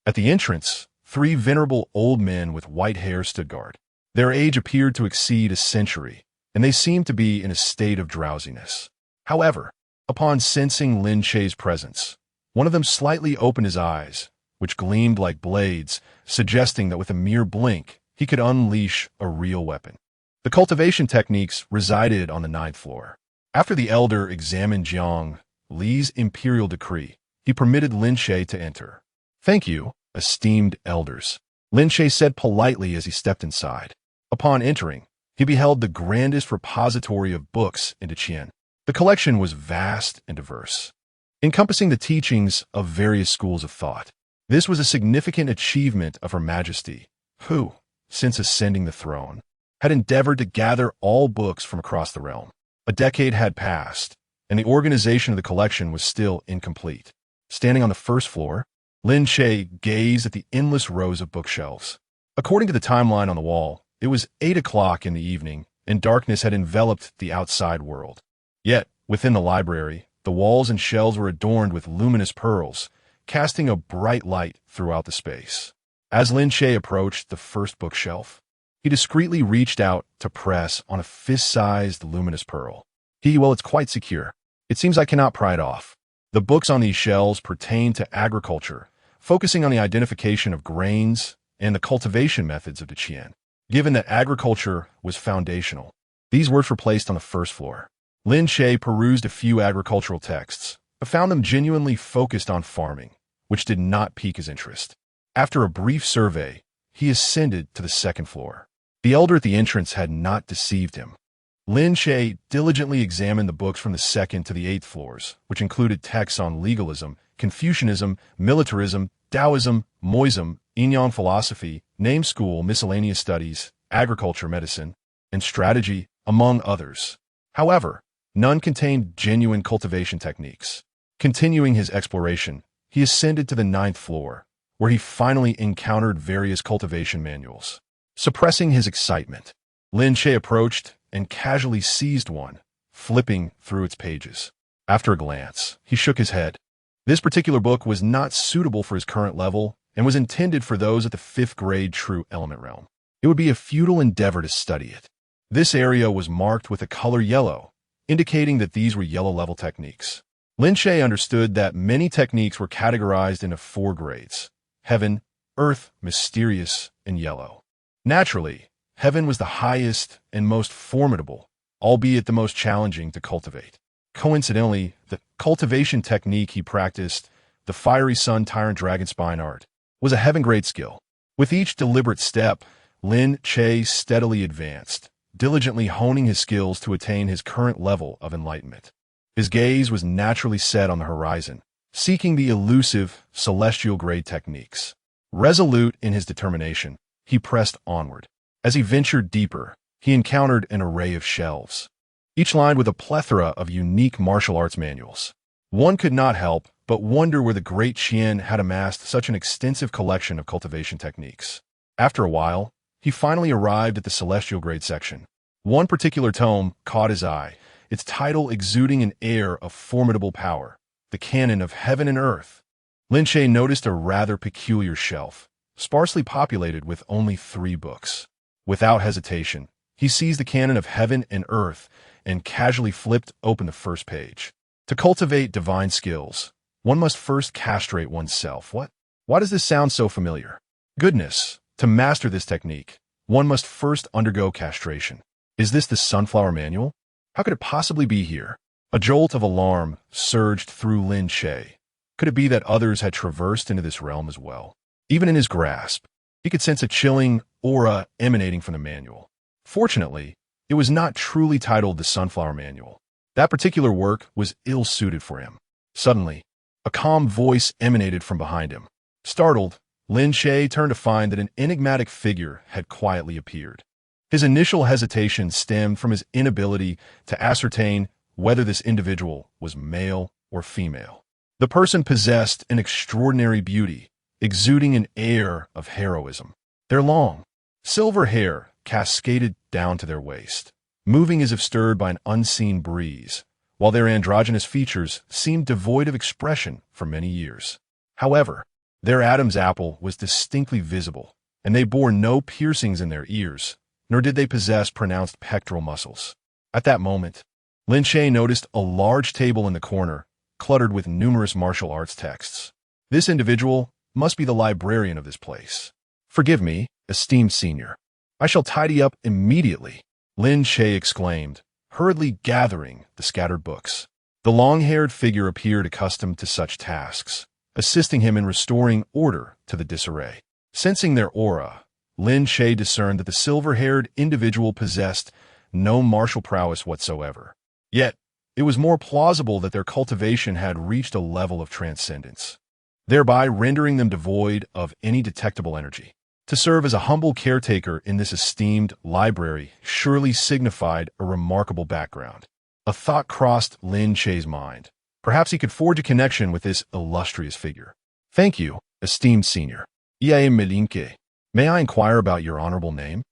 At the entrance, 3 venerable old men with white hair stood guard. Their age appeared to exceed a century, and they seemed to be in a state of drowsiness. However, upon sensing Lin Che's presence, one of them slightly opened his eyes, which gleamed like blades, suggesting that with a mere blink, he could unleash a real weapon. The cultivation techniques resided on the 9th floor. After the elder examined Jiang Li's imperial decree, he permitted Lin Che to enter. Thank you, esteemed elders, Lin Che said politely as he stepped inside. Upon entering, he beheld the grandest repository of books in Daqian. The collection was vast and diverse, encompassing the teachings of various schools of thought. This was a significant achievement of Her Majesty, who, since ascending the throne, had endeavored to gather all books from across the realm. A decade had passed, and the organization of the collection was still incomplete. Standing on the 1st floor, Lin Che gazed at the endless rows of bookshelves. According to the timeline on the wall, it was 8 o'clock in the evening, and darkness had enveloped the outside world. Yet, within the library, the walls and shelves were adorned with luminous pearls, casting a bright light throughout the space. As Lin Che approached the first bookshelf, he discreetly reached out to press on a fist-sized luminous pearl. Well, it's quite secure. It seems I cannot pry it off. The books on these shelves pertain to agriculture, focusing on the identification of grains and the cultivation methods of Daqian. Given that agriculture was foundational, these words were placed on the 1st floor. Lin Che perused a few agricultural texts, but found them genuinely focused on farming, which did not pique his interest. After a brief survey, he ascended to the 2nd floor. The elder at the entrance had not deceived him. Lin Che diligently examined the books from the 2nd to the 8th floors, which included texts on legalism, Confucianism, militarism, Taoism, Moism, Yin-Yang philosophy, name school, miscellaneous studies, agriculture, medicine, and strategy, among others. However, none contained genuine cultivation techniques. Continuing his exploration, he ascended to the 9th floor, where he finally encountered various cultivation manuals. Suppressing his excitement, Lin Che approached and casually seized one, flipping through its pages. After a glance, he shook his head. This particular book was not suitable for his current level and was intended for those at the 5th grade True Element realm. It would be a futile endeavor to study it. This area was marked with a color yellow, indicating that these were yellow-level techniques. Lin Che understood that many techniques were categorized into 4 grades: Heaven, Earth, Mysterious, and Yellow. Naturally, Heaven was the highest and most formidable, albeit the most challenging to cultivate. Coincidentally, the cultivation technique he practiced, the fiery sun tyrant dragon spine art, was a heaven-grade skill. With each deliberate step, Lin Che steadily advanced, diligently honing his skills to attain his current level of enlightenment. His gaze was naturally set on the horizon, seeking the elusive, celestial-grade techniques. Resolute in his determination, he pressed onward. As he ventured deeper, he encountered an array of shelves, each lined with a plethora of unique martial arts manuals. One could not help but wonder where the great Qian had amassed such an extensive collection of cultivation techniques. After a while, he finally arrived at the celestial grade section. One particular tome caught his eye, its title exuding an air of formidable power, the Canon of Heaven and Earth. Lin Che noticed a rather peculiar shelf, sparsely populated with only 3 books. Without hesitation, he seized the Canon of Heaven and Earth and casually flipped open the first page. To cultivate divine skills, one must first castrate oneself. What? Why does this sound so familiar? Goodness, to master this technique, one must first undergo castration. Is this the Sunflower Manual? How could it possibly be here? A jolt of alarm surged through Lin Che. Could it be that others had traversed into this realm as well? Even in his grasp, he could sense a chilling aura emanating from the manual. Fortunately, it was not truly titled the Sunflower Manual. That particular work was ill-suited for him. Suddenly, a calm voice emanated from behind him. Startled, Lin Che turned to find that an enigmatic figure had quietly appeared. His initial hesitation stemmed from his inability to ascertain whether this individual was male or female. The person possessed an extraordinary beauty, exuding an air of heroism. Their long, silver hair cascaded down to their waist, moving as if stirred by an unseen breeze, while their androgynous features seemed devoid of expression for many years. However, their Adam's apple was distinctly visible, and they bore no piercings in their ears, nor did they possess pronounced pectoral muscles. At that moment, Lin Che noticed a large table in the corner, cluttered with numerous martial arts texts. This individual must be the librarian of this place. Forgive me, esteemed senior. I shall tidy up immediately, Lin Che exclaimed, hurriedly gathering the scattered books. The long-haired figure appeared accustomed to such tasks, assisting him in restoring order to the disarray. Sensing their aura, Lin Che discerned that the silver-haired individual possessed no martial prowess whatsoever. Yet, it was more plausible that their cultivation had reached a level of transcendence, thereby rendering them devoid of any detectable energy. To serve as a humble caretaker in this esteemed library surely signified a remarkable background. A thought crossed Lin Che's mind. Perhaps he could forge a connection with this illustrious figure. Thank you, esteemed senior. I am Lin Che. May I inquire about your honorable name?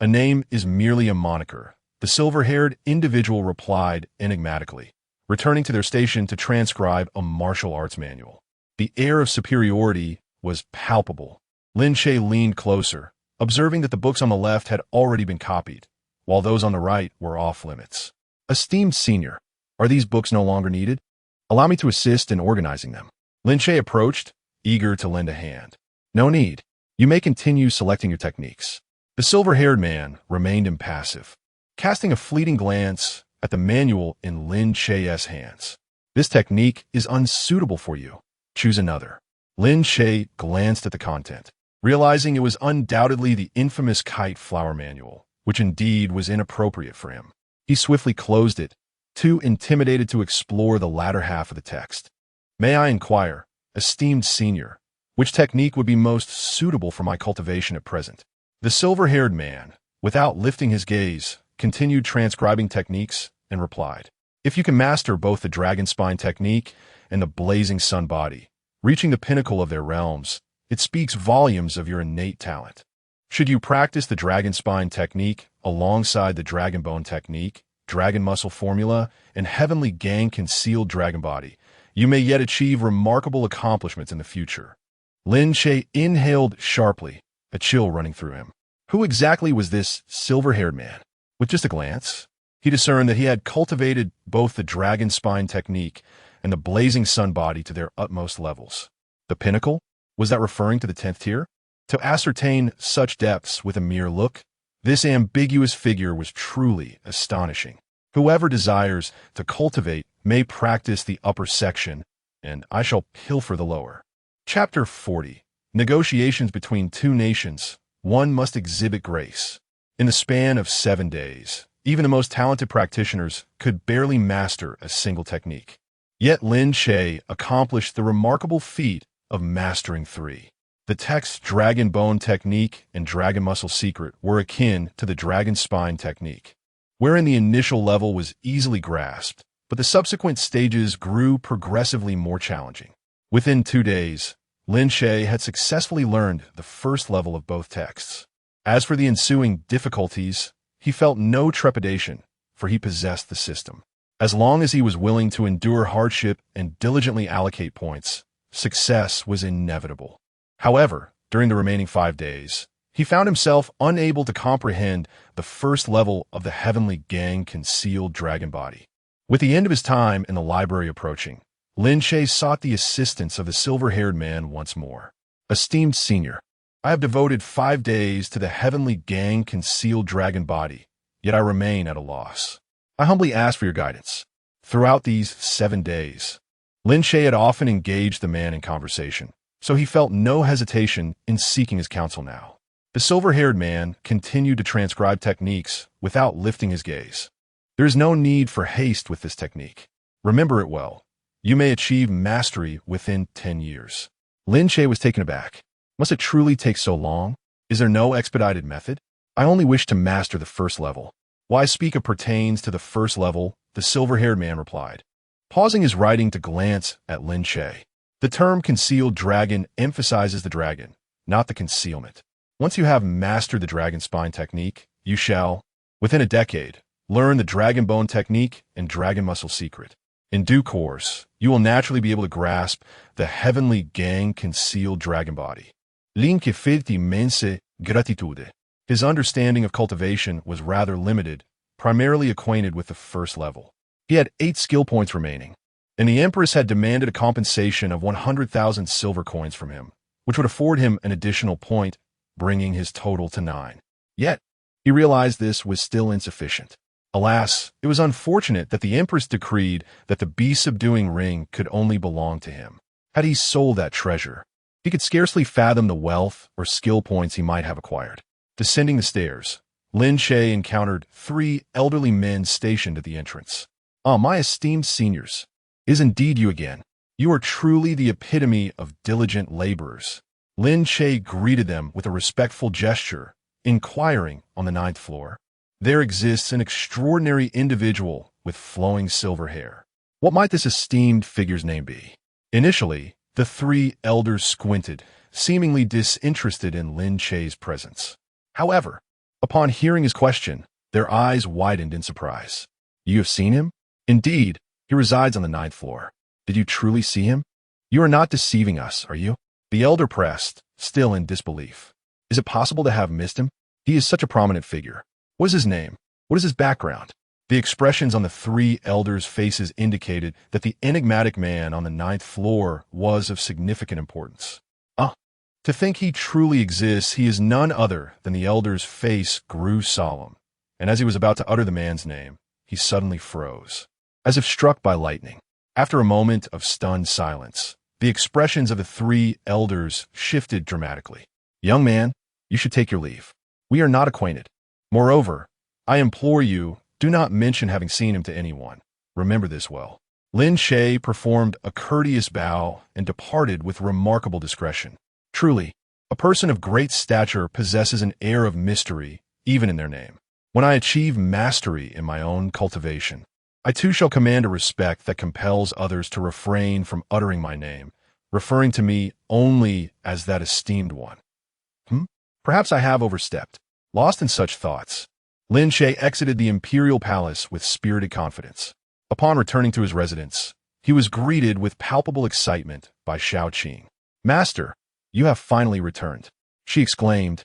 A name is merely a moniker, the silver-haired individual replied enigmatically, returning to their station to transcribe a martial arts manual. The air of superiority was palpable. Lin Che leaned closer, observing that the books on the left had already been copied, while those on the right were off-limits. Esteemed senior, are these books no longer needed? Allow me to assist in organizing them. Lin Che approached, eager to lend a hand. No need. You may continue selecting your techniques. The silver-haired man remained impassive, casting a fleeting glance at the manual in Lin Che's hands. This technique is unsuitable for you. Choose another. Lin Che glanced at the content, realizing it was undoubtedly the infamous kite flower manual, which indeed was inappropriate for him. He swiftly closed it, too intimidated to explore the latter half of the text. May I inquire, esteemed senior, which technique would be most suitable for my cultivation at present? The silver-haired man, without lifting his gaze, continued transcribing techniques and replied, if you can master both the dragon spine technique and the blazing sun body, reaching the pinnacle of their realms, it speaks volumes of your innate talent. Should you practice the dragon spine technique alongside the dragon bone technique, dragon muscle formula, and heavenly gang concealed dragon body, you may yet achieve remarkable accomplishments in the future. Lin Che inhaled sharply, a chill running through him. Who exactly was this silver-haired man? With just a glance, he discerned that he had cultivated both the dragon spine technique and the blazing sun body to their utmost levels. The pinnacle? Was that referring to the 10th tier? To ascertain such depths with a mere look, this ambiguous figure was truly astonishing. Whoever desires to cultivate may practice the upper section, and I shall pilfer the lower. Chapter 40. Negotiations between two nations. One must exhibit grace. In the span of 7 days, even the most talented practitioners could barely master a single technique. Yet Lin Che accomplished the remarkable feat of mastering 3. The text's Dragon Bone technique and Dragon Muscle secret were akin to the Dragon Spine technique, wherein the initial level was easily grasped, but the subsequent stages grew progressively more challenging. Within 2 days, Lin Che had successfully learned the first level of both texts. As for the ensuing difficulties, he felt no trepidation, for he possessed the system. As long as he was willing to endure hardship and diligently allocate points, success was inevitable. However, during the remaining 5 days, he found himself unable to comprehend the first level of the Heavenly Gang concealed dragon body. With the end of his time in the library approaching, Lin Che sought the assistance of the silver-haired man once more. Esteemed senior, I have devoted 5 days to the Heavenly Gang concealed dragon body, yet I remain at a loss. I humbly ask for your guidance. Throughout these 7 days, Lin Che had often engaged the man in conversation, so he felt no hesitation in seeking his counsel now. The silver-haired man continued to transcribe techniques without lifting his gaze. There is no need for haste with this technique. Remember it well. You may achieve mastery within 10 years. Lin Che was taken aback. Must it truly take so long? Is there no expedited method? I only wish to master the first level. Why speak of pertains to the first level? The silver-haired man replied, pausing his writing to glance at Lin Che. The term concealed dragon emphasizes the dragon, not the concealment. Once you have mastered the dragon spine technique, you shall, within a decade, learn the dragon bone technique and dragon muscle secret. In due course, you will naturally be able to grasp the Heavenly Gang concealed dragon body. Lin Che felt immense gratitude. His understanding of cultivation was rather limited, primarily acquainted with the first level. He had 8 skill points remaining, and the Empress had demanded a compensation of 100,000 silver coins from him, which would afford him an additional point, bringing his total to 9. Yet, he realized this was still insufficient. Alas, it was unfortunate that the Empress decreed that the beast-subduing ring could only belong to him. Had he sold that treasure, he could scarcely fathom the wealth or skill points he might have acquired. Descending the stairs, Lin Che encountered 3 elderly men stationed at the entrance. "Ah, my esteemed seniors, is indeed you again. You are truly the epitome of diligent laborers." Lin Che greeted them with a respectful gesture, inquiring on the 9th floor. "There exists an extraordinary individual with flowing silver hair. What might this esteemed figure's name be?" Initially, the 3 elders squinted, seemingly disinterested in Lin Che's presence. However, upon hearing his question, their eyes widened in surprise. "You have seen him? Indeed, he resides on the 9th floor. Did you truly see him? You are not deceiving us, are you?" The elder pressed, still in disbelief. "Is it possible to have missed him? He is such a prominent figure. What is his name? What is his background?" The expressions on the 3 elders' faces indicated that the enigmatic man on the 9th floor was of significant importance. To think he truly exists, he is none other than the elder's face grew solemn, and as he was about to utter the man's name, he suddenly froze, as if struck by lightning. After a moment of stunned silence, the expressions of the 3 elders shifted dramatically. "Young man, you should take your leave. We are not acquainted. Moreover, I implore you, do not mention having seen him to anyone. Remember this well." Lin Che performed a courteous bow and departed with remarkable discretion. Truly, a person of great stature possesses an air of mystery, even in their name. When I achieve mastery in my own cultivation, I too shall command a respect that compels others to refrain from uttering my name, referring to me only as that esteemed one. Perhaps I have overstepped. Lost in such thoughts, Lin Che exited the imperial palace with spirited confidence. Upon returning to his residence, he was greeted with palpable excitement by Xiao Qing. "Master, you have finally returned," she exclaimed,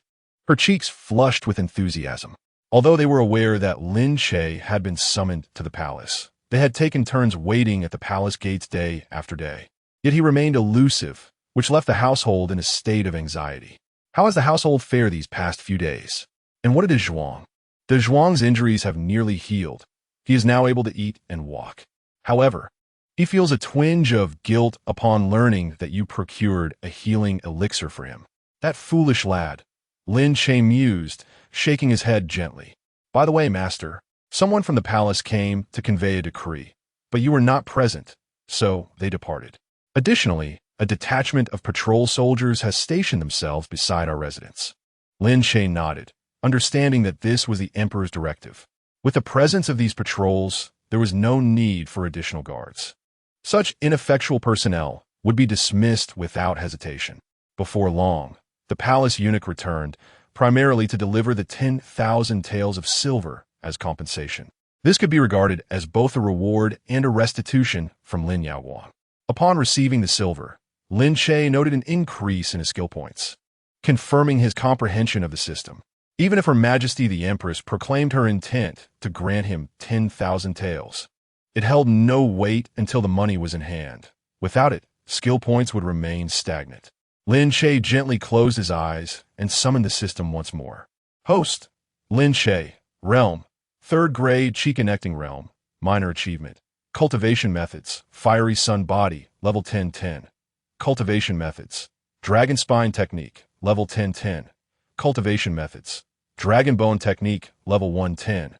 her cheeks flushed with enthusiasm. Although they were aware that Lin Che had been summoned to the palace, they had taken turns waiting at the palace gates day after day. Yet he remained elusive, which left the household in a state of anxiety. How has the household fared these past few days? And what of De Zhuang? De Zhuang's injuries have nearly healed. He is now able to eat and walk. However, he feels a twinge of guilt upon learning that you procured a healing elixir for him. That foolish lad, Lin Che mused, shaking his head gently. By the way, master, someone from the palace came to convey a decree, but you were not present, so they departed. Additionally, a detachment of patrol soldiers has stationed themselves beside our residence. Lin Che nodded, understanding that this was the Emperor's directive. With the presence of these patrols, there was no need for additional guards. Such ineffectual personnel would be dismissed without hesitation. Before long, the palace eunuch returned, primarily to deliver the 10,000 taels of silver as compensation. This could be regarded as both a reward and a restitution from Lin Yaowang. Upon receiving the silver, Lin Che noted an increase in his skill points, confirming his comprehension of the system. Even if Her Majesty the Empress proclaimed her intent to grant him 10,000 taels, it held no weight until the money was in hand. Without it, skill points would remain stagnant. Lin Che gently closed his eyes and summoned the system once more. Host, Lin Che, Realm, 3rd grade Chi Connecting Realm, Minor Achievement. Cultivation Methods, Fiery Sun Body, Level 1010. Cultivation Methods, Dragon Spine Technique, Level 1010. Cultivation Methods, Dragon Bone Technique, Level 110.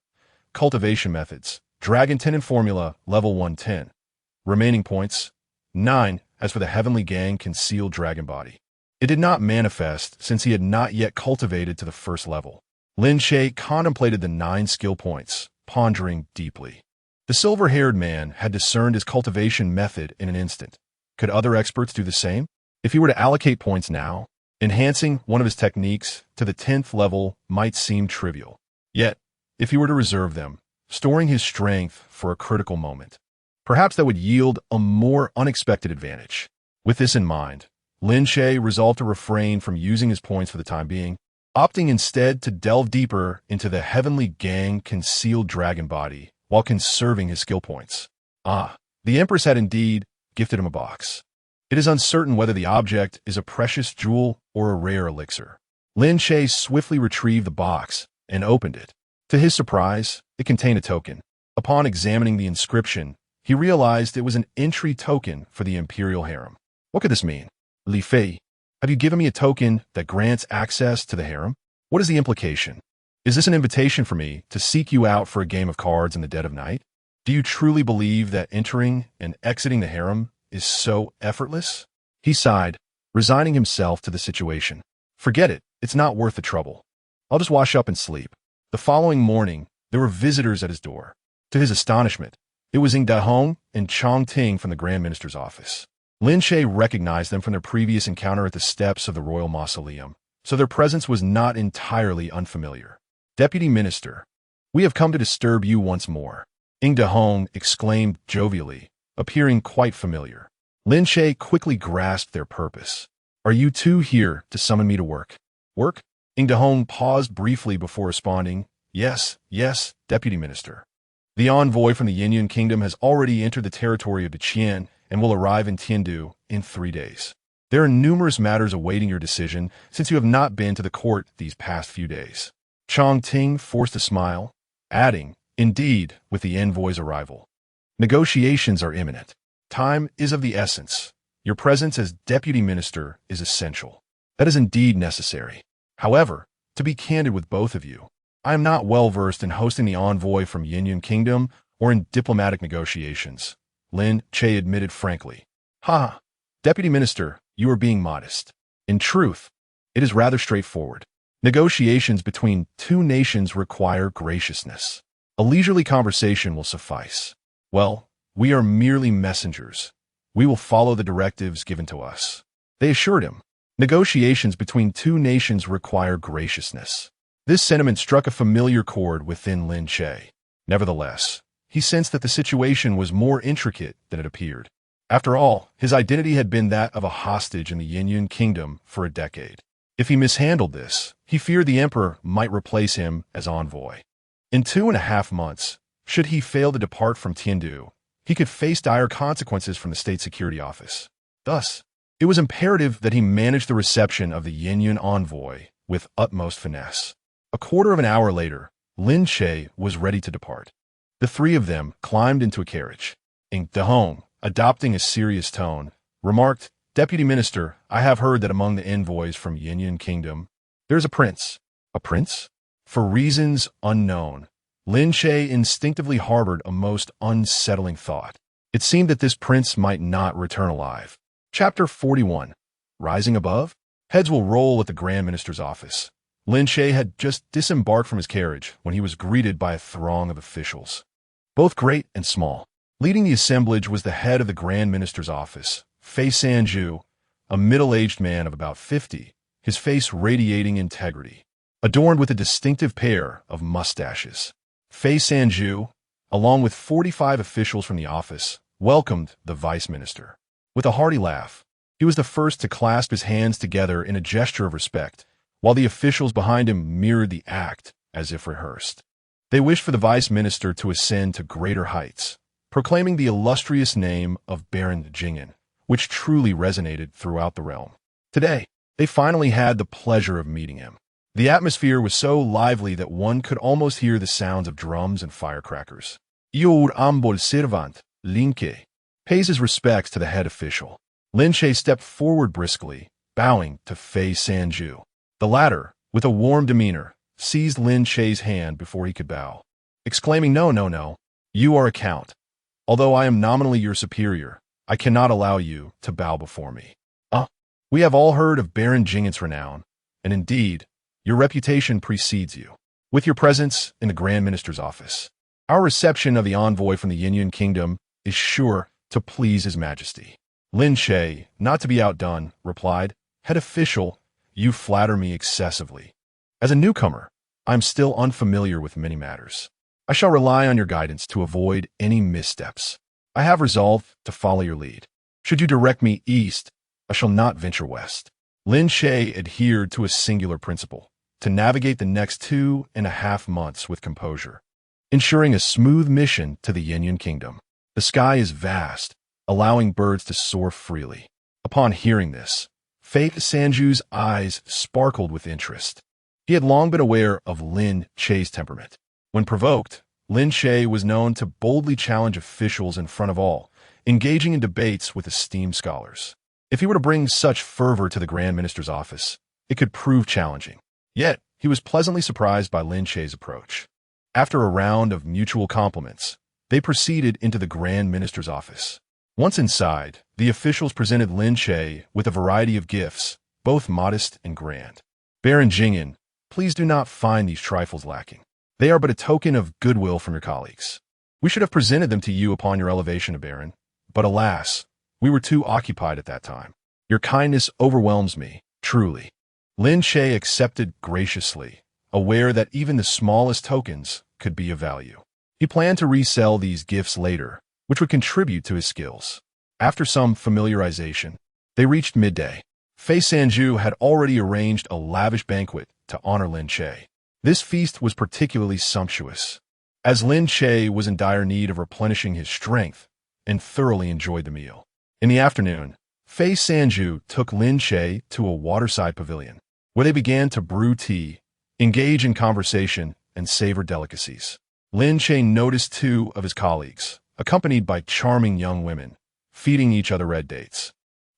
Cultivation Methods, Dragon Tendon Formula, Level 110. Remaining points, 9. As for the Heavenly Gang Concealed Dragon Body, it did not manifest since he had not yet cultivated to the 1st level. Lin Che contemplated the 9 skill points, pondering deeply. The silver-haired man had discerned his cultivation method in an instant. Could other experts do the same? If he were to allocate points now, enhancing one of his techniques to the 10th level might seem trivial. Yet, if he were to reserve them, storing his strength for a critical moment, perhaps that would yield a more unexpected advantage. With this in mind, Lin Che resolved to refrain from using his points for the time being, opting instead to delve deeper into the Heavenly Gang Concealed Dragon Body while conserving his skill points. The Empress had indeed gifted him a box. It is uncertain whether the object is a precious jewel or a rare elixir. Lin Che swiftly retrieved the box and opened it. To his surprise, it contained a token. Upon examining the inscription, he realized it was an entry token for the Imperial Harem. What could this mean? Li Fei, have you given me a token that grants access to the harem? What is the implication? Is this an invitation for me to seek you out for a game of cards in the dead of night? Do you truly believe that entering and exiting the harem is so effortless? He sighed, resigning himself to the situation. Forget it, it's not worth the trouble. I'll just wash up and sleep. The following morning, there were visitors at his door. To his astonishment, it was Ying Dahong and Chong Ting from the Grand Minister's office. Lin Che recognized them from their previous encounter at the steps of the royal mausoleum, so their presence was not entirely unfamiliar. Deputy Minister, we have come to disturb you once more, Ying Dahong exclaimed jovially, appearing quite familiar. Lin Che quickly grasped their purpose. Are you two here to summon me to work? Work? Ying Dahong paused briefly before responding, Yes, Deputy Minister. The envoy from the Yinyun Kingdom has already entered the territory of Daqian and will arrive in Tiandu in 3 days. There are numerous matters awaiting your decision since you have not been to the court these past few days. Chong Ting forced a smile, adding, Indeed, with the envoy's arrival, negotiations are imminent. Time is of the essence. Your presence as Deputy Minister is essential. That is indeed necessary. However, to be candid with both of you, I am not well versed in hosting the envoy from Yinyun Kingdom or in diplomatic negotiations, Lin Che admitted frankly. Deputy Minister, you are being modest. In truth, it is rather straightforward. Negotiations between 2 nations require graciousness. A leisurely conversation will suffice. Well, we are merely messengers. We will follow the directives given to us. They assured him. Negotiations between 2 nations require graciousness. This sentiment struck a familiar chord within Lin Che. Nevertheless, he sensed that the situation was more intricate than it appeared. After all, his identity had been that of a hostage in the Yinyun Kingdom for a decade. If he mishandled this, he feared the Emperor might replace him as envoy. In 2.5 months, should he fail to depart from Tiandu, he could face dire consequences from the State Security Office. Thus, it was imperative that he manage the reception of the Yinyun envoy with utmost finesse. A quarter of an hour later, Lin Che was ready to depart. The three of them climbed into a carriage. De Hong, adopting a serious tone, remarked, "Deputy Minister, I have heard that among the envoys from Yinyan Kingdom, there's a prince." A prince? For reasons unknown, Lin Che instinctively harbored a most unsettling thought. It seemed that this prince might not return alive. Chapter 41. Rising Above? Heads will roll at the Grand Minister's office. Lin Che had just disembarked from his carriage when he was greeted by a throng of officials, both great and small. Leading the assemblage was the head of the Grand Minister's office, Fei Sanju, a middle-aged man of about 50, his face radiating integrity, adorned with a distinctive pair of mustaches. Fei Sanju, along with 45 officials from the office, welcomed the vice minister. With a hearty laugh, he was the first to clasp his hands together in a gesture of respect, while the officials behind him mirrored the act as if rehearsed. They wished for the vice minister to ascend to greater heights, proclaiming the illustrious name of Baron Jingen, which truly resonated throughout the realm. Today, they finally had the pleasure of meeting him. The atmosphere was so lively that one could almost hear the sounds of drums and firecrackers. Your ambol servant, Lin Che, pays his respects to the head official. Lin Che stepped forward briskly, bowing to Fei Sanju. The latter, with a warm demeanor, seized Lin Che's hand before he could bow, exclaiming, No, you are a count. Although I am nominally your superior, I cannot allow you to bow before me. We have all heard of Baron Jingen's renown, and indeed, your reputation precedes you. With your presence in the Grand Minister's office, our reception of the envoy from the Yinyan Kingdom is sure to please His Majesty. Lin Che, not to be outdone, replied, Head official, you flatter me excessively. As a newcomer, I am still unfamiliar with many matters. I shall rely on your guidance to avoid any missteps. I have resolved to follow your lead. Should you direct me east, I shall not venture west. Lin Che adhered to a singular principle, to navigate the next 2.5 months with composure, ensuring a smooth mission to the Yinyan Kingdom. The sky is vast, allowing birds to soar freely. Upon hearing this, Fei Sanju's eyes sparkled with interest. He had long been aware of Lin Che's temperament. When provoked, Lin Che was known to boldly challenge officials in front of all, engaging in debates with esteemed scholars. If he were to bring such fervor to the Grand Minister's office, it could prove challenging. Yet, he was pleasantly surprised by Lin Che's approach. After a round of mutual compliments, they proceeded into the Grand Minister's office. Once inside, the officials presented Lin Che with a variety of gifts, both modest and grand. Baron Jingen, please do not find these trifles lacking. They are but a token of goodwill from your colleagues. We should have presented them to you upon your elevation to Baron, but alas, we were too occupied at that time. Your kindness overwhelms me, truly. Lin Che accepted graciously, aware that even the smallest tokens could be of value. He planned to resell these gifts later, which would contribute to his skills. After some familiarization, they reached midday. Fei Sanju had already arranged a lavish banquet to honor Lin Che. This feast was particularly sumptuous, as Lin Che was in dire need of replenishing his strength and thoroughly enjoyed the meal. In the afternoon, Fei Sanju took Lin Che to a waterside pavilion, where they began to brew tea, engage in conversation, and savor delicacies. Lin Che noticed 2 of his colleagues, accompanied by charming young women, feeding each other red dates,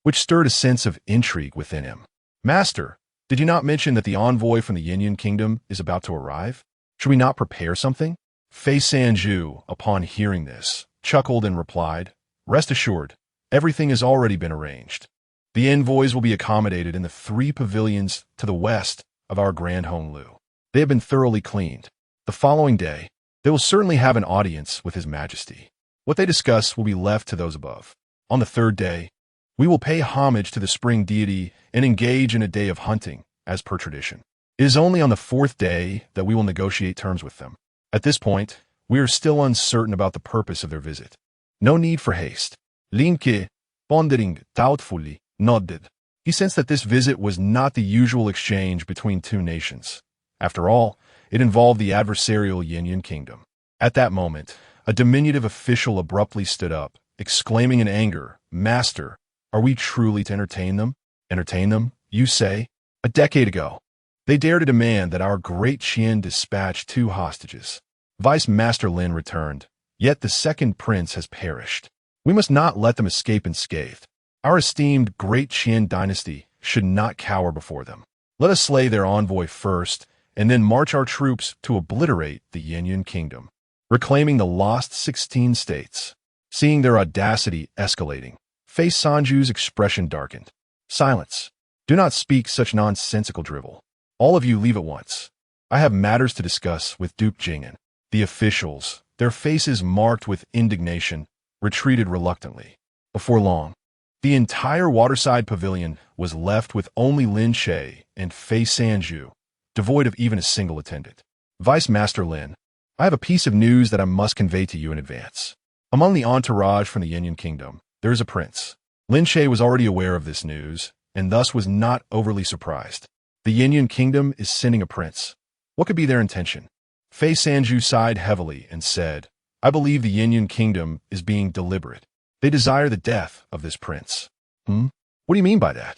which stirred a sense of intrigue within him. Master, did you not mention that the envoy from the Yinyan Kingdom is about to arrive? Should we not prepare something? Fei Sanju, upon hearing this, chuckled and replied, Rest assured, everything has already been arranged. The envoys will be accommodated in the 3 pavilions to the west of our Grand Honglu. They have been thoroughly cleaned. The following day, they will certainly have an audience with His Majesty. What they discuss will be left to those above. On the 3rd day, we will pay homage to the spring deity and engage in a day of hunting, as per tradition. It is only on the 4th day that we will negotiate terms with them. At this point, we are still uncertain about the purpose of their visit. No need for haste. Lin Che, pondering doubtfully, nodded. He sensed that this visit was not the usual exchange between 2 nations. After all, it involved the adversarial Yinyan Kingdom. At that moment, a diminutive official abruptly stood up, exclaiming in anger, Master, are we truly to entertain them? Entertain them, you say? A decade ago, they dared to demand that our great Qian dispatch 2 hostages. Vice Master Lin returned, yet the second prince has perished. We must not let them escape unscathed. Our esteemed Great Qian dynasty should not cower before them. Let us slay their envoy first, and then march our troops to obliterate the Yin kingdom, reclaiming the lost 16 states. Seeing their audacity escalating, Fei Sanju's expression darkened. Silence. Do not speak such nonsensical drivel. All of you leave at once. I have matters to discuss with Duke Zhenguo. The officials, their faces marked with indignation, retreated reluctantly. Before long, the entire waterside pavilion was left with only Lin Che and Fei Sanju, devoid of even a single attendant. Vice Master Lin, I have a piece of news that I must convey to you in advance. Among the entourage from the Yin kingdom, there is a prince. Lin Che was already aware of this news, and thus was not overly surprised. The Yin kingdom is sending a prince. What could be their intention? Fei Sanju sighed heavily and said, I believe the Yin kingdom is being deliberate. They desire the death of this prince. What do you mean by that?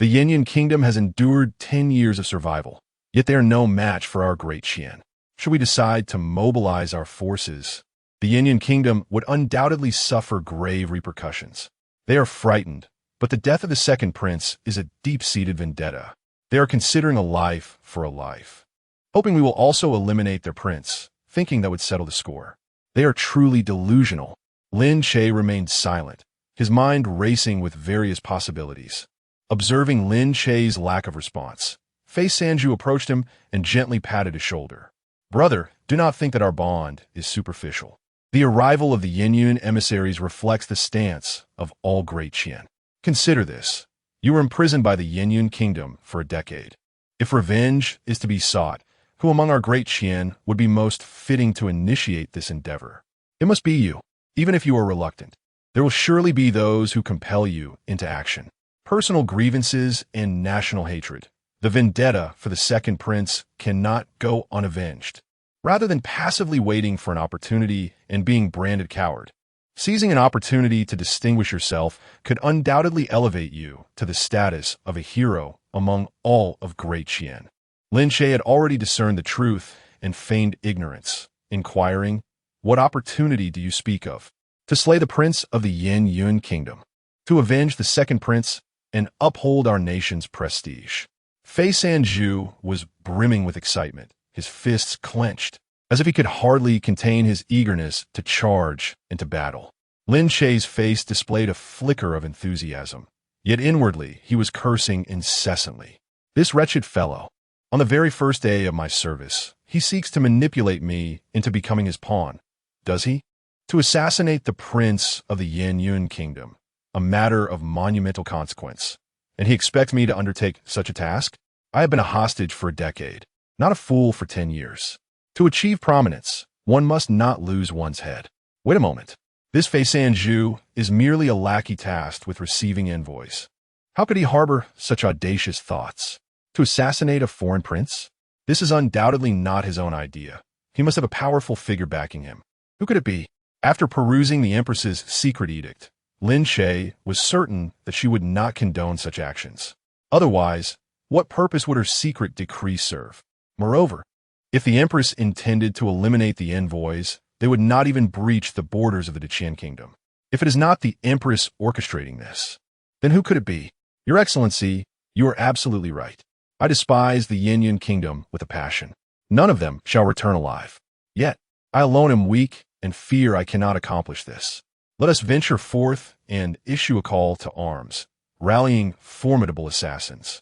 The Yin kingdom has endured 10 years of survival, yet they are no match for our Great Qian. Should we decide to mobilize our forces, the Yin kingdom would undoubtedly suffer grave repercussions. They are frightened, but the death of the second prince is a deep-seated vendetta. They are considering a life for a life, hoping we will also eliminate their prince, thinking that would settle the score. They are truly delusional. Lin Che remained silent, his mind racing with various possibilities. Observing Lin Che's lack of response, Fei Sanju approached him and gently patted his shoulder. Brother, do not think that our bond is superficial. The arrival of the Yin emissaries reflects the stance of all Great Qian. Consider this. You were imprisoned by the Yin kingdom for a decade. If revenge is to be sought, who among our Great Qian would be most fitting to initiate this endeavor? It must be you. Even if you are reluctant, there will surely be those who compel you into action. Personal grievances and national hatred. The vendetta for the second prince cannot go unavenged. Rather than passively waiting for an opportunity and being branded coward, seizing an opportunity to distinguish yourself could undoubtedly elevate you to the status of a hero among all of Great Qian. Lin Che had already discerned the truth and feigned ignorance, inquiring, What opportunity do you speak of? To slay the prince of the Yin kingdom, to avenge the second prince, and uphold our nation's prestige. Fei Sanju was brimming with excitement, his fists clenched, as if he could hardly contain his eagerness to charge into battle. Lin Che's face displayed a flicker of enthusiasm, yet inwardly he was cursing incessantly. This wretched fellow, on the very first day of my service, he seeks to manipulate me into becoming his pawn. Does he? To assassinate the prince of the Yin kingdom, a matter of monumental consequence. And he expects me to undertake such a task? I have been a hostage for a decade, not a fool for 10 years. To achieve prominence, one must not lose one's head. Wait a moment. This Fei Sanju is merely a lackey tasked with receiving envoys. How could he harbor such audacious thoughts? To assassinate a foreign prince? This is undoubtedly not his own idea. He must have a powerful figure backing him. Who could it be? After perusing the Empress's secret edict, Lin Che was certain that she would not condone such actions. Otherwise, what purpose would her secret decree serve? Moreover, if the Empress intended to eliminate the envoys, they would not even breach the borders of the Daqian kingdom. If it is not the Empress orchestrating this, then who could it be? Your Excellency, you are absolutely right. I despise the Yin kingdom with a passion. None of them shall return alive. Yet, I alone am weak and fear I cannot accomplish this. Let us venture forth and issue a call to arms, rallying formidable assassins.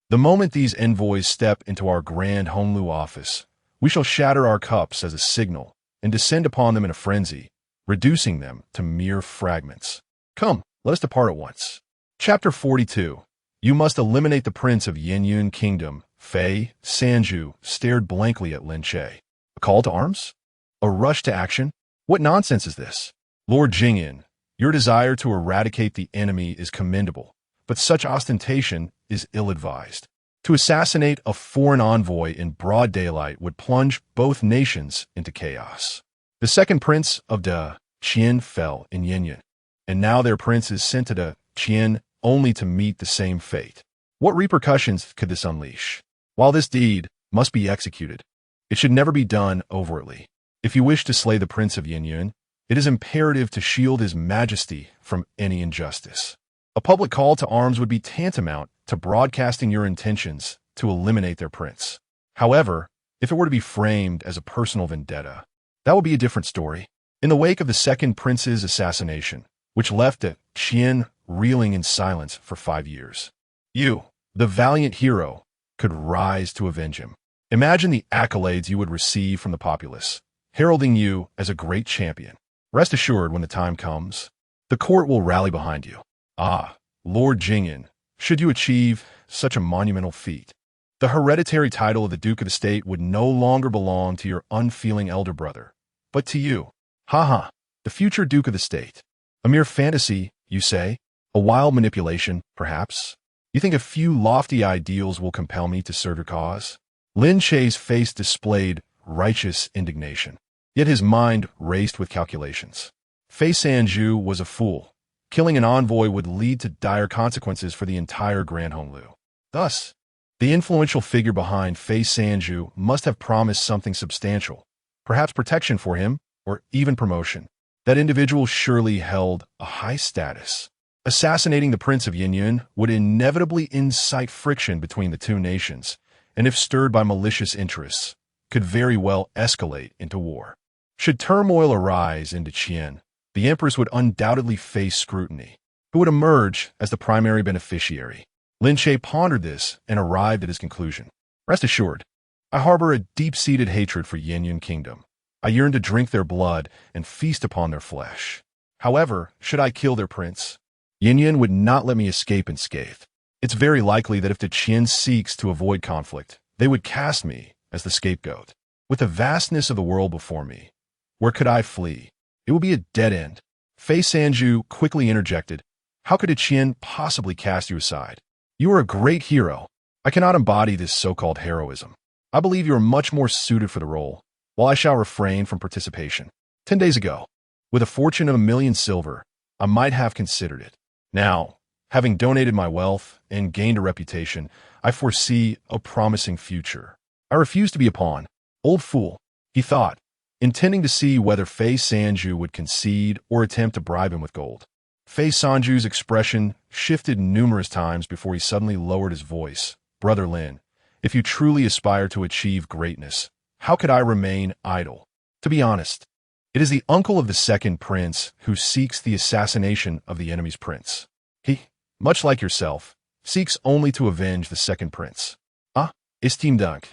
The moment these envoys step into our grand Honglu office, we shall shatter our cups as a signal and descend upon them in a frenzy, reducing them to mere fragments. Come, let us depart at once. Chapter 42. You must eliminate the prince of Yin kingdom. Fei Sanju stared blankly at Lin Che. A call to arms? A rush to action? What nonsense is this? Lord Jingyan, your desire to eradicate the enemy is commendable, but such ostentation is ill-advised. To assassinate a foreign envoy in broad daylight would plunge both nations into chaos. The second prince of Daqian fell in Yin, and now their prince is sent to Daqian only to meet the same fate. What repercussions could this unleash? While this deed must be executed, it should never be done overtly. If you wish to slay the Prince of Yinyun, it is imperative to shield his majesty from any injustice. A public call to arms would be tantamount to broadcasting your intentions to eliminate their prince. However, if it were to be framed as a personal vendetta, that would be a different story. In the wake of the second prince's assassination, which left Daqian reeling in silence for 5 years, you, the valiant hero, could rise to avenge him. Imagine the accolades you would receive from the populace, heralding you as a great champion. Rest assured, when the time comes, the court will rally behind you. Ah, Lord Jingyan, should you achieve such a monumental feat, the hereditary title of the Duke of the State would no longer belong to your unfeeling elder brother, but to you. Haha, the future Duke of the State. A mere fantasy, you say? A wild manipulation, perhaps? You think a few lofty ideals will compel me to serve your cause? Lin Che's face displayed righteous indignation, yet his mind raced with calculations. Fei Sanju was a fool. Killing an envoy would lead to dire consequences for the entire Grand Honglu. Thus, the influential figure behind Fei Sanju must have promised something substantial, perhaps protection for him, or even promotion. That individual surely held a high status. Assassinating the Prince of Yinyun would inevitably incite friction between the two nations, and if stirred by malicious interests, could very well escalate into war. Should turmoil arise in Daqian, the Empress would undoubtedly face scrutiny. Who would emerge as the primary beneficiary? Lin Che pondered this and arrived at his conclusion. Rest assured, I harbor a deep-seated hatred for Yinyun Kingdom. I yearn to drink their blood and feast upon their flesh. However, should I kill their prince, Yinyun would not let me escape unscathed. It's very likely that if Daqian seeks to avoid conflict, they would cast me as the scapegoat. With the vastness of the world before me, where could I flee? It would be a dead end. Fei Sanju quickly interjected. How could Daqian possibly cast you aside? You are a great hero. I cannot embody this so-called heroism. I believe you are much more suited for the role, while I shall refrain from participation. 10 days ago, with a fortune of 1 million silver, I might have considered it. Now, having donated my wealth and gained a reputation, I foresee a promising future. I refuse to be a pawn. Old fool, he thought, intending to see whether Fei Sanju would concede or attempt to bribe him with gold. Fei Sanju's expression shifted numerous times before he suddenly lowered his voice. Brother Lin, if you truly aspire to achieve greatness, how could I remain idle? To be honest, it is the uncle of the second prince who seeks the assassination of the enemy's prince. He, much like yourself, seeks only to avenge the second prince. Ah, esteemed Dunk,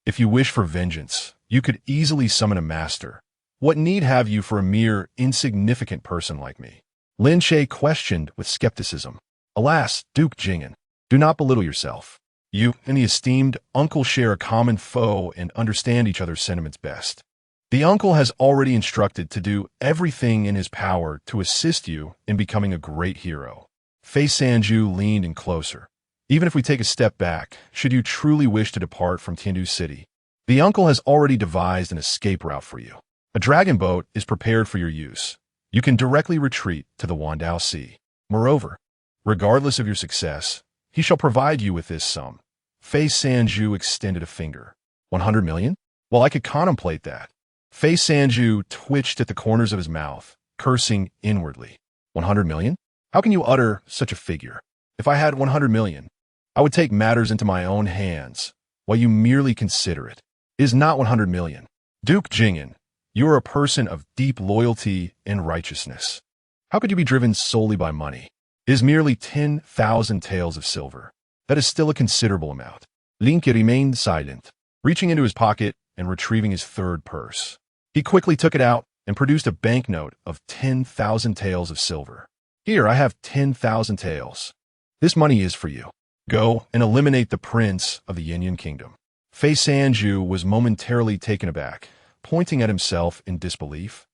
if you wish for vengeance, you could easily summon a master. What need have you for a mere insignificant person like me? Lin Che questioned with skepticism. Alas, Duke Jingyan, do not belittle yourself. You and the esteemed uncle share a common foe and understand each other's sentiments best. The uncle has already instructed to do everything in his power to assist you in becoming a great hero. Fei Sanju leaned in closer. Even if we take a step back, should you truly wish to depart from Tiandu City, the uncle has already devised an escape route for you. A dragon boat is prepared for your use. You can directly retreat to the Wandao Sea. Moreover, regardless of your success, he shall provide you with this sum. Fei Sanju extended a finger. 100 million? Well, I could contemplate that. Fei Sanju twitched at the corners of his mouth, cursing inwardly. 100 million? How can you utter such a figure? If I had 100 million, I would take matters into my own hands, while you merely consider it. It is not 100 million. Duke Jingyan, you are a person of deep loyalty and righteousness. How could you be driven solely by money? It is merely 10,000 taels of silver. That is still a considerable amount. Lin Che remained silent, reaching into his pocket and retrieving his third purse. He quickly took it out and produced a banknote of 10,000 taels of silver. Here, I have 10,000 taels. This money is for you. Go and eliminate the prince of the Yinyun Kingdom. Fei Sanju was momentarily taken aback, pointing at himself in disbelief.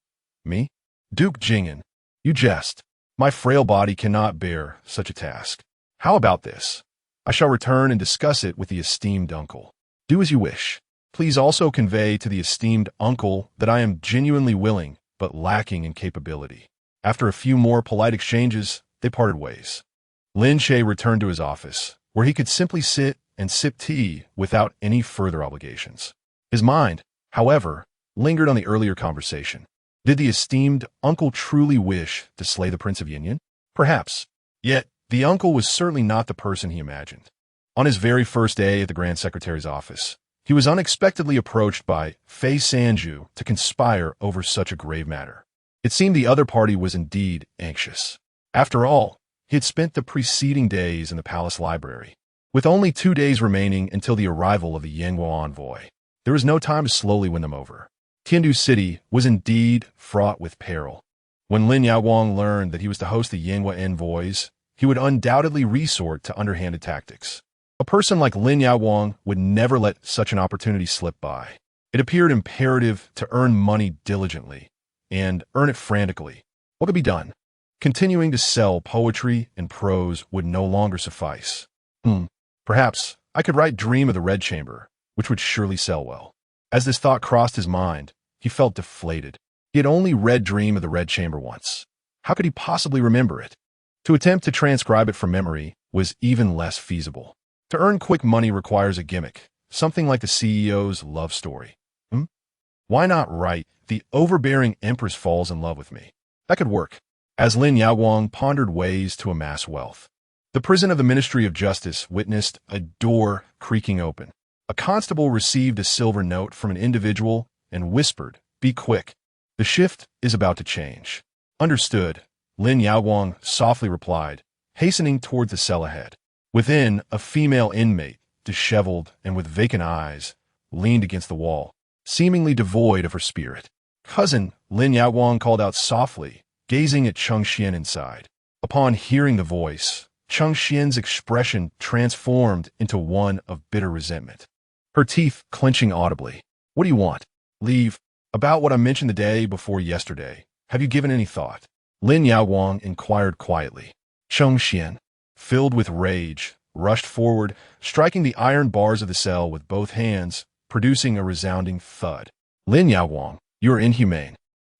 Me? Duke Jingyan, you jest. My frail body cannot bear such a task. How about this? I shall return and discuss it with the esteemed uncle. Do as you wish. Please also convey to the esteemed uncle that I am genuinely willing, but lacking in capability. After a few more polite exchanges, they parted ways. Lin Che returned to his office, where he could simply sit and sip tea without any further obligations. His mind, however, lingered on the earlier conversation. Did the esteemed uncle truly wish to slay the Prince of Yinyan? Perhaps. Yet, the uncle was certainly not the person he imagined. On his very first day at the Grand Secretary's office, he was unexpectedly approached by Fei Sanju to conspire over such a grave matter. It seemed the other party was indeed anxious. After all, he had spent the preceding days in the palace library. With only 2 days remaining until the arrival of the Zhenguo envoy, there was no time to slowly win them over. Tiandu City was indeed fraught with peril. When Lin Yaowang learned that he was to host the Zhenguo envoys, he would undoubtedly resort to underhanded tactics. A person like Lin Yaowang would never let such an opportunity slip by. It appeared imperative to earn money diligently and earn it frantically. What could be done? Continuing to sell poetry and prose would no longer suffice. Perhaps I could write Dream of the Red Chamber, which would surely sell well. As this thought crossed his mind, he felt deflated. He had only read Dream of the Red Chamber once. How could he possibly remember it? To attempt to transcribe it from memory was even less feasible. To earn quick money requires a gimmick, something like the CEO's love story. Why not write, "The overbearing Empress falls in love with me"? That could work. As Lin Yaowang pondered ways to amass wealth, the prison of the Ministry of Justice witnessed a door creaking open. A constable received a silver note from an individual and whispered, "Be quick. The shift is about to change." Understood, Lin Yaowang softly replied, hastening toward the cell ahead. Within, a female inmate, disheveled and with vacant eyes, leaned against the wall, seemingly devoid of her spirit. "Cousin," Lin Yaowang called out softly, gazing at Cheng Xian inside. Upon hearing the voice, Cheng Xian's expression transformed into one of bitter resentment, her teeth clenching audibly. "What do you want?" "Leave. About what I mentioned the day before yesterday. Have you given any thought?" Lin Yaowang inquired quietly. Cheng Xian, filled with rage, rushed forward, striking the iron bars of the cell with both hands, producing a resounding thud. "Lin Yaowang, you are inhumane.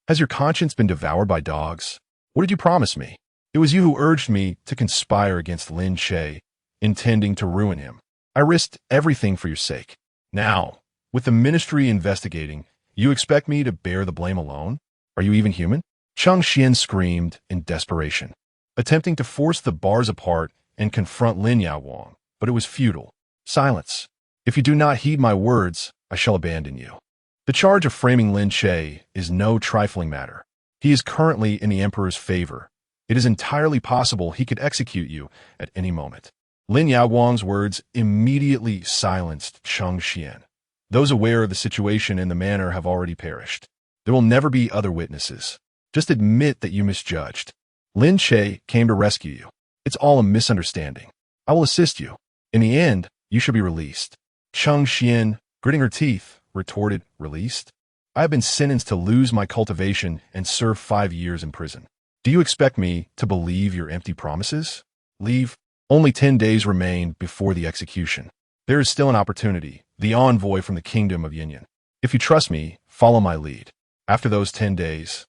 Has your conscience been devoured by dogs? What did you promise me? It was you who urged me to conspire against Lin Che, intending to ruin him. I risked everything for your sake. Now, with the ministry investigating, you expect me to bear the blame alone? Are you even human?" Cheng Xian screamed in desperation, attempting to force the bars apart and confront Lin Yaowang, but it was futile. "Silence. If you do not heed my words, I shall abandon you." The charge of framing Lin Che is no trifling matter. He is currently in the Emperor's favor. It is entirely possible he could execute you at any moment. Lin Yaowang's words immediately silenced Cheng Xian. Those aware of the situation and the manner have already perished. There will never be other witnesses. Just admit that you misjudged. Lin Che came to rescue you. It's all a misunderstanding. I will assist you. In the end, you shall be released. Cheng Xian, gritting her teeth, retorted, "Released? I have been sentenced to lose my cultivation and serve 5 years in prison. Do you expect me to believe your empty promises? Leave. Only 10 days remain before the execution. There is still an opportunity, the envoy from the kingdom of Yinyan. If you trust me, follow my lead. After those 10 days,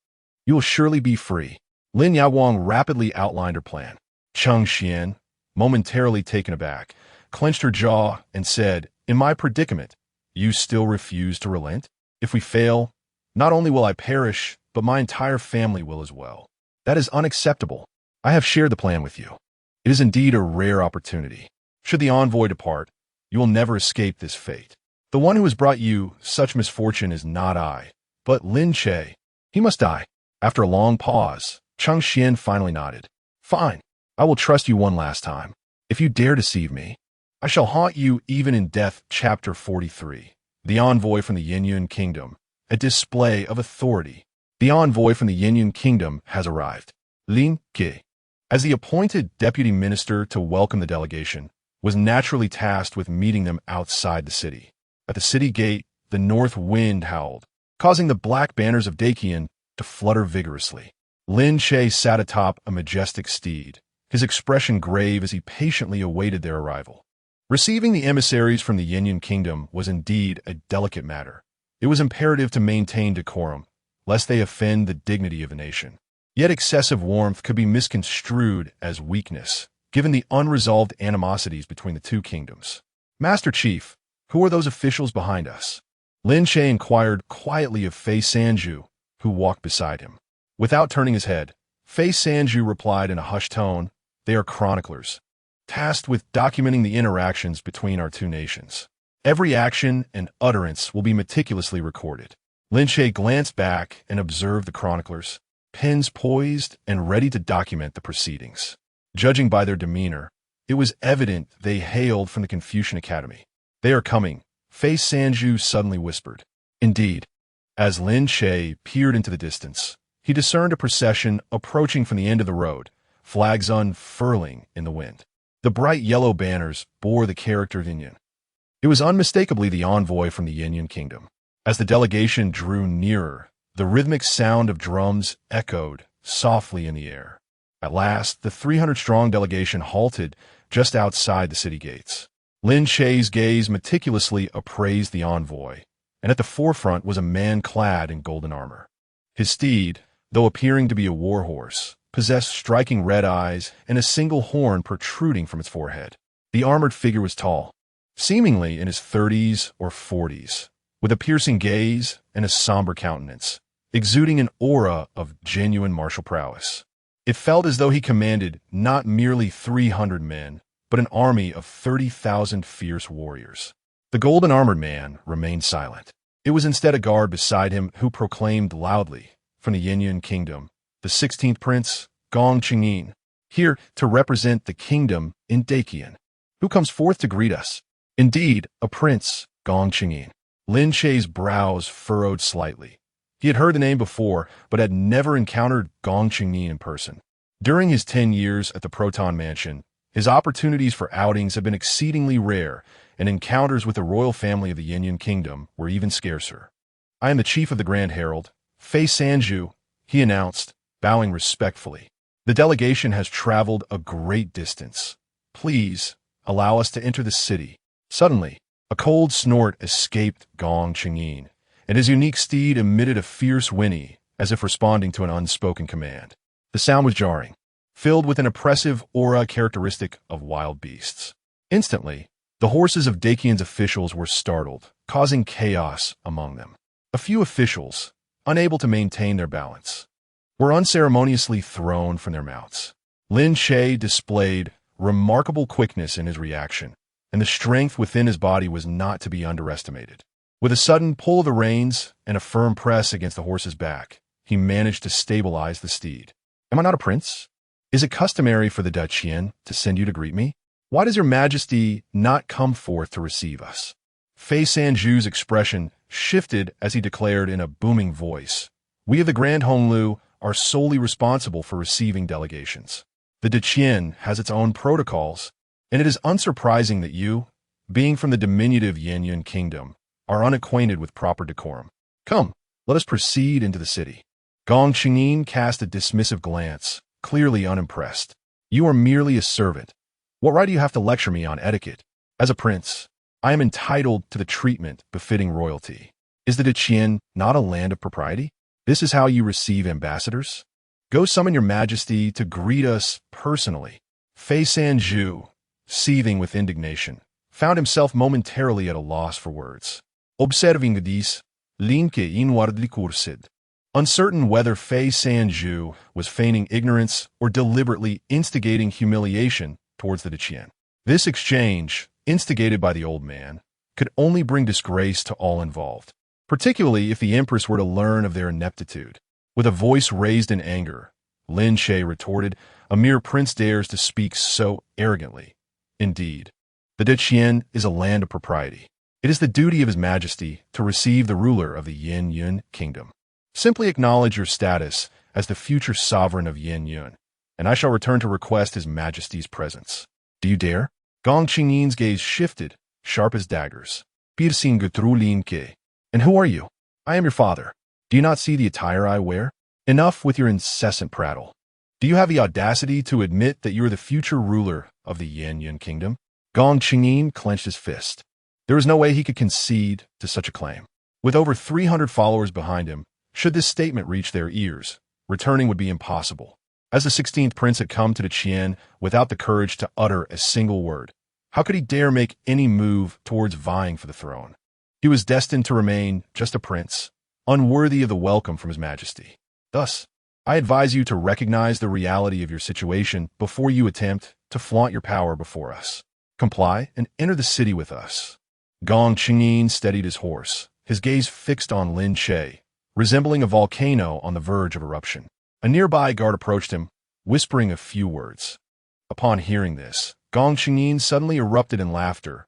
you will surely be free." Lin Yaowang rapidly outlined her plan. Cheng Xian, momentarily taken aback, clenched her jaw and said, "In my predicament, you still refuse to relent? If we fail, not only will I perish, but my entire family will as well. That is unacceptable. I have shared the plan with you. It is indeed a rare opportunity. Should the envoy depart, you will never escape this fate. The one who has brought you such misfortune is not I, but Lin Che. He must die." After a long pause, Cheng Xian finally nodded. "Fine. I will trust you one last time. If you dare deceive me, I shall haunt you even in death." Chapter 43. The envoy from the Yinyan Kingdom. A display of authority. The envoy from the Yinyan Kingdom has arrived. Lin Che, as the appointed deputy minister to welcome the delegation, was naturally tasked with meeting them outside the city. At the city gate, the north wind howled, causing the black banners of Daqian to flutter vigorously. Lin Che sat atop a majestic steed, his expression grave as he patiently awaited their arrival. Receiving the emissaries from the Yinyan Kingdom was indeed a delicate matter. It was imperative to maintain decorum, lest they offend the dignity of the nation. Yet excessive warmth could be misconstrued as weakness, given the unresolved animosities between the two kingdoms. "Master Chief, who are those officials behind us?" Lin Che inquired quietly of Fei Sanju, who walked beside him. Without turning his head, Fei Sanju replied in a hushed tone, "They are chroniclers, tasked with documenting the interactions between our two nations. Every action and utterance will be meticulously recorded." Lin Che glanced back and observed the chroniclers, pens poised and ready to document the proceedings. Judging by their demeanor, it was evident they hailed from the Confucian Academy. "They are coming," Fei Sanju suddenly whispered. Indeed, as Lin Che peered into the distance, he discerned a procession approaching from the end of the road, flags unfurling in the wind. The bright yellow banners bore the character of Yin. It was unmistakably the envoy from the Yin Kingdom. As the delegation drew nearer, the rhythmic sound of drums echoed softly in the air. At last, the 300-strong delegation halted just outside the city gates. Lin Che's gaze meticulously appraised the envoy, and at the forefront was a man clad in golden armor. His steed, though appearing to be a war horse, possessed striking red eyes and a single horn protruding from its forehead. The armored figure was tall, seemingly in his 30s or 40s, with a piercing gaze and a somber countenance, exuding an aura of genuine martial prowess. It felt as though he commanded not merely 300 men, but an army of 30,000 fierce warriors. The golden-armored man remained silent. It was instead a guard beside him who proclaimed loudly, from the Yin Kingdom, the 16th prince, Gong Qingyin, here to represent the kingdom in Daqian. Who comes forth to greet us? Indeed, a prince, Gong Qingyin. Lin Che's brows furrowed slightly. He had heard the name before, but had never encountered Gong Qingyin in person. During his 10 years at the Proton Mansion, his opportunities for outings had been exceedingly rare, and encounters with the royal family of the Yin Kingdom were even scarcer. "I am the chief of the Grand Herald, Fei Sanju," he announced, bowing respectfully. "The delegation has traveled a great distance. Please allow us to enter the city." Suddenly, a cold snort escaped Gong Qingyin, and his unique steed emitted a fierce whinny, as if responding to an unspoken command. The sound was jarring, filled with an oppressive aura characteristic of wild beasts. Instantly, the horses of Daqian's officials were startled, causing chaos among them. A few officials, unable to maintain their balance, were unceremoniously thrown from their mounts. Lin Che displayed remarkable quickness in his reaction, and the strength within his body was not to be underestimated. With a sudden pull of the reins and a firm press against the horse's back, he managed to stabilize the steed. "Am I not a prince? Is it customary for the Daqian to send you to greet me? Why does your majesty not come forth to receive us?" Fei Sanju's expression shifted as he declared in a booming voice, "We of the Grand Honglu are solely responsible for receiving delegations. The Daqian has its own protocols, and it is unsurprising that you, being from the diminutive Yin Kingdom, are unacquainted with proper decorum. Come, let us proceed into the city." Gong Qingyin cast a dismissive glance, clearly unimpressed. "You are merely a servant. What right do you have to lecture me on etiquette? As a prince, I am entitled to the treatment befitting royalty. Is the Daqian not a land of propriety? This is how you receive ambassadors? Go summon your majesty to greet us personally." Fei Sanju, seething with indignation, found himself momentarily at a loss for words. Observing this, Lin Che inwardly cursed. Uncertain whether Fei Sanju was feigning ignorance or deliberately instigating humiliation towards the Daqian. This exchange, instigated by the old man, could only bring disgrace to all involved, particularly if the Empress were to learn of their ineptitude. With a voice raised in anger, Lin Che retorted, "A mere prince dares to speak so arrogantly. Indeed, the Daqian is a land of propriety. It is the duty of His Majesty to receive the ruler of the Yin Kingdom. Simply acknowledge your status as the future sovereign of Yin, and I shall return to request His Majesty's presence. Do you dare?" Gong Qingyin's gaze shifted, sharp as daggers. "Piercing Gutru Lin Che. And who are you?" "I am your father. Do you not see the attire I wear? Enough with your incessant prattle. Do you have the audacity to admit that you are the future ruler of the Yin Kingdom?" Gong Qingyin clenched his fist. There was no way he could concede to such a claim. With over 300 followers behind him, should this statement reach their ears, returning would be impossible. As the 16th prince had come to the Qian without the courage to utter a single word, how could he dare make any move towards vying for the throne? He was destined to remain just a prince, unworthy of the welcome from His Majesty. Thus, I advise you to recognize the reality of your situation before you attempt to flaunt your power before us. Comply and enter the city with us. Gong Qingyin steadied his horse, his gaze fixed on Lin Che, resembling a volcano on the verge of eruption. A nearby guard approached him, whispering a few words. Upon hearing this, Gong Qingyin suddenly erupted in laughter.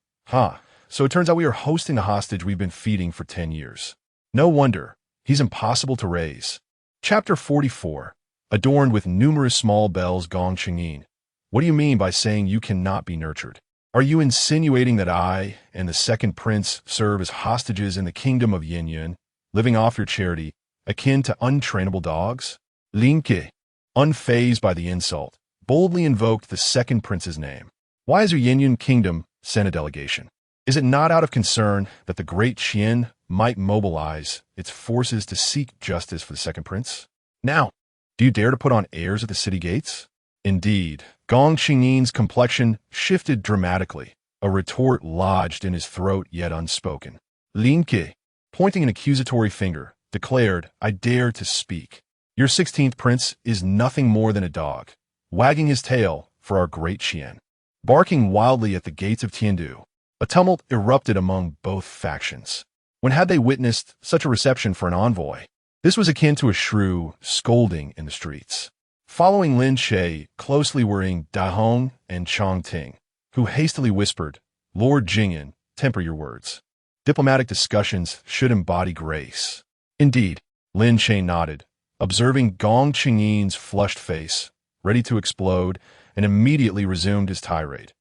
So it turns out we are hosting the hostage we've been feeding for 10 years. No wonder, he's impossible to raise. Chapter 44. Adorned with numerous small bells. Gong Qingyin. What do you mean by saying you cannot be nurtured? Are you insinuating that I and the second prince serve as hostages in the kingdom of Yin, living off your charity, akin to untrainable dogs? Lin Che, unfazed by the insult, boldly invoked the second prince's name. Why has your Yin kingdom sent a delegation? Is it not out of concern that the great Qian might mobilize its forces to seek justice for the second prince? Now, do you dare to put on airs at the city gates? Indeed, Gong Qingyin's complexion shifted dramatically, a retort lodged in his throat yet unspoken. Lin Che, pointing an accusatory finger, declared, I dare to speak. Your 16th prince is nothing more than a dog, wagging his tail for our great Qian. Barking wildly at the gates of Tiandu, a tumult erupted among both factions. When had they witnessed such a reception for an envoy? This was akin to a shrew scolding in the streets. Following Lin Che, closely worrying Da Hong and Chong Ting, who hastily whispered, Lord Jingyan, temper your words. Diplomatic discussions should embody grace. Indeed, Lin Che nodded, observing Gong Qingyin's flushed face, ready to explode, and immediately resumed his tirade.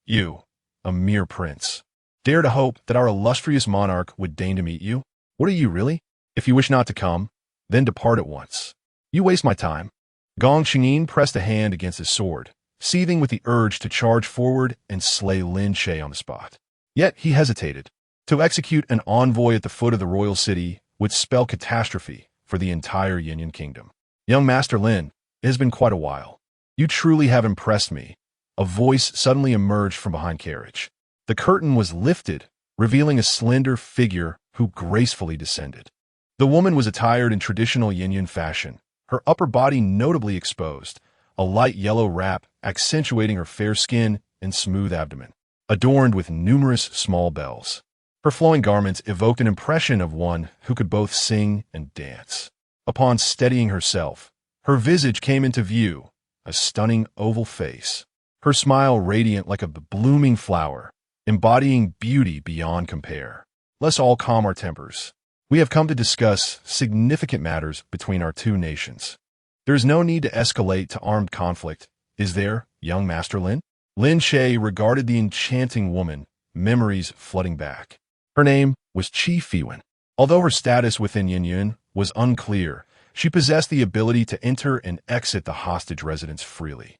You, a mere prince, dare to hope that our illustrious monarch would deign to meet you? What are you really? If you wish not to come, then depart at once. You waste my time. Gong Qingyin pressed a hand against his sword, seething with the urge to charge forward and slay Lin Che on the spot. Yet he hesitated. To execute an envoy at the foot of the royal city would spell catastrophe for the entire Yin kingdom. Young Master Lin, it has been quite a while. You truly have impressed me. A voice suddenly emerged from behind carriage. The curtain was lifted, revealing a slender figure who gracefully descended. The woman was attired in traditional Yin fashion, her upper body notably exposed, a light yellow wrap accentuating her fair skin and smooth abdomen, adorned with numerous small bells. Her flowing garments evoked an impression of one who could both sing and dance. Upon steadying herself, her visage came into view, a stunning oval face, her smile radiant like a blooming flower, embodying beauty beyond compare. Let's all calm our tempers. We have come to discuss significant matters between our two nations. There is no need to escalate to armed conflict, is there, young Master Lin? Lin Che regarded the enchanting woman, memories flooding back. Her name was Qi Fiwen. Although her status within Yin was unclear, she possessed the ability to enter and exit the hostage residence freely.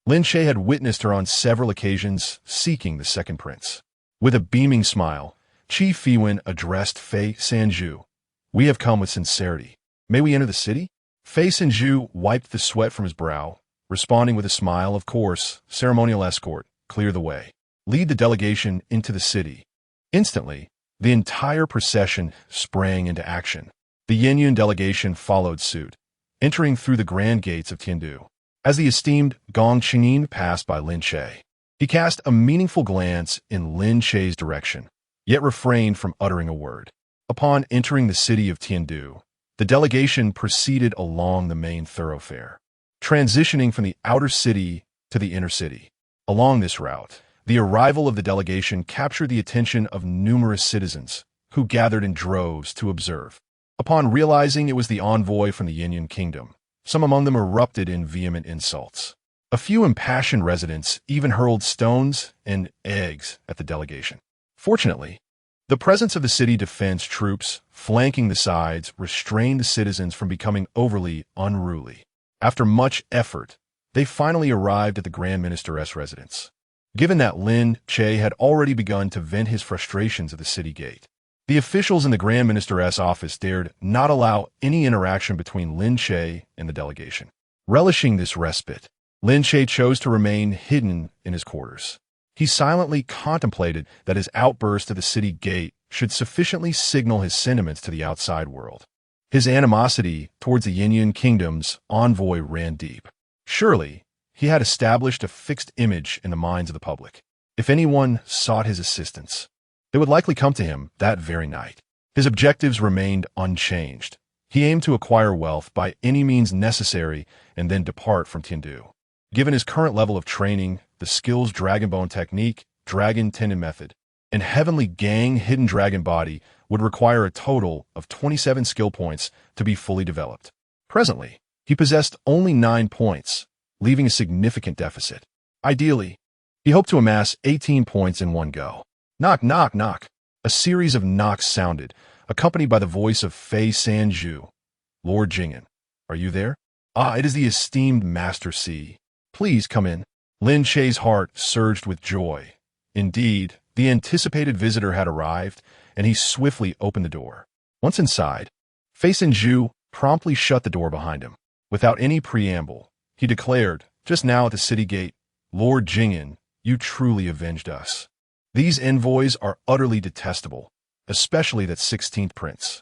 Lin Che had witnessed her on several occasions seeking the second prince. With a beaming smile, Qi Fiwen addressed Fei Sanju. We have come with sincerity. May we enter the city? Fei Sanju wiped the sweat from his brow, responding with a smile. Of course, ceremonial escort, clear the way. Lead the delegation into the city. Instantly, the entire procession sprang into action. The Yin delegation followed suit, entering through the grand gates of Tiandu. As the esteemed Gong Qingyin passed by Lin Che, he cast a meaningful glance in Lin Che's direction, yet refrained from uttering a word. Upon entering the city of Tiandu, the delegation proceeded along the main thoroughfare, transitioning from the outer city to the inner city. Along this route, the arrival of the delegation captured the attention of numerous citizens, who gathered in droves to observe. Upon realizing it was the envoy from the Yin kingdom, some among them erupted in vehement insults. A few impassioned residents even hurled stones and eggs at the delegation. Fortunately, the presence of the city defense troops flanking the sides restrained the citizens from becoming overly unruly. After much effort, they finally arrived at the Grand Minister's residence. Given that Lin Che had already begun to vent his frustrations at the city gate, the officials in the Grand Minister's office dared not allow any interaction between Lin Che and the delegation. Relishing this respite, Lin Che chose to remain hidden in his quarters. He silently contemplated that his outburst at the city gate should sufficiently signal his sentiments to the outside world. His animosity towards the Yinyan kingdom's envoy ran deep. Surely, he had established a fixed image in the minds of the public. If anyone sought his assistance, they would likely come to him that very night. His objectives remained unchanged. He aimed to acquire wealth by any means necessary and then depart from Tiandu. Given his current level of training, the skills Dragon Bone Technique, Dragon Tendon Method, and Heavenly Gang Hidden Dragon Body would require a total of 27 skill points to be fully developed. Presently, he possessed only 9 points, leaving a significant deficit. Ideally, he hoped to amass 18 points in one go. Knock, knock, knock. A series of knocks sounded, accompanied by the voice of Fei Sanju. Lord Jing'an, are you there? Ah, it is the esteemed Master C. Please come in. Lin Che's heart surged with joy. Indeed, the anticipated visitor had arrived, and he swiftly opened the door. Once inside, Fei Sanju promptly shut the door behind him. Without any preamble, he declared, just now at the city gate, Lord Jing'an, you truly avenged us. These envoys are utterly detestable, especially that 16th prince.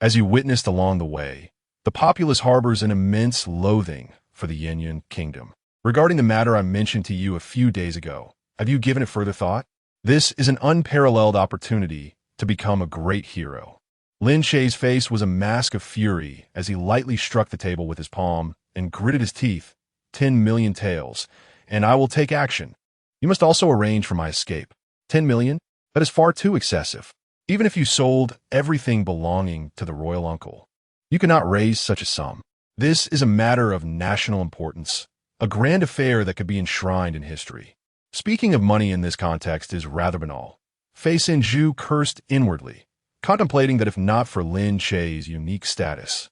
As you witnessed along the way, the populace harbors an immense loathing for the Yinyan kingdom. Regarding the matter I mentioned to you a few days ago, have you given it further thought? This is an unparalleled opportunity to become a great hero. Lin Che's face was a mask of fury as he lightly struck the table with his palm and gritted his teeth. 10 million taels, and I will take action. You must also arrange for my escape. 10 million? That is far too excessive. Even if you sold everything belonging to the royal uncle, you cannot raise such a sum. This is a matter of national importance, a grand affair that could be enshrined in history. Speaking of money in this context is rather banal. Fei Sanju cursed inwardly, contemplating that if not for Lin Che's unique status,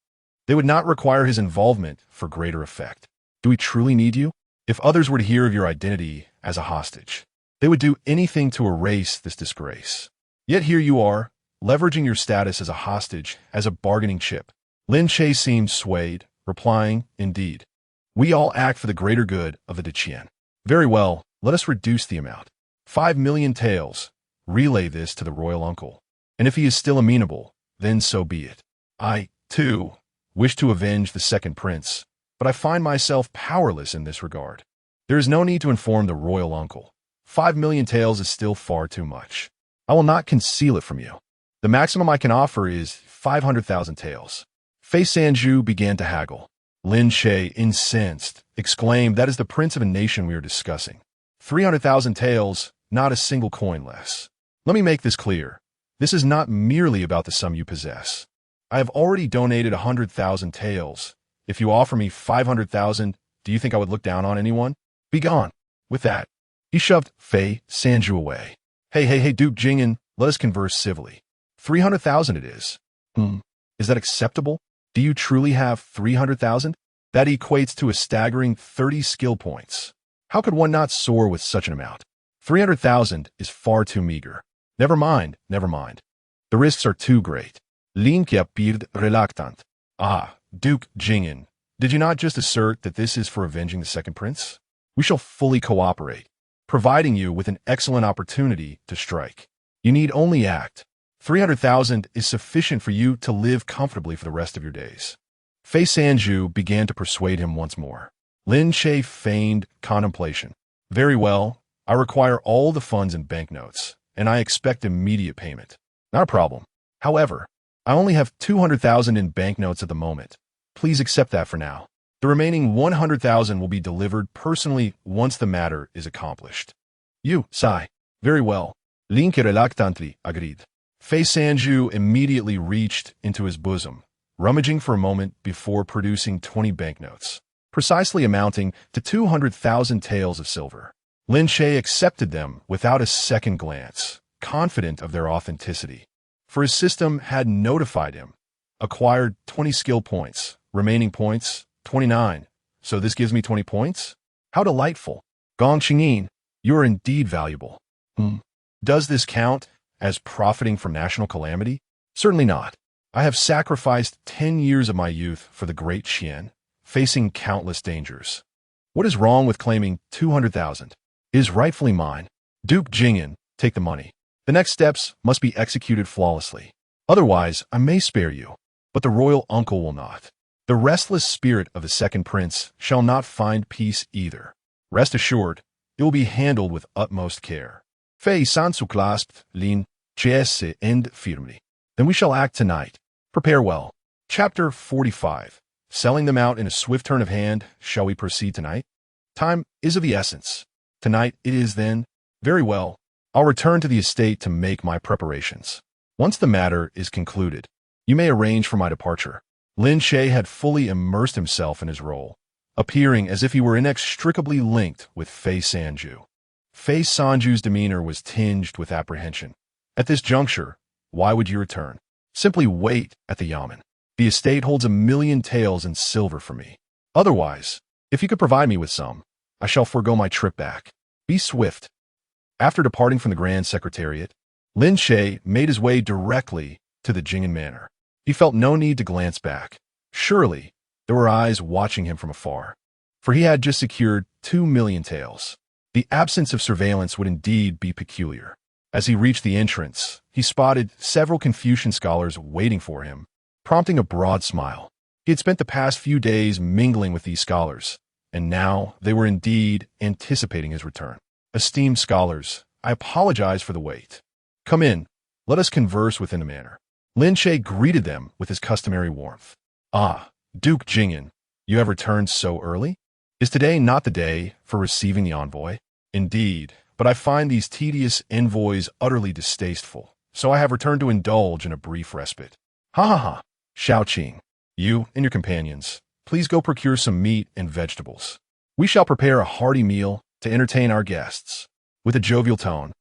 they would not require his involvement for greater effect. Do we truly need you? If others were to hear of your identity as a hostage, they would do anything to erase this disgrace. Yet here you are, leveraging your status as a hostage as a bargaining chip. Lin Che seemed swayed, replying, indeed. We all act for the greater good of the Daqian. Very well, let us reduce the amount. 5 million taels. Relay this to the royal uncle. And if he is still amenable, then so be it. I, too, wish to avenge the second prince, but I find myself powerless in this regard. There is no need to inform the royal uncle. 5 million taels is still far too much. I will not conceal it from you. The maximum I can offer is 500,000 taels. Fei Sanju began to haggle. Lin Che, incensed, exclaimed, that is the prince of a nation we are discussing. 300,000 taels, not a single coin less. Let me make this clear. This is not merely about the sum you possess. I have already donated 100,000 taels. If you offer me 500,000, do you think I would look down on anyone? Be gone. With that, he shoved Fei Sanju away. Hey, Duke Jing'an, let us converse civilly. 300,000 it is. Is that acceptable? Do you truly have 300,000? That equates to a staggering 30 skill points. How could one not soar with such an amount? 300,000 is far too meager. Never mind. The risks are too great. Lin Che appeared reluctant. Ah, Duke Jing'an, did you not just assert that this is for avenging the second prince? We shall fully cooperate, providing you with an excellent opportunity to strike. You need only act. 300,000 is sufficient for you to live comfortably for the rest of your days. Fei Sanju began to persuade him once more. Lin Che feigned contemplation. Very well, I require all the funds in banknotes, and I expect immediate payment. Not a problem. However, I only have 200,000 in banknotes at the moment. Please accept that for now. The remaining 100,000 will be delivered personally once the matter is accomplished. You, sigh. Very well. Lin Che reluctantly agreed. Fei Sanju immediately reached into his bosom, rummaging for a moment before producing 20 banknotes, precisely amounting to 200,000 taels of silver. Lin Che accepted them without a second glance, confident of their authenticity. For his system had notified him. Acquired 20 skill points, remaining points, 29. So this gives me 20 points? How delightful. Gong Qingyin, you are indeed valuable. Does this count as profiting from national calamity? Certainly not. I have sacrificed 10 years of my youth for the great Qian, facing countless dangers. What is wrong with claiming 200,000? It is rightfully mine. Duke Jing'an, take the money. The next steps must be executed flawlessly. Otherwise, I may spare you, but the royal uncle will not. The restless spirit of the second prince shall not find peace either. Rest assured, it will be handled with utmost care. Fei Sansu clasped Lin Che se end firmly. Then we shall act tonight. Prepare well. Chapter 45. Selling them out in a swift turn of hand, shall we proceed tonight? Time is of the essence. Tonight it is then. Very well. I'll return to the estate to make my preparations. Once the matter is concluded, you may arrange for my departure. Lin Che had fully immersed himself in his role, appearing as if he were inextricably linked with Fei Sanju. Fei Sanju's demeanor was tinged with apprehension. At this juncture, why would you return? Simply wait at the yamen. The estate holds 1,000,000 taels in silver for me. Otherwise, if you could provide me with some, I shall forego my trip back. Be swift. After departing from the Grand Secretariat, Lin Che made his way directly to the Jing'an Manor. He felt no need to glance back. Surely, there were eyes watching him from afar, for he had just secured 2,000,000 taels. The absence of surveillance would indeed be peculiar. As he reached the entrance, he spotted several Confucian scholars waiting for him, prompting a broad smile. He had spent the past few days mingling with these scholars, and now they were indeed anticipating his return. Esteemed scholars, I apologize for the wait. Come in, let us converse within the manor. Lin Che greeted them with his customary warmth. Ah, Duke Zhenguo, you have returned so early? Is today not the day for receiving the envoy? Indeed, but I find these tedious envoys utterly distasteful, so I have returned to indulge in a brief respite. Ha ha ha, Xiaoqing, you and your companions, please go procure some meat and vegetables. We shall prepare a hearty meal to entertain our guests. With a jovial tone,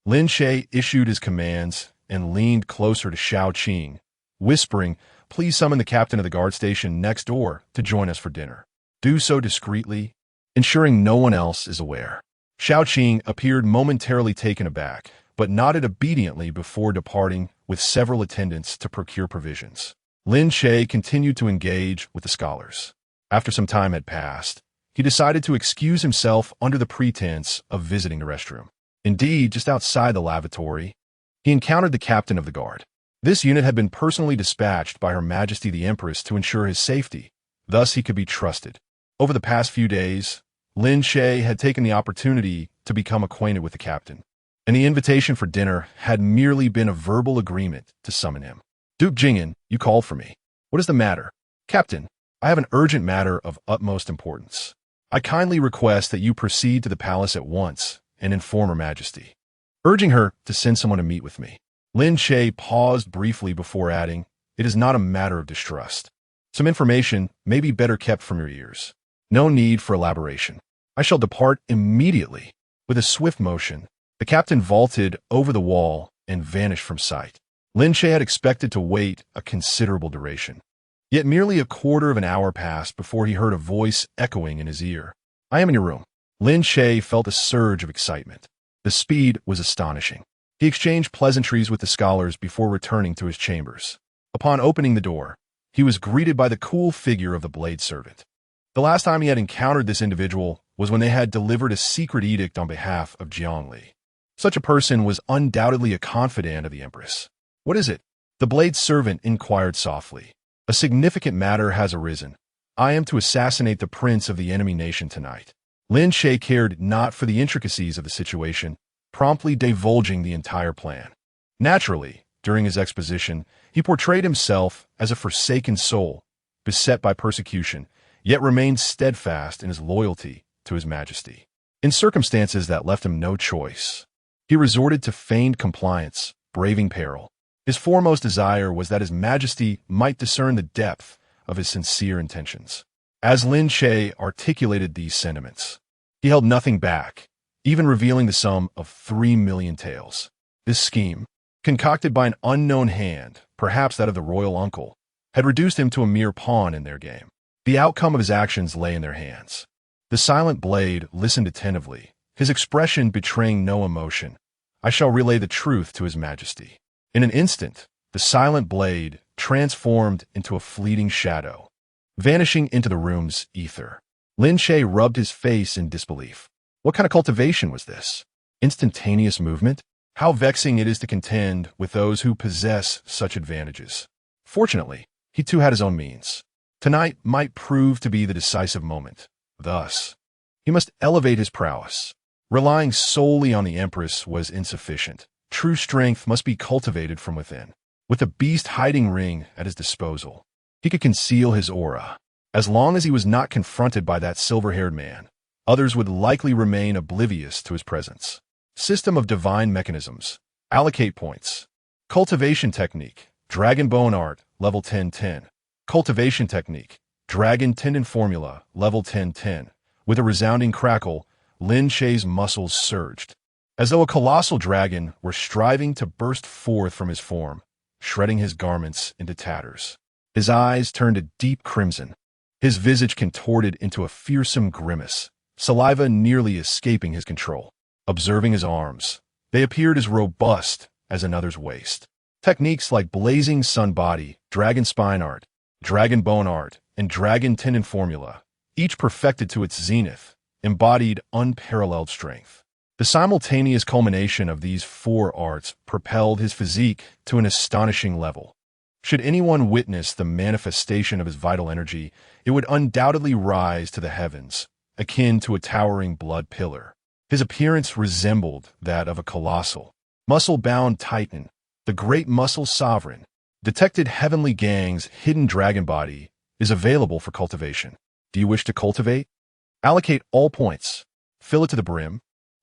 Lin Che issued his commands and leaned closer to Xiaoqing, whispering, please summon the captain of the guard station next door to join us for dinner. Do so discreetly, ensuring no one else is aware. Xiaoqing appeared momentarily taken aback, but nodded obediently before departing with several attendants to procure provisions. Lin Che continued to engage with the scholars. After some time had passed, he decided to excuse himself under the pretense of visiting the restroom. Indeed, just outside the lavatory, he encountered the captain of the guard. This unit had been personally dispatched by Her Majesty the Empress to ensure his safety, thus he could be trusted. Over the past few days, Lin Che had taken the opportunity to become acquainted with the captain, and the invitation for dinner had merely been a verbal agreement to summon him. Duke Zhenguo, you called for me. What is the matter? Captain, I have an urgent matter of utmost importance. I kindly request that you proceed to the palace at once and inform Her Majesty, urging her to send someone to meet with me. Lin Che paused briefly before adding, it is not a matter of distrust. Some information may be better kept from your ears. No need for elaboration. I shall depart immediately. With a swift motion, the captain vaulted over the wall and vanished from sight. Lin Che had expected to wait a considerable duration. Yet merely a quarter of an hour passed before he heard a voice echoing in his ear. I am in your room. Lin Che felt a surge of excitement. The speed was astonishing. He exchanged pleasantries with the scholars before returning to his chambers. Upon opening the door, he was greeted by the cool figure of the blade servant. The last time he had encountered this individual was when they had delivered a secret edict on behalf of Jiangli. Such a person was undoubtedly a confidant of the Empress. What is it? The blade servant inquired softly. A significant matter has arisen. I am to assassinate the prince of the enemy nation tonight. Lin Che cared not for the intricacies of the situation, promptly divulging the entire plan. Naturally, during his exposition, he portrayed himself as a forsaken soul, beset by persecution, yet remained steadfast in his loyalty to His Majesty. In circumstances that left him no choice, he resorted to feigned compliance, braving peril. His foremost desire was that His Majesty might discern the depth of his sincere intentions. As Lin Che articulated these sentiments, he held nothing back, even revealing the sum of 3,000,000 taels. This scheme, concocted by an unknown hand, perhaps that of the royal uncle, had reduced him to a mere pawn in their game. The outcome of his actions lay in their hands. The silent blade listened attentively, his expression betraying no emotion. I shall relay the truth to His Majesty. In an instant, the silent blade transformed into a fleeting shadow, vanishing into the room's ether. Lin Che rubbed his face in disbelief. What kind of cultivation was this? Instantaneous movement? How vexing it is to contend with those who possess such advantages. Fortunately, he too had his own means. Tonight might prove to be the decisive moment. Thus, he must elevate his prowess. Relying solely on the Empress was insufficient. True strength must be cultivated from within. With the beast hiding ring at his disposal, he could conceal his aura. As long as he was not confronted by that silver-haired man, others would likely remain oblivious to his presence. System of divine mechanisms. Allocate points. Cultivation technique. Dragon bone art, level 10-10. Cultivation technique. Dragon tendon formula, level 10-10. With a resounding crackle, Lin Che's muscles surged, as though a colossal dragon were striving to burst forth from his form, shredding his garments into tatters. His eyes turned a deep crimson, his visage contorted into a fearsome grimace, saliva nearly escaping his control. Observing his arms, they appeared as robust as another's waist. Techniques like blazing sun body, dragon spine art, dragon bone art, and dragon tendon formula, each perfected to its zenith, embodied unparalleled strength. The simultaneous culmination of these four arts propelled his physique to an astonishing level. Should anyone witness the manifestation of his vital energy, it would undoubtedly rise to the heavens, akin to a towering blood pillar. His appearance resembled that of a colossal, muscle-bound titan, the great muscle sovereign. Detected heavenly gang's hidden dragon body is available for cultivation. Do you wish to cultivate? Allocate all points. Fill it to the brim.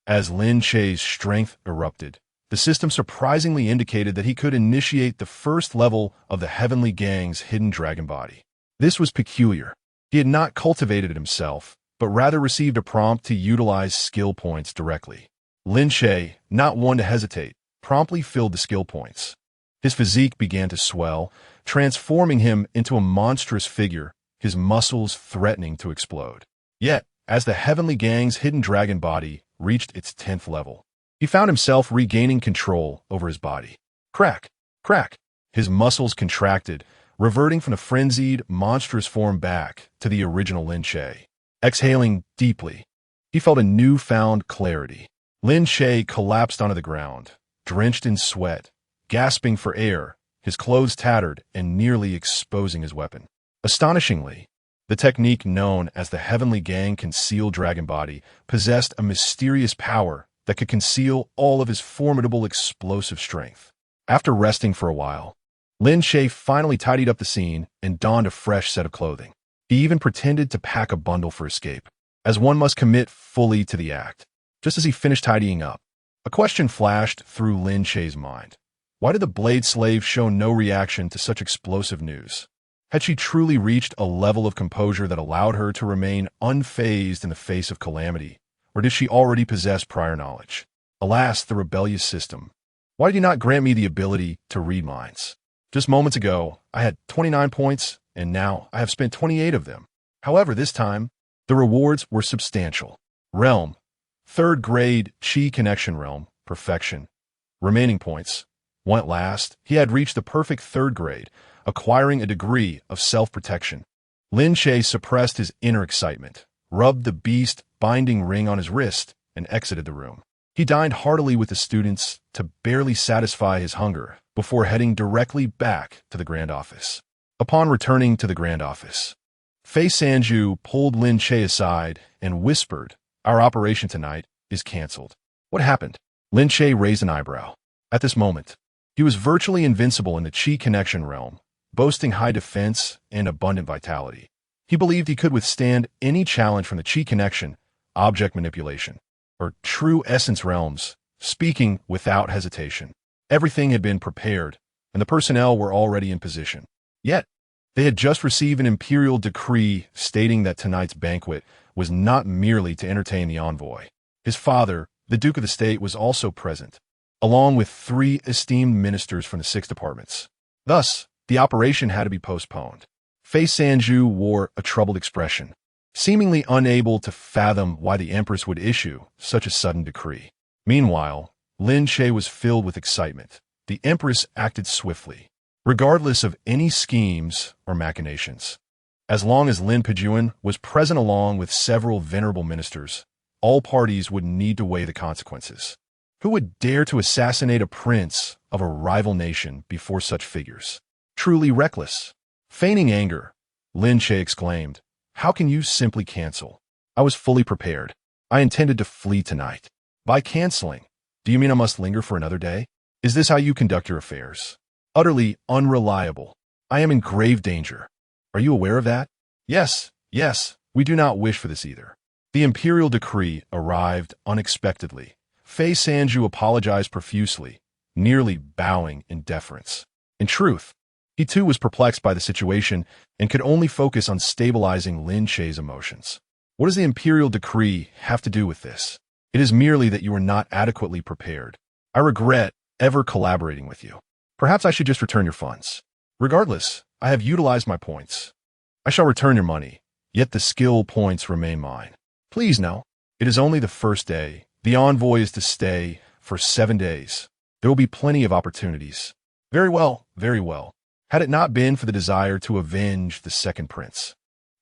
As Lin Che's strength erupted, the system surprisingly indicated that he could initiate the first level of the heavenly gang's hidden dragon body. This was peculiar. He had not cultivated it himself, but rather received a prompt to utilize skill points directly. Lin Che, not one to hesitate, promptly filled the skill points. His physique began to swell, transforming him into a monstrous figure, his muscles threatening to explode. Yet, as the heavenly gang's hidden dragon body reached its 10th level, he found himself regaining control over his body. Crack! Crack! His muscles contracted, reverting from the frenzied, monstrous form back to the original Lin Che. Exhaling deeply, he felt a newfound clarity. Lin Che collapsed onto the ground, drenched in sweat, gasping for air, his clothes tattered and nearly exposing his weapon. Astonishingly, the technique known as the Heavenly Gang Concealed Dragon Body possessed a mysterious power that could conceal all of his formidable explosive strength. After resting for a while, Lin Che finally tidied up the scene and donned a fresh set of clothing. He even pretended to pack a bundle for escape, as one must commit fully to the act. Just as he finished tidying up, a question flashed through Lin Che's mind. Why did the Blade Slave show no reaction to such explosive news? Had she truly reached a level of composure that allowed her to remain unfazed in the face of calamity, or did she already possess prior knowledge? Alas, the rebellious system. Why did you not grant me the ability to read minds? Just moments ago, I had 29 points, and now I have spent 28 of them. However, this time, the rewards were substantial. Realm, 3rd grade Chi Connection Realm, Perfection. Remaining points. One at last, he had reached the perfect 3rd grade, acquiring a degree of self-protection. Lin Che suppressed his inner excitement, rubbed the beast binding ring on his wrist, and exited the room. He dined heartily with the students to barely satisfy his hunger before heading directly back to the Grand Office. Upon returning to the Grand Office, Fei Sanju pulled Lin Che aside and whispered, "Our operation tonight is canceled." What happened? Lin Che raised an eyebrow. At this moment, he was virtually invincible in the Chi Connection realm, boasting high defense and abundant vitality. He believed he could withstand any challenge from the Chi Connection, object manipulation, or true essence realms, speaking without hesitation. Everything had been prepared, and the personnel were already in position. Yet, they had just received an imperial decree stating that tonight's banquet was not merely to entertain the envoy. His father, the Duke of the State, was also present, along with 3 esteemed ministers from the 6 departments. Thus, the operation had to be postponed. Fei Sanju wore a troubled expression, seemingly unable to fathom why the Empress would issue such a sudden decree. Meanwhile, Lin Che was filled with excitement. The Empress acted swiftly, regardless of any schemes or machinations. As long as Lin Pejuan was present along with several venerable ministers, all parties would need to weigh the consequences. Who would dare to assassinate a prince of a rival nation before such figures? Truly reckless. Feigning anger, Lin Che exclaimed, "How can you simply cancel? I was fully prepared. I intended to flee tonight." By canceling, do you mean I must linger for another day? Is this how you conduct your affairs? Utterly unreliable. I am in grave danger. Are you aware of that? Yes, we do not wish for this either. The imperial decree arrived unexpectedly. Fei Sanju apologized profusely, nearly bowing in deference. In truth, he too was perplexed by the situation and could only focus on stabilizing Lin Che's emotions. What does the imperial decree have to do with this? It is merely that you are not adequately prepared. I regret ever collaborating with you. Perhaps I should just return your funds. Regardless, I have utilized my points. I shall return your money, yet the skill points remain mine. Please no. It is only the first day. The envoy is to stay for 7 days. There will be plenty of opportunities. Very well, very well. Had it not been for the desire to avenge the second prince,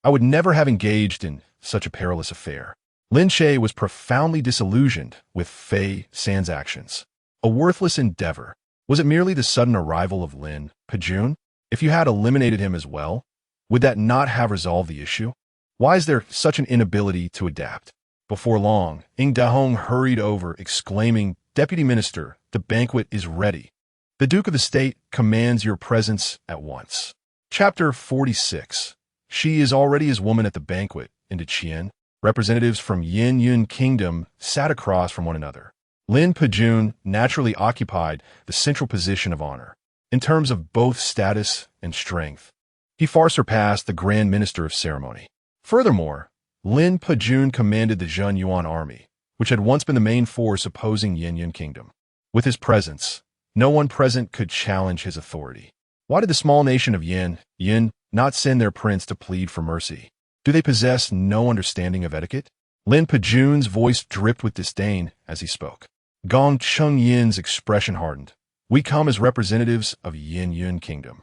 I would never have engaged in such a perilous affair. Lin Che was profoundly disillusioned with Fei San's actions. A worthless endeavor. Was it merely the sudden arrival of Lin Pejun? If you had eliminated him as well, would that not have resolved the issue? Why is there such an inability to adapt? Before long, Ing Dahong hurried over, exclaiming, "Deputy Minister, the banquet is ready. The Duke of the State commands your presence at once." Chapter 46. She is already his woman at the banquet in Daqian. Representatives from Yin Yun Kingdom sat across from one another. Lin Pejun naturally occupied the central position of honor. In terms of both status and strength, he far surpassed the Grand Minister of Ceremony. Furthermore, Lin Pejun commanded the Zhen Yuan army, which had once been the main force opposing Yin Yun Kingdom. With his presence, no one present could challenge his authority. Why did the small nation of Yin not send their prince to plead for mercy? Do they possess no understanding of etiquette? Lin Pejun's voice dripped with disdain as he spoke. Gong Chung Yin's expression hardened. We come as representatives of Yin Yun Kingdom,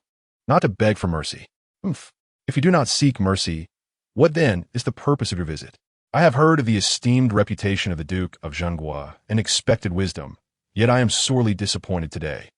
not to beg for mercy. If you do not seek mercy, what then is the purpose of your visit? I have heard of the esteemed reputation of the Duke of Zhenguo and expected wisdom, yet I am sorely disappointed today.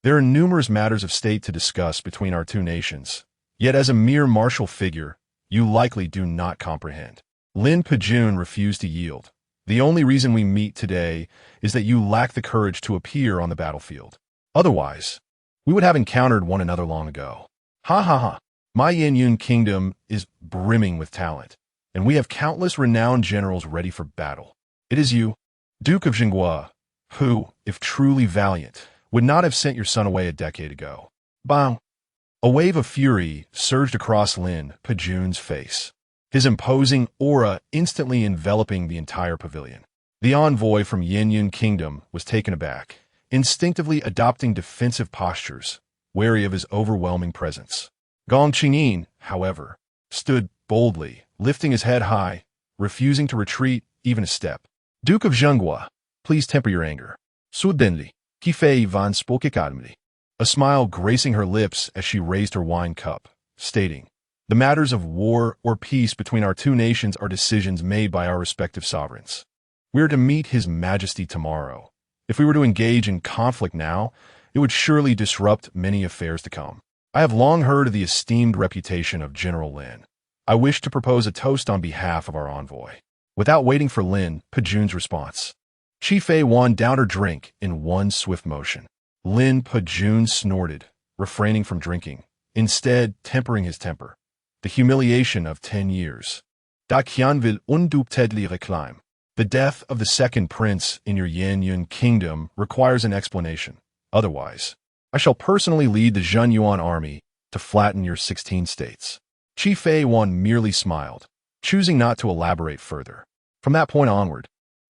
There are numerous matters of state to discuss between our two nations, yet as a mere martial figure, you likely do not comprehend. Lin Pejun refused to yield. The only reason we meet today is that you lack the courage to appear on the battlefield. Otherwise, we would have encountered one another long ago. Ha ha ha. My Yin Yun Kingdom is brimming with talent, and we have countless renowned generals ready for battle. It is you, Duke of Zhenguo, who, if truly valiant, would not have sent your son away a decade ago. Bang! A wave of fury surged across Lin Pejun's face, his imposing aura instantly enveloping the entire pavilion. The envoy from Yin Yun Kingdom was taken aback, instinctively adopting defensive postures, wary of his overwhelming presence. Gong Qingyin, however, stood boldly, lifting his head high, refusing to retreat even a step. Duke of Zhenguo, please temper your anger. Sudenli, Kifei van Spokekadmli. A smile gracing her lips as she raised her wine cup, stating, "The matters of war or peace between our two nations are decisions made by our respective sovereigns. We are to meet His Majesty tomorrow. If we were to engage in conflict now, it would surely disrupt many affairs to come. I have long heard of the esteemed reputation of General Lin. I wish to propose a toast on behalf of our envoy." Without waiting for Lin Pejun's response, Chi Fei Wan downed her drink in one swift motion. Lin Pejun snorted, refraining from drinking, instead tempering his temper. The humiliation of 10 years. Daqian will undoubtedly réclame. The death of the second prince in your Yin Yun Kingdom requires an explanation. Otherwise, I shall personally lead the Zhen Yuan army to flatten your 16 states. Chi Fei Wan merely smiled, choosing not to elaborate further. From that point onward,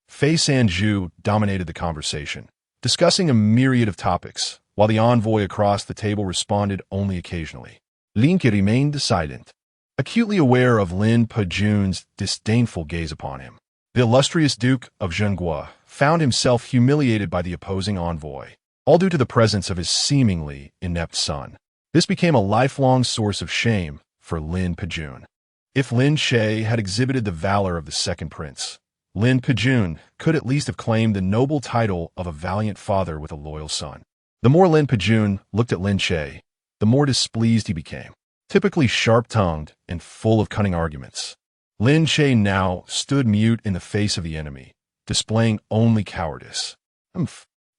Fei Sanju dominated the conversation, discussing a myriad of topics, while the envoy across the table responded only occasionally. Lin Che remained silent, acutely aware of Lin Pejun's disdainful gaze upon him. The illustrious Duke of Zhenguo found himself humiliated by the opposing envoy, all due to the presence of his seemingly inept son. This became a lifelong source of shame for Lin Pejun. If Lin Che had exhibited the valor of the second prince, Lin Pejun could at least have claimed the noble title of a valiant father with a loyal son. The more Lin Pejun looked at Lin Che, the more displeased he became. Typically sharp-tongued and full of cunning arguments, Lin Che now stood mute in the face of the enemy, displaying only cowardice.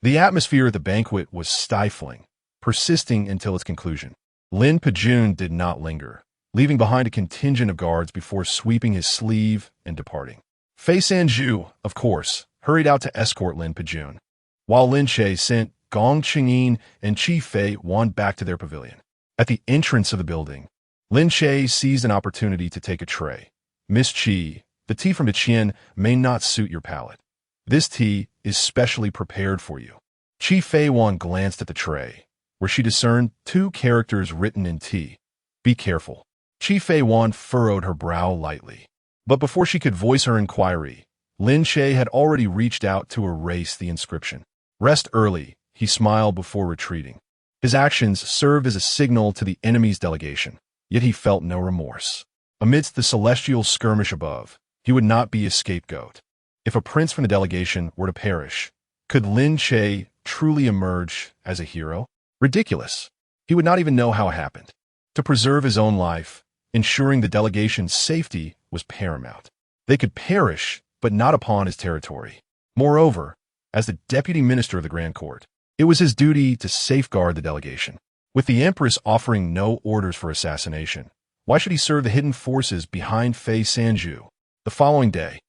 The atmosphere at the banquet was stifling, persisting until its conclusion. Lin Pejun did not linger, leaving behind a contingent of guards before sweeping his sleeve and departing. Fei Sanju, of course, hurried out to escort Lin Pejun, while Lin Che sent Gong Qingyin and Qi Fei Wan back to their pavilion. At the entrance of the building, Lin Che seized an opportunity to take a tray. Miss Qi, the tea from Daqian may not suit your palate. This tea is specially prepared for you. Qi Fei Wan glanced at the tray, where she discerned 2 characters written in tea. Be careful. Qi Fei Wan furrowed her brow lightly. But before she could voice her inquiry, Lin Che had already reached out to erase the inscription. Rest early, he smiled before retreating. His actions served as a signal to the enemy's delegation, yet he felt no remorse. Amidst the celestial skirmish above, he would not be a scapegoat. If a prince from the delegation were to perish, could Lin Che truly emerge as a hero? Ridiculous. He would not even know how it happened. To preserve his own life, ensuring the delegation's safety was paramount. They could perish, but not upon his territory. Moreover, as the deputy minister of the Grand Court, it was his duty to safeguard the delegation. With the Empress offering no orders for assassination, why should he serve the hidden forces behind Fei Sanju? The following day,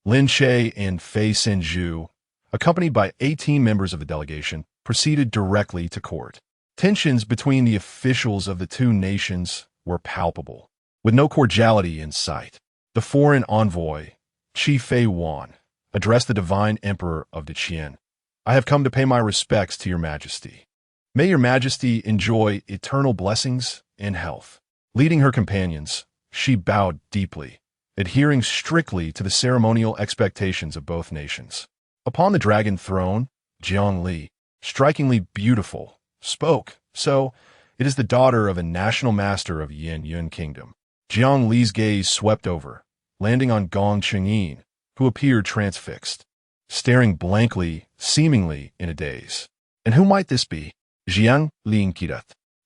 Lin Che and Fei Sanju, accompanied by 18 members of the delegation, proceeded directly to court. Tensions between the officials of the 2 nations were palpable, with no cordiality in sight. The foreign envoy, Qi Fei Wan, addressed the divine emperor of Daqian. I have come to pay my respects to your majesty. May your majesty enjoy eternal blessings and health. Leading her companions, she bowed deeply, adhering strictly to the ceremonial expectations of both nations. Upon the dragon throne, Jiang Li, strikingly beautiful, spoke. So, it is the daughter of a national master of Yin Yun Kingdom. Jiang Li's gaze swept over, landing on Gong Qingyin, who appeared transfixed, staring blankly, seemingly in a daze. And who might this be? Jiang Lin Kidat.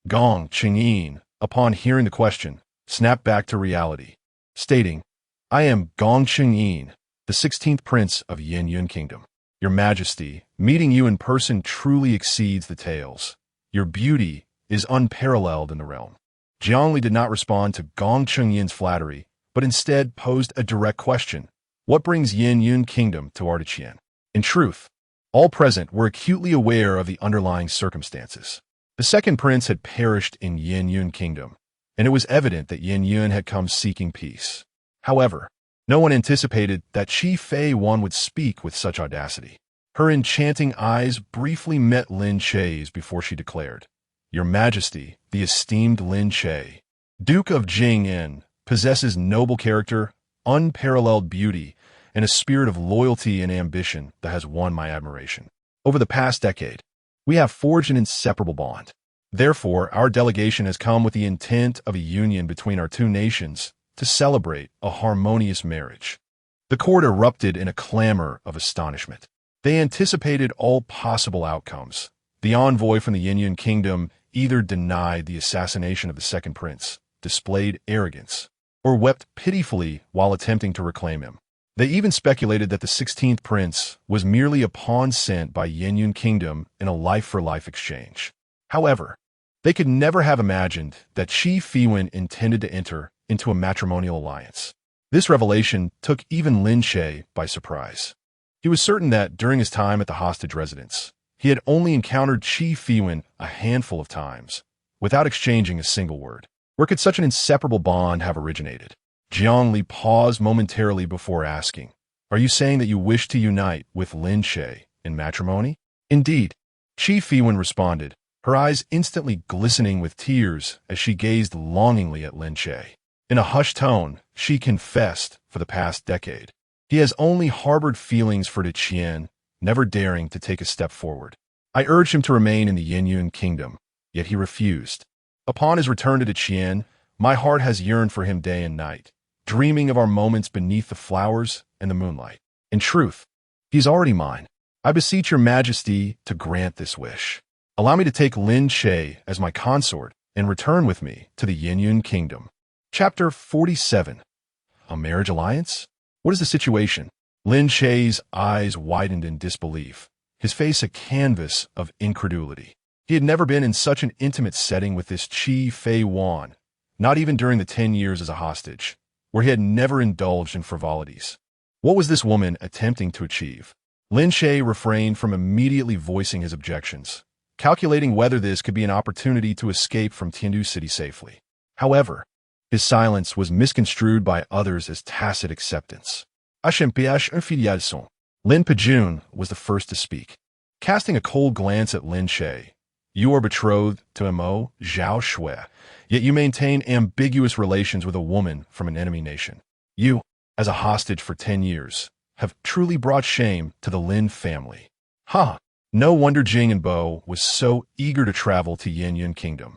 Gong Qingyin, upon hearing the question, snapped back to reality, stating, I am Gong Qingyin, the 16th prince of Yin Yun Kingdom. Your majesty, meeting you in person truly exceeds the tales. Your beauty is unparalleled in the realm. Jiang Li did not respond to Gong Qingyin's flattery, but instead posed a direct question. What brings Yin Yun Kingdom to Daqian? In truth, all present were acutely aware of the underlying circumstances. The second prince had perished in Yin Yun Kingdom, and it was evident that Yin Yun had come seeking peace. However, no one anticipated that Qi Fei Wan would speak with such audacity. Her enchanting eyes briefly met Lin Che's before she declared, Your Majesty, the esteemed Lin Che, Duke of Jing'an, possesses noble character, unparalleled beauty, and a spirit of loyalty and ambition that has won my admiration. Over the past decade, we have forged an inseparable bond. Therefore, our delegation has come with the intent of a union between our 2 nations to celebrate a harmonious marriage. The court erupted in a clamor of astonishment. They anticipated all possible outcomes. The envoy from the Yin Yun Kingdom either denied the assassination of the second prince, displayed arrogance, or wept pitifully while attempting to reclaim him. They even speculated that the 16th prince was merely a pawn sent by Yin Yun Kingdom in a life-for-life exchange. However, they could never have imagined that Qi Feiwen intended to enter into a matrimonial alliance. This revelation took even Lin Che by surprise. He was certain that during his time at the hostage residence, he had only encountered Qi Feiwen a handful of times, without exchanging a single word. Where could such an inseparable bond have originated? Jiang Li paused momentarily before asking, Are you saying that you wish to unite with Lin Che in matrimony? Indeed, Qi Feiwen responded, her eyes instantly glistening with tears as she gazed longingly at Lin Che. In a hushed tone, she confessed, for the past decade, he has only harbored feelings for Daqian, never daring to take a step forward. I urged him to remain in the Yin Yun Kingdom, yet he refused. Upon his return to Daqian, my heart has yearned for him day and night, dreaming of our moments beneath the flowers and the moonlight. In truth, he is already mine. I beseech your majesty to grant this wish. Allow me to take Lin Che as my consort and return with me to the Yinyun Kingdom. Chapter 47. A marriage alliance? What is the situation? Lin Che's eyes widened in disbelief, his face a canvas of incredulity. He had never been in such an intimate setting with this Qi Fei Wan, not even during the 10 years as a hostage, where he had never indulged in frivolities. What was this woman attempting to achieve? Lin Che refrained from immediately voicing his objections, calculating whether this could be an opportunity to escape from Tiandu City safely. However, his silence was misconstrued by others as tacit acceptance. Lin Pejun was the first to speak. Casting a cold glance at Lin Che, you are betrothed to Mo Zhao Shui, yet you maintain ambiguous relations with a woman from an enemy nation. You, as a hostage for 10 years, have truly brought shame to the Lin family. Ha! No wonder Jing and Bo was so eager to travel to Yinyun Kingdom,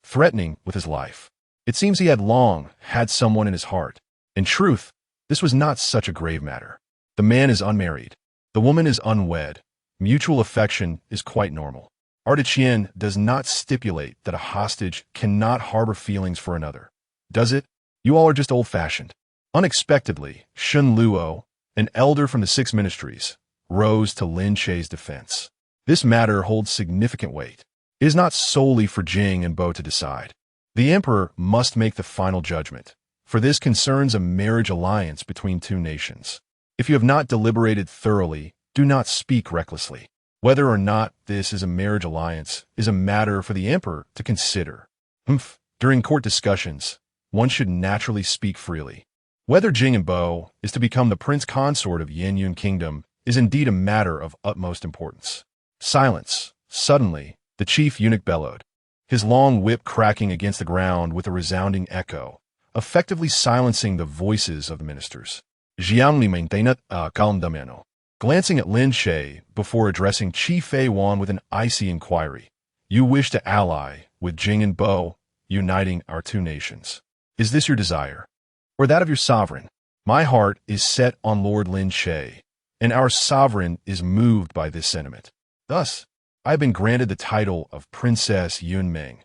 threatening with his life. It seems he had long had someone in his heart. In truth, this was not such a grave matter. The man is unmarried. The woman is unwed. Mutual affection is quite normal. Artichian does not stipulate that a hostage cannot harbor feelings for another. Does it? You all are just old-fashioned. Unexpectedly, Shun Luo, an elder from the Six Ministries, rose to Lin Che's defense. This matter holds significant weight. It is not solely for Jing and Bo to decide. The emperor must make the final judgment, for this concerns a marriage alliance between two nations. If you have not deliberated thoroughly, do not speak recklessly. Whether or not this is a marriage alliance is a matter for the emperor to consider. During court discussions, one should naturally speak freely. Whether Jing and Bo is to become the prince consort of Yinyun Kingdom is indeed a matter of utmost importance. Silence. Suddenly, the chief eunuch bellowed, his long whip cracking against the ground with a resounding echo, effectively silencing the voices of the ministers. Glancing at Lin Che before addressing Qi Fei Wan with an icy inquiry, you wish to ally with Jing and Bo, uniting our two nations. Is this your desire, or that of your sovereign? My heart is set on Lord Lin Che, and our sovereign is moved by this sentiment. Thus, I have been granted the title of Princess Yunmeng.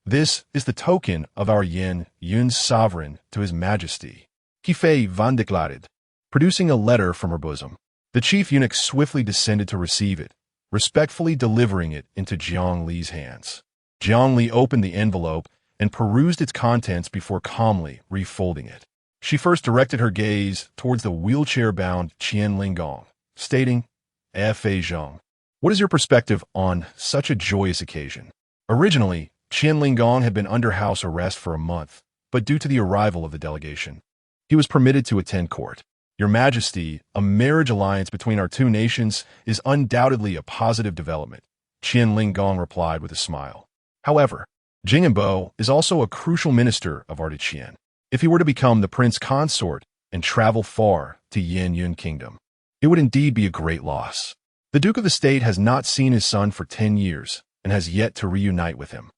This is the token of our Yun's sovereign to his majesty. Qi Fei Van declared, producing a letter from her bosom. The chief eunuch swiftly descended to receive it, respectfully delivering it into Jiang Li's hands. Jiang Li opened the envelope and perused its contents before calmly refolding it. She first directed her gaze towards the wheelchair-bound Qian Linggong, stating, F.A. Zhang, what is your perspective on such a joyous occasion? Originally, Qian Linggong had been under house arrest for a month, but due to the arrival of the delegation, he was permitted to attend court. Your Majesty, a marriage alliance between our two nations is undoubtedly a positive development, Qian Linggong replied with a smile. However, Jing and Bo is also a crucial minister of Artichian. If he were to become the prince consort and travel far to Yinyun Kingdom, it would indeed be a great loss. The Duke of the State has not seen his son for 10 years and has yet to reunite with him.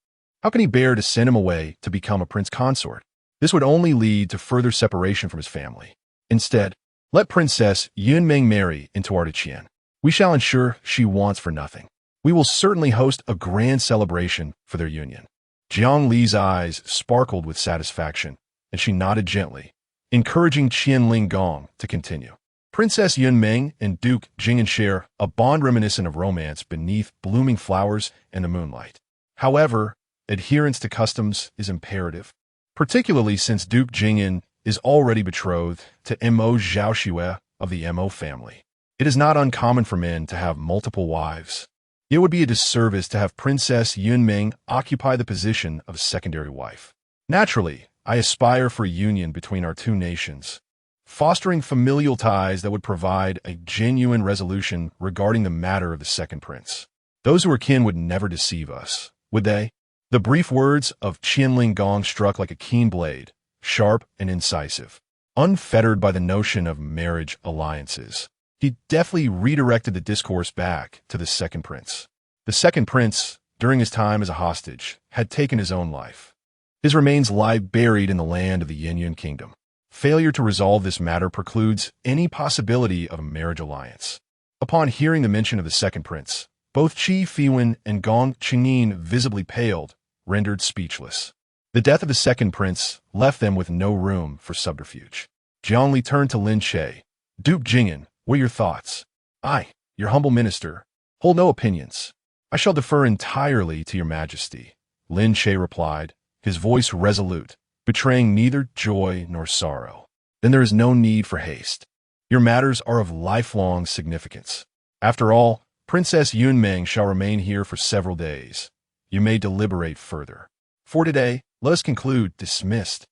How can he bear to send him away to become a prince consort? This would only lead to further separation from his family. Instead, let Princess Yunmeng marry into Artichian. We shall ensure she wants for nothing. We will certainly host a grand celebration for their union. Jiang Li's eyes sparkled with satisfaction, and she nodded gently, encouraging Qian Linggong to continue. Princess Yunmeng and Duke Zhenguo share a bond reminiscent of romance beneath blooming flowers and the moonlight. However, adherence to customs is imperative, particularly since Duke Zhenguo is already betrothed to Mo Zhao Shui of the Mo family. It is not uncommon for men to have multiple wives. It would be a disservice to have Princess Yunmeng occupy the position of a secondary wife. Naturally, I aspire for a union between our two nations, fostering familial ties that would provide a genuine resolution regarding the matter of the second prince. Those who are kin would never deceive us, would they? The brief words of Qian Linggong struck like a keen blade, sharp and incisive. Unfettered by the notion of marriage alliances, he deftly redirected the discourse back to the second prince. The second prince, during his time as a hostage, had taken his own life. His remains lie buried in the land of the Yinyun Kingdom. Failure to resolve this matter precludes any possibility of a marriage alliance. Upon hearing the mention of the second prince, both Qi Fiwen and Gong Qingyin visibly paled, rendered speechless. The death of the second prince left them with no room for subterfuge. Jiangli turned to Lin Che. Duke Zhenguo, what are your thoughts? I, your humble minister, hold no opinions. I shall defer entirely to your majesty. Lin Che replied, his voice resolute, betraying neither joy nor sorrow. Then there is no need for haste. Your matters are of lifelong significance. After all, Princess Yunmeng shall remain here for several days. You may deliberate further. For today, let us conclude dismissed.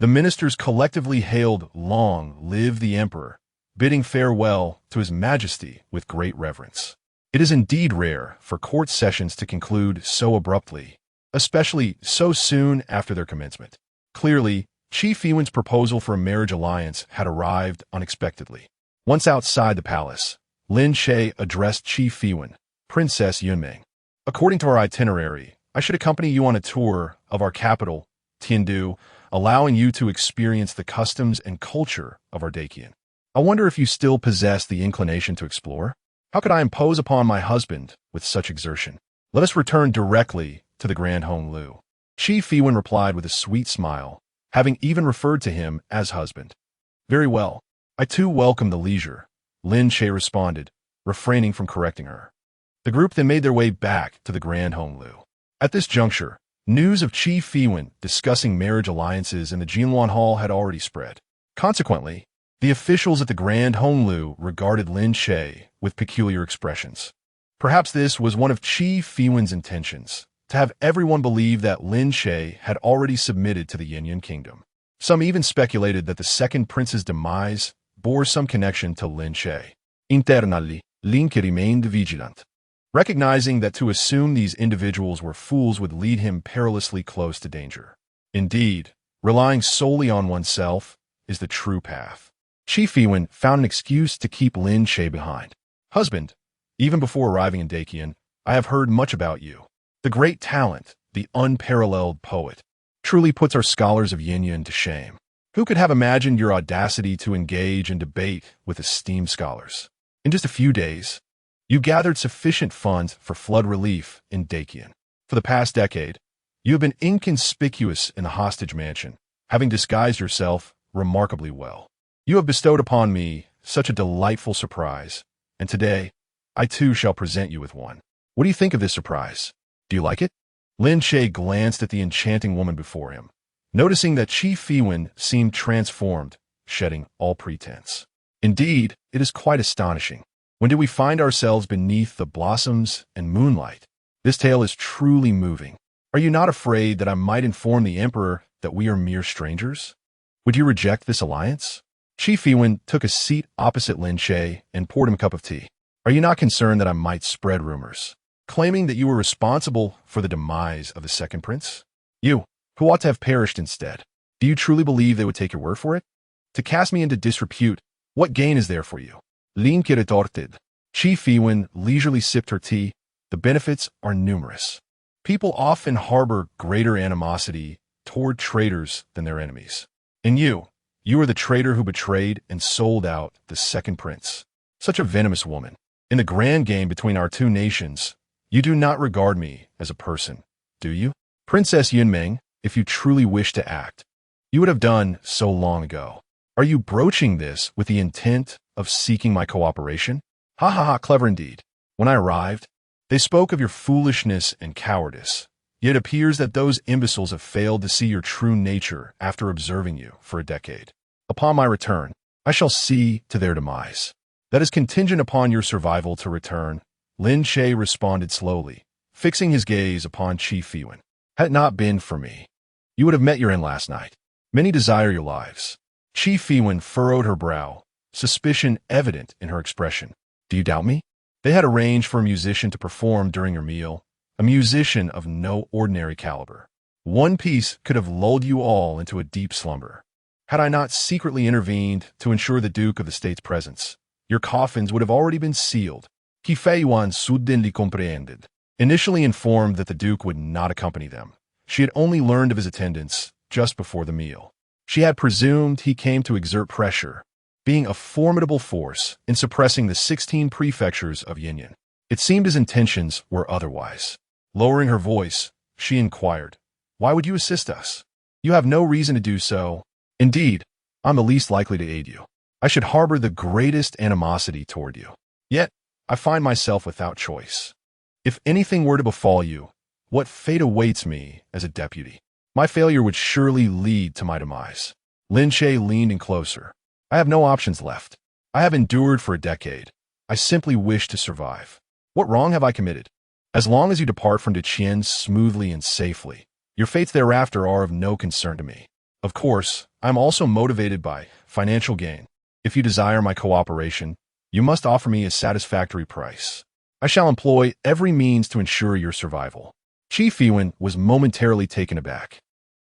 The ministers collectively hailed Long live the Emperor, bidding farewell to His Majesty with great reverence. It is indeed rare for court sessions to conclude so abruptly, especially so soon after their commencement. Clearly, Qi Fiwen's proposal for a marriage alliance had arrived unexpectedly. Once outside the palace, Lin Che addressed Qi Fiwen, Princess Yunmeng. According to our itinerary, I should accompany you on a tour of our capital, Tiandu, allowing you to experience the customs and culture of our Daqian. I wonder if you still possess the inclination to explore? How could I impose upon my husband with such exertion? Let us return directly to the Grand Hong Lu. Qi Fiwen replied with a sweet smile, having even referred to him as husband. Very well. I too welcome the leisure, Lin Che responded, refraining from correcting her. The group then made their way back to the Grand Hong Lu. At this juncture, news of Qi Fiwen discussing marriage alliances in the Jinluan Hall had already spread. Consequently, the officials at the Grand Hong Lu regarded Lin Che with peculiar expressions. Perhaps this was one of Qi Fiwen's intentions, to have everyone believe that Lin Che had already submitted to the Yinyan kingdom. Some even speculated that the second prince's demise bore some connection to Lin Che. Internally, Lin Che remained vigilant, recognizing that to assume these individuals were fools would lead him perilously close to danger. Indeed, relying solely on oneself is the true path. Qi Fiwen found an excuse to keep Lin Che behind. Husband, even before arriving in Daqian, I have heard much about you. The great talent, the unparalleled poet, truly puts our scholars of Yinyan to shame. Who could have imagined your audacity to engage in debate with esteemed scholars? In just a few days, you gathered sufficient funds for flood relief in Daqian. For the past decade, you have been inconspicuous in the hostage mansion, having disguised yourself remarkably well. You have bestowed upon me such a delightful surprise, and today, I too shall present you with one. What do you think of this surprise? Do you like it? Lin Che glanced at the enchanting woman before him, noticing that Qi Fiwen seemed transformed, shedding all pretense. Indeed, it is quite astonishing. When did we find ourselves beneath the blossoms and moonlight? This tale is truly moving. Are you not afraid that I might inform the emperor that we are mere strangers? Would you reject this alliance? Qi Fiwen took a seat opposite Lin Che and poured him a cup of tea. Are you not concerned that I might spread rumors, claiming that you were responsible for the demise of the second prince? You, who ought to have perished instead. Do you truly believe they would take your word for it? To cast me into disrepute, what gain is there for you? Lin Che retorted. Qi Fiwen leisurely sipped her tea. The benefits are numerous. People often harbor greater animosity toward traitors than their enemies. And you are the traitor who betrayed and sold out the second prince. Such a venomous woman. In the grand game between our two nations, you do not regard me as a person, do you? Princess Yunmeng, if you truly wish to act, you would have done so long ago. Are you broaching this with the intent of seeking my cooperation? Ha ha ha, clever indeed. When I arrived, they spoke of your foolishness and cowardice. Yet it appears that those imbeciles have failed to see your true nature after observing you for a decade. Upon my return, I shall see to their demise. That is contingent upon your survival to return. Lin Che responded slowly, fixing his gaze upon Qi Fiwen. Had it not been for me, you would have met your end last night. Many desire your lives. Qi Fiwen furrowed her brow, suspicion evident in her expression. Do you doubt me? They had arranged for a musician to perform during your meal, a musician of no ordinary caliber. One piece could have lulled you all into a deep slumber. Had I not secretly intervened to ensure the Duke of the State's presence, your coffins would have already been sealed. Qi Feiyuan suddenly comprehended. Initially informed that the Duke would not accompany them, she had only learned of his attendance just before the meal. She had presumed he came to exert pressure, being a formidable force in suppressing the 16 prefectures of Yinyan. It seemed his intentions were otherwise. Lowering her voice, she inquired, "Why would you assist us? You have no reason to do so. Indeed, I'm the least likely to aid you. I should harbor the greatest animosity toward you. Yet, I find myself without choice. If anything were to befall you, what fate awaits me as a deputy? My failure would surely lead to my demise." Lin Che leaned in closer. "I have no options left. I have endured for a decade. I simply wish to survive. What wrong have I committed? As long as you depart from Daqian smoothly and safely, your fates thereafter are of no concern to me. Of course, I am also motivated by financial gain. If you desire my cooperation, you must offer me a satisfactory price. I shall employ every means to ensure your survival." Qi Fiwen was momentarily taken aback,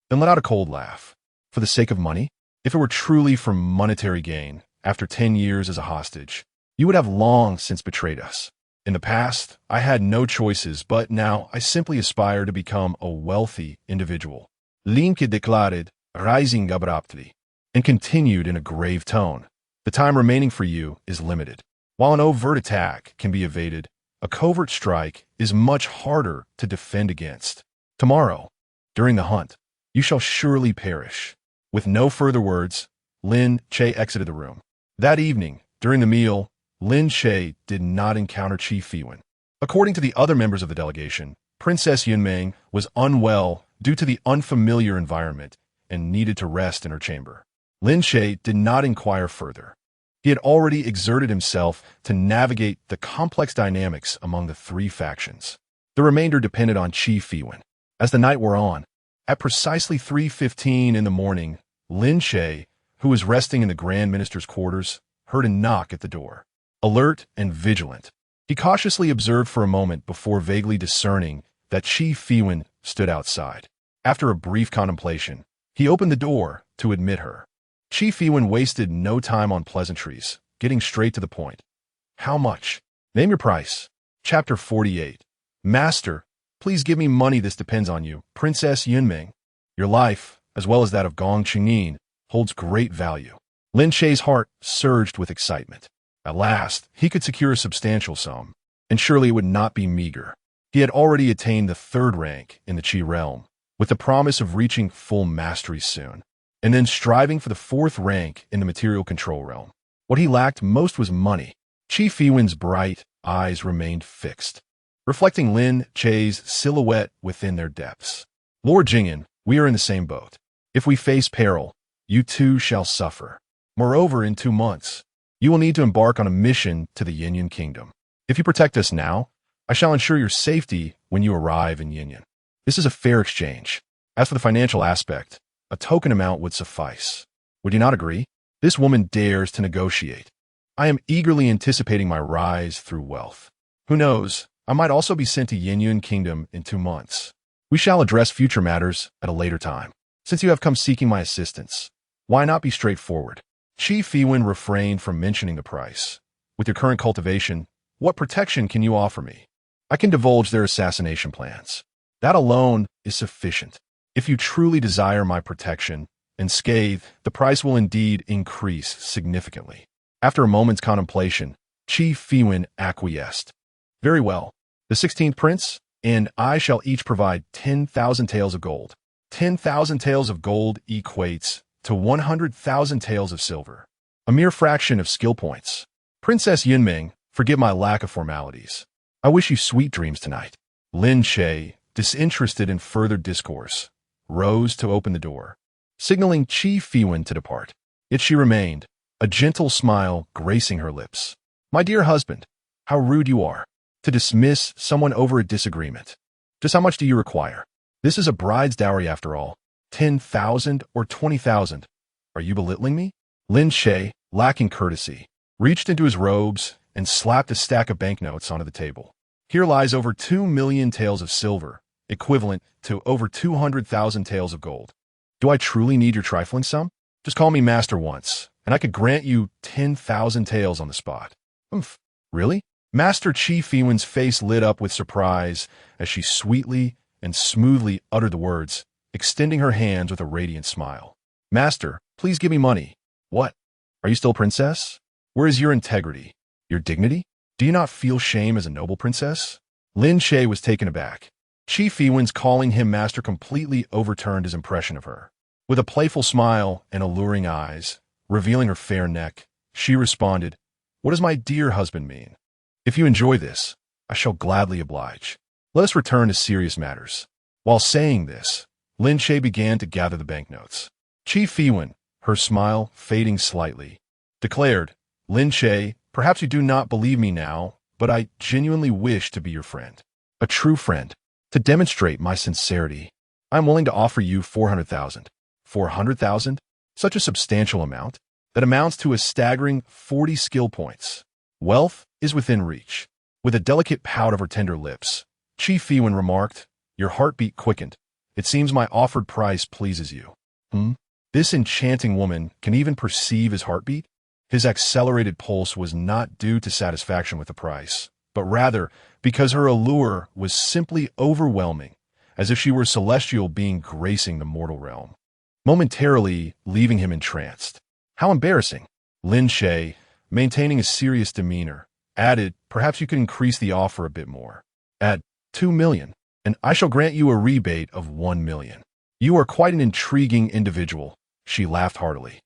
then let out a cold laugh. For the sake of money? If it were truly for monetary gain, after 10 years as a hostage, you would have long since betrayed us. In the past, I had no choices, but now I simply aspire to become a wealthy individual. Lin Che declared, rising abruptly, and continued in a grave tone. "The time remaining for you is limited. While an overt attack can be evaded, a covert strike is much harder to defend against. Tomorrow, during the hunt, you shall surely perish." With no further words, Lin Che exited the room. That evening, during the meal, Lin Che did not encounter Qi Fiwen. According to the other members of the delegation, Princess Yunmeng was unwell due to the unfamiliar environment and needed to rest in her chamber. Lin Che did not inquire further. He had already exerted himself to navigate the complex dynamics among the three factions. The remainder depended on Qi Fiwen. As the night wore on, at precisely 3:15 in the morning, Lin Che, who was resting in the Grand Minister's quarters, heard a knock at the door. Alert and vigilant, he cautiously observed for a moment before vaguely discerning that Qi Fiwen stood outside. After a brief contemplation, he opened the door to admit her. Qi Fiwen wasted no time on pleasantries, getting straight to the point. "How much? Name your price." Chapter 48. "Master, please give me money. This depends on you. Princess Yunmeng. Your life, as well as that of Gong Qingyin, holds great value." Lin Che's heart surged with excitement. At last, he could secure a substantial sum, and surely it would not be meager. He had already attained the 3rd rank in the Qi realm, with the promise of reaching full mastery soon, and then striving for the 4th rank in the material control realm. What he lacked most was money. Qi Fiwen's bright eyes remained fixed, reflecting Lin Che's silhouette within their depths. "Lord Jingyan, we are in the same boat. If we face peril, you too shall suffer. Moreover, in 2 months, you will need to embark on a mission to the Yinyan Kingdom. If you protect us now, I shall ensure your safety when you arrive in Yinyan. This is a fair exchange. As for the financial aspect, a token amount would suffice. Would you not agree? This woman dares to negotiate. I am eagerly anticipating my rise through wealth. Who knows, I might also be sent to Yinyan Kingdom in 2 months. We shall address future matters at a later time. Since you have come seeking my assistance, why not be straightforward?" Qi Fiwen refrained from mentioning the price. "With your current cultivation, what protection can you offer me? I can divulge their assassination plans. That alone is sufficient. If you truly desire my protection and scathe, the price will indeed increase significantly." After a moment's contemplation, Qi Fiwen acquiesced. "Very well. The 16th prince and I shall each provide 10,000 taels of gold. 10,000 taels of gold equates to 100,000 taels of silver, a mere fraction of skill points. Princess Yunmeng, forgive my lack of formalities. I wish you sweet dreams tonight." Lin Che, disinterested in further discourse, rose to open the door, signaling Qi Fiwen to depart. Yet she remained, a gentle smile gracing her lips. "My dear husband, how rude you are, to dismiss someone over a disagreement. Just how much do you require? This is a bride's dowry after all. 10,000 or 20,000. Are you belittling me?" Lin Che, lacking courtesy, reached into his robes and slapped a stack of banknotes onto the table. "Here lies over 2 million taels of silver, equivalent to over 200,000 taels of gold. Do I truly need your trifling sum? Just call me master once, and I could grant you 10,000 taels on the spot." "Oomph, really?" Master Qi Fiwen's face lit up with surprise as she sweetly and smoothly uttered the words, extending her hands with a radiant smile. Master, please give me money. What? Are you still a princess? Where is your integrity? Your dignity? Do you not feel shame as a noble princess? Lin Che was taken aback. Qi Fiwen's calling him master completely overturned his impression of her. With a playful smile and alluring eyes, revealing her fair neck, she responded, "What does my dear husband mean? If you enjoy this, I shall gladly oblige. Let us return to serious matters." While saying this, Lin Che began to gather the banknotes. Qi Fiwen, her smile fading slightly, declared, "Lin Che, perhaps you do not believe me now, but I genuinely wish to be your friend. A true friend. To demonstrate my sincerity, I am willing to offer you 400,000. 400,000? Such a substantial amount? That amounts to a staggering 40 skill points. Wealth is within reach." With a delicate pout of her tender lips, Qi Fiwen remarked, "Your heartbeat quickened. It seems my offered price pleases you." This enchanting woman can even perceive his heartbeat? His accelerated pulse was not due to satisfaction with the price, but rather because her allure was simply overwhelming, as if she were a celestial being gracing the mortal realm, momentarily leaving him entranced. How embarrassing! Lin Che, maintaining a serious demeanor, added, "Perhaps you could increase the offer a bit more. At 2 million, and I shall grant you a rebate of 1 million. You are quite an intriguing individual." She laughed heartily.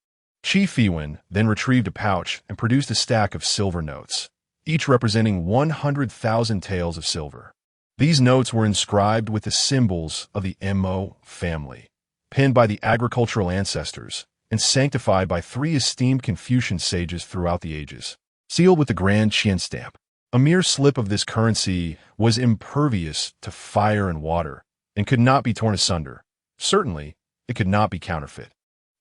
Qi Fiwen then retrieved a pouch and produced a stack of silver notes, each representing 100,000 taels of silver. These notes were inscribed with the symbols of the Mo family, penned by the agricultural ancestors, and sanctified by 3 esteemed Confucian sages throughout the ages, sealed with the Grand Qian stamp. A mere slip of this currency was impervious to fire and water, and could not be torn asunder. Certainly, it could not be counterfeit.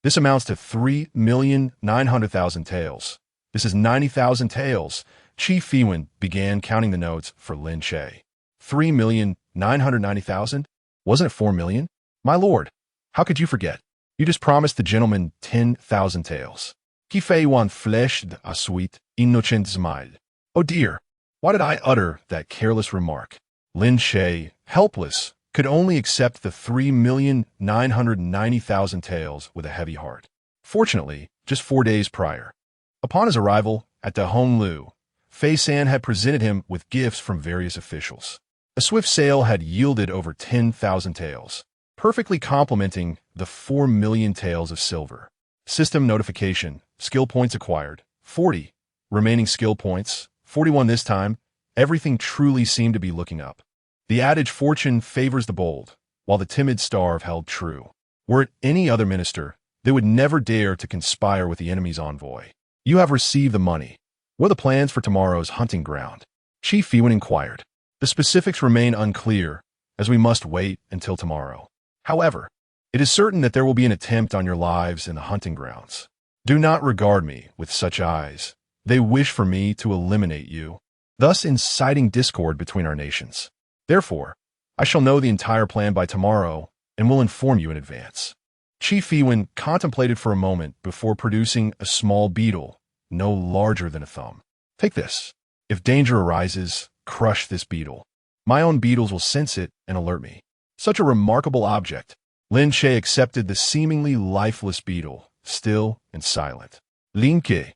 This amounts to 3,900,000 taels. This is 90,000 taels. Qi Fiwen began counting the notes for Lin Che. 3,990,000? Wasn't it 4 million? My lord, how could you forget? You just promised the gentleman 10,000 taels. Qui fait one flèche à suite, innocent smile. Oh dear, why did I utter that careless remark? Lin Che, helpless, could only accept the 3,990,000 taels with a heavy heart. Fortunately, just 4 days prior, upon his arrival at Daqian Town, Fei San had presented him with gifts from various officials. A swift sale had yielded over 10,000 taels, perfectly complementing the 4 million taels of silver. System notification, skill points acquired, 40. Remaining skill points, 41 this time. Everything truly seemed to be looking up. The adage fortune favors the bold, while the timid starve held true. Were it any other minister, they would never dare to conspire with the enemy's envoy. You have received the money. What are the plans for tomorrow's hunting ground? Qi Fiwen inquired. The specifics remain unclear, as we must wait until tomorrow. However, it is certain that there will be an attempt on your lives in the hunting grounds. Do not regard me with such eyes. They wish for me to eliminate you, thus inciting discord between our nations. Therefore, I shall know the entire plan by tomorrow and will inform you in advance. Qi Fiwen contemplated for a moment before producing a small beetle, no larger than a thumb. Take this. If danger arises, crush this beetle. My own beetles will sense it and alert me. Such a remarkable object. Lin Che accepted the seemingly lifeless beetle, still and silent. Lin Che,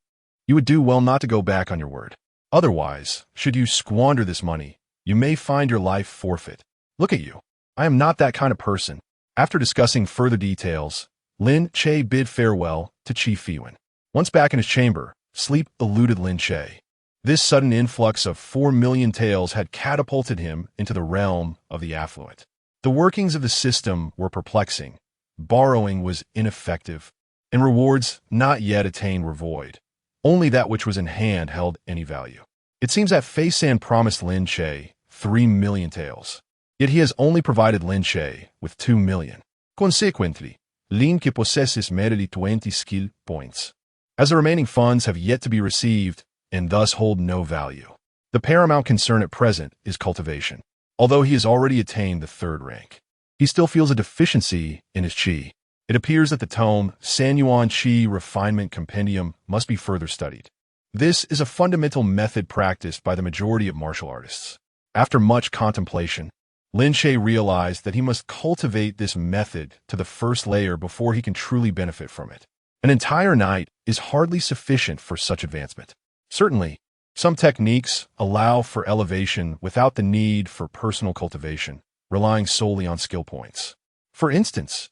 you would do well not to go back on your word. Otherwise, should you squander this money, you may find your life forfeit. Look at you. I am not that kind of person. After discussing further details, Lin Che bid farewell to Qi Fiwen. Once back in his chamber, sleep eluded Lin Che. This sudden influx of 4 million taels had catapulted him into the realm of the affluent. The workings of the system were perplexing. Borrowing was ineffective, and rewards not yet attained were void. Only that which was in hand held any value. It seems that Fei San promised Lin Che 3 million taels, yet he has only provided Lin Che with 2 million. Consequently, Lin Che possesses merely 20 skill points, as the remaining funds have yet to be received and thus hold no value. The paramount concern at present is cultivation. Although he has already attained the 3rd rank, he still feels a deficiency in his qi. It appears that the tome Sanyuan Qi Refinement Compendium must be further studied. This is a fundamental method practiced by the majority of martial artists. After much contemplation, Lin Che realized that he must cultivate this method to the first layer before he can truly benefit from it. An entire night is hardly sufficient for such advancement. Certainly, some techniques allow for elevation without the need for personal cultivation, relying solely on skill points. For instance,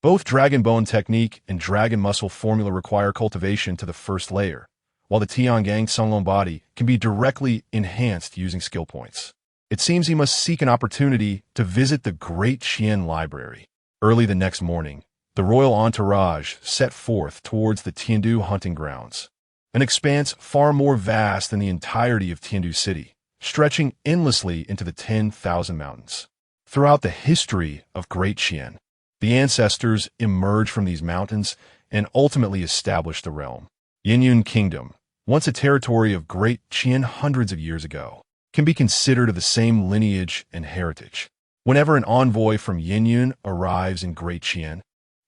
both Dragon Bone technique and Dragon Muscle formula require cultivation to the first layer, while the Tiangang Sunglong body can be directly enhanced using skill points. It seems he must seek an opportunity to visit the Great Qian Library. Early the next morning, the royal entourage set forth towards the Tiandu hunting grounds, an expanse far more vast than the entirety of Tiandu City, stretching endlessly into the 10,000 mountains. Throughout the history of Great Qian, the ancestors emerged from these mountains and ultimately established the realm. Yinyun Kingdom, once a territory of Great Qian hundreds of years ago, can be considered of the same lineage and heritage. Whenever an envoy from Yinyun arrives in Great Qian,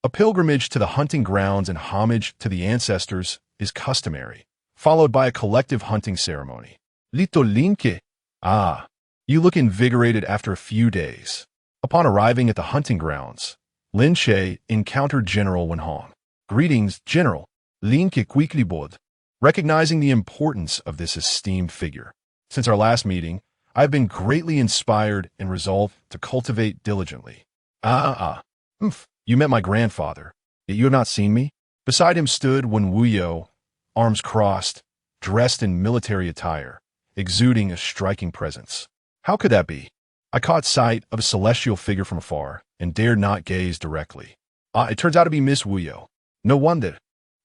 a pilgrimage to the hunting grounds and homage to the ancestors is customary, followed by a collective hunting ceremony. Lito Lin Che. Ah, you look invigorated after a few days. Upon arriving at the hunting grounds, Lin Che encountered General Wen Hong. Greetings, General. Lin Che quickly bowed, recognizing the importance of this esteemed figure. Since our last meeting, I have been greatly inspired and resolved to cultivate diligently. You met my grandfather, yet you have not seen me? Beside him stood Wen Wuyo, arms crossed, dressed in military attire, exuding a striking presence. How could that be? I caught sight of a celestial figure from afar and dared not gaze directly. It turns out to be Miss Wuyo. No wonder.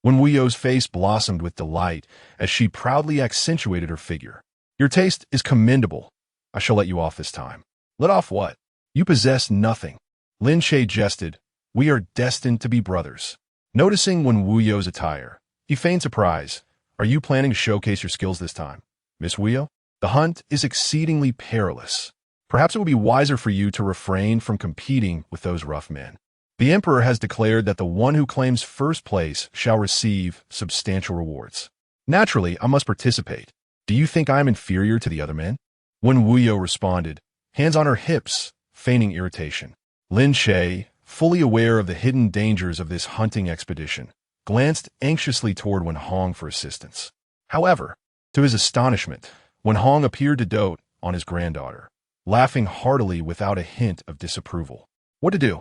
Wen Wuyo's face blossomed with delight as she proudly accentuated her figure. Your taste is commendable. I shall let you off this time. Let off what? You possess nothing. Lin Che jested. We are destined to be brothers. Noticing Wen Wuyo's attire, he feigned surprise. Are you planning to showcase your skills this time, Miss Wuyo? The hunt is exceedingly perilous. Perhaps it would be wiser for you to refrain from competing with those rough men. The Emperor has declared that the one who claims first place shall receive substantial rewards. Naturally, I must participate. Do you think I am inferior to the other men? Wen Wuyo responded, hands on her hips, feigning irritation. Lin Che, fully aware of the hidden dangers of this hunting expedition, glanced anxiously toward Wen Hong for assistance. However, to his astonishment, Wen Hong appeared to dote on his granddaughter, laughing heartily without a hint of disapproval. What to do?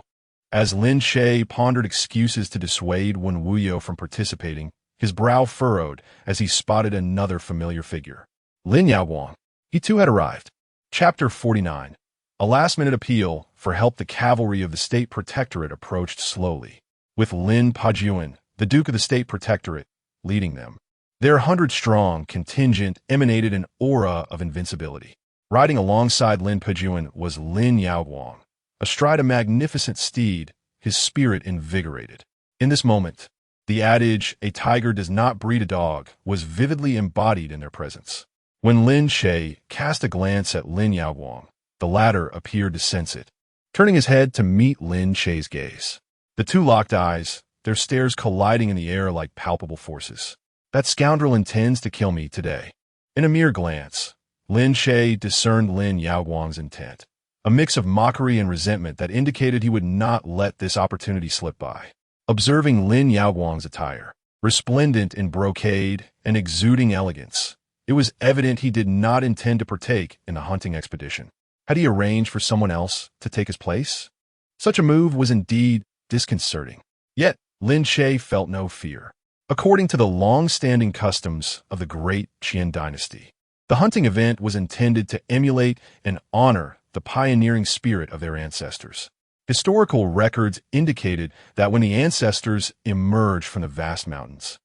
As Lin Che pondered excuses to dissuade Wen Wuyo from participating, his brow furrowed as he spotted another familiar figure. Lin Yaowang. He too had arrived. Chapter 49. A last-minute appeal for help. The cavalry of the State Protectorate approached slowly, with Lin Pajuan, the Duke of the State Protectorate, leading them. Their 100-strong contingent emanated an aura of invincibility. Riding alongside Lin Pajuan was Lin Yaowang. Astride a magnificent steed, his spirit invigorated. In this moment, the adage, a tiger does not breed a dog, was vividly embodied in their presence. When Lin Che cast a glance at Lin Yaowang, the latter appeared to sense it, turning his head to meet Lin Che's gaze. The two locked eyes, their stares colliding in the air like palpable forces. That scoundrel intends to kill me today. In a mere glance, Lin Che discerned Lin Yaowang's intent, a mix of mockery and resentment that indicated he would not let this opportunity slip by. Observing Lin Yaowang's attire, resplendent in brocade and exuding elegance, it was evident he did not intend to partake in the hunting expedition. Had he arranged for someone else to take his place? Such a move was indeed disconcerting. Yet, Lin Che felt no fear. According to the long-standing customs of the Great Qian dynasty, the hunting event was intended to emulate and honor the pioneering spirit of their ancestors. Historical records indicated that when the ancestors emerged from the vast mountains,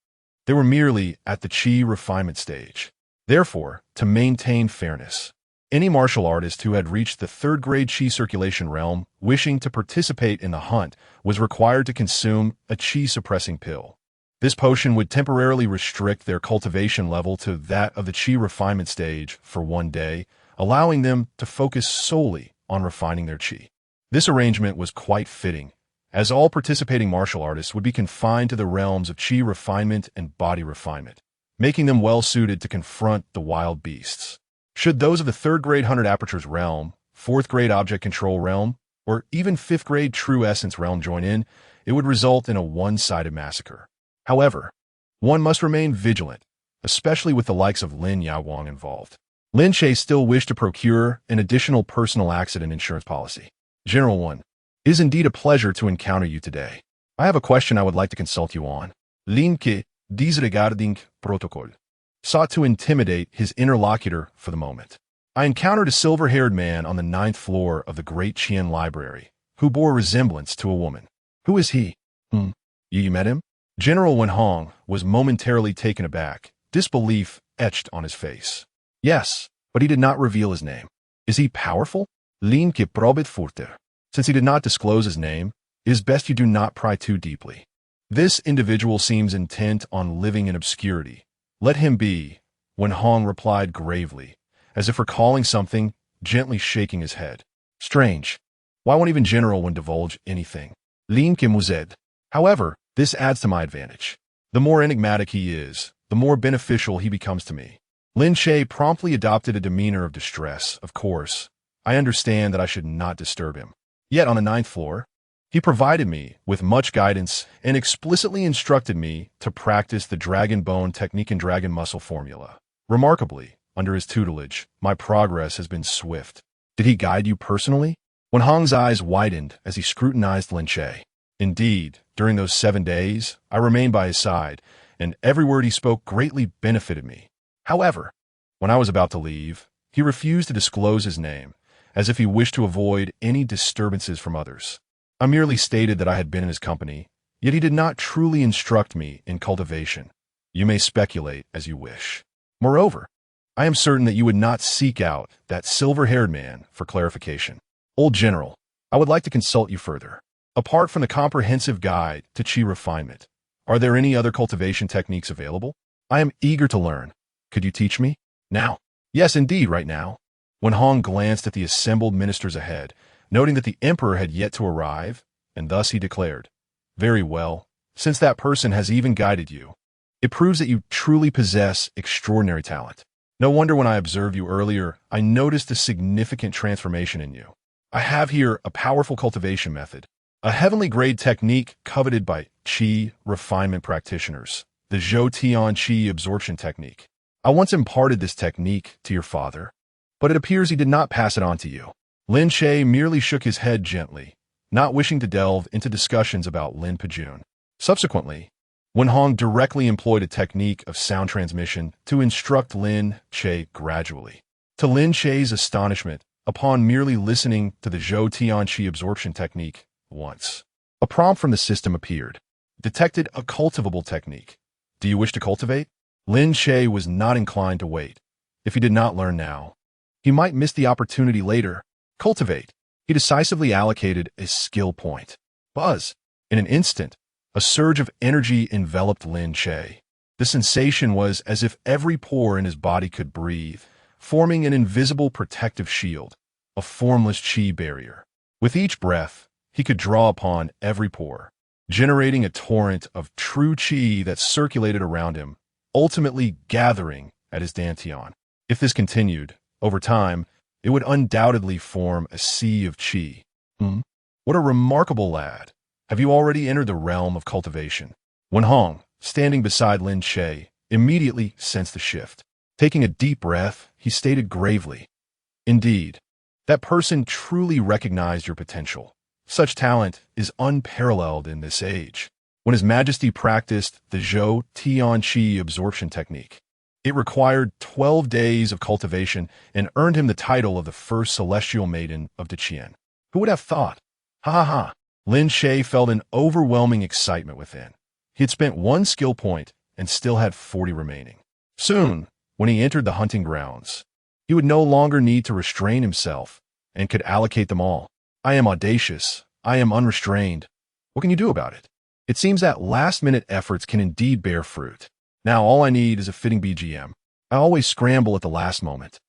they were merely at the Qi refinement stage. Therefore, to maintain fairness, any martial artist who had reached the third-grade Qi circulation realm wishing to participate in the hunt was required to consume a Qi-suppressing pill. This potion would temporarily restrict their cultivation level to that of the Qi refinement stage for one day, allowing them to focus solely on refining their Qi. This arrangement was quite fitting, as all participating martial artists would be confined to the realms of Qi refinement and body refinement, making them well-suited to confront the wild beasts. Should those of the third-grade 100 Aperture's realm 4th grade object control realm, or even 5th grade true essence realm join in, it would result in a one-sided massacre. However, one must remain vigilant, especially with the likes of Lin Yaowang involved. Lin Che still wished to procure an additional personal accident insurance policy. General 1, it is indeed a pleasure to encounter you today. I have a question I would like to consult you on. Lin Che, disregarding protocol, sought to intimidate his interlocutor for the moment. I encountered a silver-haired man on the 9th floor of the Great Qian Library, who bore resemblance to a woman. Who is he? You met him? General Wenhong was momentarily taken aback, disbelief etched on his face. Yes, but he did not reveal his name. Is he powerful? Lin Che probet further. Since he did not disclose his name, it is best you do not pry too deeply. This individual seems intent on living in obscurity. Let him be, Wenhong replied gravely, as if recalling something, gently shaking his head. Strange. Why won't even General Wen divulge anything? Lin Che mused. However, this adds to my advantage. The more enigmatic he is, the more beneficial he becomes to me. Lin Che promptly adopted a demeanor of distress. Of course, I understand that I should not disturb him. Yet on the 9th floor, he provided me with much guidance and explicitly instructed me to practice the dragon bone technique and dragon muscle formula. Remarkably, under his tutelage, my progress has been swift. Did he guide you personally? Wenhong's eyes widened as he scrutinized Lin Che. Indeed, during those 7 days, I remained by his side, and every word he spoke greatly benefited me. However, when I was about to leave, he refused to disclose his name, as if he wished to avoid any disturbances from others. I merely stated that I had been in his company, yet he did not truly instruct me in cultivation. You may speculate as you wish. Moreover, I am certain that you would not seek out that silver-haired man for clarification. Old General, I would like to consult you further. Apart from the comprehensive guide to Qi refinement, are there any other cultivation techniques available? I am eager to learn. Could you teach me? Now? Yes, indeed, right now. Wenhong glanced at the assembled ministers ahead, noting that the emperor had yet to arrive, and thus he declared, Very well, since that person has even guided you. It proves that you truly possess extraordinary talent. No wonder when I observed you earlier, I noticed a significant transformation in you. I have here a powerful cultivation method, a heavenly grade technique coveted by Qi refinement practitioners, the Zhou Tian Qi absorption technique. I once imparted this technique to your father, but it appears he did not pass it on to you. Lin Che merely shook his head gently, not wishing to delve into discussions about Lin Pejun. Subsequently, Wenhong directly employed a technique of sound transmission to instruct Lin Che gradually. To Lin Che's astonishment, upon merely listening to the Zhou Tian Qi absorption technique once, a prompt from the system appeared. Detected a cultivable technique. Do you wish to cultivate? Lin Che was not inclined to wait. If he did not learn now, he might miss the opportunity later. Cultivate. He decisively allocated a skill point. Buzz. In an instant, a surge of energy enveloped Lin Che. The sensation was as if every pore in his body could breathe, forming an invisible protective shield, a formless Qi barrier. With each breath, he could draw upon every pore, generating a torrent of true Qi that circulated around him, ultimately gathering at his dantian. If this continued, over time, it would undoubtedly form a sea of Qi. What a remarkable lad. Have you already entered the realm of cultivation? Wenhong, standing beside Lin Che, immediately sensed the shift. Taking a deep breath, he stated gravely, Indeed, that person truly recognized your potential. Such talent is unparalleled in this age. When His Majesty practiced the Zhou Tian Qi absorption technique, it required 12 days of cultivation and earned him the title of the first celestial maiden of Daqian. Who would have thought? Ha ha ha. Lin Che felt an overwhelming excitement within. He had spent 1 skill point and still had 40 remaining. Soon, when he entered the hunting grounds, he would no longer need to restrain himself and could allocate them all. I am audacious. I am unrestrained. What can you do about it? It seems that last-minute efforts can indeed bear fruit. Now all I need is a fitting BGM. I always scramble at the last moment.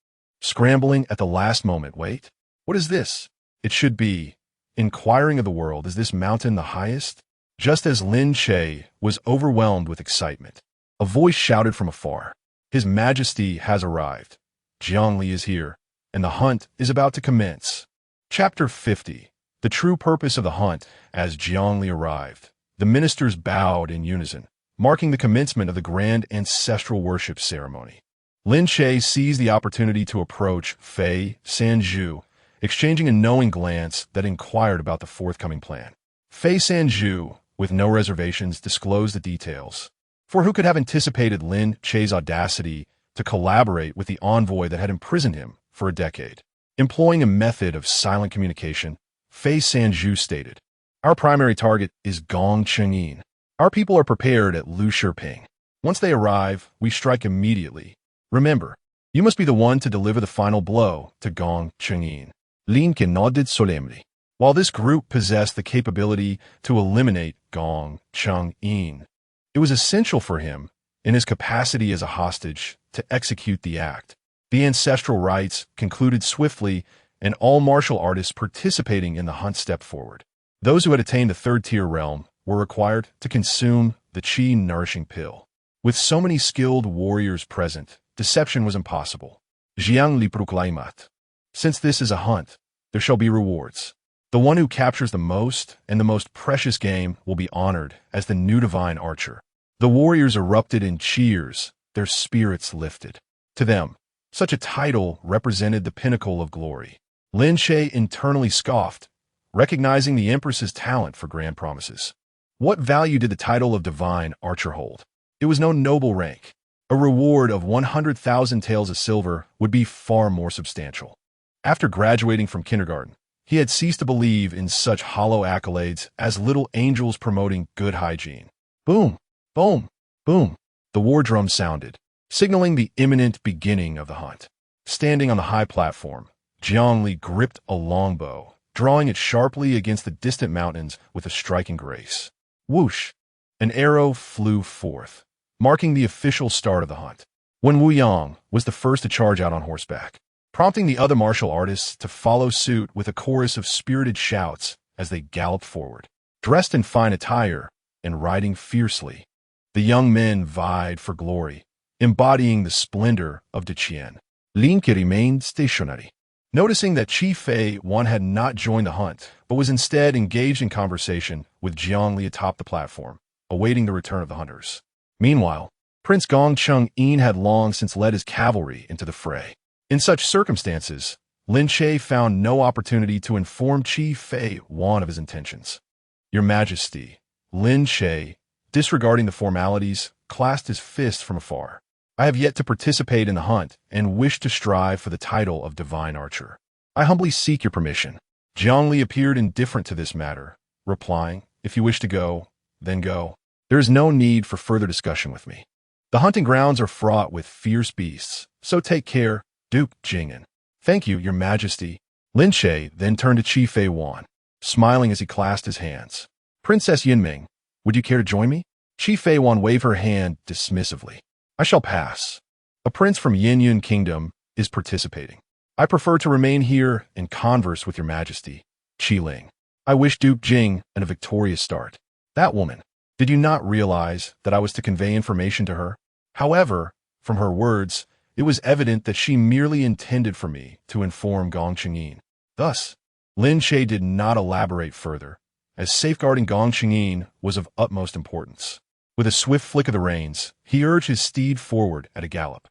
Scrambling at the last moment. Wait, what is this? It should be, inquiring of the world, is this mountain the highest? Just as Lin Che was overwhelmed with excitement, a voice shouted from afar, His Majesty has arrived. Jiangli is here. and the hunt is about to commence. Chapter 50. The true purpose of the hunt. As Jiangli arrived, the ministers bowed in unison, marking the commencement of the grand ancestral worship ceremony. Lin Che seized the opportunity to approach Fei Sanju, exchanging a knowing glance that inquired about the forthcoming plan. Fei Sanju, with no reservations, disclosed the details. For who could have anticipated Lin Che's audacity to collaborate with the envoy that had imprisoned him for a decade? Employing a method of silent communication, Fei Sanju stated, "Our primary target is Gong Chengyin. Our people are prepared at Lu Shiping. Once they arrive, we strike immediately. Remember, you must be the one to deliver the final blow to Gong Chengyin." Lin Che nodded solemnly. While this group possessed the capability to eliminate Gong Chengyin, it was essential for him, in his capacity as a hostage, to execute the act. The ancestral rites concluded swiftly, and all martial artists participating in the hunt stepped forward. Those who had attained the third-tier realm were required to consume the qi-nourishing pill. With so many skilled warriors present, deception was impossible. Jiangli proclaimed, "Since this is a hunt, there shall be rewards. The one who captures the most and the most precious game will be honored as the new divine archer." The warriors erupted in cheers, their spirits lifted. To them, such a title represented the pinnacle of glory. Lin Che internally scoffed, recognizing the Empress's talent for grand promises. What value did the title of divine archer hold? It was no noble rank. A reward of 100,000 taels of silver would be far more substantial. After graduating from kindergarten, he had ceased to believe in such hollow accolades as little angels promoting good hygiene. Boom, boom, boom. The war drum sounded, signaling the imminent beginning of the hunt. Standing on the high platform, Jiangli gripped a longbow, drawing it sharply against the distant mountains with a striking grace. Whoosh! An arrow flew forth, marking the official start of the hunt. Wen Wuyang was the first to charge out on horseback, prompting the other martial artists to follow suit with a chorus of spirited shouts as they galloped forward. Dressed in fine attire and riding fiercely, the young men vied for glory, embodying the splendor of Daqian. Lin Che remained stationary. Noticing that Chi Fei Wan had not joined the hunt, but was instead engaged in conversation with Jiangli atop the platform, awaiting the return of the hunters. Meanwhile, Prince Gong Chengyin had long since led his cavalry into the fray. In such circumstances, Lin Che found no opportunity to inform Chi Fei Wan of his intentions. "Your Majesty," Lin Che, disregarding the formalities, clasped his fist from afar. "I have yet to participate in the hunt and wish to strive for the title of Divine Archer. I humbly seek your permission." Jiangli appeared indifferent to this matter, replying, "If you wish to go, then go. There is no need for further discussion with me. The hunting grounds are fraught with fierce beasts, so take care, Duke Zhenguo." "Thank you, Your Majesty." Lin Che then turned to Chi Fei Wan, smiling as he clasped his hands. "Princess Yinming, would you care to join me?" Chi Fei Wan waved her hand dismissively. "I shall pass. A prince from Yinyun Kingdom is participating. I prefer to remain here and converse with Your Majesty, Qi Ling. I wish Duke Jing a victorious start." "That woman. Did you not realize that I was to convey information to her?" However, from her words, it was evident that she merely intended for me to inform Gong Chengyin. Thus, Lin Che did not elaborate further, as safeguarding Gong Chengyin was of utmost importance. With a swift flick of the reins, he urged his steed forward at a gallop.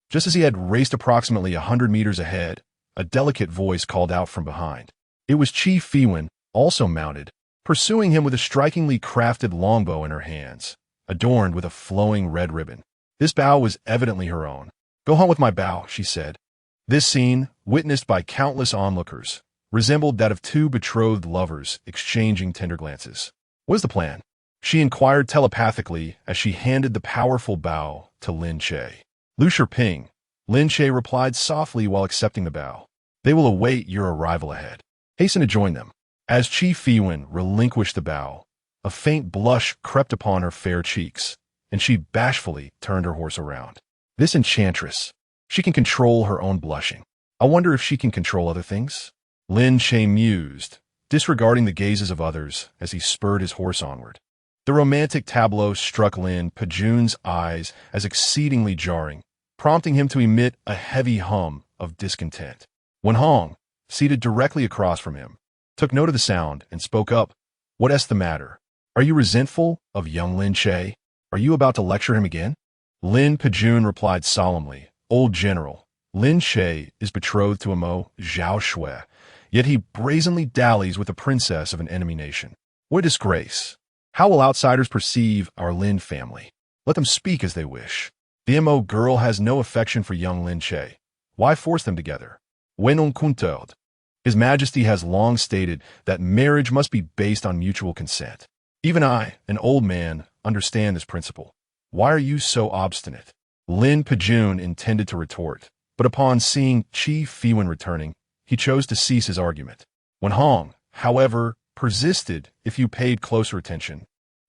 Just as he had raced approximately 100 meters ahead, a delicate voice called out from behind. It was Chi Feiwen, also mounted, pursuing him with a strikingly crafted longbow in her hands, adorned with a flowing red ribbon. This bow was evidently her own. "Go hunt with my bow," she said. This scene, witnessed by countless onlookers, resembled that of two betrothed lovers exchanging tender glances. "What is the plan?" she inquired telepathically as she handed the powerful bow to Lin Che. "Lu Shiping," Lin Che replied softly while accepting the bow. "They will await your arrival ahead. Hasten to join them." As Chi Feiwen relinquished the bow, a faint blush crept upon her fair cheeks, and she bashfully turned her horse around. This enchantress, she can control her own blushing. I wonder if she can control other things? Lin Che mused, disregarding the gazes of others as he spurred his horse onward. The romantic tableau struck Lin Pejun's eyes as exceedingly jarring, prompting him to emit a heavy hum of discontent. Wen Hong, seated directly across from him, took note of the sound and spoke up. What's the matter? Are you resentful of young Lin Che? Are you about to lecture him again? Lin Pejun replied solemnly, Old General, Lin Che is betrothed to a Mo Zhao Shui, yet he brazenly dallies with the princess of an enemy nation. What a disgrace! How will outsiders perceive our Lin family? Let them speak as they wish. The Mo girl has no affection for young Lin Che. Why force them together? Wenong Kuntod. His Majesty has long stated that marriage must be based on mutual consent. Even I, an old man, understand this principle. Why are you so obstinate? Lin Pejun intended to retort, but upon seeing Qi Fiwen returning, he chose to cease his argument. Wen Hong, however, persisted. If you paid closer attention,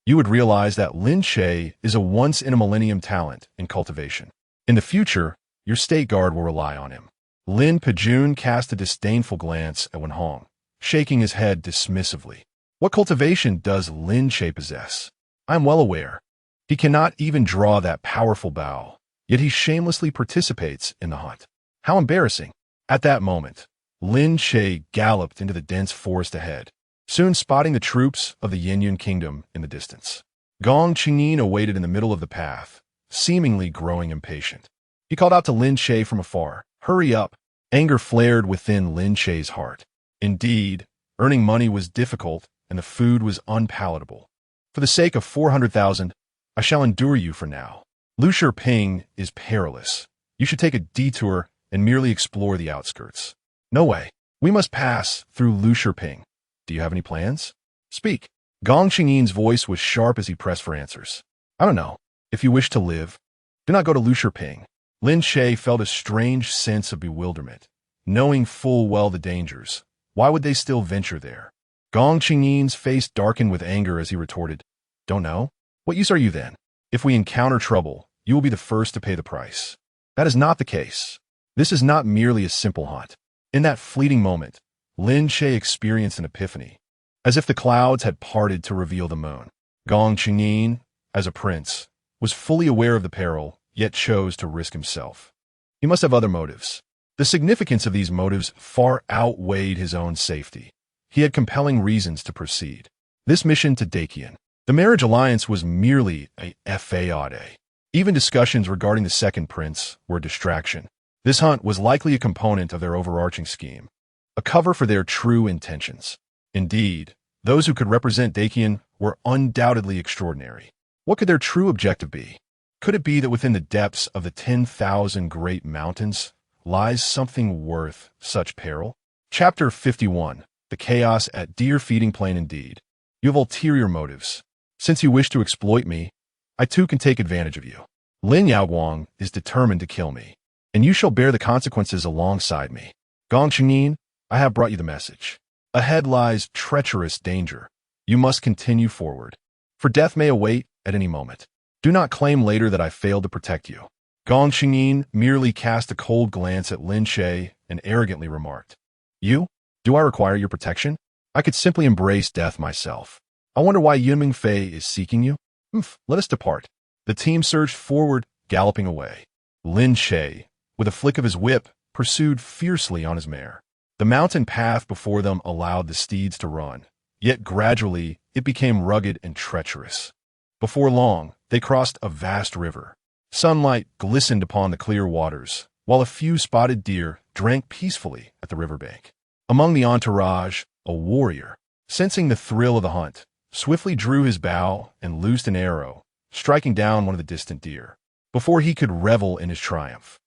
you would realize that Lin Che is a once-in-a-millennium talent in cultivation. In the future, your state guard will rely on him. Lin Pejun cast a disdainful glance at Wen Hong, shaking his head dismissively. What cultivation does Lin Che possess? I am well aware. He cannot even draw that powerful bow, yet he shamelessly participates in the hunt. How embarrassing! At that moment, Lin Che galloped into the dense forest ahead, soon spotting the troops of the Yinyun Kingdom in the distance. Gong Qingyin awaited in the middle of the path, seemingly growing impatient. He called out to Lin Che from afar, Hurry up! Anger flared within Lin Che's heart. Indeed, earning money was difficult and the food was unpalatable. For the sake of 400,000, I shall endure you for now. Lu Shiping is perilous. You should take a detour and merely explore the outskirts. No way. We must pass through Lu Shiping. Do you have any plans? Speak. Gong Qingyin's voice was sharp as he pressed for answers. I don't know. If you wish to live, do not go to Lu Shiping. Lin Che felt a strange sense of bewilderment. Knowing full well the dangers, why would they still venture there? Gong Qingyin's face darkened with anger as he retorted, Don't know? What use are you then? If we encounter trouble, you will be the first to pay the price. That is not the case. This is not merely a simple hunt. In that fleeting moment, Lin Che experienced an epiphany, as if the clouds had parted to reveal the moon. Gong Qingyin, as a prince, was fully aware of the peril, yet chose to risk himself. He must have other motives. The significance of these motives far outweighed his own safety. He had compelling reasons to proceed. This mission to Daqian, the marriage alliance, was merely a fade. Even discussions regarding the second prince were a distraction. This hunt was likely a component of their overarching scheme, a cover for their true intentions. Indeed, those who could represent Daqian were undoubtedly extraordinary. What could their true objective be? Could it be that within the depths of the 10,000 great mountains lies something worth such peril? Chapter 51. The Chaos at Deer Feeding Plain. Indeed, you have ulterior motives. Since you wish to exploit me, I too can take advantage of you. Lin Yaoguang is determined to kill me, and you shall bear the consequences alongside me. Gong Qingyin, I have brought you the message. Ahead lies treacherous danger. You must continue forward, for death may await at any moment. Do not claim later that I failed to protect you. Gong Qingyin merely cast a cold glance at Lin Che and arrogantly remarked, You? Do I require your protection? I could simply embrace death myself. I wonder why Yunming Fei is seeking you? Let us depart. The team surged forward, galloping away. Lin Che, with a flick of his whip, pursued fiercely on his mare. The mountain path before them allowed the steeds to run, yet gradually it became rugged and treacherous. Before long, they crossed a vast river. Sunlight glistened upon the clear waters, while a few spotted deer drank peacefully at the riverbank. Among the entourage, a warrior, sensing the thrill of the hunt, swiftly drew his bow and loosed an arrow, striking down one of the distant deer, before he could revel in his triumph.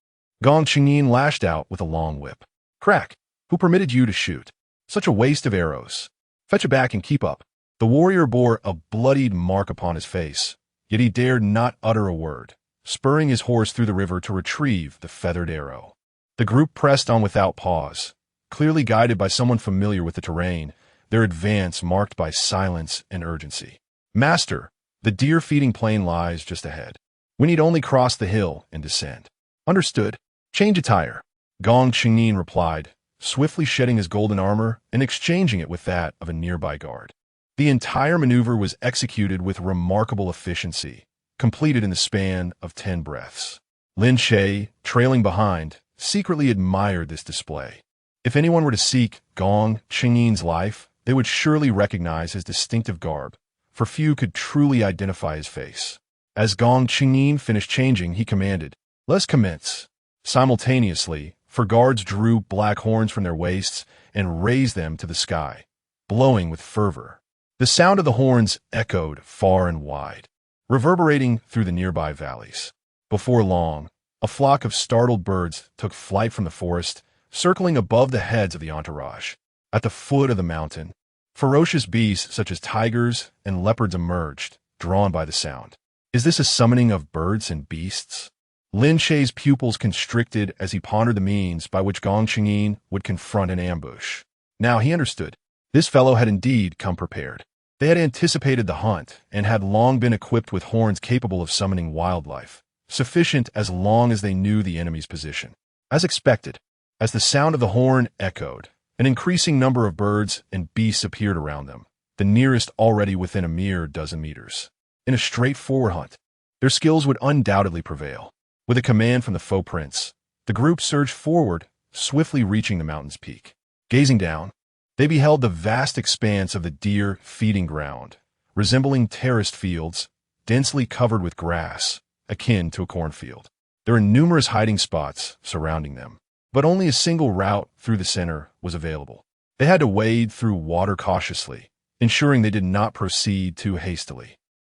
Gong Qingyin lashed out with a long whip. Crack! Who permitted you to shoot? Such a waste of arrows. Fetch it back and keep up. The warrior bore a bloodied mark upon his face, yet he dared not utter a word, spurring his horse through the river to retrieve the feathered arrow. The group pressed on without pause, clearly guided by someone familiar with the terrain, their advance marked by silence and urgency. Master, the deer-feeding plain lies just ahead. We need only cross the hill and descend. Understood. Change attire. Gong Qingyin replied, swiftly shedding his golden armor and exchanging it with that of a nearby guard. The entire maneuver was executed with remarkable efficiency, completed in the span of 10 breaths. Lin Che, trailing behind, secretly admired this display. If anyone were to seek Gong Qingyin's life, they would surely recognize his distinctive garb, for few could truly identify his face. As Gong Qingyin finished changing, he commanded, "Let's commence." Simultaneously, four guards drew black horns from their waists and raised them to the sky, blowing with fervor. The sound of the horns echoed far and wide, reverberating through the nearby valleys. Before long, a flock of startled birds took flight from the forest, circling above the heads of the entourage. At the foot of the mountain, ferocious beasts such as tigers and leopards emerged, drawn by the sound. Is this a summoning of birds and beasts? Lin Che's pupils constricted as he pondered the means by which Gong Qingyin would confront an ambush. Now he understood. This fellow had indeed come prepared. They had anticipated the hunt and had long been equipped with horns capable of summoning wildlife, sufficient as long as they knew the enemy's position. As expected, as the sound of the horn echoed, an increasing number of birds and beasts appeared around them, the nearest already within a mere dozen meters. In a straightforward hunt, their skills would undoubtedly prevail. With a command from the faux prince, the group surged forward, swiftly reaching the mountain's peak. Gazing down, they beheld the vast expanse of the deer feeding ground, resembling terraced fields, densely covered with grass, akin to a cornfield. There were numerous hiding spots surrounding them, but only a single route through the center was available. They had to wade through water cautiously, ensuring they did not proceed too hastily.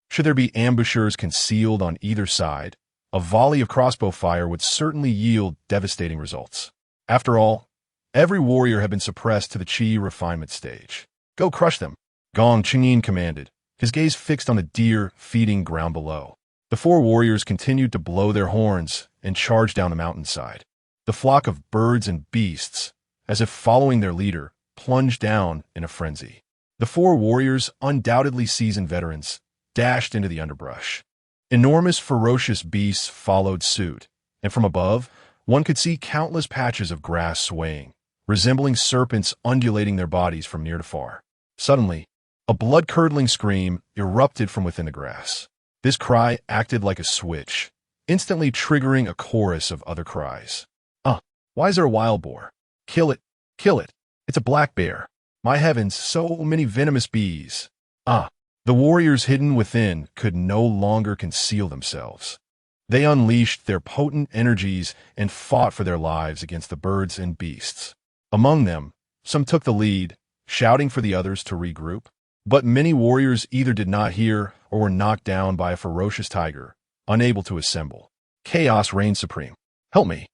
Should there be ambushers concealed on either side, a volley of crossbow fire would certainly yield devastating results. After all, every warrior had been suppressed to the Qi refinement stage. "Go crush them," Gong Qingyin commanded, his gaze fixed on the deer feeding ground below. The four warriors continued to blow their horns and charge down the mountainside. The flock of birds and beasts, as if following their leader, plunged down in a frenzy. The four warriors, undoubtedly seasoned veterans, dashed into the underbrush. Enormous, ferocious beasts followed suit, and from above, one could see countless patches of grass swaying, resembling serpents undulating their bodies from near to far. Suddenly, a blood-curdling scream erupted from within the grass. This cry acted like a switch, instantly triggering a chorus of other cries. Why is there a wild boar? Kill it! Kill it! It's a black bear! My heavens, so many venomous bees! The warriors hidden within could no longer conceal themselves. They unleashed their potent energies and fought for their lives against the birds and beasts. Among them, some took the lead, shouting for the others to regroup. But many warriors either did not hear or were knocked down by a ferocious tiger, unable to assemble. Chaos reigned supreme. "Help me!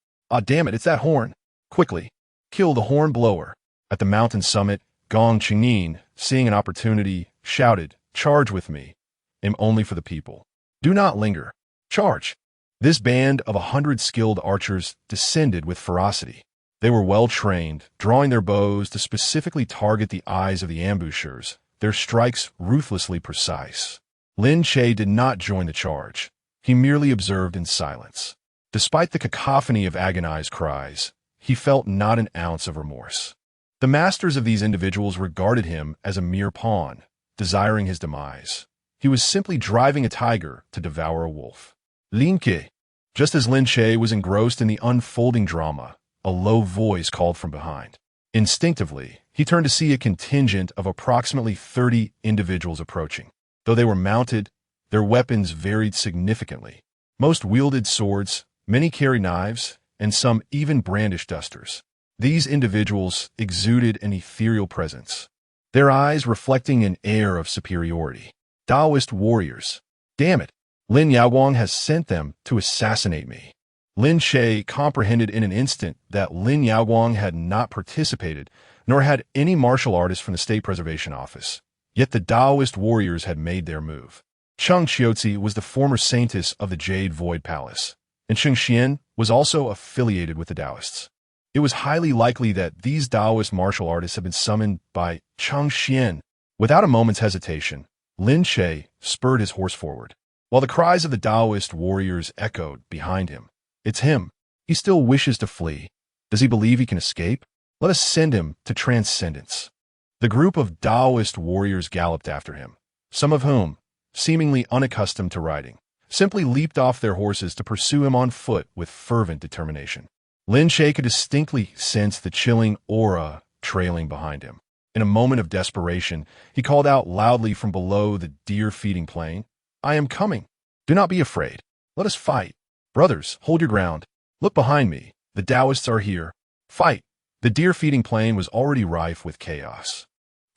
Damn it, it's that horn! Quickly, kill the horn blower!" At the mountain summit, Gong Qingyin, seeing an opportunity, shouted, "Charge with me! Aim only for the people. Do not linger. Charge!" This band of 100 skilled archers descended with ferocity. They were well trained, drawing their bows to specifically target the eyes of the ambushers, their strikes ruthlessly precise. Lin Che did not join the charge. He merely observed in silence. Despite the cacophony of agonized cries, he felt not an ounce of remorse. The masters of these individuals regarded him as a mere pawn, desiring his demise. He was simply driving a tiger to devour a wolf. Lin Che. Just as Lin Che was engrossed in the unfolding drama, a low voice called from behind. Instinctively, he turned to see a contingent of approximately 30 individuals approaching. Though they were mounted, their weapons varied significantly. Most wielded swords, many carried knives, and some even brandished dusters. These individuals exuded an ethereal presence, their eyes reflecting an air of superiority. Taoist warriors. Damn it! Lin Yaoguang has sent them to assassinate me. Lin Che comprehended in an instant that Lin Yaoguang had not participated, nor had any martial artist from the State Preservation Office. Yet the Taoist warriors had made their move. Cheng Xiaozi was the former saintess of the Jade Void Palace, and Cheng Xian was also affiliated with the Taoists. It was highly likely that these Taoist martial artists had been summoned by Cheng Xian. Without a moment's hesitation, Lin Che spurred his horse forward, while the cries of the Taoist warriors echoed behind him. "It's him. He still wishes to flee. Does he believe he can escape? Let us send him to transcendence." The group of Taoist warriors galloped after him, some of whom, seemingly unaccustomed to riding, simply leaped off their horses to pursue him on foot with fervent determination. Lin Che could distinctly sense the chilling aura trailing behind him. In a moment of desperation, he called out loudly from below the deer-feeding plain, "I am coming. Do not be afraid. Let us fight. Brothers, hold your ground. Look behind me. The Taoists are here. Fight." The deer-feeding plain was already rife with chaos,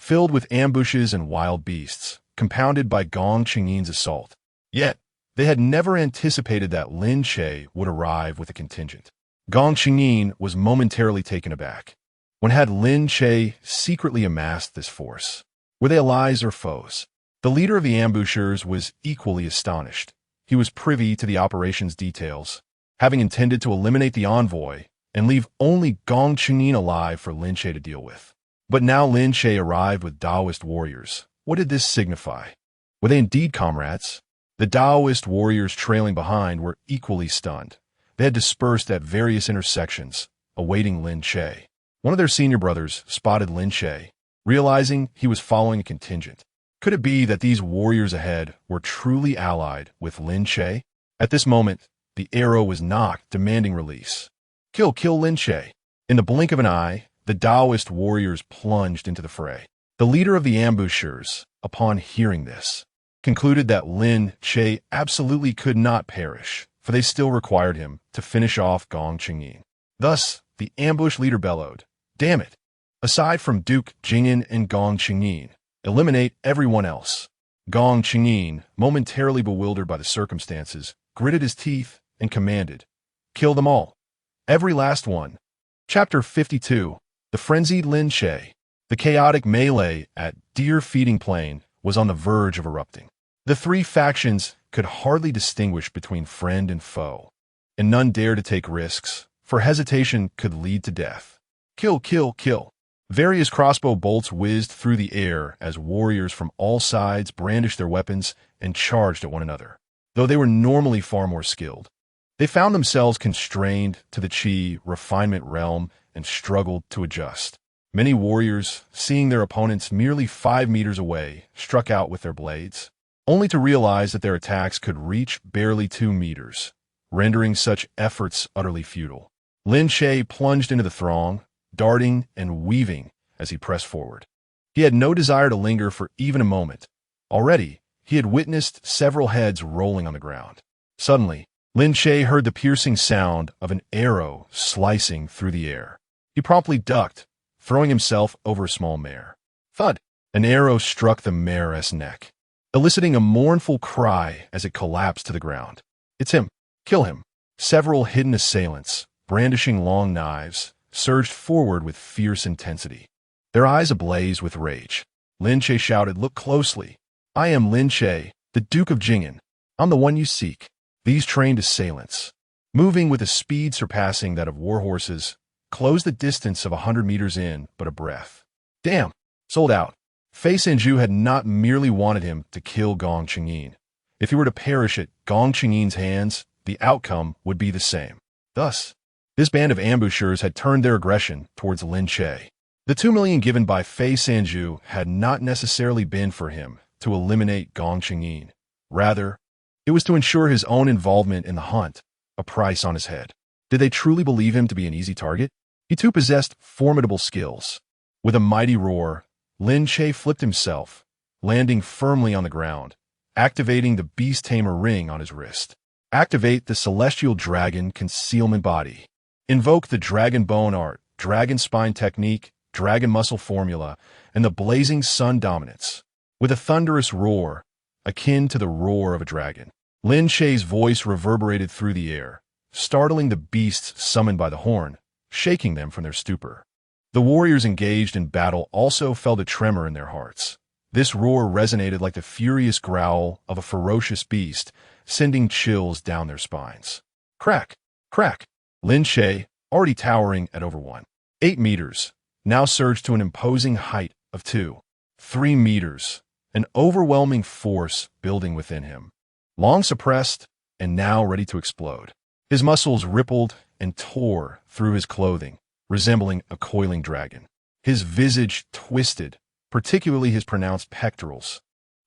filled with ambushes and wild beasts, compounded by Gong Qingyin's assault. Yet, they had never anticipated that Lin Che would arrive with a contingent. Gong Qingyin was momentarily taken aback. When had Lin Che secretly amassed this force? Were they allies or foes? The leader of the ambushers was equally astonished. He was privy to the operation's details, having intended to eliminate the envoy and leave only Gong Qingyin alive for Lin Che to deal with. But now Lin Che arrived with Taoist warriors. What did this signify? Were they indeed comrades? The Taoist warriors trailing behind were equally stunned. They had dispersed at various intersections, awaiting Lin Che. One of their senior brothers spotted Lin Che, realizing he was following a contingent. Could it be that these warriors ahead were truly allied with Lin Che? At this moment, the arrow was knocked, demanding release. Kill Lin Che. In the blink of an eye, the Taoist warriors plunged into the fray. The leader of the ambushers, upon hearing this, concluded that Lin Che absolutely could not perish, for they still required him to finish off Gong Qingyin. Thus, the ambush leader bellowed, "Damn it! Aside from Duke Zhenguo and Gong Qingyin, eliminate everyone else." Gong Qingyin, momentarily bewildered by the circumstances, gritted his teeth and commanded, "Kill them all. Every last one." Chapter 52. The Frenzied Lin Che. The chaotic melee at Deer Feeding Plain was on the verge of erupting. The three factions could hardly distinguish between friend and foe, and none dared to take risks, for hesitation could lead to death. Kill. Various crossbow bolts whizzed through the air as warriors from all sides brandished their weapons and charged at one another. Though they were normally far more skilled, they found themselves constrained to the Qi refinement realm and struggled to adjust. Many warriors, seeing their opponents merely 5 meters away, struck out with their blades, only to realize that their attacks could reach barely 2 meters, rendering such efforts utterly futile. Lin Che plunged into the throng, darting and weaving as he pressed forward. He had no desire to linger for even a moment. Already, he had witnessed several heads rolling on the ground. Suddenly, Lin Che heard the piercing sound of an arrow slicing through the air. He promptly ducked, throwing himself over a small mare. Thud! An arrow struck the mare's neck, eliciting a mournful cry as it collapsed to the ground. "It's him! Kill him!" Several hidden assailants, brandishing long knives, surged forward with fierce intensity, their eyes ablaze with rage. Lin Che shouted, "Look closely. I am Lin Che, the Duke of Zhenguo. I'm the one you seek." These trained assailants, moving with a speed surpassing that of war horses, closed the distance of 100 meters in but a breath. Damn! Sold out. Fei Sanju had not merely wanted him to kill Gong Qingyin. If he were to perish at Gong Qingyin's hands, the outcome would be the same. Thus, this band of ambushers had turned their aggression towards Lin Che. The 2 million given by Fei Sanju had not necessarily been for him to eliminate Gong Qingyin. Rather, it was to ensure his own involvement in the hunt, a price on his head. Did they truly believe him to be an easy target? He too possessed formidable skills. With a mighty roar, Lin Che flipped himself, landing firmly on the ground, activating the Beast Tamer ring on his wrist. Activate the Celestial Dragon Concealment Body. Invoke the Dragon Bone Art, Dragon Spine Technique, Dragon Muscle Formula, and the Blazing Sun Dominance. With a thunderous roar, akin to the roar of a dragon, Lin Che's voice reverberated through the air, startling the beasts summoned by the horn, shaking them from their stupor. The warriors engaged in battle also felt a tremor in their hearts. This roar resonated like the furious growl of a ferocious beast, sending chills down their spines. Crack! Crack! Lin Che, already towering at over 1.8 meters, now surged to an imposing height of 2.3 meters, an overwhelming force building within him, long suppressed and now ready to explode. His muscles rippled and tore through his clothing, resembling a coiling dragon. His visage twisted, particularly his pronounced pectorals,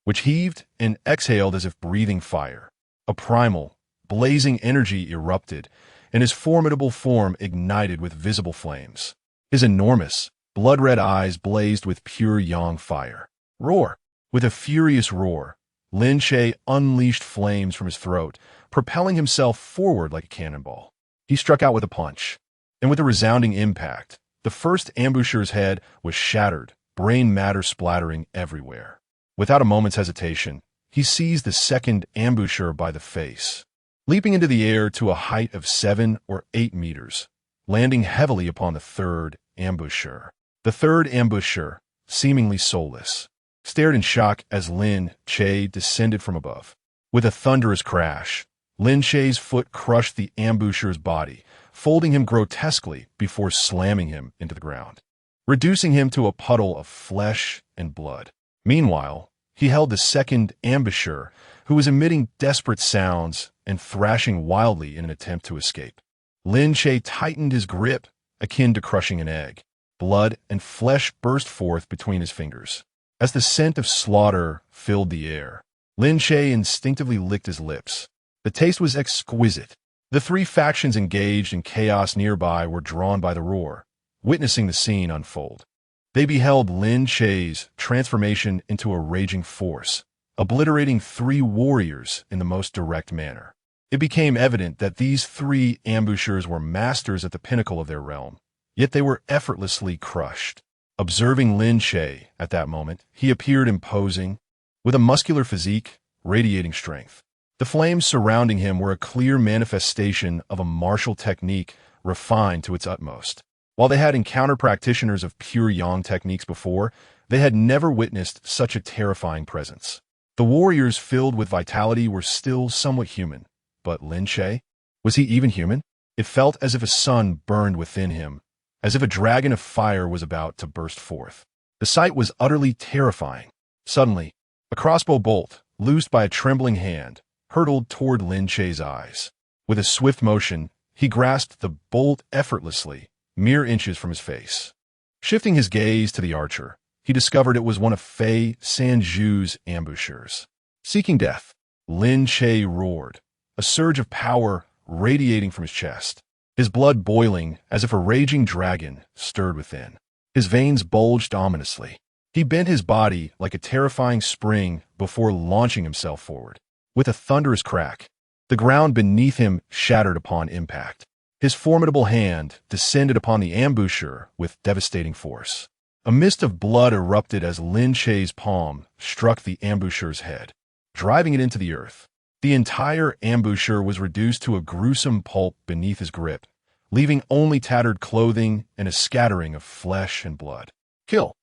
which heaved and exhaled as if breathing fire. A primal, blazing energy erupted, and his formidable form ignited with visible flames. His enormous, blood-red eyes blazed with pure yang fire. Roar! With a furious roar, Lin Che unleashed flames from his throat, propelling himself forward like a cannonball. He struck out with a punch, and with a resounding impact, the first ambusher's head was shattered, brain matter splattering everywhere. Without a moment's hesitation, he seized the second ambusher by the face, leaping into the air to a height of 7 or 8 meters, landing heavily upon the third ambusher. The third ambusher, seemingly soulless, stared in shock as Lin Che descended from above. With a thunderous crash, Lin Che's foot crushed the ambusher's body, folding him grotesquely before slamming him into the ground, reducing him to a puddle of flesh and blood. Meanwhile, he held the second ambusher, who was emitting desperate sounds and thrashing wildly in an attempt to escape. Lin Che tightened his grip, akin to crushing an egg. Blood and flesh burst forth between his fingers. As the scent of slaughter filled the air, Lin Che instinctively licked his lips. The taste was exquisite. The three factions engaged in chaos nearby were drawn by the roar, witnessing the scene unfold. They beheld Lin Che's transformation into a raging force, obliterating 3 warriors in the most direct manner. It became evident that these 3 ambushers were masters at the pinnacle of their realm, yet they were effortlessly crushed. Observing Lin Che at that moment, he appeared imposing, with a muscular physique, radiating strength. The flames surrounding him were a clear manifestation of a martial technique refined to its utmost. While they had encountered practitioners of pure yang techniques before, they had never witnessed such a terrifying presence. The warriors filled with vitality were still somewhat human, but Lin Che? Was he even human? It felt as if a sun burned within him, as if a dragon of fire was about to burst forth. The sight was utterly terrifying. Suddenly, a crossbow bolt, loosed by a trembling hand, hurtled toward Lin Che's eyes. With a swift motion, he grasped the bolt effortlessly, mere inches from his face. Shifting his gaze to the archer, he discovered it was one of Fei Sanju's ambushers. Seeking death, Lin Che roared, a surge of power radiating from his chest. His blood boiling as if a raging dragon stirred within. His veins bulged ominously. He bent his body like a terrifying spring before launching himself forward. With a thunderous crack, the ground beneath him shattered upon impact. His formidable hand descended upon the ambusher with devastating force. A mist of blood erupted as Lin Che's palm struck the ambusher's head, driving it into the earth. The entire ambusher was reduced to a gruesome pulp beneath his grip, leaving only tattered clothing and a scattering of flesh and blood. Kill.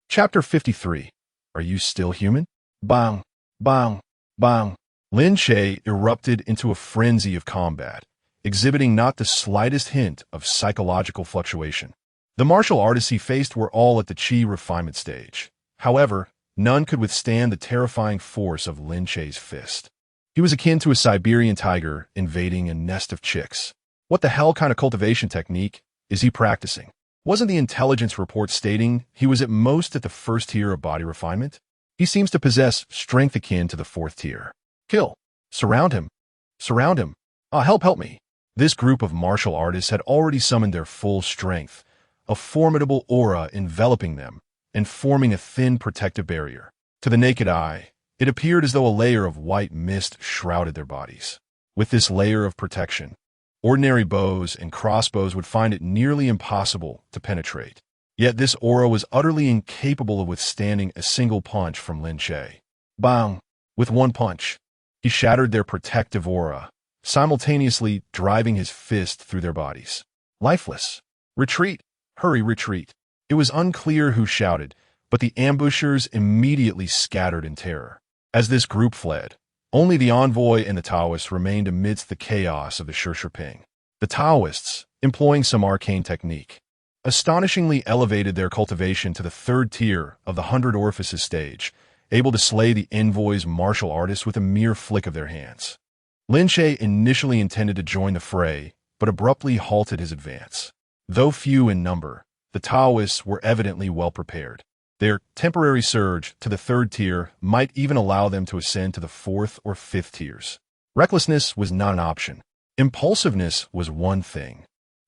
Chapter 53. Are you still human? Bang, bang, bang. Lin Che erupted into a frenzy of combat, exhibiting not the slightest hint of psychological fluctuation. The martial artists he faced were all at the chi refinement stage. However, none could withstand the terrifying force of Lin Che's fist. He was akin to a Siberian tiger invading a nest of chicks. What the hell kind of cultivation technique is he practicing? Wasn't the intelligence report stating he was at most at the 1st tier of body refinement? He seems to possess strength akin to the 4th tier. Kill. Surround him. Surround him. Ah, help me. This group of martial artists had already summoned their full strength, a formidable aura enveloping them and forming a thin protective barrier. To the naked eye, it appeared as though a layer of white mist shrouded their bodies. With this layer of protection, ordinary bows and crossbows would find it nearly impossible to penetrate. Yet this aura was utterly incapable of withstanding a single punch from Lin Che. Bang! With one punch, he shattered their protective aura, simultaneously driving his fist through their bodies. Lifeless. Retreat! Hurry, retreat! It was unclear who shouted, but the ambushers immediately scattered in terror. As this group fled, only the envoy and the Taoists remained amidst the chaos of the Shishiping. The Taoists, employing some arcane technique, astonishingly elevated their cultivation to the 3rd tier of the 100 Orifices stage, able to slay the envoy's martial artists with a mere flick of their hands. Lin Che initially intended to join the fray, but abruptly halted his advance. Though few in number, the Taoists were evidently well prepared. Their temporary surge to the 3rd tier might even allow them to ascend to the 4th or 5th tiers. Recklessness was not an option. Impulsiveness was one thing,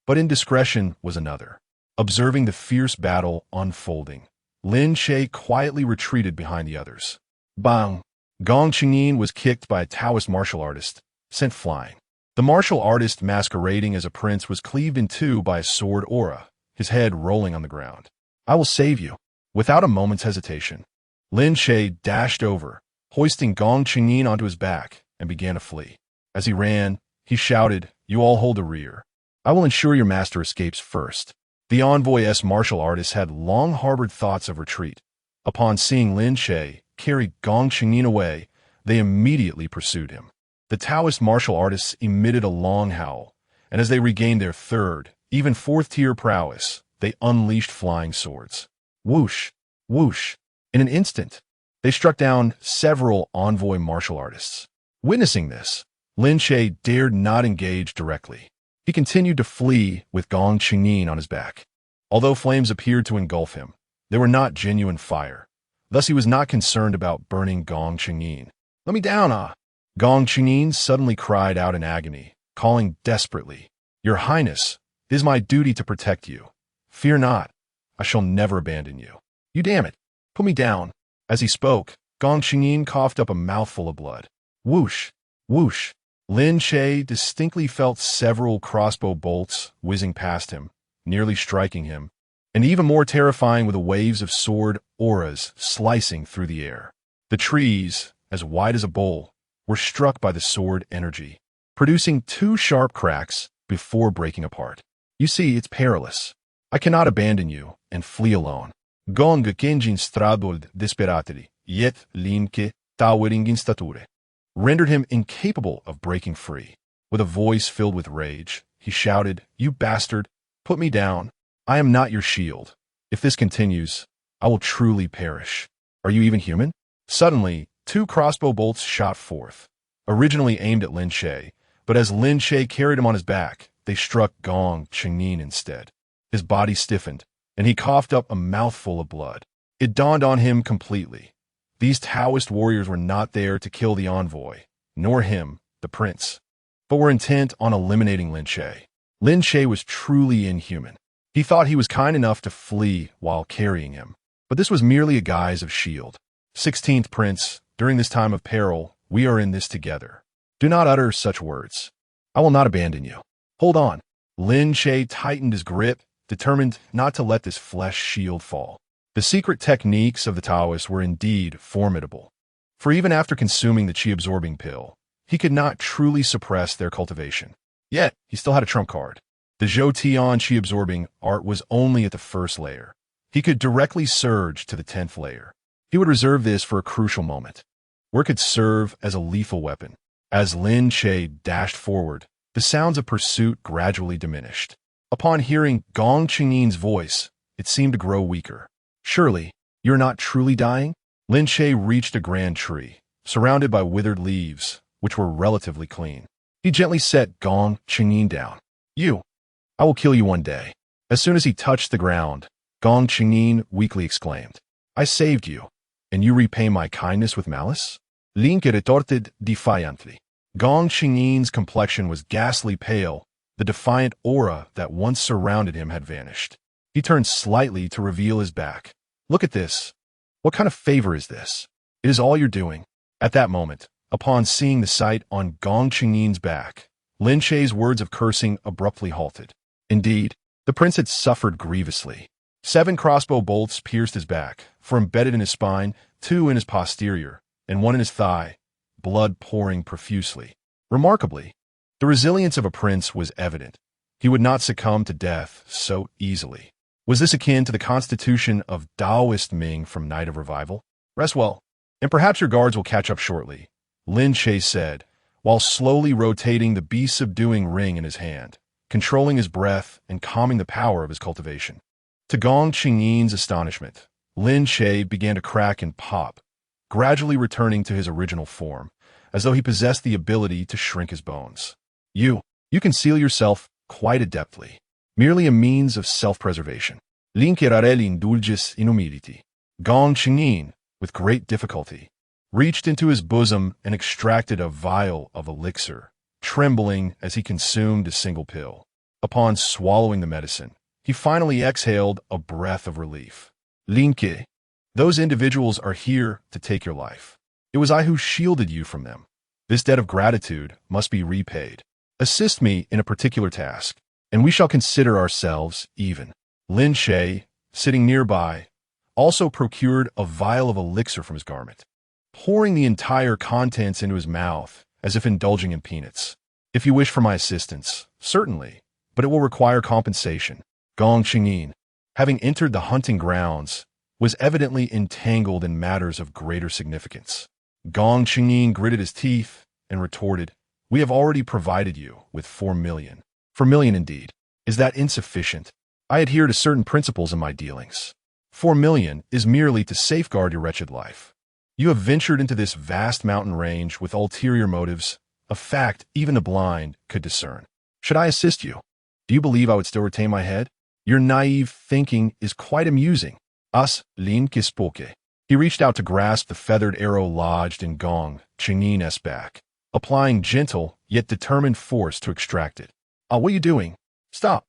but indiscretion was another. Observing the fierce battle unfolding, Lin Che quietly retreated behind the others. Bang! Gong Qingyin was kicked by a Taoist martial artist, sent flying. The martial artist masquerading as a prince was cleaved in two by a sword aura, his head rolling on the ground. I will save you. Without a moment's hesitation, Lin Che dashed over, hoisting Gong Qingyin onto his back, and began to flee. As he ran, he shouted, "You all hold the rear. I will ensure your master escapes first." The envoy-esque martial artist had long harbored thoughts of retreat. Upon seeing Lin Che carry Gong Qingyin away, they immediately pursued him. The Taoist martial artists emitted a long howl, and as they regained their third, even fourth-tier prowess, they unleashed flying swords. Whoosh! Whoosh! In an instant, they struck down several envoy martial artists. Witnessing this, Lin Che dared not engage directly. He continued to flee with Gong Qingyin on his back. Although flames appeared to engulf him, they were not genuine fire. Thus he was not concerned about burning Gong Qingyin. "Let me down, ah!" Gong Qingyin suddenly cried out in agony, calling desperately, "Your Highness, it is my duty to protect you. Fear not, I shall never abandon you. You damn it, put me down." As he spoke, Gong Qingyin coughed up a mouthful of blood. Whoosh! Whoosh! Lin Che distinctly felt several crossbow bolts whizzing past him, nearly striking him, and even more terrifying were the waves of sword auras slicing through the air. The trees, as wide as a bowl, were struck by the sword energy, producing two sharp cracks before breaking apart. "You see, it's perilous. I cannot abandon you and flee alone." Gong Genjin straduld desperately, yet Lin Che, towering in stature, rendered him incapable of breaking free. With a voice filled with rage, he shouted, "You bastard, put me down. I am not your shield. If this continues, I will truly perish. Are you even human?" Suddenly, two crossbow bolts shot forth, originally aimed at Lin Che, but as Lin Che carried him on his back, they struck Gong Qingyin instead. His body stiffened, and he coughed up a mouthful of blood. It dawned on him completely. These Taoist warriors were not there to kill the envoy, nor him, the prince, but were intent on eliminating Lin Che. Lin Che was truly inhuman. He thought he was kind enough to flee while carrying him, but this was merely a guise of shield. 16th Prince, during this time of peril, we are in this together. Do not utter such words. I will not abandon you. Hold on. Lin Che tightened his grip, determined not to let this flesh shield fall. The secret techniques of the Taoists were indeed formidable, for even after consuming the chi-absorbing pill, he could not truly suppress their cultivation. Yet, he still had a trump card. The Zhou Tian chi-absorbing art was only at the first layer. He could directly surge to the 10th layer. He would reserve this for a crucial moment, where it could serve as a lethal weapon. As Lin Che dashed forward, the sounds of pursuit gradually diminished. Upon hearing Gong Qingyin's voice, it seemed to grow weaker. "Surely, you're not truly dying?" Lin Che reached a grand tree, surrounded by withered leaves, which were relatively clean. He gently set Gong Qingyin down. I will kill you one day." As soon as he touched the ground, Gong Qingyin weakly exclaimed, "I saved you, and you repay my kindness with malice?" Lin Che retorted defiantly. Gong Qingyin's complexion was ghastly pale. The defiant aura that once surrounded him had vanished. He turned slightly to reveal his back. "Look at this. What kind of favor is this? It is all you're doing." At that moment, upon seeing the sight on Gong Qingyin's back, Lin Che's words of cursing abruptly halted. Indeed, the prince had suffered grievously. 7 crossbow bolts pierced his back, for embedded in his spine, 2 in his posterior, and 1 in his thigh, blood pouring profusely. Remarkably, the resilience of a prince was evident. He would not succumb to death so easily. Was this akin to the constitution of Taoist Ming from Night of Revival? "Rest well, and perhaps your guards will catch up shortly," Lin Che said, while slowly rotating the beast-subduing ring in his hand, controlling his breath and calming the power of his cultivation. To Gong Qingyin's astonishment, Lin Che began to crack and pop, gradually returning to his original form, as though he possessed the ability to shrink his bones. You conceal yourself quite adeptly, merely a means of self-preservation. Lin Che rarely indulges in humility. Gong Qingyin, with great difficulty, reached into his bosom and extracted a vial of elixir, trembling as he consumed a single pill. Upon swallowing the medicine, he finally exhaled a breath of relief. Lin Che, those individuals are here to take your life. It was I who shielded you from them. This debt of gratitude must be repaid. Assist me in a particular task, and we shall consider ourselves even. Lin Che, sitting nearby, also procured a vial of elixir from his garment, pouring the entire contents into his mouth as if indulging in peanuts. If you wish for my assistance, certainly, but it will require compensation. Gong Qingyin, having entered the hunting grounds, was evidently entangled in matters of greater significance. Gong Qingyin gritted his teeth and retorted, "We have already provided you with 4 million. 4 million indeed. Is that insufficient? I adhere to certain principles in my dealings. 4 million is merely to safeguard your wretched life. You have ventured into this vast mountain range with ulterior motives, a fact even the blind could discern. Should I assist you? Do you believe I would still retain my head? Your naive thinking is quite amusing." Us, Lin Che spoke. He reached out to grasp the feathered arrow lodged in Gong Qingyin's back, applying gentle yet determined force to extract it. What are you doing? Stop.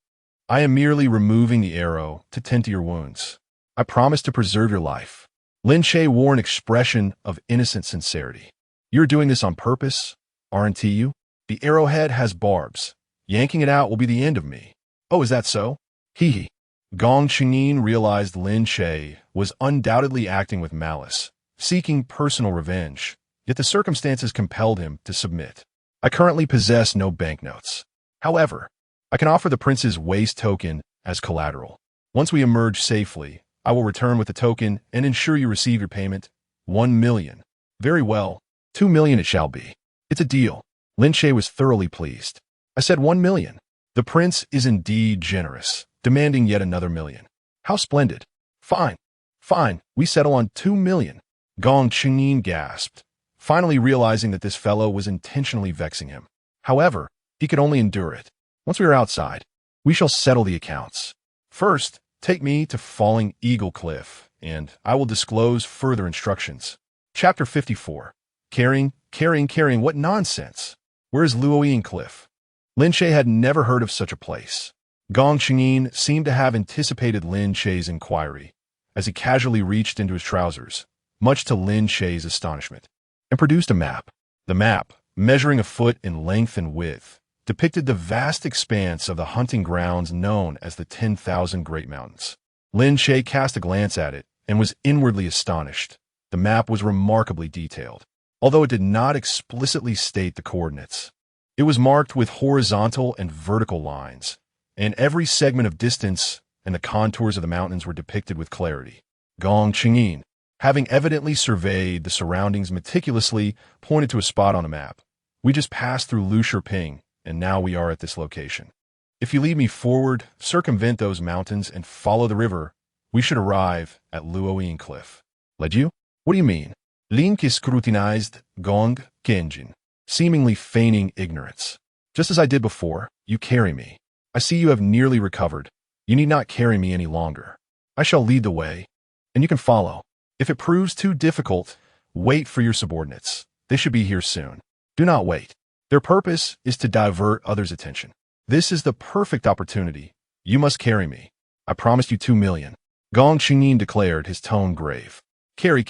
I am merely removing the arrow to tend to your wounds. I promise to preserve your life. Lin Che wore an expression of innocent sincerity. You're doing this on purpose, aren't you? The arrowhead has barbs. Yanking it out will be the end of me. Oh, is that so? Hee hee. Gong Qingyin realized Lin Che was undoubtedly acting with malice, seeking personal revenge, yet the circumstances compelled him to submit. I currently possess no banknotes. However, I can offer the prince's waist token as collateral. Once we emerge safely, I will return with the token and ensure you receive your payment. 1 million. Very well. 2 million it shall be. It's a deal. Lin Che was thoroughly pleased. I said 1 million. The prince is indeed generous, demanding yet another million. How splendid. Fine. Fine. We settle on 2 million. Gong Qingyin gasped, finally realizing that this fellow was intentionally vexing him. However, he could only endure it. Once we are outside, we shall settle the accounts. First, take me to Falling Eagle Cliff, and I will disclose further instructions. Chapter 54. Carrying, what nonsense. Where is Luoying Cliff? Lin Che had never heard of such a place. Gong Qingyin seemed to have anticipated Lin Che's inquiry, as he casually reached into his trousers, much to Lin Che's astonishment, and produced a map. The map, measuring a foot in length and width, depicted the vast expanse of the hunting grounds known as the 10,000 Great Mountains. Lin Che cast a glance at it and was inwardly astonished. The map was remarkably detailed, although it did not explicitly state the coordinates. It was marked with horizontal and vertical lines, and every segment of distance and the contours of the mountains were depicted with clarity. Gong Qingyin, having evidently surveyed the surroundings meticulously, pointed to a spot on the map. We just passed through Lu Shiping, and now we are at this location. If you lead me forward, circumvent those mountains, and follow the river, we should arrive at Luoying Cliff. Led you? What do you mean? Lin Che scrutinized Gong Qingyin, seemingly feigning ignorance. Just as I did before, you carry me. I see you have nearly recovered. You need not carry me any longer. I shall lead the way, and you can follow. If it proves too difficult, wait for your subordinates. They should be here soon. Do not wait. Their purpose is to divert others' attention. This is the perfect opportunity. You must carry me. I promised you 2 million. Gong Qingyin declared, his tone grave. Carry,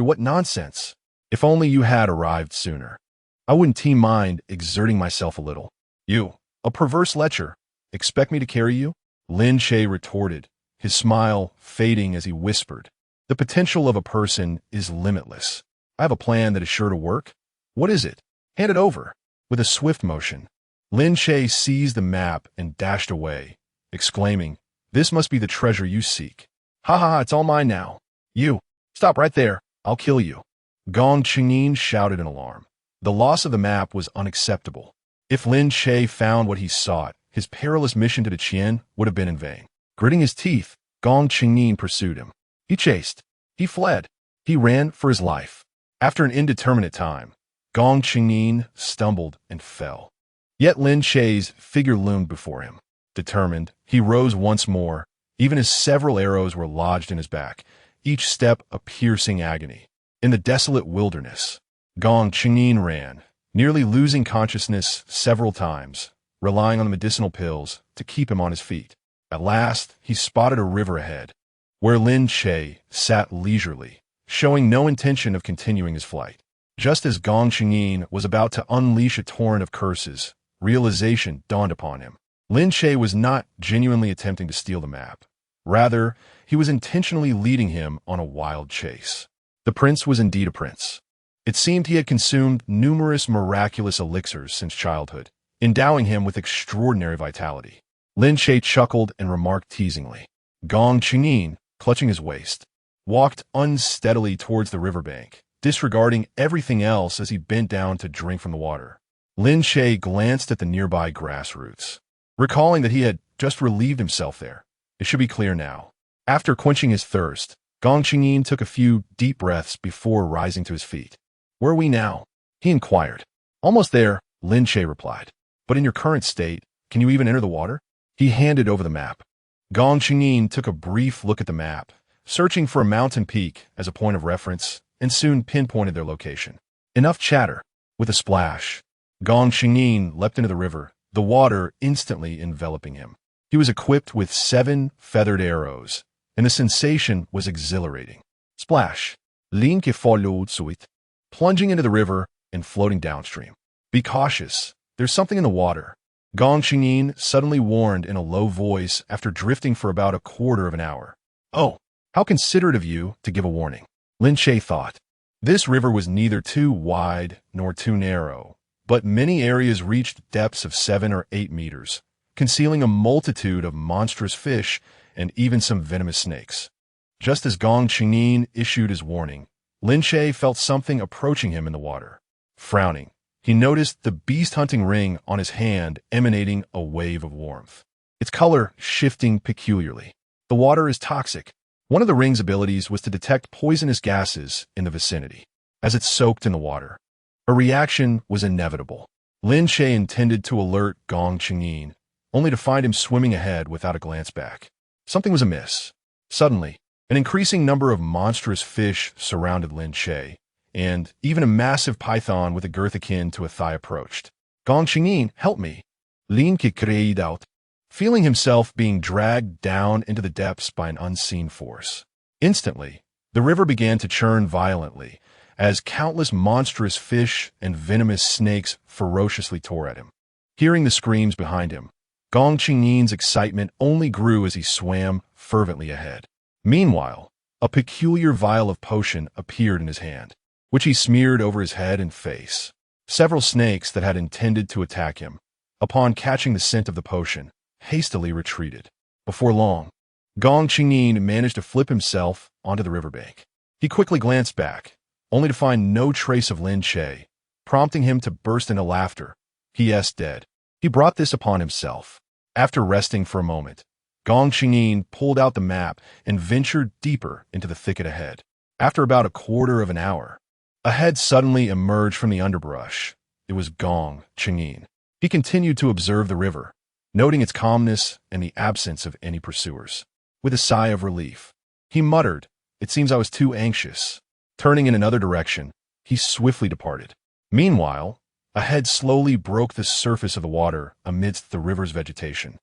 what nonsense. If only you had arrived sooner. I wouldn't mind exerting myself a little. You, a perverse lecher, expect me to carry you? Lin Che retorted, his smile fading as he whispered. The potential of a person is limitless. I have a plan that is sure to work. What is it? Hand it over. With a swift motion, Lin Che seized the map and dashed away, exclaiming, "This must be the treasure you seek. Ha ha, it's all mine now. You, stop right there. I'll kill you." Gong Qingyin shouted in alarm. The loss of the map was unacceptable. If Lin Che found what he sought, his perilous mission to the Qian would have been in vain. Gritting his teeth, Gong Qingyin pursued him. He chased. He fled. He ran for his life. After an indeterminate time, Gong Qingyin stumbled and fell. Yet Lin Che's figure loomed before him. Determined, he rose once more, even as several arrows were lodged in his back, each step a piercing agony. In the desolate wilderness, Gong Qingyin ran, nearly losing consciousness several times, relying on the medicinal pills to keep him on his feet. At last, he spotted a river ahead, where Lin Che sat leisurely, showing no intention of continuing his flight. Just as Gong Qingyin was about to unleash a torrent of curses, realization dawned upon him. Lin Che was not genuinely attempting to steal the map. Rather, he was intentionally leading him on a wild chase. The prince was indeed a prince. It seemed he had consumed numerous miraculous elixirs since childhood, endowing him with extraordinary vitality. Lin Che chuckled and remarked teasingly. Gong Qingyin, clutching his waist, walked unsteadily towards the riverbank, disregarding everything else as he bent down to drink from the water. Lin Che glanced at the nearby grass roots, recalling that he had just relieved himself there. It should be clear now. After quenching his thirst, Gong Qingyin took a few deep breaths before rising to his feet. Where are we now? He inquired. Almost there, Lin Che replied. But in your current state, can you even enter the water? He handed over the map. Gong Qingyin took a brief look at the map, searching for a mountain peak as a point of reference, and soon pinpointed their location. Enough chatter. With a splash, Gong Qingyin leapt into the river, the water instantly enveloping him. He was equipped with 7 feathered arrows, and the sensation was exhilarating. Splash. Lin Che followed suit, plunging into the river and floating downstream. Be cautious. There's something in the water. Gong Qingyin suddenly warned in a low voice after drifting for about a quarter of an hour. Oh, how considerate of you to give a warning, Lin Che thought. This river was neither too wide nor too narrow, but many areas reached depths of 7 or 8 meters, concealing a multitude of monstrous fish and even some venomous snakes. Just as Gong Qingyin issued his warning, Lin Che felt something approaching him in the water. Frowning, he noticed the beast-hunting ring on his hand emanating a wave of warmth, its color shifting peculiarly. The water is toxic. One of the ring's abilities was to detect poisonous gases in the vicinity. As it soaked in the water, a reaction was inevitable. Lin Che intended to alert Gong Qingyin, only to find him swimming ahead without a glance back. Something was amiss. Suddenly, an increasing number of monstrous fish surrounded Lin Che, and even a massive python with a girth akin to a thigh approached. Gong Qingyin, help me! Lin Che cried out, feeling himself being dragged down into the depths by an unseen force. Instantly, the river began to churn violently, as countless monstrous fish and venomous snakes ferociously tore at him. Hearing the screams behind him, Gong Qingyin's excitement only grew as he swam fervently ahead. Meanwhile, a peculiar vial of potion appeared in his hand, which he smeared over his head and face. Several snakes that had intended to attack him, upon catching the scent of the potion, hastily retreated. Before long, Gong Qingyin managed to flip himself onto the riverbank. He quickly glanced back, only to find no trace of Lin Che, prompting him to burst into laughter. P.S. dead. He brought this upon himself. After resting for a moment, Gong Qingyin pulled out the map and ventured deeper into the thicket ahead. After about a quarter of an hour, a head suddenly emerged from the underbrush. It was Gong Qingyin. He continued to observe the river, noting its calmness and the absence of any pursuers. With a sigh of relief, he muttered, "It seems I was too anxious." Turning in another direction, he swiftly departed. Meanwhile, a head slowly broke the surface of the water amidst the river's vegetation.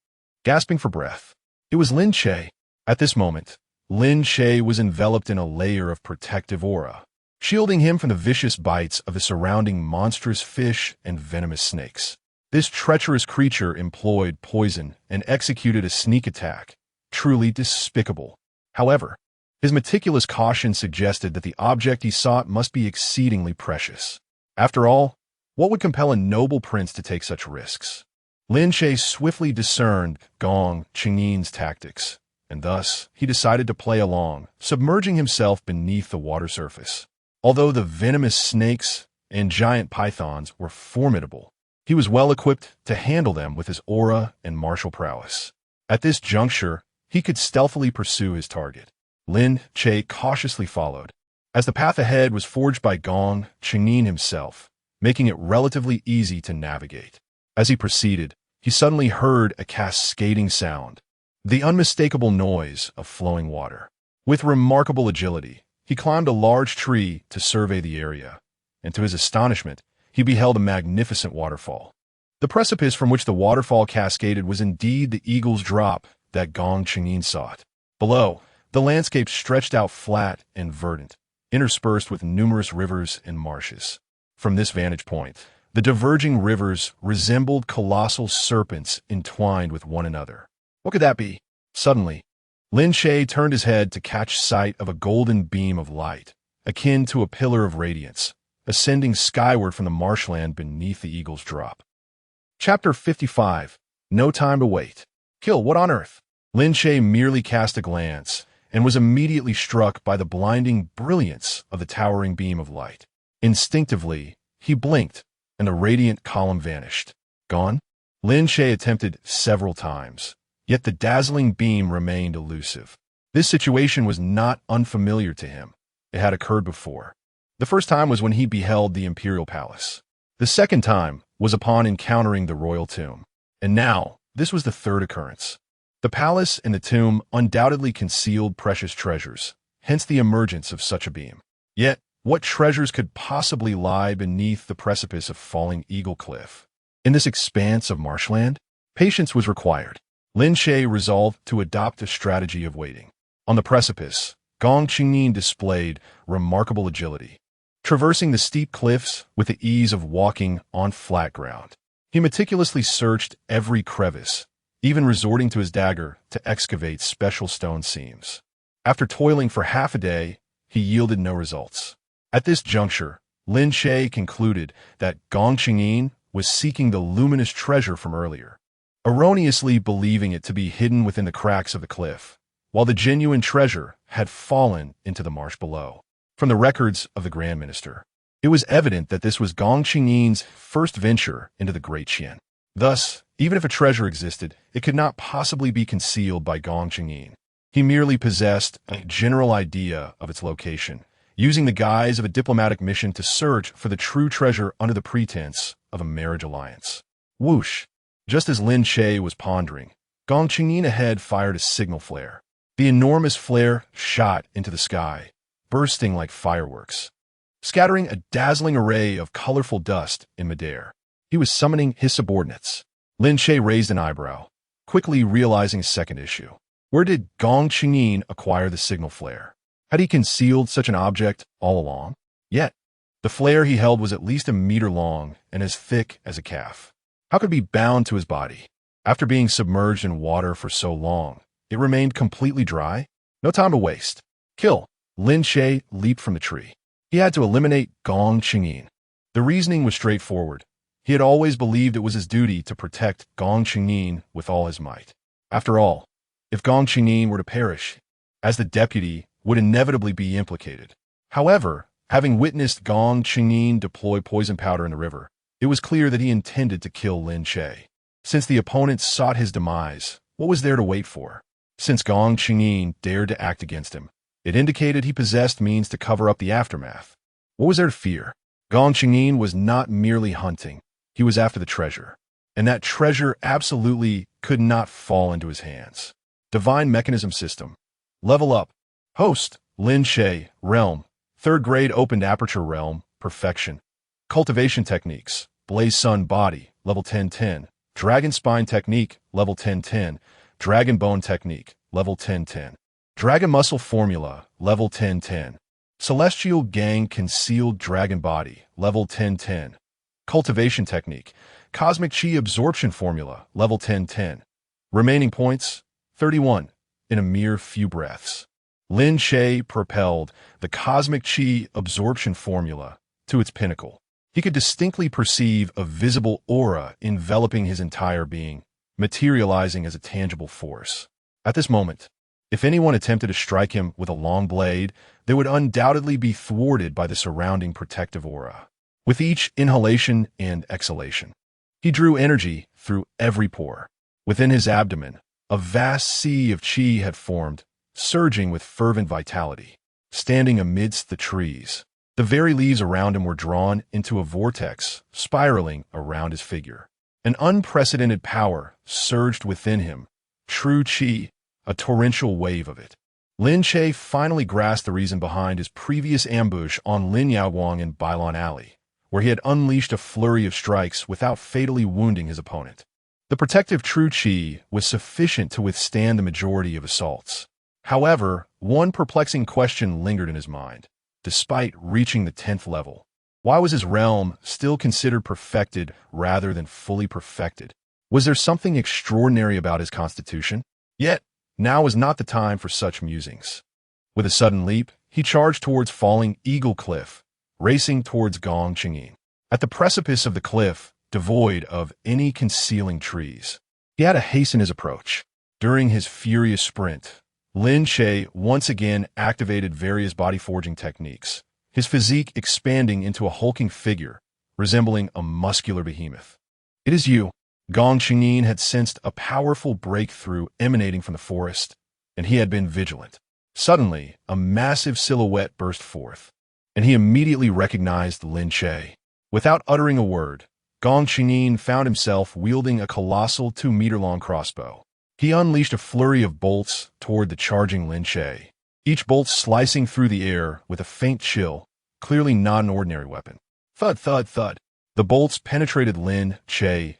Gasping for breath, it was Lin Che. At this moment, Lin Che was enveloped in a layer of protective aura, shielding him from the vicious bites of the surrounding monstrous fish and venomous snakes. This treacherous creature employed poison and executed a sneak attack, truly despicable. However, his meticulous caution suggested that the object he sought must be exceedingly precious. After all, what would compel a noble prince to take such risks? Lin Che swiftly discerned Gong Qingyin's tactics, and thus he decided to play along, submerging himself beneath the water surface. Although the venomous snakes and giant pythons were formidable, he was well equipped to handle them with his aura and martial prowess. At this juncture, he could stealthily pursue his target. Lin Che cautiously followed, as the path ahead was forged by Gong Qingyin himself, making it relatively easy to navigate. As he proceeded, he suddenly heard a cascading sound, the unmistakable noise of flowing water. With remarkable agility, he climbed a large tree to survey the area, and to his astonishment, he beheld a magnificent waterfall. The precipice from which the waterfall cascaded was indeed the eagle's drop that Gong Qingyin sought. Below, the landscape stretched out flat and verdant, interspersed with numerous rivers and marshes. From this vantage point, the diverging rivers resembled colossal serpents entwined with one another. What could that be? Suddenly, Lin Che turned his head to catch sight of a golden beam of light, akin to a pillar of radiance, ascending skyward from the marshland beneath the eagle's drop. Chapter 55. No time to wait. Kill, what on earth? Lin Che merely cast a glance and was immediately struck by the blinding brilliance of the towering beam of light. Instinctively, he blinked, and the radiant column vanished. Gone? Lin Che attempted several times, yet the dazzling beam remained elusive. This situation was not unfamiliar to him. It had occurred before. The first time was when he beheld the imperial palace. The second time was upon encountering the royal tomb. And now, this was the third occurrence. The palace and the tomb undoubtedly concealed precious treasures, hence the emergence of such a beam. Yet, what treasures could possibly lie beneath the precipice of Falling Eagle Cliff? In this expanse of marshland, patience was required. Lin Che resolved to adopt a strategy of waiting. On the precipice, Gong Qingyin displayed remarkable agility, traversing the steep cliffs with the ease of walking on flat ground. He meticulously searched every crevice, even resorting to his dagger to excavate special stone seams. After toiling for half a day, he yielded no results. At this juncture, Lin Che concluded that Gong Qingyin was seeking the luminous treasure from earlier, erroneously believing it to be hidden within the cracks of the cliff, while the genuine treasure had fallen into the marsh below. From the records of the Grand Minister, it was evident that this was Gong Qingyin's first venture into the Great Qian. Thus, even if a treasure existed, it could not possibly be concealed by Gong Qingyin. He merely possessed a general idea of its location, using the guise of a diplomatic mission to search for the true treasure under the pretense of a marriage alliance. Whoosh! Just as Lin Che was pondering, Gong Qingyin ahead fired a signal flare. The enormous flare shot into the sky, bursting like fireworks, scattering a dazzling array of colorful dust in midair. He was summoning his subordinates. Lin Che raised an eyebrow, quickly realizing a second issue. Where did Gong Qingyin acquire the signal flare? Had he concealed such an object all along? Yet, the flare he held was at least a meter long and as thick as a calf. How could it be bound to his body? After being submerged in water for so long, it remained completely dry? No time to waste. Kill! Lin Che leaped from the tree. He had to eliminate Gong Qingyin. The reasoning was straightforward. He had always believed it was his duty to protect Gong Qingyin with all his might. After all, if Gong Qingyin were to perish, as the deputy would inevitably be implicated. However, having witnessed Gong Qingyin deploy poison powder in the river, it was clear that he intended to kill Lin Che. Since the opponent sought his demise, what was there to wait for? Since Gong Qingyin dared to act against him, it indicated he possessed means to cover up the aftermath. What was there to fear? Gong Qingyin was not merely hunting. He was after the treasure, and that treasure absolutely could not fall into his hands. Divine Mechanism System. Level up. Host, Lin Che, Realm, 3rd grade opened aperture realm, perfection. Cultivation techniques, Blaze Sun Body, level 1010. Dragon Spine Technique, level 1010. Dragon Bone Technique, level 1010. Dragon Muscle Formula, level 1010. Celestial Gang Concealed Dragon Body, level 1010. Cultivation Technique, Cosmic Chi Absorption Formula, level 1010. Remaining points, 31, in a mere few breaths. Lin Che propelled the Cosmic Chi Absorption Formula to its pinnacle. He could distinctly perceive a visible aura enveloping his entire being, materializing as a tangible force. At this moment, if anyone attempted to strike him with a long blade, they would undoubtedly be thwarted by the surrounding protective aura. With each inhalation and exhalation, he drew energy through every pore. Within his abdomen, a vast sea of chi had formed, surging with fervent vitality. Standing amidst the trees, the very leaves around him were drawn into a vortex, spiraling around his figure. An unprecedented power surged within him, true chi, a torrential wave of it. Lin Che finally grasped the reason behind his previous ambush on Lin Yaowang in Bailon Alley, where he had unleashed a flurry of strikes without fatally wounding his opponent. The protective true chi was sufficient to withstand the majority of assaults. However, one perplexing question lingered in his mind. Despite reaching the 10th level, why was his realm still considered perfected rather than fully perfected? Was there something extraordinary about his constitution? Yet, now was not the time for such musings. With a sudden leap, he charged towards falling Eagle Cliff, racing towards Gong Qingyin. At the precipice of the cliff, devoid of any concealing trees, he had to hasten his approach. During his furious sprint, Lin Che once again activated various body-forging techniques, his physique expanding into a hulking figure, resembling a muscular behemoth. "It is you." Gong Qingyin had sensed a powerful breakthrough emanating from the forest, and he had been vigilant. Suddenly, a massive silhouette burst forth, and he immediately recognized Lin Che. Without uttering a word, Gong Qingyin found himself wielding a colossal 2-meter-long crossbow. He unleashed a flurry of bolts toward the charging Lin Che, each bolt slicing through the air with a faint chill, clearly not an ordinary weapon. Thud, thud, thud. The bolts penetrated Lin Che's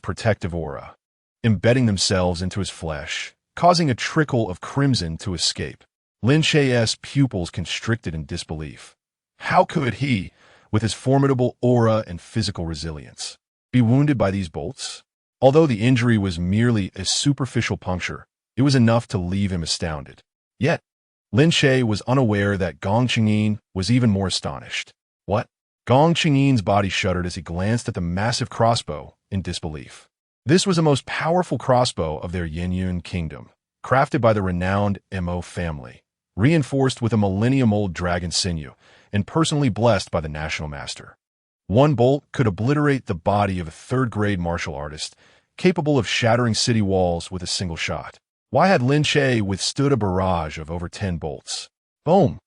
protective aura, embedding themselves into his flesh, causing a trickle of crimson to escape. Lin Che's pupils constricted in disbelief. How could he, with his formidable aura and physical resilience, be wounded by these bolts? Although the injury was merely a superficial puncture, it was enough to leave him astounded. Yet, Lin Che was unaware that Gong Qingyin was even more astonished. What? Gong Qingyin's body shuddered as he glanced at the massive crossbow in disbelief. This was the most powerful crossbow of their Yinyun kingdom, crafted by the renowned Mo family, reinforced with a millennium-old dragon sinew, and personally blessed by the national master. One bolt could obliterate the body of a third-grade martial artist, capable of shattering city walls with a single shot. Why had Lin Che withstood a barrage of over 10 bolts? Boom!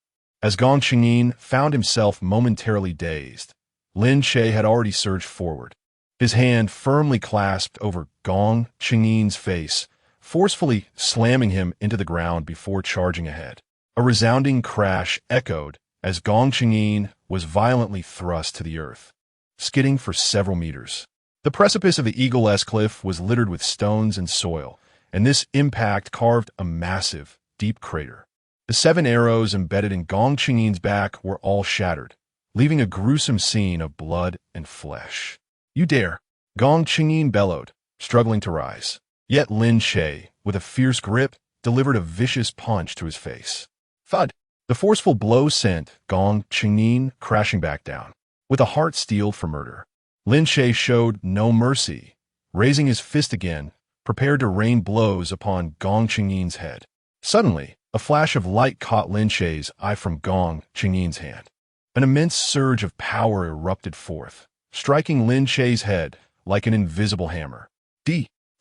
As Gong Qingyin found himself momentarily dazed, Lin Che had already surged forward, his hand firmly clasped over Gong Qingyin's face, forcefully slamming him into the ground before charging ahead. A resounding crash echoed as Gong Qingyin was violently thrust to the earth, skidding for several meters. The precipice of the Eagle-esque cliff was littered with stones and soil, and this impact carved a massive, deep crater. The 7 arrows embedded in Gong Qingyin's back were all shattered, leaving a gruesome scene of blood and flesh. "You dare!" Gong Qingyin bellowed, struggling to rise. Yet Lin Che, with a fierce grip, delivered a vicious punch to his face. Thud! The forceful blow sent Gong Qingyin crashing back down. With a heart steeled for murder, Lin Che showed no mercy, raising his fist again, prepared to rain blows upon Gong Qingyin's head. Suddenly, a flash of light caught Lin Che's eye from Gong Qingyin's hand. An immense surge of power erupted forth, striking Lin Che's head like an invisible hammer.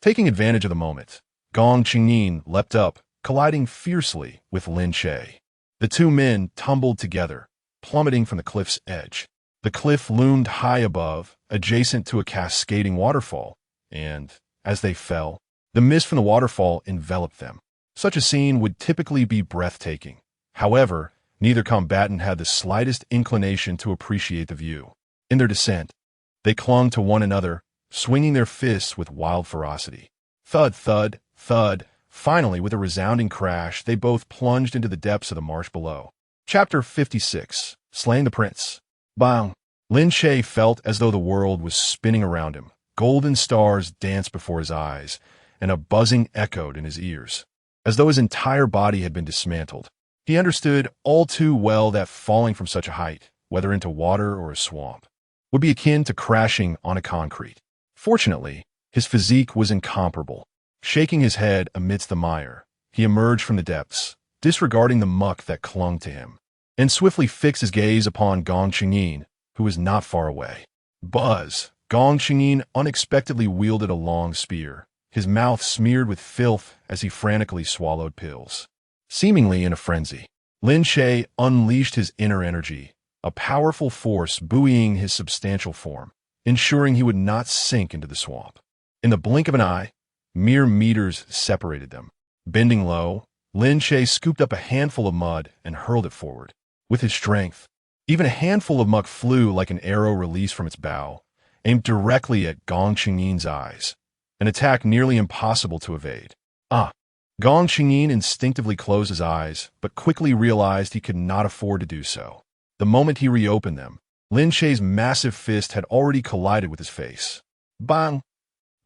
Taking advantage of the moment, Gong Qingyin leapt up, colliding fiercely with Lin Che. The two men tumbled together, plummeting from the cliff's edge. The cliff loomed high above, adjacent to a cascading waterfall, and, as they fell, the mist from the waterfall enveloped them. Such a scene would typically be breathtaking. However, neither combatant had the slightest inclination to appreciate the view. In their descent, they clung to one another, swinging their fists with wild ferocity. Thud, thud, thud. Finally, with a resounding crash, they both plunged into the depths of the marsh below. Chapter 56. Slaying the Prince. Bang! Lin Che felt as though the world was spinning around him. Golden stars danced before his eyes, and a buzzing echoed in his ears, as though his entire body had been dismantled. He understood all too well that falling from such a height, whether into water or a swamp, would be akin to crashing on a concrete. Fortunately, his physique was incomparable. Shaking his head amidst the mire, he emerged from the depths, disregarding the muck that clung to him, and swiftly fixed his gaze upon Gong Qingyin, who was not far away. Buzz! Gong Qingyin unexpectedly wielded a long spear, his mouth smeared with filth as he frantically swallowed pills. Seemingly in a frenzy, Lin Che unleashed his inner energy, a powerful force buoying his substantial form, ensuring he would not sink into the swamp. In the blink of an eye, mere meters separated them. Bending low, Lin Che scooped up a handful of mud and hurled it forward. With his strength, Even a handful of muck flew like an arrow released from its bow, aimed directly at Gong Qingyin's eyes, an attack nearly impossible to evade. Ah! Gong Qingyin instinctively closed his eyes, but quickly realized he could not afford to do so. The moment he reopened them, Lin Che's massive fist had already collided with his face. Bang!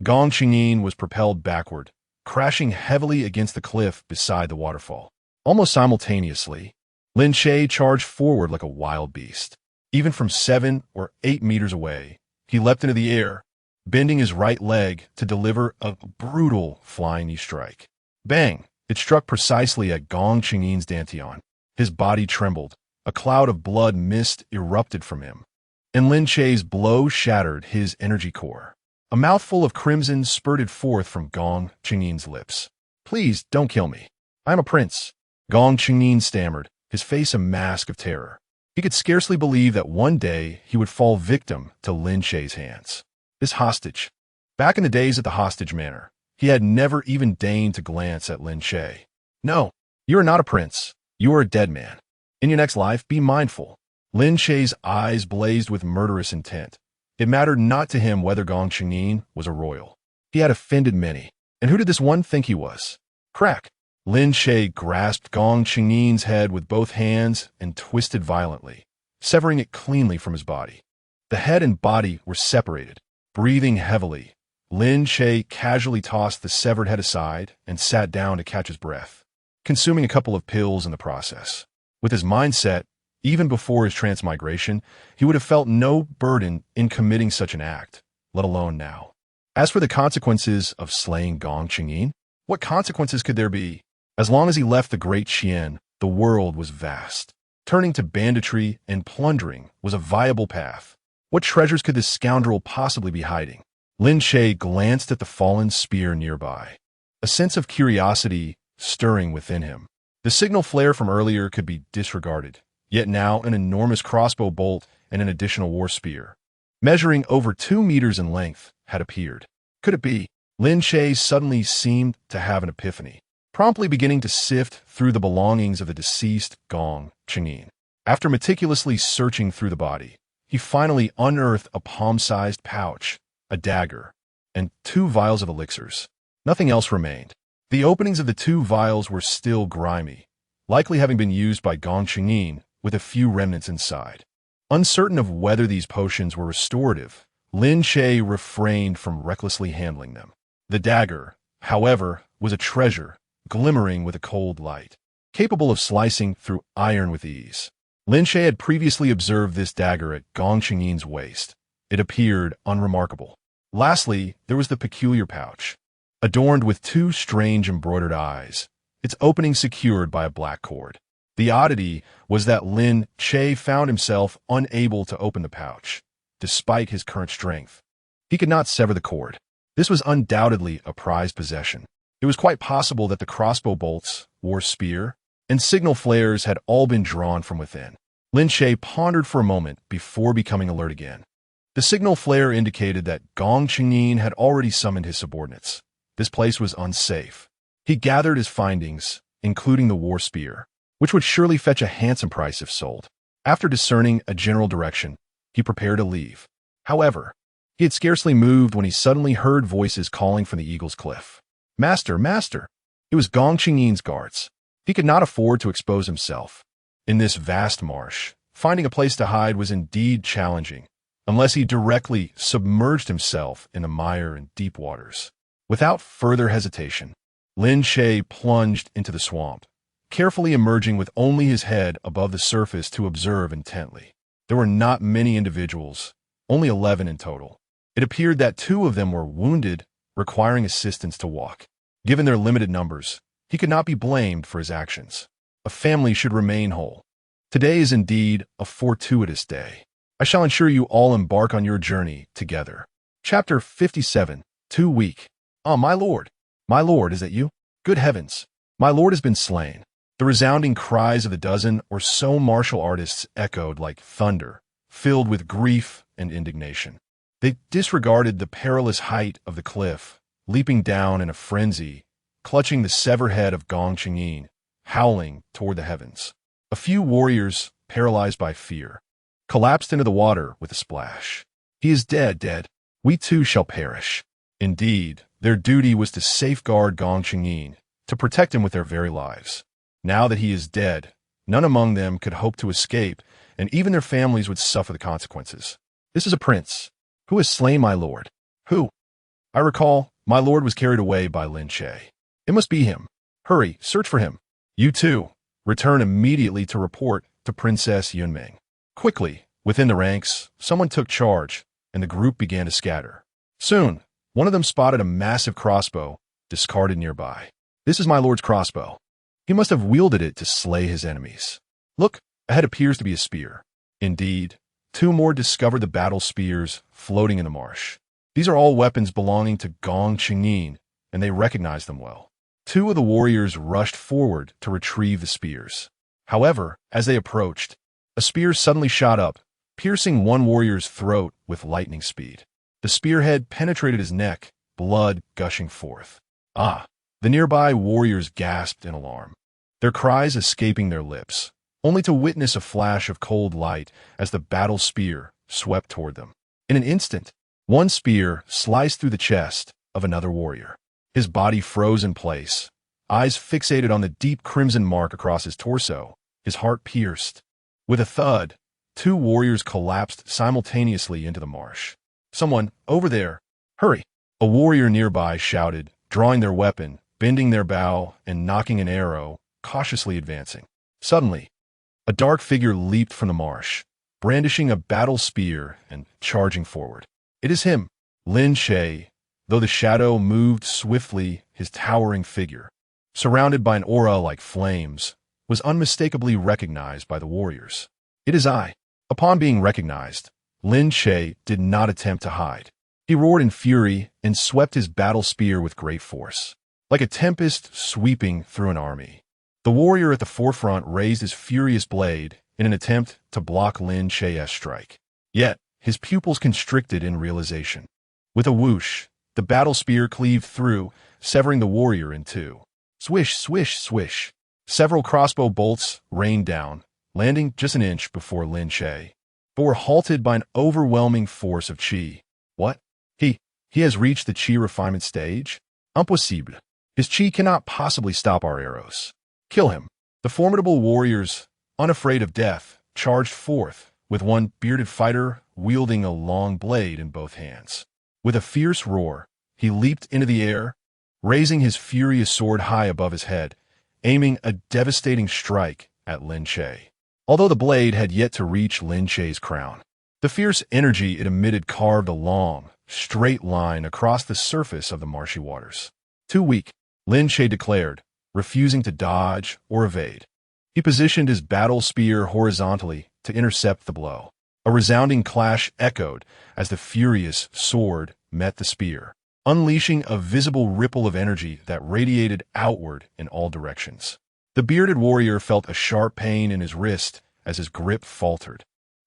Gong Qingyin was propelled backward, crashing heavily against the cliff beside the waterfall. Almost simultaneously, Lin Che charged forward like a wild beast. Even from 7 or 8 meters away, he leapt into the air, bending his right leg to deliver a brutal flying knee strike. Bang! It struck precisely at Gong Qingyin's dantian. His body trembled. A cloud of blood mist erupted from him, and Lin Che's blow shattered his energy core. A mouthful of crimson spurted forth from Gong Qingyin's lips. "Please, don't kill me. I am a prince," Gong Qingyin stammered, his face a mask of terror. He could scarcely believe that one day he would fall victim to Lin Che's hands. This hostage. Back in the days at the hostage manor, he had never even deigned to glance at Lin Che. "No, you are not a prince. You are a dead man. In your next life, be mindful." Lin Che's eyes blazed with murderous intent. It mattered not to him whether Gong Qingyin was a royal. He had offended many, and who did this one think he was? Crack! Lin Che grasped Gong Qingyin's head with both hands and twisted violently, severing it cleanly from his body. The head and body were separated. Breathing heavily, Lin Che casually tossed the severed head aside and sat down to catch his breath, consuming a couple of pills in the process. With his mindset, even before his transmigration, he would have felt no burden in committing such an act, let alone now. As for the consequences of slaying Gong Qingyin, what consequences could there be? As long as he left the Great Qian, the world was vast. Turning to banditry and plundering was a viable path. What treasures could this scoundrel possibly be hiding? Lin Che glanced at the fallen spear nearby, a sense of curiosity stirring within him. The signal flare from earlier could be disregarded, yet now an enormous crossbow bolt and an additional war spear, measuring over 2 meters in length, had appeared. Could it be? Lin Che suddenly seemed to have an epiphany, promptly beginning to sift through the belongings of the deceased Gong Qingyin. After meticulously searching through the body, he finally unearthed a palm-sized pouch, a dagger, and 2 vials of elixirs. Nothing else remained. The openings of the 2 vials were still grimy, likely having been used by Gong Qingyin, with a few remnants inside. Uncertain of whether these potions were restorative, Lin Che refrained from recklessly handling them. The dagger, however, was a treasure, glimmering with a cold light, capable of slicing through iron with ease. Lin Che had previously observed this dagger at Gong Qingyin's waist. It appeared unremarkable. Lastly, there was the peculiar pouch, adorned with 2 strange embroidered eyes, its opening secured by a black cord. The oddity was that Lin Che found himself unable to open the pouch, despite his current strength. He could not sever the cord. This was undoubtedly a prized possession. It was quite possible that the crossbow bolts, war spear, and signal flares had all been drawn from within. Lin Che pondered for a moment before becoming alert again. The signal flare indicated that Gong Qingyin had already summoned his subordinates. This place was unsafe. He gathered his findings, including the war spear, which would surely fetch a handsome price if sold. After discerning a general direction, he prepared to leave. However, he had scarcely moved when he suddenly heard voices calling from the Eagle's Cliff. "Master, master!" It was Gong Qingyin's guards. He could not afford to expose himself. In this vast marsh, finding a place to hide was indeed challenging, unless he directly submerged himself in the mire and deep waters. Without further hesitation, Lin Che plunged into the swamp, carefully emerging with only his head above the surface to observe intently. There were not many individuals, only 11 in total. It appeared that 2 of them were wounded, requiring assistance to walk. Given their limited numbers, he could not be blamed for his actions. A family should remain whole. Today is indeed a fortuitous day. I shall ensure you all embark on your journey together. Chapter 57. Too weak. Ah, my lord, is that you? Good heavens, my lord has been slain. The resounding cries of the dozen or so martial artists echoed like thunder, filled with grief and indignation. They disregarded the perilous height of the cliff, leaping down in a frenzy, clutching the severed head of Gong Qingyin, howling toward the heavens. A few warriors, paralyzed by fear, collapsed into the water with a splash. He is dead, dead. We too shall perish. Indeed, their duty was to safeguard Gong Qingyin, to protect him with their very lives. Now that he is dead, none among them could hope to escape, and even their families would suffer the consequences. This is a prince. Who has slain my lord? Who? I recall, my lord was carried away by Lin Che. It must be him. Hurry, search for him. You too. Return immediately to report to Princess Yunming. Quickly, within the ranks, someone took charge, and the group began to scatter. Soon, one of them spotted a massive crossbow, discarded nearby. This is my lord's crossbow. He must have wielded it to slay his enemies. Look, ahead appears to be a spear. Indeed, two more discovered the battle spears floating in the marsh. These are all weapons belonging to Gong Qingyin, and they recognized them well. Two of the warriors rushed forward to retrieve the spears. However, as they approached, a spear suddenly shot up, piercing one warrior's throat with lightning speed. The spearhead penetrated his neck, blood gushing forth. Ah! The nearby warriors gasped in alarm, their cries escaping their lips, only to witness a flash of cold light as the battle spear swept toward them. In an instant, one spear sliced through the chest of another warrior. His body froze in place, eyes fixated on the deep crimson mark across his torso, his heart pierced. With a thud, two warriors collapsed simultaneously into the marsh. Someone, over there, hurry! A warrior nearby shouted, drawing their weapon, bending their bow, and knocking an arrow, cautiously advancing. Suddenly, a dark figure leaped from the marsh, brandishing a battle spear and charging forward. It is him, Lin Che. Though the shadow moved swiftly, his towering figure, surrounded by an aura like flames, was unmistakably recognized by the warriors. It is I. Upon being recognized, Lin Che did not attempt to hide. He roared in fury and swept his battle spear with great force, like a tempest sweeping through an army. The warrior at the forefront raised his furious blade in an attempt to block Lin Che's strike. Yet, his pupils constricted in realization. With a whoosh, the battle spear cleaved through, severing the warrior in two. Swish, swish, swish. Several crossbow bolts rained down, landing just an inch before Lin Che, but were halted by an overwhelming force of qi. What? He has reached the qi refinement stage? Impossible. His qi cannot possibly stop our arrows. Kill him. The formidable warriors, unafraid of death, charged forth, with one bearded fighter wielding a long blade in both hands. With a fierce roar, he leaped into the air, raising his furious sword high above his head, aiming a devastating strike at Lin Che. Although the blade had yet to reach Lin Che's crown, the fierce energy it emitted carved a long, straight line across the surface of the marshy waters. Too weak, Lin Che declared, refusing to dodge or evade. He positioned his battle spear horizontally to intercept the blow. A resounding clash echoed as the furious sword met the spear, unleashing a visible ripple of energy that radiated outward in all directions. The bearded warrior felt a sharp pain in his wrist as his grip faltered,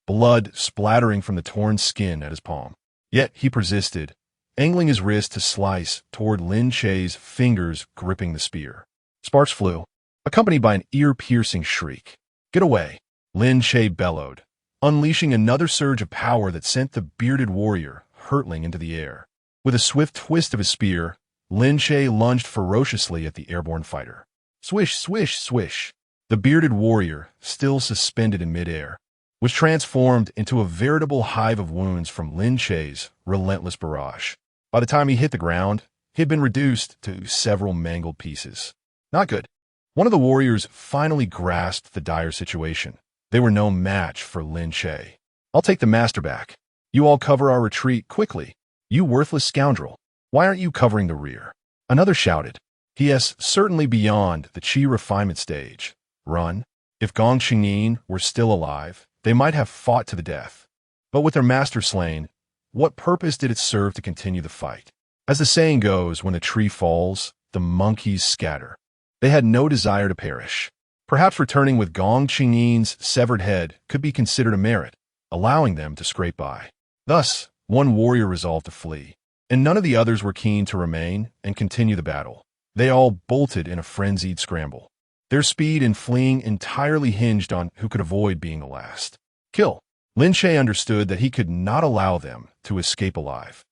blood splattering from the torn skin at his palm. Yet he persisted, angling his wrist to slice toward Lin Che's fingers gripping the spear. Sparks flew, accompanied by an ear-piercing shriek. Get away, Lin Che bellowed, unleashing another surge of power that sent the bearded warrior hurtling into the air. With a swift twist of his spear, Lin Che lunged ferociously at the airborne fighter. Swish, swish, swish. The bearded warrior, still suspended in midair, was transformed into a veritable hive of wounds from Lin Che's relentless barrage. By the time he hit the ground, he had been reduced to several mangled pieces. Not good. One of the warriors finally grasped the dire situation. They were no match for Lin Che. I'll take the master back. You all cover our retreat quickly. You worthless scoundrel. Why aren't you covering the rear? Another shouted. He is certainly beyond the qi refinement stage. Run. If Gong Qingyin were still alive, they might have fought to the death. But with their master slain, what purpose did it serve to continue the fight? As the saying goes, when the tree falls, the monkeys scatter. They had no desire to perish. Perhaps returning with Gong Qingyin's severed head could be considered a merit, allowing them to scrape by. Thus, one warrior resolved to flee, and none of the others were keen to remain and continue the battle. They all bolted in a frenzied scramble. Their speed in fleeing entirely hinged on who could avoid being the last. Kill. Lin Che understood that he could not allow them to escape alive.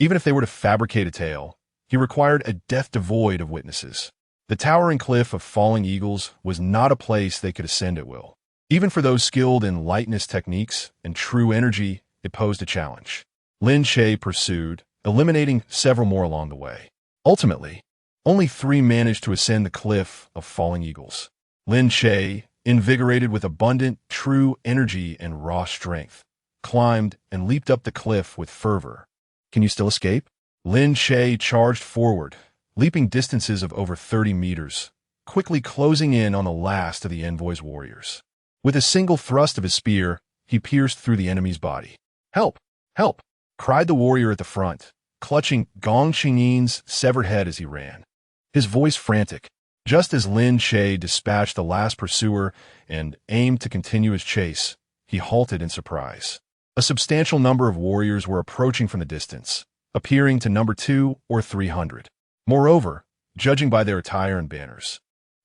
Even if they were to fabricate a tale, he required a death devoid of witnesses. The towering cliff of falling eagles was not a place they could ascend at will. Even for those skilled in lightness techniques and true energy, it posed a challenge. Lin Che pursued, eliminating several more along the way. Ultimately, only 3 managed to ascend the cliff of falling eagles. Lin Che, invigorated with abundant, true energy and raw strength, climbed and leaped up the cliff with fervor. Can you still escape? Lin Che charged forward, leaping distances of over 30 meters, quickly closing in on the last of the envoy's warriors. With a single thrust of his spear, he pierced through the enemy's body. "Help! Help!" cried the warrior at the front, clutching Gong Xingyi's severed head as he ran. His voice frantic, just as Lin Che dispatched the last pursuer and aimed to continue his chase, he halted in surprise. A substantial number of warriors were approaching from the distance, appearing to number 200 or 300. Moreover, judging by their attire and banners,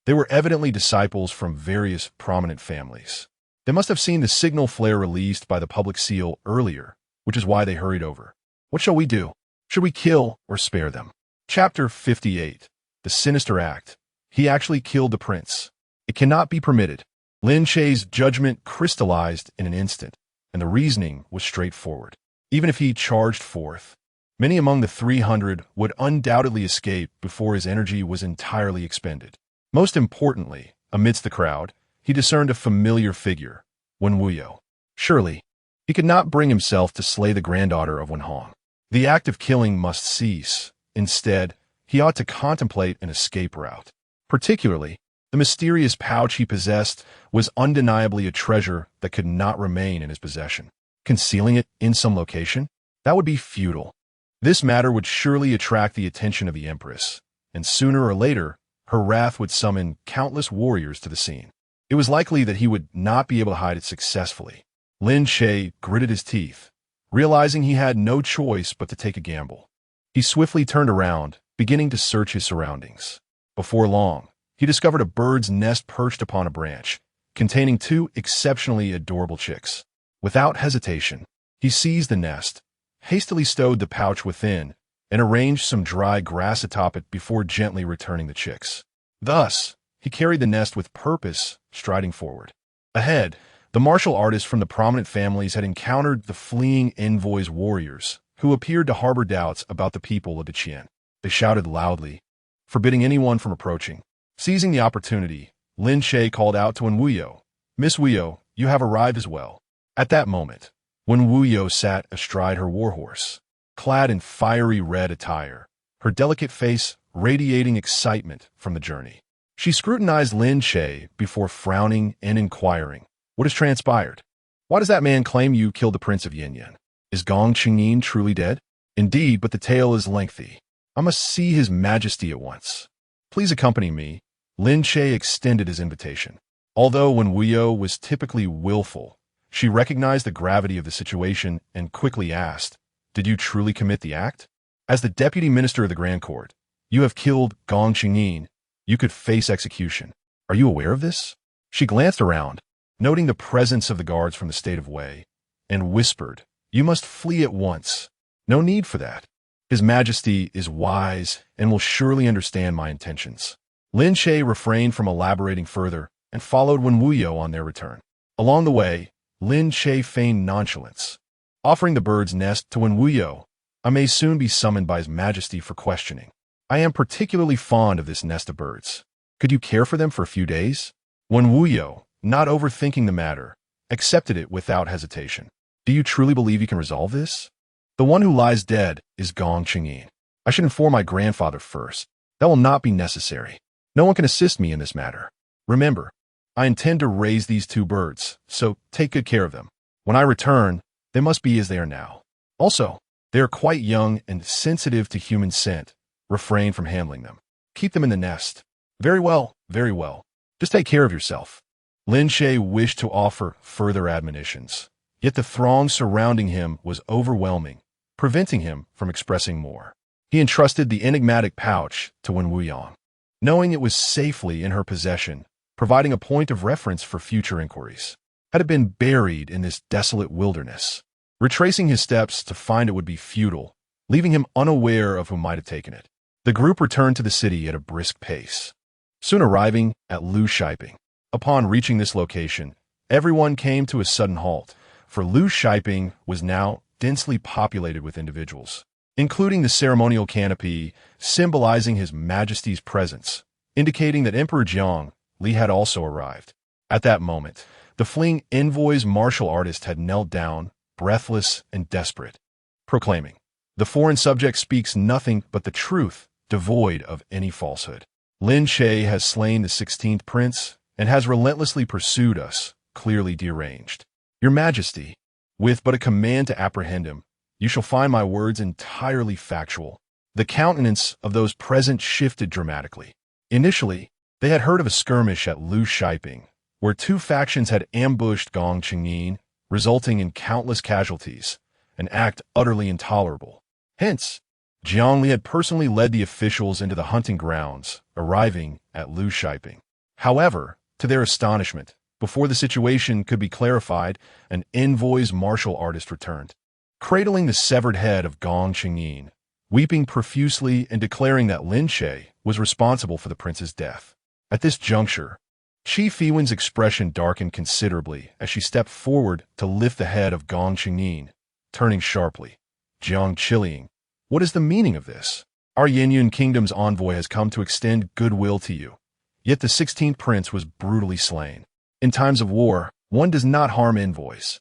they were evidently disciples from various prominent families. They must have seen the signal flare released by the public seal earlier, which is why they hurried over. What shall we do? Should we kill or spare them? Chapter 58. The Sinister Act. He actually killed the prince. It cannot be permitted. Lin Che's judgment crystallized in an instant, and the reasoning was straightforward. Even if he charged forth, many among the 300 would undoubtedly escape before his energy was entirely expended. Most importantly, amidst the crowd, he discerned a familiar figure, Wen Wuyo. Surely, he could not bring himself to slay the granddaughter of Wen Hong. The act of killing must cease. Instead, he ought to contemplate an escape route. Particularly, the mysterious pouch he possessed was undeniably a treasure that could not remain in his possession. Concealing it in some location? That would be futile. This matter would surely attract the attention of the Empress, and sooner or later, her wrath would summon countless warriors to the scene. It was likely that he would not be able to hide it successfully. Lin Che gritted his teeth, realizing he had no choice but to take a gamble. He swiftly turned around, beginning to search his surroundings. Before long, he discovered a bird's nest perched upon a branch, containing 2 exceptionally adorable chicks. Without hesitation, he seized the nest, hastily stowed the pouch within, and arranged some dry grass atop it before gently returning the chicks. Thus, he carried the nest with purpose, striding forward. Ahead, the martial artists from the prominent families had encountered the fleeing envoy's warriors, who appeared to harbor doubts about the people of Daqian. They shouted loudly, forbidding anyone from approaching. Seizing the opportunity, Lin Che called out to Wen Wuyo, "Miss Wuyo, you have arrived as well." At that moment, Wen Wuyo sat astride her warhorse, clad in fiery red attire, her delicate face radiating excitement from the journey. She scrutinized Lin Che before frowning and inquiring, "What has transpired? Why does that man claim you killed the Prince of Yanyan? Is Gong Xingyin truly dead?" "Indeed, but the tale is lengthy. I must see His Majesty at once. Please accompany me." Lin Che extended his invitation. Although Wen Wuyo was typically willful, she recognized the gravity of the situation and quickly asked, "Did you truly commit the act? As the deputy minister of the Grand Court, you have killed Gong Xingyin. You could face execution. Are you aware of this?" She glanced around, noting the presence of the guards from the state of Wei, and whispered, "You must flee at once. No need for that. His Majesty is wise and will surely understand my intentions." Lin Che refrained from elaborating further and followed Wen Wuyo on their return. Along the way, Lin Che feigned nonchalance, offering the bird's nest to Wen Wuyo. "I may soon be summoned by His Majesty for questioning. I am particularly fond of this nest of birds. Could you care for them for a few days?" Wen Wuyo, not overthinking the matter, accepted it without hesitation. "Do you truly believe you can resolve this? The one who lies dead is Gong Xingyin. I should inform my grandfather first. That will not be necessary. No one can assist me in this matter. Remember, I intend to raise these 2 birds, so take good care of them. When I return, they must be as they are now. Also, they are quite young and sensitive to human scent. Refrain from handling them. Keep them in the nest." "Very well, very well. Just take care of yourself." Lin Che wished to offer further admonitions, yet the throng surrounding him was overwhelming, preventing him from expressing more. He entrusted the enigmatic pouch to Wen Wuyo, knowing it was safely in her possession, providing a point of reference for future inquiries. Had it been buried in this desolate wilderness? Retracing his steps to find it would be futile, leaving him unaware of who might have taken it. The group returned to the city at a brisk pace, soon arriving at Liu Shiping. Upon reaching this location, everyone came to a sudden halt, for Liu Shiping was now densely populated with individuals, including the ceremonial canopy symbolizing His Majesty's presence, indicating that Emperor Jiang Li had also arrived. At that moment, the fleeing envoy's martial artist had knelt down, breathless and desperate, proclaiming, "The foreign subject speaks nothing but the truth, devoid of any falsehood. Lin Che has slain the 16th prince and has relentlessly pursued us, clearly deranged. Your Majesty, with but a command to apprehend him, you shall find my words entirely factual." The countenance of those present shifted dramatically. Initially, they had heard of a skirmish at Liu Shiping, where two factions had ambushed Gong Qingyin, resulting in countless casualties, an act utterly intolerable. Hence, Jiang Li had personally led the officials into the hunting grounds, arriving at Liu Shiping. However, to their astonishment, before the situation could be clarified, an envoy's martial artist returned, cradling the severed head of Gong Qingyin, weeping profusely and declaring that Lin Che was responsible for the prince's death. At this juncture, Qi Fiwen's expression darkened considerably as she stepped forward to lift the head of Gong Qingyin, turning sharply. "Jiang Qiliang, what is the meaning of this? Our Yinyun Kingdom's envoy has come to extend goodwill to you. Yet the 16th prince was brutally slain. In times of war, one does not harm envoys.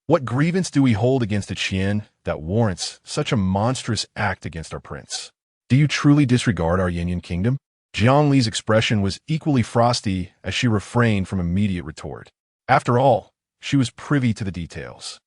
What grievance do we hold against the Qian that warrants such a monstrous act against our prince? Do you truly disregard our Yinyun Kingdom?" Jiang Li's expression was equally frosty as she refrained from immediate retort. After all, she was privy to the details.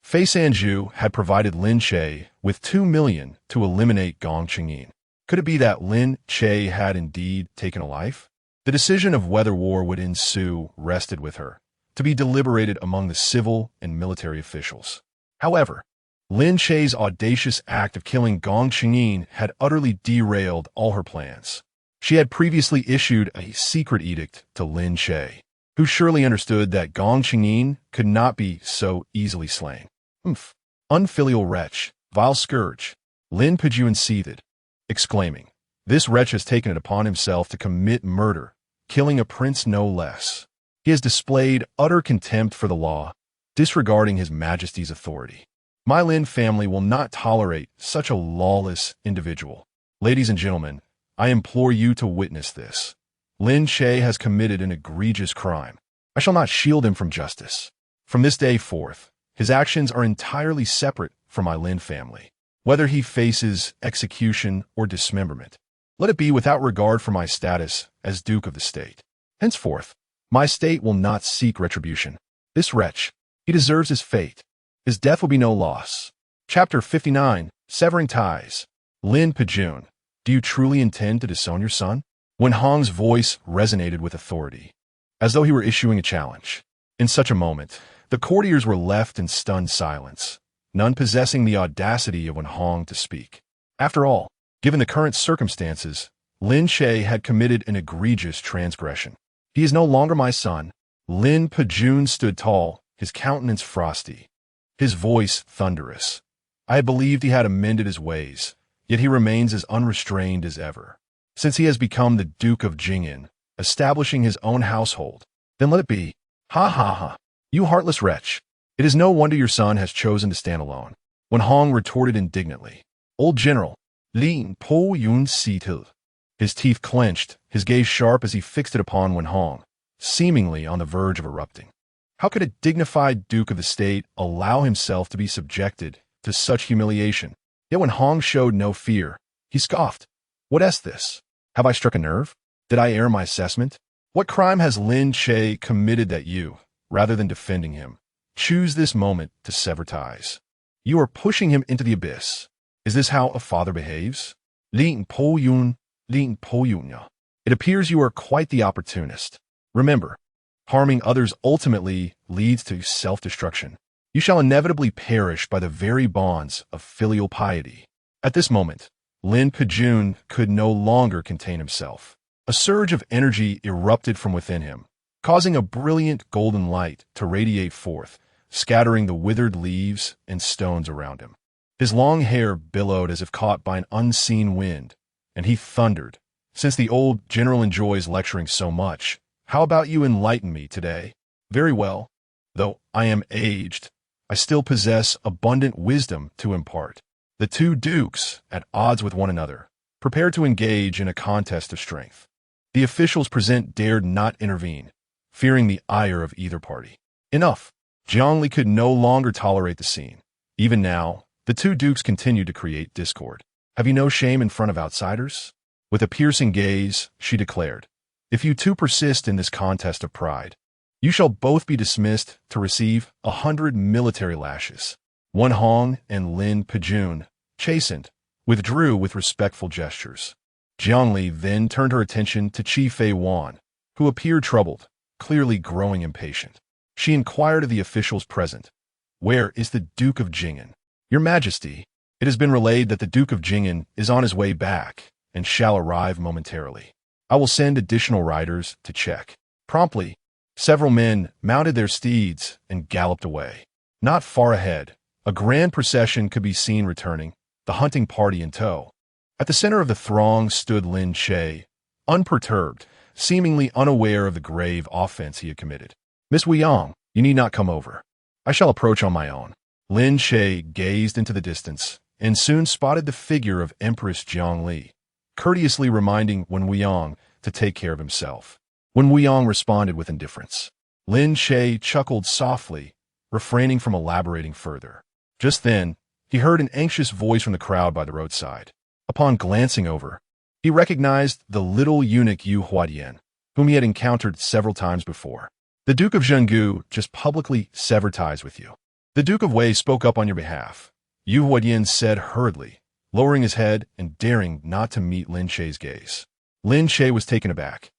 Fei Sanju had provided Lin Che with 2 million to eliminate Gong Qingyin. Could it be that Lin Che had indeed taken a life? The decision of whether war would ensue rested with her, to be deliberated among the civil and military officials. However, Lin Che's audacious act of killing Gong Qingyin had utterly derailed all her plans. She had previously issued a secret edict to Lin Che, who surely understood that Gong Qingyin could not be so easily slain. Unfilial wretch, vile scourge, Lin Pejun seethed, exclaiming, "This wretch has taken it upon himself to commit murder, killing a prince no less. He has displayed utter contempt for the law, disregarding His Majesty's authority. My Lin family will not tolerate such a lawless individual. Ladies and gentlemen, I implore you to witness this. Lin Che has committed an egregious crime. I shall not shield him from justice. From this day forth, his actions are entirely separate from my Lin family. Whether he faces execution or dismemberment, let it be without regard for my status as Duke of the State. Henceforth, my state will not seek retribution. This wretch, he deserves his fate. His death will be no loss." Chapter 59, Severing Ties. Lin Pejun, do you truly intend to disown your son? Wen Hong's voice resonated with authority, as though he were issuing a challenge. In such a moment, the courtiers were left in stunned silence, none possessing the audacity of Wen Hong to speak. After all, given the current circumstances, Lin Che had committed an egregious transgression. "He is no longer my son." Lin Pejun stood tall, his countenance frosty, his voice thunderous. I had believed he had amended his ways, yet he remains as unrestrained as ever. Since he has become the Duke of Jing'an, establishing his own household, then let it be. Ha ha ha, you heartless wretch. It is no wonder your son has chosen to stand alone. Wen Hong retorted indignantly. Old General, Lin Po Yun Si Tu. His teeth clenched, his gaze sharp as he fixed it upon Wen Hong, seemingly on the verge of erupting. How could a dignified Duke of the State allow himself to be subjected to such humiliation? Yet Wen Hong showed no fear. He scoffed. What is this? Have I struck a nerve? Did I err in my assessment? What crime has Lin Che committed that you, rather than defending him, choose this moment to sever ties? You are pushing him into the abyss. Is this how a father behaves? Lin Po Yun, Lin Po Yun. It appears you are quite the opportunist. Remember, harming others ultimately leads to self-destruction. You shall inevitably perish by the very bonds of filial piety. At this moment, Lin Pejun could no longer contain himself. A surge of energy erupted from within him, causing a brilliant golden light to radiate forth, scattering the withered leaves and stones around him. His long hair billowed as if caught by an unseen wind, and he thundered, "Since the old general enjoys lecturing so much, how about you enlighten me today?" "Very well. Though I am aged, I still possess abundant wisdom to impart." The two dukes, at odds with one another, prepared to engage in a contest of strength. The officials present dared not intervene, fearing the ire of either party. Enough. Zhongli could no longer tolerate the scene. Even now, the two dukes continued to create discord. "Have you no shame in front of outsiders?" With a piercing gaze, she declared, "If you two persist in this contest of pride, you shall both be dismissed to receive 100 military lashes." Wen Hong and Lin Che, chastened, withdrew with respectful gestures. Zhongli then turned her attention to Qi Fei Wan, who appeared troubled, clearly growing impatient. She inquired of the officials present, "Where is the Duke of Jingen?" "Your Majesty, it has been relayed that the Duke of Jingen is on his way back and shall arrive momentarily. I will send additional riders to check." Promptly, several men mounted their steeds and galloped away. Not far ahead, a grand procession could be seen returning, the hunting party in tow. At the center of the throng stood Lin Che, unperturbed, seemingly unaware of the grave offense he had committed. "Miss Weiyang, you need not come over. I shall approach on my own." Lin Che gazed into the distance and soon spotted the figure of Empress Zhongli, courteously reminding Wen Weiyang to take care of himself. Wen Weiyang responded with indifference. Lin Che chuckled softly, refraining from elaborating further. Just then, he heard an anxious voice from the crowd by the roadside. Upon glancing over, he recognized the little eunuch Yu Huadian, whom he had encountered several times before. "The Duke of Zhenguo just publicly severed ties with you. The Duke of Wei spoke up on your behalf," Yu Huadian said hurriedly, lowering his head and daring not to meet Lin Che's gaze. Lin Che was taken aback.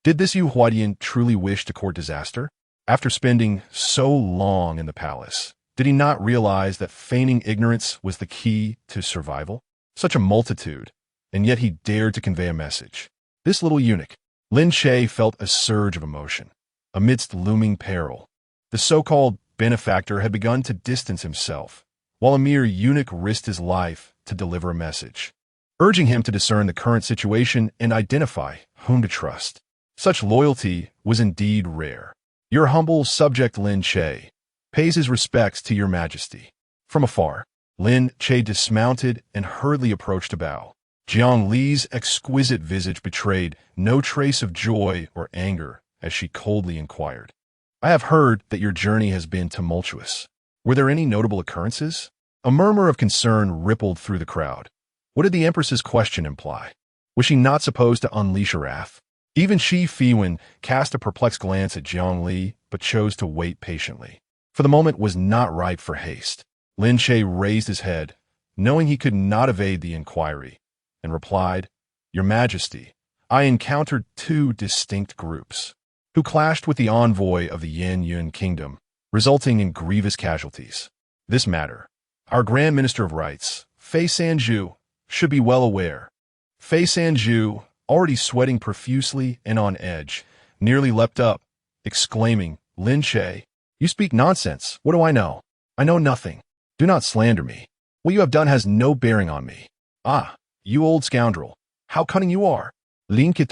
Did this Yu Huadian truly wish to court disaster? After spending so long in the palace, did he not realize that feigning ignorance was the key to survival? Such a multitude, and yet he dared to convey a message. This little eunuch. Lin Che felt a surge of emotion. Amidst looming peril, the so-called benefactor had begun to distance himself, while a mere eunuch risked his life to deliver a message, urging him to discern the current situation and identify whom to trust. Such loyalty was indeed rare. "Your humble subject Lin Che pays his respects to your majesty." From afar, Lin Che dismounted and hurriedly approached to bow. Jiang Li's exquisite visage betrayed no trace of joy or anger as she coldly inquired, "I have heard that your journey has been tumultuous. Were there any notable occurrences?" A murmur of concern rippled through the crowd. What did the Empress's question imply? Was she not supposed to unleash her wrath? Even Qi Feiwen cast a perplexed glance at Jiang Li, but chose to wait patiently, for the moment was not ripe for haste. Lin Che raised his head, knowing he could not evade the inquiry, and replied, "Your Majesty, I encountered two distinct groups, who clashed with the envoy of the Yan Yun Kingdom, resulting in grievous casualties. This matter, our Grand Minister of Rites, Fei Sanju, should be well aware." Fei Sanju, already sweating profusely and on edge, nearly leapt up, exclaiming, "Lin Che, you speak nonsense. What do I know? I know nothing. Do not slander me. What you have done has no bearing on me." "Ah, you old scoundrel, how cunning you are. Lin Che,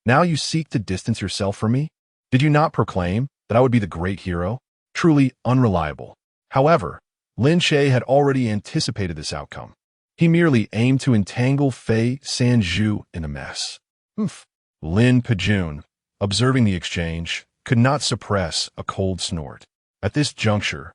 now you seek to distance yourself from me? Did you not proclaim that I would be the great hero? Truly unreliable." However, Lin Che had already anticipated this outcome. He merely aimed to entangle Fei Sanju in a mess. "Humph." Lin Che, observing the exchange, could not suppress a cold snort. At this juncture,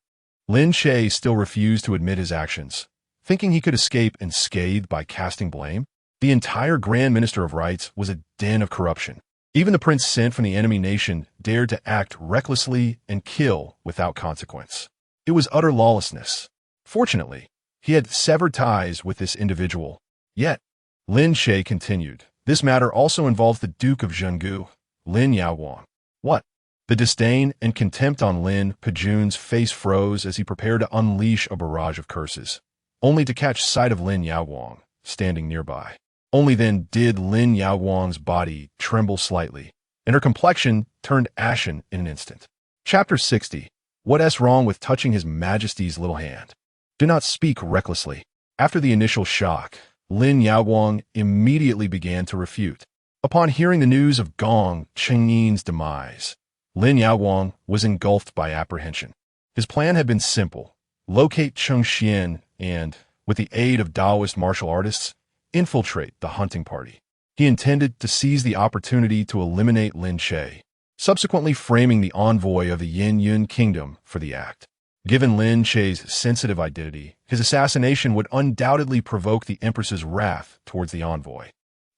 Lin Che still refused to admit his actions, thinking he could escape unscathed by casting blame. The entire Grand Minister of Rites was a den of corruption. Even the prince sent from the enemy nation dared to act recklessly and kill without consequence. It was utter lawlessness. Fortunately, he had severed ties with this individual. Yet, Lin Che continued, "This matter also involves the Duke of Zhenguo, Lin Yaoguang." "What?" The disdain and contempt on Lin Che's face froze as he prepared to unleash a barrage of curses, only to catch sight of Lin Yaoguang standing nearby. Only then did Lin Yaoguang's body tremble slightly, and her complexion turned ashen in an instant. Chapter 60. What's wrong with touching His Majesty's little hand? Do not speak recklessly. After the initial shock, Lin Yaoguang immediately began to refute. Upon hearing the news of Gong Chengyin's demise, Lin Yaoguang was engulfed by apprehension. His plan had been simple: locate Cheng Xian and, with the aid of Taoist martial artists, infiltrate the hunting party. He intended to seize the opportunity to eliminate Lin Che, subsequently framing the envoy of the Yin Yun Kingdom for the act. Given Lin Che's sensitive identity, his assassination would undoubtedly provoke the Empress's wrath towards the envoy.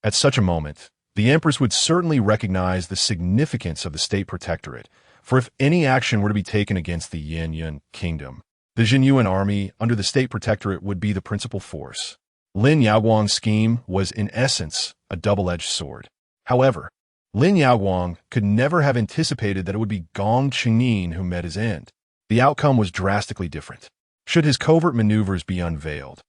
At such a moment, the Empress would certainly recognize the significance of the state protectorate, for if any action were to be taken against the Yin Yun Kingdom, the Zhenyuan army under the state protectorate would be the principal force. Lin Yaoguang's scheme was in essence a double-edged sword. However, Lin Yaoguang could never have anticipated that it would be Gong Chenyin who met his end. The outcome was drastically different. Should his covert maneuvers be unveiled,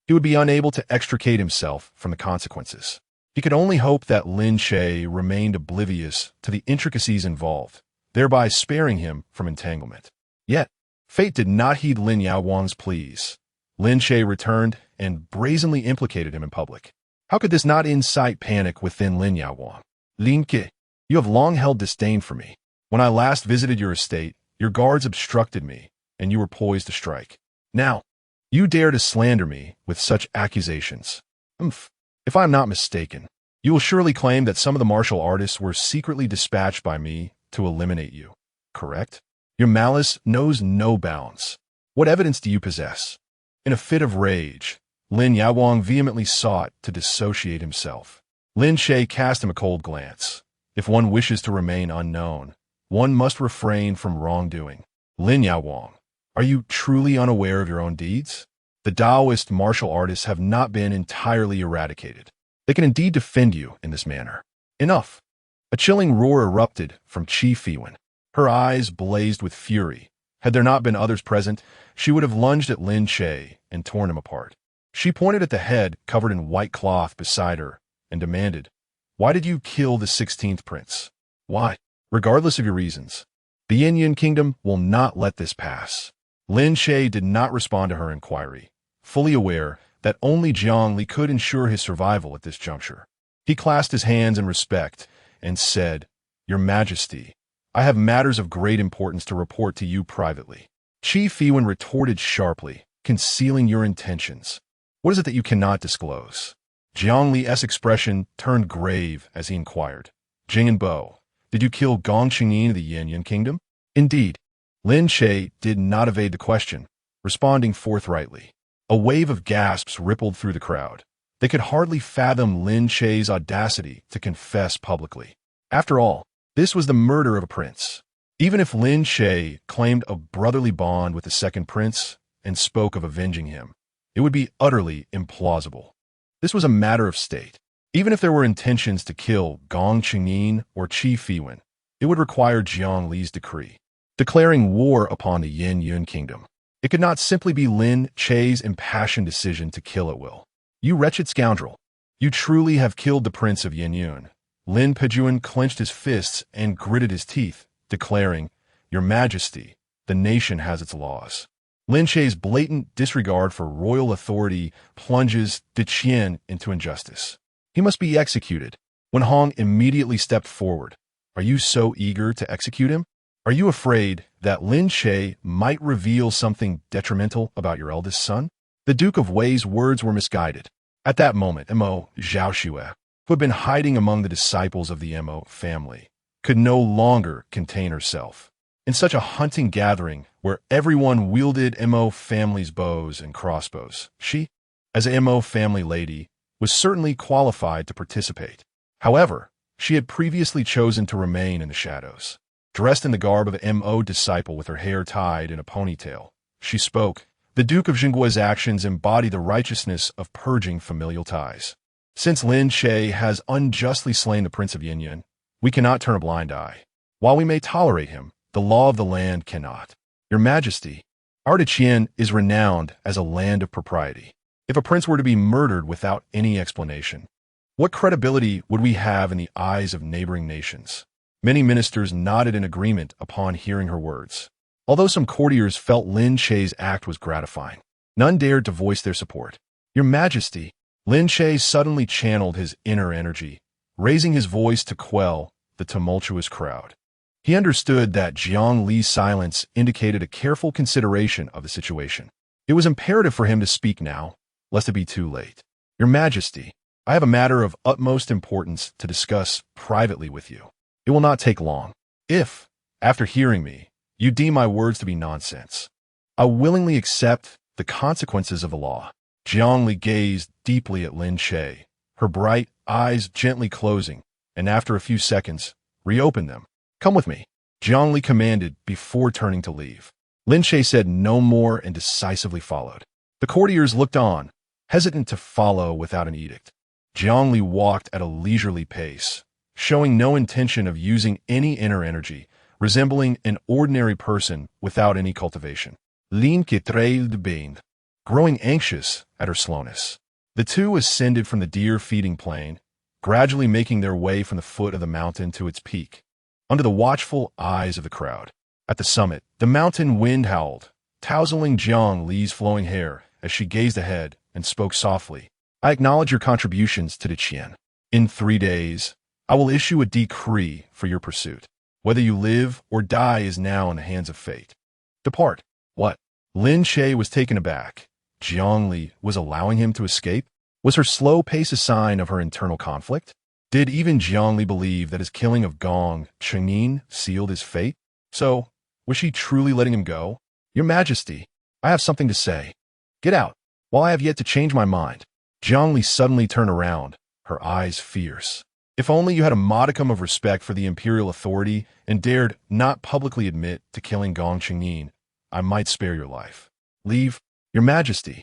he would be unable to extricate himself from the consequences. He could only hope that Lin Che remained oblivious to the intricacies involved, thereby sparing him from entanglement. Yet, fate did not heed Lin Yaoguang's pleas. Lin Che returned and brazenly implicated him in public. How could this not incite panic within Lin Yaoguang? Lin Che, you have long held disdain for me. When I last visited your estate, your guards obstructed me, and you were poised to strike. Now, you dare to slander me with such accusations. If I am not mistaken, you will surely claim that some of the martial artists were secretly dispatched by me to eliminate you, correct? Your malice knows no bounds. What evidence do you possess? In a fit of rage, Lin Yaoguang vehemently sought to dissociate himself. Lin Che cast him a cold glance. If one wishes to remain unknown, one must refrain from wrongdoing. Lin Yaoguang, are you truly unaware of your own deeds? The Taoist martial artists have not been entirely eradicated. They can indeed defend you in this manner. Enough! A chilling roar erupted from Qi Fiwen. Her eyes blazed with fury. Had there not been others present, she would have lunged at Lin Che and torn him apart. She pointed at the head covered in white cloth beside her and demanded, "Why did you kill the 16th prince? Why? Regardless of your reasons, the Yin Yun Kingdom will not let this pass." Lin Che did not respond to her inquiry, fully aware that only Jiang Li could ensure his survival at this juncture. He clasped his hands in respect and said, "Your Majesty, I have matters of great importance to report to you privately." Qi Fiwen retorted sharply, "Concealing your intentions. What is it that you cannot disclose?" Jiang Li's expression turned grave as he inquired, "Jing and Bo, did you kill Gong Chenyin of the Yin Yun Kingdom?" Indeed, Lin Che did not evade the question, responding forthrightly. A wave of gasps rippled through the crowd. They could hardly fathom Lin Che's audacity to confess publicly. After all, this was the murder of a prince. Even if Lin Che claimed a brotherly bond with the second prince and spoke of avenging him, it would be utterly implausible. This was a matter of state. Even if there were intentions to kill Gong Chenyin or Qi Fiwen, it would require Jiang Li's decree, declaring war upon the Yin Yun Kingdom. It could not simply be Lin Che's impassioned decision to kill at will. "You wretched scoundrel! You truly have killed the prince of Yin Yun." Lin Peijuan clenched his fists and gritted his teeth, declaring, "Your Majesty, the nation has its laws." Lin Che's blatant disregard for royal authority plunges Daqian into injustice. He must be executed. Wen Hong immediately stepped forward. "Are you so eager to execute him? Are you afraid that Lin Che might reveal something detrimental about your eldest son?" The Duke of Wei's words were misguided. At that moment, Mo Zhaoxue, who had been hiding among the disciples of the Mo family, could no longer contain herself. In such a hunting gathering where everyone wielded Mo family's bows and crossbows, she, as a Mo family lady, was certainly qualified to participate. However, she had previously chosen to remain in the shadows. Dressed in the garb of an Mo disciple with her hair tied in a ponytail, she spoke. The Duke of Zhenguo's actions embody the righteousness of purging familial ties. Since Lin Che has unjustly slain the Prince of Yin Yun, we cannot turn a blind eye. While we may tolerate him, the law of the land cannot. Your Majesty, our Daqian is renowned as a land of propriety. If a prince were to be murdered without any explanation, what credibility would we have in the eyes of neighboring nations? Many ministers nodded in agreement upon hearing her words. Although some courtiers felt Lin Che's act was gratifying, none dared to voice their support. Your Majesty, Lin Che suddenly channeled his inner energy, raising his voice to quell the tumultuous crowd. He understood that Jiang Li's silence indicated a careful consideration of the situation. It was imperative for him to speak now, lest it be too late. Your Majesty, I have a matter of utmost importance to discuss privately with you. It will not take long. If, after hearing me, you deem my words to be nonsense, I willingly accept the consequences of the law. Jiang Li gazed deeply at Lin Che, her bright eyes gently closing, and after a few seconds, reopened them. Come with me, Jiang Li commanded before turning to leave. Lin Che said no more and decisively followed. The courtiers looked on, hesitant to follow without an edict. Jiang Li walked at a leisurely pace, showing no intention of using any inner energy, resembling an ordinary person without any cultivation. Lin Che trailed behind, growing anxious at her slowness. The two ascended from the deer-feeding plain, gradually making their way from the foot of the mountain to its peak, under the watchful eyes of the crowd. At the summit, the mountain wind howled, tousling Jiang Li's flowing hair as she gazed ahead and spoke softly. I acknowledge your contributions to Daqian. In 3 days, I will issue a decree for your pursuit. Whether you live or die is now in the hands of fate. Depart. What? Lin Che was taken aback. Jiang Li was allowing him to escape? Was her slow pace a sign of her internal conflict? Did even Jiang Li believe that his killing of Gong Chengnin sealed his fate? So, was she truly letting him go? Your Majesty, I have something to say. Get out, while I have yet to change my mind. Jiang Li suddenly turned around, her eyes fierce. If only you had a modicum of respect for the imperial authority and dared not publicly admit to killing Gong Chengnin, I might spare your life. Leave, Your Majesty.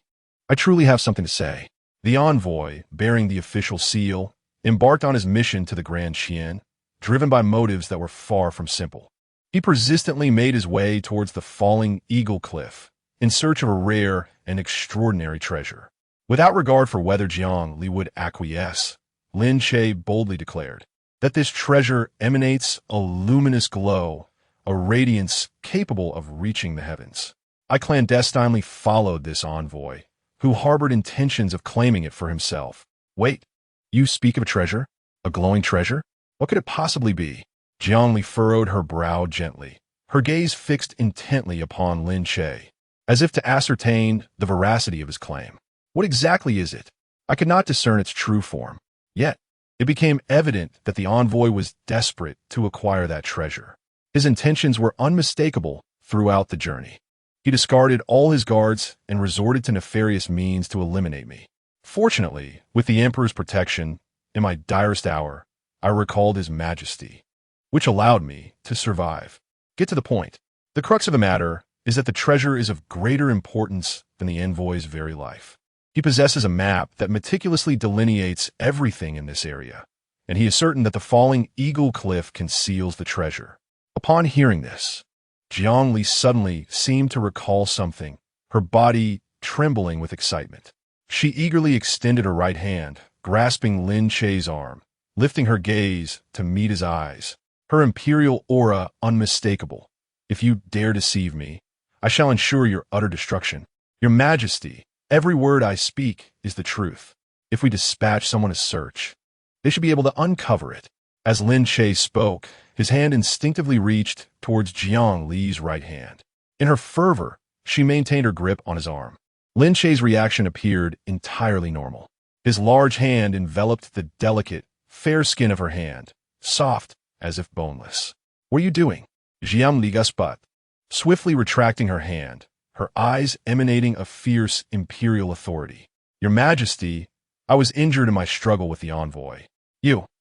I truly have something to say. The envoy, bearing the official seal, embarked on his mission to the Grand Qian, driven by motives that were far from simple. He persistently made his way towards the falling Eagle Cliff, in search of a rare and extraordinary treasure. Without regard for whether Jiang Li would acquiesce, Lin Che boldly declared that this treasure emanates a luminous glow, a radiance capable of reaching the heavens. I clandestinely followed this envoy, who harbored intentions of claiming it for himself. Wait, you speak of a treasure? A glowing treasure? What could it possibly be? Jiang Li furrowed her brow gently, her gaze fixed intently upon Lin Che, as if to ascertain the veracity of his claim. What exactly is it? I could not discern its true form. Yet, it became evident that the envoy was desperate to acquire that treasure. His intentions were unmistakable throughout the journey. He discarded all his guards and resorted to nefarious means to eliminate me. Fortunately, with the Emperor's protection, in my direst hour, I recalled His Majesty, which allowed me to survive. Get to the point. The crux of the matter is that the treasure is of greater importance than the envoy's very life. He possesses a map that meticulously delineates everything in this area, and he is certain that the falling Eagle Cliff conceals the treasure. Upon hearing this, Jiang Li suddenly seemed to recall something, her body trembling with excitement. She eagerly extended her right hand, grasping Lin Che's arm, lifting her gaze to meet his eyes, her imperial aura unmistakable. If you dare deceive me, I shall ensure your utter destruction. Your Majesty, every word I speak is the truth. If we dispatch someone to search, they should be able to uncover it. As Lin Che spoke, his hand instinctively reached towards Jiang Li's right hand. In her fervor, she maintained her grip on his arm. Lin Che's reaction appeared entirely normal. His large hand enveloped the delicate, fair skin of her hand, soft as if boneless. What are you doing? Jiang Li gasped, swiftly retracting her hand, her eyes emanating a fierce imperial authority. Your Majesty, I was injured in my struggle with the envoy.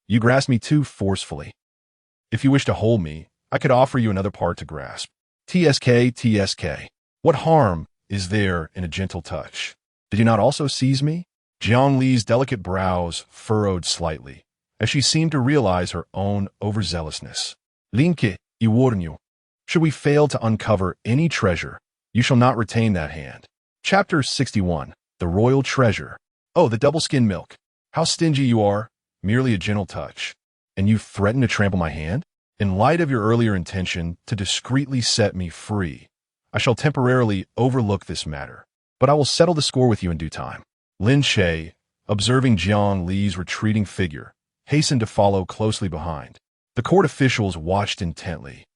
You grasped me too forcefully. If you wish to hold me, I could offer you another part to grasp. TSK. What harm is there in a gentle touch? Did you not also seize me? Jiang Li's delicate brows furrowed slightly, as she seemed to realize her own overzealousness. Lin Che, I warn you. Should we fail to uncover any treasure, you shall not retain that hand. Chapter 61. The Royal Treasure. Oh, the double-skin milk. How stingy you are. Merely a gentle touch. And you threaten to trample my hand? In light of your earlier intention to discreetly set me free, I shall temporarily overlook this matter, but I will settle the score with you in due time. Lin Che, observing Jiang Li's retreating figure, hastened to follow closely behind. The court officials watched intently,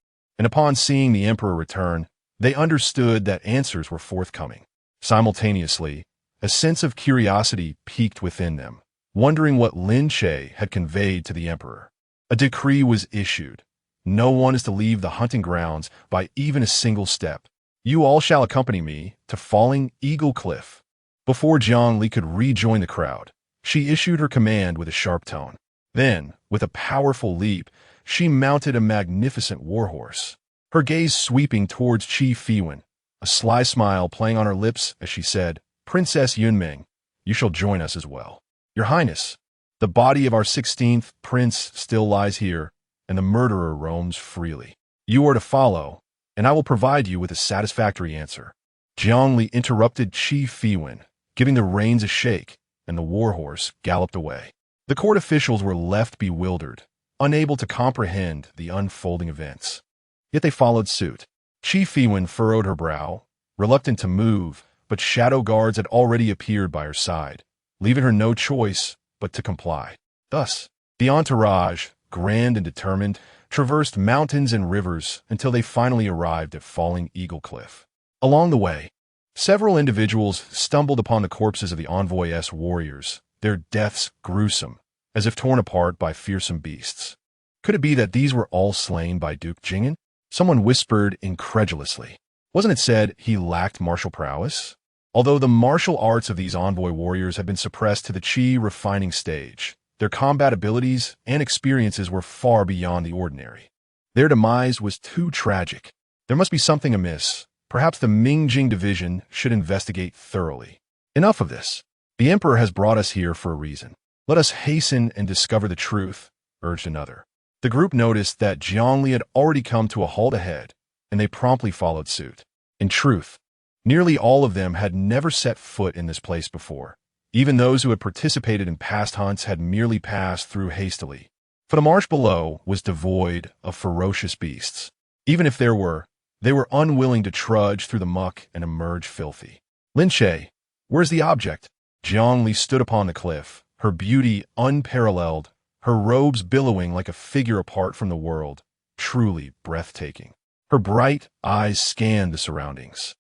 and upon seeing the emperor return, they understood that answers were forthcoming. Simultaneously, a sense of curiosity piqued within them, wondering what Lin Che had conveyed to the emperor. A decree was issued. No one is to leave the hunting grounds by even a single step. You all shall accompany me to Falling Eagle Cliff. Before Jiang Li could rejoin the crowd, she issued her command with a sharp tone. Then, with a powerful leap, she mounted a magnificent warhorse, her gaze sweeping towards Qi Fiwen, a sly smile playing on her lips as she said, Princess Yunming, you shall join us as well. Your Highness, the body of our 16th prince still lies here, and the murderer roams freely. You are to follow, and I will provide you with a satisfactory answer. Jiang Li interrupted Qi Fiwen, giving the reins a shake, and the warhorse galloped away. The court officials were left bewildered, unable to comprehend the unfolding events. Yet they followed suit. Qi Fiwen furrowed her brow, reluctant to move, but shadow guards had already appeared by her side, leaving her no choice but to comply. Thus, the entourage, grand and determined, traversed mountains and rivers until they finally arrived at Falling Eagle Cliff. Along the way, several individuals stumbled upon the corpses of the envoy's warriors, their deaths gruesome, as if torn apart by fearsome beasts. Could it be that these were all slain by Duke Zhenguo? Someone whispered incredulously. Wasn't it said he lacked martial prowess? Although the martial arts of these envoy warriors had been suppressed to the Qi refining stage, their combat abilities and experiences were far beyond the ordinary. Their demise was too tragic. There must be something amiss. Perhaps the Mingjing division should investigate thoroughly. Enough of this. The emperor has brought us here for a reason. Let us hasten and discover the truth, urged another. The group noticed that Jiang Li had already come to a halt ahead, and they promptly followed suit. In truth, nearly all of them had never set foot in this place before. Even those who had participated in past hunts had merely passed through hastily, for the marsh below was devoid of ferocious beasts. Even if there were, they were unwilling to trudge through the muck and emerge filthy. Lin Che, where's the object? Jiang Li stood upon the cliff, her beauty unparalleled, her robes billowing like a figure apart from the world, truly breathtaking. Her bright eyes scanned the surroundings,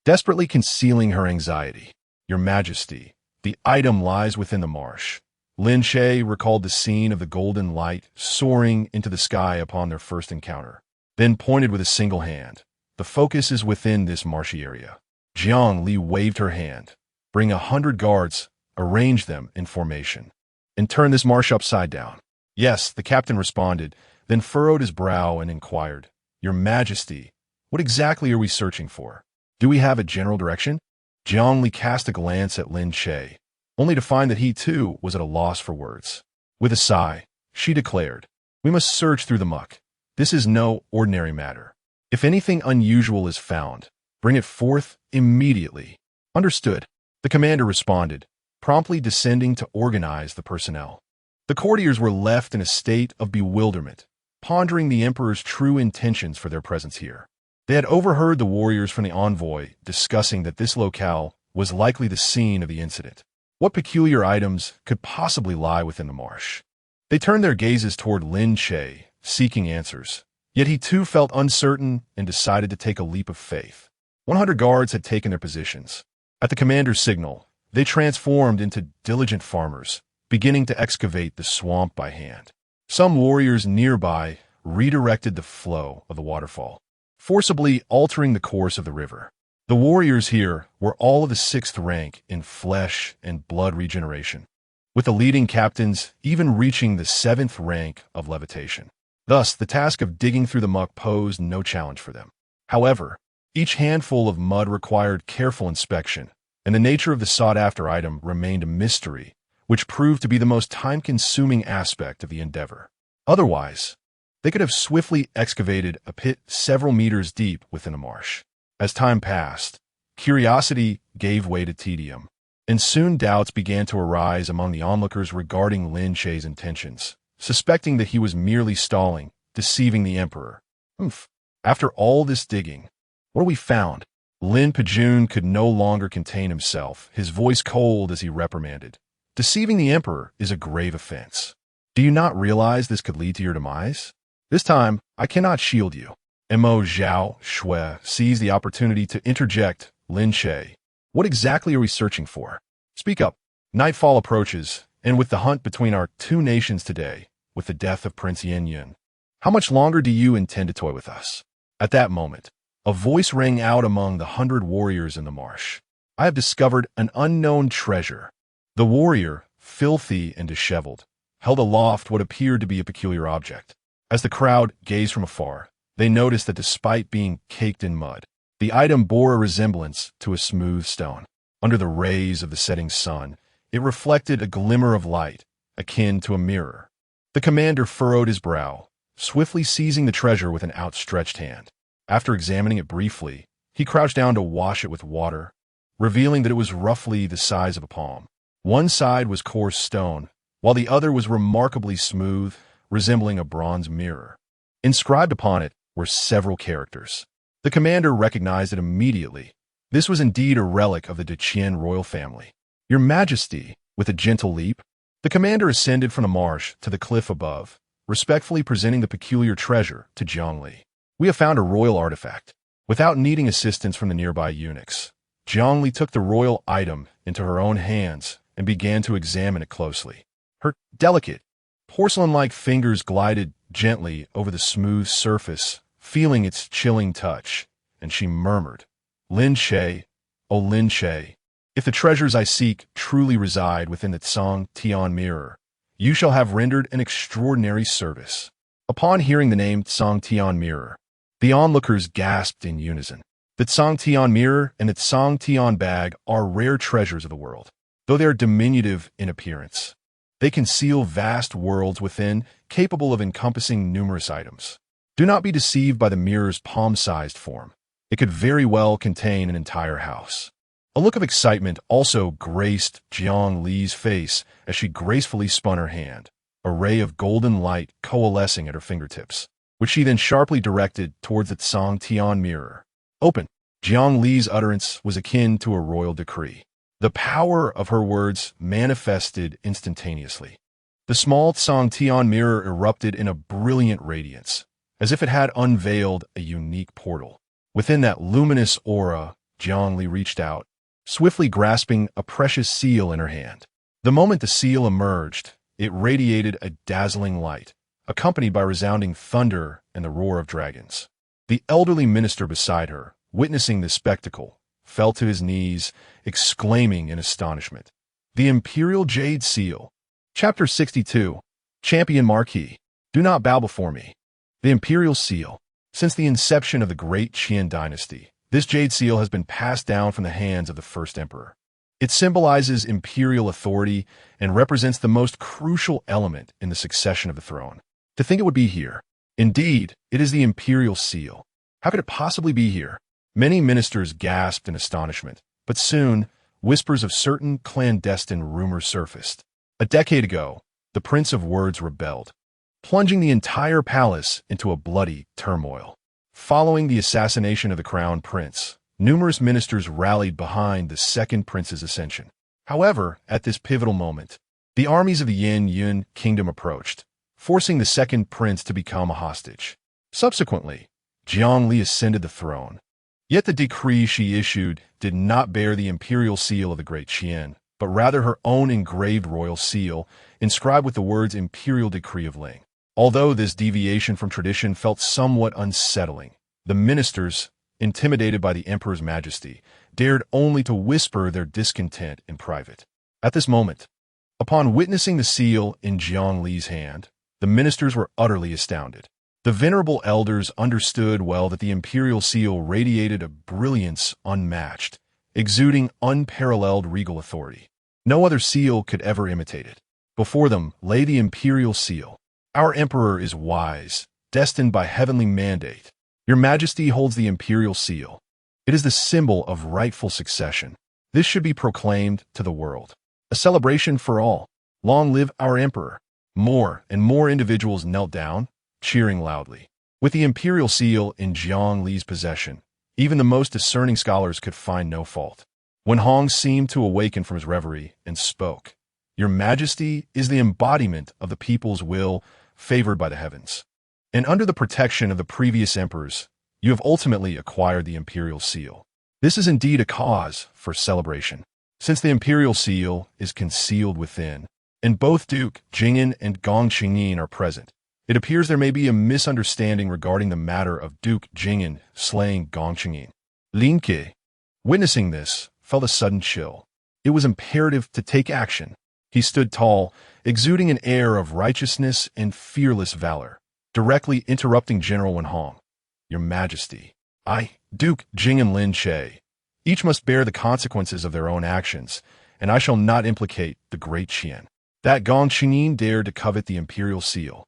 desperately concealing her anxiety. Your Majesty, the item lies within the marsh. Lin Che recalled the scene of the golden light soaring into the sky upon their first encounter, then pointed with a single hand. The focus is within this marshy area. Jiang Li waved her hand. Bring 100 guards, arrange them in formation, and turn this marsh upside down. Yes, the captain responded, then furrowed his brow and inquired, Your Majesty, what exactly are we searching for? Do we have a general direction? Jiang Li cast a glance at Lin Che, only to find that he too was at a loss for words. With a sigh, she declared, We must search through the muck. This is no ordinary matter. If anything unusual is found, bring it forth immediately. Understood. The commander responded, promptly descending to organize the personnel. The courtiers were left in a state of bewilderment, pondering the emperor's true intentions for their presence here. They had overheard the warriors from the envoy discussing that this locale was likely the scene of the incident. What peculiar items could possibly lie within the marsh? They turned their gazes toward Lin Che, seeking answers. Yet he too felt uncertain and decided to take a leap of faith. 100 guards had taken their positions. At the commander's signal, they transformed into diligent farmers, beginning to excavate the swamp by hand. Some warriors nearby redirected the flow of the waterfall, forcibly altering the course of the river. The warriors here were all of the 6th rank in flesh and blood regeneration, with the leading captains even reaching the 7th rank of levitation. Thus, the task of digging through the muck posed no challenge for them. However, each handful of mud required careful inspection, and the nature of the sought-after item remained a mystery, which proved to be the most time-consuming aspect of the endeavor. Otherwise, they could have swiftly excavated a pit several meters deep within a marsh. As time passed, curiosity gave way to tedium, and soon doubts began to arise among the onlookers regarding Lin Che's intentions, suspecting that he was merely stalling, deceiving the emperor. Oomph. After all this digging, what we found? Lin Che could no longer contain himself, his voice cold as he reprimanded. Deceiving the emperor is a grave offense. Do you not realize this could lead to your demise? This time, I cannot shield you. Mo Zhao Shui seized the opportunity to interject. Lin Che, what exactly are we searching for? Speak up. Nightfall approaches, and with the hunt between our two nations today, with the death of Prince Yin Yun, how much longer do you intend to toy with us? At that moment, a voice rang out among the 100 warriors in the marsh. I have discovered an unknown treasure. The warrior, filthy and disheveled, held aloft what appeared to be a peculiar object. As the crowd gazed from afar, they noticed that despite being caked in mud, the item bore a resemblance to a smooth stone. Under the rays of the setting sun, it reflected a glimmer of light, akin to a mirror. The commander furrowed his brow, swiftly seizing the treasure with an outstretched hand. After examining it briefly, he crouched down to wash it with water, revealing that it was roughly the size of a palm. One side was coarse stone, while the other was remarkably smooth, resembling a bronze mirror. Inscribed upon it were several characters. The commander recognized it immediately. This was indeed a relic of the Daqian royal family. Your Majesty, with a gentle leap, the commander ascended from the marsh to the cliff above, respectfully presenting the peculiar treasure to Zhang Li. We have found a royal artifact. Without needing assistance from the nearby eunuchs, Zhang Li took the royal item into her own hands and began to examine it closely. Her delicate, porcelain-like fingers glided gently over the smooth surface, feeling its chilling touch, and she murmured, Lin Che, O Lin Che, if the treasures I seek truly reside within the Daqian Town mirror, you shall have rendered an extraordinary service. Upon hearing the name Daqian Town mirror, the onlookers gasped in unison. The Daqian Town mirror and the Daqian Town bag are rare treasures of the world, though they are diminutive in appearance. They conceal vast worlds within, capable of encompassing numerous items. Do not be deceived by the mirror's palm-sized form. It could very well contain an entire house. A look of excitement also graced Zhang Li's face as she gracefully spun her hand, a ray of golden light coalescing at her fingertips, which she then sharply directed towards the Daqian Town mirror. Open. Zhang Li's utterance was akin to a royal decree. The power of her words manifested instantaneously. The small Daqian Town mirror erupted in a brilliant radiance, as if it had unveiled a unique portal. Within that luminous aura, Zhang Li reached out, swiftly grasping a precious seal in her hand. The moment the seal emerged, it radiated a dazzling light, accompanied by resounding thunder and the roar of dragons. The elderly minister beside her, witnessing this spectacle, fell to his knees, exclaiming in astonishment, The Imperial Jade Seal. Chapter 62. Champion Marquis. Do not bow before me. The Imperial Seal. Since the inception of the Great Qin dynasty, this jade seal has been passed down from the hands of the first emperor. It symbolizes imperial authority and represents the most crucial element in the succession of the throne. To think it would be here. Indeed, it is the Imperial Seal. How could it possibly be here? Many ministers gasped in astonishment, but soon, whispers of certain clandestine rumors surfaced. A decade ago, the Prince of Words rebelled, plunging the entire palace into a bloody turmoil. Following the assassination of the crown prince, numerous ministers rallied behind the second prince's ascension. However, at this pivotal moment, the armies of the Yin Yun kingdom approached, forcing the second prince to become a hostage. Subsequently, Zhang Li ascended the throne. Yet the decree she issued did not bear the imperial seal of the Great Qin, but rather her own engraved royal seal, inscribed with the words Imperial Decree of Ling. Although this deviation from tradition felt somewhat unsettling, the ministers, intimidated by the emperor's majesty, dared only to whisper their discontent in private. At this moment, upon witnessing the seal in Zhang Li's hand, the ministers were utterly astounded. The venerable elders understood well that the imperial seal radiated a brilliance unmatched, exuding unparalleled regal authority. No other seal could ever imitate it. Before them lay the imperial seal. Our emperor is wise, destined by heavenly mandate. Your Majesty holds the imperial seal. It is the symbol of rightful succession. This should be proclaimed to the world. A celebration for all. Long live our emperor. More and more individuals knelt down, cheering loudly. With the imperial seal in Jiang Li's possession, even the most discerning scholars could find no fault. Wen Hong seemed to awaken from his reverie and spoke. Your Majesty is the embodiment of the people's will, favored by the heavens. And under the protection of the previous emperors, you have ultimately acquired the imperial seal. This is indeed a cause for celebration, since the imperial seal is concealed within, and both Duke Zhenguo and Gong Qingyin are present. It appears there may be a misunderstanding regarding the matter of Duke Zhenguo slaying Gong Qingyin. Lin Che, witnessing this, felt a sudden chill. It was imperative to take action. He stood tall, exuding an air of righteousness and fearless valor, directly interrupting General Wen Hong. Your Majesty, I, Duke Zhenguo and Lin Che, each must bear the consequences of their own actions, and I shall not implicate the great Qian. That Gong Qingyin dared to covet the imperial seal.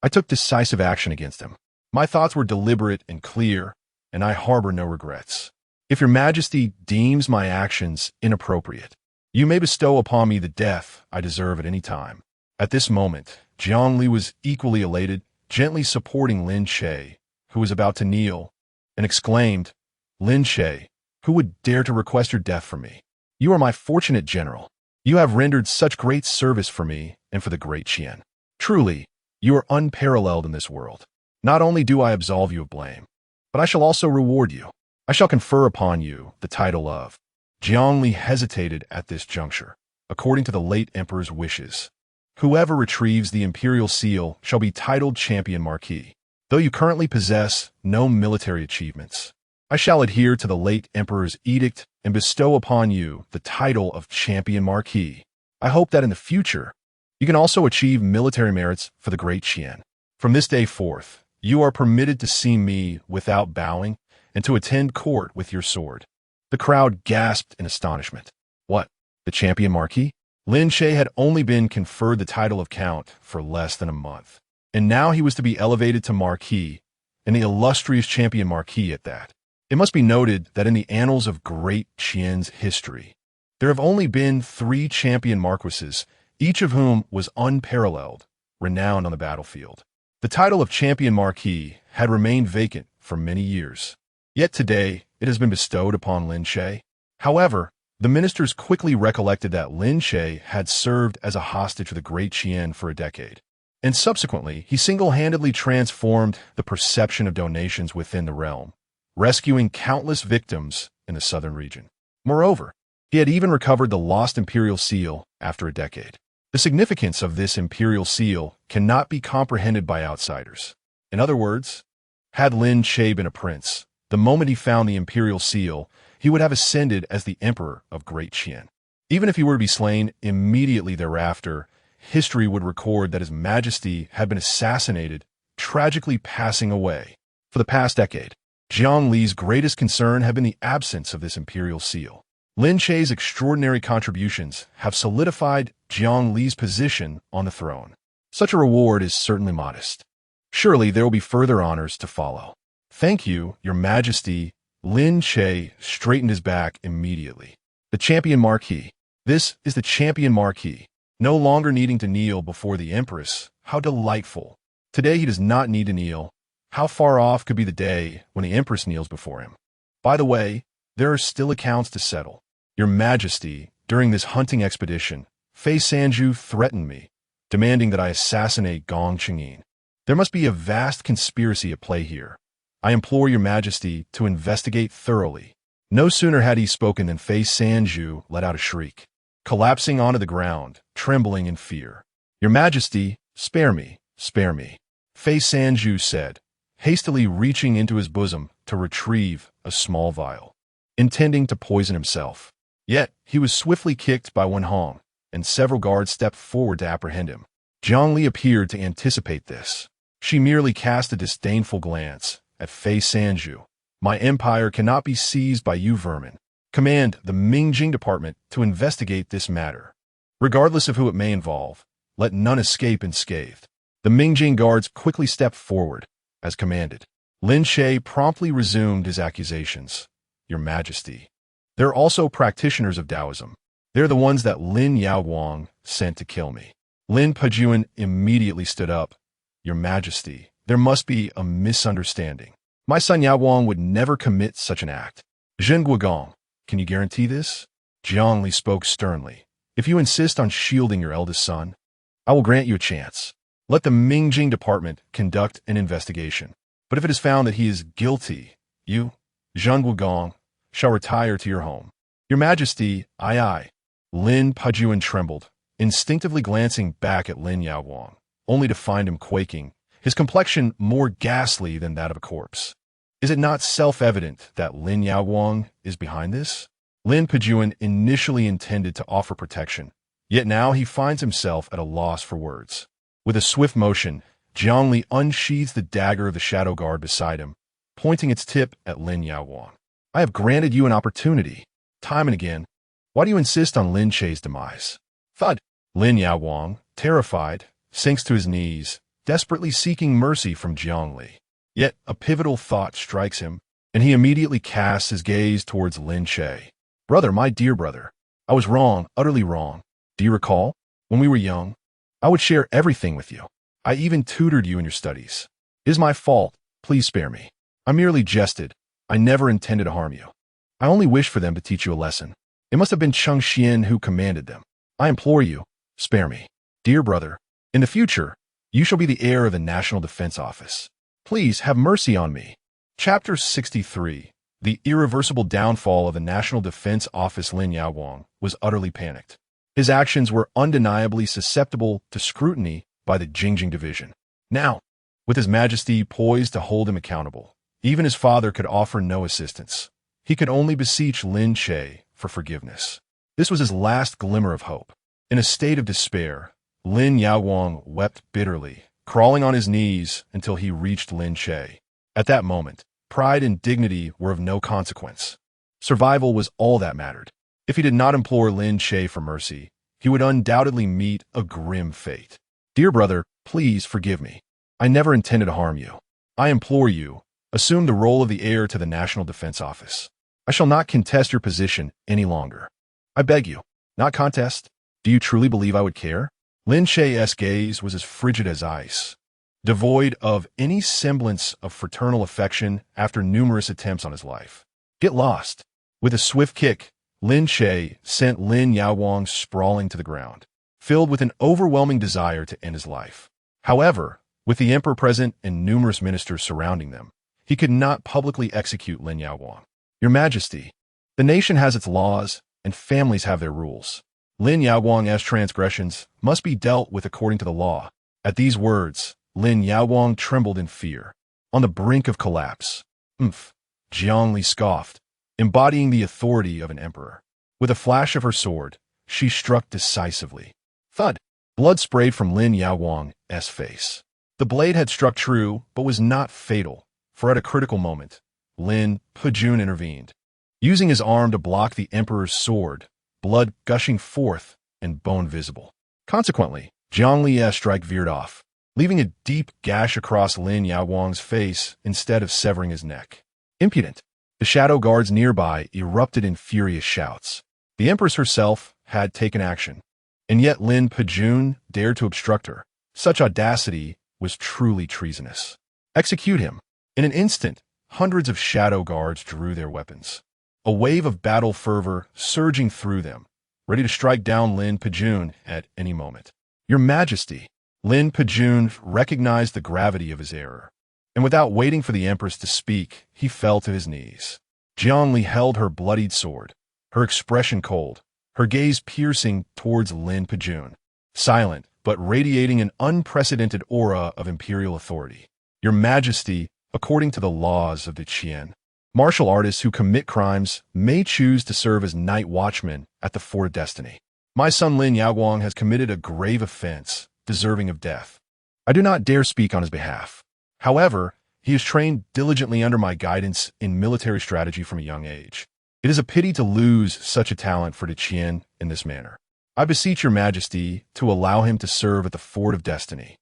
I took decisive action against him. My thoughts were deliberate and clear, and I harbor no regrets. If your Majesty deems my actions inappropriate, you may bestow upon me the death I deserve at any time. At this moment, Jiang Li was equally elated, gently supporting Lin Che, who was about to kneel, and exclaimed, Lin Che, who would dare to request your death from me? You are my fortunate general. You have rendered such great service for me and for the great Qian. Truly, you are unparalleled in this world. Not only do I absolve you of blame, but I shall also reward you. I shall confer upon you the title of. Jiang Li hesitated at this juncture. According to the late emperor's wishes, whoever retrieves the imperial seal shall be titled Champion Marquis. Though you currently possess no military achievements, I shall adhere to the late emperor's edict and bestow upon you the title of Champion Marquis. I hope that in the future, you can also achieve military merits for the great Qian. From this day forth, you are permitted to see me without bowing and to attend court with your sword. The crowd gasped in astonishment. What? The Champion Marquis? Lin Che had only been conferred the title of Count for less than a month, and now he was to be elevated to Marquis, and the illustrious Champion Marquis at that. It must be noted that in the annals of Great Qian's history, there have only been 3 champion marquises, each of whom was unparalleled, renowned on the battlefield. The title of Champion Marquis had remained vacant for many years. Yet today, it has been bestowed upon Lin Che. However, the ministers quickly recollected that Lin Che had served as a hostage for the great Qian for a decade, and subsequently, he single-handedly transformed the perception of donations within the realm, rescuing countless victims in the southern region. Moreover, he had even recovered the lost imperial seal after a decade. The significance of this imperial seal cannot be comprehended by outsiders. In other words, had Lin Che been a prince, the moment he found the imperial seal, he would have ascended as the emperor of Great Qian. Even if he were to be slain immediately thereafter, history would record that his majesty had been assassinated, tragically passing away. For the past decade, Jiang Li's greatest concern had been the absence of this imperial seal. Lin Che's extraordinary contributions have solidified Jiang Li's position on the throne. Such a reward is certainly modest. Surely there will be further honors to follow. Thank you, your majesty. Lin Che straightened his back immediately. The Champion Marquis. This is the Champion Marquis. No longer needing to kneel before the Empress. How delightful. Today he does not need to kneel. How far off could be the day when the Empress kneels before him? By the way, there are still accounts to settle. Your Majesty, during this hunting expedition, Fei Sanju threatened me, demanding that I assassinate Gong Qingyin. There must be a vast conspiracy at play here. I implore your Majesty to investigate thoroughly. No sooner had he spoken than Fei Sanju let out a shriek, collapsing onto the ground, trembling in fear. Your Majesty, spare me, spare me, Fei Sanju said, hastily reaching into his bosom to retrieve a small vial, intending to poison himself. Yet, he was swiftly kicked by Wen Hong, and several guards stepped forward to apprehend him. Jiang Li appeared to anticipate this. She merely cast a disdainful glance at Fei Sanju. My empire cannot be seized by you vermin. Command the Mingjing department to investigate this matter. Regardless of who it may involve, let none escape unscathed. The Mingjing guards quickly stepped forward, as commanded. Lin Che promptly resumed his accusations. Your Majesty. There are also practitioners of Taoism. They're the ones that Lin Yaoguang sent to kill me. Lin Pejuan immediately stood up. Your Majesty, There must be a misunderstanding. My son Yao Guang would never commit such an act. Zhenguo, can you guarantee this? Jiangli spoke sternly. If you insist on shielding your eldest son, I will grant you a chance. Let the Mingjing department conduct an investigation. But if it is found that he is guilty, you, Zhenguo, shall retire to your home. Your Majesty, aye. Lin Pejun trembled, instinctively glancing back at Lin Yaoguang, only to find him quaking, his complexion more ghastly than that of a corpse. Is it not self-evident that Lin Yaoguang is behind this? Lin Pejun initially intended to offer protection, yet now he finds himself at a loss for words. With a swift motion, Jiangli unsheathes the dagger of the shadow guard beside him, pointing its tip at Lin Yaoguang. I have granted you an opportunity, time and again. Why do you insist on Lin Che's demise? Thud. Lin Yaoguang, terrified, sinks to his knees, desperately seeking mercy from Jiangli. Yet a pivotal thought strikes him, and he immediately casts his gaze towards Lin Che. Brother, my dear brother, I was wrong, utterly wrong. Do you recall? When we were young, I would share everything with you. I even tutored you in your studies. It is my fault. Please spare me. I merely jested. I never intended to harm you. I only wished for them to teach you a lesson. It must have been Cheng Xian who commanded them. I implore you, spare me. Dear brother, in the future, you shall be the heir of the National Defense Office. Please have mercy on me. Chapter 63. The irreversible downfall of the National Defense Office. Lin Yaoguang was utterly panicked. His actions were undeniably susceptible to scrutiny by the Jingjing Division. Now, with His Majesty poised to hold him accountable, even his father could offer no assistance. He could only beseech Lin Che for forgiveness. This was his last glimmer of hope. In a state of despair, Lin Yaoguang wept bitterly, crawling on his knees until he reached Lin Che. At that moment, pride and dignity were of no consequence. Survival was all that mattered. If he did not implore Lin Che for mercy, he would undoubtedly meet a grim fate. Dear brother, please forgive me. I never intended to harm you. I implore you, assume the role of the heir to the National Defense Office. I shall not contest your position any longer. I beg you, not contest. Do you truly believe I would care? Lin Che's gaze was as frigid as ice, devoid of any semblance of fraternal affection after numerous attempts on his life. Get lost. With a swift kick, Lin Che sent Lin Yaoguang sprawling to the ground, filled with an overwhelming desire to end his life. However, with the emperor present and numerous ministers surrounding them, he could not publicly execute Lin Yaoguang. Your Majesty, the nation has its laws, and families have their rules. Lin Yaoguang's transgressions must be dealt with according to the law. At these words, Lin Yaoguang trembled in fear, on the brink of collapse. Jiangli scoffed, embodying the authority of an emperor. With a flash of her sword, she struck decisively. Thud! Blood sprayed from Lin Yaoguang's face. The blade had struck true, but was not fatal, for at a critical moment, Lin Pejun intervened, using his arm to block the emperor's sword, blood gushing forth and bone visible. Consequently, Jiangli's strike veered off, leaving a deep gash across Lin Yaoguang's face instead of severing his neck. Impudent! The shadow guards nearby erupted in furious shouts. The Empress herself had taken action, and yet Lin Pejun dared to obstruct her. Such audacity was truly treasonous. Execute him. In an instant, hundreds of shadow guards drew their weapons, a wave of battle fervor surging through them, ready to strike down Lin Pejun at any moment. Your Majesty! Lin Pejun recognized the gravity of his error, and without waiting for the Empress to speak, he fell to his knees. Jiangli held her bloodied sword, her expression cold, her gaze piercing towards Lin Pejun, silent but radiating an unprecedented aura of imperial authority. Your Majesty, according to the laws of the Qian, martial artists who commit crimes may choose to serve as night watchmen at the Fort of Destiny. My son Lin Yaoguang has committed a grave offense, deserving of death. I do not dare speak on his behalf. However, he is trained diligently under my guidance in military strategy from a young age. It is a pity to lose such a talent for the Qian in this manner. I beseech your Majesty to allow him to serve at the Fort of Destiny,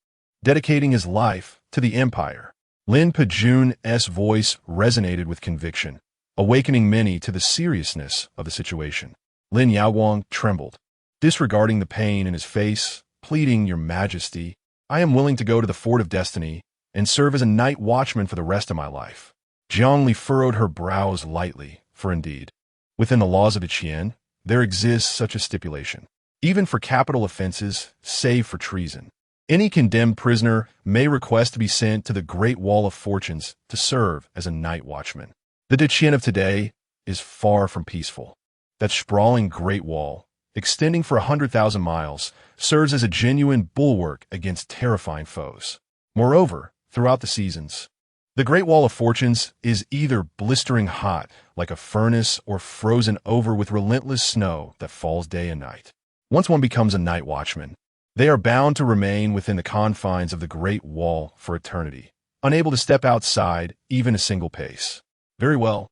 dedicating his life to the Empire. Lin Pejun's voice resonated with conviction, awakening many to the seriousness of the situation. Lin Yaoguang trembled, disregarding the pain in his face, pleading, Your Majesty, I am willing to go to the Fort of Destiny, and serve as a night watchman for the rest of my life. Jiang Li furrowed her brows lightly, for indeed, within the laws of Daqian, there exists such a stipulation. Even for capital offenses, save for treason, any condemned prisoner may request to be sent to the Great Wall of Fortunes to serve as a night watchman. The Daqian of today is far from peaceful. That sprawling Great Wall, extending for 100,000 miles, serves as a genuine bulwark against terrifying foes. Moreover, throughout the seasons, the Great Wall of Fortunes is either blistering hot like a furnace or frozen over with relentless snow that falls day and night. Once one becomes a night watchman, they are bound to remain within the confines of the Great Wall for eternity, unable to step outside even a single pace. Very well.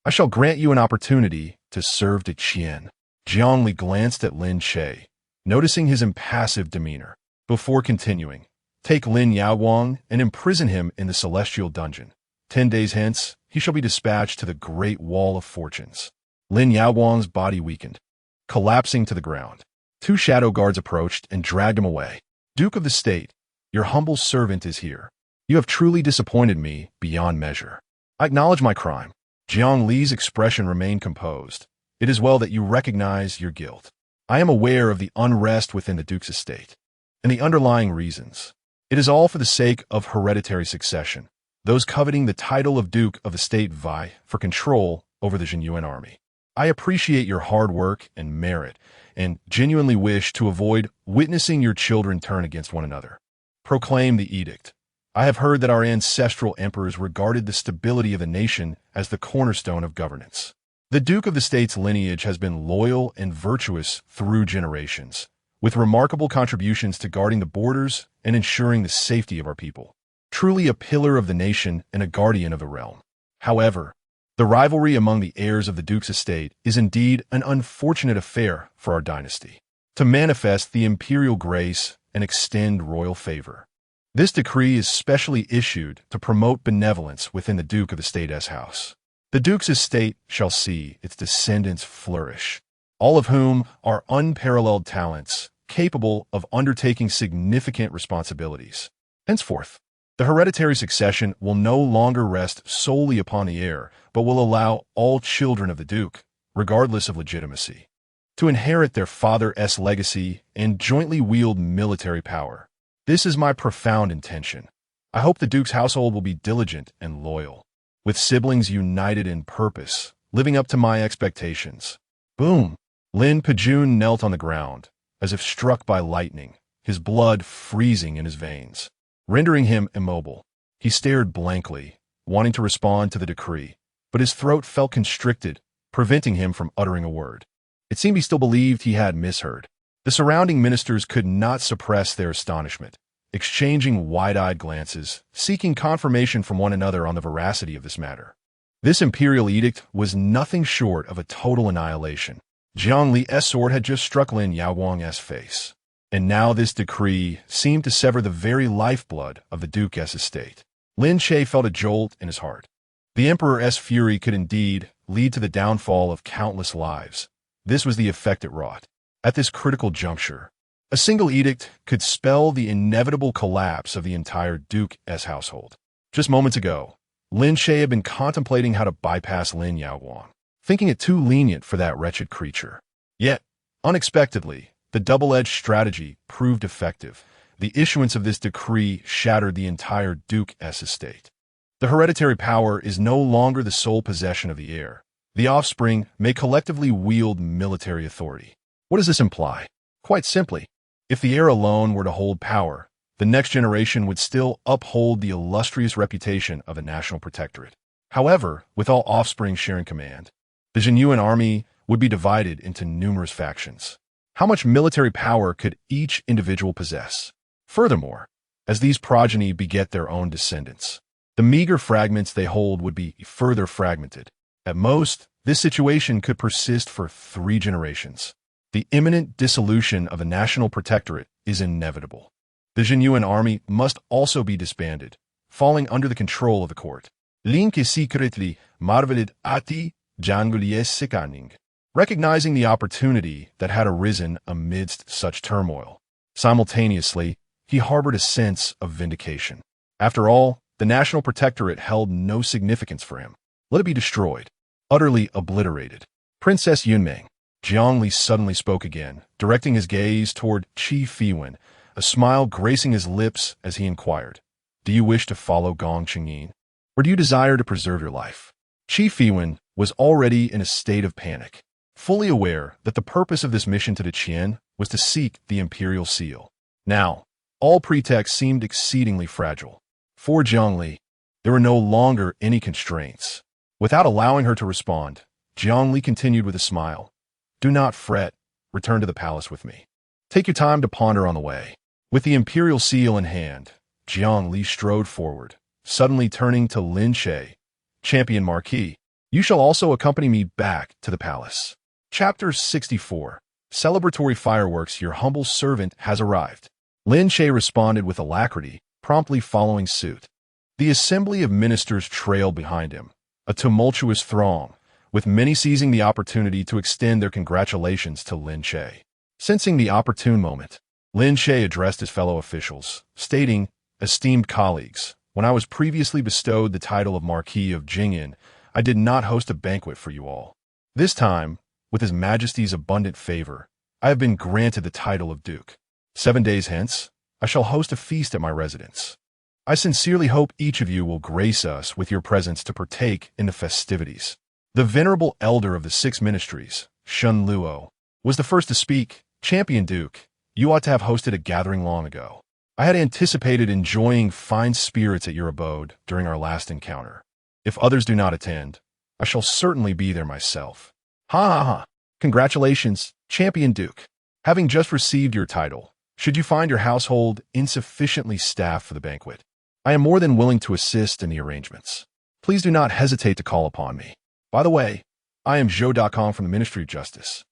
I shall grant you an opportunity to serve Daqian. Jiang Li glanced at Lin Che, noticing his impassive demeanor. Before continuing, take Lin Yaoguang and imprison him in the Celestial Dungeon. 10 days hence, he shall be dispatched to the Great Wall of Fortunes. Lin Yaoguang's body weakened, collapsing to the ground. 2 shadow guards approached and dragged him away. Duke of the State, your humble servant is here. You have truly disappointed me beyond measure. I acknowledge my crime. Jiang Li's expression remained composed. It is well that you recognize your guilt. I am aware of the unrest within the Duke's estate and the underlying reasons. It is all for the sake of hereditary succession. Those coveting the title of Duke of the State vie for control over the Zhenguo army. I appreciate your hard work and merit, and genuinely wish to avoid witnessing your children turn against one another. Proclaim the edict. I have heard that our ancestral emperors regarded the stability of the nation as the cornerstone of governance. The Duke of the State's lineage has been loyal and virtuous through generations, with remarkable contributions to guarding the borders and ensuring the safety of our people. Truly a pillar of the nation and a guardian of the realm. However, the rivalry among the heirs of the Duke's estate is indeed an unfortunate affair for our dynasty. To manifest the imperial grace and extend royal favor, this decree is specially issued to promote benevolence within the Duke of the State's house. The Duke's estate shall see its descendants flourish, all of whom are unparalleled talents, capable of undertaking significant responsibilities. Henceforth, the hereditary succession will no longer rest solely upon the heir, but will allow all children of the Duke, regardless of legitimacy, to inherit their father's legacy and jointly wield military power. This is my profound intention. I hope the Duke's household will be diligent and loyal, with siblings united in purpose, living up to my expectations. Boom! Lin Pejun knelt on the ground, as if struck by lightning, his blood freezing in his veins, rendering him immobile. He stared blankly, wanting to respond to the decree, but his throat felt constricted, preventing him from uttering a word. It seemed he still believed he had misheard. The surrounding ministers could not suppress their astonishment, exchanging wide-eyed glances, seeking confirmation from one another on the veracity of this matter. This imperial edict was nothing short of a total annihilation. Jiang Li's sword had just struck Lin Yaoguang's face, and now this decree seemed to sever the very lifeblood of the Duke's estate. Lin Che felt a jolt in his heart. The Emperor's fury could indeed lead to the downfall of countless lives. This was the effect it wrought. At this critical juncture, a single edict could spell the inevitable collapse of the entire Duke's household. Just moments ago, Lin Che had been contemplating how to bypass Lin Yaoguang, thinking it too lenient for that wretched creature. Yet, unexpectedly, the double-edged strategy proved effective. The issuance of this decree shattered the entire Duke's estate. The hereditary power is no longer the sole possession of the heir. The offspring may collectively wield military authority. What does this imply? Quite simply, if the heir alone were to hold power, the next generation would still uphold the illustrious reputation of a national protectorate. However, with all offspring sharing command, the Zhenguo army would be divided into numerous factions. How much military power could each individual possess? Furthermore, as these progeny beget their own descendants, the meager fragments they hold would be further fragmented. At most, this situation could persist for 3 generations. The imminent dissolution of a national protectorate is inevitable. The Zhenguo army must also be disbanded, falling under the control of the court. Lin Che secretly marveled at the Zhenguo's sickening, recognizing the opportunity that had arisen amidst such turmoil. Simultaneously, he harbored a sense of vindication. After all, the national protectorate held no significance for him. Let it be destroyed, utterly obliterated. Princess Yunming. Jiang Li suddenly spoke again, directing his gaze toward Qi Fiwen, a smile gracing his lips as he inquired, "Do you wish to follow Gong Qingyin, or do you desire to preserve your life?" Qi Fiwen was already in a state of panic, fully aware that the purpose of this mission to Daqian was to seek the imperial seal. Now, all pretext seemed exceedingly fragile. For Jiang Li, there were no longer any constraints. Without allowing her to respond, Jiang Li continued with a smile. "Do not fret. Return to the palace with me. Take your time to ponder on the way." With the imperial seal in hand, Jiang Li strode forward, suddenly turning to Lin Che, "Champion Marquis, you shall also accompany me back to the palace." Chapter 64. Celebratory fireworks. Your humble servant has arrived. Lin Che responded with alacrity, promptly following suit. The assembly of ministers trailed behind him, a tumultuous throng, with many seizing the opportunity to extend their congratulations to Lin Che. Sensing the opportune moment, Lin Che addressed his fellow officials, stating, "Esteemed colleagues, when I was previously bestowed the title of Marquis of Jingyan, I did not host a banquet for you all. This time, with His Majesty's abundant favor, I have been granted the title of Duke. 7 days hence, I shall host a feast at my residence. I sincerely hope each of you will grace us with your presence to partake in the festivities." The venerable elder of the 6 ministries, Shun Luo, was the first to speak. "Champion Duke, you ought to have hosted a gathering long ago. I had anticipated enjoying fine spirits at your abode during our last encounter. If others do not attend, I shall certainly be there myself." "Ha ha ha! Congratulations, Champion Duke. Having just received your title, should you find your household insufficiently staffed for the banquet, I am more than willing to assist in the arrangements. Please do not hesitate to call upon me. By the way, I am Zhou Daqian from the Ministry of Justice."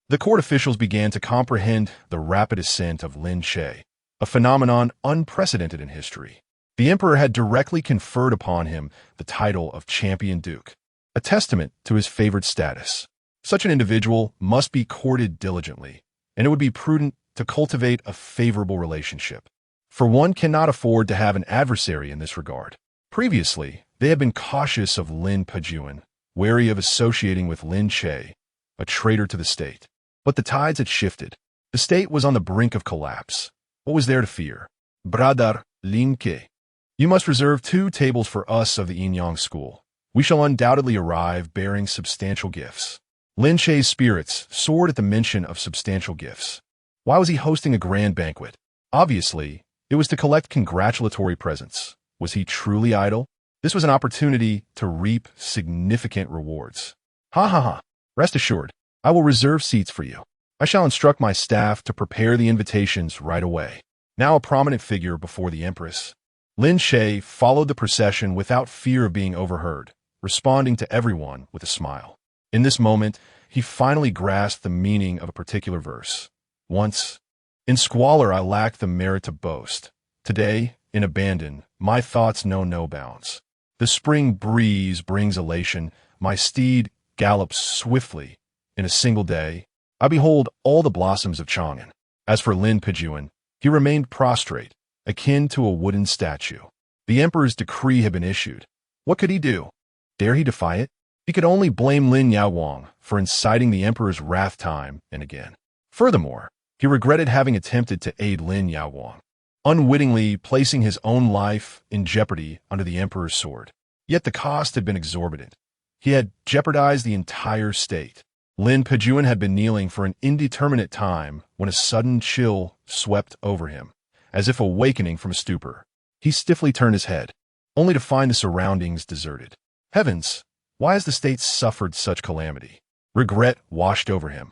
The court officials began to comprehend the rapid ascent of Lin Che, a phenomenon unprecedented in history. The emperor had directly conferred upon him the title of Champion Duke, a testament to his favored status. Such an individual must be courted diligently, and it would be prudent to cultivate a favorable relationship, for one cannot afford to have an adversary in this regard. Previously, they had been cautious of Lin Peijuan, wary of associating with Lin Che, a traitor to the state. But the tides had shifted. The state was on the brink of collapse. What was there to fear? "Brother Lin Che, you must reserve 2 tables for us of the Yin-Yang school. We shall undoubtedly arrive bearing substantial gifts." Lin Che's spirits soared at the mention of substantial gifts. Why was he hosting a grand banquet? Obviously, it was to collect congratulatory presents. Was he truly idle? This was an opportunity to reap significant rewards. "Ha ha ha! Rest assured, I will reserve seats for you. I shall instruct my staff to prepare the invitations right away." Now a prominent figure before the Empress, Lin Che followed the procession without fear of being overheard, responding to everyone with a smile. In this moment, he finally grasped the meaning of a particular verse. "Once, in squalor I lacked the merit to boast. Today, in abandon, my thoughts know no bounds. The spring breeze brings elation, my steed gallops swiftly. In a single day, I behold all the blossoms of Chang'an." As for Lin Peijuan, he remained prostrate, akin to a wooden statue. The emperor's decree had been issued. What could he do? Dare he defy it? He could only blame Lin Yaowang for inciting the emperor's wrath time and again. Furthermore, he regretted having attempted to aid Lin Yaowang, unwittingly placing his own life in jeopardy under the emperor's sword. Yet the cost had been exorbitant. He had jeopardized the entire state. Lin Peijuan had been kneeling for an indeterminate time when a sudden chill swept over him, as if awakening from a stupor. He stiffly turned his head, only to find the surroundings deserted. Heavens, why has the state suffered such calamity? Regret washed over him.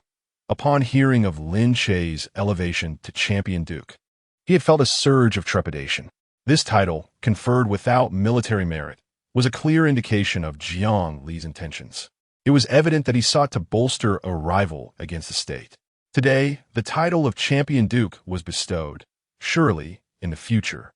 Upon hearing of Lin Che's elevation to Champion Duke, he had felt a surge of trepidation. This title, conferred without military merit, was a clear indication of Jiang Li's intentions. It was evident that he sought to bolster a rival against the state. Today, the title of Champion Duke was bestowed. Surely, in the future,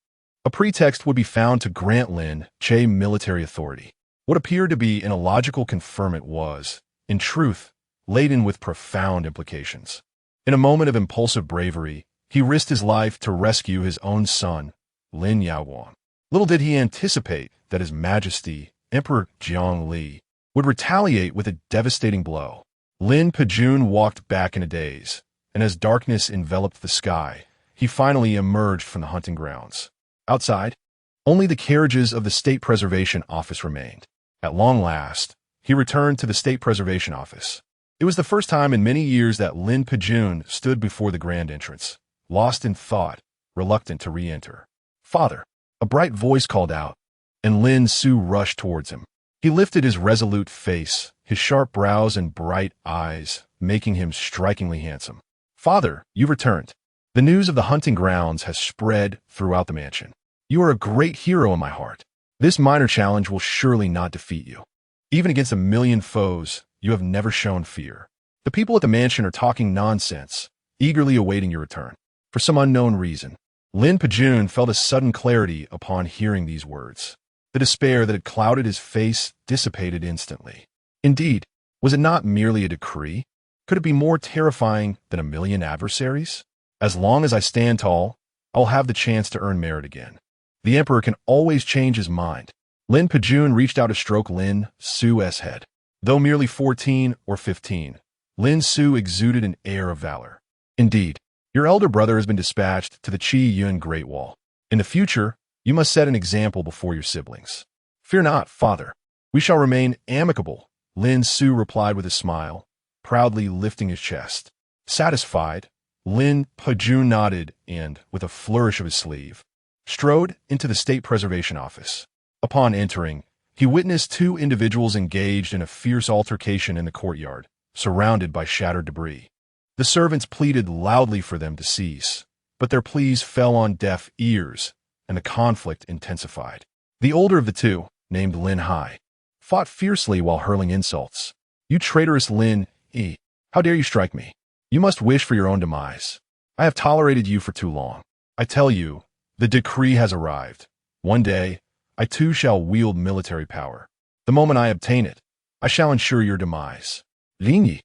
a pretext would be found to grant Lin Che military authority. What appeared to be an illogical conferment was, in truth, laden with profound implications. In a moment of impulsive bravery, he risked his life to rescue his own son, Lin Yaowang. Little did he anticipate that His Majesty, Emperor Zhongli, would retaliate with a devastating blow. Lin Pejun walked back in a daze, and as darkness enveloped the sky, he finally emerged from the hunting grounds. Outside, only the carriages of the State Preservation Office remained. At long last, he returned to the State Preservation Office. It was the first time in many years that Lin Pejun stood before the grand entrance, lost in thought, reluctant to re-enter. "Father," a bright voice called out, and Lin Su rushed towards him. He lifted his resolute face, his sharp brows and bright eyes, making him strikingly handsome. "Father, you've returned. The news of the hunting grounds has spread throughout the mansion. You are a great hero in my heart. This minor challenge will surely not defeat you. Even against 1,000,000 foes, you have never shown fear. The people at the mansion are talking nonsense, eagerly awaiting your return. For some unknown reason." Lin Pejun felt a sudden clarity upon hearing these words. The despair that had clouded his face dissipated instantly. Indeed, was it not merely a decree? Could it be more terrifying than 1,000,000 adversaries? As long as I stand tall, I will have the chance to earn merit again. The Emperor can always change his mind. Lin Pejun reached out to stroke Lin Su's head. Though merely 14 or 15, Lin Su exuded an air of valor. "Indeed, your elder brother has been dispatched to the Qi Yun Great Wall. In the future, you must set an example before your siblings." "Fear not, father. We shall remain amicable," Lin Su replied with a smile, proudly lifting his chest. Satisfied, Lin Pejun nodded and, with a flourish of his sleeve, strode into the State Preservation Office. Upon entering, he witnessed two individuals engaged in a fierce altercation in the courtyard, surrounded by shattered debris. The servants pleaded loudly for them to cease, but their pleas fell on deaf ears, and the conflict intensified. The older of the two, named Lin Hai, fought fiercely while hurling insults. "You traitorous Lin E! How dare you strike me? You must wish for your own demise. I have tolerated you for too long. I tell you, the decree has arrived. One day, I too shall wield military power. The moment I obtain it, I shall ensure your demise." Lin Yi,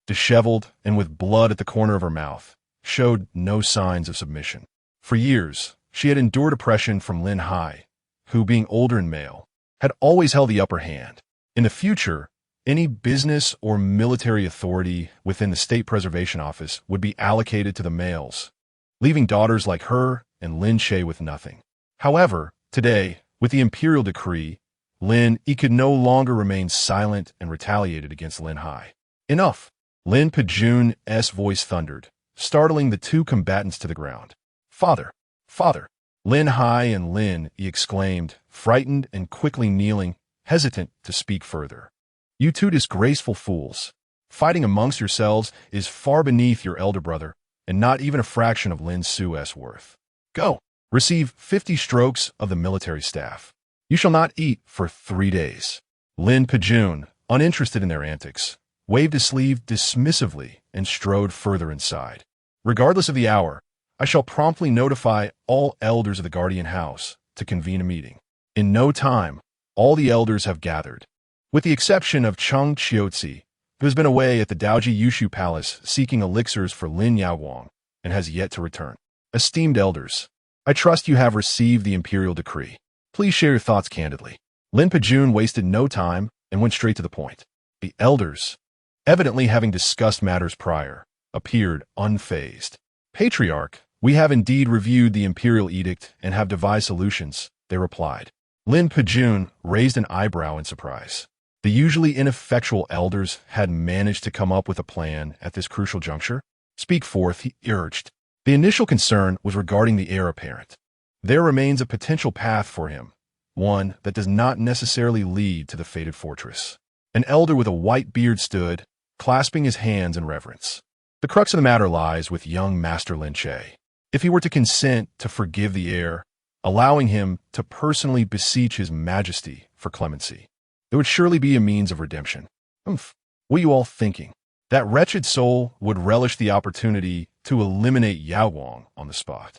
disheveled and with blood at the corner of her mouth, showed no signs of submission. For years, she had endured oppression from Lin Hai, who, being older and male, had always held the upper hand. In the future, any business or military authority within the State Preservation Office would be allocated to the males, leaving daughters like her and Lin Che with nothing. However, today, with the imperial decree, Lin Yi could no longer remain silent and retaliated against Lin Hai. "Enough!" Lin Pejun's voice thundered, startling the two combatants to the ground. "Father! Father!" Lin Hai and Lin Yi exclaimed, frightened and quickly kneeling, hesitant to speak further. "You two disgraceful fools! Fighting amongst yourselves is far beneath your elder brother, and not even a fraction of Lin Su's worth. Go, receive 50 strokes of the military staff. You shall not eat for 3 days." Lin Pejun, uninterested in their antics, waved his sleeve dismissively and strode further inside. "Regardless of the hour, I shall promptly notify all elders of the Guardian House to convene a meeting." In no time, all the elders have gathered, with the exception of Cheng Qiuzi, who has been away at the Daoji Yushu Palace seeking elixirs for Lin Yaowang and has yet to return. Esteemed elders, I trust you have received the imperial decree. Please share your thoughts candidly. Lin Pejun wasted no time and went straight to the point. The elders, evidently having discussed matters prior, appeared unfazed. "Patriarch, we have indeed reviewed the imperial edict and have devised solutions," they replied. Lin Pejun raised an eyebrow in surprise. The usually ineffectual elders had managed to come up with a plan at this crucial juncture. "Speak forth," he urged. The initial concern was regarding the heir apparent. There remains a potential path for him, one that does not necessarily lead to the fated fortress. An elder with a white beard stood, clasping his hands in reverence. The crux of the matter lies with young Master Lin Che. If he were to consent to forgive the heir, allowing him to personally beseech His Majesty for clemency, there would surely be a means of redemption. What are you all thinking? That wretched soul would relish the opportunity to eliminate Yaowang on the spot.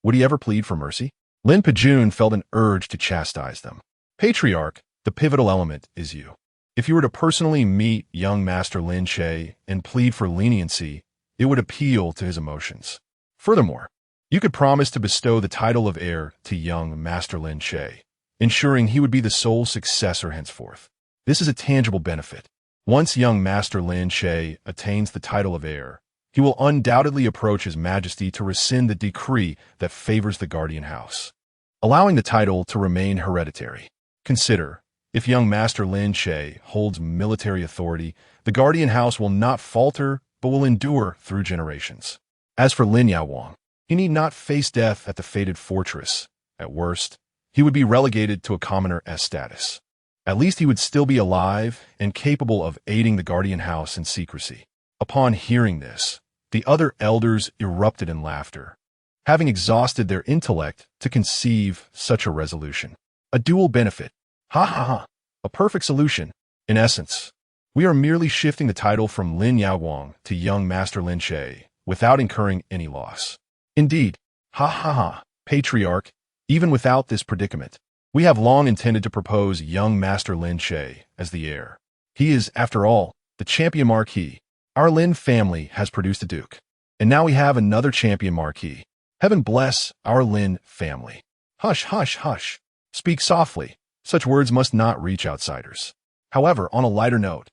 Would he ever plead for mercy? Lin Pejun felt an urge to chastise them. "Patriarch, the pivotal element is you. If you were to personally meet young Master Lin Che and plead for leniency, it would appeal to his emotions. Furthermore, You could promise to bestow the title of heir to young Master Lin Che, ensuring he would be the sole successor henceforth. This is a tangible benefit. Once young Master Lin Che attains the title of heir, he will undoubtedly approach His Majesty to rescind the decree that favors the Guardian House, allowing the title to remain hereditary. Consider, if young Master Lin Che holds military authority, the Guardian House will not falter but will endure through generations. As for Lin Yaowang, he need not face death at the fated fortress. At worst, he would be relegated to a commoner S status. At least he would still be alive and capable of aiding the Guardian House in secrecy. Upon hearing this, the other elders erupted in laughter, having exhausted their intellect to conceive such a resolution. A dual benefit. Ha ha ha. A perfect solution. In essence, we are merely shifting the title from Lin Yaowang to young Master Lin Che without incurring any loss. Indeed, ha ha ha, Patriarch, even without this predicament, we have long intended to propose young Master Lin Che as the heir. He is, after all, the champion marquis. Our Lin family has produced a duke, and now we have another champion marquis. Heaven bless our Lin family. Hush, hush, hush. Speak softly. Such words must not reach outsiders. However, on a lighter note,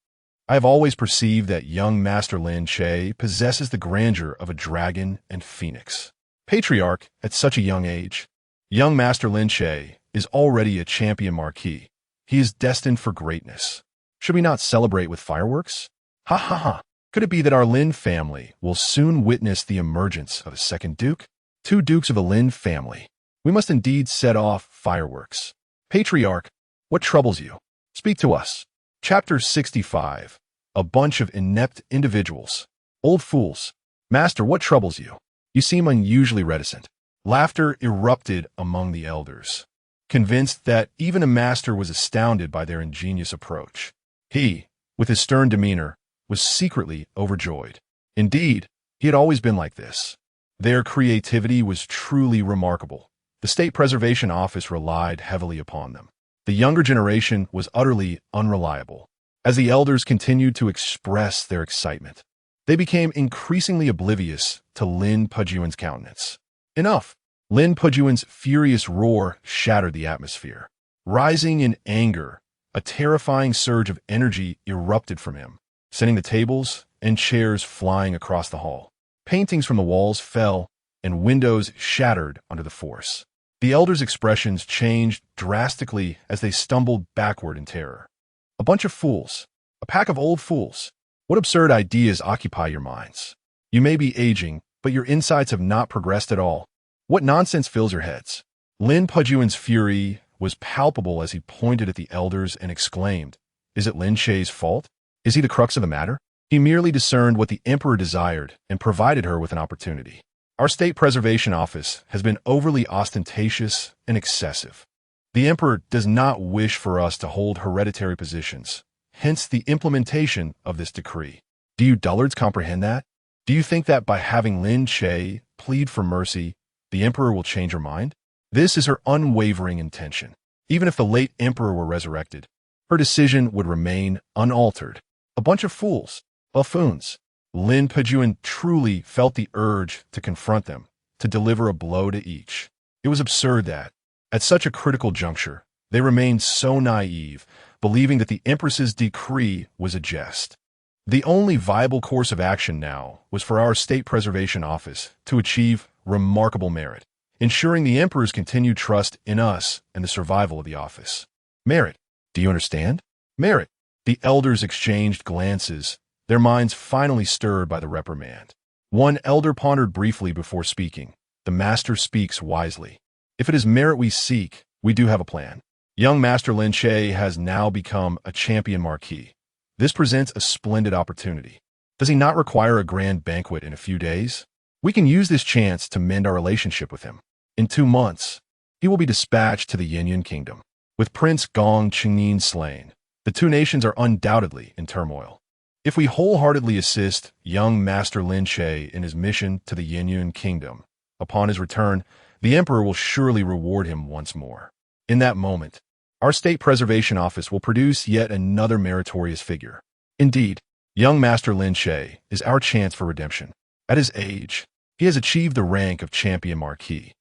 I have always perceived that young Master Lin Che possesses the grandeur of a dragon and phoenix. Patriarch, at such a young age, young Master Lin Che is already a champion marquis. He is destined for greatness. Should we not celebrate with fireworks? Ha ha ha. Could it be that our Lin family will soon witness the emergence of a second duke? 2 dukes of the Lin family. We must indeed set off fireworks. Patriarch, what troubles you? Speak to us. Chapter 65. A bunch of inept individuals. Old fools. Master, what troubles you? You seem unusually reticent. Laughter erupted among the elders, convinced that even a master was astounded by their ingenious approach. He, with his stern demeanor, was secretly overjoyed. Indeed, he had always been like this. Their creativity was truly remarkable. The State Preservation Office relied heavily upon them. The younger generation was utterly unreliable. As the elders continued to express their excitement, they became increasingly oblivious to Lin Pujuan's countenance. Enough! Lin Pujuan's furious roar shattered the atmosphere. Rising in anger, a terrifying surge of energy erupted from him, sending the tables and chairs flying across the hall. Paintings from the walls fell, and windows shattered under the force. The elders' expressions changed drastically as they stumbled backward in terror. A bunch of fools. A pack of old fools. What absurd ideas occupy your minds? You may be aging, but your insights have not progressed at all. What nonsense fills your heads? Lin Pujuan's fury was palpable as he pointed at the elders and exclaimed, "Is it Lin Che's fault? Is he the crux of the matter?" He merely discerned what the emperor desired and provided her with an opportunity. Our State Preservation Office has been overly ostentatious and excessive. The emperor does not wish for us to hold hereditary positions, hence the implementation of this decree. Do you dullards comprehend that? Do you think that by having Lin Che plead for mercy, the emperor will change her mind? This is her unwavering intention. Even if the late emperor were resurrected, her decision would remain unaltered. A bunch of fools, buffoons. Lin Pujuan truly felt the urge to confront them, to deliver a blow to each. It was absurd that, at such a critical juncture, they remained so naive, believing that the Empress's decree was a jest. The only viable course of action now was for our State Preservation Office to achieve remarkable merit, ensuring the Emperor's continued trust in us and the survival of the office. Merit. Do you understand? Merit. The elders exchanged glances, their minds finally stirred by the reprimand. One elder pondered briefly before speaking. The master speaks wisely. If it is merit we seek, we do have a plan. Young Master Lin Che has now become a champion marquis. This presents a splendid opportunity. Does he not require a grand banquet in a few days? We can use this chance to mend our relationship with him. In 2 months, he will be dispatched to the Yin Kingdom. With Prince Gong Qingyin slain, the 2 nations are undoubtedly in turmoil. If we wholeheartedly assist young Master Lin Che in his mission to the Yin Kingdom, upon his return, the Emperor will surely reward him once more. In that moment, our State Preservation Office will produce yet another meritorious figure. Indeed, young Master Lin Che is our chance for redemption. At his age, He has achieved the rank of champion marquis.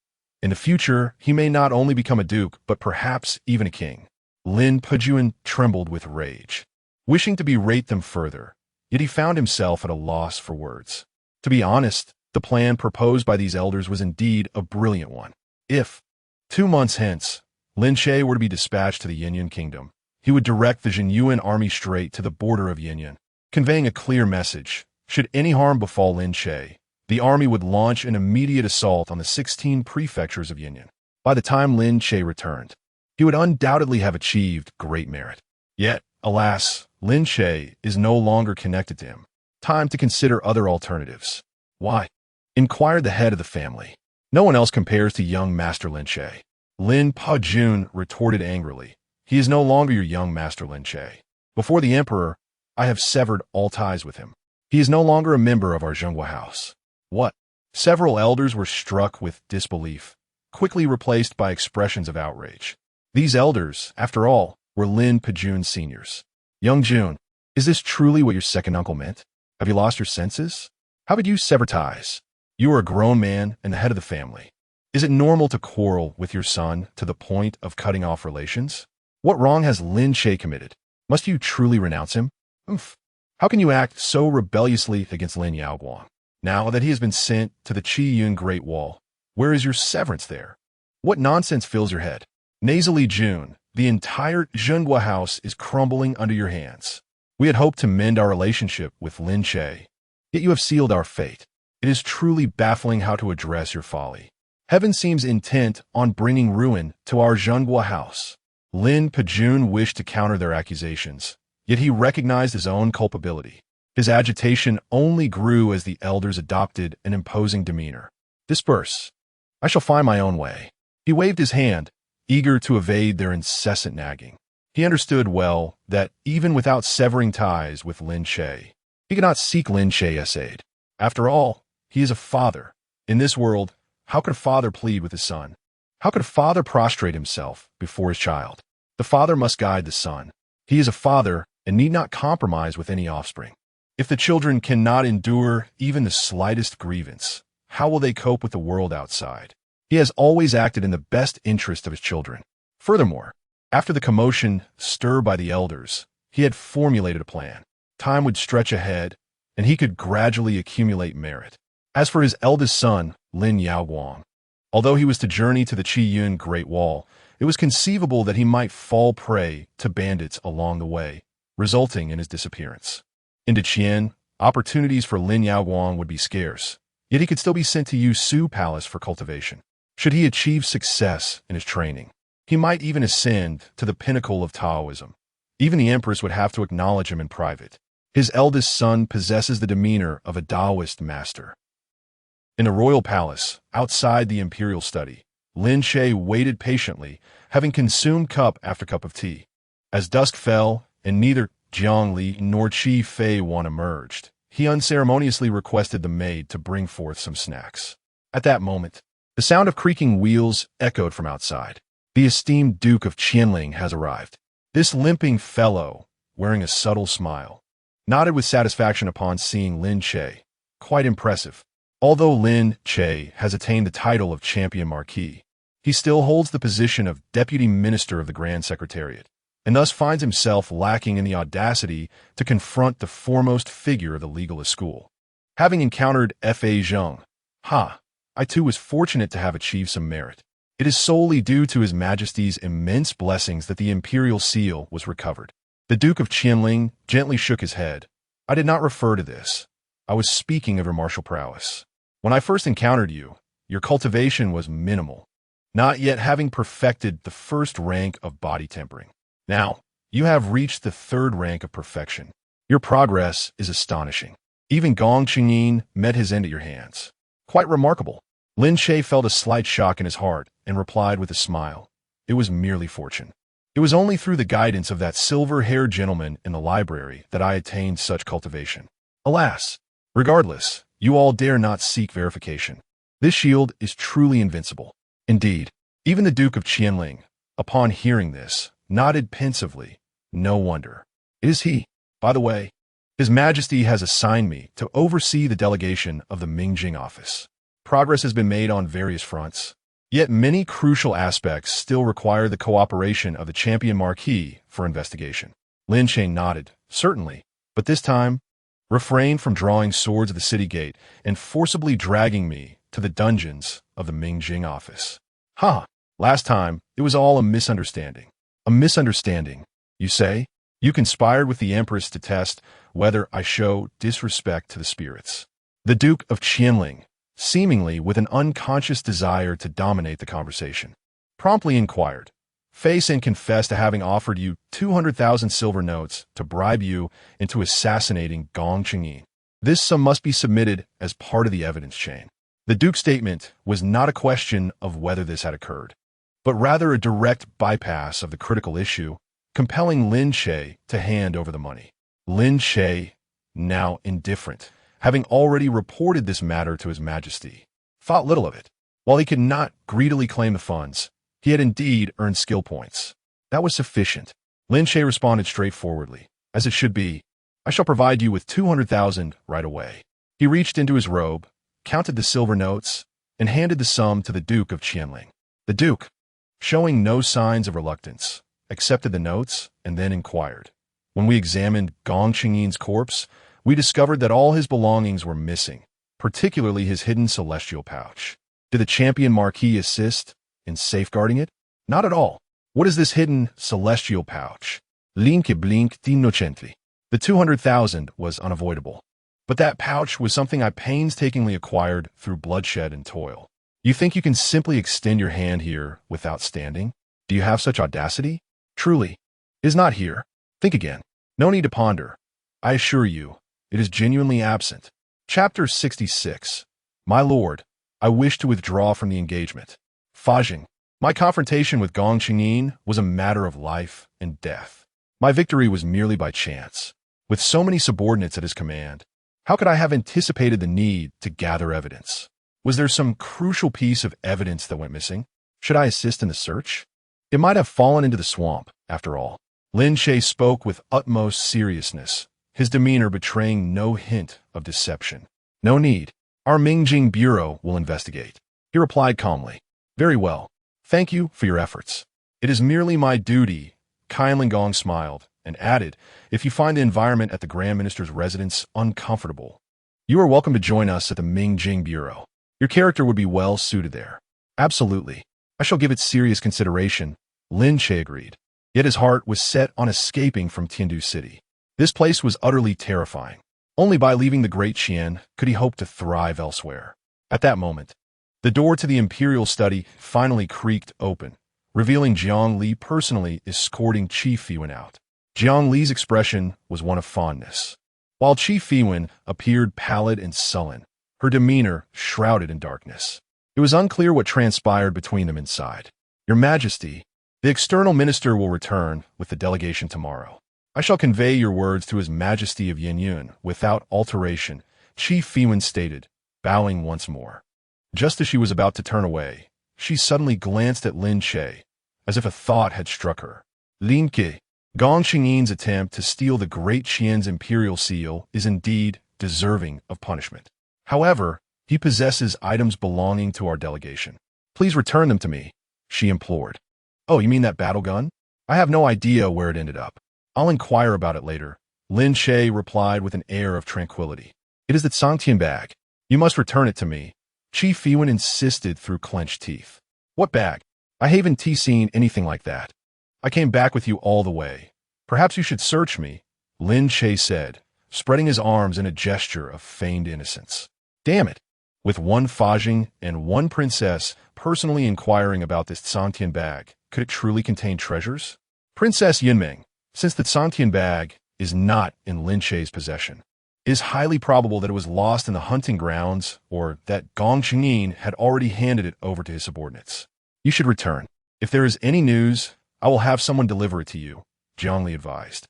In the future, he may not only become a duke, but perhaps even a king. Lin Che trembled with rage, wishing to berate them further, yet he found himself at a loss for words. To be honest, the plan proposed by these elders was indeed a brilliant one. If, 2 months hence, Lin Che were to be dispatched to the Yinyan kingdom, he would direct the Zhenyuan army straight to the border of Yinyan, conveying a clear message. Should any harm befall Lin Che, the army would launch an immediate assault on the 16 prefectures of Yinyan. By the time Lin Che returned, he would undoubtedly have achieved great merit. Yet, alas, Lin Che is no longer connected to him. Time to consider other alternatives. Why? Inquired the head of the family. No one else compares to young Master Lin Che. Lin Che retorted angrily. He is no longer your young Master Lin Che. Before the Emperor, I have severed all ties with him. He is no longer a member of our Zhenguo house. What? Several elders were struck with disbelief, quickly replaced by expressions of outrage. These elders, after all, were Lin Che seniors. Young Jun, is this truly what your second uncle meant? Have you lost your senses? How could you sever ties? You are a grown man and the head of the family. Is it normal to quarrel with your son to the point of cutting off relations? What wrong has Lin Che committed? Must you truly renounce him? Oof. How can you act so rebelliously against Lin Yaoguang? Now that he has been sent to the Qiyun Great Wall, where is your severance there? What nonsense fills your head? Nasally Jun, the entire Zhenguo house is crumbling under your hands. We had hoped to mend our relationship with Lin Che, yet you have sealed our fate. It is truly baffling how to address your folly. Heaven seems intent on bringing ruin to our Zhenguo house. Lin Che wished to counter their accusations, yet he recognized his own culpability. His agitation only grew as the elders adopted an imposing demeanor. Disperse. I shall find my own way. He waved his hand, eager to evade their incessant nagging. He understood well that, even without severing ties with Lin Che, he could not seek Lin Che's aid. After all, he is a father. In this world, how could a father plead with his son? How could a father prostrate himself before his child? The father must guide the son. He is a father and need not compromise with any offspring. If the children cannot endure even the slightest grievance, how will they cope with the world outside? He has always acted in the best interest of his children. Furthermore, after the commotion stirred by the elders, he had formulated a plan. Time would stretch ahead, and he could gradually accumulate merit. As for his eldest son, Lin Yaoguang, although he was to journey to the Qiyun Great Wall, it was conceivable that he might fall prey to bandits along the way, resulting in his disappearance. In Daqian, opportunities for Lin Yaoguang would be scarce, yet he could still be sent to Yusu Palace for cultivation. Should he achieve success in his training, he might even ascend to the pinnacle of Taoism. Even the Empress would have to acknowledge him in private. His eldest son possesses the demeanor of a Taoist master. In the royal palace, outside the imperial study, Lin Che waited patiently, having consumed cup after cup of tea. As dusk fell, and neither Jiang Li nor Qi Fei Wan emerged, he unceremoniously requested the maid to bring forth some snacks. At that moment, the sound of creaking wheels echoed from outside. The esteemed Duke of Qianling has arrived. This limping fellow, wearing a subtle smile, nodded with satisfaction upon seeing Lin Che. Quite impressive. Although Lin Che has attained the title of champion marquis, he still holds the position of deputy minister of the Grand Secretariat, and thus finds himself lacking in the audacity to confront the foremost figure of the legalist school. Having encountered F.A. Zheng, I too was fortunate to have achieved some merit. It is solely due to His Majesty's immense blessings that the imperial seal was recovered. The Duke of Qianling gently shook his head. I did not refer to this. I was speaking of your martial prowess. When I first encountered you, your cultivation was minimal, not yet having perfected the first rank of body tempering. Now, you have reached the third rank of perfection. Your progress is astonishing. Even Gong Qingyin met his end at your hands. Quite remarkable. Lin Che felt a slight shock in his heart and replied with a smile. It was merely fortune. It was only through the guidance of that silver-haired gentleman in the library that I attained such cultivation. Alas! Regardless, you all dare not seek verification. This shield is truly invincible. Indeed, even the Duke of Qianling, upon hearing this, nodded pensively. No wonder. It is he. By the way, His Majesty has assigned me to oversee the delegation of the Mingjing office. Progress has been made on various fronts, yet many crucial aspects still require the cooperation of the champion marquis for investigation. Lin Che nodded, certainly, but this time, refrain from drawing swords at the city gate and forcibly dragging me to the dungeons of the Mingjing office. Ha! Last time, it was all a misunderstanding. A misunderstanding, you say? You conspired with the Empress to test whether I show disrespect to the spirits. The Duke of Qianling, seemingly with an unconscious desire to dominate the conversation, promptly inquired, "Face and confess to having offered you 200,000 silver notes to bribe you into assassinating Gong Qingyin. This sum must be submitted as part of the evidence chain." The Duke's statement was not a question of whether this had occurred, but rather a direct bypass of the critical issue, compelling Lin Che to hand over the money. Lin Che, now indifferent, having already reported this matter to His Majesty, thought little of it. While he could not greedily claim the funds, he had indeed earned skill points. That was sufficient. Lin Che responded straightforwardly, "As it should be. I shall provide you with 200,000 right away." He reached into his robe, counted the silver notes, and handed the sum to the Duke of Qianling. The Duke, showing no signs of reluctance, accepted the notes and then inquired, "When we examined Gong Qingyin's corpse, we discovered that all his belongings were missing, particularly his hidden celestial pouch. Did the champion marquis assist in safeguarding it?" "Not at all." "What is this hidden celestial pouch?" "Lin Che blink d'innocently." The 200,000 was unavoidable. But that pouch was something I painstakingly acquired through bloodshed and toil. You think you can simply extend your hand here without standing? Do you have such audacity? Truly, it is not here. Think again. No need to ponder. I assure you, it is genuinely absent. Chapter 66. My lord, I wish to withdraw from the engagement. Fajing. My confrontation with Gong Qingyin was a matter of life and death. My victory was merely by chance. With so many subordinates at his command, how could I have anticipated the need to gather evidence? Was there some crucial piece of evidence that went missing? Should I assist in the search? It might have fallen into the swamp, after all. Lin Che spoke with utmost seriousness, his demeanor betraying no hint of deception. "No need. Our Mingjing Bureau will investigate." He replied calmly. "Very well. Thank you for your efforts. It is merely my duty." Qianling Gong smiled and added, "If you find the environment at the Grand Minister's residence uncomfortable, you are welcome to join us at the Mingjing Bureau. Your character would be well suited there." "Absolutely. I shall give it serious consideration," Lin Che agreed. Yet his heart was set on escaping from Tiandu City. This place was utterly terrifying. Only by leaving the Great Qian could he hope to thrive elsewhere. At that moment, the door to the imperial study finally creaked open, revealing Jiang Li personally escorting Qi Fiwen out. Jiang Li's expression was one of fondness, while Qi Fiwen appeared pallid and sullen, her demeanor shrouded in darkness. It was unclear what transpired between them inside. "Your Majesty, the external minister will return with the delegation tomorrow. I shall convey your words to His Majesty of Yinyun without alteration," Qi Fiwen stated, bowing once more. Just as she was about to turn away, she suddenly glanced at Lin Che, as if a thought had struck her. "Lin Che, Gong Qingyin's attempt to steal the Great Qian's imperial seal is indeed deserving of punishment. However, he possesses items belonging to our delegation. Please return them to me," she implored. "Oh, you mean that battle gun? I have no idea where it ended up. I'll inquire about it later," Lin Che replied with an air of tranquility. "It is the Sangtian bag. You must return it to me," Qi Fiwen insisted through clenched teeth. "What bag? I haven't seen anything like that. I came back with you all the way. Perhaps you should search me," Lin Che said, spreading his arms in a gesture of feigned innocence. "Damn it! With one Fajing and one princess personally inquiring about this Sangtian bag, could it truly contain treasures? Princess Yunmeng, since the Sangtian bag is not in Lin Che's possession, it is highly probable that it was lost in the hunting grounds or that Gong Qingyin had already handed it over to his subordinates. You should return. If there is any news, I will have someone deliver it to you," Jiang Li advised.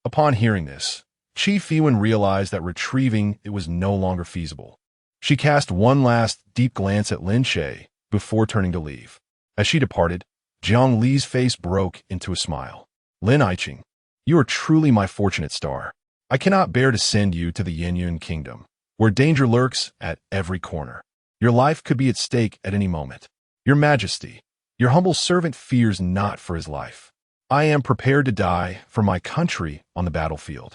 Upon hearing this, Qi Fiwen realized that retrieving it was no longer feasible. She cast one last deep glance at Lin Che before turning to leave. As she departed, Jiang Li's face broke into a smile. "Lin Aiqing, you are truly my fortunate star. I cannot bear to send you to the Yinyun Kingdom, where danger lurks at every corner. Your life could be at stake at any moment. Your Majesty, your humble servant fears not for his life. I am prepared to die for my country on the battlefield.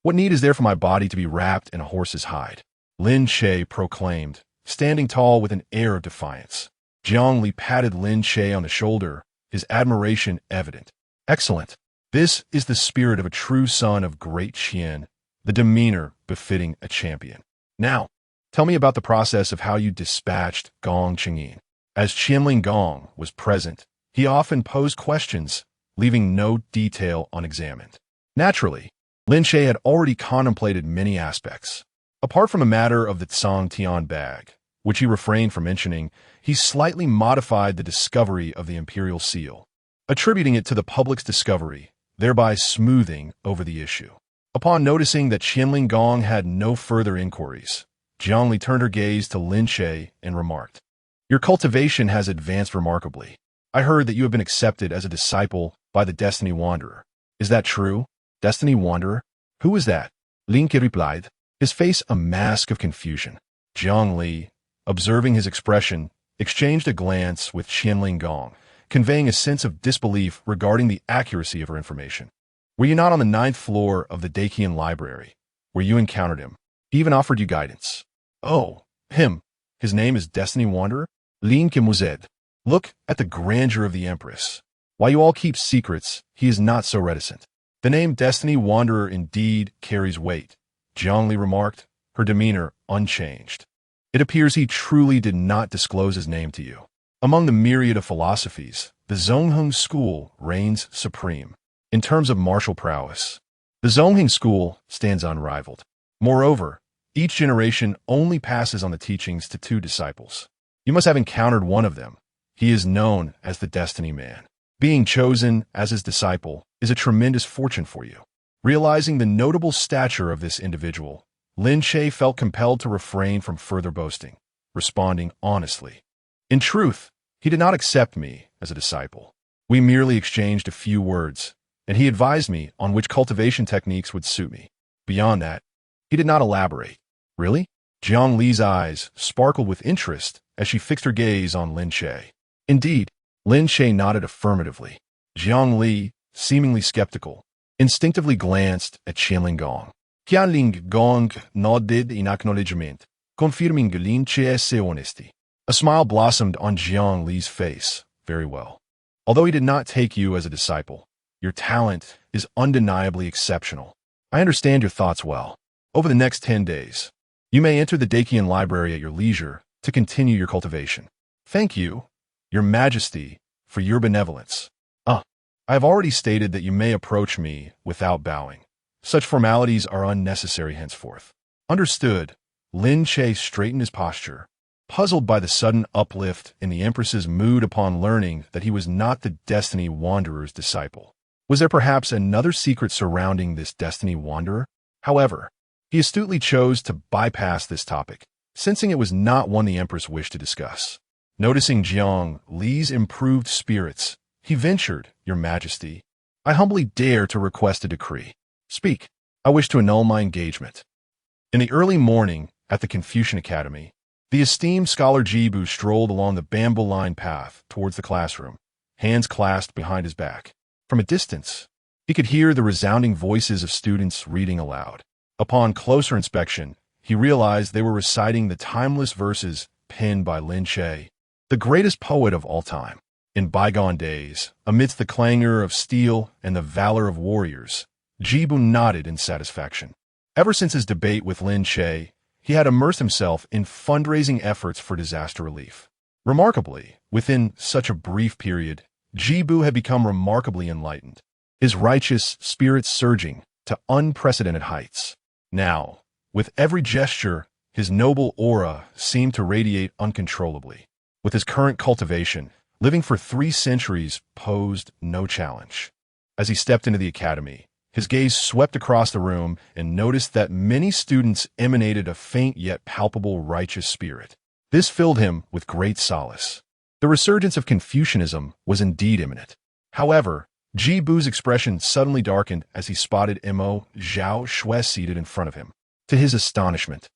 What need is there for my body to be wrapped in a horse's hide? Lin Che proclaimed, standing tall with an air of defiance. Jiang Li patted Lin Che on the shoulder, his admiration evident. Excellent. This is the spirit of a true son of great Qian, the demeanor befitting a champion. Now, tell me about the process of how you dispatched Gong Qingyin. As Qianling Gong was present, he often posed questions, leaving no detail unexamined. Naturally, Lin Che had already contemplated many aspects. Apart from the matter of the Tsang Tian bag, which he refrained from mentioning, he slightly modified the discovery of the imperial seal, attributing it to the public's discovery, thereby smoothing over the issue. Upon noticing that Qianling Gong had no further inquiries, Jiang Li turned her gaze to Lin Che and remarked, "Your cultivation has advanced remarkably. I heard that you have been accepted as a disciple by the Destiny Wanderer. Is that true? Destiny Wanderer? Who is that?" Lin Che replied, his face a mask of confusion. Jiang Li, observing his expression, exchanged a glance with Qianling Gong, conveying a sense of disbelief regarding the accuracy of her information. "Were you not on the 9th floor of the Daqian library, where you encountered him? He even offered you guidance." "Oh, him. His name is Destiny Wanderer?" Lin Che mused. "Look at the grandeur of the Empress. While you all keep secrets, he is not so reticent." "The name Destiny Wanderer indeed carries weight," Jiang Li remarked, her demeanor unchanged. "It appears he truly did not disclose his name to you. Among the myriad of philosophies, the Zhongheng school reigns supreme. In terms of martial prowess, the Zhongheng school stands unrivaled. Moreover, each generation only passes on the teachings to 2 disciples. You must have encountered one of them. He is known as the Destiny Man. Being chosen as his disciple is a tremendous fortune for you." Realizing the notable stature of this individual, Lin Che felt compelled to refrain from further boasting, responding honestly. "In truth, he did not accept me as a disciple. We merely exchanged a few words, and he advised me on which cultivation techniques would suit me. Beyond that, he did not elaborate." "Really?" Jiang Li's eyes sparkled with interest as she fixed her gaze on Lin Che. "Indeed." Lin Che nodded affirmatively. Jiang Li, seemingly skeptical, instinctively glanced at Qianling Gong. Qianling Gong nodded in acknowledgement, confirming Lin Che's honesty. A smile blossomed on Jiang Li's face. "Very well. Although he did not take you as a disciple, your talent is undeniably exceptional. I understand your thoughts well. Over the next 10 days, you may enter the Daqian library at your leisure to continue your cultivation. Thank you, Your Majesty, for your benevolence. I have already stated that you may approach me without bowing. Such formalities are unnecessary henceforth." "Understood." Lin Che straightened his posture, puzzled by the sudden uplift in the Empress's mood upon learning that he was not the Destiny Wanderer's disciple. Was there perhaps another secret surrounding this Destiny Wanderer? However, he astutely chose to bypass this topic, sensing it was not one the Empress wished to discuss. Noticing Jiang Li's improved spirits, he ventured, "Your Majesty, I humbly dare to request a decree." "Speak. I wish to annul my engagement." In the early morning, at the Confucian Academy, the esteemed scholar Jibu strolled along the bamboo-lined path towards the classroom, hands clasped behind his back. From a distance, he could hear the resounding voices of students reading aloud. Upon closer inspection, he realized they were reciting the timeless verses penned by Lin Che, the greatest poet of all time. In bygone days, amidst the clangor of steel and the valor of warriors, Jibu nodded in satisfaction. Ever since his debate with Lin Che, he had immersed himself in fundraising efforts for disaster relief. Remarkably, within such a brief period, Jibu had become remarkably enlightened, his righteous spirit surging to unprecedented heights. Now, with every gesture, his noble aura seemed to radiate uncontrollably. With his current cultivation, living for 3 centuries posed no challenge. As he stepped into the academy, his gaze swept across the room and noticed that many students emanated a faint yet palpable righteous spirit. This filled him with great solace. The resurgence of Confucianism was indeed imminent. However, Jibu's expression suddenly darkened as he spotted Mo Zhao Shui seated in front of him. To his astonishment,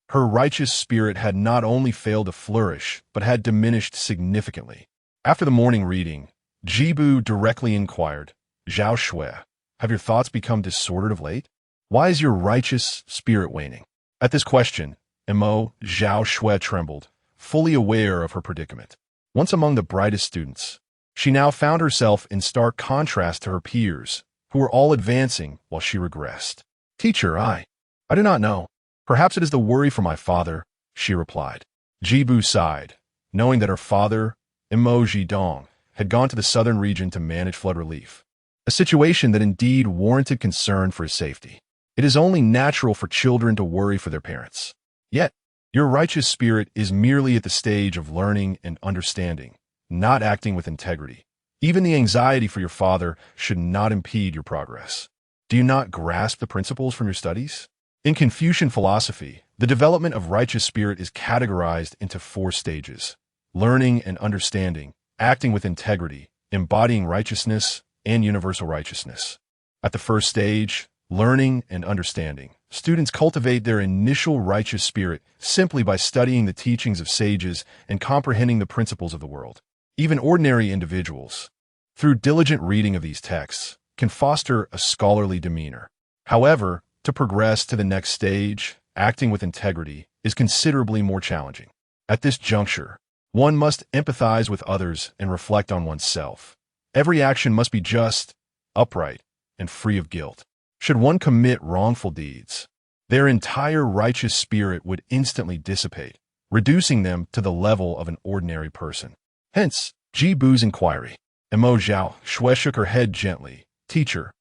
Her righteous spirit had not only failed to flourish, but had diminished significantly. After the morning reading, Jibu directly inquired, Zhao Shui, have your thoughts become disordered of late? Why is your righteous spirit waning? At this question, Zhao Shui trembled, fully aware of her predicament. Once among the brightest students, she now found herself in stark contrast to her peers, who were all advancing while she regressed. Teacher, I do not know. Perhaps it is the worry for my father, she replied. Jibu sighed, knowing that her father, Dong, had gone to the southern region to manage flood relief, a situation that indeed warranted concern for his safety. It is only natural for children to worry for their parents. Yet, your righteous spirit is merely at the stage of learning and understanding, not acting with integrity. Even the anxiety for your father should not impede your progress. Do you not grasp the principles from your studies? In Confucian philosophy, the development of righteous spirit is categorized into 4 stages: learning and understanding, acting with integrity, embodying righteousness, and universal righteousness. At the first stage, learning and understanding, students cultivate their initial righteous spirit simply by studying the teachings of sages and comprehending the principles of the world. Even ordinary individuals, through diligent reading of these texts, can foster a scholarly demeanor. However, to progress to the next stage, acting with integrity, is considerably more challenging. At this juncture, one must empathize with others and reflect on oneself. Every action must be just, upright, and free of guilt. Should one commit wrongful deeds, their entire righteous spirit would instantly dissipate, reducing them to the level of an ordinary person. Hence, Jibu's inquiry. Zhao Shui shook her head gently. Teacher,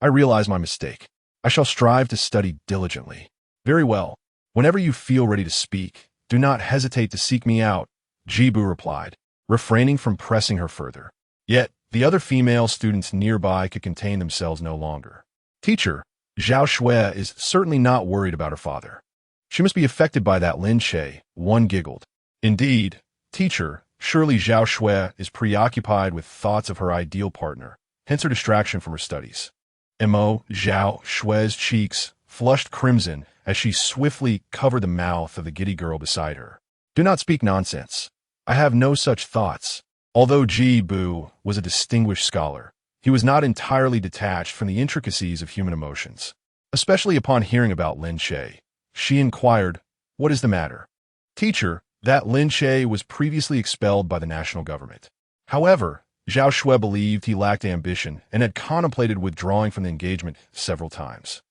I realize my mistake. I shall strive to study diligently. Very well. Whenever you feel ready to speak, do not hesitate to seek me out, Jibu replied, refraining from pressing her further. Yet, the other female students nearby could contain themselves no longer. Teacher, Zhao Shui is certainly not worried about her father. She must be affected by that Lin Che, one giggled. Indeed, teacher, surely Zhao Shui is preoccupied with thoughts of her ideal partner, hence her distraction from her studies. Zhao Shui's cheeks flushed crimson as she swiftly covered the mouth of the giddy girl beside her. Do not speak nonsense. I have no such thoughts. Although Jibu was a distinguished scholar, he was not entirely detached from the intricacies of human emotions. Especially upon hearing about Lin Che, she inquired, what is the matter? Teacher, that Lin Che was previously expelled by the national government. However, Zhao Shui believed he lacked ambition and had contemplated withdrawing from the engagement several times.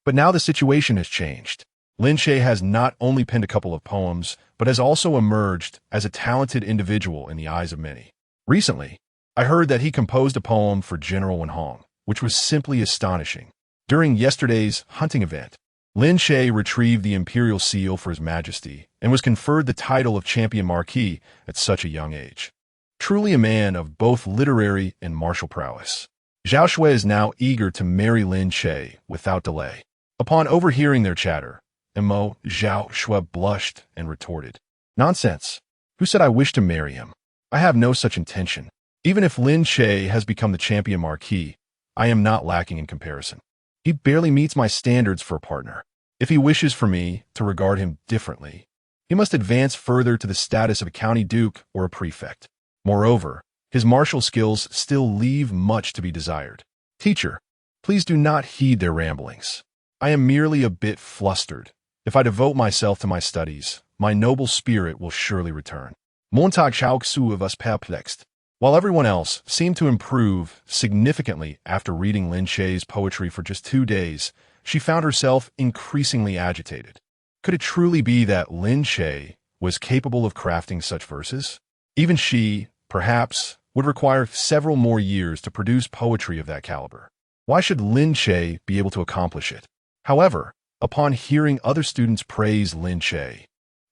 But now the situation has changed. Lin Che has not only penned a couple of poems, but has also emerged as a talented individual in the eyes of many. Recently, I heard that he composed a poem for General Wenhong, which was simply astonishing. During yesterday's hunting event, Lin Che retrieved the imperial seal for His Majesty and was conferred the title of Champion Marquis at such a young age. Truly a man of both literary and martial prowess. Zhao Shui is now eager to marry Lin Che without delay. Upon overhearing their chatter, Zhao Shui blushed and retorted, Nonsense! Who said I wish to marry him? I have no such intention. Even if Lin Che has become the champion marquis, I am not lacking in comparison. He barely meets my standards for a partner. If he wishes for me to regard him differently, he must advance further to the status of a county duke or a prefect. Moreover, his martial skills still leave much to be desired. Teacher, please do not heed their ramblings. I am merely a bit flustered. If I devote myself to my studies, my noble spirit will surely return. Montag Chaoxu of us perplexed. While everyone else seemed to improve significantly after reading Lin Che's poetry for just 2 days, she found herself increasingly agitated. Could it truly be that Lin Che was capable of crafting such verses? Even she, perhaps, would require several more years to produce poetry of that caliber. Why should Lin Che be able to accomplish it? However, upon hearing other students praise Lin Che,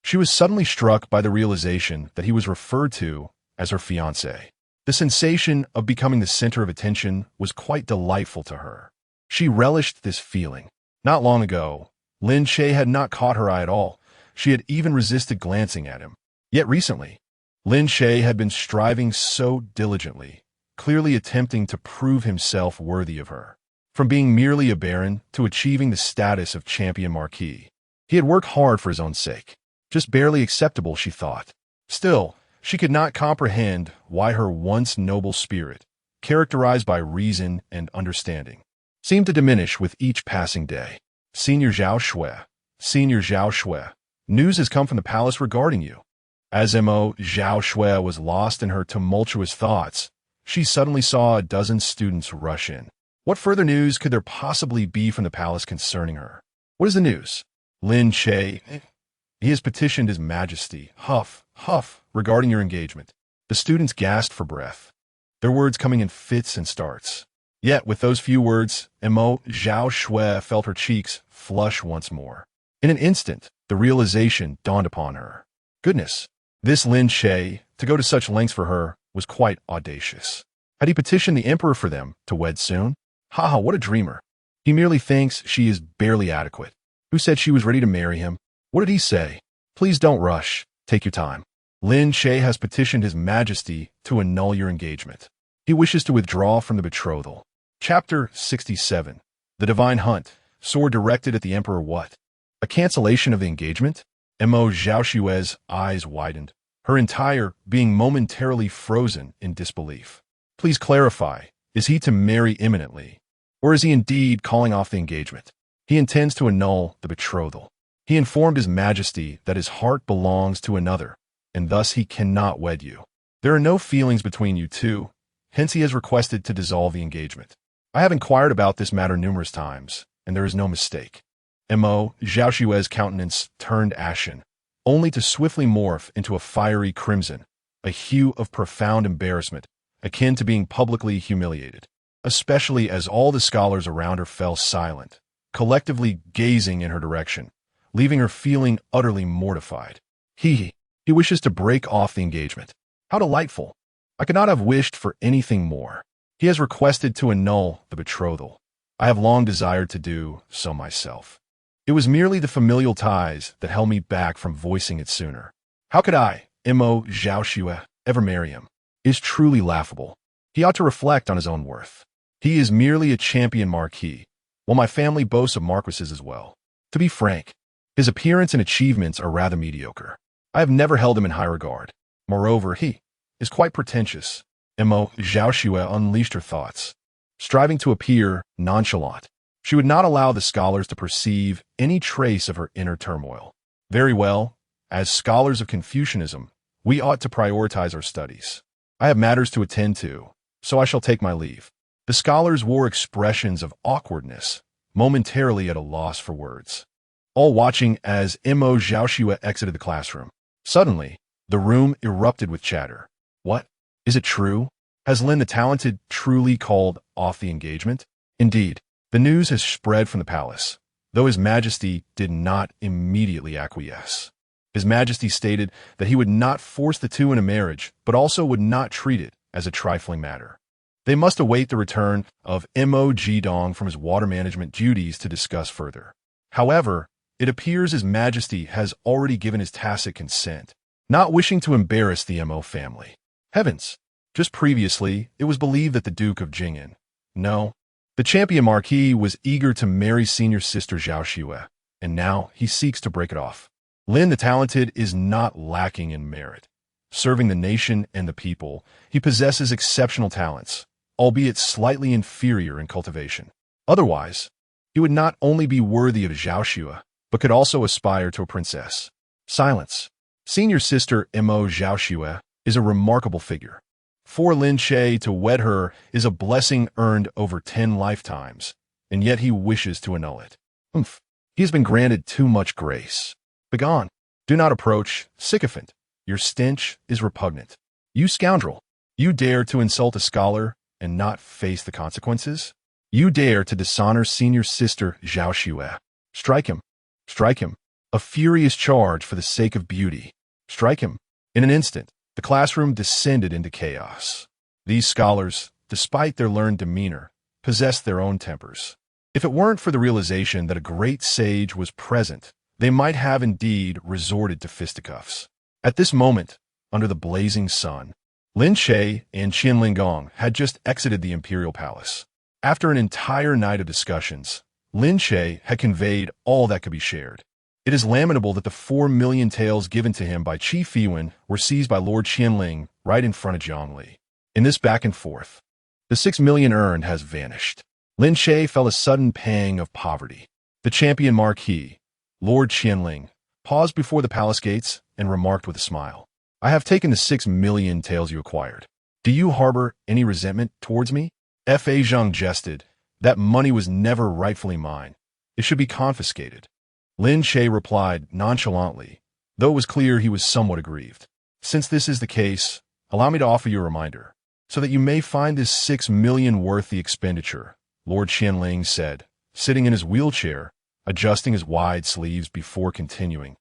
she was suddenly struck by the realization that he was referred to as her fiancé. The sensation of becoming the center of attention was quite delightful to her. She relished this feeling. Not long ago, Lin Che had not caught her eye at all. She had even resisted glancing at him. Yet recently, Lin Che had been striving so diligently, clearly attempting to prove himself worthy of her. From being merely a baron to achieving the status of champion marquis, He had worked hard for his own sake. Just barely acceptable, she thought. Still, she could not comprehend why her once noble spirit, characterized by reason and understanding, seemed to diminish with each passing day. Senior Zhao Shui, Senior Zhao Shui, news has come from the palace regarding you. As Mo Zhao Shui was lost in her tumultuous thoughts, she suddenly saw a dozen students rush in. What further news could there possibly be from the palace concerning her? What is the news? Lin Che, he has petitioned His Majesty, huff, regarding your engagement. The students gasped for breath, their words coming in fits and starts. Yet, with those few words, Mo Zhao Shui felt her cheeks flush once more. In an instant, the realization dawned upon her. Goodness, this Lin Che, to go to such lengths for her, was quite audacious. Had he petitioned the emperor for them to wed soon? Ha, what a dreamer. He merely thinks she is barely adequate. Who said she was ready to marry him? What did he say? Please don't rush. Take your time. Lin Che has petitioned His Majesty to annul your engagement. He wishes to withdraw from the betrothal. Chapter 67. The Divine Hunt. Sword directed at the emperor what? A cancellation of the engagement? Mo Zhaoshui's eyes widened, her entire being momentarily frozen in disbelief. Please clarify, is he to marry imminently? Or is he indeed calling off the engagement? He intends to annul the betrothal. He informed His Majesty that his heart belongs to another, and thus he cannot wed you. There are no feelings between you two, hence he has requested to dissolve the engagement. I have inquired about this matter numerous times, and there is no mistake. Mo Zhaoshui's countenance turned ashen, only to swiftly morph into a fiery crimson, a hue of profound embarrassment, akin to being publicly humiliated, especially as all the scholars around her fell silent, collectively gazing in her direction, leaving her feeling utterly mortified. He wishes to break off the engagement. How delightful! I could not have wished for anything more. He has requested to annul the betrothal. I have long desired to do so myself. It was merely the familial ties that held me back from voicing it sooner. How could I, Mo Zhaoshui, ever marry him? It is truly laughable. He ought to reflect on his own worth. He is merely a champion marquis, while my family boasts of marquises as well. To be frank, his appearance and achievements are rather mediocre. I have never held him in high regard. Moreover, he is quite pretentious. Mo Zhaoshui unleashed her thoughts, striving to appear nonchalant. She would not allow the scholars to perceive any trace of her inner turmoil. Very well, as scholars of Confucianism, we ought to prioritize our studies. I have matters to attend to, so I shall take my leave. The scholars wore expressions of awkwardness, momentarily at a loss for words, all watching as Mo Zhaoshui exited the classroom. Suddenly, the room erupted with chatter. What? Is it true? Has Lin the Talented truly called off the engagement? Indeed, the news has spread from the palace, though His Majesty did not immediately acquiesce. His Majesty stated that he would not force the two in a marriage, but also would not treat it as a trifling matter. They must await the return of Mo Jidong from his water management duties to discuss further. However, it appears His Majesty has already given his tacit consent, not wishing to embarrass the Mo family. Heavens! Just previously, it was believed that the Duke of Jing'an, no, the champion marquis, was eager to marry senior sister Zhao Shui, and now he seeks to break it off. Lin the Talented is not lacking in merit. Serving the nation and the people, he possesses exceptional talents, albeit slightly inferior in cultivation. Otherwise, he would not only be worthy of Zhao Shui, but could also aspire to a princess. Silence. Senior sister Mo Zhao Shui is a remarkable figure. For Lin Che to wed her is a blessing earned over 10 lifetimes, and yet he wishes to annul it. He has been granted too much grace. Begone. Do not approach, sycophant. Your stench is repugnant. You scoundrel. You dare to insult a scholar and not face the consequences? You dare to dishonor senior sister Zhao Shui. Strike him. Strike him. A furious charge for the sake of beauty. Strike him. In an instant, the classroom descended into chaos. These scholars, despite their learned demeanor, possessed their own tempers. If it weren't for the realization that a great sage was present, they might have indeed resorted to fisticuffs. At this moment, under the blazing sun, Lin Che and Qin Lingong had just exited the imperial palace. After an entire night of discussions, Lin Che had conveyed all that could be shared. It is lamentable that the 4 million taels given to him by Qi Fiwen were seized by Lord Qianling right in front of Jiang Li. In this back and forth, the 6 million earned has vanished. Lin Che felt a sudden pang of poverty. The champion marquis, Lord Qianling, paused before the palace gates and remarked with a smile, "I have taken the 6 million taels you acquired. Do you harbor any resentment towards me?" Fa Zhang jested. "That money was never rightfully mine. It should be confiscated." Lin Che replied nonchalantly, though it was clear he was somewhat aggrieved. "Since this is the case, allow me to offer you a reminder, so that you may find this 6 million worth the expenditure," Lord Qianling said, sitting in his wheelchair, adjusting his wide sleeves before continuing.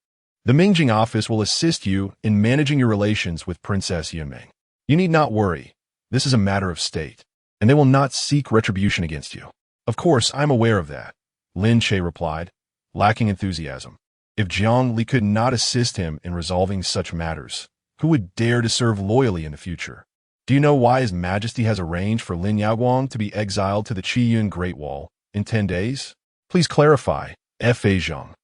"The Mingjing office will assist you in managing your relations with Princess Yunming. You need not worry. This is a matter of state, and they will not seek retribution against you." "Of course, I am aware of that," Lin Che replied, lacking enthusiasm. If Jiang Li could not assist him in resolving such matters, who would dare to serve loyally in the future? "Do you know why His Majesty has arranged for Lin Yaoguang to be exiled to the Qiyun Great Wall in 10 days? Please clarify." Fa Zhang.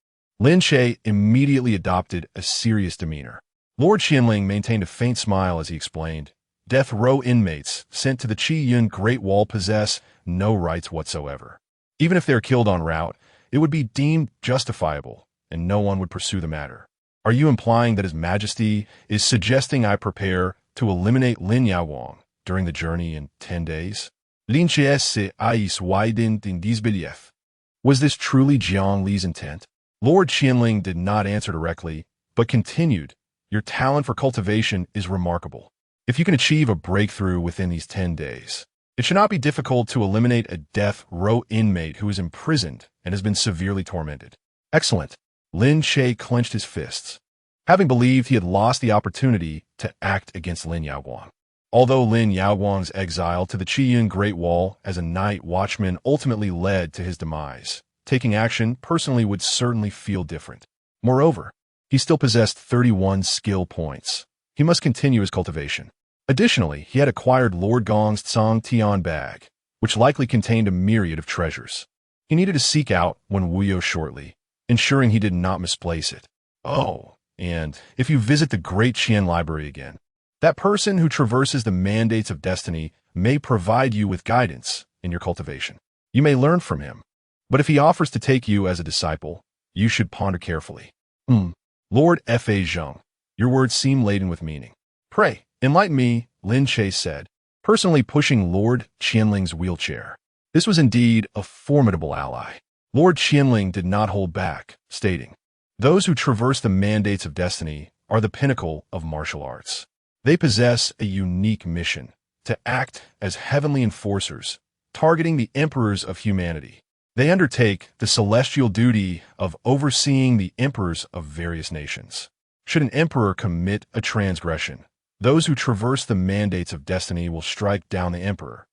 Lin Che immediately adopted a serious demeanor. Lord Qianling maintained a faint smile as he explained, "Death row inmates sent to the Qiyun Great Wall possess no rights whatsoever. Even if they are killed en route, it would be deemed justifiable, and no one would pursue the matter. Are you implying that His Majesty is suggesting I prepare to eliminate Lin Yaoguang during the journey in 10 days? Lin Che se ais widened in disbelief. Was this truly Jiang Li's intent? Lord Qianling did not answer directly, but continued, "Your talent for cultivation is remarkable. If you can achieve a breakthrough within these 10 days, it should not be difficult to eliminate a death row inmate who is imprisoned and has been severely tormented." "Excellent." Lin Che clenched his fists, having believed he had lost the opportunity to act against Lin Yaoguang. Although Lin Yaoguang's exile to the Qiyun Great Wall as a night watchman ultimately led to his demise, taking action personally would certainly feel different. Moreover, he still possessed 31 skill points. He must continue his cultivation. Additionally, he had acquired Lord Gong's Tsang Tian bag, which likely contained a myriad of treasures. He needed to seek out Wen Wuyo shortly, ensuring he did not misplace it. Oh, and if you visit the Great Qian Library again, that person who traverses the mandates of destiny may provide you with guidance in your cultivation. You may learn from him, but if he offers to take you as a disciple, you should ponder carefully. Lord Fa Zhang, your words seem laden with meaning. Pray, enlighten me, Lin Che said, personally pushing Lord Qianling's wheelchair. This was indeed a formidable ally. Lord Qianling did not hold back, stating, "Those who traverse the mandates of destiny are the pinnacle of martial arts. They possess a unique mission, to act as heavenly enforcers, targeting the emperors of humanity. They undertake the celestial duty of overseeing the emperors of various nations. Should an emperor commit a transgression, those who traverse the mandates of destiny will strike down the emperor."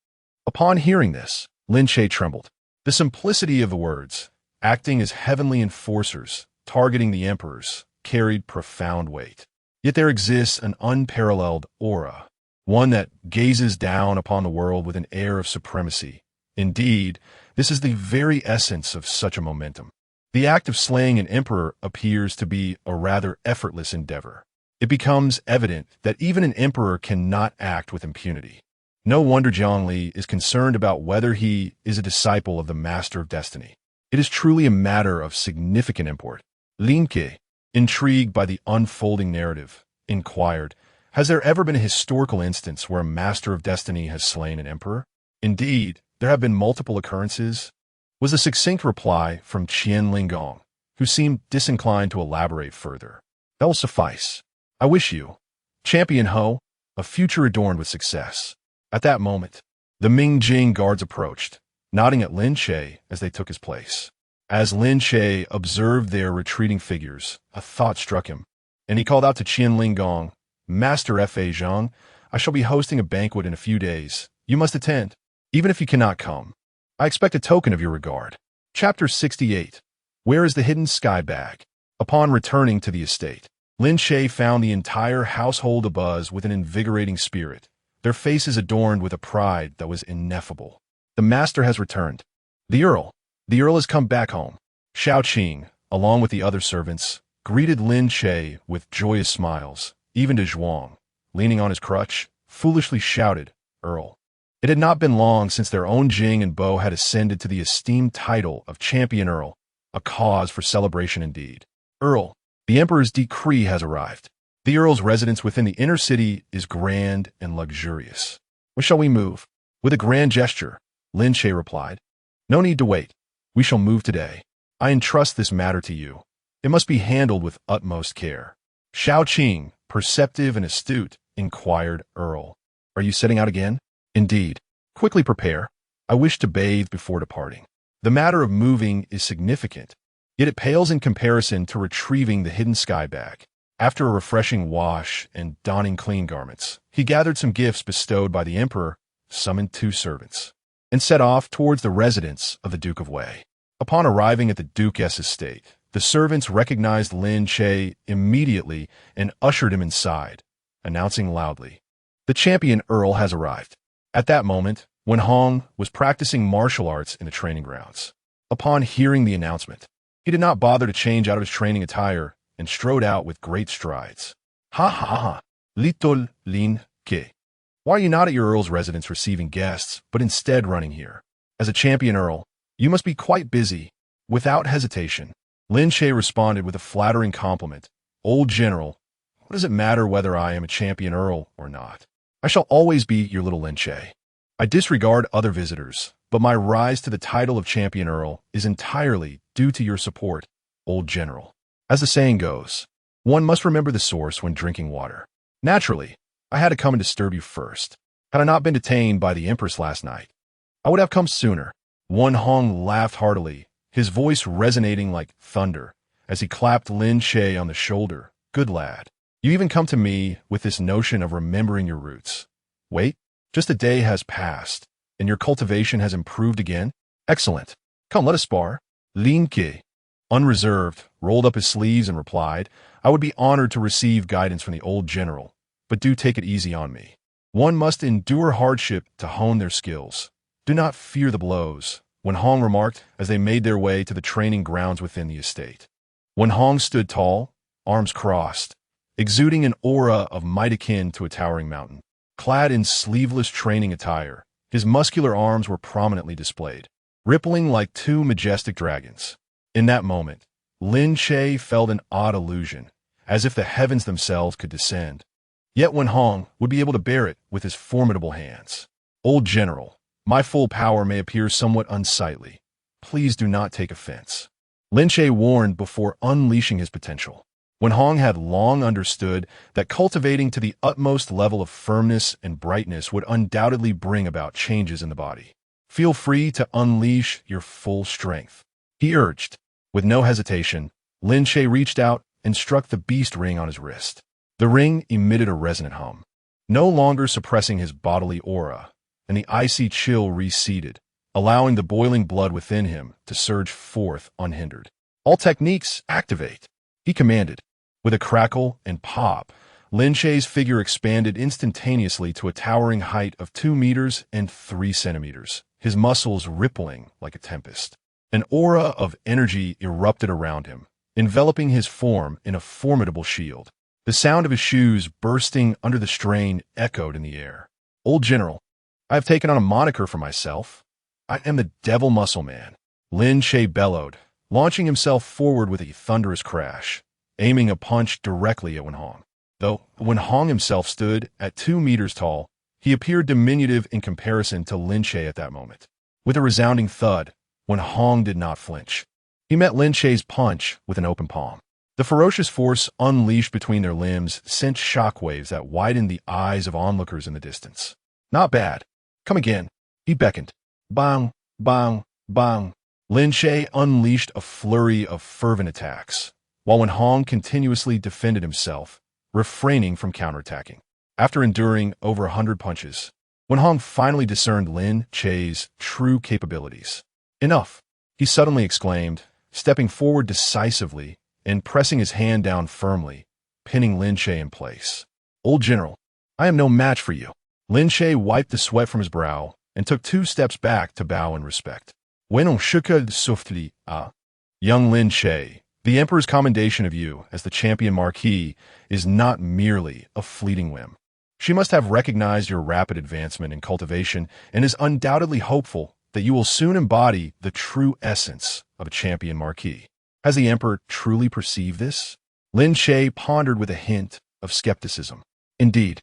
Upon hearing this, Lin Che trembled. The simplicity of the words, acting as heavenly enforcers, targeting the emperors, carried profound weight. Yet there exists an unparalleled aura, one that gazes down upon the world with an air of supremacy. Indeed, this is the very essence of such a momentum. The act of slaying an emperor appears to be a rather effortless endeavor. It becomes evident that even an emperor cannot act with impunity. No wonder Jiang Li is concerned about whether he is a disciple of the Master of Destiny. It is truly a matter of significant import. Lin Che, intrigued by the unfolding narrative, inquired, "Has there ever been a historical instance where a Master of Destiny has slain an emperor?" "Indeed, there have been multiple occurrences," was the succinct reply from Qian Linggong, who seemed disinclined to elaborate further. "That will suffice. I wish you, Champion Ho, a future adorned with success." At that moment, the Mingjing guards approached, nodding at Lin Che as they took his place. As Lin Che observed their retreating figures, a thought struck him, and he called out to Qian Linggong, "Master Fa Zhang, I shall be hosting a banquet in a few days. You must attend. Even if you cannot come, I expect a token of your regard." Chapter 68. Where is the hidden sky bag? Upon returning to the estate, Lin Che found the entire household abuzz with an invigorating spirit, their faces adorned with a pride that was ineffable. "The master has returned. The Earl has come back home." Shao Qing, along with the other servants, greeted Lin Che with joyous smiles. Even De Zhuang, leaning on his crutch, foolishly shouted, "Earl." It had not been long since their own Jing and Bo had ascended to the esteemed title of Champion Earl, a cause for celebration indeed. "Earl, the Emperor's decree has arrived. The Earl's residence within the inner city is grand and luxurious. When shall we move?" With a grand gesture, Lin Che replied, "No need to wait. We shall move today. I entrust this matter to you. It must be handled with utmost care." Shao Qing, perceptive and astute, inquired, "Earl, are you setting out again?" "Indeed. Quickly prepare. I wish to bathe before departing." The matter of moving is significant, yet it pales in comparison to retrieving the hidden sky bag. After a refreshing wash and donning clean garments, he gathered some gifts bestowed by the Emperor, summoned 2 servants, and set off towards the residence of the Duke of Wei. Upon arriving at the Duke's estate, the servants recognized Lin Che immediately and ushered him inside, announcing loudly, "The champion Earl has arrived." At that moment, Wen Hong was practicing martial arts in the training grounds. Upon hearing the announcement, he did not bother to change out of his training attire and strode out with great strides. "Ha ha ha, little Lin Che. Why are you not at your Earl's residence receiving guests, but instead running here? As a champion Earl, you must be quite busy." Without hesitation, Lin Che responded with a flattering compliment. "Old General, what does it matter whether I am a champion Earl or not? I shall always be your little Lin Che. I disregard other visitors, but my rise to the title of champion Earl is entirely due to your support, Old General. As the saying goes, one must remember the source when drinking water. Naturally, I had to come and disturb you first. Had I not been detained by the Empress last night, I would have come sooner." Wen Hong laughed heartily, his voice resonating like thunder, as he clapped Lin Che on the shoulder. "Good lad. You even come to me with this notion of remembering your roots. Wait, just a day has passed, and your cultivation has improved again? Excellent. Come, let us spar." Lin Che, unreserved, rolled up his sleeves and replied, "I would be honored to receive guidance from the old general, but do take it easy on me. One must endure hardship to hone their skills. Do not fear the blows," Wen Hong remarked as they made their way to the training grounds within the estate. Wen Hong stood tall, arms crossed, exuding an aura of might akin to a towering mountain. Clad in sleeveless training attire, his muscular arms were prominently displayed, rippling like 2 majestic dragons. In that moment, Lin Che felt an odd illusion, as if the heavens themselves could descend. Yet Wen Hong would be able to bear it with his formidable hands. "Old General, my full power may appear somewhat unsightly. Please do not take offense," Lin Che warned before unleashing his potential. Wen Hong had long understood that cultivating to the utmost level of firmness and brightness would undoubtedly bring about changes in the body. "Feel free to unleash your full strength," he urged. With no hesitation, Lin Che reached out and struck the beast ring on his wrist. The ring emitted a resonant hum, no longer suppressing his bodily aura, and the icy chill receded, allowing the boiling blood within him to surge forth unhindered. "All techniques, activate," he commanded. With a crackle and pop, Lin Che's figure expanded instantaneously to a towering height of 2 meters and 3 centimeters, his muscles rippling like a tempest. An aura of energy erupted around him, enveloping his form in a formidable shield. The sound of his shoes bursting under the strain echoed in the air. "Old General, I have taken on a moniker for myself. I am the Devil Muscle Man," Lin Che bellowed, launching himself forward with a thunderous crash, aiming a punch directly at Wen Hong. Though Wen Hong himself stood at 2 meters tall, he appeared diminutive in comparison to Lin Che at that moment. With a resounding thud, Wen Hong did not flinch. He met Lin Che's punch with an open palm. The ferocious force unleashed between their limbs sent shockwaves that widened the eyes of onlookers in the distance. "Not bad. Come again," he beckoned. Bang, bang, bang. Lin Che unleashed a flurry of fervent attacks, while Wen Hong continuously defended himself, refraining from counterattacking. After enduring over 100 punches, Wen Hong finally discerned Lin Che's true capabilities. "Enough," he suddenly exclaimed, stepping forward decisively and pressing his hand down firmly, pinning Lin Che in place. "Old General, I am no match for you." Lin Che wiped the sweat from his brow and took 2 steps back to bow in respect. "When on shuka softly, young Lin Che, The Emperor's commendation of you as the champion marquis is not merely a fleeting whim. She must have recognized your rapid advancement in cultivation and is undoubtedly hopeful that you will soon embody the true essence of a champion marquis. Has the Emperor truly perceived this? Lin Che pondered with a hint of skepticism. Indeed,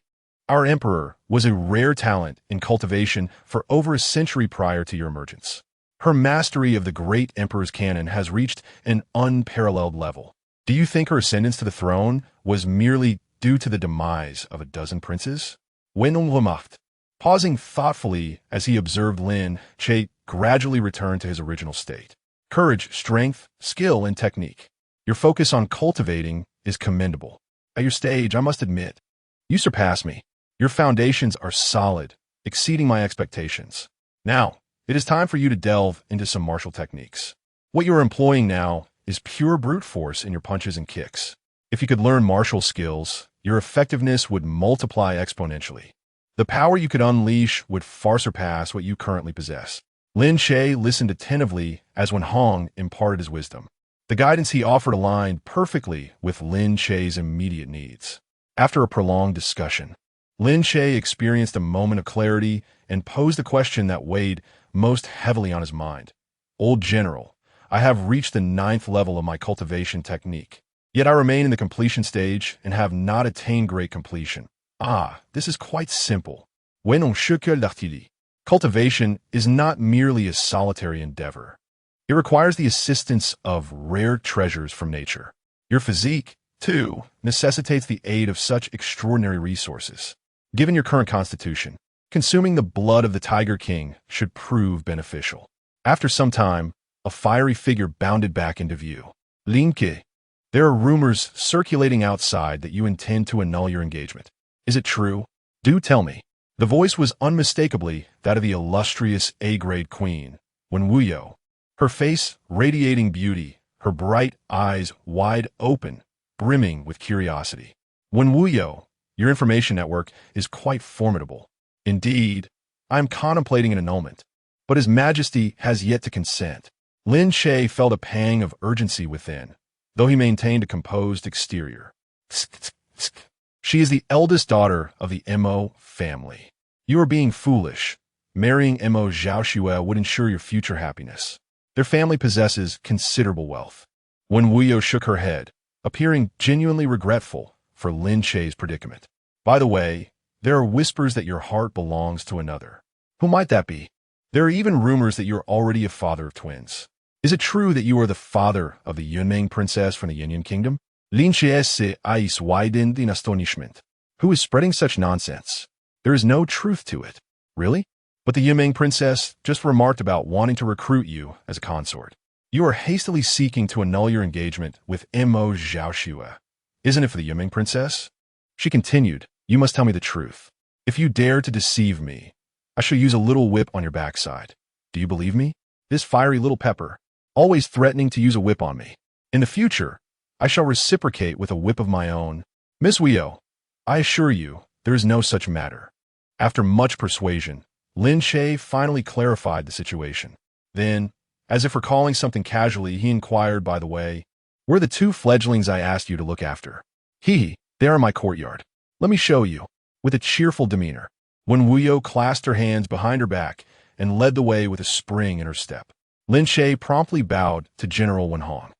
our Emperor was a rare talent in cultivation for over a century prior to your emergence. Her mastery of the great Emperor's canon has reached an unparalleled level. Do you think her ascendance to the throne was merely due to the demise of a dozen princes? Wen remarked, pausing thoughtfully as he observed Lin Che gradually return to his original state. Courage, strength, skill, and technique. Your focus on cultivating is commendable. At your stage, I must admit, you surpass me. Your foundations are solid, exceeding my expectations. Now, it is time for you to delve into some martial techniques. What you are employing now is pure brute force in your punches and kicks. If you could learn martial skills, your effectiveness would multiply exponentially. The power you could unleash would far surpass what you currently possess. Lin Che listened attentively as Wen Hong imparted his wisdom. The guidance he offered aligned perfectly with Lin Che's immediate needs. After a prolonged discussion, Lin Che experienced a moment of clarity and posed a question that weighed most heavily on his mind. Old General, I have reached the 9th level of my cultivation technique, yet I remain in the completion stage and have not attained great completion. This is quite simple. Cultivation is not merely a solitary endeavor. It requires the assistance of rare treasures from nature. Your physique, too, necessitates the aid of such extraordinary resources. Given your current constitution, consuming the blood of the Tiger King should prove beneficial. After some time, a fiery figure bounded back into view. Lin Che, there are rumors circulating outside that you intend to annul your engagement. Is it true? Do tell me. The voice was unmistakably that of the illustrious A-grade queen, Wen Wuyo, her face radiating beauty, her bright eyes wide open, brimming with curiosity. Wen Wuyo, your information network is quite formidable. Indeed, I am contemplating an annulment, but His Majesty has yet to consent. Lin Che felt a pang of urgency within, though he maintained a composed exterior. She is the eldest daughter of the Mo family. You are being foolish. Marrying Mo Zhaoxue would ensure your future happiness. Their family possesses considerable wealth. Wen Wuyo shook her head, appearing genuinely regretful for Lin Che's predicament. By the way, there are whispers that your heart belongs to another. Who might that be? There are even rumors that you are already a father of twins. Is it true that you are the father of the Yunmeng princess from the Yin Kingdom? Lin Che's eyes widened in astonishment. Who is spreading such nonsense? There is no truth to it. Really? But the Yunmeng princess just remarked about wanting to recruit you as a consort. You are hastily seeking to annul your engagement with Mo Zhaoxue. Isn't it for the Yunmeng princess? She continued, you must tell me the truth. If you dare to deceive me, I shall use a little whip on your backside. Do you believe me? This fiery little pepper, always threatening to use a whip on me. In the future, I shall reciprocate with a whip of my own. Miss Wuyo, I assure you, there is no such matter. After much persuasion, Lin Che finally clarified the situation. Then, as if recalling something casually, he inquired, by the way, where are the 2 fledglings I asked you to look after? They are in my courtyard. Let me show you. With a cheerful demeanor, Wen Wuyo clasped her hands behind her back and led the way with a spring in her step. Lin Che promptly bowed to General Wen Hong.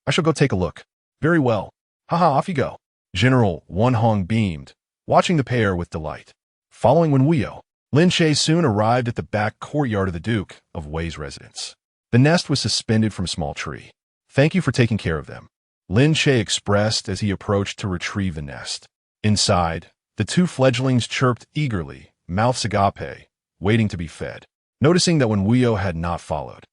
I shall go take a look. Very well. Off you go. General Wen Hong beamed, watching the pair with delight. Following Wen Wuyo, Lin Che soon arrived at the back courtyard of the Duke of Wei's residence. The nest was suspended from a small tree. Thank you for taking care of them, Lin Che expressed as he approached to retrieve the nest. Inside, the 2 fledglings chirped eagerly, mouths agape, waiting to be fed. Noticing that Wen Wuyo had not followed,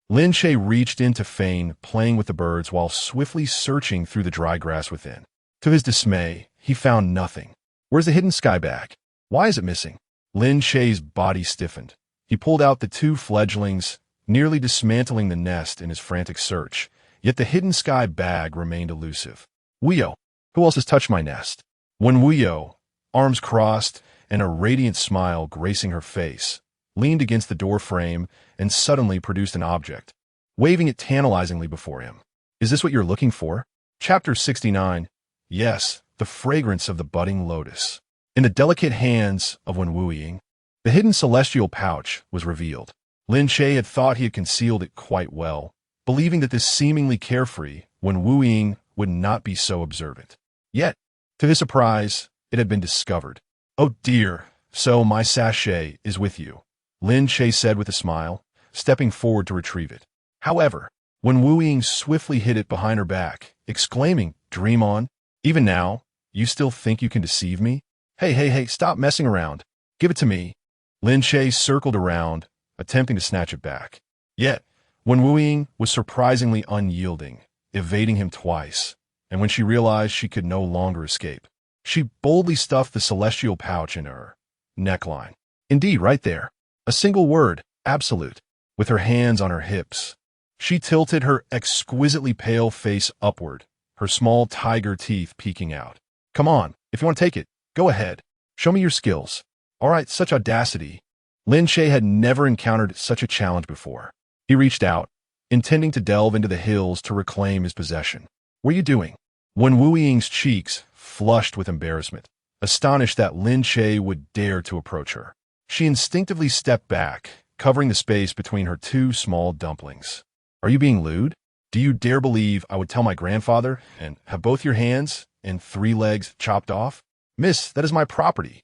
Lin Che reached in to feign playing with the birds while swiftly searching through the dry grass within. To his dismay, he found nothing. Where's the hidden sky bag? Why is it missing? Lin Che's body stiffened. He pulled out the 2 fledglings, nearly dismantling the nest in his frantic search, yet the hidden sky bag remained elusive. Wuyo, who else has touched my nest? Wen Wuyo, arms crossed and a radiant smile gracing her face, leaned against the door frame and suddenly produced an object, waving it tantalizingly before him. Is this what you're looking for? Chapter 69. Yes, the fragrance of the budding lotus. In the delicate hands of Wen Wuying, the hidden celestial pouch was revealed. Lin Che had thought he had concealed it quite well, believing that this seemingly carefree Wen Wuying would not be so observant. Yet, to his surprise, it had been discovered. Oh dear, so my sachet is with you, Lin Che said with a smile, stepping forward to retrieve it. However, Wen Wuying swiftly hid it behind her back, exclaiming, "Dream on. Even now, you still think you can deceive me? Hey, stop messing around. Give it to me." Lin Che circled around, attempting to snatch it back. Yet, Wen Wuying was surprisingly unyielding, evading him twice, and when she realized she could no longer escape, she boldly stuffed the celestial pouch in her neckline. Indeed, right there. A single word, absolute. With her hands on her hips, she tilted her exquisitely pale face upward, her small tiger teeth peeking out. "Come on, if you want to take it, go ahead. Show me your skills." All right, such audacity. Lin Che had never encountered such a challenge before. He reached out, intending to delve into the hills to reclaim his possession. "What are you doing?" Wen Wuying's cheeks flushed with embarrassment, astonished that Lin Che would dare to approach her. She instinctively stepped back, covering the space between her two small dumplings. "Are you being lewd? Do you dare believe I would tell my grandfather and have both your hands and 3 legs chopped off? Miss, that is my property.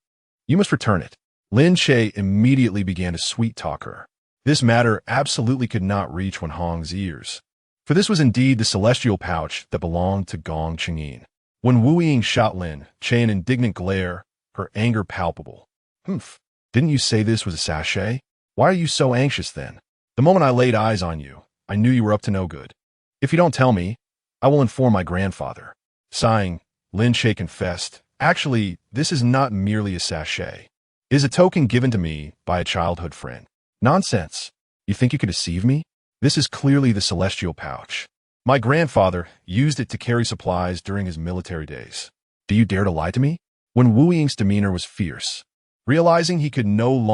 You must return it." Lin Che immediately began to sweet-talk her. This matter absolutely could not reach Wen Hong's ears, for this was indeed the celestial pouch that belonged to Gong Chengyin. When Wuying shot Lin Che an indignant glare, her anger palpable. "Humph, didn't you say this was a sachet? Why are you so anxious then? The moment I laid eyes on you, I knew you were up to no good. If you don't tell me, I will inform my grandfather." Sighing, Lin Che confessed, "Actually, this is not merely a sachet. It is a token given to me by a childhood friend." "Nonsense. You think you can deceive me? This is clearly the celestial pouch. My grandfather used it to carry supplies during his military days. Do you dare to lie to me?" When Wuying's demeanor was fierce, realizing he could no longer